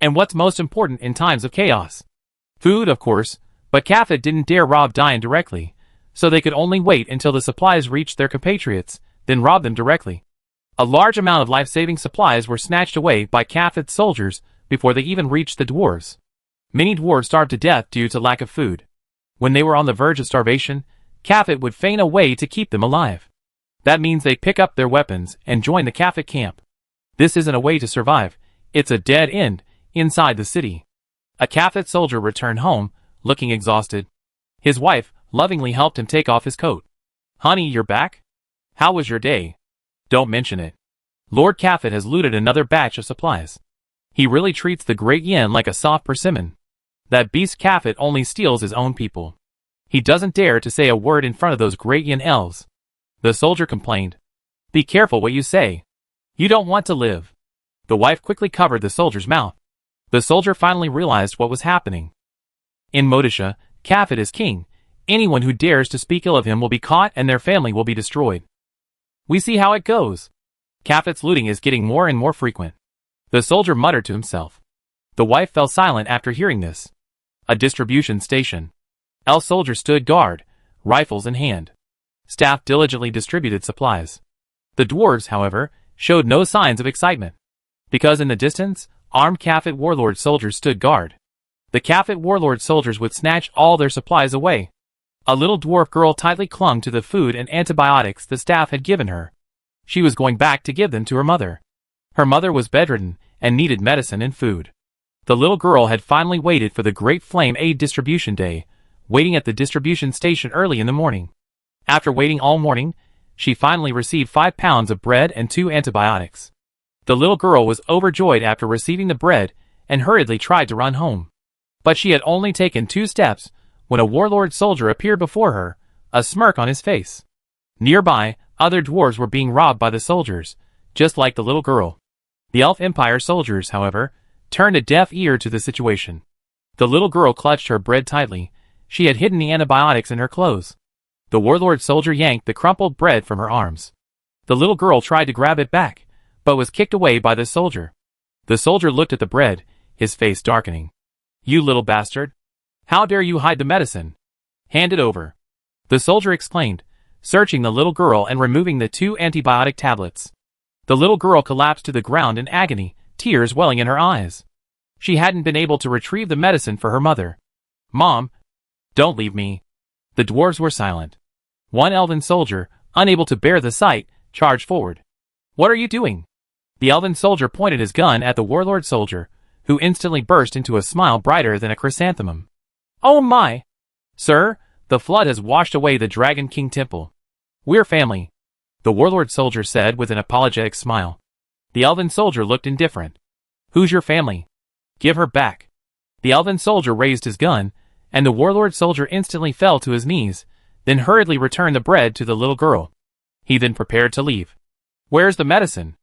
And what's most important in times of chaos? Food, of course, but Kafit didn't dare rob Dian directly, so they could only wait until the supplies reached their compatriots, then rob them directly. A large amount of life-saving supplies were snatched away by Kafit's soldiers before they even reached the dwarves. Many dwarves starved to death due to lack of food. When they were on the verge of starvation, Kafit would feign a way to keep them alive. That means they pick up their weapons and join the Kafit camp. This isn't a way to survive, it's a dead end inside the city. A Kafit soldier returned home, looking exhausted. His wife lovingly helped him take off his coat. "Honey, you're back? How was your day?" "Don't mention it. Lord Kafit has looted another batch of supplies. He really treats the Great Yin like a soft persimmon. That beast Kafit only steals his own people. He doesn't dare to say a word in front of those Great Yin elves." The soldier complained. "Be careful what you say. You don't want to live." The wife quickly covered the soldier's mouth. The soldier finally realized what was happening. In Modisha, Kafit is king. Anyone who dares to speak ill of him will be caught and their family will be destroyed. We see how it goes. Kafit's looting is getting more and more frequent. The soldier muttered to himself. The wife fell silent after hearing this. A distribution station. Elf soldiers stood guard, rifles in hand. Staff diligently distributed supplies. The dwarves, however, showed no signs of excitement. Because in the distance, armed Kafit warlord soldiers stood guard. The Kafit warlord soldiers would snatch all their supplies away. A little dwarf girl tightly clung to the food and antibiotics the staff had given her. She was going back to give them to her mother. Her mother was bedridden and needed medicine and food. The little girl had finally waited for the Great Flame Aid Distribution Day, waiting at the distribution station early in the morning. After waiting all morning, she finally received 5 pounds of bread and 2 antibiotics. The little girl was overjoyed after receiving the bread and hurriedly tried to run home. But she had only taken 2 steps when a warlord soldier appeared before her, a smirk on his face. Nearby, other dwarves were being robbed by the soldiers, just like the little girl. The Elf Empire soldiers, however, turned a deaf ear to the situation. The little girl clutched her bread tightly. She had hidden the antibiotics in her clothes. The warlord soldier yanked the crumpled bread from her arms. The little girl tried to grab it back, but was kicked away by the soldier. The soldier looked at the bread, his face darkening. "You little bastard! How dare you hide the medicine? Hand it over." The soldier exclaimed, searching the little girl and removing the 2 antibiotic tablets. The little girl collapsed to the ground in agony, tears welling in her eyes. She hadn't been able to retrieve the medicine for her mother. "Mom, don't leave me." The dwarves were silent. One elven soldier, unable to bear the sight, charged forward. "What are you doing?" The elven soldier pointed his gun at the warlord soldier, who instantly burst into a smile brighter than a chrysanthemum. "Oh my! Sir, the flood has washed away the Dragon King Temple. We're family," the warlord soldier said with an apologetic smile. The elven soldier looked indifferent. "Who's your family? Give her back." The elven soldier raised his gun, and the warlord soldier instantly fell to his knees, then hurriedly returned the bread to the little girl. He then prepared to leave. "Where's the medicine?"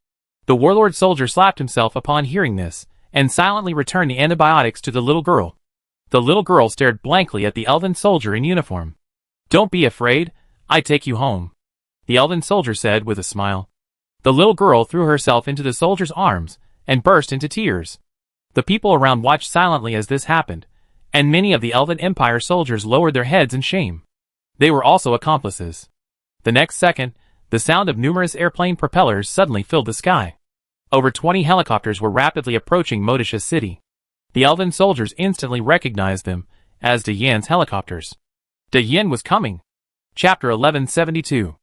The warlord soldier slapped himself upon hearing this, and silently returned the antibiotics to the little girl. The little girl stared blankly at the elven soldier in uniform. "Don't be afraid, I take you home," the elven soldier said with a smile. The little girl threw herself into the soldier's arms, and burst into tears. The people around watched silently as this happened, and many of the Elven Empire soldiers lowered their heads in shame. They were also accomplices. The next second, the sound of numerous airplane propellers suddenly filled the sky. Over 20 helicopters were rapidly approaching Modisha city. The Elven soldiers instantly recognized them as De Yin's helicopters. De Yin was coming. Chapter 1172.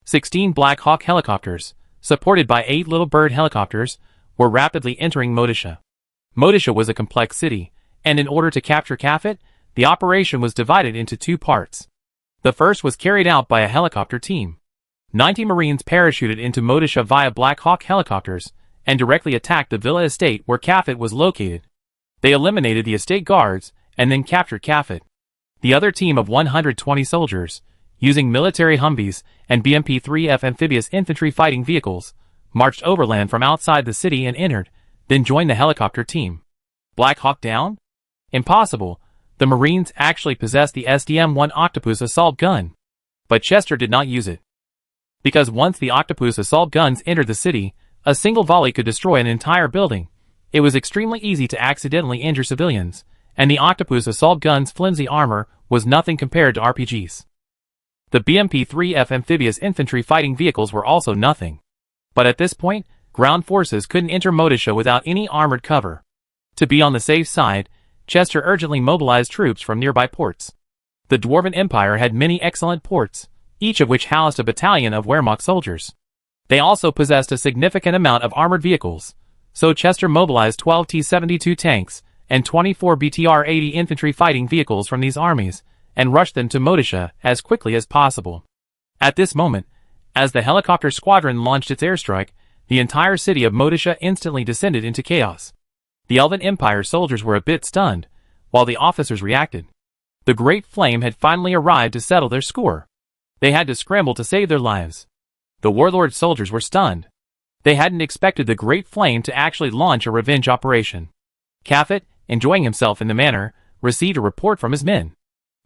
16 Black Hawk helicopters, supported by 8 Little Bird helicopters, were rapidly entering Modisha. Modisha was a complex city, and in order to capture Kafit, the operation was divided into 2 parts. The first was carried out by a helicopter team. 90 Marines parachuted into Modisha via Black Hawk helicopters and directly attacked the villa estate where Kafit was located. They eliminated the estate guards and then captured Kafit. The other team of 120 soldiers, using military Humvees and BMP-3F amphibious infantry fighting vehicles, marched overland from outside the city and entered, then joined the helicopter team. Black Hawk down? Impossible. The Marines actually possessed the SDM-1 Octopus assault gun. But Chester did not use it. Because once the Octopus assault guns entered the city, a single volley could destroy an entire building. It was extremely easy to accidentally injure civilians, and the Octopus assault gun's flimsy armor was nothing compared to RPGs. The BMP-3F amphibious infantry fighting vehicles were also nothing. But at this point, ground forces couldn't enter Modisha without any armored cover. To be on the safe side, Chester urgently mobilized troops from nearby ports. The Dwarven Empire had many excellent ports, each of which housed a battalion of Wehrmacht soldiers. They also possessed a significant amount of armored vehicles, so Chester mobilized 12 T-72 tanks and 24 BTR-80 infantry fighting vehicles from these armies, and rushed them to Modisha as quickly as possible. At this moment, as the helicopter squadron launched its airstrike, the entire city of Modisha instantly descended into chaos. The Elven Empire soldiers were a bit stunned, while the officers reacted. The Great Flame had finally arrived to settle their score. They had to scramble to save their lives. The Warlord soldiers were stunned. They hadn't expected the Great Flame to actually launch a revenge operation. Kafit, enjoying himself in the manor, received a report from his men.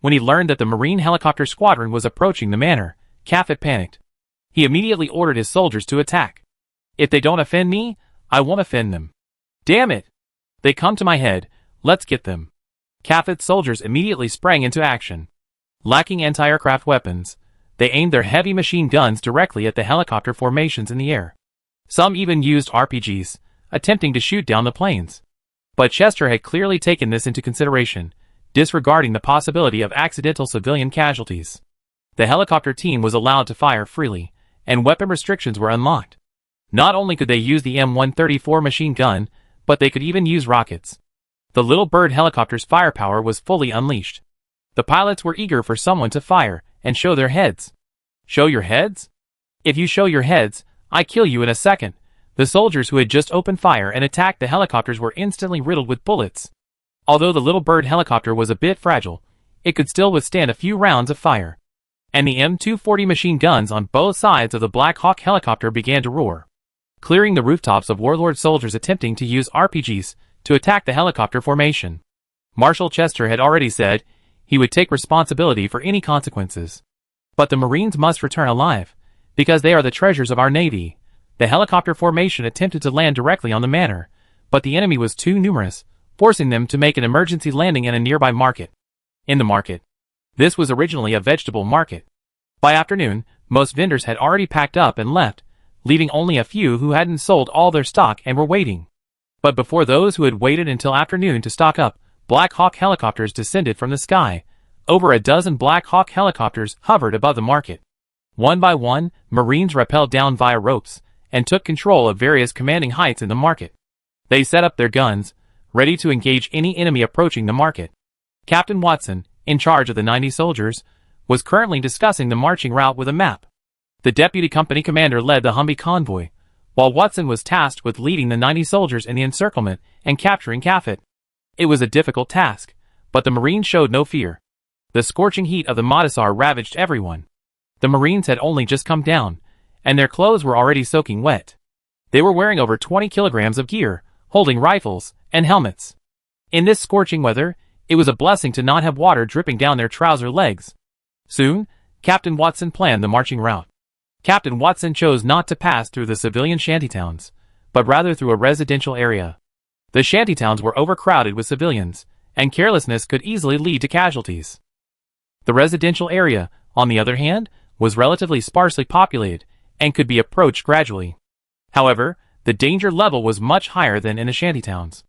When he learned that the Marine helicopter squadron was approaching the manor, Kafit panicked. He immediately ordered his soldiers to attack. If they don't offend me, I won't offend them. Damn it! They come to my head, let's get them. Kafit's soldiers immediately sprang into action. Lacking anti-aircraft weapons, they aimed their heavy machine guns directly at the helicopter formations in the air. Some even used RPGs, attempting to shoot down the planes. But Chester had clearly taken this into consideration, disregarding the possibility of accidental civilian casualties. The helicopter team was allowed to fire freely, and weapon restrictions were unlocked. Not only could they use the M134 machine gun, but they could even use rockets. The Little Bird helicopter's firepower was fully unleashed. The pilots were eager for someone to fire and show their heads. Show your heads? If you show your heads, I kill you in a second. The soldiers who had just opened fire and attacked the helicopters were instantly riddled with bullets. Although the Little Bird helicopter was a bit fragile, it could still withstand a few rounds of fire. And the M240 machine guns on both sides of the Black Hawk helicopter began to roar, clearing the rooftops of Warlord soldiers attempting to use RPGs to attack the helicopter formation. Marshal Chester had already said he would take responsibility for any consequences. But the Marines must return alive, because they are the treasures of our Navy. The helicopter formation attempted to land directly on the manor, but the enemy was too numerous, forcing them to make an emergency landing in a nearby market. In the market. This was originally a vegetable market. By afternoon, most vendors had already packed up and left, leaving only a few who hadn't sold all their stock and were waiting. But before those who had waited until afternoon to stock up, Black Hawk helicopters descended from the sky. Over a dozen Black Hawk helicopters hovered above the market. One by one, Marines rappelled down via ropes and took control of various commanding heights in the market. They set up their guns, ready to engage any enemy approaching the market. Captain Watson, in charge of the 90 soldiers, was currently discussing the marching route with a map. The deputy company commander led the Humvee convoy, while Watson was tasked with leading the 90 soldiers in the encirclement and capturing Kafit. It was a difficult task, but the Marines showed no fear. The scorching heat of the Modisar ravaged everyone. The Marines had only just come down, and their clothes were already soaking wet. They were wearing over 20 kilograms of gear, holding rifles and helmets. In this scorching weather, it was a blessing to not have water dripping down their trouser legs. Soon, Captain Watson planned the marching route. Captain Watson chose not to pass through the civilian shantytowns, but rather through a residential area. The shantytowns were overcrowded with civilians, and carelessness could easily lead to casualties. The residential area, on the other hand, was relatively sparsely populated, and could be approached gradually. However, the danger level was much higher than in the shantytowns.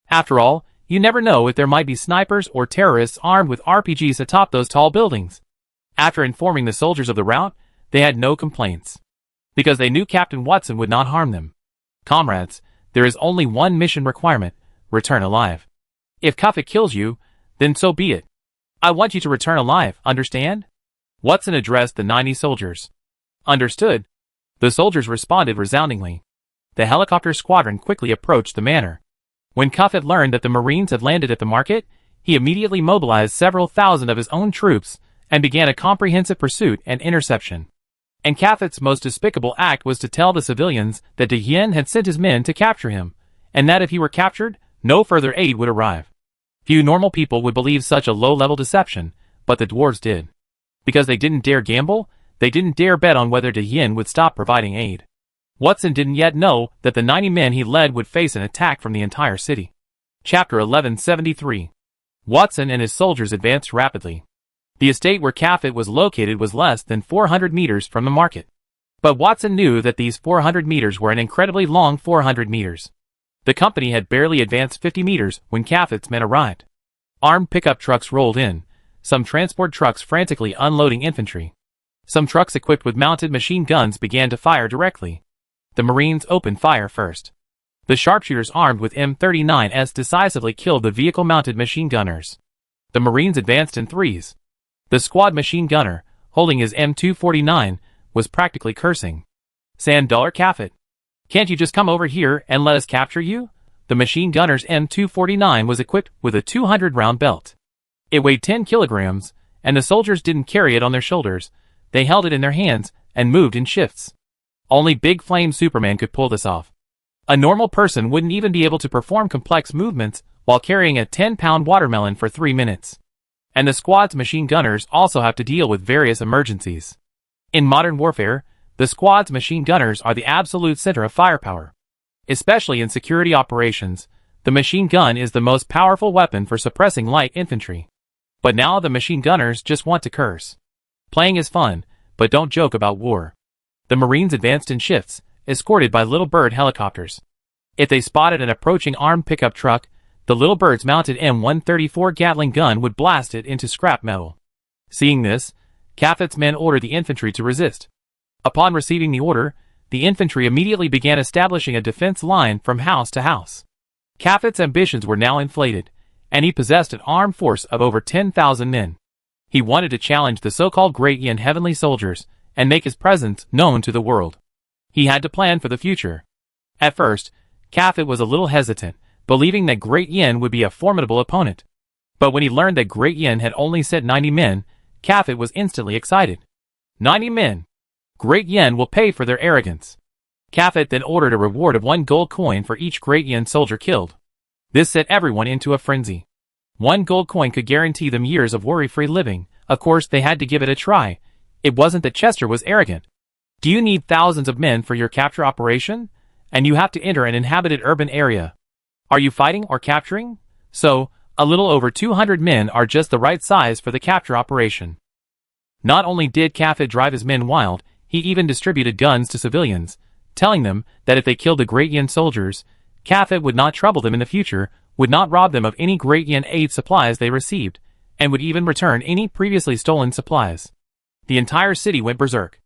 After all, you never know if there might be snipers or terrorists armed with RPGs atop those tall buildings. After informing the soldiers of the route, they had no complaints, because they knew Captain Watson would not harm them. Comrades, there is only one mission requirement: return alive. If Kafit kills you, then so be it. I want you to return alive, understand? Watson addressed the 90 soldiers. Understood. The soldiers responded resoundingly. The helicopter squadron quickly approached the manor. When Cuffett learned that the Marines had landed at the market, he immediately mobilized several thousand of his own troops and began a comprehensive pursuit and interception. And Cuffett's most despicable act was to tell the civilians that de Yen had sent his men to capture him, and that if he were captured, no further aid would arrive. Few normal people would believe such a low-level deception, but the dwarves did. Because they didn't dare gamble, they didn't dare bet on whether de Yen would stop providing aid. Watson didn't yet know that the 90 men he led would face an attack from the entire city. Chapter 1173. Watson and his soldiers advanced rapidly. The estate where Cuffett was located was less than 400 meters from the market. But Watson knew that these 400 meters were an incredibly long 400 meters. The company had barely advanced 50 meters when Cuffett's men arrived. Armed pickup trucks rolled in, some transport trucks frantically unloading infantry. Some trucks equipped with mounted machine guns began to fire directly. The Marines opened fire first. The sharpshooters armed with M39s decisively killed the vehicle-mounted machine gunners. The Marines advanced in threes. The squad machine gunner, holding his M249, was practically cursing. $Sand Cuffett. Can't you just come over here and let us capture you? The machine gunner's M249 was equipped with a 200-round belt. It weighed 10 kilograms, and the soldiers didn't carry it on their shoulders. They held it in their hands and moved in shifts. Only Big Flame Superman could pull this off. A normal person wouldn't even be able to perform complex movements while carrying a 10-pound watermelon for 3 minutes. And the squad's machine gunners also have to deal with various emergencies. In modern warfare, the squad's machine gunners are the absolute center of firepower. Especially in security operations, the machine gun is the most powerful weapon for suppressing light infantry. But now the machine gunners just want to curse. Playing is fun, but don't joke about war. The Marines advanced in shifts, escorted by Little Bird helicopters. If they spotted an approaching armed pickup truck, the Little Bird's mounted M134 Gatling gun would blast it into scrap metal. Seeing this, Cuffett's men ordered the infantry to resist. Upon receiving the order, the infantry immediately began establishing a defense line from house to house. Cuffett's ambitions were now inflated, and he possessed an armed force of over 10,000 men. He wanted to challenge the so-called Great Yin Heavenly Soldiers and make his presence known to the world. He had to plan for the future. At first, Cuffett was a little hesitant, believing that Great Yin would be a formidable opponent. But when he learned that Great Yin had only sent 90 men, Cuffett was instantly excited. 90 men! Great Yin will pay for their arrogance. Cuffett then ordered a reward of 1 gold coin for each Great Yin soldier killed. This set everyone into a frenzy. 1 gold coin could guarantee them years of worry-free living. Of course, they had to give it a try. It wasn't that Chester was arrogant. Do you need thousands of men for your capture operation? And you have to enter an inhabited urban area. Are you fighting or capturing? So, a little over 200 men are just the right size for the capture operation. Not only did Cuffett drive his men wild, he even distributed guns to civilians, telling them that if they killed the Great Yin soldiers, Cuffett would not trouble them in the future, would not rob them of any Great Yin aid supplies they received, and would even return any previously stolen supplies. The entire city went berserk.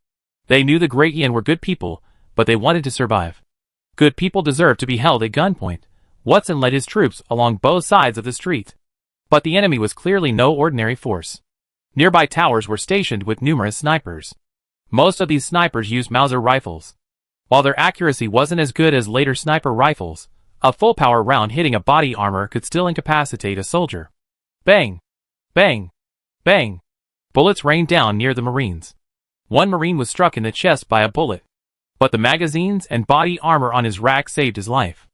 They knew the Great Yin were good people, but they wanted to survive. Good people deserved to be held at gunpoint. Watson led his troops along both sides of the street. But the enemy was clearly no ordinary force. Nearby towers were stationed with numerous snipers. Most of these snipers used Mauser rifles. While their accuracy wasn't as good as later sniper rifles, a full-power round hitting a body armor could still incapacitate a soldier. Bang! Bang! Bang! Bullets rained down near the Marines. One Marine was struck in the chest by a bullet, but the magazines and body armor on his rack saved his life.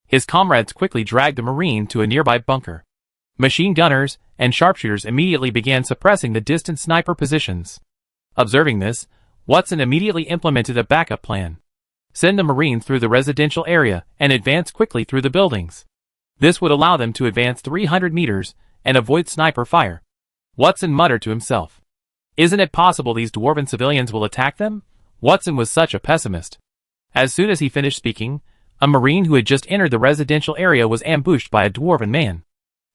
His comrades quickly dragged the Marine to a nearby bunker. Machine gunners and sharpshooters immediately began suppressing the distant sniper positions. Observing this, Watson immediately implemented a backup plan. Send the Marines through the residential area and advance quickly through the buildings. This would allow them to advance 300 meters and avoid sniper fire. Watson muttered to himself. Isn't it possible these dwarven civilians will attack them? Watson was such a pessimist. As soon as he finished speaking, a Marine who had just entered the residential area was ambushed by a dwarven man.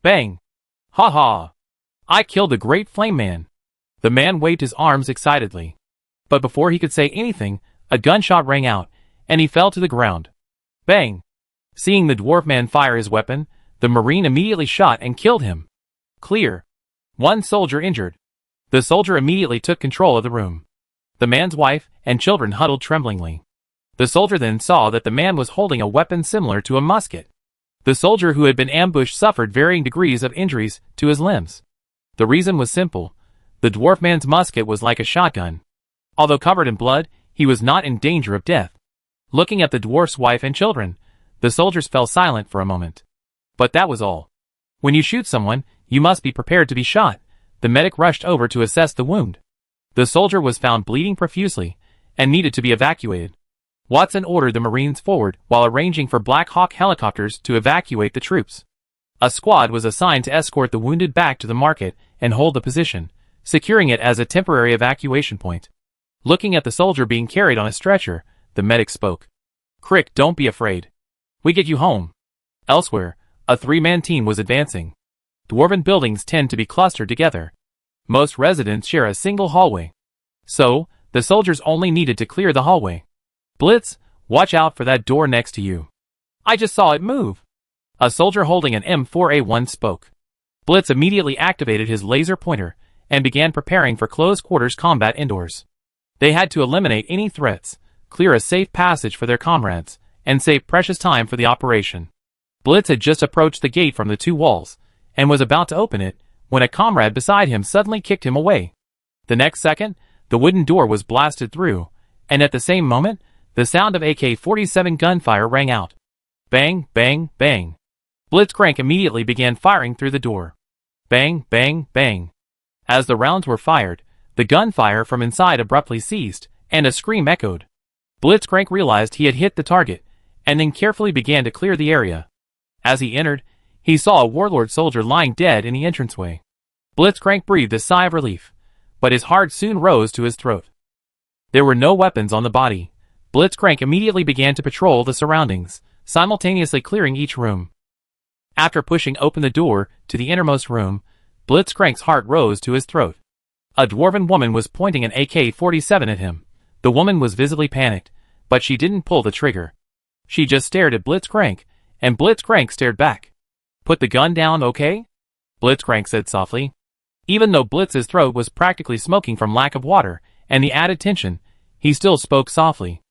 Bang! Ha ha! I killed the Great Flame Man. The man waved his arms excitedly. But before he could say anything, a gunshot rang out, and he fell to the ground. Bang! Seeing the dwarf man fire his weapon, the Marine immediately shot and killed him. Clear. One soldier injured. The soldier immediately took control of the room. The man's wife and children huddled tremblingly. The soldier then saw that the man was holding a weapon similar to a musket. The soldier who had been ambushed suffered varying degrees of injuries to his limbs. The reason was simple. The dwarf man's musket was like a shotgun. Although covered in blood, he was not in danger of death. Looking at the dwarf's wife and children, the soldiers fell silent for a moment. But that was all. When you shoot someone, you must be prepared to be shot. The medic rushed over to assess the wound. The soldier was found bleeding profusely and needed to be evacuated. Watson ordered the Marines forward while arranging for Black Hawk helicopters to evacuate the troops. A squad was assigned to escort the wounded back to the market and hold the position, securing it as a temporary evacuation point. Looking at the soldier being carried on a stretcher, the medic spoke. "Crick, don't be afraid. We get you home." Elsewhere, a three-man team was advancing. Dwarven buildings tend to be clustered together. Most residents share a single hallway. So, the soldiers only needed to clear the hallway. "Blitz, watch out for that door next to you. I just saw it move." A soldier holding an M4A1 spoke. Blitz immediately activated his laser pointer and began preparing for close-quarters combat indoors. They had to eliminate any threats, clear a safe passage for their comrades, and save precious time for the operation. Blitz had just approached the gate from the two walls, and was about to open it, when a comrade beside him suddenly kicked him away. The next second, the wooden door was blasted through, and at the same moment, the sound of AK-47 gunfire rang out. Bang, bang, bang. Blitzcrank immediately began firing through the door. Bang, bang, bang. As the rounds were fired, the gunfire from inside abruptly ceased, and a scream echoed. Blitzcrank realized he had hit the target, and then carefully began to clear the area. As he entered, he saw a warlord soldier lying dead in the entranceway. Blitzcrank breathed a sigh of relief, but his heart soon rose to his throat. There were no weapons on the body. Blitzcrank immediately began to patrol the surroundings, simultaneously clearing each room. After pushing open the door to the innermost room, Blitzcrank's heart rose to his throat. A dwarven woman was pointing an AK-47 at him. The woman was visibly panicked, but she didn't pull the trigger. She just stared at Blitzcrank, and Blitzcrank stared back. "Put the gun down, okay?" Blitzcrank said softly. Even though Blitz's throat was practically smoking from lack of water and the added tension, he still spoke softly.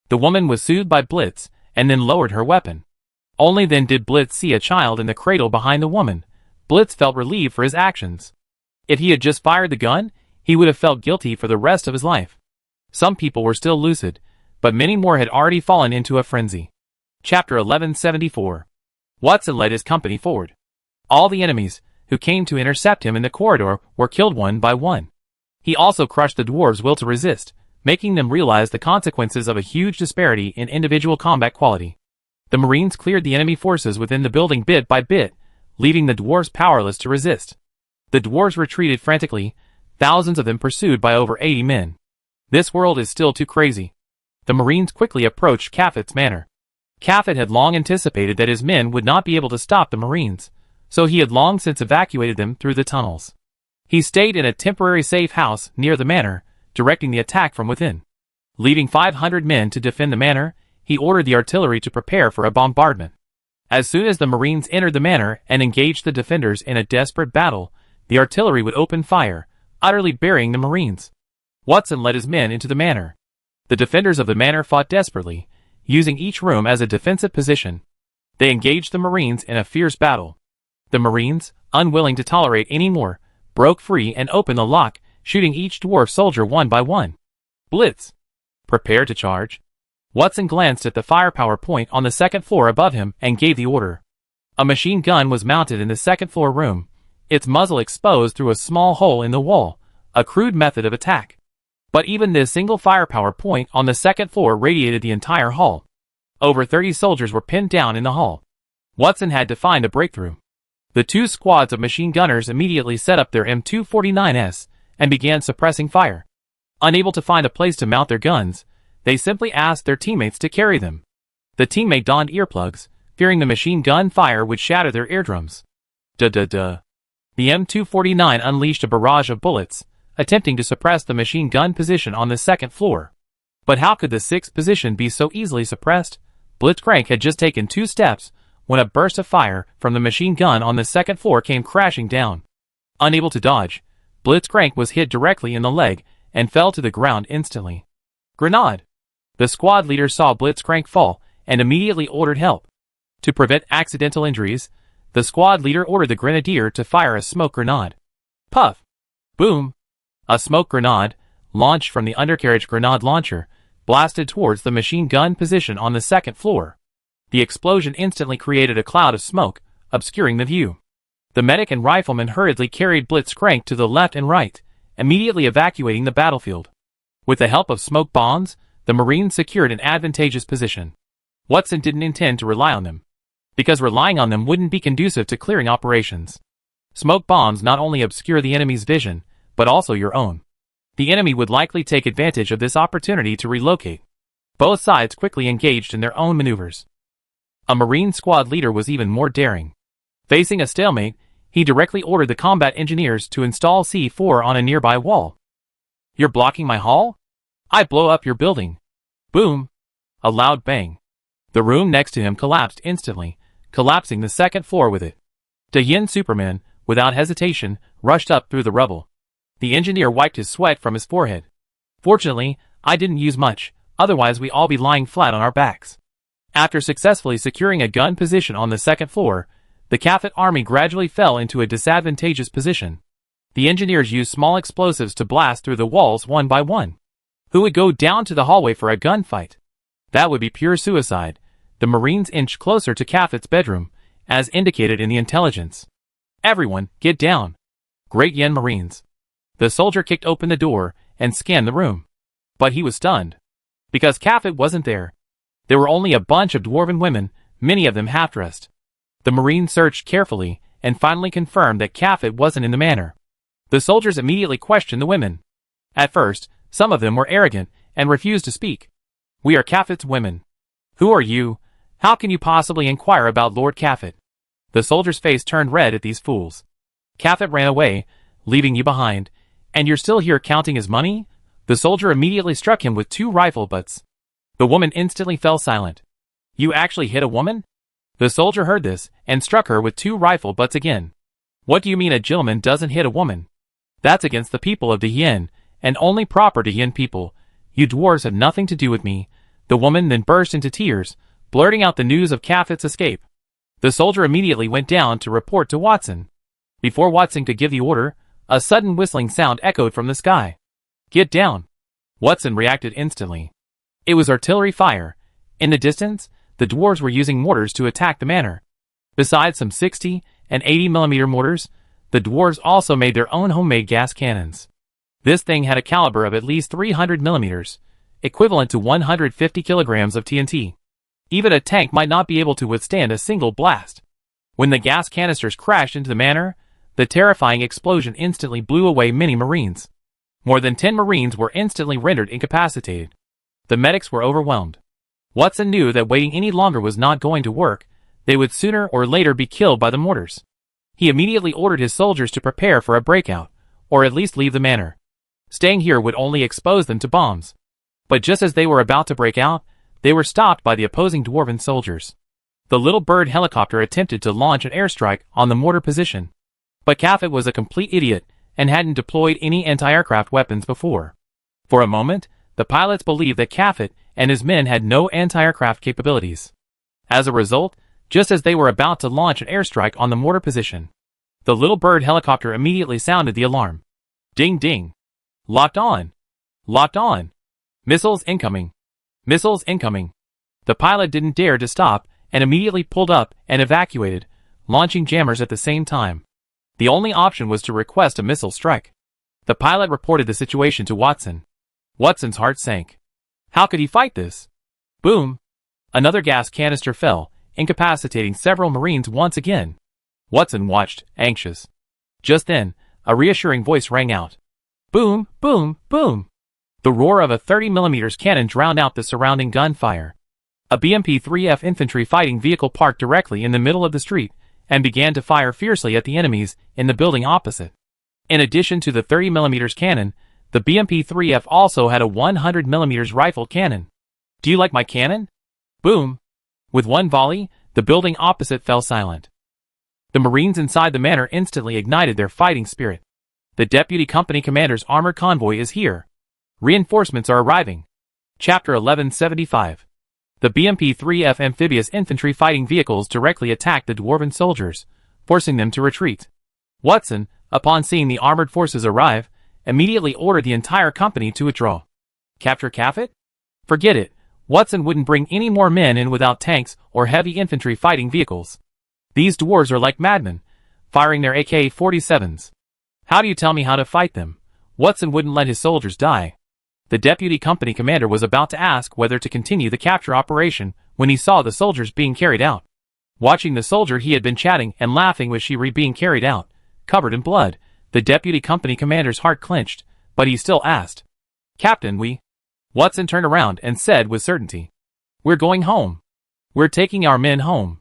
The woman was soothed by Blitz, and then lowered her weapon. Only then did Blitz see a child in the cradle behind the woman. Blitz felt relieved for his actions. If he had just fired the gun, he would have felt guilty for the rest of his life. Some people were still lucid, but many more had already fallen into a frenzy. Chapter 1174. Watson led his company forward. All the enemies who came to intercept him in the corridor were killed one by one. He also crushed the dwarves' will to resist, making them realize the consequences of a huge disparity in individual combat quality. The Marines cleared the enemy forces within the building bit by bit, leaving the dwarves powerless to resist. The dwarves retreated frantically, thousands of them pursued by over 80 men. This world is still too crazy. The Marines quickly approached Caffett's manor. Caffett had long anticipated that his men would not be able to stop the Marines, so he had long since evacuated them through the tunnels. He stayed in a temporary safe house near the manor, directing the attack from within. Leaving 500 men to defend the manor, he ordered the artillery to prepare for a bombardment. As soon as the Marines entered the manor and engaged the defenders in a desperate battle, the artillery would open fire, utterly burying the Marines. Watson led his men into the manor. The defenders of the manor fought desperately, using each room as a defensive position. They engaged the Marines in a fierce battle. The Marines, unwilling to tolerate any more, broke free and opened the lock, shooting each dwarf soldier one by one. Blitz! Prepare to charge. Watson glanced at the firepower point on the second floor above him and gave the order. A machine gun was mounted in the second floor room, its muzzle exposed through a small hole in the wall, a crude method of attack. But even this single firepower point on the second floor radiated the entire hall. Over 30 soldiers were pinned down in the hall. Watson had to find a breakthrough. The two squads of machine gunners immediately set up their M249s and began suppressing fire. Unable to find a place to mount their guns, they simply asked their teammates to carry them. The teammate donned earplugs, fearing the machine gun fire would shatter their eardrums. Duh. The M249 unleashed a barrage of bullets, attempting to suppress the machine gun position on the second floor. But how could the sixth position be so easily suppressed? Blitzcrank had just taken 2 steps when a burst of fire from the machine gun on the second floor came crashing down. Unable to dodge, Blitzcrank was hit directly in the leg and fell to the ground instantly. Grenade! The squad leader saw Blitzcrank fall and immediately ordered help. To prevent accidental injuries, the squad leader ordered the grenadier to fire a smoke grenade. Puff! Boom! A smoke grenade, launched from the undercarriage grenade launcher, blasted towards the machine gun position on the second floor. The explosion instantly created a cloud of smoke, obscuring the view. The medic and rifleman hurriedly carried Blitzcrank to the left and right, immediately evacuating the battlefield. With the help of smoke bombs, the Marines secured an advantageous position. Watson didn't intend to rely on them, because relying on them wouldn't be conducive to clearing operations. Smoke bombs not only obscure the enemy's vision, but also your own. The enemy would likely take advantage of this opportunity to relocate. Both sides quickly engaged in their own maneuvers. A Marine squad leader was even more daring. Facing a stalemate, he directly ordered the combat engineers to install C4 on a nearby wall. "You're blocking my hall? I blow up your building." Boom! A loud bang. The room next to him collapsed instantly, collapsing the second floor with it. Yin Superman, without hesitation, rushed up through the rubble. The engineer wiped his sweat from his forehead. "Fortunately, I didn't use much, otherwise we'd all be lying flat on our backs." After successfully securing a gun position on the second floor, the Kafit army gradually fell into a disadvantageous position. The engineers used small explosives to blast through the walls one by one. Who would go down to the hallway for a gunfight? That would be pure suicide. The Marines inched closer to Kafit's bedroom, as indicated in the intelligence. "Everyone, get down. Great Yen Marines." The soldier kicked open the door and scanned the room. But he was stunned. Because Kafit wasn't there. There were only a bunch of dwarven women, many of them half-dressed. The Marines searched carefully and finally confirmed that Kafit wasn't in the manor. The soldiers immediately questioned the women. At first, some of them were arrogant and refused to speak. "We are Kafit's women. Who are you? How can you possibly inquire about Lord Kafit?" The soldier's face turned red at these fools. "Kafit ran away, leaving you behind, and you're still here counting his money?" The soldier immediately struck him with 2 rifle butts. The woman instantly fell silent. "You actually hit a woman?" The soldier heard this and struck her with 2 rifle butts again. "What do you mean a gentleman doesn't hit a woman? That's against the people of Yin, and only proper Yin people. You dwarves have nothing to do with me." The woman then burst into tears, blurting out the news of Kafit's escape. The soldier immediately went down to report to Watson. Before Watson could give the order, a sudden whistling sound echoed from the sky. "Get down!" Watson reacted instantly. It was artillery fire. In the distance, the dwarves were using mortars to attack the manor. Besides some 60 and 80mm mortars, the dwarves also made their own homemade gas cannons. This thing had a caliber of at least 300mm, equivalent to 150 kilograms of TNT. Even a tank might not be able to withstand a single blast. When the gas canisters crashed into the manor, the terrifying explosion instantly blew away many Marines. More than 10 Marines were instantly rendered incapacitated. The medics were overwhelmed. Watson knew that waiting any longer was not going to work. They would sooner or later be killed by the mortars. He immediately ordered his soldiers to prepare for a breakout, or at least leave the manor. Staying here would only expose them to bombs. But just as they were about to break out, they were stopped by the opposing dwarven soldiers. The little bird helicopter attempted to launch an airstrike on the mortar position. But Kafit was a complete idiot and hadn't deployed any anti-aircraft weapons before. For a moment, the pilots believed that Kafit and his men had no anti-aircraft capabilities. As a result, just as they were about to launch an airstrike on the mortar position, the little bird helicopter immediately sounded the alarm. Ding ding. Locked on. Locked on. Missiles incoming. Missiles incoming. The pilot didn't dare to stop and immediately pulled up and evacuated, launching jammers at the same time. The only option was to request a missile strike. The pilot reported the situation to Watson. Watson's heart sank. How could he fight this? Boom! Another gas canister fell, incapacitating several Marines once again. Watson watched, anxious. Just then, a reassuring voice rang out. Boom, boom, boom! The roar of a 30mm cannon drowned out the surrounding gunfire. A BMP-3F infantry fighting vehicle parked directly in the middle of the street and began to fire fiercely at the enemies in the building opposite. In addition to the 30mm cannon, the BMP-3F also had a 100mm rifle cannon. Do you like my cannon? Boom! With one volley, the building opposite fell silent. The Marines inside the manor instantly ignited their fighting spirit. The deputy company commander's armored convoy is here. Reinforcements are arriving. Chapter 1175. The BMP-3F amphibious infantry fighting vehicles directly attacked the Dwarven soldiers, forcing them to retreat. Watson, upon seeing the armored forces arrive, immediately ordered the entire company to withdraw. Capture Cafet? Forget it. Watson wouldn't bring any more men in without tanks or heavy infantry fighting vehicles. These dwarves are like madmen, firing their AK-47s. How do you tell me how to fight them? Watson wouldn't let his soldiers die. The deputy company commander was about to ask whether to continue the capture operation when he saw the soldiers being carried out. Watching the soldier he had been chatting and laughing with Shiri being carried out, covered in blood, the deputy company commander's heart clenched, but he still asked, "Captain, we..." Watson turned around and said with certainty, "We're going home. We're taking our men home."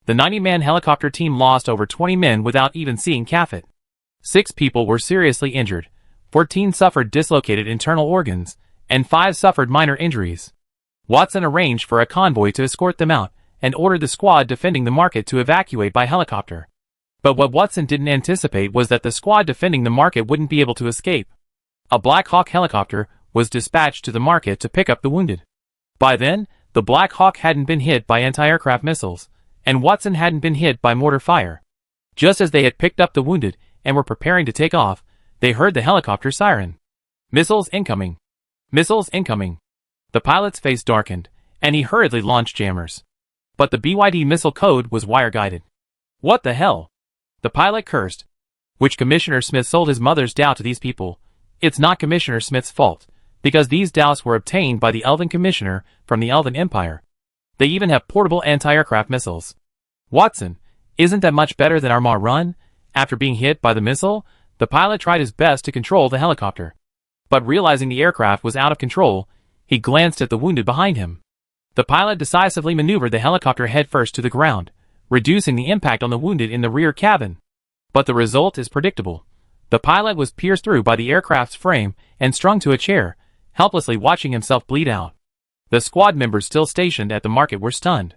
The 90-man helicopter team lost over 20 men without even seeing Cafet. 6 people were seriously injured, 14 suffered dislocated internal organs, and 5 suffered minor injuries. Watson arranged for a convoy to escort them out, and ordered the squad defending the market to evacuate by helicopter. But what Watson didn't anticipate was that the squad defending the market wouldn't be able to escape. A Black Hawk helicopter was dispatched to the market to pick up the wounded. By then, the Black Hawk hadn't been hit by anti-aircraft missiles, and Watson hadn't been hit by mortar fire. Just as they had picked up the wounded and were preparing to take off, they heard the helicopter siren. "Missiles incoming! Missiles incoming!" The pilot's face darkened, and he hurriedly launched jammers. But the BYD missile code was wire-guided. "What the hell?" The pilot cursed. "Which Commissioner Smith sold his mother's Dow to these people? It's not Commissioner Smith's fault, because these Dows were obtained by the Elven Commissioner from the Elven Empire. They even have portable anti-aircraft missiles." "Watson, isn't that much better than our Ma run?" After being hit by the missile, the pilot tried his best to control the helicopter. But realizing the aircraft was out of control, he glanced at the wounded behind him. The pilot decisively maneuvered the helicopter headfirst to the ground, reducing the impact on the wounded in the rear cabin. But the result is predictable. The pilot was pierced through by the aircraft's frame and strung to a chair, helplessly watching himself bleed out. The squad members still stationed at the market were stunned.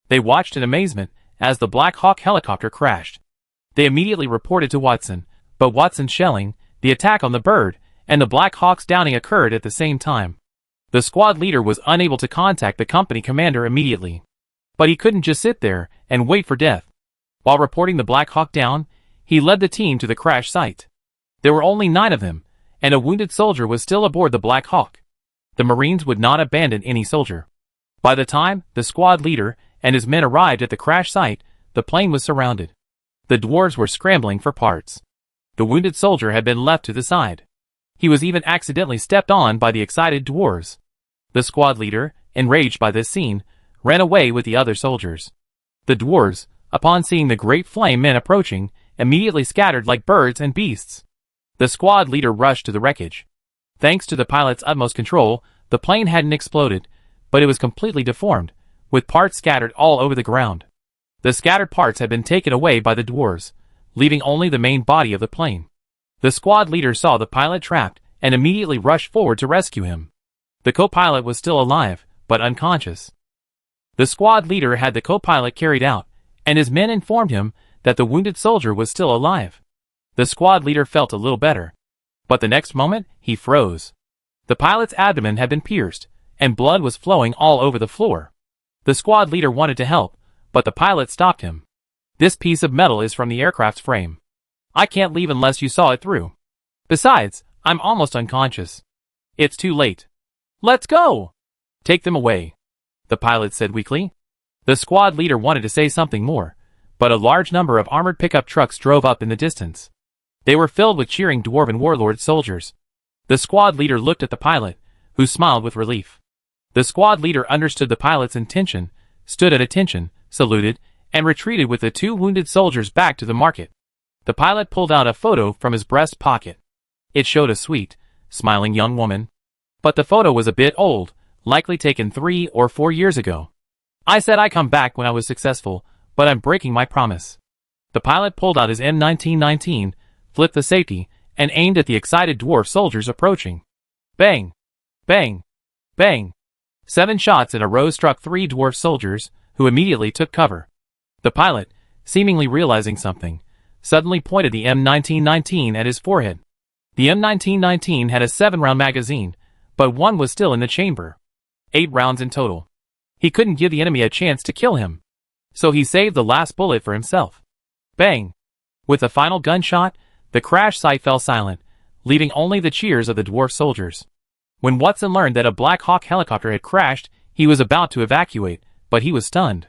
They watched in amazement as the Black Hawk helicopter crashed. They immediately reported to Watson, but Watson's shelling, the attack on the bird, and the Black Hawk's downing occurred at the same time. The squad leader was unable to contact the company commander immediately. But he couldn't just sit there and wait for death. While reporting the Black Hawk down, he led the team to the crash site. There were only 9 of them, and a wounded soldier was still aboard the Black Hawk. The Marines would not abandon any soldier. By the time the squad leader and his men arrived at the crash site, the plane was surrounded. The dwarves were scrambling for parts. The wounded soldier had been left to the side. He was even accidentally stepped on by the excited dwarves. The squad leader, enraged by this scene, ran away with the other soldiers. The dwarves, upon seeing the great flame men approaching, immediately scattered like birds and beasts. The squad leader rushed to the wreckage. Thanks to the pilot's utmost control, the plane hadn't exploded, but it was completely deformed, with parts scattered all over the ground. The scattered parts had been taken away by the dwarves, leaving only the main body of the plane. The squad leader saw the pilot trapped and immediately rushed forward to rescue him. The co-pilot was still alive, but unconscious. The squad leader had the co-pilot carried out, and his men informed him that the wounded soldier was still alive. The squad leader felt a little better. But the next moment, he froze. The pilot's abdomen had been pierced, and blood was flowing all over the floor. The squad leader wanted to help, but the pilot stopped him. "This piece of metal is from the aircraft's frame. I can't leave unless you saw it through. Besides, I'm almost unconscious. It's too late. Let's go! Take them away," the pilot said weakly. The squad leader wanted to say something more, but a large number of armored pickup trucks drove up in the distance. They were filled with cheering Dwarven warlord soldiers. The squad leader looked at the pilot, who smiled with relief. The squad leader understood the pilot's intention, stood at attention, saluted, and retreated with the 2 wounded soldiers back to the market. The pilot pulled out a photo from his breast pocket. It showed a sweet, smiling young woman. But the photo was a bit old, likely taken 3 or 4 years ago. "I said I'd come back when I was successful, but I'm breaking my promise." The pilot pulled out his M1919, flipped the safety, and aimed at the excited dwarf soldiers approaching. Bang! Bang! Bang! 7 shots in a row struck 3 dwarf soldiers, who immediately took cover. The pilot, seemingly realizing something, suddenly pointed the M1919 at his forehead. The M1919 had a 7-round magazine, but one was still in the chamber. 8 rounds in total. He couldn't give the enemy a chance to kill him. So he saved the last bullet for himself. Bang! With the final gunshot, the crash site fell silent, leaving only the cheers of the dwarf soldiers. When Watson learned that a Black Hawk helicopter had crashed, he was about to evacuate, but he was stunned.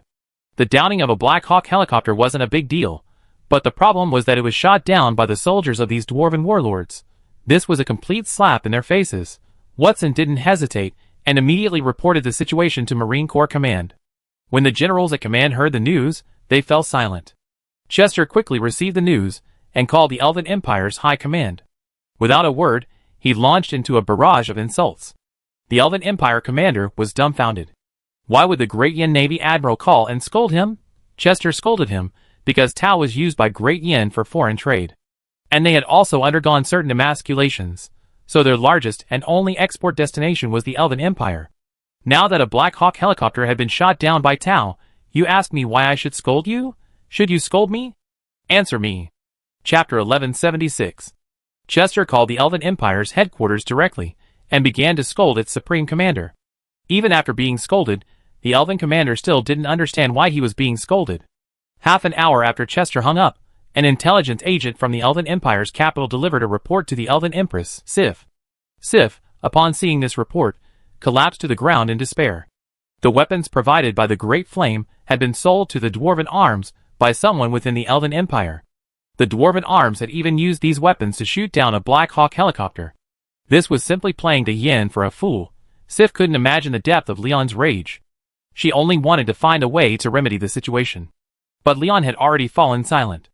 The downing of a Black Hawk helicopter wasn't a big deal, but the problem was that it was shot down by the soldiers of these dwarven warlords. This was a complete slap in their faces. Watson didn't hesitate, and immediately reported the situation to Marine Corps Command. When the generals at command heard the news, they fell silent. Chester quickly received the news, and called the Elven Empire's High Command. Without a word, he launched into a barrage of insults. The Elven Empire commander was dumbfounded. Why would the Great Yin Navy Admiral call and scold him? Chester scolded him, because Tau was used by Great Yin for foreign trade. And they had also undergone certain emasculations, so their largest and only export destination was the Elven Empire. Now that a Black Hawk helicopter had been shot down by Tau, you ask me why I should scold you? Should you scold me? Answer me. Chapter 1176. Chester called the Elven Empire's headquarters directly, and began to scold its supreme commander. Even after being scolded, the Elven commander still didn't understand why he was being scolded. Half an hour after Chester hung up, an intelligence agent from the Elven Empire's capital delivered a report to the Elven Empress, Sif. Sif, upon seeing this report, collapsed to the ground in despair. The weapons provided by the Great Flame had been sold to the Dwarven Arms by someone within the Elven Empire. The Dwarven Arms had even used these weapons to shoot down a Black Hawk helicopter. This was simply playing the Yin for a fool. Sif couldn't imagine the depth of Leon's rage. She only wanted to find a way to remedy the situation. But Leon had already fallen silent.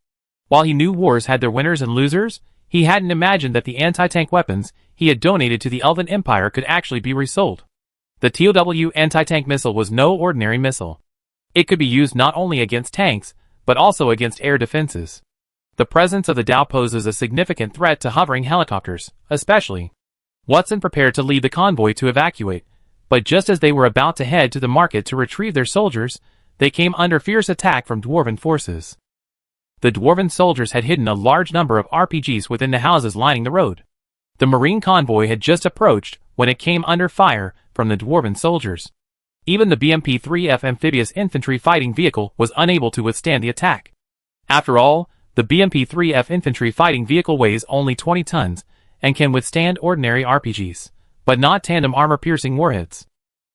While he knew wars had their winners and losers, he hadn't imagined that the anti-tank weapons he had donated to the Elven Empire could actually be resold. The TOW anti-tank missile was no ordinary missile. It could be used not only against tanks, but also against air defenses. The presence of the Tau poses a significant threat to hovering helicopters, especially. Watson prepared to lead the convoy to evacuate, but just as they were about to head to the market to retrieve their soldiers, they came under fierce attack from Dwarven forces. The Dwarven soldiers had hidden a large number of RPGs within the houses lining the road. The Marine convoy had just approached when it came under fire from the Dwarven soldiers. Even the BMP-3F amphibious infantry fighting vehicle was unable to withstand the attack. After all, the BMP-3F infantry fighting vehicle weighs only 20 tons and can withstand ordinary RPGs, but not tandem armor-piercing warheads.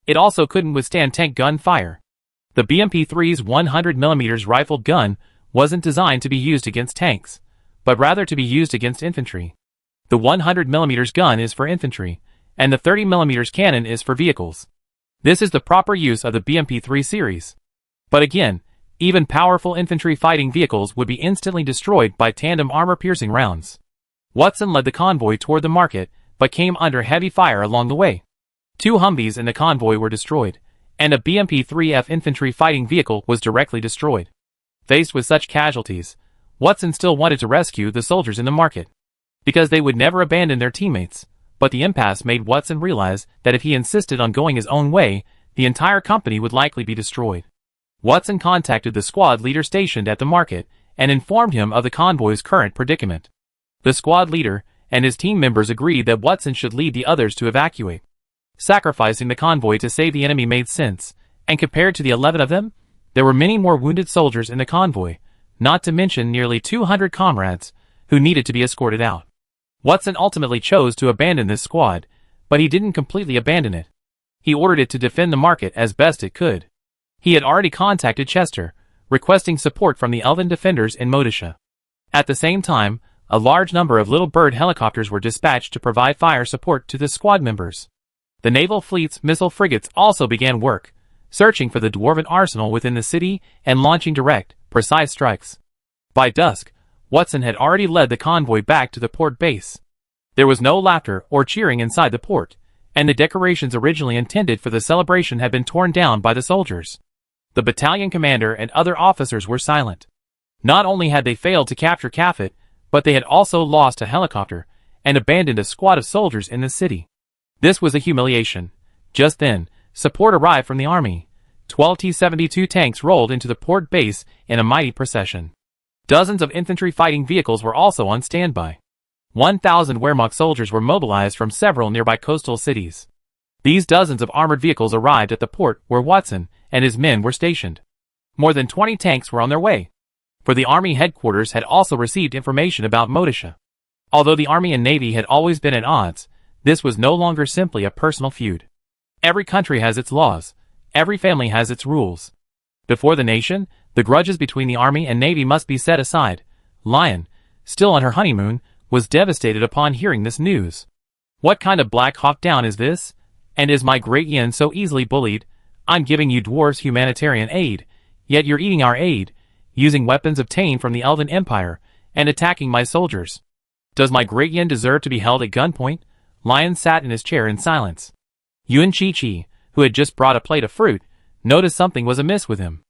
It also couldn't withstand tank gun fire. The BMP-3's 100mm rifled gun wasn't designed to be used against tanks, but rather to be used against infantry. The 100mm gun is for infantry, and the 30mm cannon is for vehicles. This is the proper use of the BMP-3 series. But again, even powerful infantry fighting vehicles would be instantly destroyed by tandem armor-piercing rounds. Watson led the convoy toward the market, but came under heavy fire along the way. 2 Humvees in the convoy were destroyed, and a BMP-3F infantry fighting vehicle was directly destroyed. Faced with such casualties, Watson still wanted to rescue the soldiers in the market, because they would never abandon their teammates, but the impasse made Watson realize that if he insisted on going his own way, the entire company would likely be destroyed. Watson contacted the squad leader stationed at the market and informed him of the convoy's current predicament. The squad leader and his team members agreed that Watson should lead the others to evacuate. Sacrificing the convoy to save the enemy made sense, and compared to the 11 of them, there were many more wounded soldiers in the convoy, not to mention nearly 200 comrades who needed to be escorted out. Watson ultimately chose to abandon this squad, but he didn't completely abandon it. He ordered it to defend the market as best it could. He had already contacted Chester, requesting support from the Elven defenders in Modisha. At the same time, a large number of Little Bird helicopters were dispatched to provide fire support to the squad members. The naval fleet's missile frigates also began work, searching for the Dwarven arsenal within the city and launching direct, precise strikes. By dusk, Watson had already led the convoy back to the port base. There was no laughter or cheering inside the port, and the decorations originally intended for the celebration had been torn down by the soldiers. The battalion commander and other officers were silent. Not only had they failed to capture Cafet, but they had also lost a helicopter and abandoned a squad of soldiers in the city. This was a humiliation. Just then, support arrived from the army. 12 T-72 tanks rolled into the port base in a mighty procession. Dozens of infantry fighting vehicles were also on standby. 1,000 Wehrmacht soldiers were mobilized from several nearby coastal cities. These dozens of armored vehicles arrived at the port where Watson and his men were stationed. More than 20 tanks were on their way, for the Army headquarters had also received information about Motisha. Although the Army and Navy had always been at odds, this was no longer simply a personal feud. Every country has its laws. Every family has its rules. Before the nation, the grudges between the Army and Navy must be set aside. Lion, still on her honeymoon, was devastated upon hearing this news. What kind of Black Hawk Down is this? And is my great Yin so easily bullied? I'm giving you dwarves humanitarian aid, yet you're eating our aid, using weapons obtained from the Elven Empire, and attacking my soldiers. Does my great Yin deserve to be held at gunpoint? Lion sat in his chair in silence. Yuan Chi-Chi, who had just brought a plate of fruit, noticed something was amiss with him.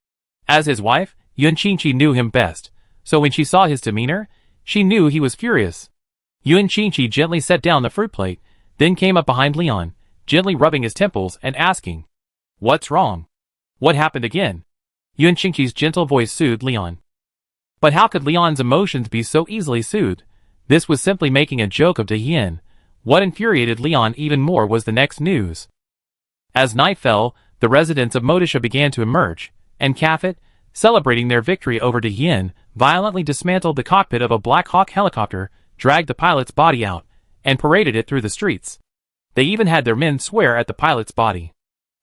As his wife, Yuan Chi-Chi knew him best, so when she saw his demeanor, she knew he was furious. Yuan Chi-Chi gently set down the fruit plate, then came up behind Leon, gently rubbing his temples and asking, "What's wrong? What happened again?" Yuan Chi-Chi's gentle voice soothed Leon. But how could Leon's emotions be so easily soothed? This was simply making a joke of Yin. What infuriated Leon even more was the next news. As night fell, the residents of Motisha began to emerge, and Kafit, celebrating their victory over Yin, violently dismantled the cockpit of a Black Hawk helicopter, dragged the pilot's body out, and paraded it through the streets. They even had their men swear at the pilot's body.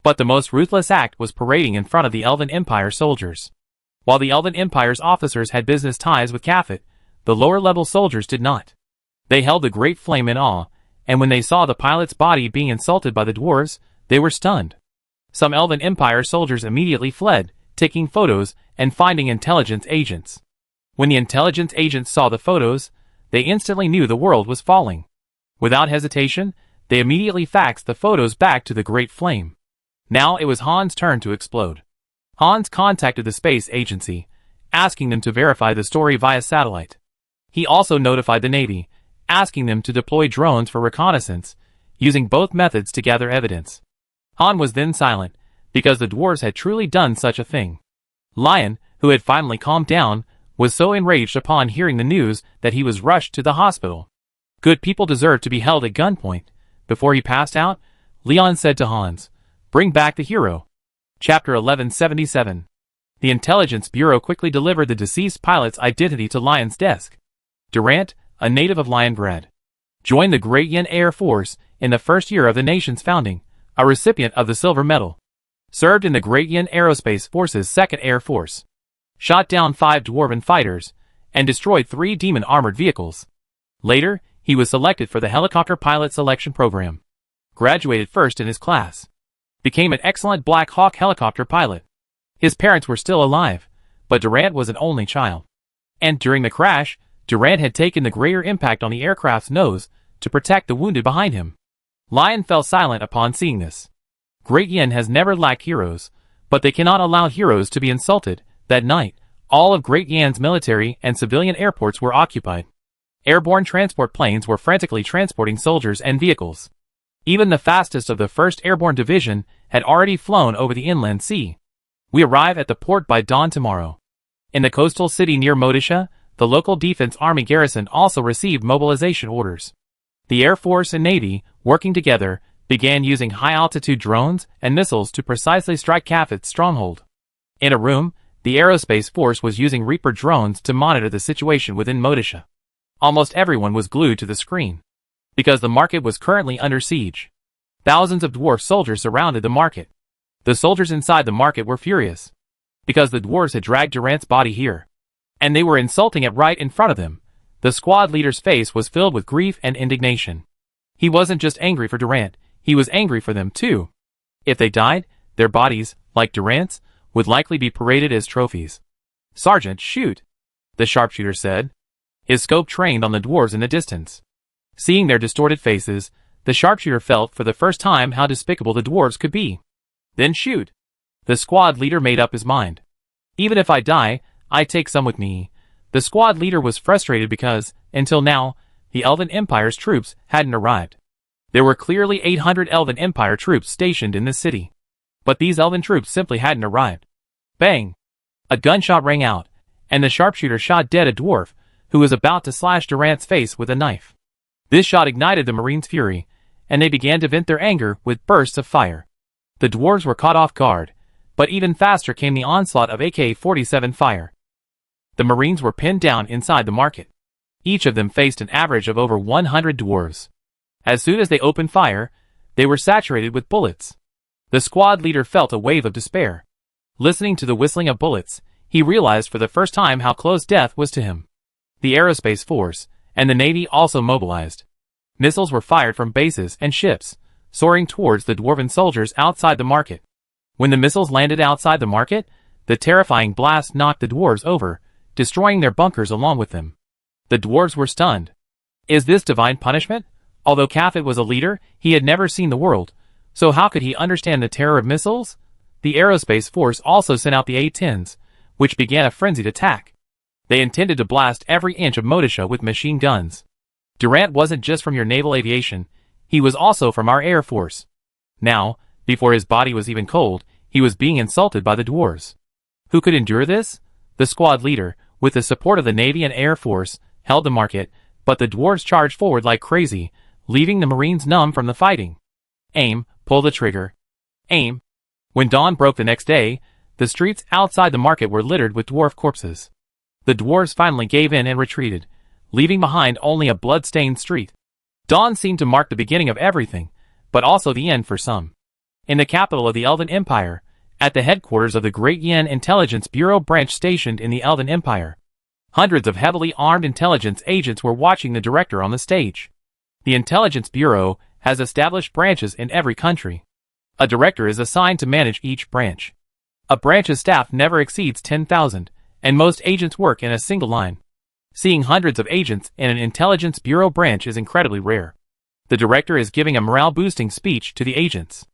But the most ruthless act was parading in front of the Elven Empire soldiers. While the Elven Empire's officers had business ties with Kafit, the lower-level soldiers did not. They held the Great Flame in awe, and when they saw the pilot's body being insulted by the dwarves, they were stunned. Some Elven Empire soldiers immediately fled, taking photos and finding intelligence agents. When the intelligence agents saw the photos, they instantly knew the world was falling. Without hesitation, they immediately faxed the photos back to the Great Flame. Now it was Han's turn to explode. Hans contacted the space agency, asking them to verify the story via satellite. He also notified the Navy, asking them to deploy drones for reconnaissance, using both methods to gather evidence. Han was then silent, because the dwarves had truly done such a thing. Lion, who had finally calmed down, was so enraged upon hearing the news that he was rushed to the hospital. Good people deserve to be held at gunpoint. Before he passed out, Leon said to Hans, "Bring back the hero." Chapter 1177. The Intelligence Bureau quickly delivered the deceased pilot's identity to Lion's desk. Durant, a native of Liongrad, joined the Great Yin Air Force in the first year of the nation's founding, a recipient of the Silver Medal. Served in the Great Yin Aerospace Force's 2nd Air Force. Shot down 5 dwarven fighters, and destroyed 3 demon armored vehicles. Later, he was selected for the helicopter pilot selection program. Graduated first in his class. Became an excellent Black Hawk helicopter pilot. His parents were still alive, but Durant was an only child. And during the crash, Durant had taken the greater impact on the aircraft's nose to protect the wounded behind him. Lion fell silent upon seeing this. Great Yin has never lacked heroes, but they cannot allow heroes to be insulted. That night, all of Great Yin's military and civilian airports were occupied. Airborne transport planes were frantically transporting soldiers and vehicles. Even the fastest of the 1st Airborne Division had already flown over the inland sea. We arrive at the port by dawn tomorrow. In the coastal city near Motisha, the local Defense Army garrison also received mobilization orders. The Air Force and Navy, working together, began using high-altitude drones and missiles to precisely strike Kafit's stronghold. In a room, the Aerospace Force was using Reaper drones to monitor the situation within Motisha. Almost everyone was glued to the screen, because the market was currently under siege. Thousands of dwarf soldiers surrounded the market. The soldiers inside the market were furious, because the dwarves had dragged Durant's body here, and they were insulting it right in front of them. The squad leader's face was filled with grief and indignation. He wasn't just angry for Durant, he was angry for them too. If they died, their bodies, like Durant's, would likely be paraded as trophies. "Sergeant, shoot," the sharpshooter said. His scope trained on the dwarves in the distance. Seeing their distorted faces, the sharpshooter felt for the first time how despicable the dwarves could be. "Then shoot." The squad leader made up his mind. "Even if I die, I take some with me." The squad leader was frustrated because, until now, the Elven Empire's troops hadn't arrived. There were clearly 800 Elven Empire troops stationed in this city. But these Elven troops simply hadn't arrived. Bang! A gunshot rang out, and the sharpshooter shot dead a dwarf, who was about to slash Durant's face with a knife. This shot ignited the Marines' fury, and they began to vent their anger with bursts of fire. The dwarves were caught off guard, but even faster came the onslaught of AK-47 fire. The Marines were pinned down inside the market. Each of them faced an average of over 100 dwarves. As soon as they opened fire, they were saturated with bullets. The squad leader felt a wave of despair. Listening to the whistling of bullets, he realized for the first time how close death was to him. The Aerospace Force and the Navy also mobilized. Missiles were fired from bases and ships, soaring towards the dwarven soldiers outside the market. When the missiles landed outside the market, the terrifying blast knocked the dwarves over, destroying their bunkers along with them. The dwarves were stunned. Is this divine punishment? Although Kafit was a leader, he had never seen the world, so how could he understand the terror of missiles? The Aerospace Force also sent out the A-10s, which began a frenzied attack. They intended to blast every inch of Modisha with machine guns. Durant wasn't just from your naval aviation, he was also from our Air Force. Now, before his body was even cold, he was being insulted by the dwarves. Who could endure this? The squad leader, with the support of the Navy and Air Force, held the market, but the dwarves charged forward like crazy, leaving the Marines numb from the fighting. Aim, pull the trigger. Aim. When dawn broke the next day, the streets outside the market were littered with dwarf corpses. The dwarves finally gave in and retreated, leaving behind only a blood-stained street. Dawn seemed to mark the beginning of everything, but also the end for some. In the capital of the Elven Empire, at the headquarters of the Great Yin Intelligence Bureau branch stationed in the Elven Empire, hundreds of heavily armed intelligence agents were watching the director on the stage. The Intelligence Bureau has established branches in every country. A director is assigned to manage each branch. A branch's staff never exceeds 10,000, and most agents work in a single line. Seeing hundreds of agents in an Intelligence Bureau branch is incredibly rare. The director is giving a morale-boosting speech to the agents.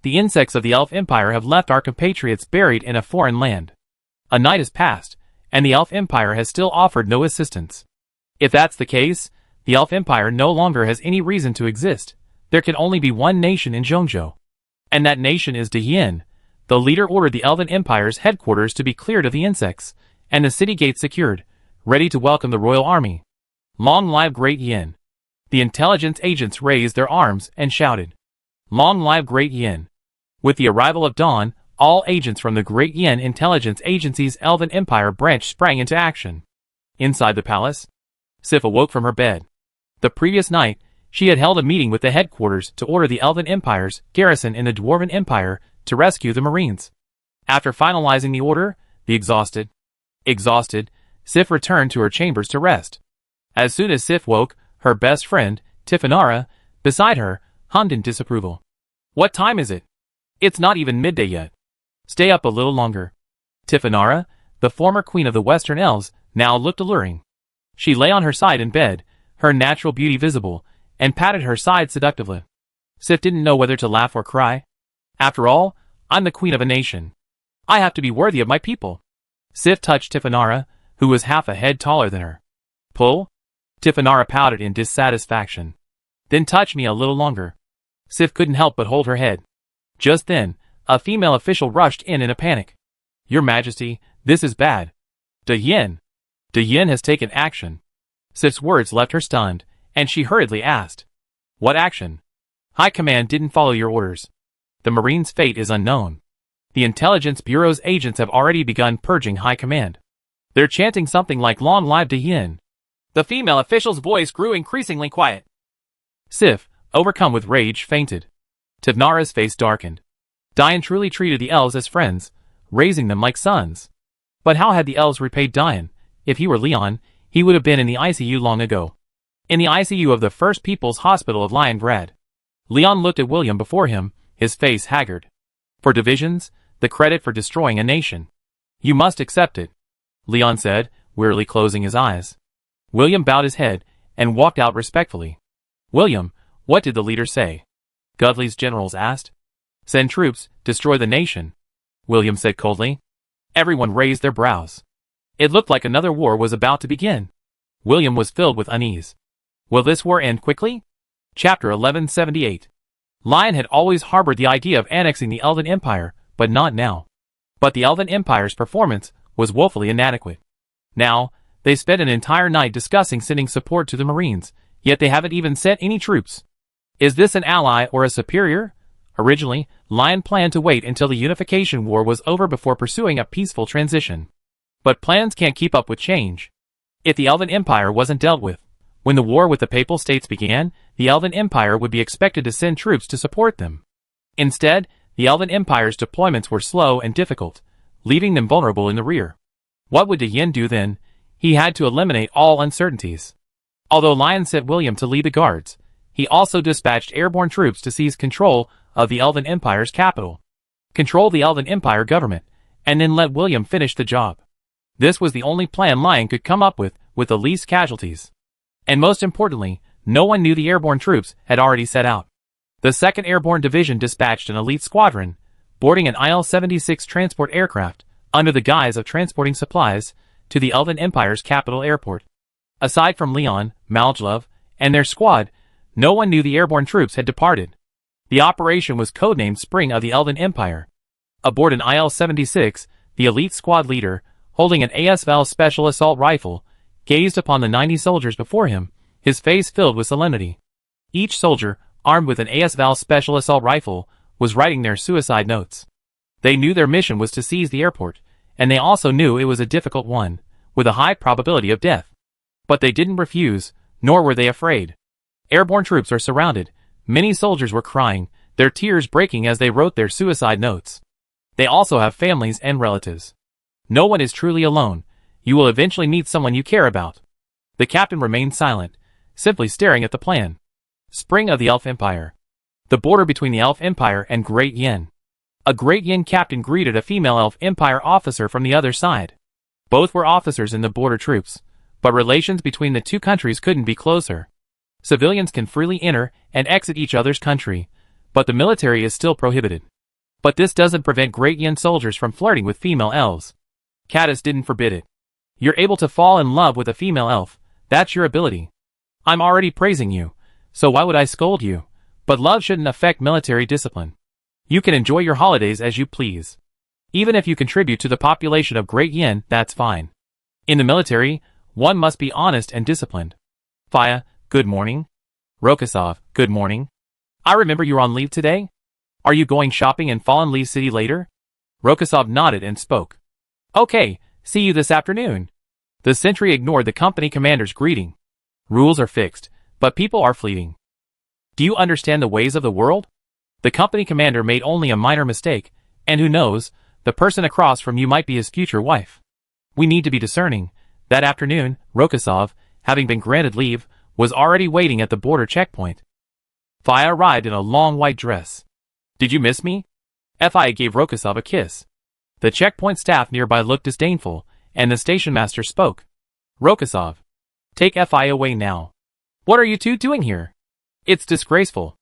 The insects of the Elf Empire have left our compatriots buried in a foreign land. A night has passed, and the Elf Empire has still offered no assistance. If that's the case, the Elf Empire no longer has any reason to exist. There can only be one nation in Zhongzhou. And that nation is Yin. The leader ordered the Elven Empire's headquarters to be cleared of the insects, and the city gates secured, ready to welcome the royal army. Long live Great Yin. The intelligence agents raised their arms and shouted, Long live Great Yin. With the arrival of dawn, all agents from the Great Yin Intelligence Agency's Elven Empire branch sprang into action. Inside the palace, Sif awoke from her bed. The previous night, she had held a meeting with the headquarters to order the Elven Empire's garrison in the Dwarven Empire to rescue the Marines. After finalizing the order, the exhausted, Sif returned to her chambers to rest. As soon as Sif woke, her best friend, Tifanara, beside her, hummed in disapproval. What time is it? It's not even midday yet. Stay up a little longer. Tifanara, the former queen of the Western Elves, now looked alluring. She lay on her side in bed, her natural beauty visible, and patted her side seductively. Sif didn't know whether to laugh or cry. After all, I'm the queen of a nation. I have to be worthy of my people. Sif touched Tifanara, who was half a head taller than her. Pull? Tifanara pouted in dissatisfaction. Then touch me a little longer. Sif couldn't help but hold her head. Just then, a female official rushed in a panic. Your Majesty, this is bad. Yin has taken action. Sif's words left her stunned, and she hurriedly asked. What action? High Command didn't follow your orders. The Marines' fate is unknown. The Intelligence Bureau's agents have already begun purging High Command. They're chanting something like Long live Yin. The female official's voice grew increasingly quiet. Sif, overcome with rage, fainted. Tifanara's face darkened. Dian truly treated the elves as friends, raising them like sons. But how had the elves repaid Dian? If he were Leon, he would have been in the ICU long ago. In the ICU of the First People's Hospital of Liongrad. Leon looked at William before him, his face haggard. For divisions, the credit for destroying a nation. You must accept it, Leon said, wearily closing his eyes. William bowed his head and walked out respectfully. William, what did the leader say? Gudley's generals asked. Send troops, destroy the nation, William said coldly. Everyone raised their brows. It looked like another war was about to begin. William was filled with unease. Will this war end quickly? Chapter 1178. Lion had always harbored the idea of annexing the Elven Empire, but not now. But the Elven Empire's performance was woefully inadequate. Now, they spent an entire night discussing sending support to the Marines, yet they haven't even sent any troops. Is this an ally or a superior? Originally, Lion planned to wait until the unification war was over before pursuing a peaceful transition. But plans can't keep up with change. If the Elven Empire wasn't dealt with, when the war with the Papal States began, the Elven Empire would be expected to send troops to support them. Instead, the Elven Empire's deployments were slow and difficult, leaving them vulnerable in the rear. What would Yin do then? He had to eliminate all uncertainties. Although Lion sent William to lead the guards, he also dispatched airborne troops to seize control of the Elven Empire's capital, control the Elven Empire government, and then let William finish the job. This was the only plan Lion could come up with the least casualties. And most importantly, no one knew the airborne troops had already set out. The 2nd Airborne Division dispatched an elite squadron, boarding an IL-76 transport aircraft, under the guise of transporting supplies, to the Elven Empire's capital airport. Aside from Leon, Maljlov, and their squad, no one knew the airborne troops had departed. The operation was codenamed Spring of the Elven Empire. Aboard an IL-76, the elite squad leader, holding an ASVAL special assault rifle, gazed upon the 90 soldiers before him, his face filled with solemnity. Each soldier, armed with an ASVAL special assault rifle, was writing their suicide notes. They knew their mission was to seize the airport, and they also knew it was a difficult one, with a high probability of death. But they didn't refuse, nor were they afraid. Airborne troops are surrounded. Many soldiers were crying, their tears breaking as they wrote their suicide notes. They also have families and relatives. No one is truly alone. You will eventually meet someone you care about. The captain remained silent, simply staring at the plan. Spring of the Elf Empire. The border between the Elf Empire and Great Yin. A Great Yin captain greeted a female Elf Empire officer from the other side. Both were officers in the border troops, but relations between the two countries couldn't be closer. Civilians can freely enter and exit each other's country, but the military is still prohibited. But this doesn't prevent Great Yin soldiers from flirting with female elves. Caddis didn't forbid it. You're able to fall in love with a female elf, that's your ability. I'm already praising you, so why would I scold you? But love shouldn't affect military discipline. You can enjoy your holidays as you please. Even if you contribute to the population of Great Yin, that's fine. In the military, one must be honest and disciplined. Faya, good morning. Rokosov, good morning. I remember you're on leave today? Are you going shopping in Fallen Leaf City later? Rokosov nodded and spoke. Okay, see you this afternoon. The sentry ignored the company commander's greeting. Rules are fixed, but people are fleeting. Do you understand the ways of the world? The company commander made only a minor mistake, and who knows, the person across from you might be his future wife. We need to be discerning. That afternoon, Rokosov, having been granted leave, was already waiting at the border checkpoint. Faya arrived in a long white dress. Did you miss me? Fia gave Rokosov a kiss. The checkpoint staff nearby looked disdainful, and the station master spoke. Rokosov, take Fia away now. What are you two doing here? It's disgraceful.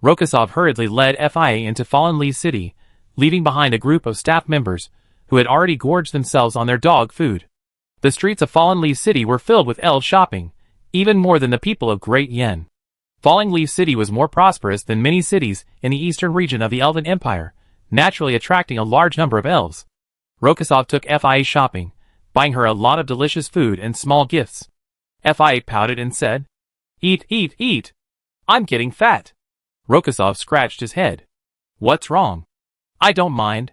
Rokosov hurriedly led Fia into Fallen Leaf City, leaving behind a group of staff members who had already gorged themselves on their dog food. The streets of Fallen Leaf City were filled with elves shopping, even more than the people of Great Yin. Fallen Leaf City was more prosperous than many cities in the eastern region of the Elven Empire, naturally attracting a large number of elves. Rokosov took Fia shopping, buying her a lot of delicious food and small gifts. Fia pouted and said, Eat, eat, eat. I'm getting fat. Rokosov scratched his head. What's wrong? I don't mind.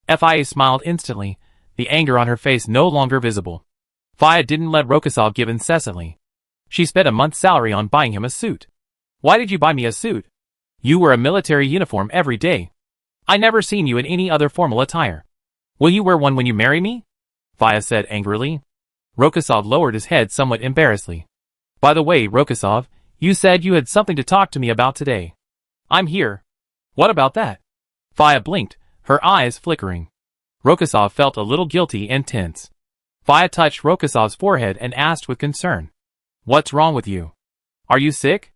Fia smiled instantly, the anger on her face no longer visible. Fia didn't let Rokosov give incessantly. She spent a month's salary on buying him a suit. Why did you buy me a suit? You wear a military uniform every day. I never seen you in any other formal attire. Will you wear one when you marry me? Fia said angrily. Rokosov lowered his head somewhat embarrassedly. By the way, Rokosov, you said you had something to talk to me about today. I'm here. What about that? Fia blinked, her eyes flickering. Rokosov felt a little guilty and tense. Fia touched Rokosov's forehead and asked with concern. What's wrong with you? Are you sick?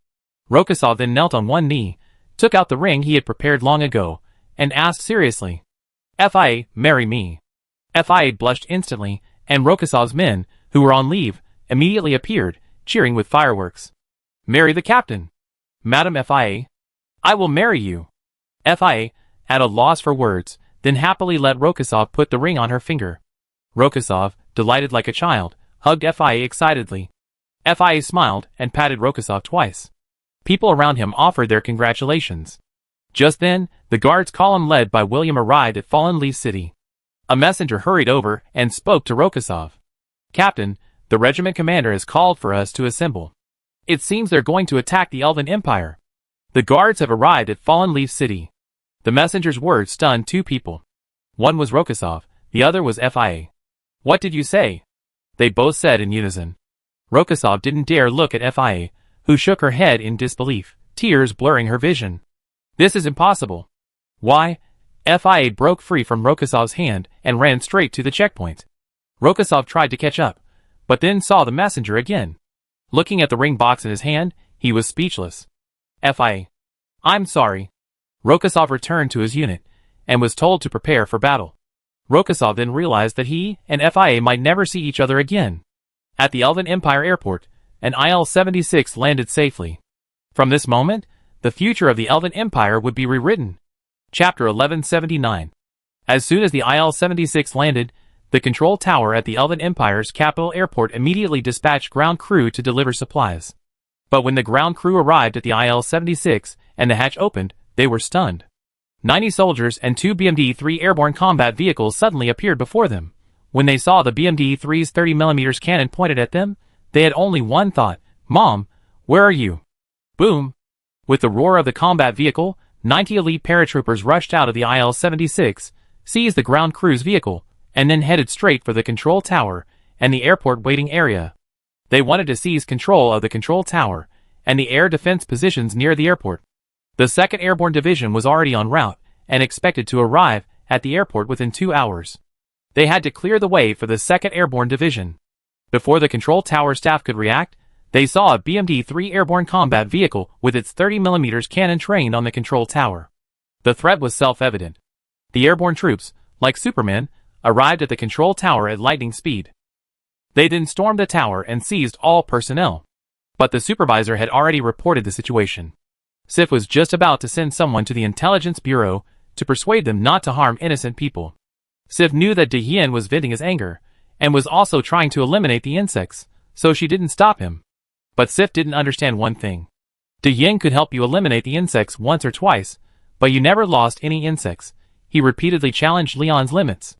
Rokosov then knelt on one knee, took out the ring he had prepared long ago, and asked seriously. Fia, marry me. Fia blushed instantly, and Rokosov's men, who were on leave, immediately appeared, cheering with fireworks. Marry the captain. Madam Fia. I will marry you. Fia, at a loss for words, then happily let Rokosov put the ring on her finger. Rokosov, delighted like a child, hugged Fia excitedly. FIA smiled and patted Rokosov twice. People around him offered their congratulations. Just then, the guards column led by William arrived at Fallen Leaf City. A messenger hurried over and spoke to Rokosov. "Captain, the regiment commander has called for us to assemble. It seems they're going to attack the Elven Empire. The guards have arrived at Fallen Leaf City." The messenger's words stunned two people. One was Rokosov, the other was FIA. "What did you say?" they both said in unison. Rokosov didn't dare look at FIA, who shook her head in disbelief, tears blurring her vision. "This is impossible." "Why?" FIA broke free from Rokosov's hand and ran straight to the checkpoint. Rokosov tried to catch up, but then saw the messenger again. Looking at the ring box in his hand, he was speechless. FIA. "I'm sorry." Rokosov returned to his unit, and was told to prepare for battle. Rokosov then realized that he and FIA might never see each other again. At the Elven Empire airport, an IL-76 landed safely. From this moment, the future of the Elven Empire would be rewritten. Chapter 1179. As soon as the IL-76 landed, the control tower at the Elven Empire's capital airport immediately dispatched ground crew to deliver supplies. But when the ground crew arrived at the IL-76 and the hatch opened, they were stunned. 90 soldiers and two BMD-3 airborne combat vehicles suddenly appeared before them. When they saw the BMD-3's 30mm cannon pointed at them, they had only one thought: "Mom, where are you?" Boom! With the roar of the combat vehicle, 90 elite paratroopers rushed out of the IL-76, seized the ground crew's vehicle, and then headed straight for the control tower and the airport waiting area. They wanted to seize control of the control tower and the air defense positions near the airport. The 2nd Airborne Division was already en route and expected to arrive at the airport within 2 hours. They had to clear the way for the 2nd Airborne Division. Before the control tower staff could react, they saw a BMD-3 airborne combat vehicle with its 30mm cannon trained on the control tower. The threat was self-evident. The airborne troops, like Superman, arrived at the control tower at lightning speed. They then stormed the tower and seized all personnel. But the supervisor had already reported the situation. Sif was just about to send someone to the intelligence bureau to persuade them not to harm innocent people. Sif knew that De Yin was venting his anger, and was also trying to eliminate the insects, so she didn't stop him. But Sif didn't understand one thing. De Yin could help you eliminate the insects once or twice, but you never lost any insects. He repeatedly challenged Leon's limits.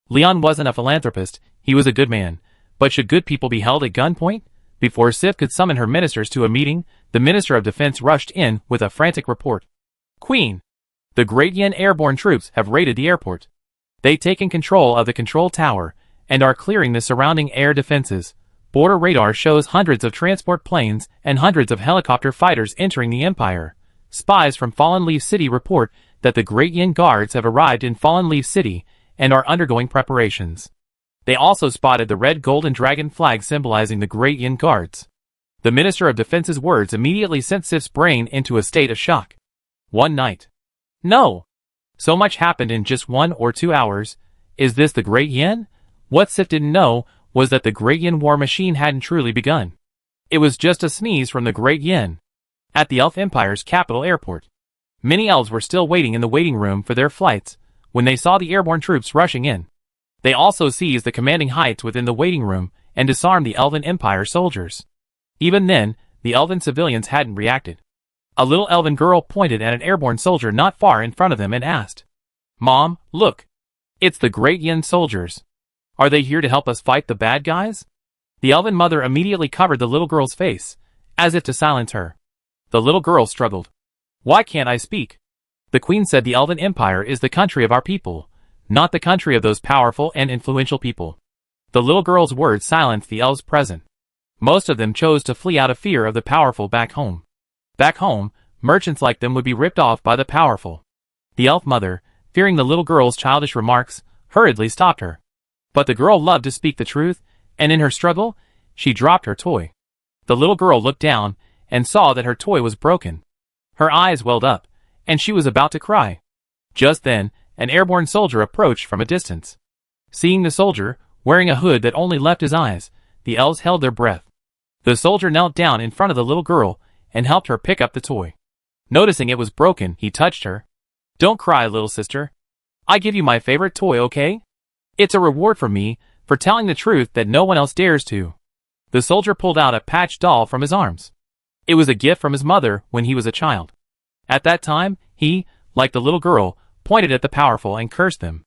Leon wasn't a philanthropist, he was a good man. But should good people be held at gunpoint? Before Sif could summon her ministers to a meeting, the Minister of Defense rushed in with a frantic report. "Queen! The Great Yin airborne troops have raided the airport. They've taken control of the control tower, and are clearing the surrounding air defenses. Border radar shows hundreds of transport planes and hundreds of helicopter fighters entering the Empire. Spies from Fallen Leaf City report that the Great Yin guards have arrived in Fallen Leaf City, and are undergoing preparations. They also spotted the red golden dragon flag symbolizing the Great Yin guards." The Minister of Defense's words immediately sent Sif's brain into a state of shock. One night. No! So much happened in just 1 or 2 hours. Is this the Great Yin? What Sif didn't know was that the Great Yin war machine hadn't truly begun. It was just a sneeze from the Great Yin. At the Elf Empire's capital airport, many elves were still waiting in the waiting room for their flights when they saw the airborne troops rushing in. They also seized the commanding heights within the waiting room and disarmed the Elven Empire soldiers. Even then, the elven civilians hadn't reacted. A little elven girl pointed at an airborne soldier not far in front of them and asked, "Mom, look. It's the Great Yin soldiers. Are they here to help us fight the bad guys?" The elven mother immediately covered the little girl's face, as if to silence her. The little girl struggled. "Why can't I speak?" The queen said the Elven Empire is the country of our people, not the country of those powerful and influential people. The little girl's words silenced the elves present. Most of them chose to flee out of fear of the powerful back home. Back home, merchants like them would be ripped off by the powerful. The elf mother, fearing the little girl's childish remarks, hurriedly stopped her. But the girl loved to speak the truth, and in her struggle, she dropped her toy. The little girl looked down and saw that her toy was broken. Her eyes welled up, and she was about to cry. Just then, an airborne soldier approached from a distance. Seeing the soldier, wearing a hood that only left his eyes, the elves held their breath. The soldier knelt down in front of the little girl and helped her pick up the toy. Noticing it was broken, he touched her. "Don't cry, little sister. I give you my favorite toy, okay? It's a reward for me, for telling the truth that no one else dares to." The soldier pulled out a patch doll from his arms. It was a gift from his mother when he was a child. At that time, he, like the little girl, pointed at the powerful and cursed them.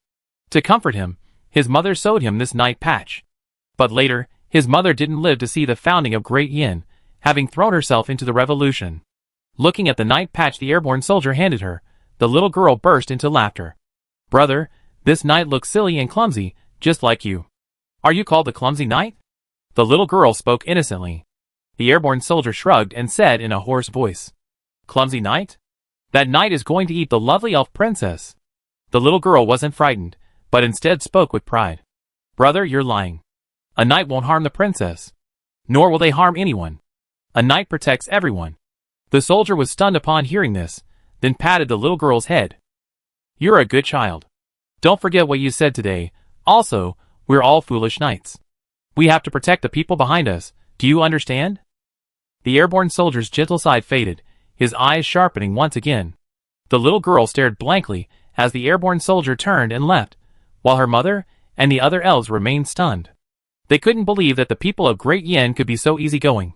To comfort him, his mother sewed him this night patch. But later, his mother didn't live to see the founding of Great Yin, having thrown herself into the revolution. Looking at the night patch the airborne soldier handed her, the little girl burst into laughter. "Brother, this knight looks silly and clumsy, just like you. Are you called the clumsy knight?" The little girl spoke innocently. The airborne soldier shrugged and said in a hoarse voice, "Clumsy knight? That knight is going to eat the lovely elf princess." The little girl wasn't frightened, but instead spoke with pride. "Brother, you're lying. A knight won't harm the princess. Nor will they harm anyone. A knight protects everyone." The soldier was stunned upon hearing this, then patted the little girl's head. "You're a good child. Don't forget what you said today. Also, we're all foolish knights. We have to protect the people behind us. Do you understand?" The airborne soldier's gentle side faded, his eyes sharpening once again. The little girl stared blankly as the airborne soldier turned and left, while her mother and the other elves remained stunned. They couldn't believe that the people of Great Yin could be so easygoing.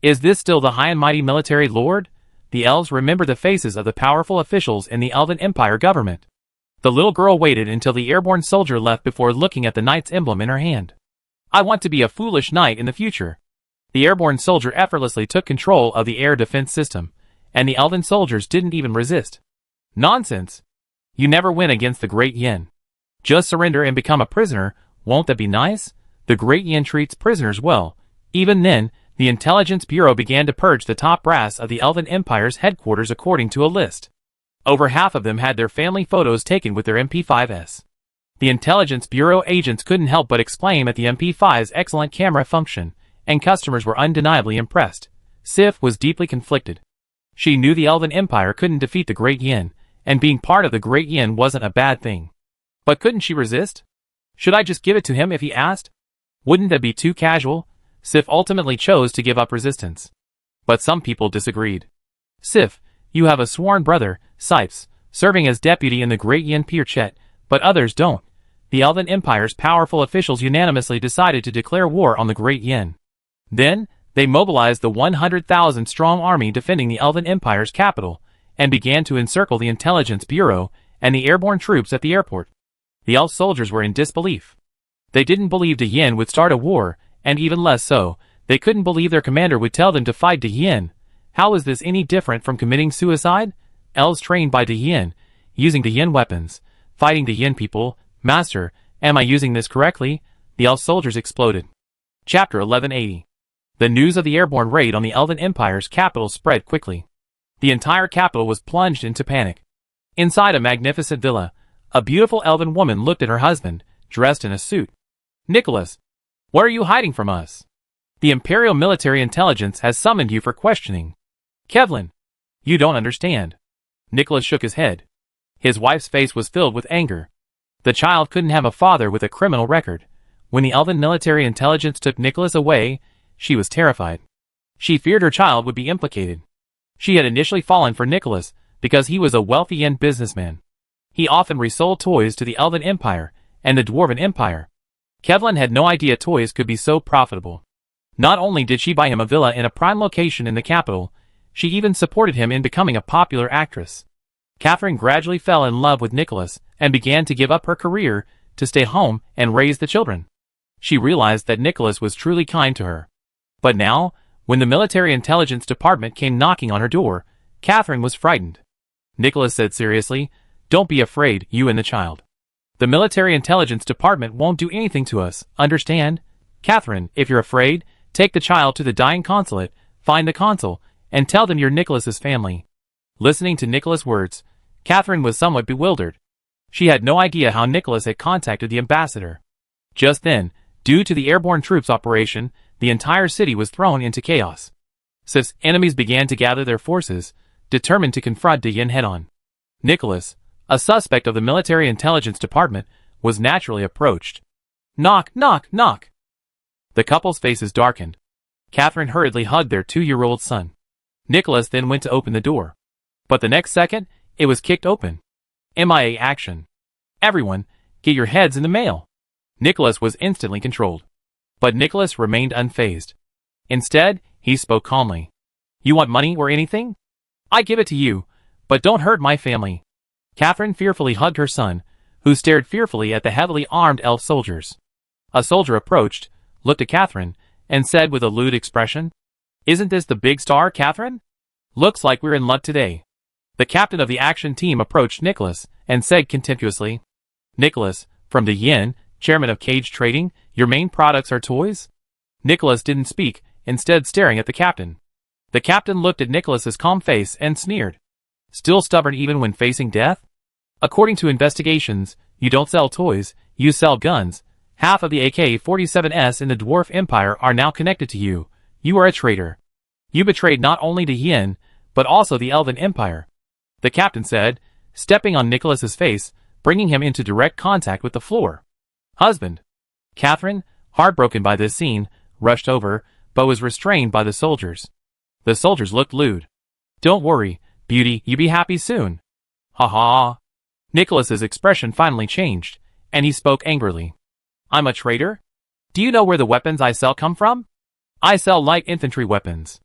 Is this still the high and mighty military lord? The elves remembered the faces of the powerful officials in the Elven Empire government. The little girl waited until the airborne soldier left before looking at the knight's emblem in her hand. "I want to be a foolish knight in the future." The airborne soldier effortlessly took control of the air defense system, and the elven soldiers didn't even resist. "Nonsense! You never win against the Great Yin. Just surrender and become a prisoner, won't that be nice? The Great Yin treats prisoners well." Even then, the Intelligence Bureau began to purge the top brass of the Elven Empire's headquarters according to a list. Over half of them had their family photos taken with their MP5s. The Intelligence Bureau agents couldn't help but exclaim at the MP5's excellent camera function, and customers were undeniably impressed. Sif was deeply conflicted. She knew the Elven Empire couldn't defeat the Great Yin, and being part of the Great Yin wasn't a bad thing. But couldn't she resist? Should I just give it to him if he asked? Wouldn't that be too casual? Sif ultimately chose to give up resistance. But some people disagreed. "Sif, you have a sworn brother, Sipes, serving as deputy in the Great Yin Pirchet, but others don't." The Elven Empire's powerful officials unanimously decided to declare war on the Great Yin. Then, they mobilized the 100,000-strong army defending the Elven Empire's capital, and began to encircle the Intelligence Bureau and the airborne troops at the airport. The elf soldiers were in disbelief. They didn't believe the Yin would start a war, and even less so, they couldn't believe their commander would tell them to fight the Yin. How is this any different from committing suicide? Elves trained by the Yin, using the Yin weapons, fighting the Yin people. "Master, am I using this correctly?" The elf soldiers exploded. Chapter 1180. The news of the airborne raid on the Elven Empire's capital spread quickly. The entire capital was plunged into panic. Inside a magnificent villa, a beautiful elven woman looked at her husband, dressed in a suit. "Nicholas, what are you hiding from us? The Imperial Military Intelligence has summoned you for questioning." "Kevlin, you don't understand." Nicholas shook his head. His wife's face was filled with anger. The child couldn't have a father with a criminal record. When the Elven Military Intelligence took Nicholas away, she was terrified. She feared her child would be implicated. She had initially fallen for Nicholas because he was a wealthy Yin businessman. He often resold toys to the Elven Empire and the Dwarven Empire. Kevlin had no idea toys could be so profitable. Not only did she buy him a villa in a prime location in the capital, she even supported him in becoming a popular actress. Catherine gradually fell in love with Nicholas and began to give up her career to stay home and raise the children. She realized that Nicholas was truly kind to her. But now, when the Military Intelligence Department came knocking on her door, Catherine was frightened. Nicholas said seriously, "Don't be afraid, you and the child. The Military Intelligence Department won't do anything to us, understand? Catherine, if you're afraid, take the child to the dying consulate, find the consul, and tell them you're Nicholas's family." Listening to Nicholas' words, Catherine was somewhat bewildered. She had no idea how Nicholas had contacted the ambassador. Just then, due to the airborne troops operation, the entire city was thrown into chaos. Sif's enemies began to gather their forces, determined to confront the Yin head-on. Nicholas, a suspect of the Military Intelligence Department, was naturally approached. "Knock, knock, knock." The couple's faces darkened. Catherine hurriedly hugged their 2-year-old son. Nicholas then went to open the door. But the next second, it was kicked open. MIA action. "Everyone, get your heads in the mail." Nicholas was instantly controlled. But Nicholas remained unfazed. Instead, he spoke calmly. You want money or anything? I give it to you, but don't hurt my family. Catherine fearfully hugged her son, who stared fearfully at the heavily armed elf soldiers. A soldier approached, looked at Catherine, and said with a lewd expression, Isn't this the big star, Catherine? Looks like we're in luck today. The captain of the action team approached Nicholas and said contemptuously, Nicholas, from the Yin, chairman of Cage Trading, your main products are toys? Nicholas didn't speak, instead staring at the captain. The captain looked at Nicholas's calm face and sneered. Still stubborn even when facing death? According to investigations, you don't sell toys, you sell guns. Half of the AK-47s in the Dwarf Empire are now connected to you. You are a traitor. You betrayed not only the Yin, but also the Elven Empire. The captain said, stepping on Nicholas's face, bringing him into direct contact with the floor. Husband. Catherine, heartbroken by this scene, rushed over, but was restrained by the soldiers. The soldiers looked lewd. Don't worry, beauty, you be happy soon. Ha ha. Nicholas's expression finally changed, and he spoke angrily. I'm a traitor? Do you know where the weapons I sell come from? I sell light infantry weapons.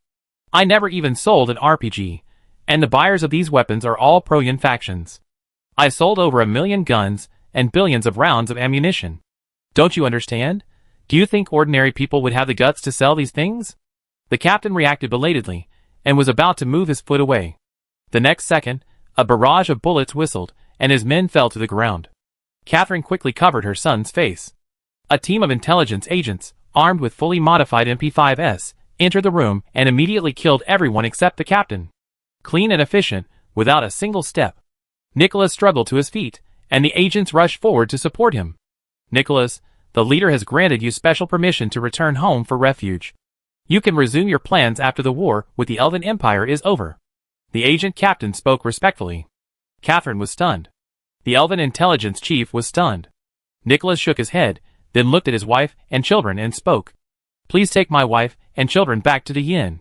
I never even sold an RPG, and the buyers of these weapons are all pro-Yin factions. I sold over 1 million guns and billions of rounds of ammunition. Don't you understand? Do you think ordinary people would have the guts to sell these things? The captain reacted belatedly, and was about to move his foot away. The next second, a barrage of bullets whistled, and his men fell to the ground. Catherine quickly covered her son's face. A team of intelligence agents, armed with fully modified MP5s, entered the room and immediately killed everyone except the captain. Clean and efficient, without a single step. Nicholas struggled to his feet, and the agents rushed forward to support him. Nicholas, the leader has granted you special permission to return home for refuge. You can resume your plans after the war with the Elven Empire is over. The agent captain spoke respectfully. Catherine was stunned. The Elven intelligence chief was stunned. Nicholas shook his head, then looked at his wife and children and spoke. Please take my wife and children back to the Yin.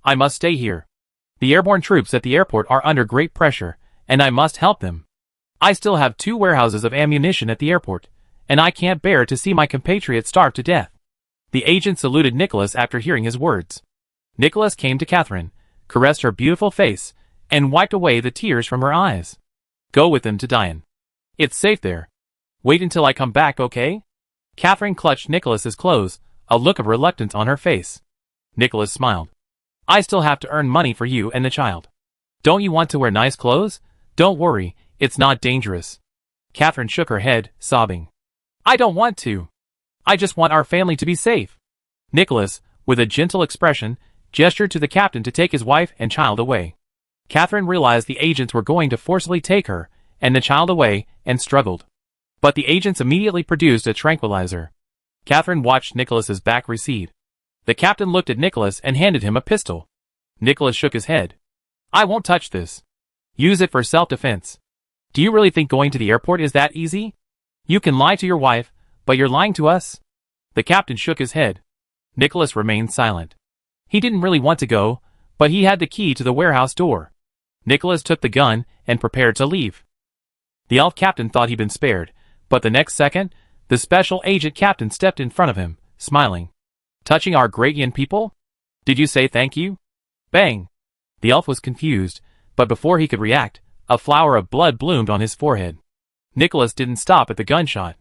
I must stay here. The airborne troops at the airport are under great pressure, and I must help them. I still have 2 warehouses of ammunition at the airport, and I can't bear to see my compatriots starve to death. The agent saluted Nicholas after hearing his words. Nicholas came to Catherine, caressed her beautiful face, and wiped away the tears from her eyes. Go with them to Diane. It's safe there. Wait until I come back, okay? Catherine clutched Nicholas's clothes, a look of reluctance on her face. Nicholas smiled. I still have to earn money for you and the child. Don't you want to wear nice clothes? Don't worry, it's not dangerous. Catherine shook her head, sobbing. I don't want to. I just want our family to be safe. Nicholas, with a gentle expression, gestured to the captain to take his wife and child away. Catherine realized the agents were going to forcibly take her and the child away, and struggled. But the agents immediately produced a tranquilizer. Catherine watched Nicholas's back recede. The captain looked at Nicholas and handed him a pistol. Nicholas shook his head. I won't touch this. Use it for self-defense. Do you really think going to the airport is that easy? You can lie to your wife, but you're lying to us? The captain shook his head. Nicholas remained silent. He didn't really want to go, but he had the key to the warehouse door. Nicholas took the gun and prepared to leave. The elf captain thought he'd been spared, but the next second, the special agent captain stepped in front of him, smiling. Touching our great Yin people? Did you say thank you? Bang! The elf was confused, but before he could react, a flower of blood bloomed on his forehead. Nicholas didn't stop at the gunshot.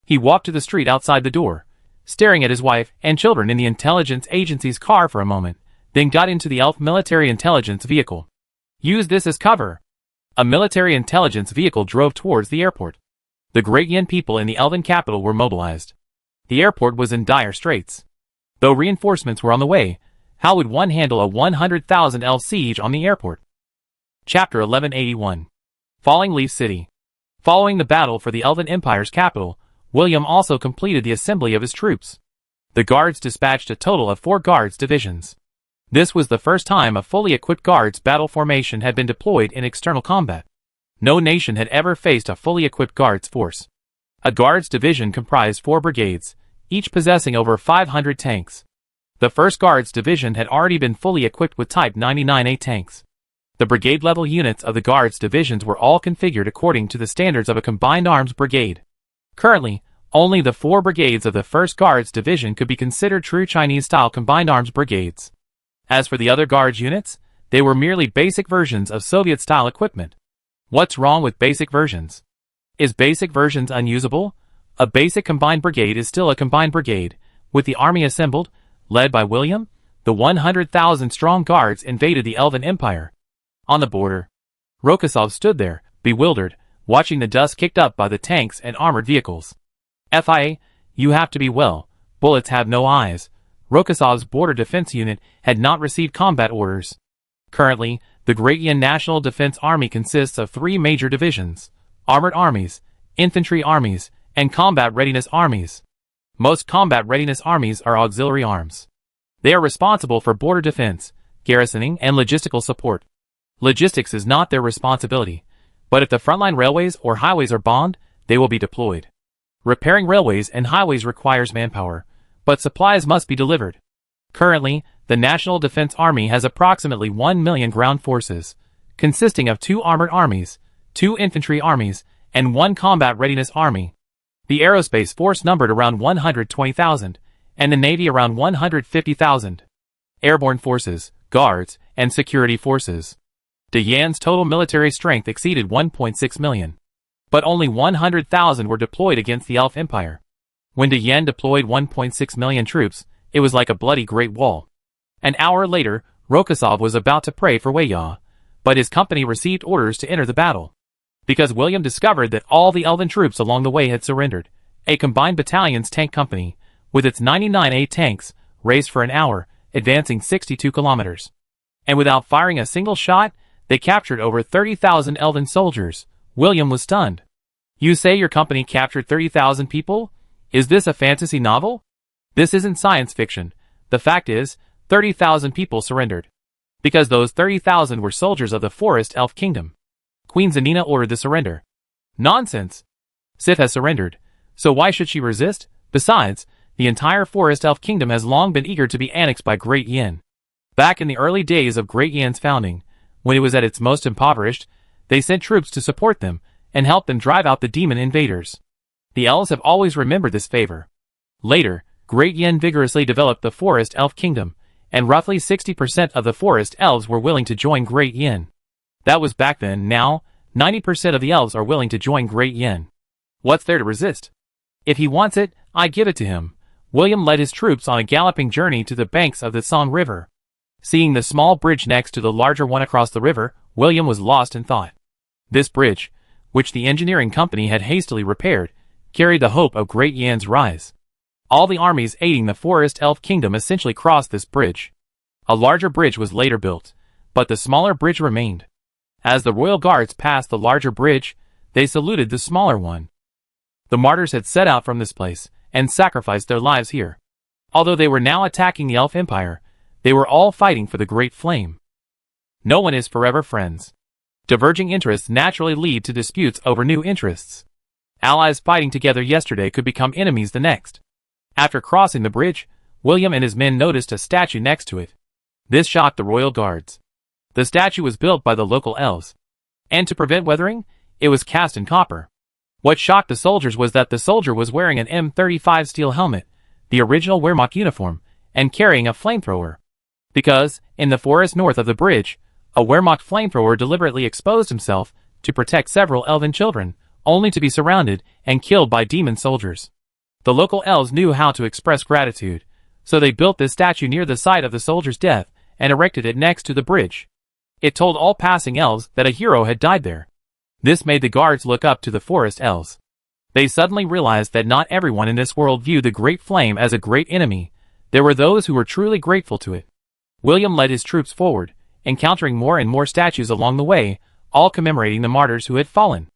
He walked to the street outside the door, staring at his wife and children in the intelligence agency's car for a moment, then got into the elf military intelligence vehicle. Use this as cover. A military intelligence vehicle drove towards the airport. The great Yin people in the Elven capital were mobilized. The airport was in dire straits. Though reinforcements were on the way, how would one handle a 100,000 elf siege on the airport? Chapter 1181. Falling Leaf City. Following the battle for the Elven Empire's capital, William also completed the assembly of his troops. The guards dispatched a total of 4 guards divisions. This was the first time a fully equipped guards battle formation had been deployed in external combat. No nation had ever faced a fully equipped guards force. A guards division comprised 4 brigades, each possessing over 500 tanks. The 1st Guards Division had already been fully equipped with Type 99A tanks. The brigade-level units of the Guards Divisions were all configured according to the standards of a combined arms brigade. Currently, Only the 4 brigades of the 1st Guards Division could be considered true Chinese-style combined arms brigades. As for the other Guards units, they were merely basic versions of Soviet-style equipment. What's wrong with basic versions? Is basic versions unusable? A basic combined brigade is still a combined brigade. With the army assembled, led by William, the 100,000-strong Guards invaded the Elven Empire. On the border, Rokossov stood there, bewildered, watching the dust kicked up by the tanks and armored vehicles. "FIA, you have to be well. Bullets have no eyes." Rokossov's border defense unit had not received combat orders. Currently, the Great Yan National Defense Army consists of 3 major divisions: armored armies, infantry armies, and combat readiness armies. Most combat readiness armies are auxiliary arms. They are responsible for border defense, garrisoning, and logistical support. Logistics is not their responsibility, but if the frontline railways or highways are bombed, they will be deployed. Repairing railways and highways requires manpower, but supplies must be delivered. Currently, the National Defense Army has approximately 1 million ground forces, consisting of 2 armored armies, 2 infantry armies, and 1 combat readiness army. The aerospace force numbered around 120,000, and the Navy around 150,000. Airborne forces, guards, and security forces. De Yan's total military strength exceeded 1.6 million. But only 100,000 were deployed against the Elf Empire. When De Yan deployed 1.6 million troops, it was like a bloody Great Wall. An hour later, Rokossov was about to pray for Weya, but his company received orders to enter the battle. Because William discovered that all the Elven troops along the way had surrendered, a combined battalion's tank company, with its 99A tanks, raced for an hour, advancing 62 kilometers. And without firing a single shot, they captured over 30,000 Elven soldiers. William was stunned. "You say your company captured 30,000 people? Is this a fantasy novel?" "This isn't science fiction. The fact is, 30,000 people surrendered. Because those 30,000 were soldiers of the Forest Elf Kingdom. Queen Zanina ordered the surrender." "Nonsense! Sith has surrendered, so why should she resist? Besides, the entire Forest Elf Kingdom has long been eager to be annexed by Great Yan. Back in the early days of Great Yan's founding, when it was at its most impoverished, they sent troops to support them and help them drive out the demon invaders. The elves have always remembered this favor. Later, Great Yan vigorously developed the Forest Elf Kingdom, and roughly 60% of the Forest Elves were willing to join Great Yan. That was back then. Now, 90% of the elves are willing to join Great Yan. What's there to resist? If he wants it, I give it to him." William led his troops on a galloping journey to the banks of the Song River. Seeing the small bridge next to the larger one across the river, William was lost in thought. This bridge, which the engineering company had hastily repaired, carried the hope of Great Yan's rise. All the armies aiding the Forest Elf Kingdom essentially crossed this bridge. A larger bridge was later built, but the smaller bridge remained. As the royal guards passed the larger bridge, they saluted the smaller one. The martyrs had set out from this place, and sacrificed their lives here. Although they were now attacking the Elf Empire, they were all fighting for the Great Flame. No one is forever friends. Diverging interests naturally lead to disputes over new interests. Allies fighting together yesterday could become enemies the next. After crossing the bridge, William and his men noticed a statue next to it. This shocked the royal guards. The statue was built by the local elves, and to prevent weathering, it was cast in copper. What shocked the soldiers was that the soldier was wearing an M35 steel helmet, the original Wehrmacht uniform, and carrying a flamethrower. Because, in the forest north of the bridge, a Wehrmacht flamethrower deliberately exposed himself to protect several elven children, only to be surrounded and killed by demon soldiers. The local elves knew how to express gratitude, so they built this statue near the site of the soldier's death and erected it next to the bridge. It told all passing elves that a hero had died there. This made the guards look up to the forest elves. They suddenly realized that not everyone in this world viewed the Great Flame as a great enemy. There were those who were truly grateful to it. William led his troops forward, encountering more and more statues along the way, all commemorating the martyrs who had fallen.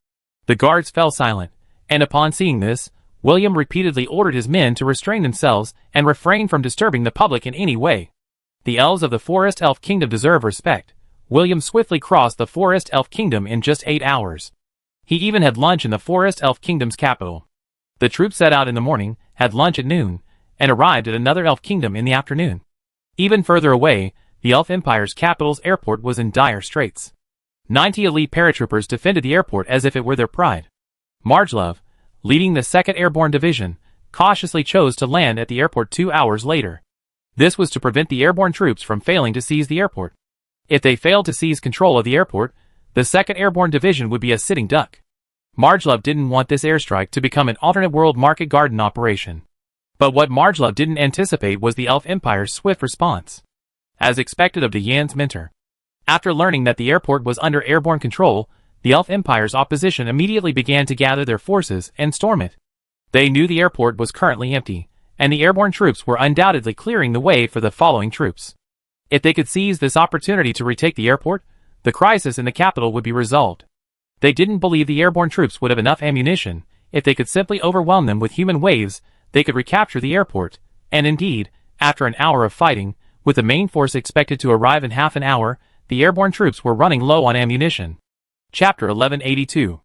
The guards fell silent, and upon seeing this, William repeatedly ordered his men to restrain themselves and refrain from disturbing the public in any way. The elves of the Forest Elf Kingdom deserve respect. William swiftly crossed the Forest Elf Kingdom in just 8 hours. He even had lunch in the Forest Elf Kingdom's capital. The troops set out in the morning, had lunch at noon, and arrived at another Elf Kingdom in the afternoon. Even further away, the Elf Empire's capital's airport was in dire straits. 90 elite paratroopers defended the airport as if it were their pride. Margelove, leading the 2nd Airborne Division, cautiously chose to land at the airport 2 hours later. This was to prevent the airborne troops from failing to seize the airport. If they failed to seize control of the airport, the 2nd Airborne Division would be a sitting duck. Margelov didn't want this airstrike to become an alternate world market garden operation. But what Margelov didn't anticipate was the Elf Empire's swift response. As expected of the Jans Minter. After learning that the airport was under airborne control, the Elf Empire's opposition immediately began to gather their forces and storm it. They knew the airport was currently empty, and the airborne troops were undoubtedly clearing the way for the following troops. If they could seize this opportunity to retake the airport, the crisis in the capital would be resolved. They didn't believe the airborne troops would have enough ammunition. If they could simply overwhelm them with human waves, they could recapture the airport, and indeed, after an hour of fighting, with the main force expected to arrive in half an hour, the airborne troops were running low on ammunition. Chapter 1182.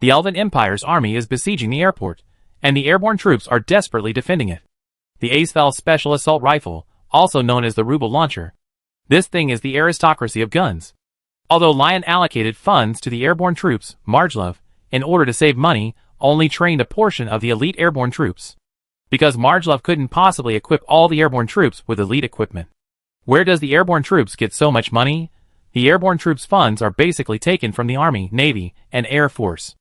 The Elven Empire's army is besieging the airport, and the airborne troops are desperately defending it. The Eisfeld Special Assault Rifle, also known as the Ruble Launcher. This thing is the aristocracy of guns. Although Lion allocated funds to the airborne troops, Margelov, in order to save money, only trained a portion of the elite airborne troops. Because Margelov couldn't possibly equip all the airborne troops with elite equipment. Where does the airborne troops get so much money? The airborne troops' funds are basically taken from the Army, Navy, and Air Force.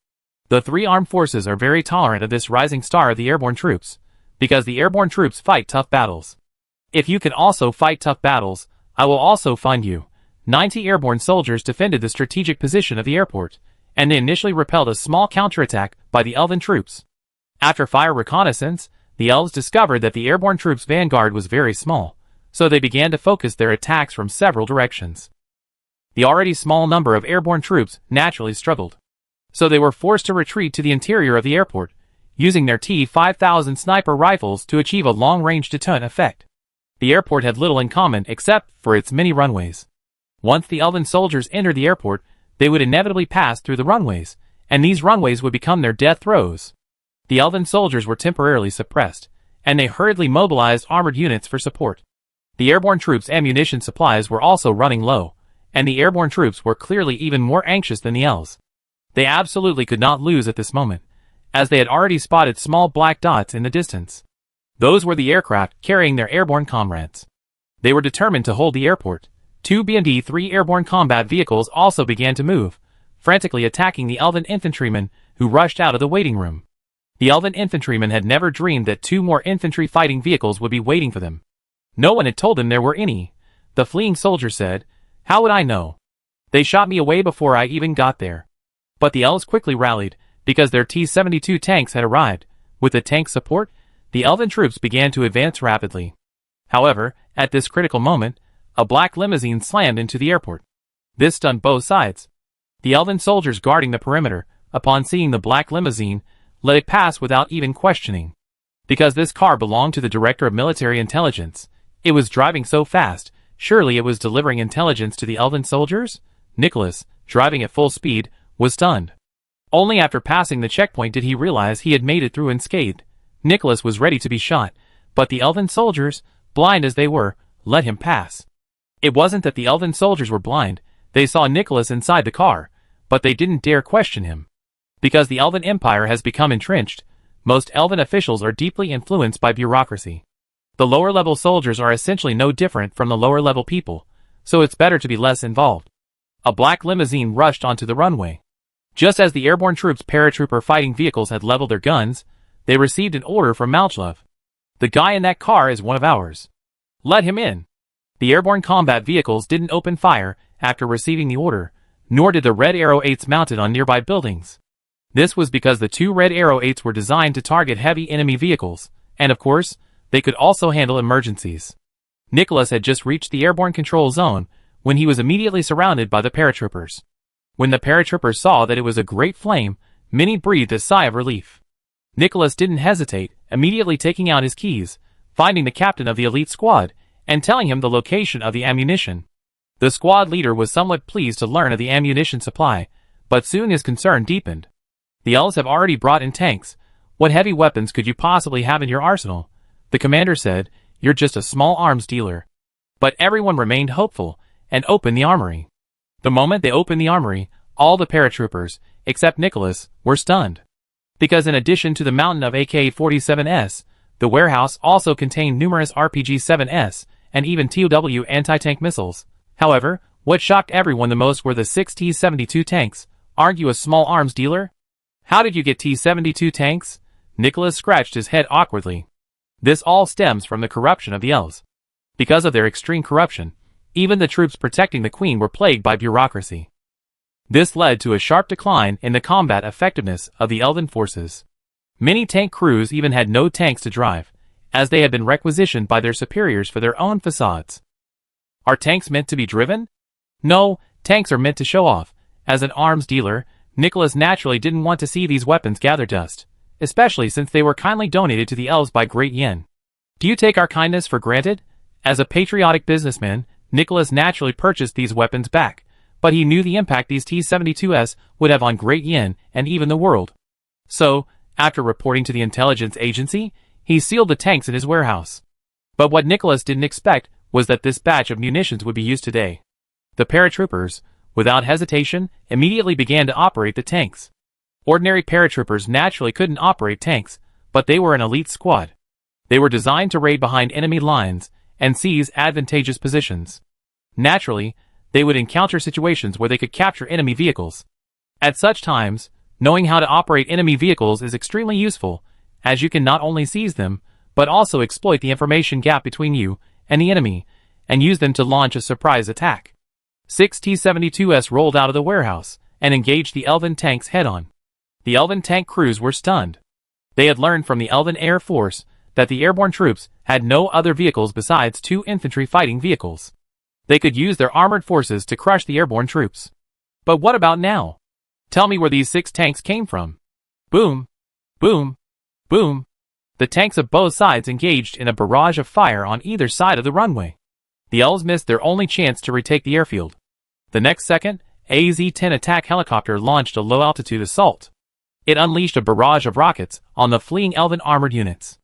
The 3 armed forces are very tolerant of this rising star of the airborne troops, because the airborne troops fight tough battles. If you can also fight tough battles, I will also fund you. 90 airborne soldiers defended the strategic position of the airport, and they initially repelled a small counterattack by the Elven troops. After fire reconnaissance, the Elves discovered that the airborne troops' vanguard was very small, so they began to focus their attacks from several directions. The already small number of airborne troops naturally struggled, so they were forced to retreat to the interior of the airport, using their T-5000 sniper rifles to achieve a long-range deterrent effect. The airport had little in common except for its many runways. Once the Elven soldiers entered the airport, they would inevitably pass through the runways, and these runways would become their death throes. The Elven soldiers were temporarily suppressed, and they hurriedly mobilized armored units for support. The airborne troops' ammunition supplies were also running low, and the airborne troops were clearly even more anxious than the Elves. They absolutely could not lose at this moment, as they had already spotted small black dots in the distance. Those were the aircraft carrying their airborne comrades. They were determined to hold the airport. 2 BMD-3 airborne combat vehicles also began to move, frantically attacking the Elven infantrymen who rushed out of the waiting room. The Elven infantrymen had never dreamed that 2 more infantry fighting vehicles would be waiting for them. No one had told them there were any. The fleeing soldier said, "How would I know? They shot me away before I even got there." But the Elves quickly rallied, because their T-72 tanks had arrived. With the tank support, the Elven troops began to advance rapidly. However, at this critical moment, a black limousine slammed into the airport. This stunned both sides. The Elven soldiers guarding the perimeter, upon seeing the black limousine, let it pass without even questioning. Because this car belonged to the Director of Military Intelligence, it was driving so fast, surely it was delivering intelligence to the Elven soldiers? Nicholas, driving at full speed, was stunned. Only after passing the checkpoint did he realize he had made it through unscathed. Nicholas was ready to be shot, but the Elven soldiers, blind as they were, let him pass. It wasn't that the Elven soldiers were blind, they saw Nicholas inside the car, but they didn't dare question him. Because the Elven Empire has become entrenched, most Elven officials are deeply influenced by bureaucracy. The lower-level soldiers are essentially no different from the lower-level people, so it's better to be less involved. A black limousine rushed onto the runway. Just as the airborne troops' paratrooper fighting vehicles had leveled their guns, they received an order from Margelov. "The guy in that car is one of ours. Let him in." The airborne combat vehicles didn't open fire after receiving the order, nor did the Red Arrow 8s mounted on nearby buildings. This was because the 2 Red Arrow 8s were designed to target heavy enemy vehicles, and of course, they could also handle emergencies. Nicholas had just reached the airborne control zone when he was immediately surrounded by the paratroopers. When the paratroopers saw that it was a great flame, many breathed a sigh of relief. Nicholas didn't hesitate, immediately taking out his keys, finding the captain of the elite squad, and telling him the location of the ammunition. The squad leader was somewhat pleased to learn of the ammunition supply, but soon his concern deepened. "The Elves have already brought in tanks. What heavy weapons could you possibly have in your arsenal?" The commander said, "You're just a small arms dealer." But everyone remained hopeful, and opened the armory. The moment they opened the armory, all the paratroopers, except Nicholas, were stunned. Because in addition to the mountain of AK-47s, the warehouse also contained numerous RPG-7s and even TOW anti-tank missiles. However, what shocked everyone the most were the 6 T-72 tanks. Aren't you a small arms dealer? How did you get T-72 tanks? Nicholas scratched his head awkwardly. This all stems from the corruption of the elves. Because of their extreme corruption, even the troops protecting the Queen were plagued by bureaucracy. This led to a sharp decline in the combat effectiveness of the elven forces. Many tank crews even had no tanks to drive, as they had been requisitioned by their superiors for their own facades. Are tanks meant to be driven? No, tanks are meant to show off. As an arms dealer, Nicholas naturally didn't want to see these weapons gather dust, especially since they were kindly donated to the elves by Great Yin. Do you take our kindness for granted? As a patriotic businessman, Nicholas naturally purchased these weapons back, but he knew the impact these T-72s would have on Great Yin and even the world. So, after reporting to the intelligence agency, he sealed the tanks in his warehouse. But what Nicholas didn't expect was that this batch of munitions would be used today. The paratroopers, without hesitation, immediately began to operate the tanks. Ordinary paratroopers naturally couldn't operate tanks, but they were an elite squad. They were designed to raid behind enemy lines and seize advantageous positions. Naturally, they would encounter situations where they could capture enemy vehicles. At such times, knowing how to operate enemy vehicles is extremely useful, as you can not only seize them, but also exploit the information gap between you and the enemy, and use them to launch a surprise attack. 6 T-72s rolled out of the warehouse and engaged the elven tanks head-on. The elven tank crews were stunned. They had learned from the elven air force that the airborne troops had no other vehicles besides 2 infantry fighting vehicles. They could use their armored forces to crush the airborne troops. But what about now? Tell me where these 6 tanks came from. Boom! Boom! Boom! The tanks of both sides engaged in a barrage of fire on either side of the runway. The elves missed their only chance to retake the airfield. The next second, a Z-10 attack helicopter launched a low-altitude assault. It unleashed a barrage of rockets on the fleeing elven armored units.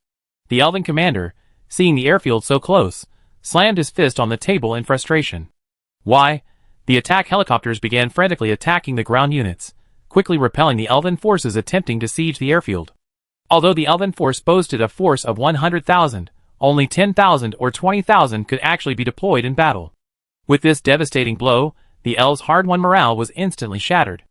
The elven commander, seeing the airfield so close, slammed his fist on the table in frustration. Why? The attack helicopters began frantically attacking the ground units, quickly repelling the elven forces attempting to siege the airfield. Although the elven force boasted a force of 100,000, only 10,000 or 20,000 could actually be deployed in battle. With this devastating blow, the elves' hard-won morale was instantly shattered.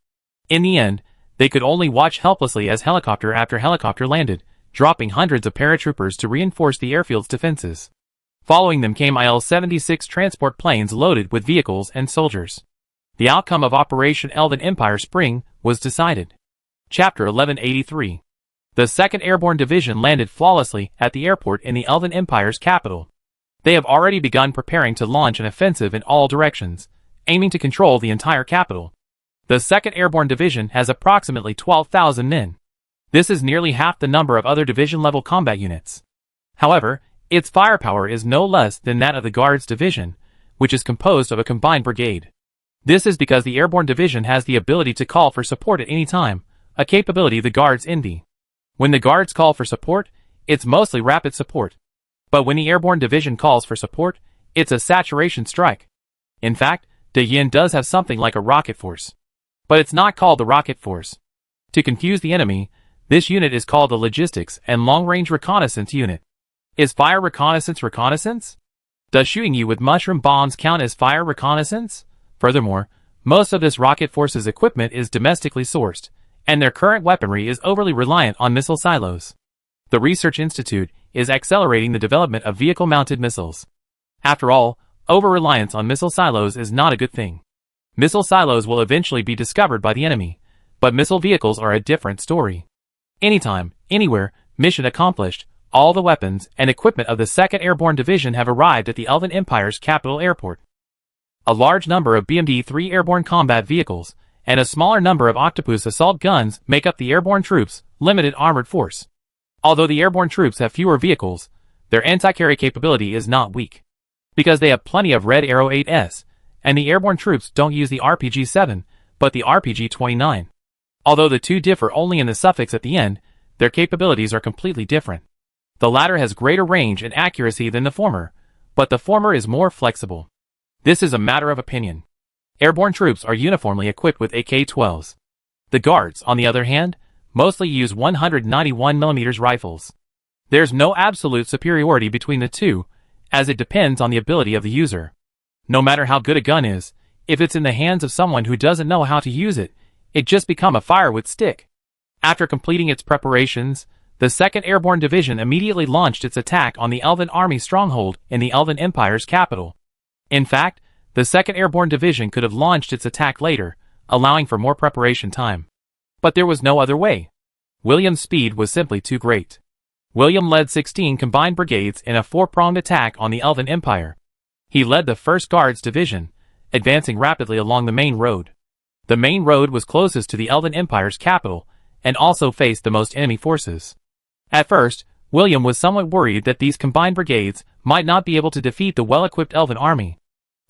In the end, they could only watch helplessly as helicopter after helicopter landed, dropping hundreds of paratroopers to reinforce the airfield's defenses. Following them came Il-76 transport planes loaded with vehicles and soldiers. The outcome of Operation Elven Empire Spring was decided. Chapter 1183. The 2nd Airborne Division landed flawlessly at the airport in the Elven Empire's capital. They have already begun preparing to launch an offensive in all directions, aiming to control the entire capital. The 2nd Airborne Division has approximately 12,000 men. This is nearly half the number of other division-level combat units. However, its firepower is no less than that of the Guards Division, which is composed of a combined brigade. This is because the Airborne Division has the ability to call for support at any time, a capability the Guards envy. When the Guards call for support, it's mostly rapid support. But when the Airborne Division calls for support, it's a saturation strike. In fact, De Yin does have something like a rocket force. But it's not called the rocket force. To confuse the enemy, this unit is called the Logistics and Long-Range Reconnaissance Unit. Is fire reconnaissance reconnaissance? Does shooting you with mushroom bombs count as fire reconnaissance? Furthermore, most of this rocket force's equipment is domestically sourced, and their current weaponry is overly reliant on missile silos. The Research Institute is accelerating the development of vehicle-mounted missiles. After all, over-reliance on missile silos is not a good thing. Missile silos will eventually be discovered by the enemy, but missile vehicles are a different story. Anytime, anywhere, mission accomplished, all the weapons and equipment of the 2nd Airborne Division have arrived at the Elven Empire's capital airport. A large number of BMD-3 airborne combat vehicles and a smaller number of Octopus assault guns make up the airborne troops' limited armored force. Although the airborne troops have fewer vehicles, their anti-carry capability is not weak. Because they have plenty of Red Arrow 8s, and the airborne troops don't use the RPG-7, but the RPG-29. Although the two differ only in the suffix at the end, their capabilities are completely different. The latter has greater range and accuracy than the former, but the former is more flexible. This is a matter of opinion. Airborne troops are uniformly equipped with AK-12s. The Guards, on the other hand, mostly use 191mm rifles. There's no absolute superiority between the two, as it depends on the ability of the user. No matter how good a gun is, if it's in the hands of someone who doesn't know how to use it, it just becomes a firewood stick. After completing its preparations, the 2nd Airborne Division immediately launched its attack on the Elven Army stronghold in the Elven Empire's capital. In fact, the 2nd Airborne Division could have launched its attack later, allowing for more preparation time. But there was no other way. William's speed was simply too great. William led 16 combined brigades in a 4-pronged attack on the Elven Empire. He led the 1st Guards Division, advancing rapidly along the main road. The main road was closest to the Elven Empire's capital, and also faced the most enemy forces. At first, William was somewhat worried that these combined brigades might not be able to defeat the well-equipped Elven army.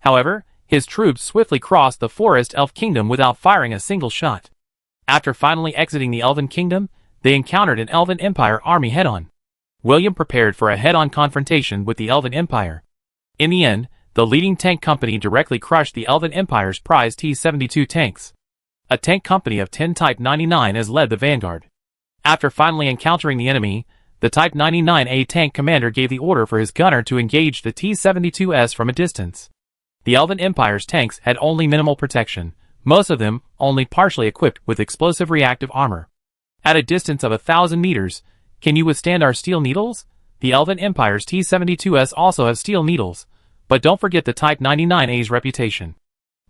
However, his troops swiftly crossed the Forest Elf Kingdom without firing a single shot. After finally exiting the Elven Kingdom, they encountered an Elven Empire army head-on. William prepared for a head-on confrontation with the Elven Empire. In the end, the leading tank company directly crushed the Elven Empire's prized T-72 tanks. A tank company of 10 Type 99 has led the vanguard. After finally encountering the enemy, the Type 99A tank commander gave the order for his gunner to engage the T-72S from a distance. The Elven Empire's tanks had only minimal protection, most of them only partially equipped with explosive reactive armor. At a distance of 1,000 meters, can you withstand our steel needles? The Elven Empire's T-72S also have steel needles, but don't forget the Type 99A's reputation.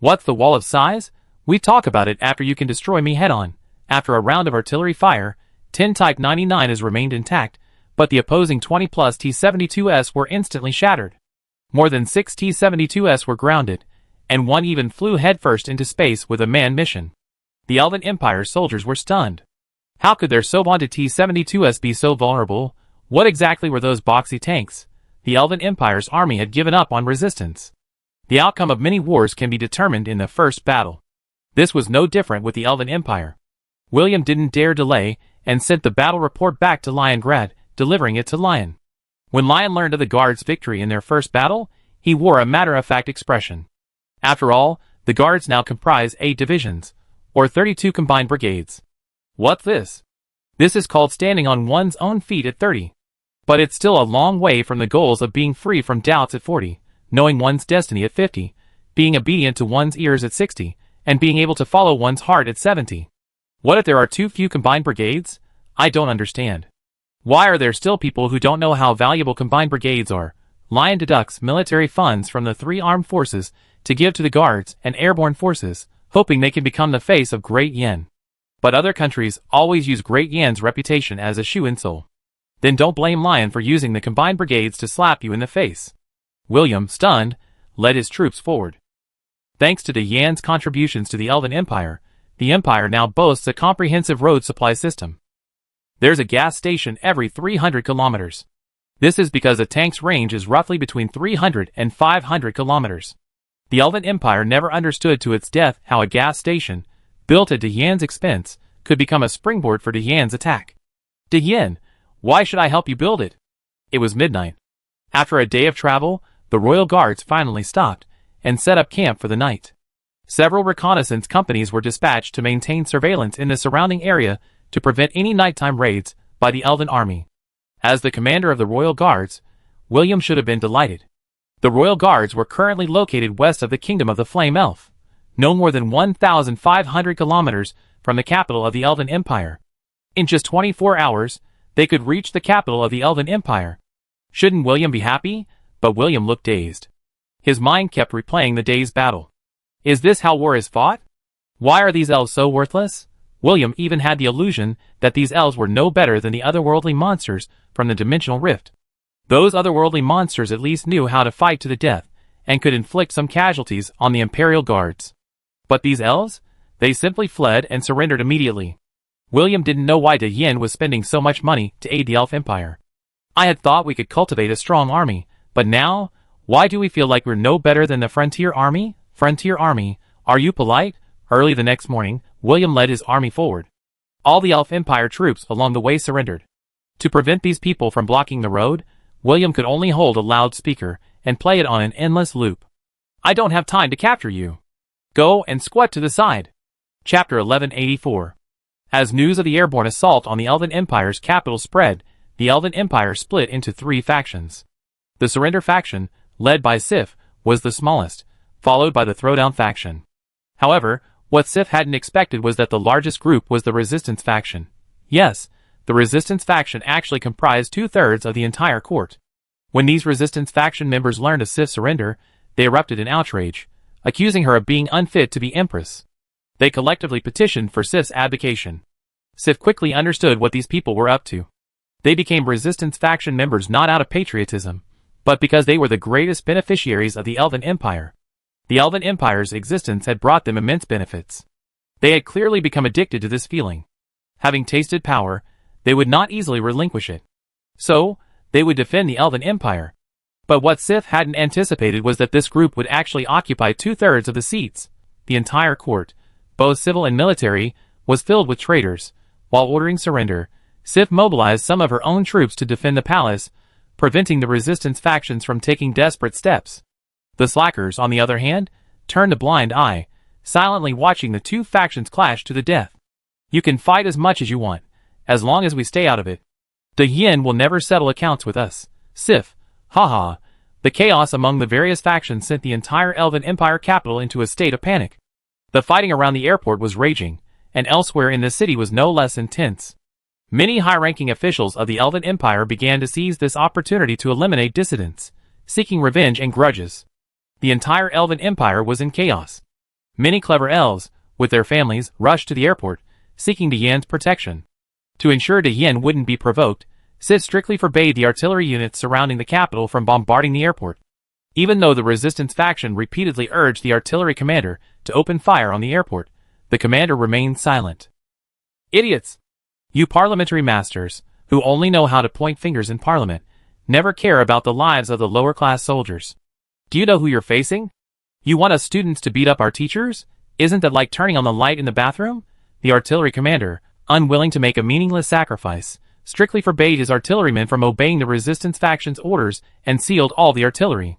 What's the wall of size? We talk about it after you can destroy me head-on. After a round of artillery fire, 10 Type 99 has remained intact, but the opposing 20-plus T-72S were instantly shattered. More than 6 T-72S were grounded, and one even flew headfirst into space with a manned mission. The Elven Empire's soldiers were stunned. How could their so-vaunted T-72S be so vulnerable? What exactly were those boxy tanks? The Elven Empire's army had given up on resistance. The outcome of many wars can be determined in the first battle. This was no different with the Elven Empire. William didn't dare delay, and sent the battle report back to Liongrad, delivering it to Lion. When Lion learned of the Guards' victory in their first battle, he wore a matter-of-fact expression. After all, the Guards now comprise 8 divisions, or 32 combined brigades. What's this? This is called standing on one's own feet at 30. But it's still a long way from the goals of being free from doubts at 40, knowing one's destiny at 50, being obedient to one's ears at 60, and being able to follow one's heart at 70. What if there are too few combined brigades? I don't understand. Why are there still people who don't know how valuable combined brigades are? Lion deducts military funds from the 3 armed forces to give to the Guards and airborne forces, hoping they can become the face of Great Yen. But other countries always use Great Yen's reputation as a shoe insole. Then don't blame Lion for using the combined brigades to slap you in the face. William, stunned, led his troops forward. Thanks to the Yan's contributions to the Elven Empire, the Empire now boasts a comprehensive road supply system. There's a gas station every 300 kilometers. This is because a tank's range is roughly between 300 and 500 kilometers. The Elven Empire never understood to its death how a gas station, built at De Yan's expense, could become a springboard for De Yan's attack. De Yan, why should I help you build it? It was midnight. After a day of travel, the royal guards finally stopped and set up camp for the night. Several reconnaissance companies were dispatched to maintain surveillance in the surrounding area to prevent any nighttime raids by the Elven army. As the commander of the royal guards, William should have been delighted. The royal guards were currently located west of the kingdom of the Flame Elf, no more than 1,500 kilometers from the capital of the Elven Empire. In just 24 hours, they could reach the capital of the Elven Empire. Shouldn't William be happy? But William looked dazed. His mind kept replaying the day's battle. Is this how war is fought? Why are these elves so worthless? William even had the illusion that these elves were no better than the otherworldly monsters from the dimensional rift. Those otherworldly monsters at least knew how to fight to the death, and could inflict some casualties on the Imperial Guards. But these elves? They simply fled and surrendered immediately. William didn't know why De Yen was spending so much money to aid the Elf Empire. I had thought we could cultivate a strong army, but now, why do we feel like we're no better than the Frontier Army? Frontier Army, are you polite? Early the next morning, William led his army forward. All the Elf Empire troops along the way surrendered. To prevent these people from blocking the road, William could only hold a loudspeaker and play it on an endless loop. I don't have time to capture you. Go and squat to the side. Chapter 1184. As news of the airborne assault on the Elven Empire's capital spread, the Elven Empire split into 3 factions. The Surrender faction, led by Sif, was the smallest, followed by the Throwdown faction. However, what Sif hadn't expected was that the largest group was the Resistance faction. Yes, the Resistance faction actually comprised 2/3 of the entire court. When these Resistance faction members learned of Sif's surrender, they erupted in outrage, accusing her of being unfit to be empress. They collectively petitioned for Sif's abdication. Sif quickly understood what these people were up to. They became Resistance faction members not out of patriotism, but because they were the greatest beneficiaries of the Elven Empire. The Elven Empire's existence had brought them immense benefits. They had clearly become addicted to this feeling. Having tasted power, they would not easily relinquish it. So, they would defend the Elven Empire. But what Sif hadn't anticipated was that this group would actually occupy 2/3 of the seats. The entire court, both civil and military, was filled with traitors. While ordering surrender, Sif mobilized some of her own troops to defend the palace, preventing the Resistance factions from taking desperate steps. The slackers, on the other hand, turned a blind eye, silently watching the 2 factions clash to the death. You can fight as much as you want, as long as we stay out of it. The Yin will never settle accounts with us. Sif, haha. The chaos among the various factions sent the entire Elven Empire capital into a state of panic. The fighting around the airport was raging, and elsewhere in the city was no less intense. Many high-ranking officials of the Elven Empire began to seize this opportunity to eliminate dissidents, seeking revenge and grudges. The entire Elven Empire was in chaos. Many clever elves, with their families, rushed to the airport, seeking the Yin's protection. To ensure the Yin wouldn't be provoked, Sif strictly forbade the artillery units surrounding the capital from bombarding the airport. Even though the Resistance faction repeatedly urged the artillery commander to open fire on the airport, the commander remained silent. Idiots! You parliamentary masters, who only know how to point fingers in parliament, never care about the lives of the lower-class soldiers. Do you know who you're facing? You want us students to beat up our teachers? Isn't that like turning on the light in the bathroom? The artillery commander, unwilling to make a meaningless sacrifice, strictly forbade his artillerymen from obeying the Resistance faction's orders and sealed all the artillery.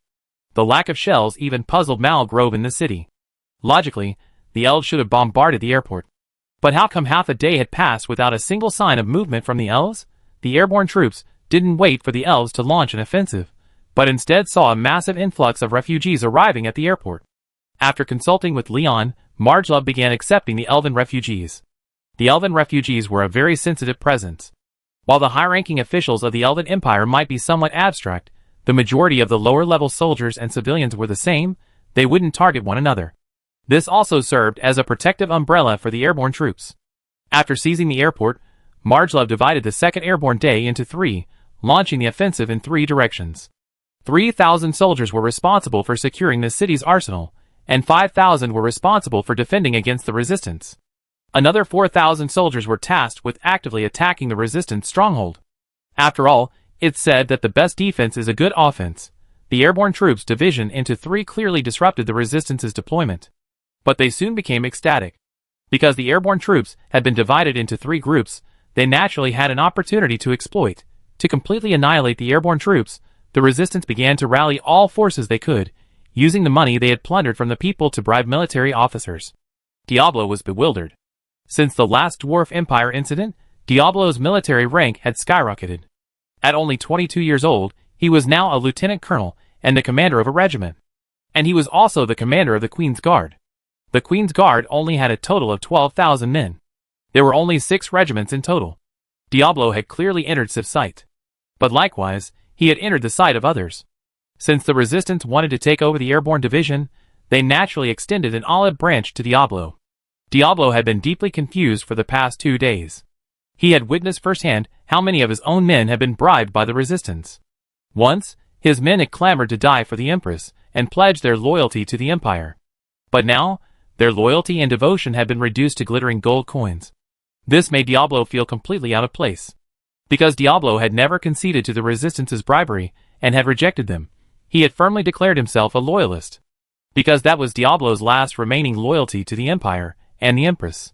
The lack of shells even puzzled Malgrove in the city. Logically, the elves should have bombarded the airport. But how come half a day had passed without a single sign of movement from the elves? The airborne troops didn't wait for the elves to launch an offensive, but instead saw a massive influx of refugees arriving at the airport. After consulting with Leon, Margelove began accepting the elven refugees. The elven refugees were a very sensitive presence. While the high-ranking officials of the Elven Empire might be somewhat abstract, the majority of the lower-level soldiers and civilians were the same. They wouldn't target one another. This also served as a protective umbrella for the airborne troops. After seizing the airport, Margelove divided the 2nd Airborne Day into 3, launching the offensive in 3 directions. 3,000 soldiers were responsible for securing the city's arsenal, and 5,000 were responsible for defending against the resistance. Another 4,000 soldiers were tasked with actively attacking the resistance stronghold. After all, it's said that the best defense is a good offense. The airborne troops' division into 3 clearly disrupted the resistance's deployment. But they soon became ecstatic. Because the airborne troops had been divided into 3 groups, they naturally had an opportunity to exploit. To completely annihilate the airborne troops, the resistance began to rally all forces they could, using the money they had plundered from the people to bribe military officers. Diablo was bewildered. Since the last Dwarf Empire incident, Diablo's military rank had skyrocketed. At only 22 years old, he was now a lieutenant colonel and the commander of a regiment. And he was also the commander of the Queen's Guard. The Queen's Guard only had a total of 12,000 men. There were only 6 regiments in total. Diablo had clearly entered Sif's sight. But likewise, he had entered the sight of others. Since the resistance wanted to take over the airborne division, they naturally extended an olive branch to Diablo. Diablo had been deeply confused for the past 2 days. He had witnessed firsthand how many of his own men had been bribed by the resistance. Once, his men had clamored to die for the Empress and pledged their loyalty to the Empire. But now, their loyalty and devotion had been reduced to glittering gold coins. This made Diablo feel completely out of place. Because Diablo had never conceded to the Resistance's bribery and had rejected them, he had firmly declared himself a loyalist. Because that was Diablo's last remaining loyalty to the Empire and the Empress.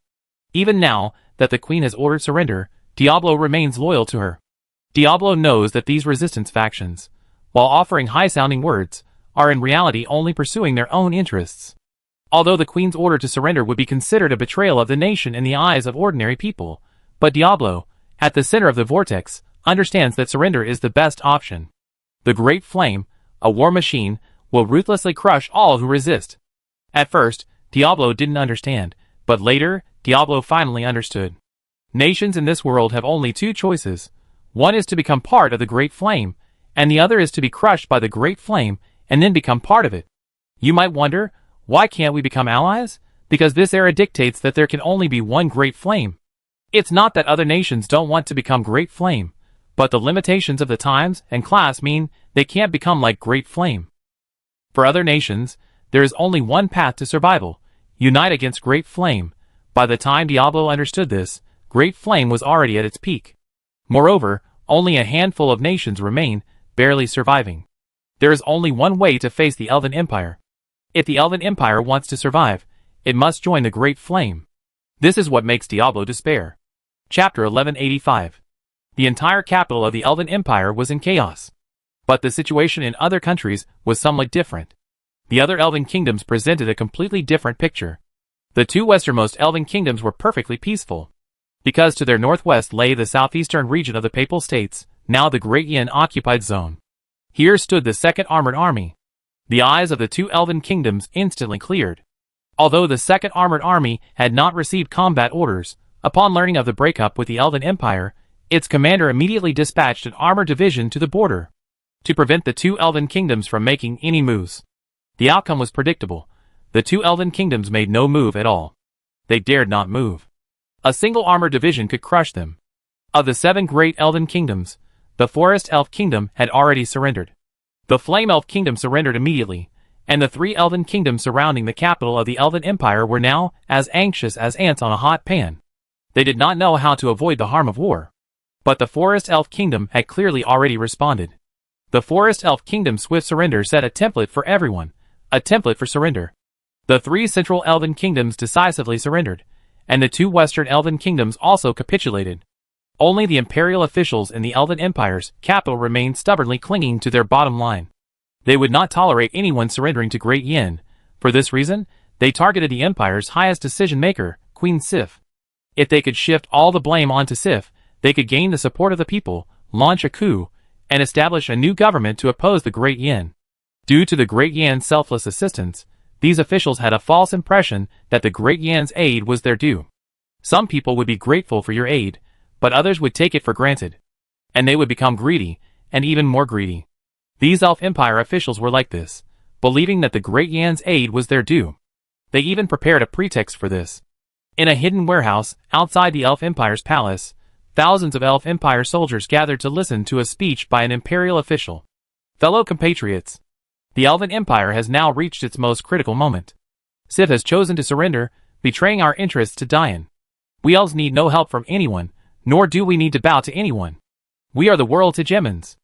Even now that the Queen has ordered surrender, Diablo remains loyal to her. Diablo knows that these resistance factions, while offering high-sounding words, are in reality only pursuing their own interests. Although the Queen's order to surrender would be considered a betrayal of the nation in the eyes of ordinary people, but Diablo, at the center of the vortex, understands that surrender is the best option. The Great Flame, a war machine, will ruthlessly crush all who resist. At first, Diablo didn't understand, but later, Diablo finally understood. Nations in this world have only two choices. One is to become part of the Great Flame, and the other is to be crushed by the Great Flame and then become part of it. You might wonder, why can't we become allies? Because this era dictates that there can only be one Great Flame. It's not that other nations don't want to become Great Flame, but the limitations of the times and class mean they can't become like Great Flame. For other nations, there is only one path to survival: unite against Great Flame. By the time Diablo understood this, Great Flame was already at its peak. Moreover, only a handful of nations remain, barely surviving. There is only one way to face the Elven Empire. If the Elven Empire wants to survive, it must join the Great Flame. This is what makes Diablo despair. Chapter 1185. The entire capital of the Elven Empire was in chaos. But the situation in other countries was somewhat different. The other Elven kingdoms presented a completely different picture. The two westernmost Elven kingdoms were perfectly peaceful. Because to their northwest lay the southeastern region of the Papal States, now the Great Yin occupied zone. Here stood the Second Armored Army. The eyes of the two Elven kingdoms instantly cleared. Although the Second Armored Army had not received combat orders, upon learning of the breakup with the Elven Empire, its commander immediately dispatched an armored division to the border to prevent the two Elven kingdoms from making any moves. The outcome was predictable. The two Elven kingdoms made no move at all. They dared not move. A single armored division could crush them. Of the 7 great Elven kingdoms, the Forest Elf Kingdom had already surrendered. The Flame Elf Kingdom surrendered immediately, and the 3 Elven kingdoms surrounding the capital of the Elven Empire were now as anxious as ants on a hot pan. They did not know how to avoid the harm of war. But the Forest Elf Kingdom had clearly already responded. The Forest Elf Kingdom's swift surrender set a template for everyone, a template for surrender. The 3 Central Elven Kingdoms decisively surrendered, and the 2 Western Elven Kingdoms also capitulated. Only the imperial officials in the Elven Empire's capital remained stubbornly clinging to their bottom line. They would not tolerate anyone surrendering to Great Yin. For this reason, they targeted the Empire's highest decision-maker, Queen Sif. If they could shift all the blame onto Sif, they could gain the support of the people, launch a coup, and establish a new government to oppose the Great Yin. Due to the Great Yin's selfless assistance, these officials had a false impression that the Great Yin's aid was their due. Some people would be grateful for your aid, but others would take it for granted. And they would become greedy, and even more greedy. These Elf Empire officials were like this, believing that the Great Yin's aid was their due. They even prepared a pretext for this. In a hidden warehouse, outside the Elf Empire's palace, thousands of Elf Empire soldiers gathered to listen to a speech by an imperial official. Fellow compatriots, the Elven Empire has now reached its most critical moment. Sif has chosen to surrender, betraying our interests to Dian. We elves need no help from anyone, nor do we need to bow to anyone. We are the world's hegemons.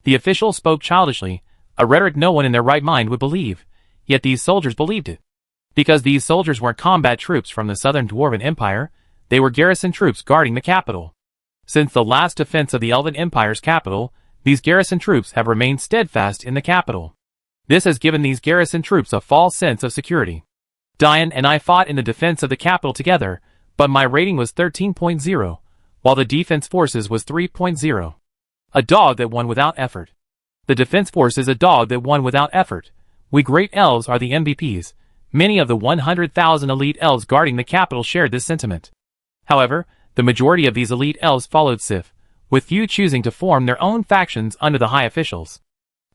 The official spoke childishly, a rhetoric no one in their right mind would believe, yet these soldiers believed it. Because these soldiers weren't combat troops from the Southern Dwarven Empire, they were garrison troops guarding the capital. Since the last defense of the Elven Empire's capital, these garrison troops have remained steadfast in the capital. This has given these garrison troops a false sense of security. Dian and I fought in the defense of the capital together, but my rating was 13.0, while the defense forces was 3.0. A dog that won without effort. The defense force is a dog that won without effort. We great elves are the MVPs. Many of the 100,000 elite elves guarding the capital shared this sentiment. However, the majority of these elite elves followed Sif, with few choosing to form their own factions under the high officials.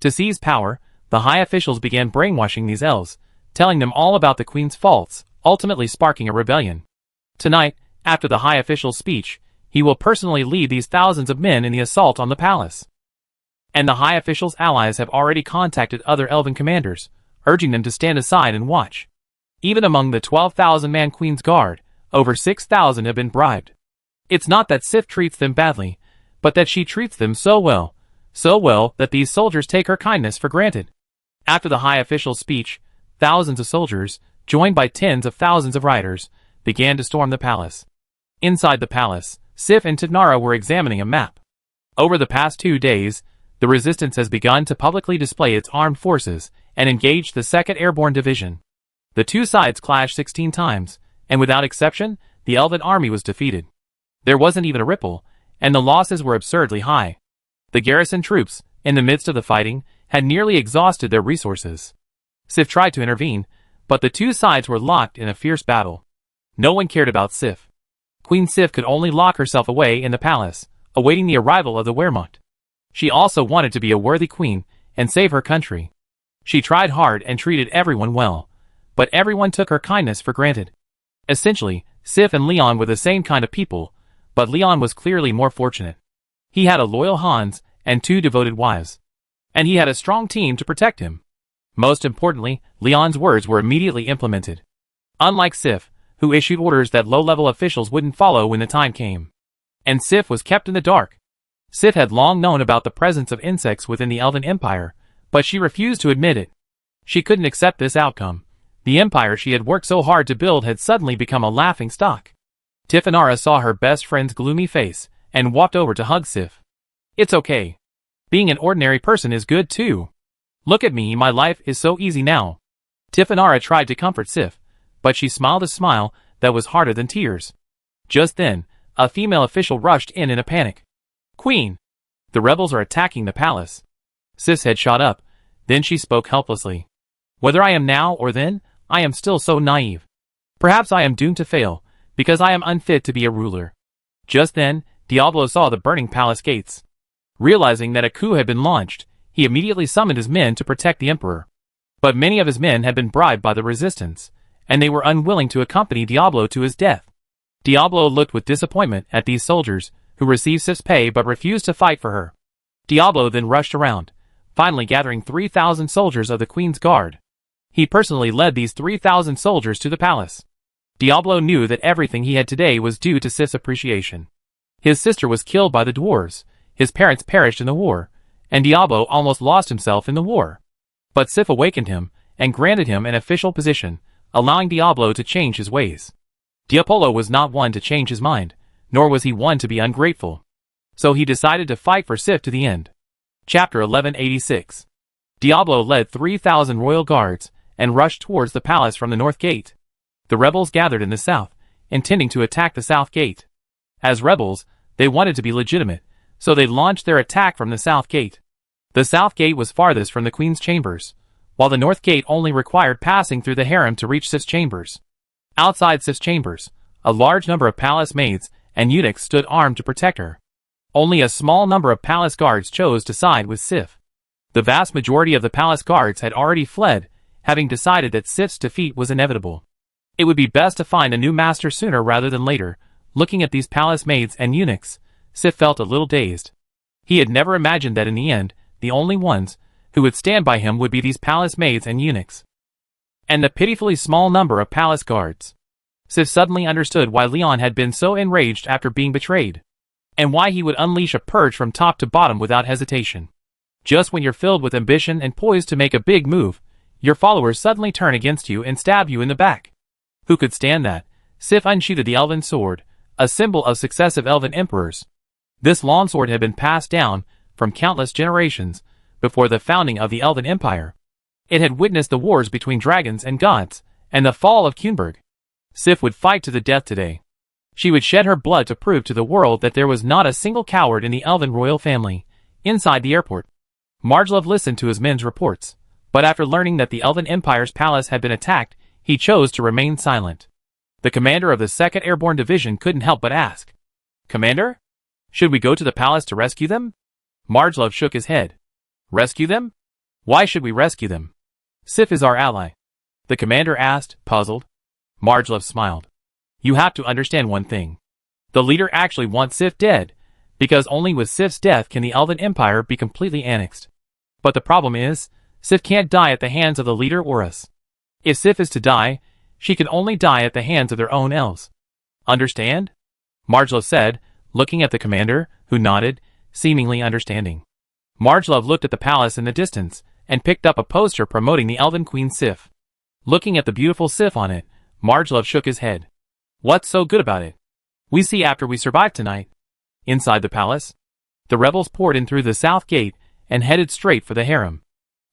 To seize power, the high officials began brainwashing these elves, telling them all about the queen's faults, ultimately sparking a rebellion. Tonight, after the high official's speech, he will personally lead these thousands of men in the assault on the palace. And the high official's allies have already contacted other elven commanders, urging them to stand aside and watch. Even among the 12,000-man Queen's Guard, over 6,000 have been bribed. It's not that Sif treats them badly, but that she treats them so well that these soldiers take her kindness for granted. After the high official's speech, thousands of soldiers, joined by tens of thousands of riders, began to storm the palace. Inside the palace, Sif and Tignara were examining a map. Over the past 2 days, the resistance has begun to publicly display its armed forces and engage the 2nd Airborne Division. The two sides clashed 16 times, and without exception, the elven army was defeated. There wasn't even a ripple, and the losses were absurdly high. The garrison troops, in the midst of the fighting, had nearly exhausted their resources. Sif tried to intervene, but the two sides were locked in a fierce battle. No one cared about Sif. Queen Sif could only lock herself away in the palace, awaiting the arrival of the Wehrmacht. She also wanted to be a worthy queen and save her country. She tried hard and treated everyone well, but everyone took her kindness for granted. Essentially, Sif and Leon were the same kind of people, but Leon was clearly more fortunate. He had a loyal Hans and 2 devoted wives. And he had a strong team to protect him. Most importantly, Leon's words were immediately implemented. Unlike Sif, who issued orders that low-level officials wouldn't follow when the time came. And Sif was kept in the dark. Sif had long known about the presence of insects within the Elven Empire, but she refused to admit it. She couldn't accept this outcome. The empire she had worked so hard to build had suddenly become a laughing stock. Tifanara saw her best friend's gloomy face and walked over to hug Sif. "It's okay. Being an ordinary person is good too. Look at me, my life is so easy now." Tifanara tried to comfort Sif, but she smiled a smile that was harder than tears. Just then, a female official rushed in a panic. "Queen! The rebels are attacking the palace." Sif's head shot up, then she spoke helplessly. "Whether I am now or then, I am still so naive. Perhaps I am doomed to fail, because I am unfit to be a ruler." Just then, Diablo saw the burning palace gates. Realizing that a coup had been launched, he immediately summoned his men to protect the emperor. But many of his men had been bribed by the resistance, and they were unwilling to accompany Diablo to his death. Diablo looked with disappointment at these soldiers, who received Sif's pay but refused to fight for her. Diablo then rushed around, finally gathering 3,000 soldiers of the Queen's Guard. He personally led these 3,000 soldiers to the palace. Diablo knew that everything he had today was due to Sif's appreciation. His sister was killed by the dwarves, his parents perished in the war, and Diablo almost lost himself in the war. But Sif awakened him, and granted him an official position, allowing Diablo to change his ways. Diablo was not one to change his mind, nor was he one to be ungrateful. So he decided to fight for Sif to the end. Chapter 1186. Diablo led 3,000 royal guards, and rushed towards the palace from the north gate. The rebels gathered in the south, intending to attack the south gate. As rebels, they wanted to be legitimate, so they launched their attack from the south gate. The south gate was farthest from the queen's chambers, while the north gate only required passing through the harem to reach Sif's chambers. Outside Sif's chambers, a large number of palace maids and eunuchs stood armed to protect her. Only a small number of palace guards chose to side with Sif. The vast majority of the palace guards had already fled, having decided that Sif's defeat was inevitable. It would be best to find a new master sooner rather than later. Looking at these palace maids and eunuchs, Sif felt a little dazed. He had never imagined that in the end, the only ones who would stand by him would be these palace maids and eunuchs. And the pitifully small number of palace guards. Sif suddenly understood why Leon had been so enraged after being betrayed, and why he would unleash a purge from top to bottom without hesitation. Just when you're filled with ambition and poised to make a big move, your followers suddenly turn against you and stab you in the back. Who could stand that? Sif unsheathed the elven sword, a symbol of successive elven emperors. This longsword had been passed down from countless generations before the founding of the Elven Empire. It had witnessed the wars between dragons and gods, and the fall of Kunberg. Sif would fight to the death today. She would shed her blood to prove to the world that there was not a single coward in the Elven royal family. Inside the airport, Marjlov listened to his men's reports, but after learning that the Elven Empire's palace had been attacked, he chose to remain silent. The commander of the 2nd Airborne Division couldn't help but ask, "Commander? Should we go to the palace to rescue them?" Marjlov shook his head. "Rescue them? Why should we rescue them? Sif is our ally." The commander asked, puzzled. Marjlov smiled. "You have to understand one thing. The leader actually wants Sif dead, because only with Sif's death can the Elven Empire be completely annexed. But the problem is, Sif can't die at the hands of the leader or us. If Sif is to die, she can only die at the hands of their own elves. Understand?" Marjlov said, looking at the commander, who nodded, seemingly understanding. Marjlov looked at the palace in the distance, and picked up a poster promoting the Elven Queen Sif. Looking at the beautiful Sif on it, Marjlov shook his head. "What's so good about it? We see after we survive tonight." Inside the palace, the rebels poured in through the south gate and headed straight for the harem.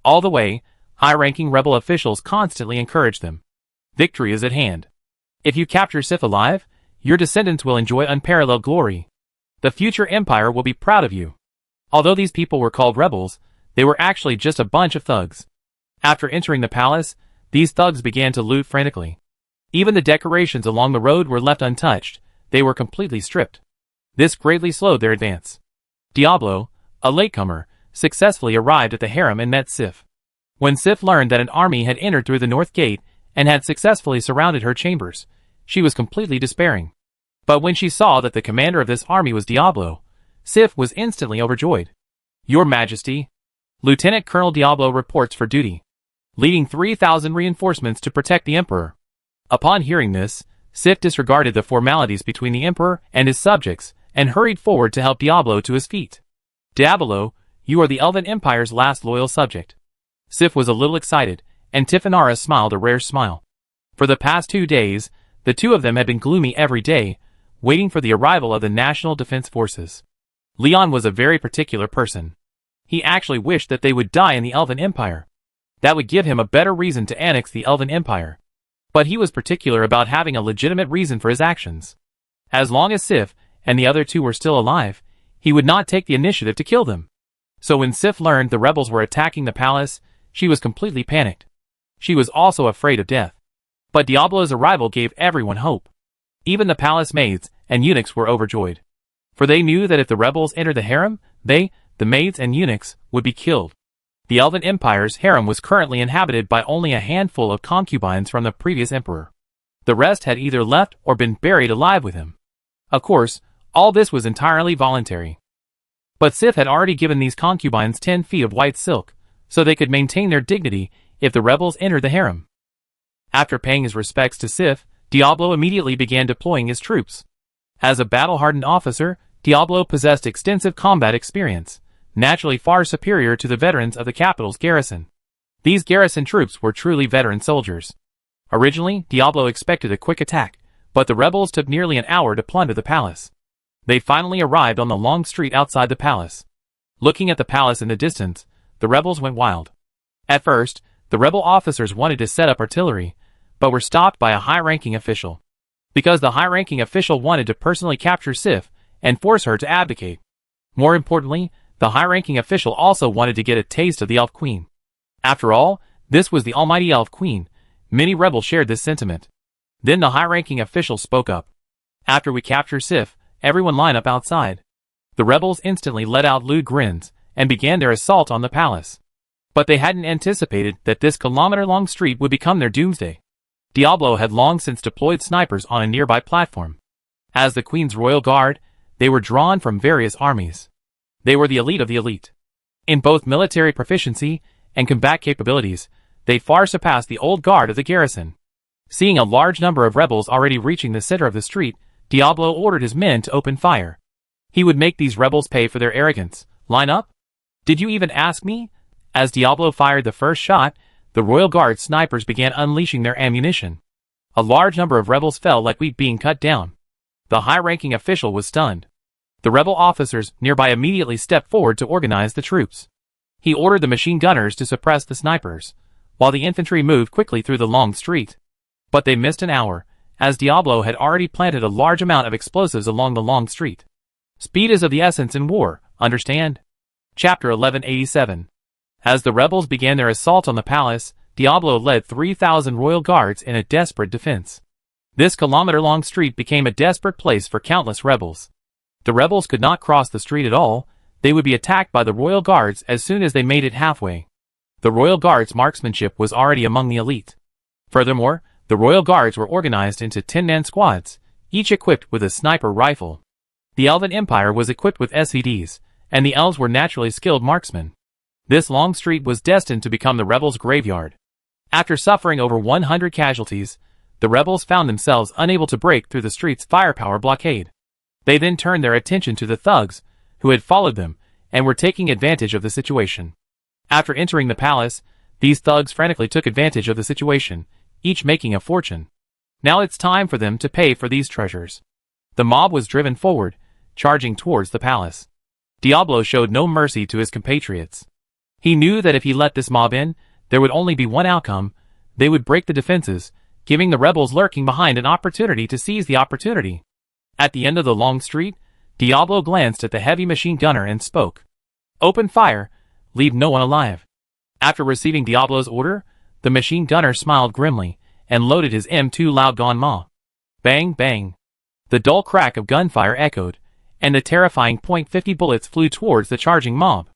All the way, high-ranking rebel officials constantly encouraged them. Victory is at hand. If you capture Sif alive, your descendants will enjoy unparalleled glory. The future empire will be proud of you. Although these people were called rebels, they were actually just a bunch of thugs. After entering the palace, these thugs began to loot frantically. Even the decorations along the road were left untouched, they were completely stripped. This greatly slowed their advance. Diablo, a latecomer, successfully arrived at the harem and met Sif. When Sif learned that an army had entered through the north gate and had successfully surrounded her chambers, she was completely despairing. But when she saw that the commander of this army was Diablo, Sif was instantly overjoyed. Your Majesty, Lieutenant Colonel Diablo reports for duty, leading 3,000 reinforcements to protect the Emperor. Upon hearing this, Sif disregarded the formalities between the Emperor and his subjects and hurried forward to help Diablo to his feet. Diablo, you are the Elven Empire's last loyal subject. Sif was a little excited, and Tifanara smiled a rare smile. For the past 2 days, the two of them had been gloomy every day, waiting for the arrival of the National Defense Forces. Leon was a very particular person. He actually wished that they would die in the Elven Empire. That would give him a better reason to annex the Elven Empire. But he was particular about having a legitimate reason for his actions. As long as Sif and the other two were still alive, he would not take the initiative to kill them. So when Sif learned the rebels were attacking the palace, she was completely panicked. She was also afraid of death. But Diablo's arrival gave everyone hope. Even the palace maids and eunuchs were overjoyed. For they knew that if the rebels entered the harem, they, the maids and eunuchs, would be killed. The Elven Empire's harem was currently inhabited by only a handful of concubines from the previous emperor. The rest had either left or been buried alive with him. Of course, all this was entirely voluntary. But Sif had already given these concubines 10 feet of white silk, so they could maintain their dignity if the rebels entered the harem. After paying his respects to Sif, Diablo immediately began deploying his troops. As a battle-hardened officer, Diablo possessed extensive combat experience, naturally far superior to the veterans of the capital's garrison. These garrison troops were truly veteran soldiers. Originally, Diablo expected a quick attack, but the rebels took nearly an hour to plunder the palace. They finally arrived on the long street outside the palace. Looking at the palace in the distance, the rebels went wild. At first, the rebel officers wanted to set up artillery, but were stopped by a high-ranking official. Because the high-ranking official wanted to personally capture Sif and force her to abdicate. More importantly, the high-ranking official also wanted to get a taste of the Elf Queen. After all, this was the almighty Elf Queen. Many rebels shared this sentiment. Then the high-ranking official spoke up. After we capture Sif, everyone line up outside. The rebels instantly let out lewd grins and began their assault on the palace. But they hadn't anticipated that this kilometer-long street would become their doomsday. Diablo had long since deployed snipers on a nearby platform. As the Queen's royal guard, they were drawn from various armies. They were the elite of the elite. In both military proficiency and combat capabilities, they far surpassed the old guard of the garrison. Seeing a large number of rebels already reaching the center of the street, Diablo ordered his men to open fire. He would make these rebels pay for their arrogance. Line up? Did you even ask me? As Diablo fired the first shot, the Royal Guard snipers began unleashing their ammunition. A large number of rebels fell like wheat being cut down. The high-ranking official was stunned. The rebel officers nearby immediately stepped forward to organize the troops. He ordered the machine gunners to suppress the snipers, while the infantry moved quickly through the long street. But they missed an hour, as Diablo had already planted a large amount of explosives along the long street. Speed is of the essence in war, understand? Chapter 1187. As the rebels began their assault on the palace, Diablo led 3,000 royal guards in a desperate defense. This kilometer-long street became a desperate place for countless rebels. The rebels could not cross the street at all. They would be attacked by the royal guards as soon as they made it halfway. The royal guards' marksmanship was already among the elite. Furthermore, the royal guards were organized into 10-man squads, each equipped with a sniper rifle. The Elven Empire was equipped with SVDs, and the elves were naturally skilled marksmen. This long street was destined to become the rebels' graveyard. After suffering over 100 casualties, the rebels found themselves unable to break through the street's firepower blockade. They then turned their attention to the thugs, who had followed them, and were taking advantage of the situation. After entering the palace, these thugs frantically took advantage of the situation, each making a fortune. Now it's time for them to pay for these treasures. The mob was driven forward, charging towards the palace. Diablo showed no mercy to his compatriots. He knew that if he let this mob in, there would only be one outcome: they would break the defenses, giving the rebels lurking behind an opportunity to seize the opportunity. At the end of the long street, Diablo glanced at the heavy machine gunner and spoke. "Open fire, leave no one alive." After receiving Diablo's order, the machine gunner smiled grimly and loaded his M2 loud gun maw. Bang, bang. The dull crack of gunfire echoed, and the terrifying .50 bullets flew towards the charging mob.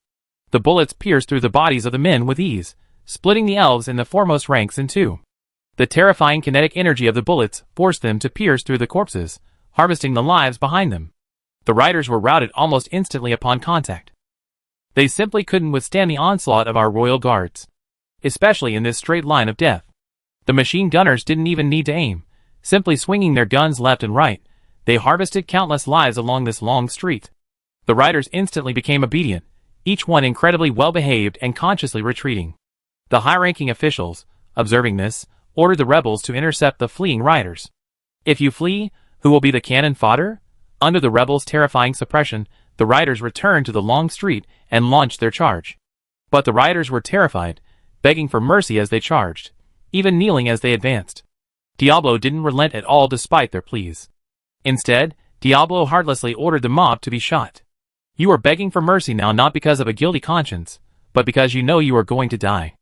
The bullets pierced through the bodies of the men with ease, splitting the elves in the foremost ranks in two. The terrifying kinetic energy of the bullets forced them to pierce through the corpses, harvesting the lives behind them. The riders were routed almost instantly upon contact. They simply couldn't withstand the onslaught of our royal guards, especially in this straight line of death. The machine gunners didn't even need to aim. Simply swinging their guns left and right, they harvested countless lives along this long street. The riders instantly became obedient, each one incredibly well-behaved and consciously retreating. The high-ranking officials, observing this, ordered the rebels to intercept the fleeing riders. "If you flee, who will be the cannon fodder?" Under the rebels' terrifying suppression, the riders returned to the long street and launched their charge. But the riders were terrified, begging for mercy as they charged, even kneeling as they advanced. Diablo didn't relent at all despite their pleas. Instead, Diablo heartlessly ordered the mob to be shot. "You are begging for mercy now not because of a guilty conscience, but because you know you are going to die.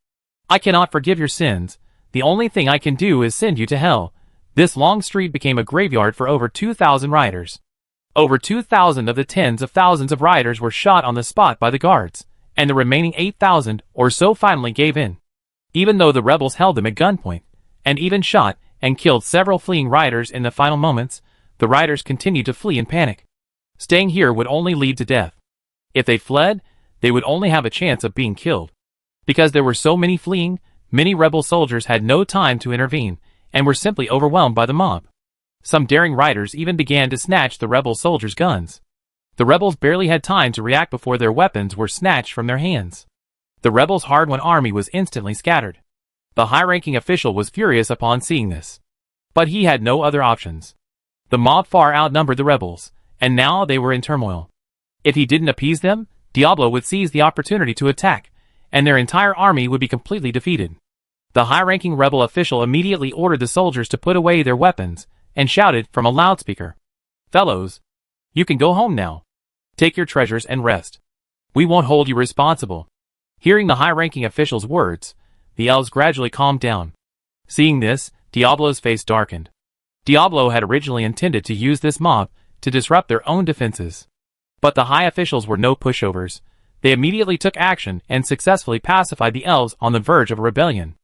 I cannot forgive your sins. The only thing I can do is send you to hell." This long street became a graveyard for over 2,000 riders. Over 2,000 of the tens of thousands of riders were shot on the spot by the guards, and the remaining 8,000 or so finally gave in. Even though the rebels held them at gunpoint, and even shot and killed several fleeing riders in the final moments, the riders continued to flee in panic. Staying here would only lead to death. If they fled, they would only have a chance of being killed. Because there were so many fleeing, many rebel soldiers had no time to intervene, and were simply overwhelmed by the mob. Some daring riders even began to snatch the rebel soldiers' guns. The rebels barely had time to react before their weapons were snatched from their hands. The rebels' hard-won army was instantly scattered. The high-ranking official was furious upon seeing this. But he had no other options. The mob far outnumbered the rebels, and now they were in turmoil. If he didn't appease them, Diablo would seize the opportunity to attack, and their entire army would be completely defeated. The high-ranking rebel official immediately ordered the soldiers to put away their weapons, and shouted from a loudspeaker, "Fellows, you can go home now. Take your treasures and rest. We won't hold you responsible." Hearing the high-ranking official's words, the elves gradually calmed down. Seeing this, Diablo's face darkened. Diablo had originally intended to use this mob to disrupt their own defenses. But the high officials were no pushovers. They immediately took action and successfully pacified the elves on the verge of a rebellion.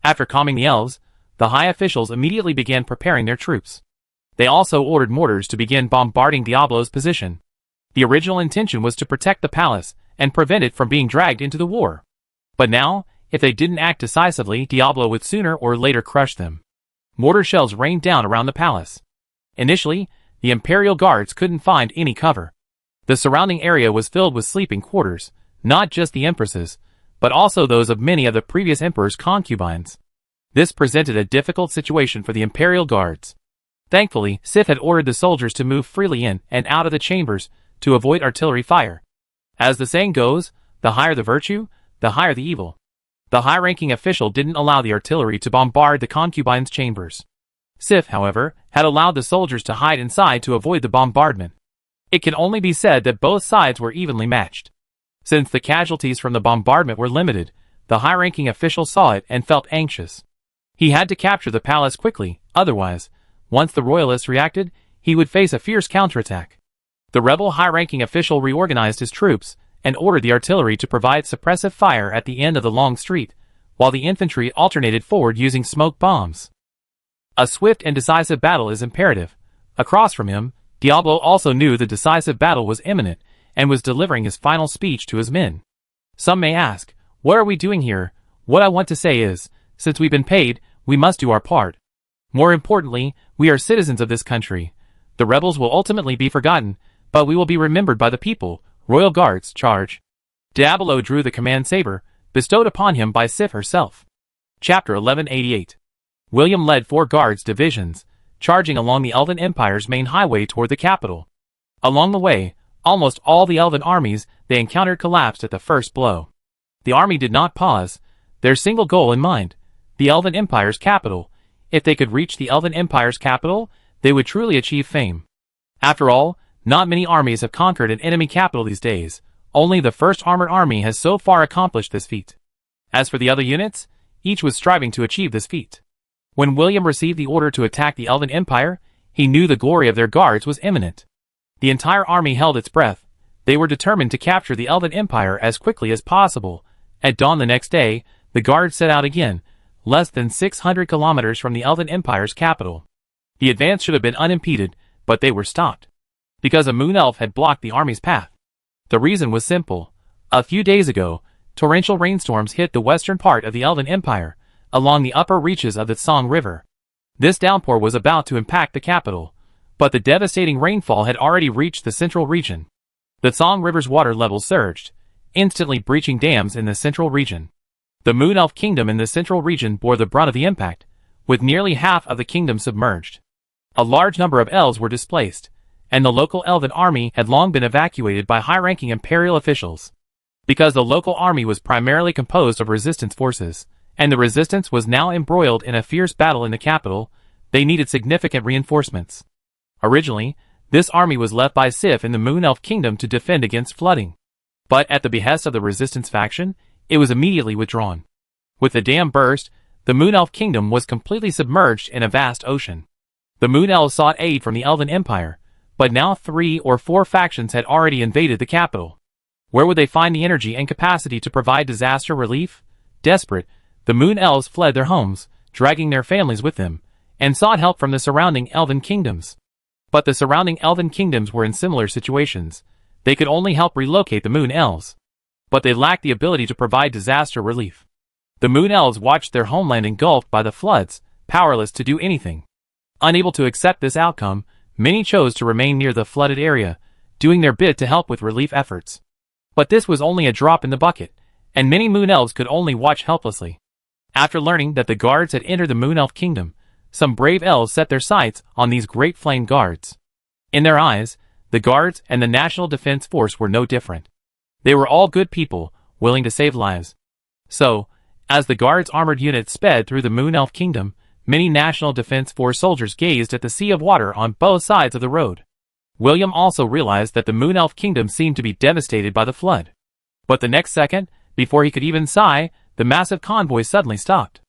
After calming the elves, the high officials immediately began preparing their troops. They also ordered mortars to begin bombarding Diablo's position. The original intention was to protect the palace and prevent it from being dragged into the war. But now, if they didn't act decisively, Diablo would sooner or later crush them. Mortar shells rained down around the palace. Initially, the Imperial Guards couldn't find any cover. The surrounding area was filled with sleeping quarters, not just the Empress's, but also those of many of the previous Emperor's concubines. This presented a difficult situation for the Imperial Guards. Thankfully, Sith had ordered the soldiers to move freely in and out of the chambers to avoid artillery fire. As the saying goes, the higher the virtue, the higher the evil. The high-ranking official didn't allow the artillery to bombard the concubines' chambers. Sith, however, had allowed the soldiers to hide inside to avoid the bombardment. It can only be said that both sides were evenly matched. Since the casualties from the bombardment were limited, the high-ranking official saw it and felt anxious. He had to capture the palace quickly, otherwise, once the royalists reacted, he would face a fierce counterattack. The rebel high-ranking official reorganized his troops and ordered the artillery to provide suppressive fire at the end of the long street, while the infantry alternated forward using smoke bombs. A swift and decisive battle is imperative. Across from him, Diablo also knew the decisive battle was imminent and was delivering his final speech to his men. Some may ask, what are we doing here? What I want to say is, since we've been paid, we must do our part. More importantly, we are citizens of this country. The rebels will ultimately be forgotten, but we will be remembered by the people. Royal Guards, charge. Diablo drew the command saber, bestowed upon him by Sif herself. Chapter 1188. William led 4 guards divisions, charging along the Elven Empire's main highway toward the capital. Along the way, almost all the Elven armies they encountered collapsed at the first blow. The army did not pause, their single goal in mind, the Elven Empire's capital. If they could reach the Elven Empire's capital, they would truly achieve fame. After all, not many armies have conquered an enemy capital these days. Only the First Armored Army has so far accomplished this feat. As for the other units, each was striving to achieve this feat. When William received the order to attack the Elven Empire, he knew the glory of their guards was imminent. The entire army held its breath. They were determined to capture the Elven Empire as quickly as possible. At dawn the next day, the guards set out again, less than 600 kilometers from the Elven Empire's capital. The advance should have been unimpeded, but they were stopped. Because a moon elf had blocked the army's path. The reason was simple. A few days ago, torrential rainstorms hit the western part of the Elven Empire, along the upper reaches of the Song River. This downpour was about to impact the capital, but the devastating rainfall had already reached the central region. The Song River's water level surged, instantly breaching dams in the central region. The Moon Elf Kingdom in the central region bore the brunt of the impact, with nearly half of the kingdom submerged. A large number of elves were displaced, and the local elven army had long been evacuated by high-ranking imperial officials. Because the local army was primarily composed of resistance forces, and the resistance was now embroiled in a fierce battle in the capital, they needed significant reinforcements. Originally, this army was left by Sif in the Moon Elf Kingdom to defend against flooding. But at the behest of the resistance faction, it was immediately withdrawn. With the dam burst, the Moon Elf Kingdom was completely submerged in a vast ocean. The Moon Elves sought aid from the Elven Empire, but now 3 or 4 factions had already invaded the capital. Where would they find the energy and capacity to provide disaster relief? Desperate, the Moon Elves fled their homes, dragging their families with them, and sought help from the surrounding Elven kingdoms. But the surrounding Elven kingdoms were in similar situations. They could only help relocate the Moon Elves. But they lacked the ability to provide disaster relief. The Moon Elves watched their homeland engulfed by the floods, powerless to do anything. Unable to accept this outcome, many chose to remain near the flooded area, doing their bit to help with relief efforts. But this was only a drop in the bucket, and many Moon Elves could only watch helplessly. After learning that the guards had entered the Moon Elf Kingdom, some brave elves set their sights on these great flame guards. In their eyes, the guards and the National Defense Force were no different. They were all good people, willing to save lives. So, as the guards' armored units sped through the Moon Elf Kingdom, many National Defense Force soldiers gazed at the sea of water on both sides of the road. William also realized that the Moon Elf Kingdom seemed to be devastated by the flood. But the next second, before he could even sigh, the massive convoy suddenly stopped.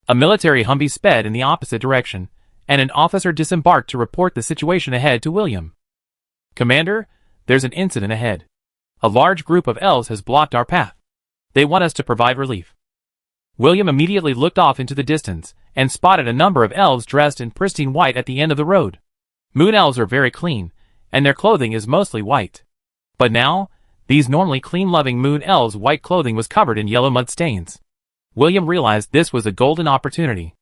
A military Humvee sped in the opposite direction, and an officer disembarked to report the situation ahead to William. "Commander, there's an incident ahead. A large group of elves has blocked our path. They want us to provide relief." William immediately looked off into the distance, and spotted a number of elves dressed in pristine white at the end of the road. Moon elves are very clean, and their clothing is mostly white. But now, these normally clean-loving Moon elves' white clothing was covered in yellow mud stains. William realized this was a golden opportunity.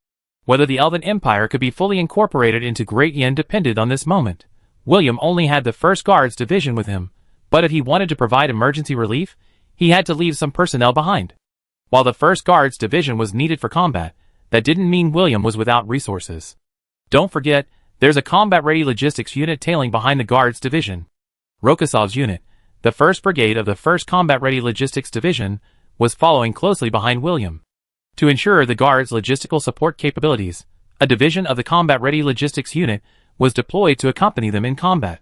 Whether the Elven Empire could be fully incorporated into Great Yen depended on this moment. William only had the 1st Guards Division with him, but if he wanted to provide emergency relief, he had to leave some personnel behind. While the 1st Guards Division was needed for combat, that didn't mean William was without resources. Don't forget, there's a combat-ready logistics unit tailing behind the Guards Division. Rokosov's unit, the 1st Brigade of the 1st Combat-Ready Logistics Division, was following closely behind William. To ensure the Guards' logistical support capabilities, a division of the Combat-Ready Logistics Unit was deployed to accompany them in combat.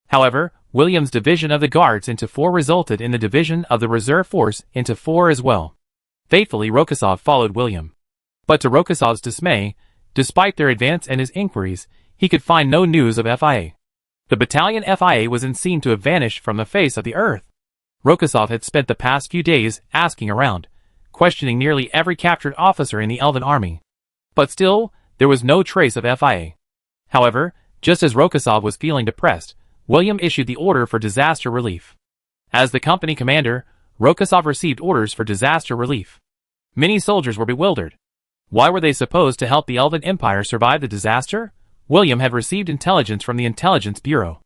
However, William's division of the Guards into 4 resulted in the division of the Reserve Force into 4 as well. Faithfully, Rokosov followed William. But to Rokosov's dismay, despite their advance and his inquiries, he could find no news of FIA. The battalion FIA was seen to have vanished from the face of the earth. Rokosov had spent the past few days asking around, questioning nearly every captured officer in the Elven army. But still, there was no trace of FIA. However, just as Rokosov was feeling depressed, William issued the order for disaster relief. As the company commander, Rokosov received orders for disaster relief. Many soldiers were bewildered. Why were they supposed to help the Elven Empire survive the disaster? William had received intelligence from the Intelligence Bureau.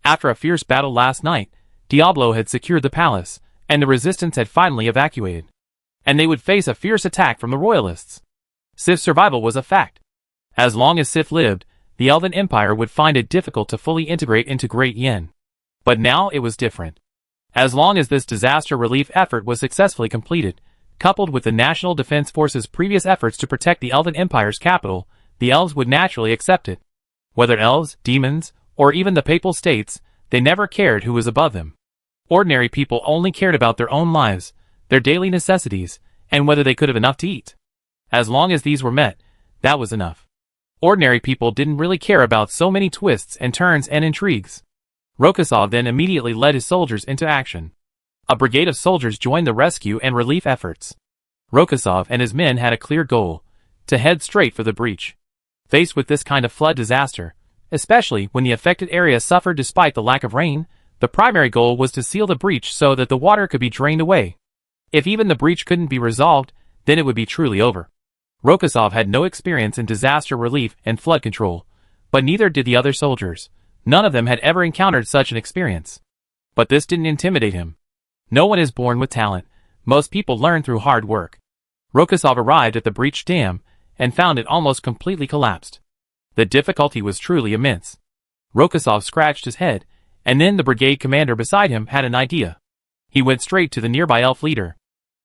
After a fierce battle last night, Diablo had secured the palace, and the resistance had finally evacuated. And they would face a fierce attack from the royalists. Sif's survival was a fact. As long as Sif lived, the Elven Empire would find it difficult to fully integrate into Great Yen. But now it was different. As long as this disaster relief effort was successfully completed, coupled with the National Defense Force's previous efforts to protect the Elven Empire's capital, the elves would naturally accept it. Whether elves, demons, or even the papal states, they never cared who was above them. Ordinary people only cared about their own lives, their daily necessities, and whether they could have enough to eat. As long as these were met, that was enough. Ordinary people didn't really care about so many twists and turns and intrigues. Rokossov then immediately led his soldiers into action. A brigade of soldiers joined the rescue and relief efforts. Rokossov and his men had a clear goal: to head straight for the breach. Faced with this kind of flood disaster, especially when the affected area suffered despite the lack of rain, the primary goal was to seal the breach so that the water could be drained away. If even the breach couldn't be resolved, then it would be truly over. Rokossov had no experience in disaster relief and flood control, but neither did the other soldiers. None of them had ever encountered such an experience. But this didn't intimidate him. No one is born with talent. Most people learn through hard work. Rokossov arrived at the breached dam and found it almost completely collapsed. The difficulty was truly immense. Rokossov scratched his head, and then the brigade commander beside him had an idea. He went straight to the nearby elf leader.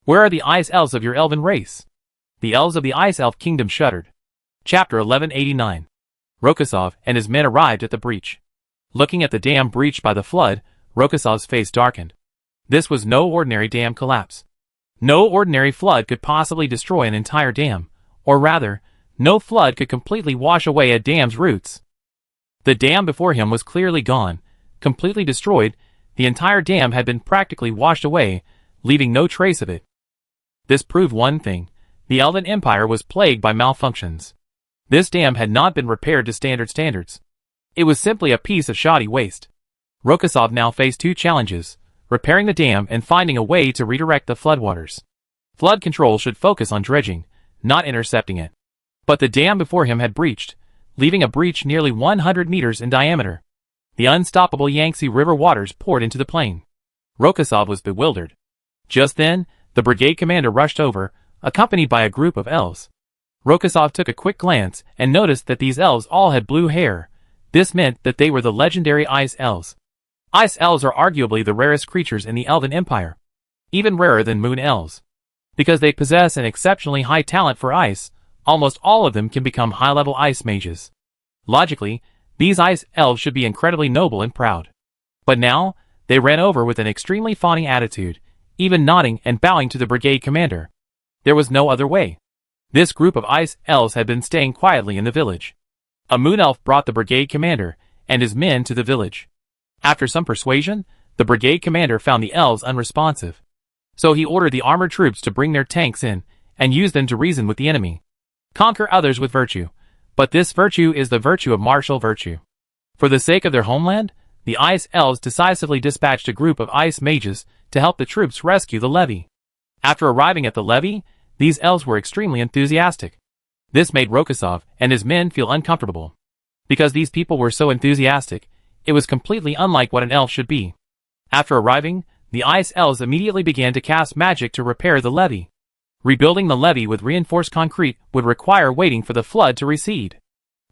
"Where are the ice elves of your elven race?" The elves of the ice elf kingdom shuddered. Chapter 1189. Rokossov and his men arrived at the breach. Looking at the dam breached by the flood, Rokossov's face darkened. This was no ordinary dam collapse. No ordinary flood could possibly destroy an entire dam, or rather, no flood could completely wash away a dam's roots. The dam before him was clearly gone, completely destroyed. The entire dam had been practically washed away, leaving no trace of it. This proved one thing: the Elven Empire was plagued by malfunctions. This dam had not been repaired to standards. It was simply a piece of shoddy waste. Rokossov now faced two challenges: repairing the dam and finding a way to redirect the floodwaters. Flood control should focus on dredging, not intercepting it. But the dam before him had breached, leaving a breach nearly 100 meters in diameter. The unstoppable Yangtze River waters poured into the plain. Rokossov was bewildered. Just then, the brigade commander rushed over, accompanied by a group of elves. Rokossov took a quick glance and noticed that these elves all had blue hair. This meant that they were the legendary Ice Elves. Ice Elves are arguably the rarest creatures in the Elven Empire, even rarer than Moon Elves. Because they possess an exceptionally high talent for ice, almost all of them can become high-level ice mages. Logically, these Ice Elves should be incredibly noble and proud. But now, they ran over with an extremely fawning attitude, even nodding and bowing to the brigade commander. There was no other way. This group of Ice Elves had been staying quietly in the village. A Moon Elf brought the brigade commander and his men to the village. After some persuasion, the brigade commander found the elves unresponsive. So he ordered the armored troops to bring their tanks in and use them to reason with the enemy. Conquer others with virtue. But this virtue is the virtue of martial virtue. For the sake of their homeland, the Ice Elves decisively dispatched a group of ice mages to help the troops rescue the levee. After arriving at the levee, these elves were extremely enthusiastic. This made Rokossov and his men feel uncomfortable. Because these people were so enthusiastic, it was completely unlike what an elf should be. After arriving, the Ice Elves immediately began to cast magic to repair the levee. Rebuilding the levee with reinforced concrete would require waiting for the flood to recede.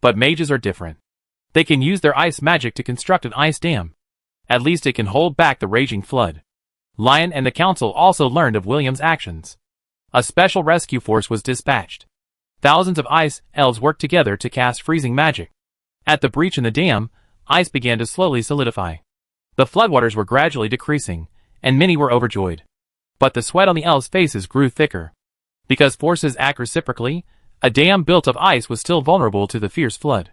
But mages are different. They can use their ice magic to construct an ice dam. At least it can hold back the raging flood. Lion and the council also learned of William's actions. A special rescue force was dispatched. Thousands of Ice Elves worked together to cast freezing magic. At the breach in the dam, ice began to slowly solidify. The floodwaters were gradually decreasing, and many were overjoyed. But the sweat on the elves' faces grew thicker. Because forces act reciprocally, a dam built of ice was still vulnerable to the fierce flood.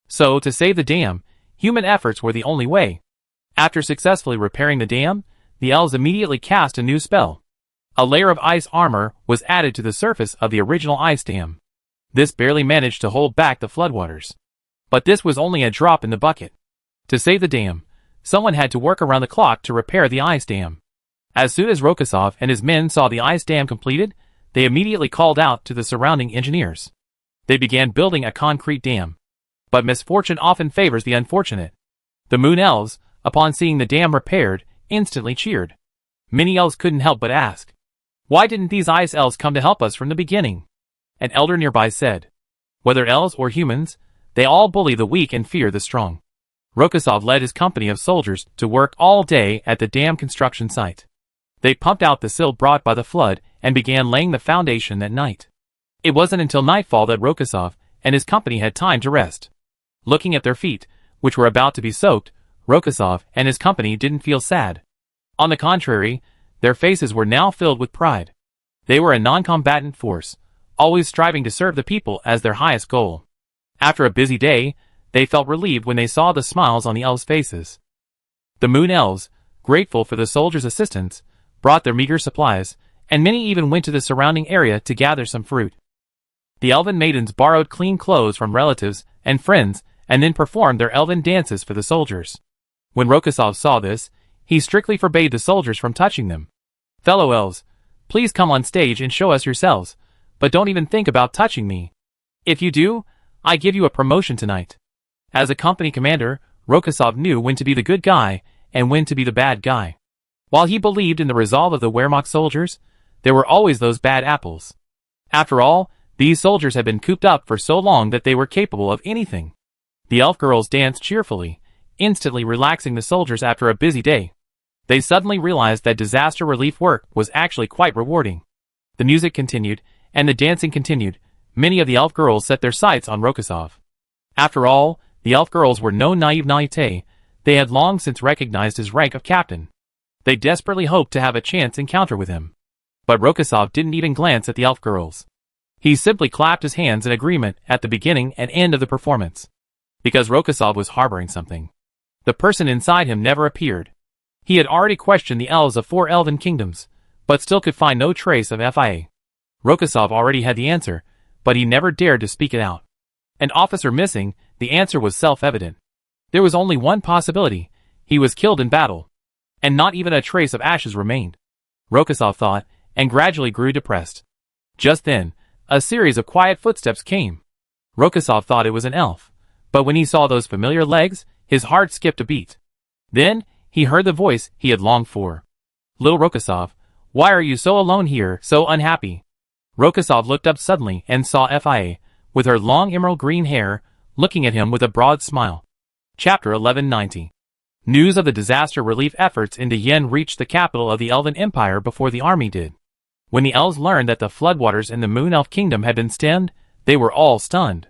So, to save the dam, human efforts were the only way. After successfully repairing the dam, the elves immediately cast a new spell. A layer of ice armor was added to the surface of the original ice dam. This barely managed to hold back the floodwaters. But this was only a drop in the bucket. To save the dam, someone had to work around the clock to repair the ice dam. As soon as Rokossov and his men saw the ice dam completed, they immediately called out to the surrounding engineers. They began building a concrete dam. But misfortune often favors the unfortunate. The Moon Elves, upon seeing the dam repaired, instantly cheered. Many elves couldn't help but ask, "Why didn't these Ice Elves come to help us from the beginning?" An elder nearby said, "Whether elves or humans, they all bully the weak and fear the strong." Rokossov led his company of soldiers to work all day at the dam construction site. They pumped out the silt brought by the flood and began laying the foundation that night. It wasn't until nightfall that Rokossov and his company had time to rest. Looking at their feet, which were about to be soaked, Rokossov and his company didn't feel sad. On the contrary, their faces were now filled with pride. They were a non-combatant force, always striving to serve the people as their highest goal. After a busy day, they felt relieved when they saw the smiles on the elves' faces. The Moon Elves, grateful for the soldiers' assistance, brought their meager supplies, and many even went to the surrounding area to gather some fruit. The elven maidens borrowed clean clothes from relatives and friends and then performed their elven dances for the soldiers. When Rokossov saw this, he strictly forbade the soldiers from touching them. "Fellow elves, please come on stage and show us yourselves, but don't even think about touching me. If you do, I give you a promotion tonight." As a company commander, Rokossov knew when to be the good guy and when to be the bad guy. While he believed in the resolve of the Wehrmacht soldiers, there were always those bad apples. After all, these soldiers had been cooped up for so long that they were capable of anything. The elf girls danced cheerfully, instantly relaxing the soldiers after a busy day. They suddenly realized that disaster relief work was actually quite rewarding. The music continued, and the dancing continued. Many of the elf girls set their sights on Rokossov. After all, the elf girls were no naive naivete. They had long since recognized his rank of captain. They desperately hoped to have a chance encounter with him. But Rokossov didn't even glance at the elf girls. He simply clapped his hands in agreement at the beginning and end of the performance. Because Rokossov was harboring something. The person inside him never appeared. He had already questioned the elves of 4 elven kingdoms, but still could find no trace of FIA. Rokossov already had the answer, but he never dared to speak it out. An officer missing, the answer was self-evident. There was only one possibility: he was killed in battle. And not even a trace of ashes remained. Rokossov thought, and gradually grew depressed. Just then, a series of quiet footsteps came. Rokossov thought it was an elf, but when he saw those familiar legs, his heart skipped a beat. Then, he heard the voice he had longed for. "Little Rokossov, why are you so alone here, so unhappy?" Rokossov looked up suddenly and saw FIA, with her long emerald green hair, looking at him with a broad smile. Chapter 1190. News of the disaster relief efforts in Yen reached the capital of the Elven Empire before the army did. When the elves learned that the floodwaters in the Moon Elf Kingdom had been stemmed, they were all stunned.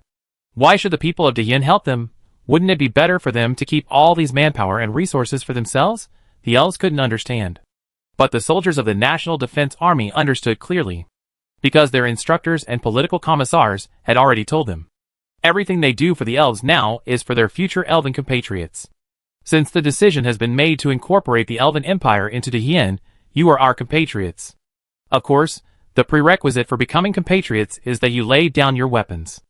Why should the people of Yen help them? Wouldn't it be better for them to keep all these manpower and resources for themselves? The elves couldn't understand. But the soldiers of the National Defense Army understood clearly. Because their instructors and political commissars had already told them. Everything they do for the elves now is for their future elven compatriots. Since the decision has been made to incorporate the Elven Empire into Yen, you are our compatriots. Of course, the prerequisite for becoming compatriots is that you lay down your weapons.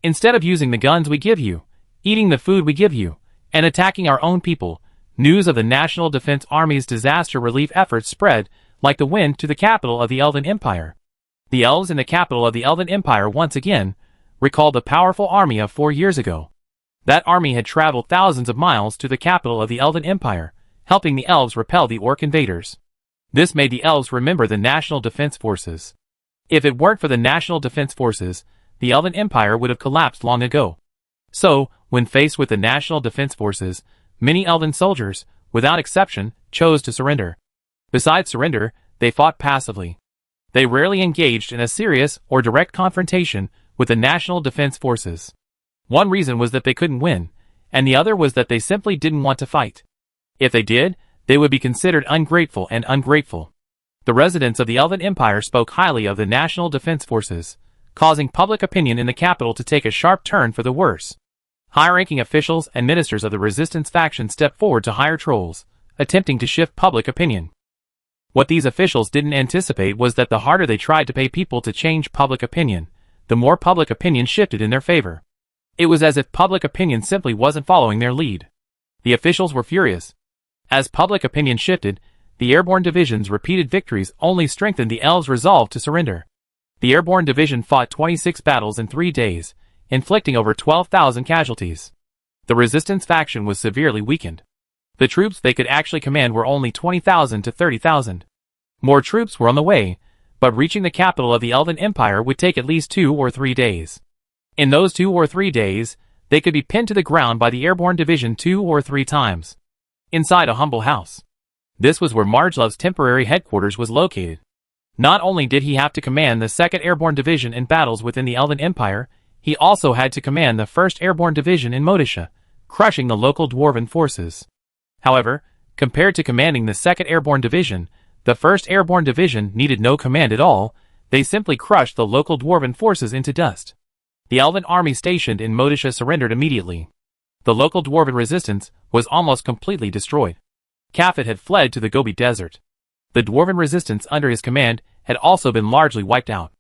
Instead of using the guns we give you, eating the food we give you, and attacking our own people, news of the National Defense Army's disaster relief efforts spread like the wind to the capital of the Elven Empire. The elves in the capital of the Elven Empire once again recalled the powerful army of 4 years ago. That army had traveled thousands of miles to the capital of the Elven Empire, helping the elves repel the orc invaders. This made the elves remember the National Defense Forces. If it weren't for the National Defense Forces, the Elven Empire would have collapsed long ago. So, when faced with the National Defense Forces, many elven soldiers, without exception, chose to surrender. Besides surrender, they fought passively. They rarely engaged in a serious or direct confrontation with the National Defense Forces. One reason was that they couldn't win, and the other was that they simply didn't want to fight. If they did, they would be considered ungrateful and ungrateful. The residents of the Elven Empire spoke highly of the National Defense Forces, causing public opinion in the capital to take a sharp turn for the worse. High-ranking officials and ministers of the resistance faction stepped forward to hire trolls, attempting to shift public opinion. What these officials didn't anticipate was that the harder they tried to pay people to change public opinion, the more public opinion shifted in their favor. It was as if public opinion simply wasn't following their lead. The officials were furious. As public opinion shifted, the airborne division's repeated victories only strengthened the elves' resolve to surrender. The airborne division fought 26 battles in 3 days, inflicting over 12,000 casualties. The resistance faction was severely weakened. The troops they could actually command were only 20,000 to 30,000. More troops were on the way, but reaching the capital of the Elven Empire would take at least 2 or 3 days. In those 2 or 3 days, they could be pinned to the ground by the airborne division 2 or 3 times. Inside a humble house. This was where Margelov's temporary headquarters was located. Not only did he have to command the 2nd Airborne Division in battles within the Elven Empire, He also had to command the 1st Airborne Division in Motisha, crushing the local dwarven forces. However, compared to commanding the 2nd Airborne Division, the 1st Airborne Division needed no command at all. They simply crushed the local dwarven forces into dust. The elven army stationed in Motisha surrendered immediately. The local dwarven resistance was almost completely destroyed. Kafit had fled to the Gobi Desert. The dwarven resistance under his command had also been largely wiped out.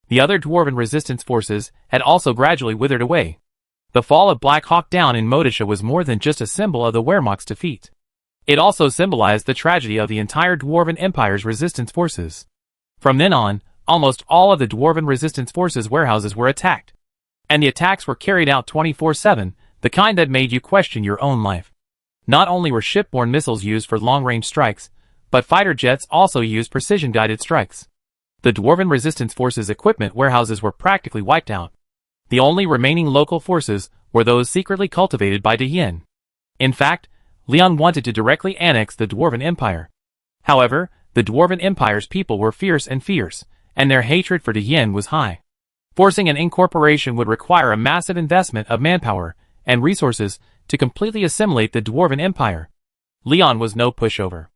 The other dwarven resistance forces had also gradually withered away. The fall of Black Hawk Down in Motisha was more than just a symbol of the Wehrmacht's defeat. It also symbolized the tragedy of the entire Dwarven Empire's resistance forces. From then on, almost all of the Dwarven resistance forces' warehouses were attacked. And the attacks were carried out 24/7, the kind that made you question your own life. Not only were shipborne missiles used for long-range strikes, but fighter jets also used precision-guided strikes. The Dwarven resistance forces' equipment warehouses were practically wiped out. The only remaining local forces were those secretly cultivated by De Yin. In fact, Leon wanted to directly annex the Dwarven Empire. However, the Dwarven Empire's people were fierce, and their hatred for De Yin was high. Forcing an incorporation would require a massive investment of manpower and resources to completely assimilate the Dwarven Empire. Leon was no pushover.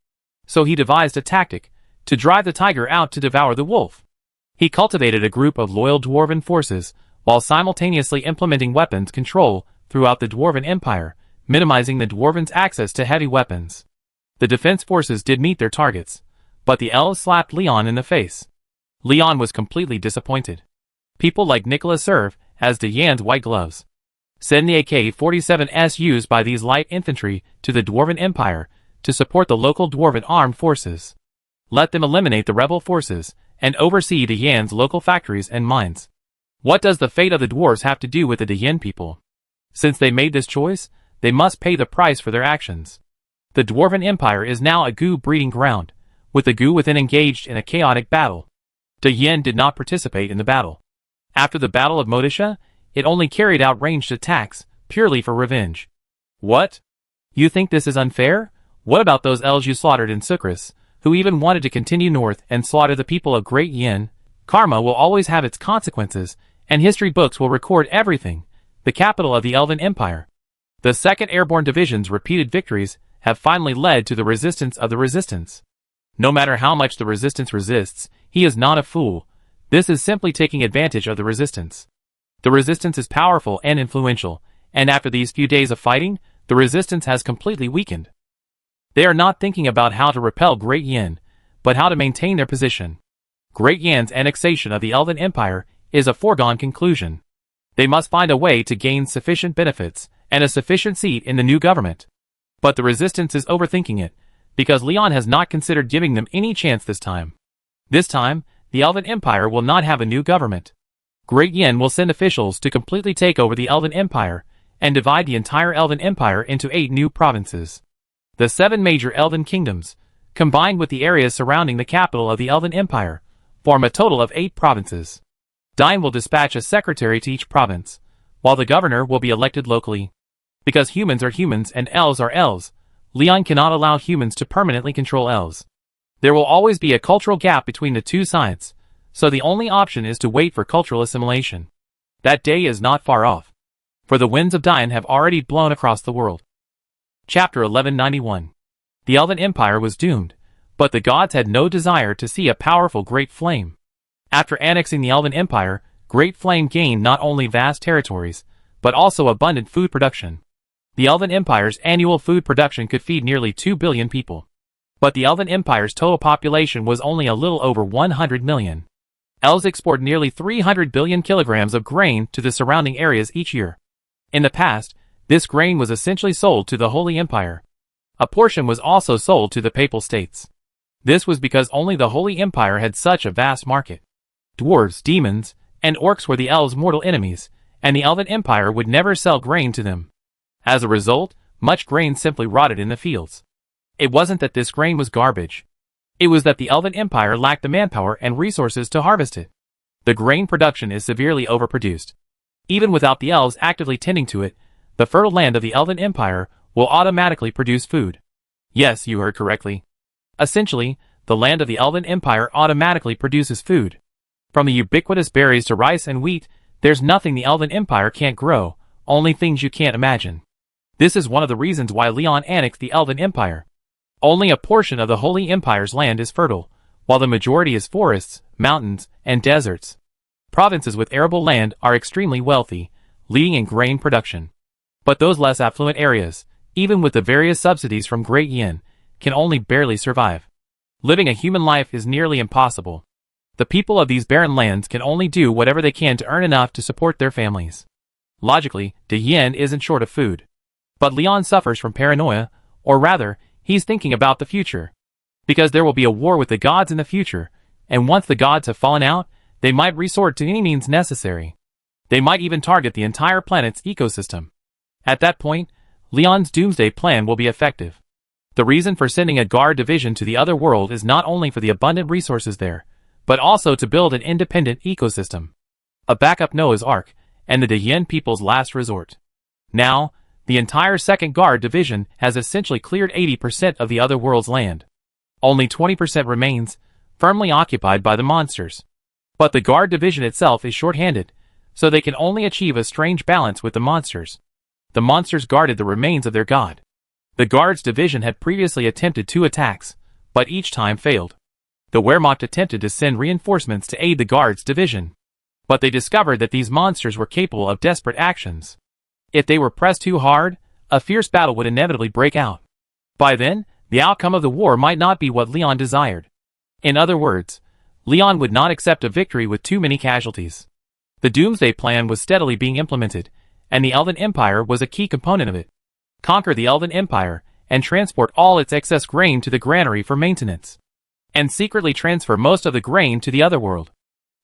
So he devised a tactic to drive the tiger out to devour the wolf. He cultivated a group of loyal Dwarven forces while simultaneously implementing weapons control throughout the Dwarven Empire, minimizing the Dwarven's access to heavy weapons. The defense forces did meet their targets, but the elves slapped Leon in the face. Leon was completely disappointed. People like Nicholas serve as De Yin's white gloves. Send the AK-47s used by these light infantry to the Dwarven Empire to support the local Dwarven armed forces. Let them eliminate the rebel forces and oversee De Yin's local factories and mines. What does the fate of the dwarves have to do with the De Yin people? Since they made this choice, they must pay the price for their actions. The Dwarven Empire is now a goo breeding ground, with the goo within engaged in a chaotic battle. De Yin did not participate in the battle. After the Battle of Motisha, it only carried out ranged attacks, purely for revenge. What? You think this is unfair? What about those elves you slaughtered in Sucrus, who even wanted to continue north and slaughter the people of Great Yin? Karma will always have its consequences, and history books will record everything. The capital of the Elven Empire. The 2nd Airborne Division's repeated victories have finally led to the resistance of the resistance. No matter how much the resistance resists, he is not a fool. This is simply taking advantage of the resistance. The resistance is powerful and influential, and after these few days of fighting, the resistance has completely weakened. They are not thinking about how to repel Great Yin, but how to maintain their position. Great Yin's annexation of the Elven Empire is a foregone conclusion. They must find a way to gain sufficient benefits and a sufficient seat in the new government. But the resistance is overthinking it, because Leon has not considered giving them any chance this time. This time, the Elven Empire will not have a new government. Great Yin will send officials to completely take over the Elven Empire and divide the entire Elven Empire into 8 new provinces. The 7 major Elven kingdoms, combined with the areas surrounding the capital of the Elven Empire, form a total of 8 provinces. Dine will dispatch a secretary to each province, while the governor will be elected locally. Because humans are humans and elves are elves, Leon cannot allow humans to permanently control elves. There will always be a cultural gap between the two sides, so the only option is to wait for cultural assimilation. That day is not far off, for the winds of Dine have already blown across the world. Chapter 1191. The Elven Empire was doomed, but the gods had no desire to see a powerful Great Flame. After annexing the Elven Empire, Great Flame gained not only vast territories, but also abundant food production. The Elven Empire's annual food production could feed nearly 2 billion people. But the Elven Empire's total population was only a little over 100 million. Elves export nearly 300 billion kilograms of grain to the surrounding areas each year. In the past, this grain was essentially sold to the Holy Empire. A portion was also sold to the Papal States. This was because only the Holy Empire had such a vast market. Dwarves, demons, and orcs were the elves' mortal enemies, and the Elven Empire would never sell grain to them. As a result, much grain simply rotted in the fields. It wasn't that this grain was garbage. It was that the Elven Empire lacked the manpower and resources to harvest it. The grain production is severely overproduced. Even without the elves actively tending to it, the fertile land of the Elven Empire will automatically produce food. Yes, you heard correctly. Essentially, the land of the Elven Empire automatically produces food. From the ubiquitous berries to rice and wheat, There's nothing the Elven Empire can't grow, only things you can't imagine. This is one of the reasons why Leon annexed the Elven Empire. Only a portion of the Holy Empire's land is fertile, while the majority is forests, mountains, and deserts. Provinces with arable land are extremely wealthy, leading in grain production. But those less affluent areas, even with the various subsidies from Great Yin, can only barely survive. Living a human life is nearly impossible. The people of these barren lands can only do whatever they can to earn enough to support their families. Logically, De Yin isn't short of food. But Leon suffers from paranoia, or rather, he's thinking about the future. Because there will be a war with the gods in the future, and once the gods have fallen out, they might resort to any means necessary. They might even target the entire planet's ecosystem. At that point, Leon's doomsday plan will be effective. The reason for sending a guard division to the other world is not only for the abundant resources there, but also to build an independent ecosystem. A backup Noah's Ark, and the De Yin people's last resort. Now, the entire 2nd Guard Division has essentially cleared 80% of the other world's land. Only 20% remains, firmly occupied by the monsters. But the Guard Division itself is short-handed, so they can only achieve a strange balance with the monsters. The monsters guarded the remains of their god. The Guards Division had previously attempted 2 attacks, but each time failed. The Wehrmacht attempted to send reinforcements to aid the Guards Division. But they discovered that these monsters were capable of desperate actions. If they were pressed too hard, a fierce battle would inevitably break out. By then, the outcome of the war might not be what Leon desired. In other words, Leon would not accept a victory with too many casualties. The Doomsday Plan was steadily being implemented, and the Elven Empire was a key component of it. Conquer the Elven Empire, and transport all its excess grain to the granary for maintenance. And secretly transfer most of the grain to the other world.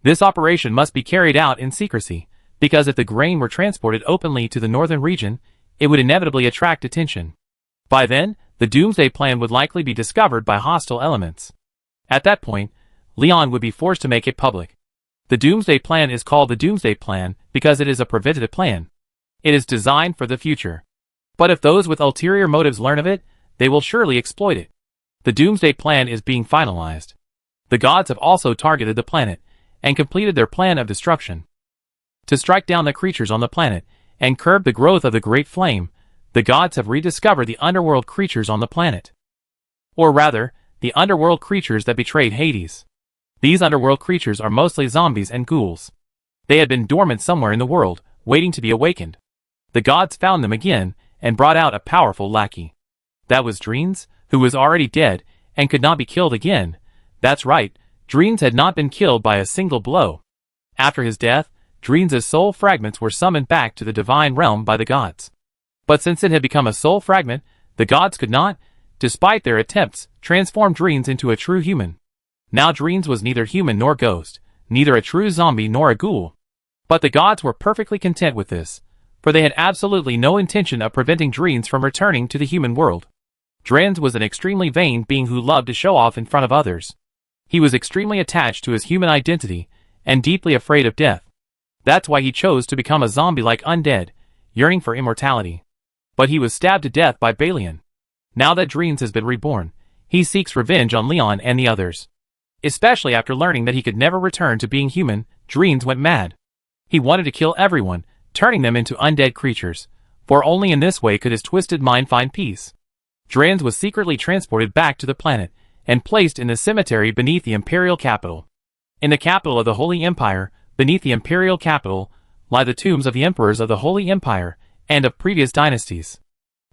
This operation must be carried out in secrecy, because if the grain were transported openly to the northern region, it would inevitably attract attention. By then, the Doomsday Plan would likely be discovered by hostile elements. At that point, Leon would be forced to make it public. The Doomsday Plan is called the Doomsday Plan because it is a preventative plan. It is designed for the future. But if those with ulterior motives learn of it, they will surely exploit it. The Doomsday Plan is being finalized. The gods have also targeted the planet, and completed their plan of destruction. To strike down the creatures on the planet, and curb the growth of the Great Flame, the gods have rediscovered the underworld creatures on the planet. Or rather, the underworld creatures that betrayed Hades. These underworld creatures are mostly zombies and ghouls. They had been dormant somewhere in the world, waiting to be awakened. The gods found them again, and brought out a powerful lackey. That was Dreens, who was already dead, and could not be killed again. That's right, Dreens had not been killed by a single blow. After his death, Dreens' soul fragments were summoned back to the divine realm by the gods. But since it had become a soul fragment, the gods could not, despite their attempts, transform Dreens into a true human. Now Dreens was neither human nor ghost, neither a true zombie nor a ghoul. But the gods were perfectly content with this, for they had absolutely no intention of preventing Dreens from returning to the human world. Dreens was an extremely vain being who loved to show off in front of others. He was extremely attached to his human identity, and deeply afraid of death. That's why he chose to become a zombie-like undead, yearning for immortality. But he was stabbed to death by Balian. Now that Dreens has been reborn, he seeks revenge on Leon and the others. Especially after learning that he could never return to being human, Dreens went mad. He wanted to kill everyone, turning them into undead creatures, for only in this way could his twisted mind find peace. Dreens was secretly transported back to the planet, and placed in the cemetery beneath the imperial capital. In the capital of the Holy Empire, beneath the imperial capital, lie the tombs of the emperors of the Holy Empire, and of previous dynasties.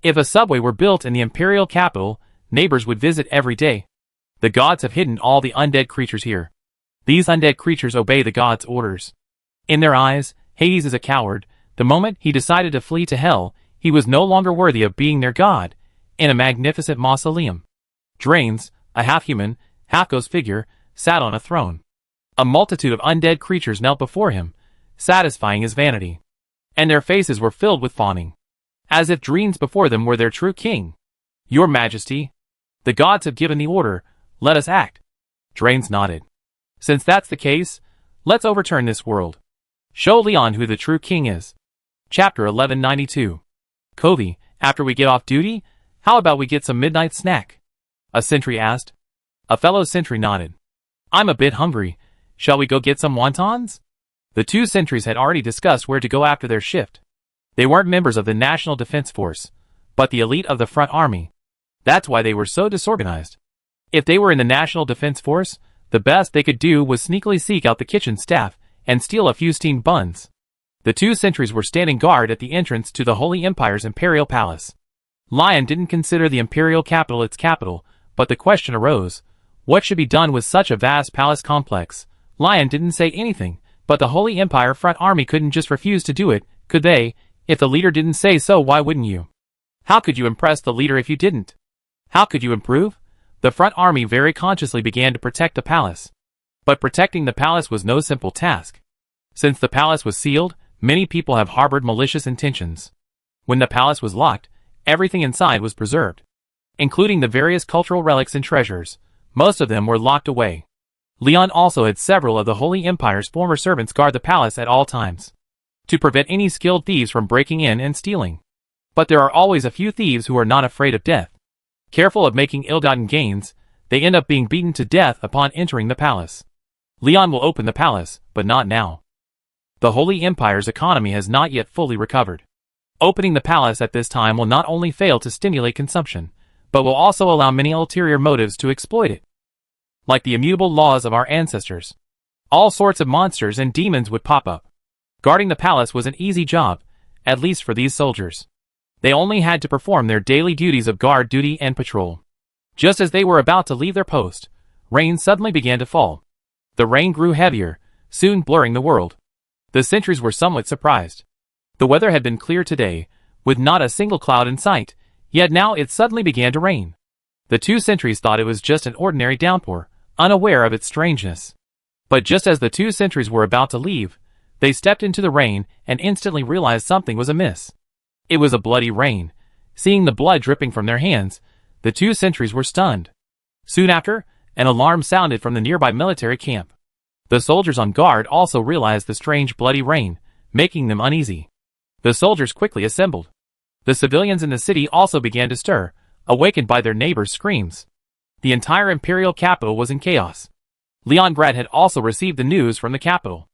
If a subway were built in the imperial capital, neighbors would visit every day. The gods have hidden all the undead creatures here. These undead creatures obey the gods' orders. In their eyes, Hades is a coward. The moment he decided to flee to hell, he was no longer worthy of being their god, in a magnificent mausoleum. Dreens, a half-human, half-ghost figure, sat on a throne. A multitude of undead creatures knelt before him, satisfying his vanity. And their faces were filled with fawning. As if Dreens before them were their true king. Your Majesty, the gods have given the order, let us act. Dreens nodded. Since that's the case, let's overturn this world. Show Leon who the true king is. Chapter 1192. Covey, after we get off duty, how about we get some midnight snack? A sentry asked. A fellow sentry nodded. I'm a bit hungry. Shall we go get some wontons? The two sentries had already discussed where to go after their shift. They weren't members of the National Defense Force, but the elite of the front army. That's why they were so disorganized. If they were in the National Defense Force, the best they could do was sneakily seek out the kitchen staff and steal a few steamed buns. The two sentries were standing guard at the entrance to the Holy Empire's imperial palace. Lion didn't consider the imperial capital its capital, but the question arose, what should be done with such a vast palace complex? Lion didn't say anything, but the Holy Empire front army couldn't just refuse to do it, could they? If the leader didn't say so, why wouldn't you? How could you impress the leader if you didn't? How could you improve? The front army very consciously began to protect the palace. But protecting the palace was no simple task. Since the palace was sealed, many people have harbored malicious intentions. When the palace was locked, everything inside was preserved, including the various cultural relics and treasures. Most of them were locked away. Leon also had several of the Holy Empire's former servants guard the palace at all times, to prevent any skilled thieves from breaking in and stealing. But there are always a few thieves who are not afraid of death. Careful of making ill-gotten gains, they end up being beaten to death upon entering the palace. Leon will open the palace, but not now. The Holy Empire's economy has not yet fully recovered. Opening the palace at this time will not only fail to stimulate consumption, but will also allow many ulterior motives to exploit it. Like the immutable laws of our ancestors, all sorts of monsters and demons would pop up. Guarding the palace was an easy job, at least for these soldiers. They only had to perform their daily duties of guard duty and patrol. Just as they were about to leave their post, rain suddenly began to fall. The rain grew heavier, soon blurring the world. The sentries were somewhat surprised. The weather had been clear today, with not a single cloud in sight, yet now it suddenly began to rain. The two sentries thought it was just an ordinary downpour, unaware of its strangeness. But just as the two sentries were about to leave, they stepped into the rain and instantly realized something was amiss. It was a bloody rain. Seeing the blood dripping from their hands, the two sentries were stunned. Soon after, an alarm sounded from the nearby military camp. The soldiers on guard also realized the strange bloody rain, making them uneasy. The soldiers quickly assembled. The civilians in the city also began to stir, awakened by their neighbors' screams. The entire imperial capital was in chaos. Leongrad had also received the news from the capital.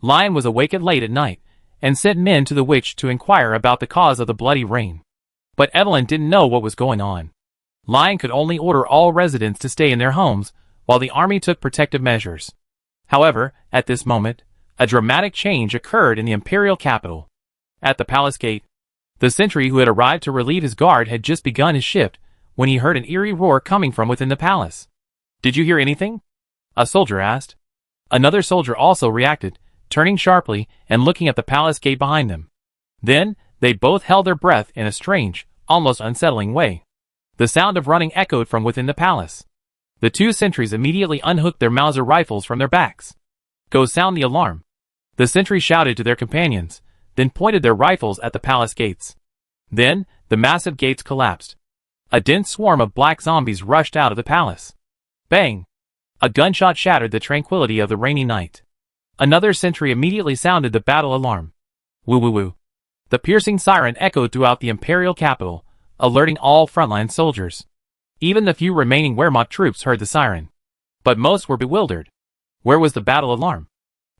Lion was awakened late at night, and sent men to the witch to inquire about the cause of the bloody rain. But Evelyn didn't know what was going on. Lion could only order all residents to stay in their homes, while the army took protective measures. However, at this moment, a dramatic change occurred in the imperial capital. At the palace gate, the sentry who had arrived to relieve his guard had just begun his shift, when he heard an eerie roar coming from within the palace. "Did you hear anything?" a soldier asked. Another soldier also reacted, turning sharply and looking at the palace gate behind them. Then, they both held their breath in a strange, almost unsettling way. The sound of running echoed from within the palace. The two sentries immediately unhooked their Mauser rifles from their backs. "Go sound the alarm." The sentries shouted to their companions, then pointed their rifles at the palace gates. Then, the massive gates collapsed. A dense swarm of black zombies rushed out of the palace. Bang! A gunshot shattered the tranquility of the rainy night. Another sentry immediately sounded the battle alarm. Woo woo woo. The piercing siren echoed throughout the imperial capital, alerting all frontline soldiers. Even the few remaining Wehrmacht troops heard the siren. But most were bewildered. Where was the battle alarm?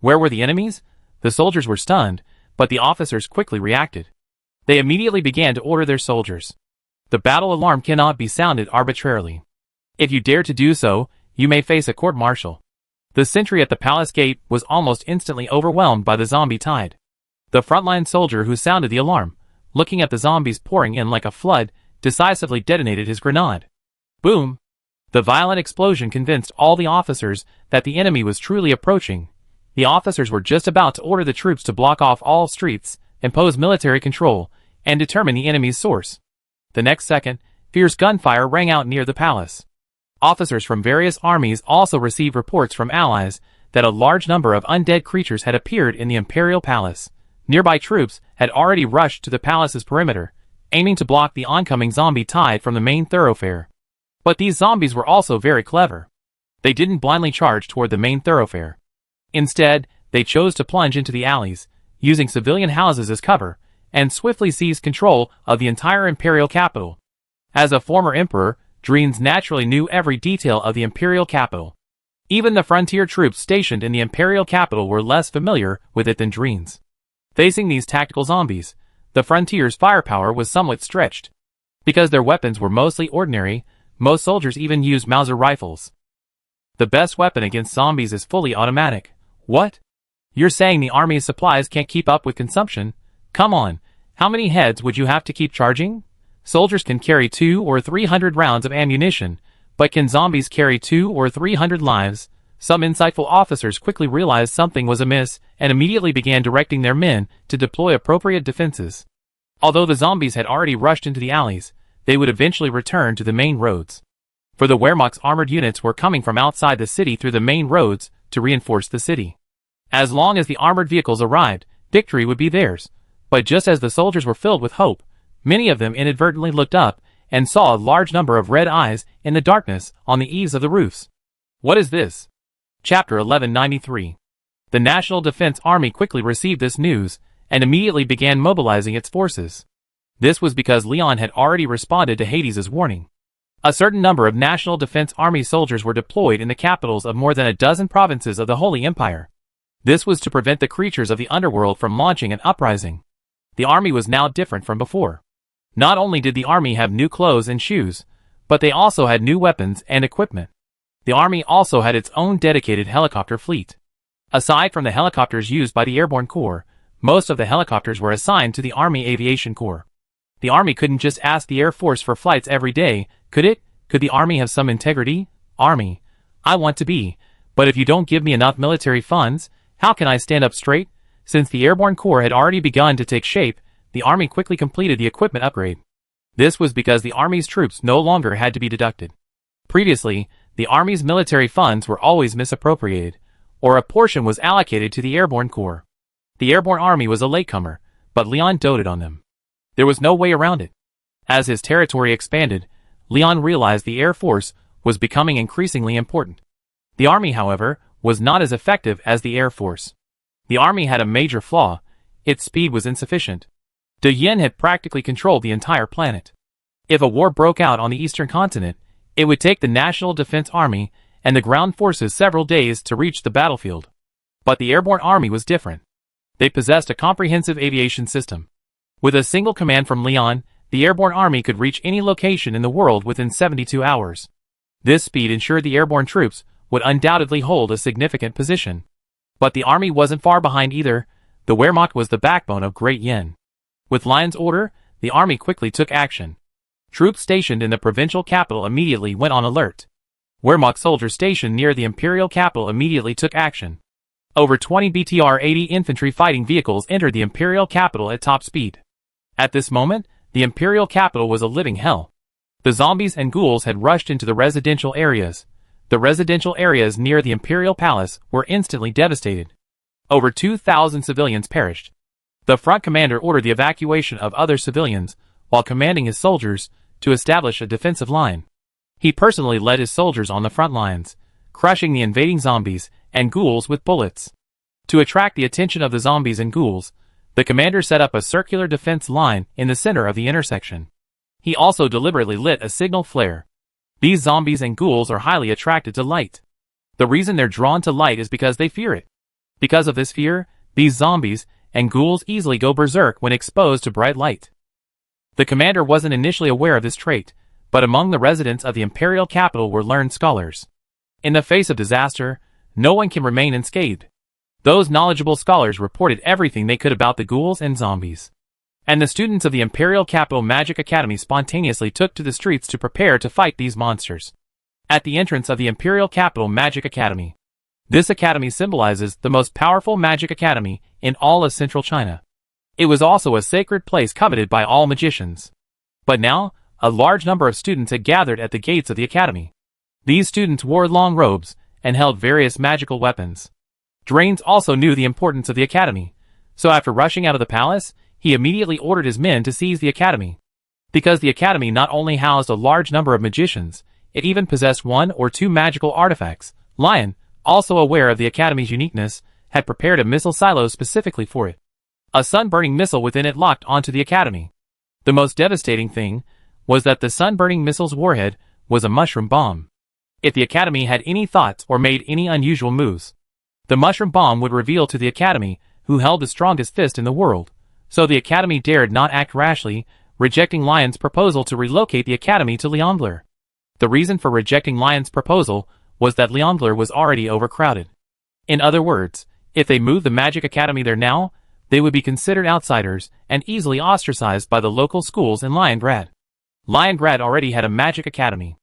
Where were the enemies? The soldiers were stunned, but the officers quickly reacted. They immediately began to order their soldiers. The battle alarm cannot be sounded arbitrarily. If you dare to do so, you may face a court-martial. The sentry at the palace gate was almost instantly overwhelmed by the zombie tide. The frontline soldier who sounded the alarm, looking at the zombies pouring in like a flood, decisively detonated his grenade. Boom! The violent explosion convinced all the officers that the enemy was truly approaching. The officers were just about to order the troops to block off all streets, impose military control, and determine the enemy's source. The next second, fierce gunfire rang out near the palace. Officers from various armies also received reports from allies that a large number of undead creatures had appeared in the imperial palace. Nearby troops had already rushed to the palace's perimeter, aiming to block the oncoming zombie tide from the main thoroughfare. But these zombies were also very clever. They didn't blindly charge toward the main thoroughfare. Instead, they chose to plunge into the alleys, using civilian houses as cover, and swiftly seized control of the entire imperial capital. As a former emperor, Dreens naturally knew every detail of the imperial capital. Even the frontier troops stationed in the imperial capital were less familiar with it than Dreens. Facing these tactical zombies, the frontier's firepower was somewhat stretched. Because their weapons were mostly ordinary, most soldiers even used Mauser rifles. The best weapon against zombies is fully automatic. What? You're saying the army's supplies can't keep up with consumption? Come on, how many heads would you have to keep charging? Soldiers can carry 200 or 300 rounds of ammunition, but can zombies carry 200 or 300 lives? Some insightful officers quickly realized something was amiss and immediately began directing their men to deploy appropriate defenses. Although the zombies had already rushed into the alleys, they would eventually return to the main roads. For the Wehrmacht's armored units were coming from outside the city through the main roads to reinforce the city. As long as the armored vehicles arrived, victory would be theirs. But just as the soldiers were filled with hope, many of them inadvertently looked up and saw a large number of red eyes in the darkness on the eaves of the roofs. What is this? Chapter 1193. The National Defense Army quickly received this news and immediately began mobilizing its forces. This was because Leon had already responded to Hades's warning. A certain number of National Defense Army soldiers were deployed in the capitals of more than a dozen provinces of the Holy Empire. This was to prevent the creatures of the underworld from launching an uprising. The army was now different from before. Not only did the army have new clothes and shoes, but they also had new weapons and equipment. The army also had its own dedicated helicopter fleet. Aside from the helicopters used by the Airborne Corps, most of the helicopters were assigned to the Army Aviation Corps. The army couldn't just ask the Air Force for flights every day, could it? Could the army have some integrity? Army, I want to be, but if you don't give me enough military funds, how can I stand up straight? Since the Airborne Corps had already begun to take shape, the army quickly completed the equipment upgrade. This was because the army's troops no longer had to be deducted. Previously, the army's military funds were always misappropriated, or a portion was allocated to the Airborne Corps. The Airborne Army was a latecomer, but Leon doted on them. There was no way around it. As his territory expanded, Leon realized the Air Force was becoming increasingly important. The army, however, was not as effective as the Air Force. The army had a major flaw: its speed was insufficient. De Yin had practically controlled the entire planet. If a war broke out on the eastern continent, it would take the National Defense Army and the ground forces several days to reach the battlefield. But the Airborne Army was different. They possessed a comprehensive aviation system. With a single command from Leon, the Airborne Army could reach any location in the world within 72 hours. This speed ensured the airborne troops would undoubtedly hold a significant position. But the army wasn't far behind either. The Wehrmacht was the backbone of Great Yin. With Lion's order, the army quickly took action. Troops stationed in the provincial capital immediately went on alert. Wehrmacht soldiers stationed near the imperial capital immediately took action. Over 20 BTR-80 infantry fighting vehicles entered the imperial capital at top speed. At this moment, the imperial capital was a living hell. The zombies and ghouls had rushed into the residential areas. The residential areas near the imperial palace were instantly devastated. Over 2,000 civilians perished. The front commander ordered the evacuation of other civilians, while commanding his soldiers to establish a defensive line. He personally led his soldiers on the front lines, crushing the invading zombies and ghouls with bullets. To attract the attention of the zombies and ghouls, the commander set up a circular defense line in the center of the intersection. He also deliberately lit a signal flare. These zombies and ghouls are highly attracted to light. The reason they're drawn to light is because they fear it. Because of this fear, these zombies and ghouls easily go berserk when exposed to bright light. The commander wasn't initially aware of this trait, but among the residents of the imperial capital were learned scholars. In the face of disaster, no one can remain unscathed. Those knowledgeable scholars reported everything they could about the ghouls and zombies. And the students of the Imperial Capital Magic Academy spontaneously took to the streets to prepare to fight these monsters. At the entrance of the Imperial Capital Magic Academy. This academy symbolizes the most powerful magic academy in all of central China. It was also a sacred place coveted by all magicians. But now, a large number of students had gathered at the gates of the academy. These students wore long robes and held various magical weapons. Drains also knew the importance of the academy, so after rushing out of the palace, he immediately ordered his men to seize the academy. Because the academy not only housed a large number of magicians, it even possessed 1 or 2 magical artifacts. Lion, also aware of the academy's uniqueness, had prepared a missile silo specifically for it. A sun-burning missile within it locked onto the academy. The most devastating thing was that the sun-burning missile's warhead was a mushroom bomb. If the Academy had any thoughts or made any unusual moves, the mushroom bomb would reveal to the Academy who held the strongest fist in the world. So the Academy dared not act rashly, rejecting Lion's proposal to relocate the Academy to Leongler. The reason for rejecting Lion's proposal was that Leongler was already overcrowded. In other words, if they moved the Magic Academy there now, they would be considered outsiders and easily ostracized by the local schools in Liongrad. Liongrad already had a Magic Academy,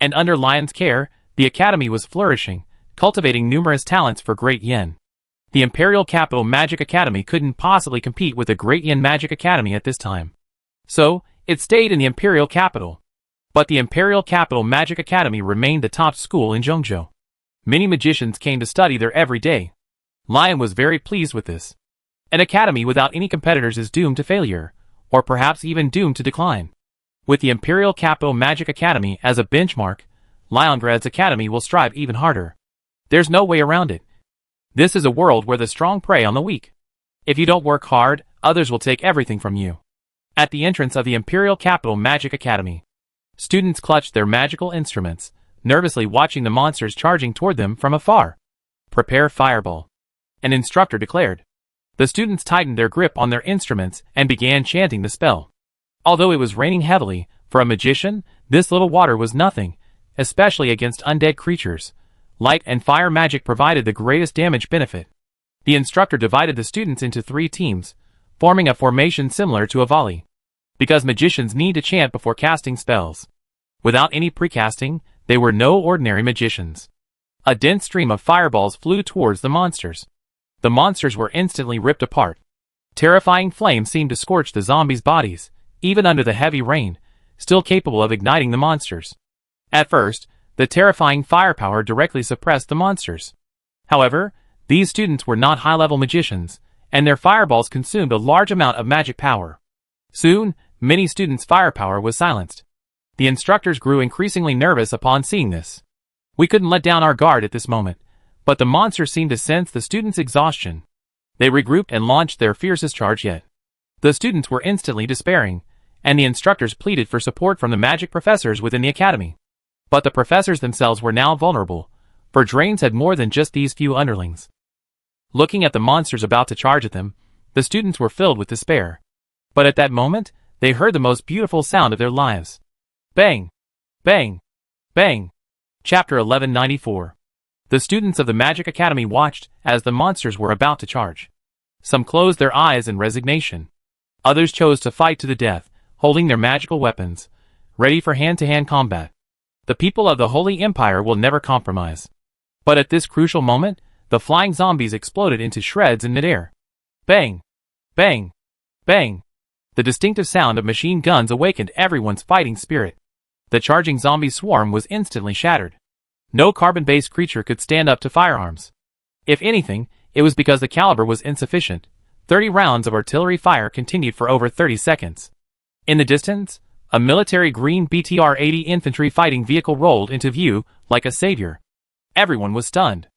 and under Lion's care, the Academy was flourishing, cultivating numerous talents for Great Yen. The Imperial Capital Magic Academy couldn't possibly compete with the Great Yen Magic Academy at this time. So, it stayed in the Imperial Capital. But the Imperial Capital Magic Academy remained the top school in Zhengzhou. Many magicians came to study there every day. Lion was very pleased with this. An academy without any competitors is doomed to failure, or perhaps even doomed to decline. With the Imperial Capital Magic Academy as a benchmark, Liongrad's academy will strive even harder. There's no way around it. This is a world where the strong prey on the weak. If you don't work hard, others will take everything from you. At the entrance of the Imperial Capital Magic Academy, students clutched their magical instruments, nervously watching the monsters charging toward them from afar. "Prepare Fireball," an instructor declared. The students tightened their grip on their instruments and began chanting the spell. Although it was raining heavily, for a magician, this little water was nothing, especially against undead creatures. Light and fire magic provided the greatest damage benefit. The instructor divided the students into 3 teams, forming a formation similar to a volley. Because magicians need to chant before casting spells. Without any precasting, they were no ordinary magicians. A dense stream of fireballs flew towards the monsters. The monsters were instantly ripped apart. Terrifying flames seemed to scorch the zombies' bodies, even under the heavy rain, still capable of igniting the monsters. At first, the terrifying firepower directly suppressed the monsters. However, these students were not high-level magicians, and their fireballs consumed a large amount of magic power. Soon, many students' firepower was silenced. The instructors grew increasingly nervous upon seeing this. We couldn't let down our guard at this moment, but the monsters seemed to sense the students' exhaustion. They regrouped and launched their fiercest charge yet. The students were instantly despairing, and the instructors pleaded for support from the magic professors within the academy. But the professors themselves were now vulnerable, for Drains had more than just these few underlings. Looking at the monsters about to charge at them, the students were filled with despair. But at that moment, they heard the most beautiful sound of their lives. Bang! Bang! Bang! Chapter 1194. The students of the Magic Academy watched as the monsters were about to charge. Some closed their eyes in resignation. Others chose to fight to the death, holding their magical weapons, ready for hand-to-hand combat. The people of the Holy Empire will never compromise. But at this crucial moment, the flying zombies exploded into shreds in midair. Bang! Bang! Bang! The distinctive sound of machine guns awakened everyone's fighting spirit. The charging zombie swarm was instantly shattered. No carbon-based creature could stand up to firearms. If anything, it was because the caliber was insufficient. 30 rounds of artillery fire continued for over 30 seconds. In the distance, a military green BTR-80 infantry fighting vehicle rolled into view like a savior. Everyone was stunned.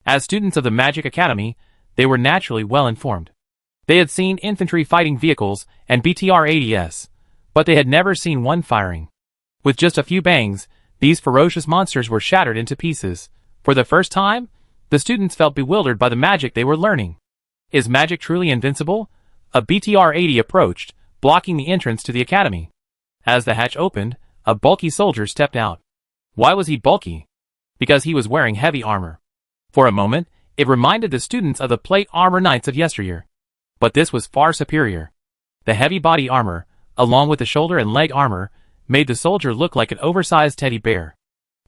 As students of the Magic Academy, they were naturally well informed. They had seen infantry fighting vehicles and BTR-80s, but they had never seen one firing. With just a few bangs, these ferocious monsters were shattered into pieces. For the first time, the students felt bewildered by the magic they were learning. Is magic truly invincible? A BTR-80 approached, blocking the entrance to the academy. As the hatch opened, a bulky soldier stepped out. Why was he bulky? Because he was wearing heavy armor. For a moment, it reminded the students of the plate armor knights of yesteryear. But this was far superior. The heavy body armor, along with the shoulder and leg armor, made the soldier look like an oversized teddy bear.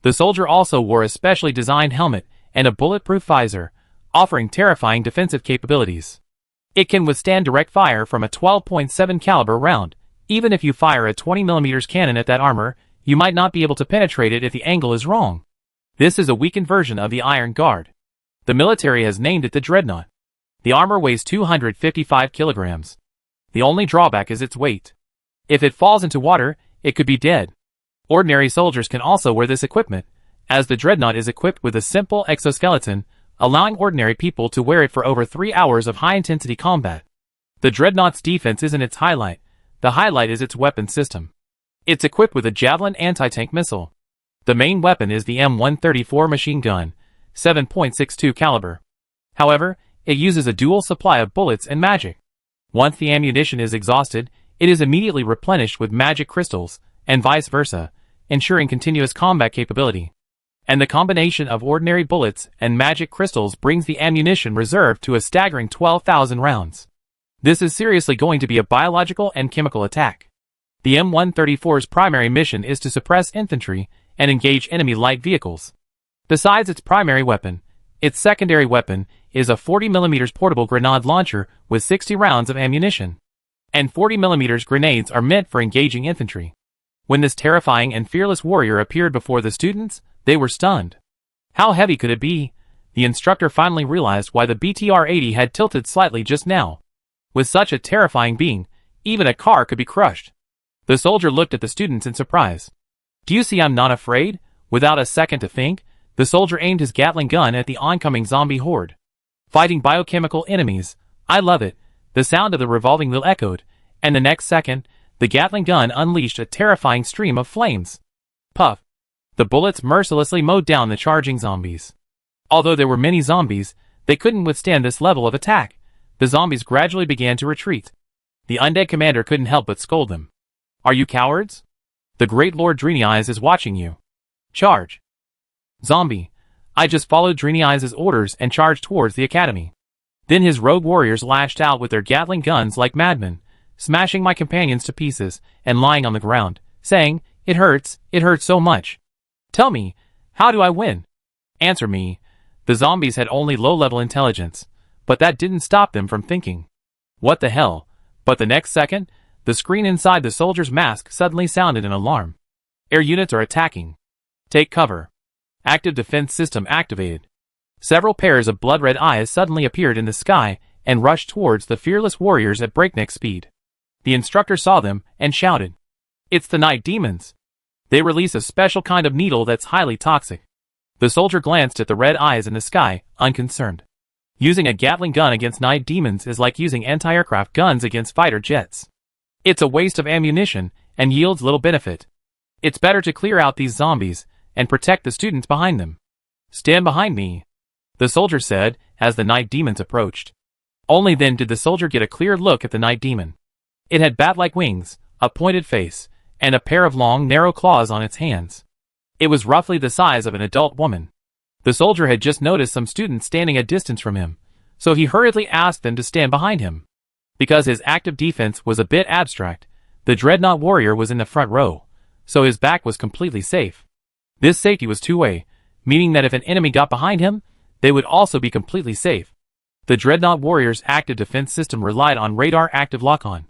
The soldier also wore a specially designed helmet and a bulletproof visor, offering terrifying defensive capabilities. It can withstand direct fire from a 12.7 caliber round. Even if you fire a 20mm cannon at that armor, you might not be able to penetrate it if the angle is wrong. This is a weakened version of the Iron Guard. The military has named it the Dreadnought. The armor weighs 255 kilograms. The only drawback is its weight. If it falls into water, it could be dead. Ordinary soldiers can also wear this equipment, as the Dreadnought is equipped with a simple exoskeleton, allowing ordinary people to wear it for over 3 hours of high-intensity combat. The Dreadnought's defense isn't its highlight. The highlight is its weapon system. It's equipped with a Javelin anti-tank missile. The main weapon is the M134 machine gun, 7.62 caliber. However, it uses a dual supply of bullets and magic. Once the ammunition is exhausted, it is immediately replenished with magic crystals, and vice versa, ensuring continuous combat capability. And the combination of ordinary bullets and magic crystals brings the ammunition reserve to a staggering 12,000 rounds. This is seriously going to be a biological and chemical attack. The M134's primary mission is to suppress infantry and engage enemy light vehicles. Besides its primary weapon, its secondary weapon is a 40mm portable grenade launcher with 60 rounds of ammunition. And 40mm grenades are meant for engaging infantry. When this terrifying and fearless warrior appeared before the students, they were stunned. How heavy could it be? The instructor finally realized why the BTR-80 had tilted slightly just now. With such a terrifying being, even a car could be crushed. The soldier looked at the students in surprise. Do you see I'm not afraid? Without a second to think, the soldier aimed his Gatling gun at the oncoming zombie horde. Fighting biochemical enemies, I love it. The sound of the revolving wheel echoed, and the next second, the Gatling gun unleashed a terrifying stream of flames. Puff! The bullets mercilessly mowed down the charging zombies. Although there were many zombies, they couldn't withstand this level of attack. The zombies gradually began to retreat. The undead commander couldn't help but scold them. Are you cowards? The great Lord Dreamy Eyes is watching you. Charge! Zombie! I just followed Dreamy Eyes' orders and charged towards the academy. Then his rogue warriors lashed out with their Gatling guns like madmen, smashing my companions to pieces and lying on the ground, saying, it hurts so much. Tell me, how do I win? Answer me. The zombies had only low-level intelligence, but that didn't stop them from thinking. What the hell? But the next second, the screen inside the soldier's mask suddenly sounded an alarm. Air units are attacking. Take cover. Active defense system activated. Several pairs of blood-red eyes suddenly appeared in the sky and rushed towards the fearless warriors at breakneck speed. The instructor saw them and shouted, it's the night demons. They release a special kind of needle that's highly toxic. The soldier glanced at the red eyes in the sky, unconcerned. Using a Gatling gun against night demons is like using anti-aircraft guns against fighter jets. It's a waste of ammunition and yields little benefit. It's better to clear out these zombies and protect the students behind them. Stand behind me, the soldier said as the night demons approached. Only then did the soldier get a clear look at the night demon. It had bat-like wings, a pointed face, and a pair of long, narrow claws on its hands. It was roughly the size of an adult woman. The soldier had just noticed some students standing a distance from him, so he hurriedly asked them to stand behind him. Because his active defense was a bit abstract, the dreadnought warrior was in the front row, so his back was completely safe. This safety was two-way, meaning that if an enemy got behind him, they would also be completely safe. The dreadnought warrior's active defense system relied on radar active lock-on.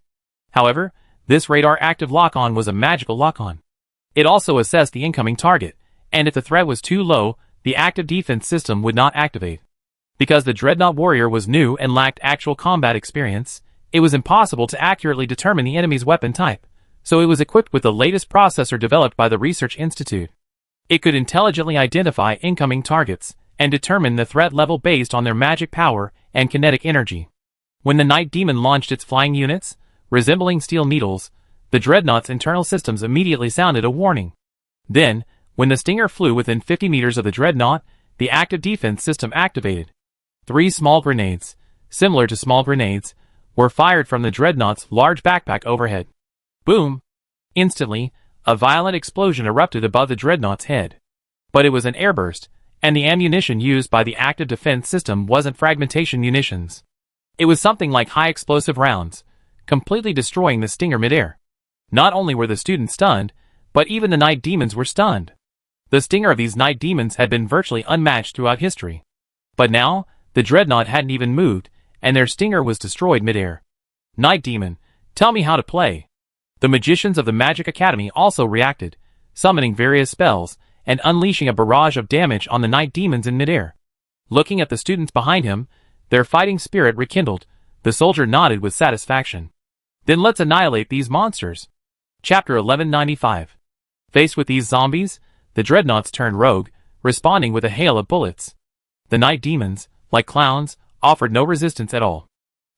However, this radar active lock-on was a magical lock-on. It also assessed the incoming target, and if the threat was too low, the active defense system would not activate. Because the dreadnought warrior was new and lacked actual combat experience, it was impossible to accurately determine the enemy's weapon type, so it was equipped with the latest processor developed by the Research Institute. It could intelligently identify incoming targets and determine the threat level based on their magic power and kinetic energy. When the night demon launched its flying units, resembling steel needles, the dreadnought's internal systems immediately sounded a warning. Then, when the Stinger flew within 50 meters of the dreadnought, the active defense system activated. 3 small grenades, similar to small grenades, were fired from the dreadnought's large backpack overhead. Boom! Instantly, a violent explosion erupted above the dreadnought's head. But it was an airburst, and the ammunition used by the active defense system wasn't fragmentation munitions. It was something like high-explosive rounds, completely destroying the Stinger midair. Not only were the students stunned, but even the night demons were stunned. The stinger of these night demons had been virtually unmatched throughout history. But now, the dreadnought hadn't even moved, and their stinger was destroyed midair. Night demon, tell me how to play. The magicians of the Magic Academy also reacted, summoning various spells, and unleashing a barrage of damage on the night demons in midair. Looking at the students behind him, their fighting spirit rekindled. The soldier nodded with satisfaction. Then let's annihilate these monsters. Chapter 1195. Faced with these zombies, the dreadnoughts turned rogue, responding with a hail of bullets. The night demons, like clowns, offered no resistance at all.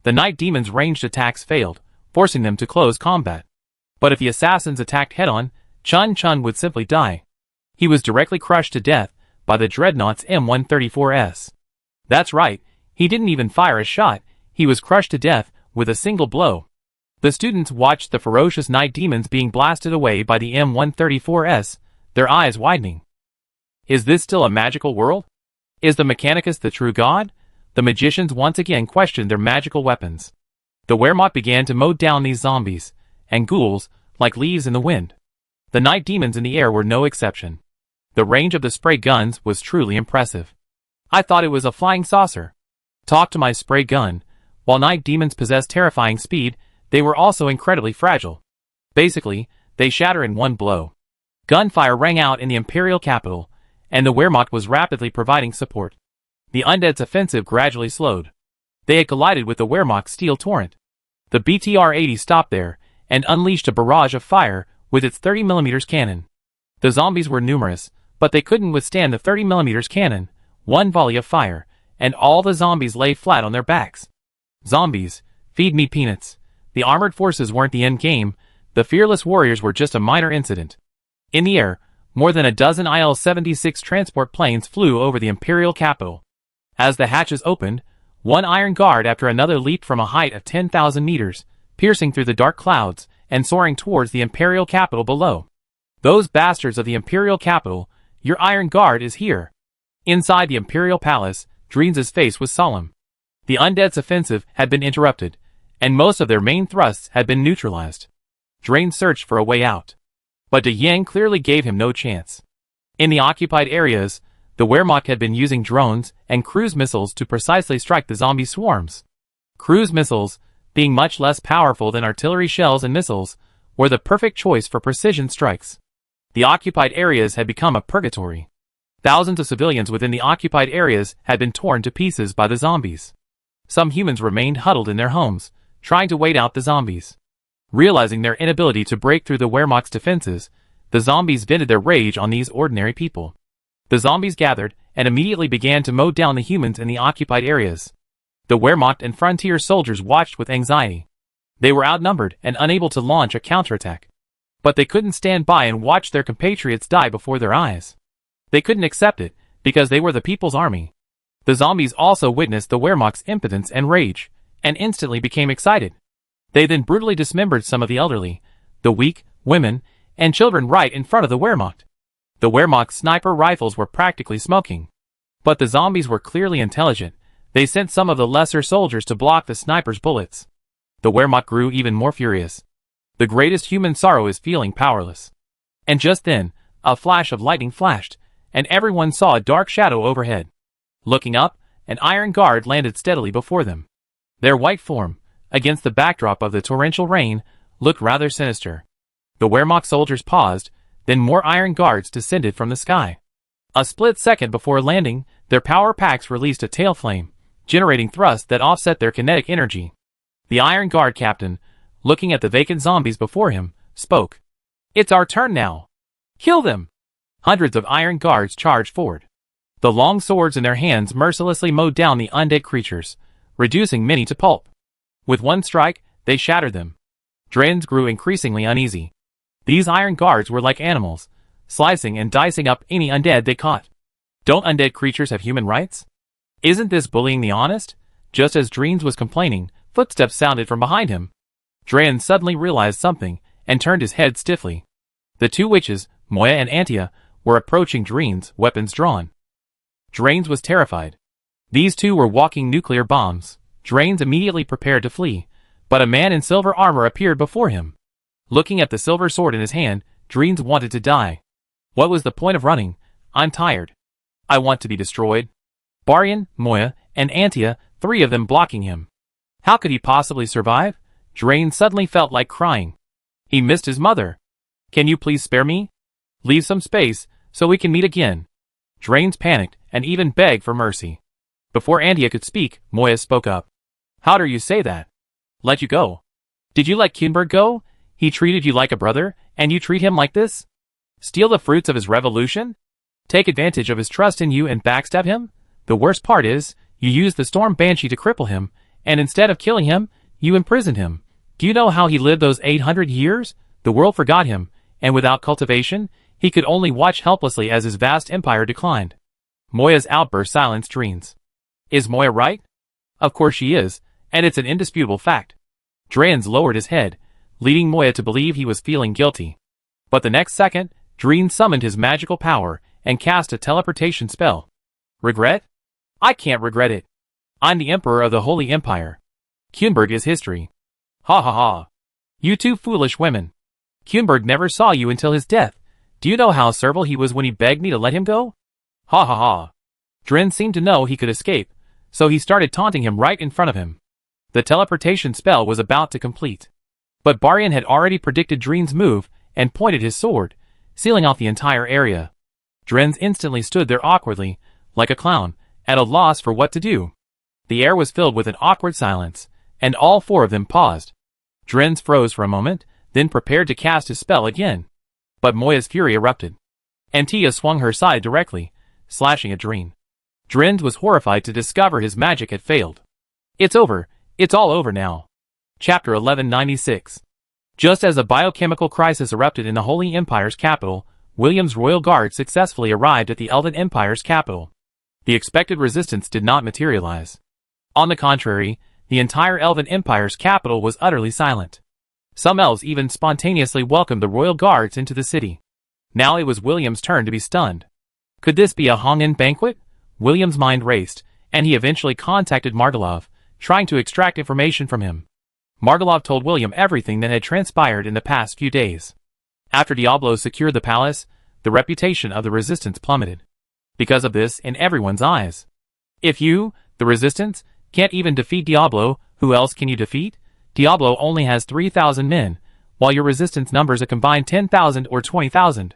The night demons' ranged attacks failed, forcing them to close combat. But if the assassins attacked head-on, Chun Chun would simply die. He was directly crushed to death by the dreadnought's M134S. That's right, he didn't even fire a shot, he was crushed to death with a single blow. The students watched the ferocious night demons being blasted away by the M134S, their eyes widening. Is this still a magical world? Is the Mechanicus the true god? The magicians once again questioned their magical weapons. The Wehrmacht began to mow down these zombies and ghouls like leaves in the wind. The night demons in the air were no exception. The range of the spray guns was truly impressive. I thought it was a flying saucer. Talk to my spray gun. While night demons possess terrifying speed, they were also incredibly fragile. Basically, they shatter in one blow. Gunfire rang out in the imperial capital, and the Wehrmacht was rapidly providing support. The undead's offensive gradually slowed. They had collided with the Wehrmacht's steel torrent. The BTR-80 stopped there and unleashed a barrage of fire with its 30mm cannon. The zombies were numerous, but they couldn't withstand the 30mm cannon. One volley of fire, and all the zombies lay flat on their backs. Zombies, feed me peanuts. The armored forces weren't the end game, the fearless warriors were just a minor incident. In the air, more than a dozen IL-76 transport planes flew over the imperial capital. As the hatches opened, one iron guard after another leaped from a height of 10,000 meters, piercing through the dark clouds and soaring towards the imperial capital below. Those bastards of the imperial capital, your iron guard is here. Inside the imperial palace, Dreens' face was solemn. The undead's offensive had been interrupted, and most of their main thrusts had been neutralized. Dreens searched for a way out. But De Yang clearly gave him no chance. In the occupied areas, the Wehrmacht had been using drones and cruise missiles to precisely strike the zombie swarms. Cruise missiles, being much less powerful than artillery shells and missiles, were the perfect choice for precision strikes. The occupied areas had become a purgatory. Thousands of civilians within the occupied areas had been torn to pieces by the zombies. Some humans remained huddled in their homes, trying to wait out the zombies. Realizing their inability to break through the Wehrmacht's defenses, the zombies vented their rage on these ordinary people. The zombies gathered and immediately began to mow down the humans in the occupied areas. The Wehrmacht and frontier soldiers watched with anxiety. They were outnumbered and unable to launch a counterattack. But they couldn't stand by and watch their compatriots die before their eyes. They couldn't accept it, because they were the people's army. The zombies also witnessed the Wehrmacht's impotence and rage, and instantly became excited. They then brutally dismembered some of the elderly, the weak, women, and children right in front of the Wehrmacht. The Wehrmacht's sniper rifles were practically smoking. But the zombies were clearly intelligent. They sent some of the lesser soldiers to block the snipers' bullets. The Wehrmacht grew even more furious. The greatest human sorrow is feeling powerless. And just then, a flash of lightning flashed, and everyone saw a dark shadow overhead. Looking up, an iron guard landed steadily before them. Their white form, against the backdrop of the torrential rain, looked rather sinister. The Wehrmacht soldiers paused, then more iron guards descended from the sky. A split second before landing, their power packs released a tail flame, generating thrust that offset their kinetic energy. The iron guard captain, looking at the vacant zombies before him, spoke. "It's our turn now. Kill them!" Hundreds of iron guards charged forward. The long swords in their hands mercilessly mowed down the undead creatures, reducing many to pulp. With one strike, they shattered them. Dreens grew increasingly uneasy. These iron guards were like animals, slicing and dicing up any undead they caught. Don't undead creatures have human rights? Isn't this bullying the honest? Just as Dreens was complaining, footsteps sounded from behind him. Dreens suddenly realized something, and turned his head stiffly. The two witches, Moya and Antia, were approaching Dreens, weapons drawn. Dreens was terrified. These two were walking nuclear bombs. Dreens immediately prepared to flee, but a man in silver armor appeared before him. Looking at the silver sword in his hand, Dreens wanted to die. What was the point of running? I'm tired. I want to be destroyed. Baryan, Moya, and Antia, three of them blocking him. How could he possibly survive? Dreens suddenly felt like crying. He missed his mother. Can you please spare me? Leave some space, so we can meet again. Dreens panicked, and even begged for mercy. Before Antia could speak, Moya spoke up. How dare you say that? Let you go. Did you let Kinberg go? He treated you like a brother, and you treat him like this? Steal the fruits of his revolution? Take advantage of his trust in you and backstab him? The worst part is, you used the Storm Banshee to cripple him, and instead of killing him, you imprisoned him. Do you know how he lived those 800 years? The world forgot him, and without cultivation, He could only watch helplessly as his vast empire declined. Moya's outburst silenced Dreens. Is Moya right? Of course she is, and it's an indisputable fact. Dreens lowered his head, leading Moya to believe he was feeling guilty. But the next second, Dreens summoned his magical power and cast a teleportation spell. Regret? I can't regret it. I'm the Emperor of the Holy Empire. Kuenberg is history. Ha ha ha. You two foolish women. Kuenberg never saw you until his death. Do you know how servile he was when he begged me to let him go? Ha ha ha. Dren seemed to know he could escape, so he started taunting him right in front of him. The teleportation spell was about to complete. But Baryan had already predicted Dren's move and pointed his sword, sealing off the entire area. Dren instantly stood there awkwardly, like a clown, at a loss for what to do. The air was filled with an awkward silence, and all four of them paused. Dren froze for a moment, then prepared to cast his spell again. But Moya's fury erupted. Antia swung her side directly, slashing at Dren. Dren was horrified to discover his magic had failed. It's over. It's all over now. Chapter 1196. Just as a biochemical crisis erupted in the Holy Empire's capital, William's royal guard successfully arrived at the Elven Empire's capital. The expected resistance did not materialize. On the contrary, the entire Elven Empire's capital was utterly silent. Some elves even spontaneously welcomed the royal guards into the city. Now it was William's turn to be stunned. Could this be a Hongin banquet? William's mind raced, and he eventually contacted Margalov, trying to extract information from him. Margalov told William everything that had transpired in the past few days. After Diablo secured the palace, the reputation of the resistance plummeted. Because of this in everyone's eyes. If you, the resistance, can't even defeat Diablo, who else can you defeat? Diablo only has 3,000 men, while your resistance numbers a combined 10,000 or 20,000.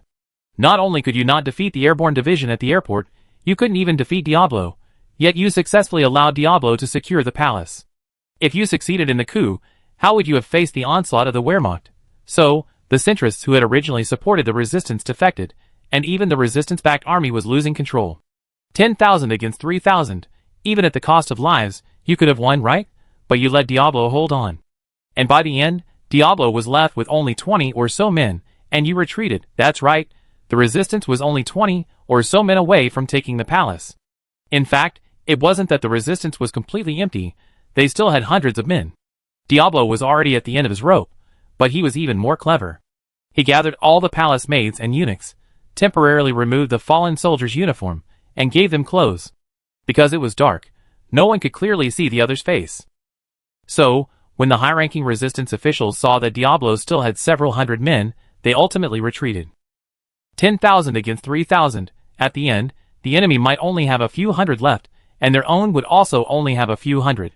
Not only could you not defeat the airborne division at the airport, you couldn't even defeat Diablo, yet you successfully allowed Diablo to secure the palace. If you succeeded in the coup, how would you have faced the onslaught of the Wehrmacht? So, the centrists who had originally supported the resistance defected, and even the resistance-backed army was losing control. 10,000 against 3,000, even at the cost of lives, you could have won, right? But you let Diablo hold on. And by the end, Diablo was left with only 20 or so men, and you retreated. That's right, the resistance was only 20 or so men away from taking the palace. In fact, it wasn't that the resistance was completely empty, they still had hundreds of men. Diablo was already at the end of his rope, but he was even more clever. He gathered all the palace maids and eunuchs, temporarily removed the fallen soldier's uniform, and gave them clothes. Because it was dark, no one could clearly see the other's face. So, when the high-ranking resistance officials saw that Diablo still had several hundred men, they ultimately retreated. 10,000 against 3,000, at the end, the enemy might only have a few hundred left, and their own would also only have a few hundred.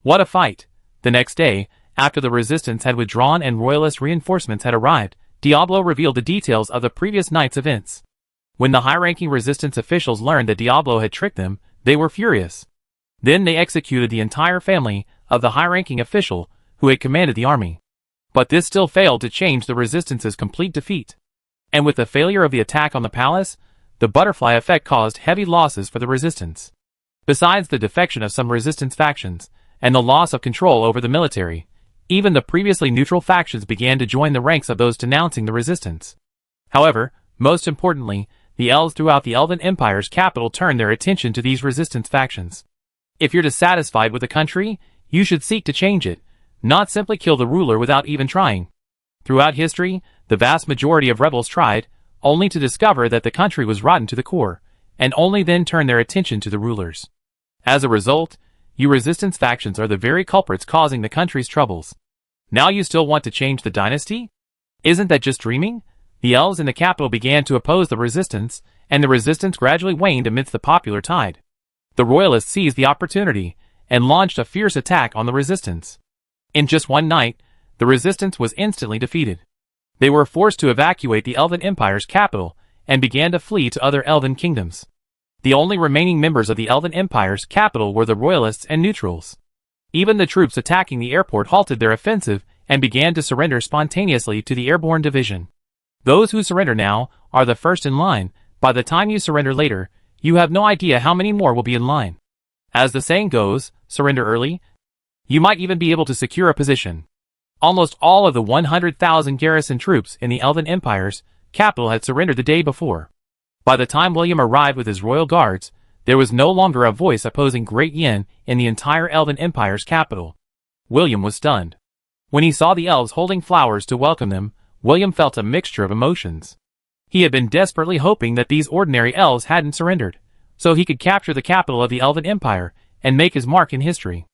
What a fight! The next day, after the resistance had withdrawn and royalist reinforcements had arrived, Diablo revealed the details of the previous night's events. When the high-ranking resistance officials learned that Diablo had tricked them, they were furious. Then they executed the entire family of the high-ranking official who had commanded the army. But this still failed to change the resistance's complete defeat. And with the failure of the attack on the palace, the butterfly effect caused heavy losses for the resistance. Besides the defection of some resistance factions, and the loss of control over the military, even the previously neutral factions began to join the ranks of those denouncing the resistance. However, most importantly, the elves throughout the Elven Empire's capital turned their attention to these resistance factions. If you're dissatisfied with a country, you should seek to change it, not simply kill the ruler without even trying. Throughout history, the vast majority of rebels tried, only to discover that the country was rotten to the core, and only then turn their attention to the rulers. As a result, you resistance factions are the very culprits causing the country's troubles. Now you still want to change the dynasty? Isn't that just dreaming? The elves in the capital began to oppose the resistance, and the resistance gradually waned amidst the popular tide. The royalists seized the opportunity, and launched a fierce attack on the resistance. In just one night, the resistance was instantly defeated. They were forced to evacuate the Elven Empire's capital, and began to flee to other elven kingdoms. The only remaining members of the Elven Empire's capital were the royalists and neutrals. Even the troops attacking the airport halted their offensive, and began to surrender spontaneously to the airborne division. Those who surrender now are the first in line. By the time you surrender later, you have no idea how many more will be in line. As the saying goes, surrender early. You might even be able to secure a position. Almost all of the 100,000 garrison troops in the Elven Empire's capital had surrendered the day before. By the time William arrived with his royal guards, there was no longer a voice opposing Great Yin in the entire Elven Empire's capital. William was stunned. When he saw the elves holding flowers to welcome them, William felt a mixture of emotions. He had been desperately hoping that these ordinary elves hadn't surrendered, so he could capture the capital of the Elven Empire and make his mark in history.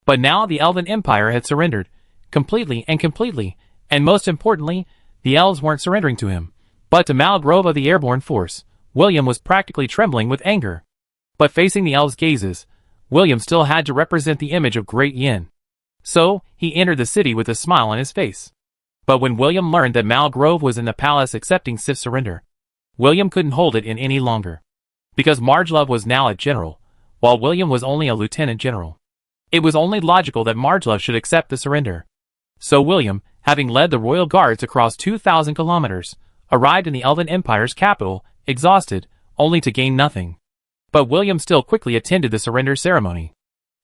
But now the Elven Empire had surrendered, completely, and most importantly, the elves weren't surrendering to him, but to Malgrove of the Airborne Force. William was practically trembling with anger. But facing the elves' gazes, William still had to represent the image of Great Yin. So, he entered the city with a smile on his face. But when William learned that Malgrove was in the palace accepting Sif's surrender, William couldn't hold it in any longer. Because Margelove was now a general, while William was only a lieutenant general. It was only logical that Margelove should accept the surrender. So William, having led the royal guards across 2,000 kilometers, arrived in the Elven Empire's capital, exhausted, only to gain nothing. But William still quickly attended the surrender ceremony.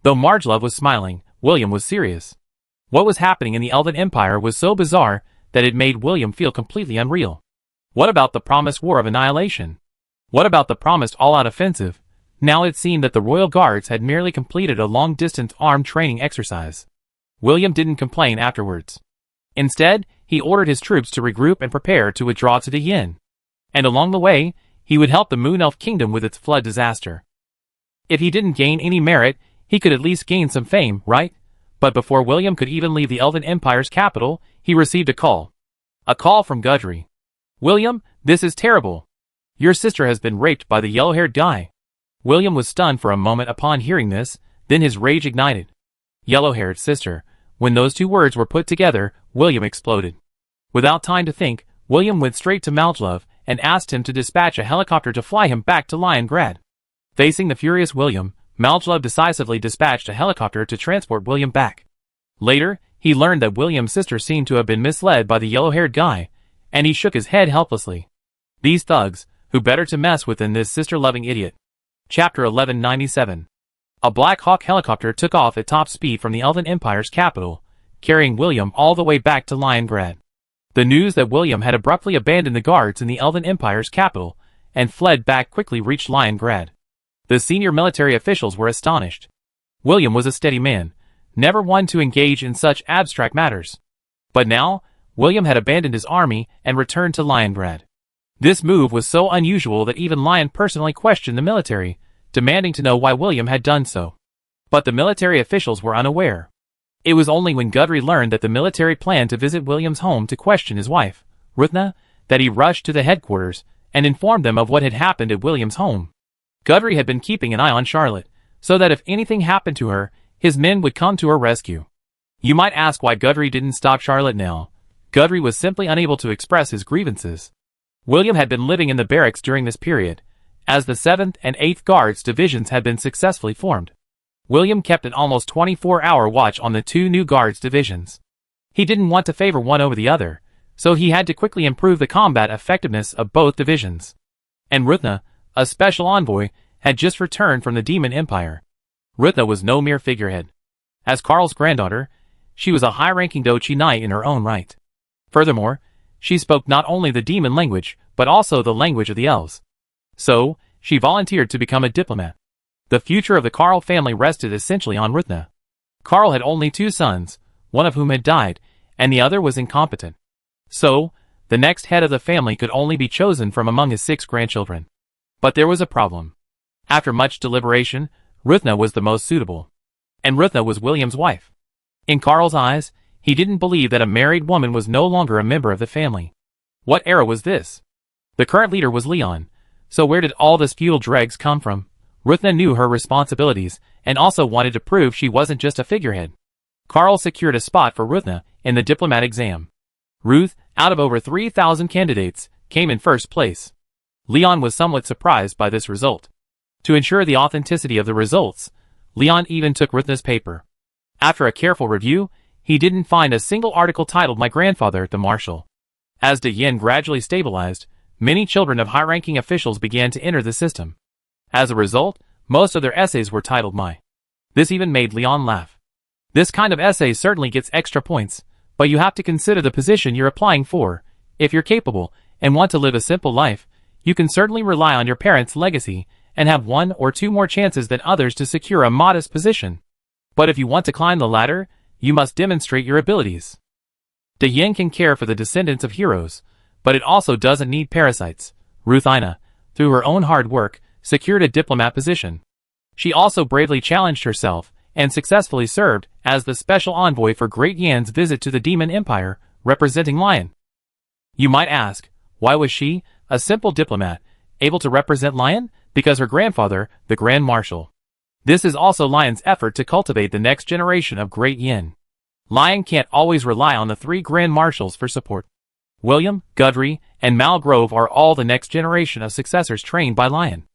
Though Margelove was smiling, William was serious. What was happening in the Elven Empire was so bizarre that it made William feel completely unreal. What about the promised war of annihilation? What about the promised all-out offensive? Now it seemed that the royal guards had merely completed a long-distance armed training exercise. William didn't complain afterwards. Instead, he ordered his troops to regroup and prepare to withdraw to the Yin. And along the way, he would help the Moon Elf Kingdom with its flood disaster. If he didn't gain any merit, he could at least gain some fame, right? But before William could even leave the Elven Empire's capital, he received a call. A call from Gudry. "William, this is terrible. Your sister has been raped by the yellow-haired guy." William was stunned for a moment upon hearing this, then his rage ignited. Yellow-haired sister. When those two words were put together, William exploded. Without time to think, William went straight to Malgelove and asked him to dispatch a helicopter to fly him back to Liongrad. Facing the furious William, Malgelove decisively dispatched a helicopter to transport William back. Later, he learned that William's sister seemed to have been misled by the yellow-haired guy, and he shook his head helplessly. These thugs, who better to mess with than this sister-loving idiot. Chapter 1197. A Black Hawk helicopter took off at top speed from the Elven Empire's capital, carrying William all the way back to Liongrad. The news that William had abruptly abandoned the guards in the Elven Empire's capital and fled back quickly reached Liongrad. The senior military officials were astonished. William was a steady man, never one to engage in such abstract matters. But now, William had abandoned his army and returned to Liongrad. This move was so unusual that even Lion personally questioned the military, demanding to know why William had done so. But the military officials were unaware. It was only when Gudry learned that the military planned to visit William's home to question his wife, Ruthna, that he rushed to the headquarters and informed them of what had happened at William's home. Gudry had been keeping an eye on Charlotte, so that if anything happened to her, his men would come to her rescue. You might ask why Gudry didn't stop Charlotte now. Gudry was simply unable to express his grievances. William had been living in the barracks during this period, as the 7th and 8th Guards divisions had been successfully formed. William kept an almost 24-hour watch on the two new Guards divisions. He didn't want to favor one over the other, so he had to quickly improve the combat effectiveness of both divisions. And Ruthna, a special envoy, had just returned from the Demon Empire. Ruthna was no mere figurehead. As Karl's granddaughter, she was a high-ranking Dochi Knight in her own right. Furthermore, she spoke not only the demon language, but also the language of the elves. So, she volunteered to become a diplomat. The future of the Karl family rested essentially on Ruthna. Karl had only 2 sons, one of whom had died, and the other was incompetent. So, the next head of the family could only be chosen from among his 6 grandchildren. But there was a problem. After much deliberation, Ruthna was the most suitable. And Ruthna was William's wife. In Karl's eyes, he didn't believe that a married woman was no longer a member of the family. What era was this? The current leader was Leon, so where did all this feudal dregs come from? Ruthna knew her responsibilities, and also wanted to prove she wasn't just a figurehead. Karl secured a spot for Ruthna in the diplomat exam. Ruth, out of over 3,000 candidates, came in first place. Leon was somewhat surprised by this result. To ensure the authenticity of the results, Leon even took Ruthna's paper. After a careful review, he didn't find a single article titled "My Grandfather, the Marshal." As the yen gradually stabilized, many children of high-ranking officials began to enter the system. As a result, most of their essays were titled "My." This even made Leon laugh. This kind of essay certainly gets extra points, but you have to consider the position you're applying for. If you're capable, and want to live a simple life, you can certainly rely on your parents' legacy and have one or two more chances than others to secure a modest position. But if you want to climb the ladder, you must demonstrate your abilities. The yin can care for the descendants of heroes, but it also doesn't need parasites. Ruth Ina, through her own hard work, secured a diplomat position. She also bravely challenged herself and successfully served as the special envoy for Great Yan's visit to the Demon Empire, representing Lion. You might ask, why was she, a simple diplomat, able to represent Lion? Because her grandfather, the Grand Marshal. This is also Lion's effort to cultivate the next generation of Great Yin. Lion can't always rely on the three Grand Marshals for support. William, Gudry, and Malgrove are all the next generation of successors trained by Lion.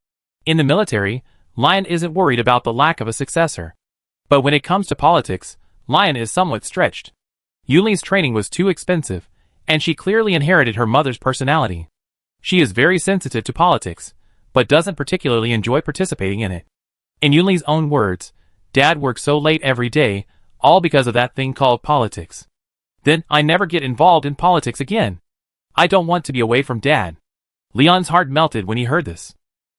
In the military, Lion isn't worried about the lack of a successor. But when it comes to politics, Lion is somewhat stretched. Yuli's training was too expensive, and she clearly inherited her mother's personality. She is very sensitive to politics, but doesn't particularly enjoy participating in it. In Yuli's own words, Dad works so late every day, all because of that thing called politics. Then I never get involved in politics again. I don't want to be away from Dad. Leon's heart melted when he heard this.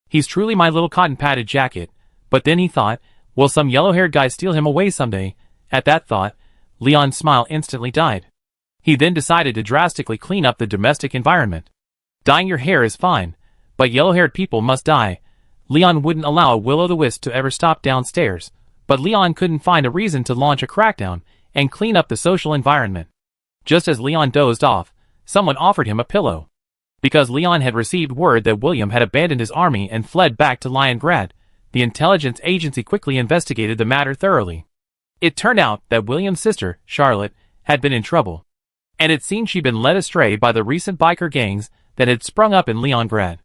He's truly my little cotton-padded jacket, but then he thought, will some yellow-haired guy steal him away someday? At that thought, Leon's smile instantly died. He then decided to drastically clean up the domestic environment. Dyeing your hair is fine, but yellow-haired people must dye. Leon wouldn't allow a will-o'-the-wisp to ever stop downstairs, but Leon couldn't find a reason to launch a crackdown and clean up the social environment. Just as Leon dozed off, someone offered him a pillow. Because Leon had received word that William had abandoned his army and fled back to Liongrad, the intelligence agency quickly investigated the matter thoroughly. It turned out that William's sister, Charlotte, had been in trouble. And it seemed she'd been led astray by the recent biker gangs that had sprung up in Liongrad.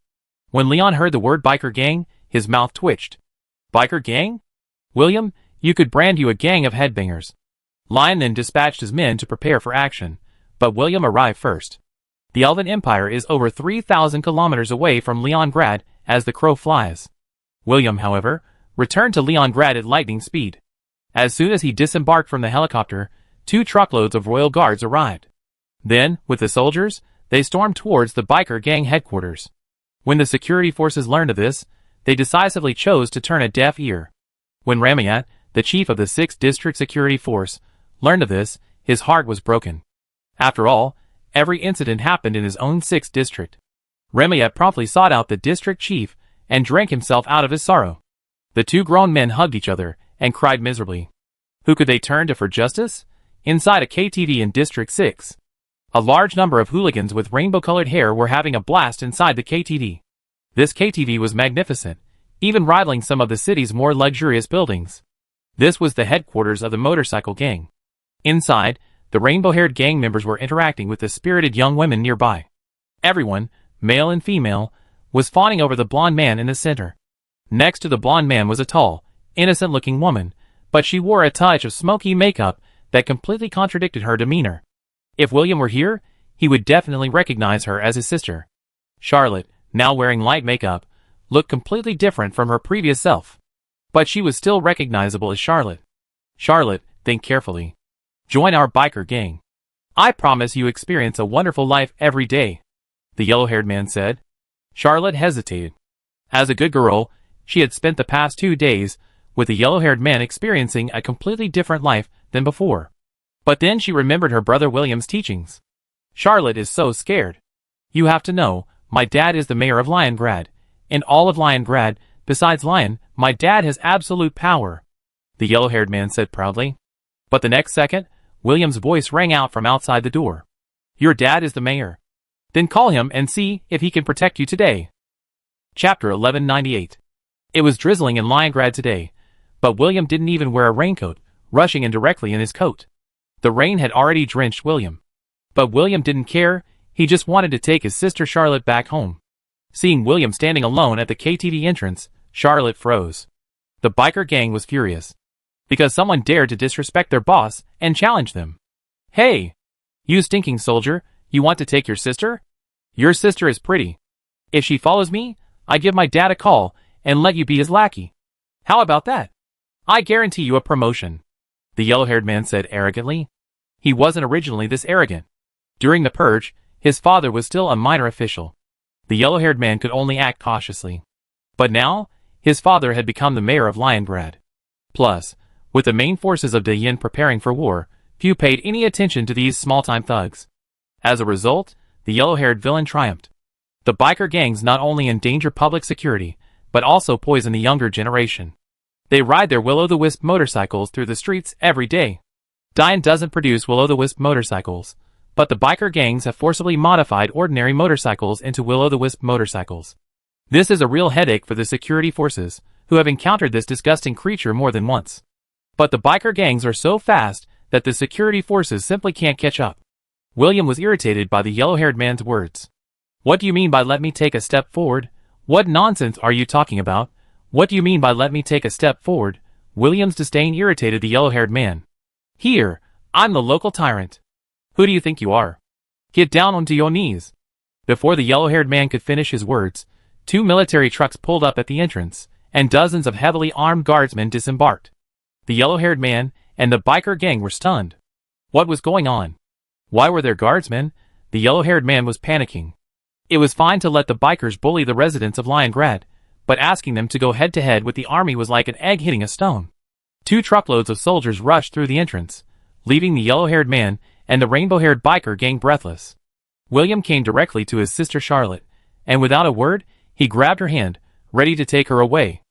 When Leon heard the word biker gang, his mouth twitched. Biker gang? William, you could brand you a gang of headbangers. Lion then dispatched his men to prepare for action, but William arrived first. The Elven Empire is over 3,000 kilometers away from Liongrad as the crow flies. William, however, returned to Liongrad at lightning speed. As soon as he disembarked from the helicopter, 2 truckloads of royal guards arrived. Then, with the soldiers, they stormed towards the biker gang headquarters. When the security forces learned of this, they decisively chose to turn a deaf ear. When Ramayat, the chief of the 6th District Security Force, learned of this, his heart was broken. After all, every incident happened in his own 6th district. Ramayat promptly sought out the district chief and drank himself out of his sorrow. The 2 grown men hugged each other and cried miserably. Who could they turn to for justice? Inside a KTV in District 6. A large number of hooligans with rainbow-colored hair were having a blast inside the KTV. This KTV was magnificent, even rivaling some of the city's more luxurious buildings. This was the headquarters of the motorcycle gang. Inside, the rainbow-haired gang members were interacting with the spirited young women nearby. Everyone, male and female, was fawning over the blonde man in the center. Next to the blonde man was a tall, innocent-looking woman, but she wore a touch of smoky makeup that completely contradicted her demeanor. If William were here, he would definitely recognize her as his sister. Charlotte, now wearing light makeup, looked completely different from her previous self. But she was still recognizable as Charlotte. Charlotte, think carefully. Join our biker gang. I promise you experience a wonderful life every day, the yellow-haired man said. Charlotte hesitated. As a good girl, she had spent the past 2 days with the yellow-haired man experiencing a completely different life than before. But then she remembered her brother William's teachings. Charlotte is so scared. You have to know, my dad is the mayor of Liongrad. In all of Liongrad, besides Lion, my dad has absolute power, the yellow-haired man said proudly. But the next second, William's voice rang out from outside the door. Your dad is the mayor. Then call him and see if he can protect you today. Chapter 1198. It was drizzling in Liongrad today, but William didn't even wear a raincoat, rushing in directly in his coat. The rain had already drenched William. But William didn't care, he just wanted to take his sister Charlotte back home. Seeing William standing alone at the KTV entrance, Charlotte froze. The biker gang was furious. Because someone dared to disrespect their boss and challenge them. Hey! You stinking soldier, you want to take your sister? Your sister is pretty. If she follows me, I give my dad a call and let you be his lackey. How about that? I guarantee you a promotion, the yellow-haired man said arrogantly. He wasn't originally this arrogant. During the purge, his father was still a minor official. The yellow-haired man could only act cautiously. But now, his father had become the mayor of Leningrad. Plus, with the main forces of the Yin preparing for war, few paid any attention to these small-time thugs. As a result, the yellow-haired villain triumphed. The biker gangs not only endanger public security, but also poison the younger generation. They ride their will-o'-the-wisp motorcycles through the streets every day. Diane doesn't produce will-o'-the-wisp motorcycles, but the biker gangs have forcibly modified ordinary motorcycles into will-o'-the-wisp motorcycles. This is a real headache for the security forces, who have encountered this disgusting creature more than once. But the biker gangs are so fast that the security forces simply can't catch up. William was irritated by the yellow-haired man's words. "What do you mean by let me take a step forward? What nonsense are you talking about? What do you mean by let me take a step forward?" William's disdain irritated the yellow-haired man. "Here, I'm the local tyrant. Who do you think you are? Get down onto your knees." Before the yellow-haired man could finish his words, 2 military trucks pulled up at the entrance, and dozens of heavily armed guardsmen disembarked. The yellow-haired man and the biker gang were stunned. What was going on? Why were there guardsmen? The yellow-haired man was panicking. It was fine to let the bikers bully the residents of Leningrad, but asking them to go head-to-head with the army was like an egg hitting a stone. 2 truckloads of soldiers rushed through the entrance, leaving the yellow-haired man and the rainbow-haired biker gang breathless. William came directly to his sister Charlotte, and without a word, he grabbed her hand, ready to take her away.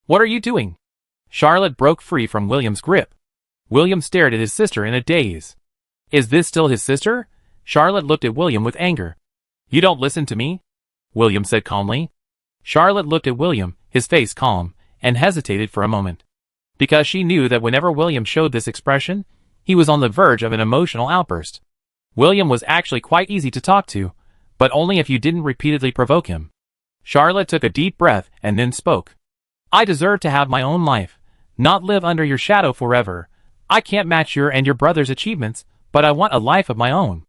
"What are you doing?" Charlotte broke free from William's grip. William stared at his sister in a daze. Is this still his sister? Charlotte looked at William with anger. "You don't listen to me?" William said calmly. Charlotte looked at William, his face calm, and hesitated for a moment. Because she knew that whenever William showed this expression, he was on the verge of an emotional outburst. William was actually quite easy to talk to, but only if you didn't repeatedly provoke him. Charlotte took a deep breath and then spoke. "I deserve to have my own life, not live under your shadow forever. I can't match your and your brother's achievements, but I want a life of my own."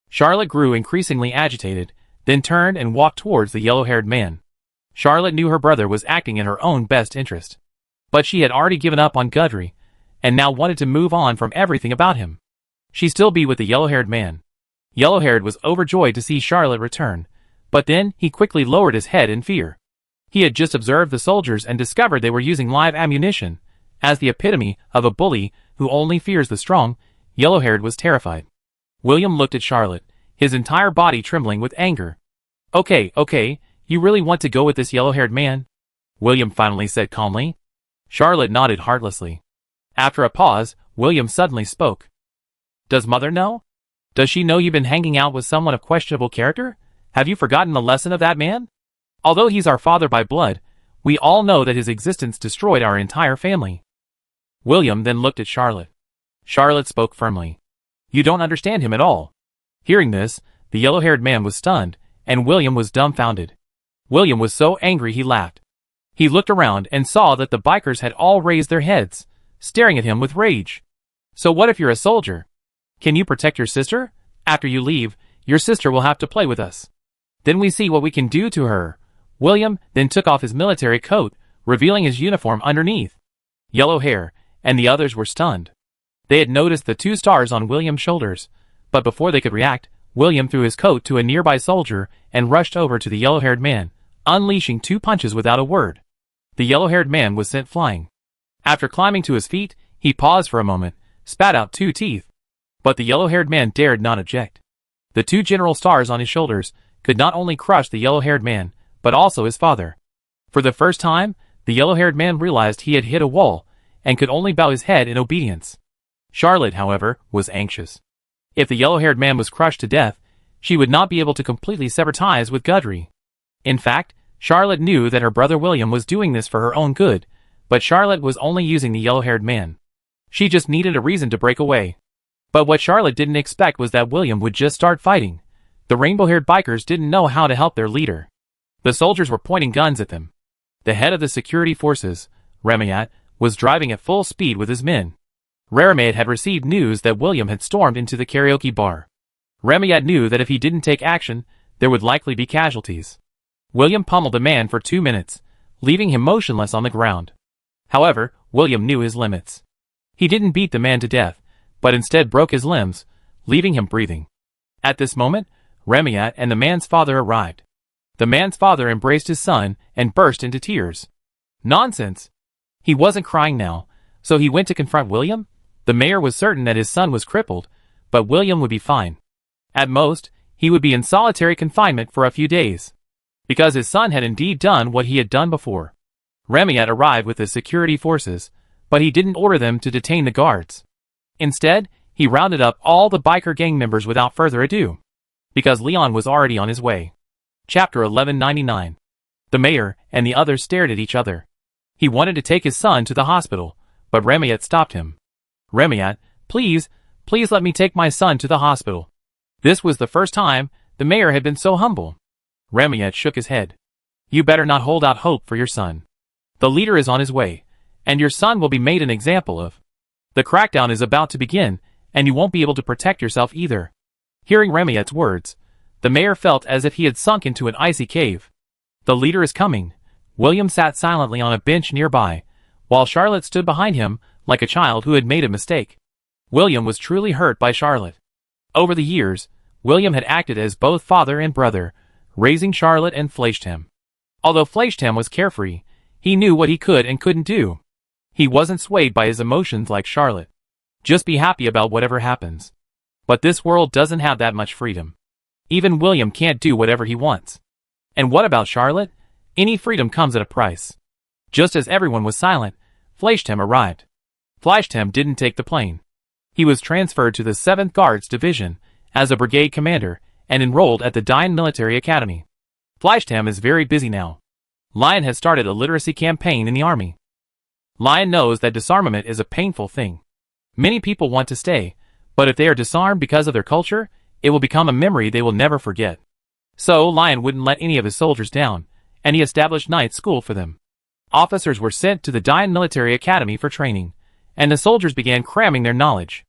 Charlotte grew increasingly agitated, then turned and walked towards the yellow-haired man. Charlotte knew her brother was acting in her own best interest. But she had already given up on Gudry, and now wanted to move on from everything about him. She'd still be with the yellow-haired man. Yellow-haired was overjoyed to see Charlotte return, but then he quickly lowered his head in fear. He had just observed the soldiers and discovered they were using live ammunition. As the epitome of a bully who only fears the strong, Yellow-haired was terrified. William looked at Charlotte, his entire body trembling with anger. Okay, you really want to go with this yellow-haired man?" William finally said calmly. Charlotte nodded heartlessly. After a pause, William suddenly spoke. "Does Mother know? Does she know you've been hanging out with someone of questionable character? Have you forgotten the lesson of that man? Although he's our father by blood, we all know that his existence destroyed our entire family." William then looked at Charlotte. Charlotte spoke firmly. "You don't understand him at all." Hearing this, the yellow-haired man was stunned, and William was dumbfounded. William was so angry he laughed. He looked around and saw that the bikers had all raised their heads, staring at him with rage. "So what if you're a soldier? Can you protect your sister? After you leave, your sister will have to play with us. Then we see what we can do to her." William then took off his military coat, revealing his uniform underneath. Yellow hair, and the others were stunned. They had noticed the 2 stars on William's shoulders, but before they could react, William threw his coat to a nearby soldier and rushed over to the yellow-haired man, unleashing 2 punches without a word. The yellow-haired man was sent flying. After climbing to his feet, he paused for a moment, spat out 2 teeth. But the yellow-haired man dared not object. The 2 general stars on his shoulders could not only crush the yellow-haired man, but also his father. For the first time, the yellow-haired man realized he had hit a wall, and could only bow his head in obedience. Charlotte, however, was anxious. If the yellow-haired man was crushed to death, she would not be able to completely sever ties with Gudry. In fact, Charlotte knew that her brother William was doing this for her own good, but Charlotte was only using the yellow-haired man. She just needed a reason to break away. But what Charlotte didn't expect was that William would just start fighting. The rainbow-haired bikers didn't know how to help their leader. The soldiers were pointing guns at them. The head of the security forces, Remayat, was driving at full speed with his men. Remayat had received news that William had stormed into the karaoke bar. Remayat knew that if he didn't take action, there would likely be casualties. William pummeled the man for 2 minutes, leaving him motionless on the ground. However, William knew his limits. He didn't beat the man to death, but instead broke his limbs, leaving him breathing. At this moment, Remiat and the man's father arrived. The man's father embraced his son and burst into tears. Nonsense! He wasn't crying now, so he went to confront William. The mayor was certain that his son was crippled, but William would be fine. At most, he would be in solitary confinement for a few days. Because his son had indeed done what he had done before. Remiat arrived with his security forces, but he didn't order them to detain the guards. Instead, he rounded up all the biker gang members without further ado. Because Leon was already on his way. Chapter 1199. The mayor and the others stared at each other. He wanted to take his son to the hospital, but Remiat stopped him. Remiat, please let me take my son to the hospital. This was the first time the mayor had been so humble. Remiat shook his head. You better not hold out hope for your son. The leader is on his way, and your son will be made an example of. The crackdown is about to begin, and you won't be able to protect yourself either. Hearing Remiat's words, the mayor felt as if he had sunk into an icy cave. The leader is coming. William sat silently on a bench nearby, while Charlotte stood behind him like a child who had made a mistake. William was truly hurt by Charlotte. Over the years, William had acted as both father and brother, raising Charlotte and Fleischham. Although Fleischham was carefree, he knew what he could and couldn't do. He wasn't swayed by his emotions like Charlotte. Just be happy about whatever happens. But this world doesn't have that much freedom. Even William can't do whatever he wants. And what about Charlotte? Any freedom comes at a price. Just as everyone was silent, Fleischham arrived. Fleischham didn't take the plane. He was transferred to the 7th Guards Division as a brigade commander and enrolled at the Dine Military Academy. Fleischham is very busy now. Lion has started a literacy campaign in the army. Lion knows that disarmament is a painful thing. Many people want to stay, but if they are disarmed because of their culture, it will become a memory they will never forget. So Lion wouldn't let any of his soldiers down, and he established night school for them. Officers were sent to the Dine Military Academy for training, and the soldiers began cramming their knowledge.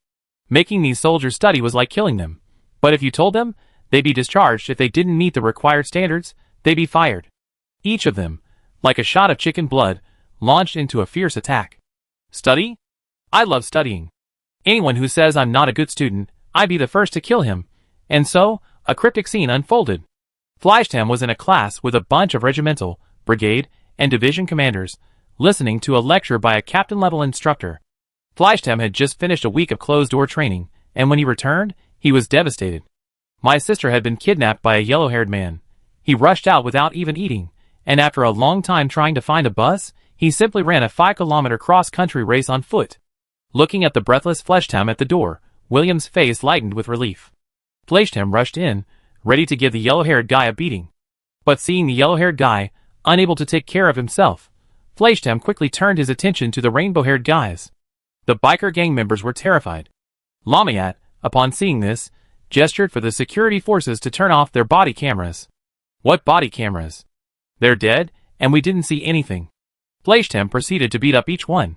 Making these soldiers study was like killing them, but if you told them, they'd be discharged if they didn't meet the required standards, they'd be fired. Each of them, like a shot of chicken blood, launched into a fierce attack. Study? I love studying. Anyone who says I'm not a good student, I'd be the first to kill him. And so, a cryptic scene unfolded. Fleischham was in a class with a bunch of regimental, brigade, and division commanders, listening to a lecture by a captain-level instructor. Fleischham had just finished a week of closed-door training, and when he returned, he was devastated. My sister had been kidnapped by a yellow-haired man. He rushed out without even eating, and after a long time trying to find a bus, he simply ran a 5-kilometer cross-country race on foot. Looking at the breathless Fleischham at the door, William's face lightened with relief. Fleischham rushed in, ready to give the yellow-haired guy a beating. But seeing the yellow-haired guy, unable to take care of himself, Fleischham quickly turned his attention to the rainbow-haired guys. The biker gang members were terrified. Lamiat, upon seeing this, gestured for the security forces to turn off their body cameras. What body cameras? They're dead, and we didn't see anything. Fleischham proceeded to beat up each one.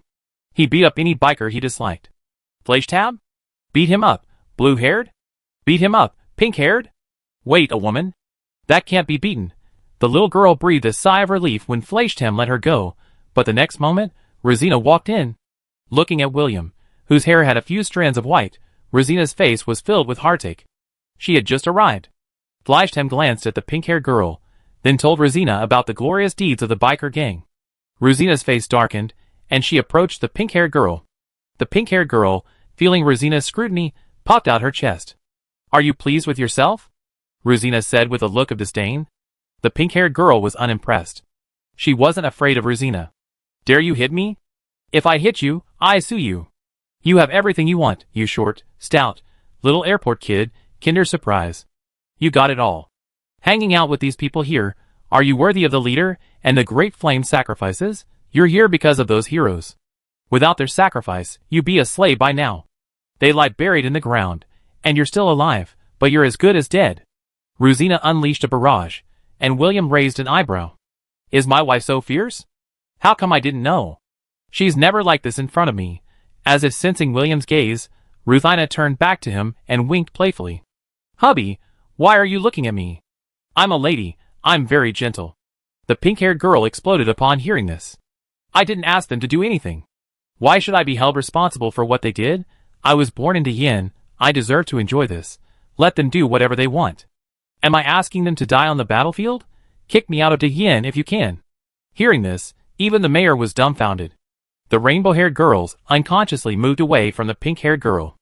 He beat up any biker he disliked. Fleischham? Beat him up, blue-haired? Beat him up, pink-haired? Wait, a woman? That can't be beaten. The little girl breathed a sigh of relief when Fleischham let her go, but the next moment, Rosina walked in. Looking at William, whose hair had a few strands of white, Rosina's face was filled with heartache. She had just arrived. Fleischham glanced at the pink-haired girl, then told Rosina about the glorious deeds of the biker gang. Rosina's face darkened, and she approached the pink-haired girl. The pink-haired girl, feeling Rosina's scrutiny, popped out her chest. Are you pleased with yourself? Rosina said with a look of disdain. The pink-haired girl was unimpressed. She wasn't afraid of Rosina. Dare you hit me? If I hit you, I sue you. You have everything you want, you short, stout, little airport kid, Kinder Surprise. You got it all. Hanging out with these people here, are you worthy of the leader and the great flame sacrifices? You're here because of those heroes. Without their sacrifice, you'd be a slave by now. They lie buried in the ground, and you're still alive, but you're as good as dead. Rosina unleashed a barrage, and William raised an eyebrow. Is my wife so fierce? How come I didn't know? She's never like this in front of me. As if sensing William's gaze, Rosina turned back to him and winked playfully. Hubby, why are you looking at me? I'm a lady, I'm very gentle. The pink-haired girl exploded upon hearing this. I didn't ask them to do anything. Why should I be held responsible for what they did? I was born into Yin, I deserve to enjoy this. Let them do whatever they want. Am I asking them to die on the battlefield? Kick me out of Yin if you can. Hearing this, even the mayor was dumbfounded. The rainbow-haired girls unconsciously moved away from the pink-haired girl.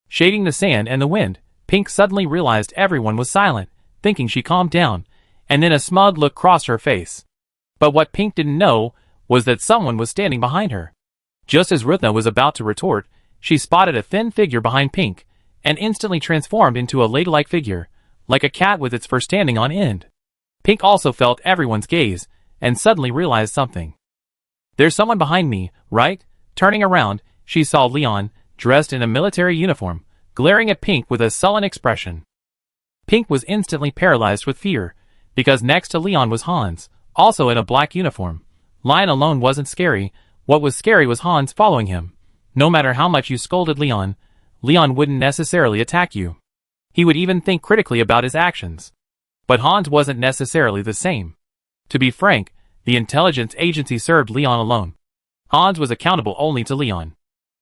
Shading the sand and the wind, Pink suddenly realized everyone was silent, thinking she calmed down, and then a smug look crossed her face. But what Pink didn't know was that someone was standing behind her. Just as Ruthna was about to retort, she spotted a thin figure behind Pink, and instantly transformed into a ladylike figure, like a cat with its fur standing on end. Pink also felt everyone's gaze, and suddenly realized something. There's someone behind me, right? Turning around, she saw Leon, dressed in a military uniform, glaring at Pink with a sullen expression. Pink was instantly paralyzed with fear, because next to Leon was Hans, also in a black uniform. Lion alone wasn't scary, what was scary was Hans following him. No matter how much you scolded Leon, Leon wouldn't necessarily attack you. He would even think critically about his actions. But Hans wasn't necessarily the same. To be frank, the intelligence agency served Leon alone. Hans was accountable only to Leon.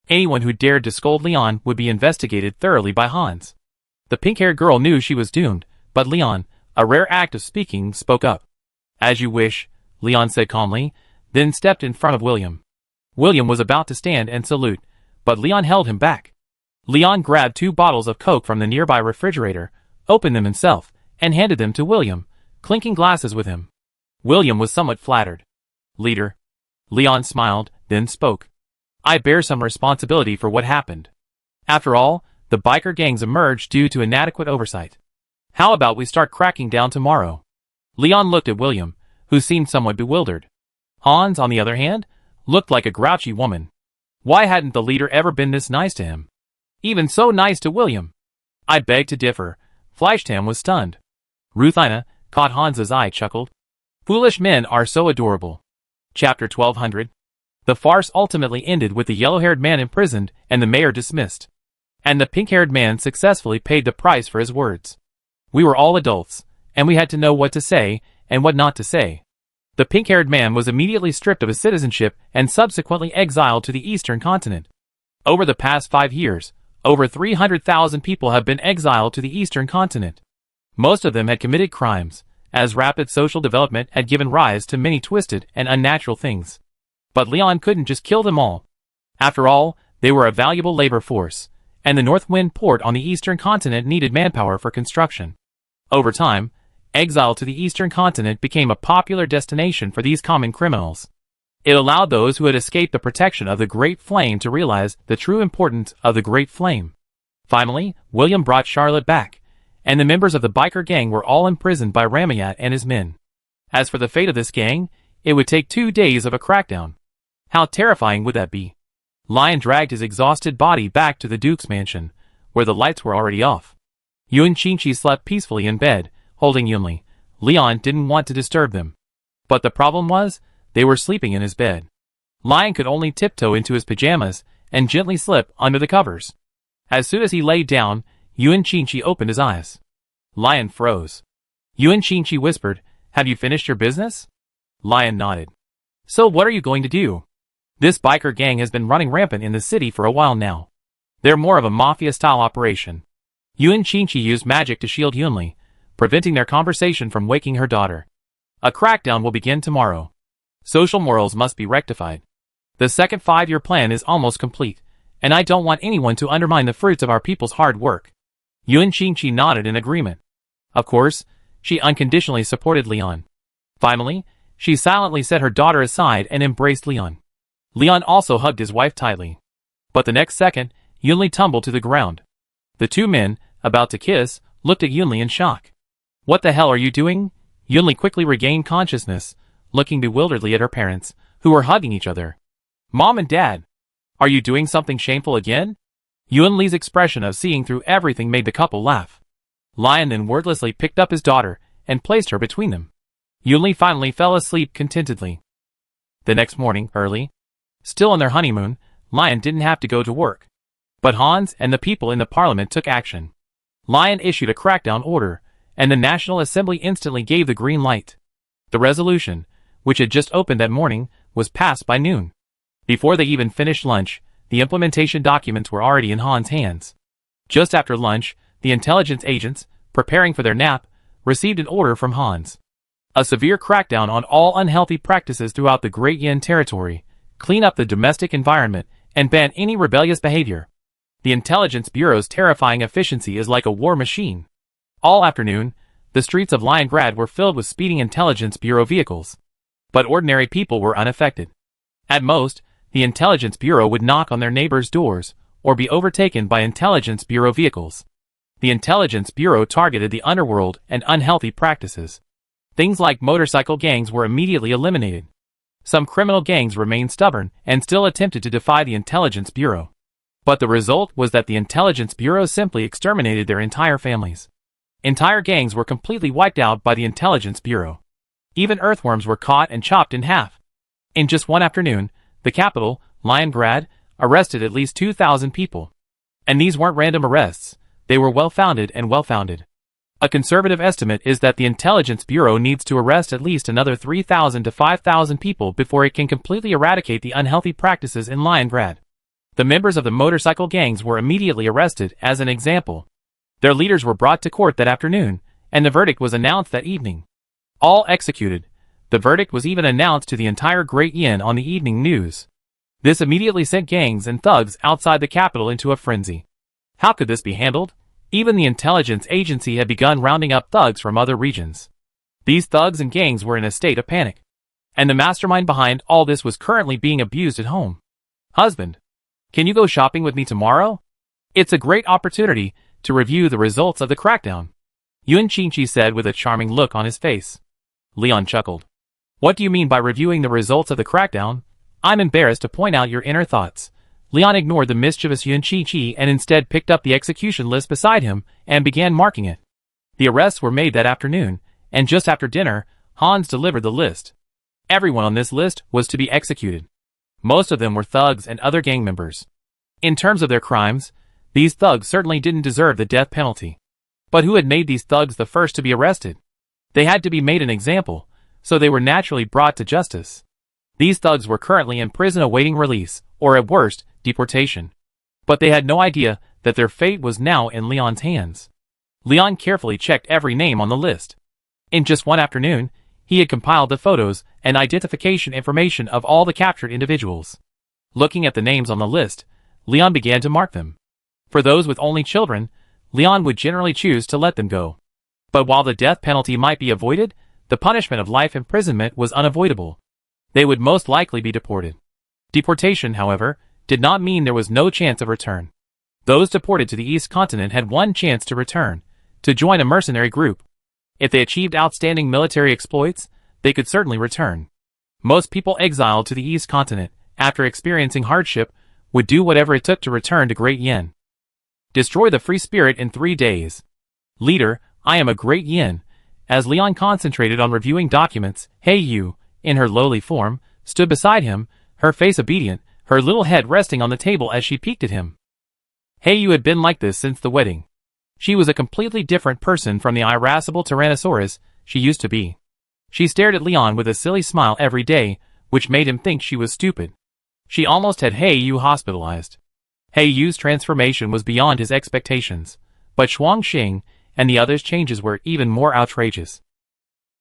Anyone who dared to scold Leon would be investigated thoroughly by Hans. The pink-haired girl knew she was doomed, but Leon, a rare act of speaking, spoke up. As you wish, Leon said calmly, then stepped in front of William. William was about to stand and salute, but Leon held him back. Leon grabbed 2 bottles of Coke from the nearby refrigerator, opened them himself, and handed them to William, clinking glasses with him. William was somewhat flattered. Leader. Leon smiled, then spoke. I bear some responsibility for what happened. After all, the biker gangs emerged due to inadequate oversight. How about we start cracking down tomorrow? Leon looked at William, who seemed somewhat bewildered. Hans, on the other hand, looked like a grouchy woman. Why hadn't the leader ever been this nice to him? Even so nice to William? I beg to differ. Fleischtam was stunned. Ruthina, caught Hans's eye, chuckled. Foolish men are so adorable. Chapter 1200. The farce ultimately ended with the yellow-haired man imprisoned and the mayor dismissed. And the pink-haired man successfully paid the price for his words. We were all adults, and we had to know what to say and what not to say. The pink-haired man was immediately stripped of his citizenship and subsequently exiled to the eastern continent. Over the past 5 years, over 300,000 people have been exiled to the eastern continent. Most of them had committed crimes, as rapid social development had given rise to many twisted and unnatural things. But Leon couldn't just kill them all. After all, they were a valuable labor force, and the North Wind port on the eastern continent needed manpower for construction. Over time, exile to the eastern continent became a popular destination for these common criminals. It allowed those who had escaped the protection of the Great Flame to realize the true importance of the Great Flame. Finally, William brought Charlotte back, and the members of the biker gang were all imprisoned by Ramayat and his men. As for the fate of this gang, it would take 2 days of a crackdown. How terrifying would that be? Lion dragged his exhausted body back to the Duke's mansion, where the lights were already off. Yun Qingqi slept peacefully in bed, holding Yunli. Leon didn't want to disturb them. But the problem was, they were sleeping in his bed. Lion could only tiptoe into his pajamas and gently slip under the covers. As soon as he lay down, Yun Qingqi opened his eyes. Lion froze. Yun Qingqi whispered, Have you finished your business? Lion nodded. So what are you going to do? This biker gang has been running rampant in the city for a while now. They're more of a mafia-style operation. Yun Qingqi used magic to shield Yunli, preventing their conversation from waking her daughter. A crackdown will begin tomorrow. Social morals must be rectified. The second 5-year plan is almost complete, and I don't want anyone to undermine the fruits of our people's hard work. Yun Qingqi nodded in agreement. Of course, she unconditionally supported Leon. Finally, she silently set her daughter aside and embraced Leon. Leon also hugged his wife tightly. But the next second, Yunli tumbled to the ground. The 2 men, about to kiss, looked at Yunli in shock. What the hell are you doing? Yunli quickly regained consciousness, looking bewilderedly at her parents, who were hugging each other. Mom and Dad, are you doing something shameful again? Yunli's expression of seeing through everything made the couple laugh. Lion then wordlessly picked up his daughter and placed her between them. Yunli finally fell asleep contentedly. The next morning, early, still on their honeymoon, Lion didn't have to go to work. But Hans and the people in the parliament took action. Lion issued a crackdown order, and the National Assembly instantly gave the green light. The resolution, which had just opened that morning, was passed by noon. Before they even finished lunch, the implementation documents were already in Hans' hands. Just after lunch, the intelligence agents, preparing for their nap, received an order from Hans. A severe crackdown on all unhealthy practices throughout the Great Yin territory, clean up the domestic environment, and ban any rebellious behavior. The Intelligence Bureau's terrifying efficiency is like a war machine. All afternoon, the streets of Leningrad were filled with speeding Intelligence Bureau vehicles. But ordinary people were unaffected. At most, the Intelligence Bureau would knock on their neighbors' doors, or be overtaken by Intelligence Bureau vehicles. The Intelligence Bureau targeted the underworld and unhealthy practices. Things like motorcycle gangs were immediately eliminated. Some criminal gangs remained stubborn and still attempted to defy the Intelligence Bureau. But the result was that the Intelligence Bureau simply exterminated their entire families. Entire gangs were completely wiped out by the Intelligence Bureau. Even earthworms were caught and chopped in half. In just one afternoon, the capital, Leningrad, arrested at least 2,000 people. And these weren't random arrests, they were well-founded and well-founded. A conservative estimate is that the Intelligence Bureau needs to arrest at least another 3,000 to 5,000 people before it can completely eradicate the unhealthy practices in Leningrad. The members of the motorcycle gangs were immediately arrested as an example. Their leaders were brought to court that afternoon, and the verdict was announced that evening. All executed. The verdict was even announced to the entire Great Yin on the evening news. This immediately sent gangs and thugs outside the capital into a frenzy. How could this be handled? Even the intelligence agency had begun rounding up thugs from other regions. These thugs and gangs were in a state of panic. And the mastermind behind all this was currently being abused at home. Husband, can you go shopping with me tomorrow? It's a great opportunity to review the results of the crackdown, Yuan Qingqi said with a charming look on his face. Leon chuckled. What do you mean by reviewing the results of the crackdown? I'm embarrassed to point out your inner thoughts. Leon ignored the mischievous Yuan Qingqi and instead picked up the execution list beside him and began marking it. The arrests were made that afternoon, and just after dinner, Hans delivered the list. Everyone on this list was to be executed. Most of them were thugs and other gang members. In terms of their crimes, these thugs certainly didn't deserve the death penalty. But who had made these thugs the first to be arrested? They had to be made an example, so they were naturally brought to justice. These thugs were currently in prison awaiting release, or at worst, deportation. But they had no idea that their fate was now in Leon's hands. Leon carefully checked every name on the list. In just one afternoon, he had compiled the photos and identification information of all the captured individuals. Looking at the names on the list, Leon began to mark them. For those with only children, Leon would generally choose to let them go. But while the death penalty might be avoided, the punishment of life imprisonment was unavoidable. They would most likely be deported. Deportation, however, did not mean there was no chance of return. Those deported to the East Continent had one chance to return, to join a mercenary group. If they achieved outstanding military exploits, they could certainly return. Most people exiled to the East Continent, after experiencing hardship, would do whatever it took to return to Great Yin. Destroy the free spirit in 3 days. Leader, I am a Great Yin. As Leon concentrated on reviewing documents, Hey Yu, in her lowly form, stood beside him, her face obedient, her little head resting on the table as she peeked at him. Hey Yu had been like this since the wedding. She was a completely different person from the irascible Tyrannosaurus she used to be. She stared at Leon with a silly smile every day, which made him think she was stupid. She almost had Hey Yu hospitalized. Hey Yu's transformation was beyond his expectations, but Shuang Xing and the others' changes were even more outrageous.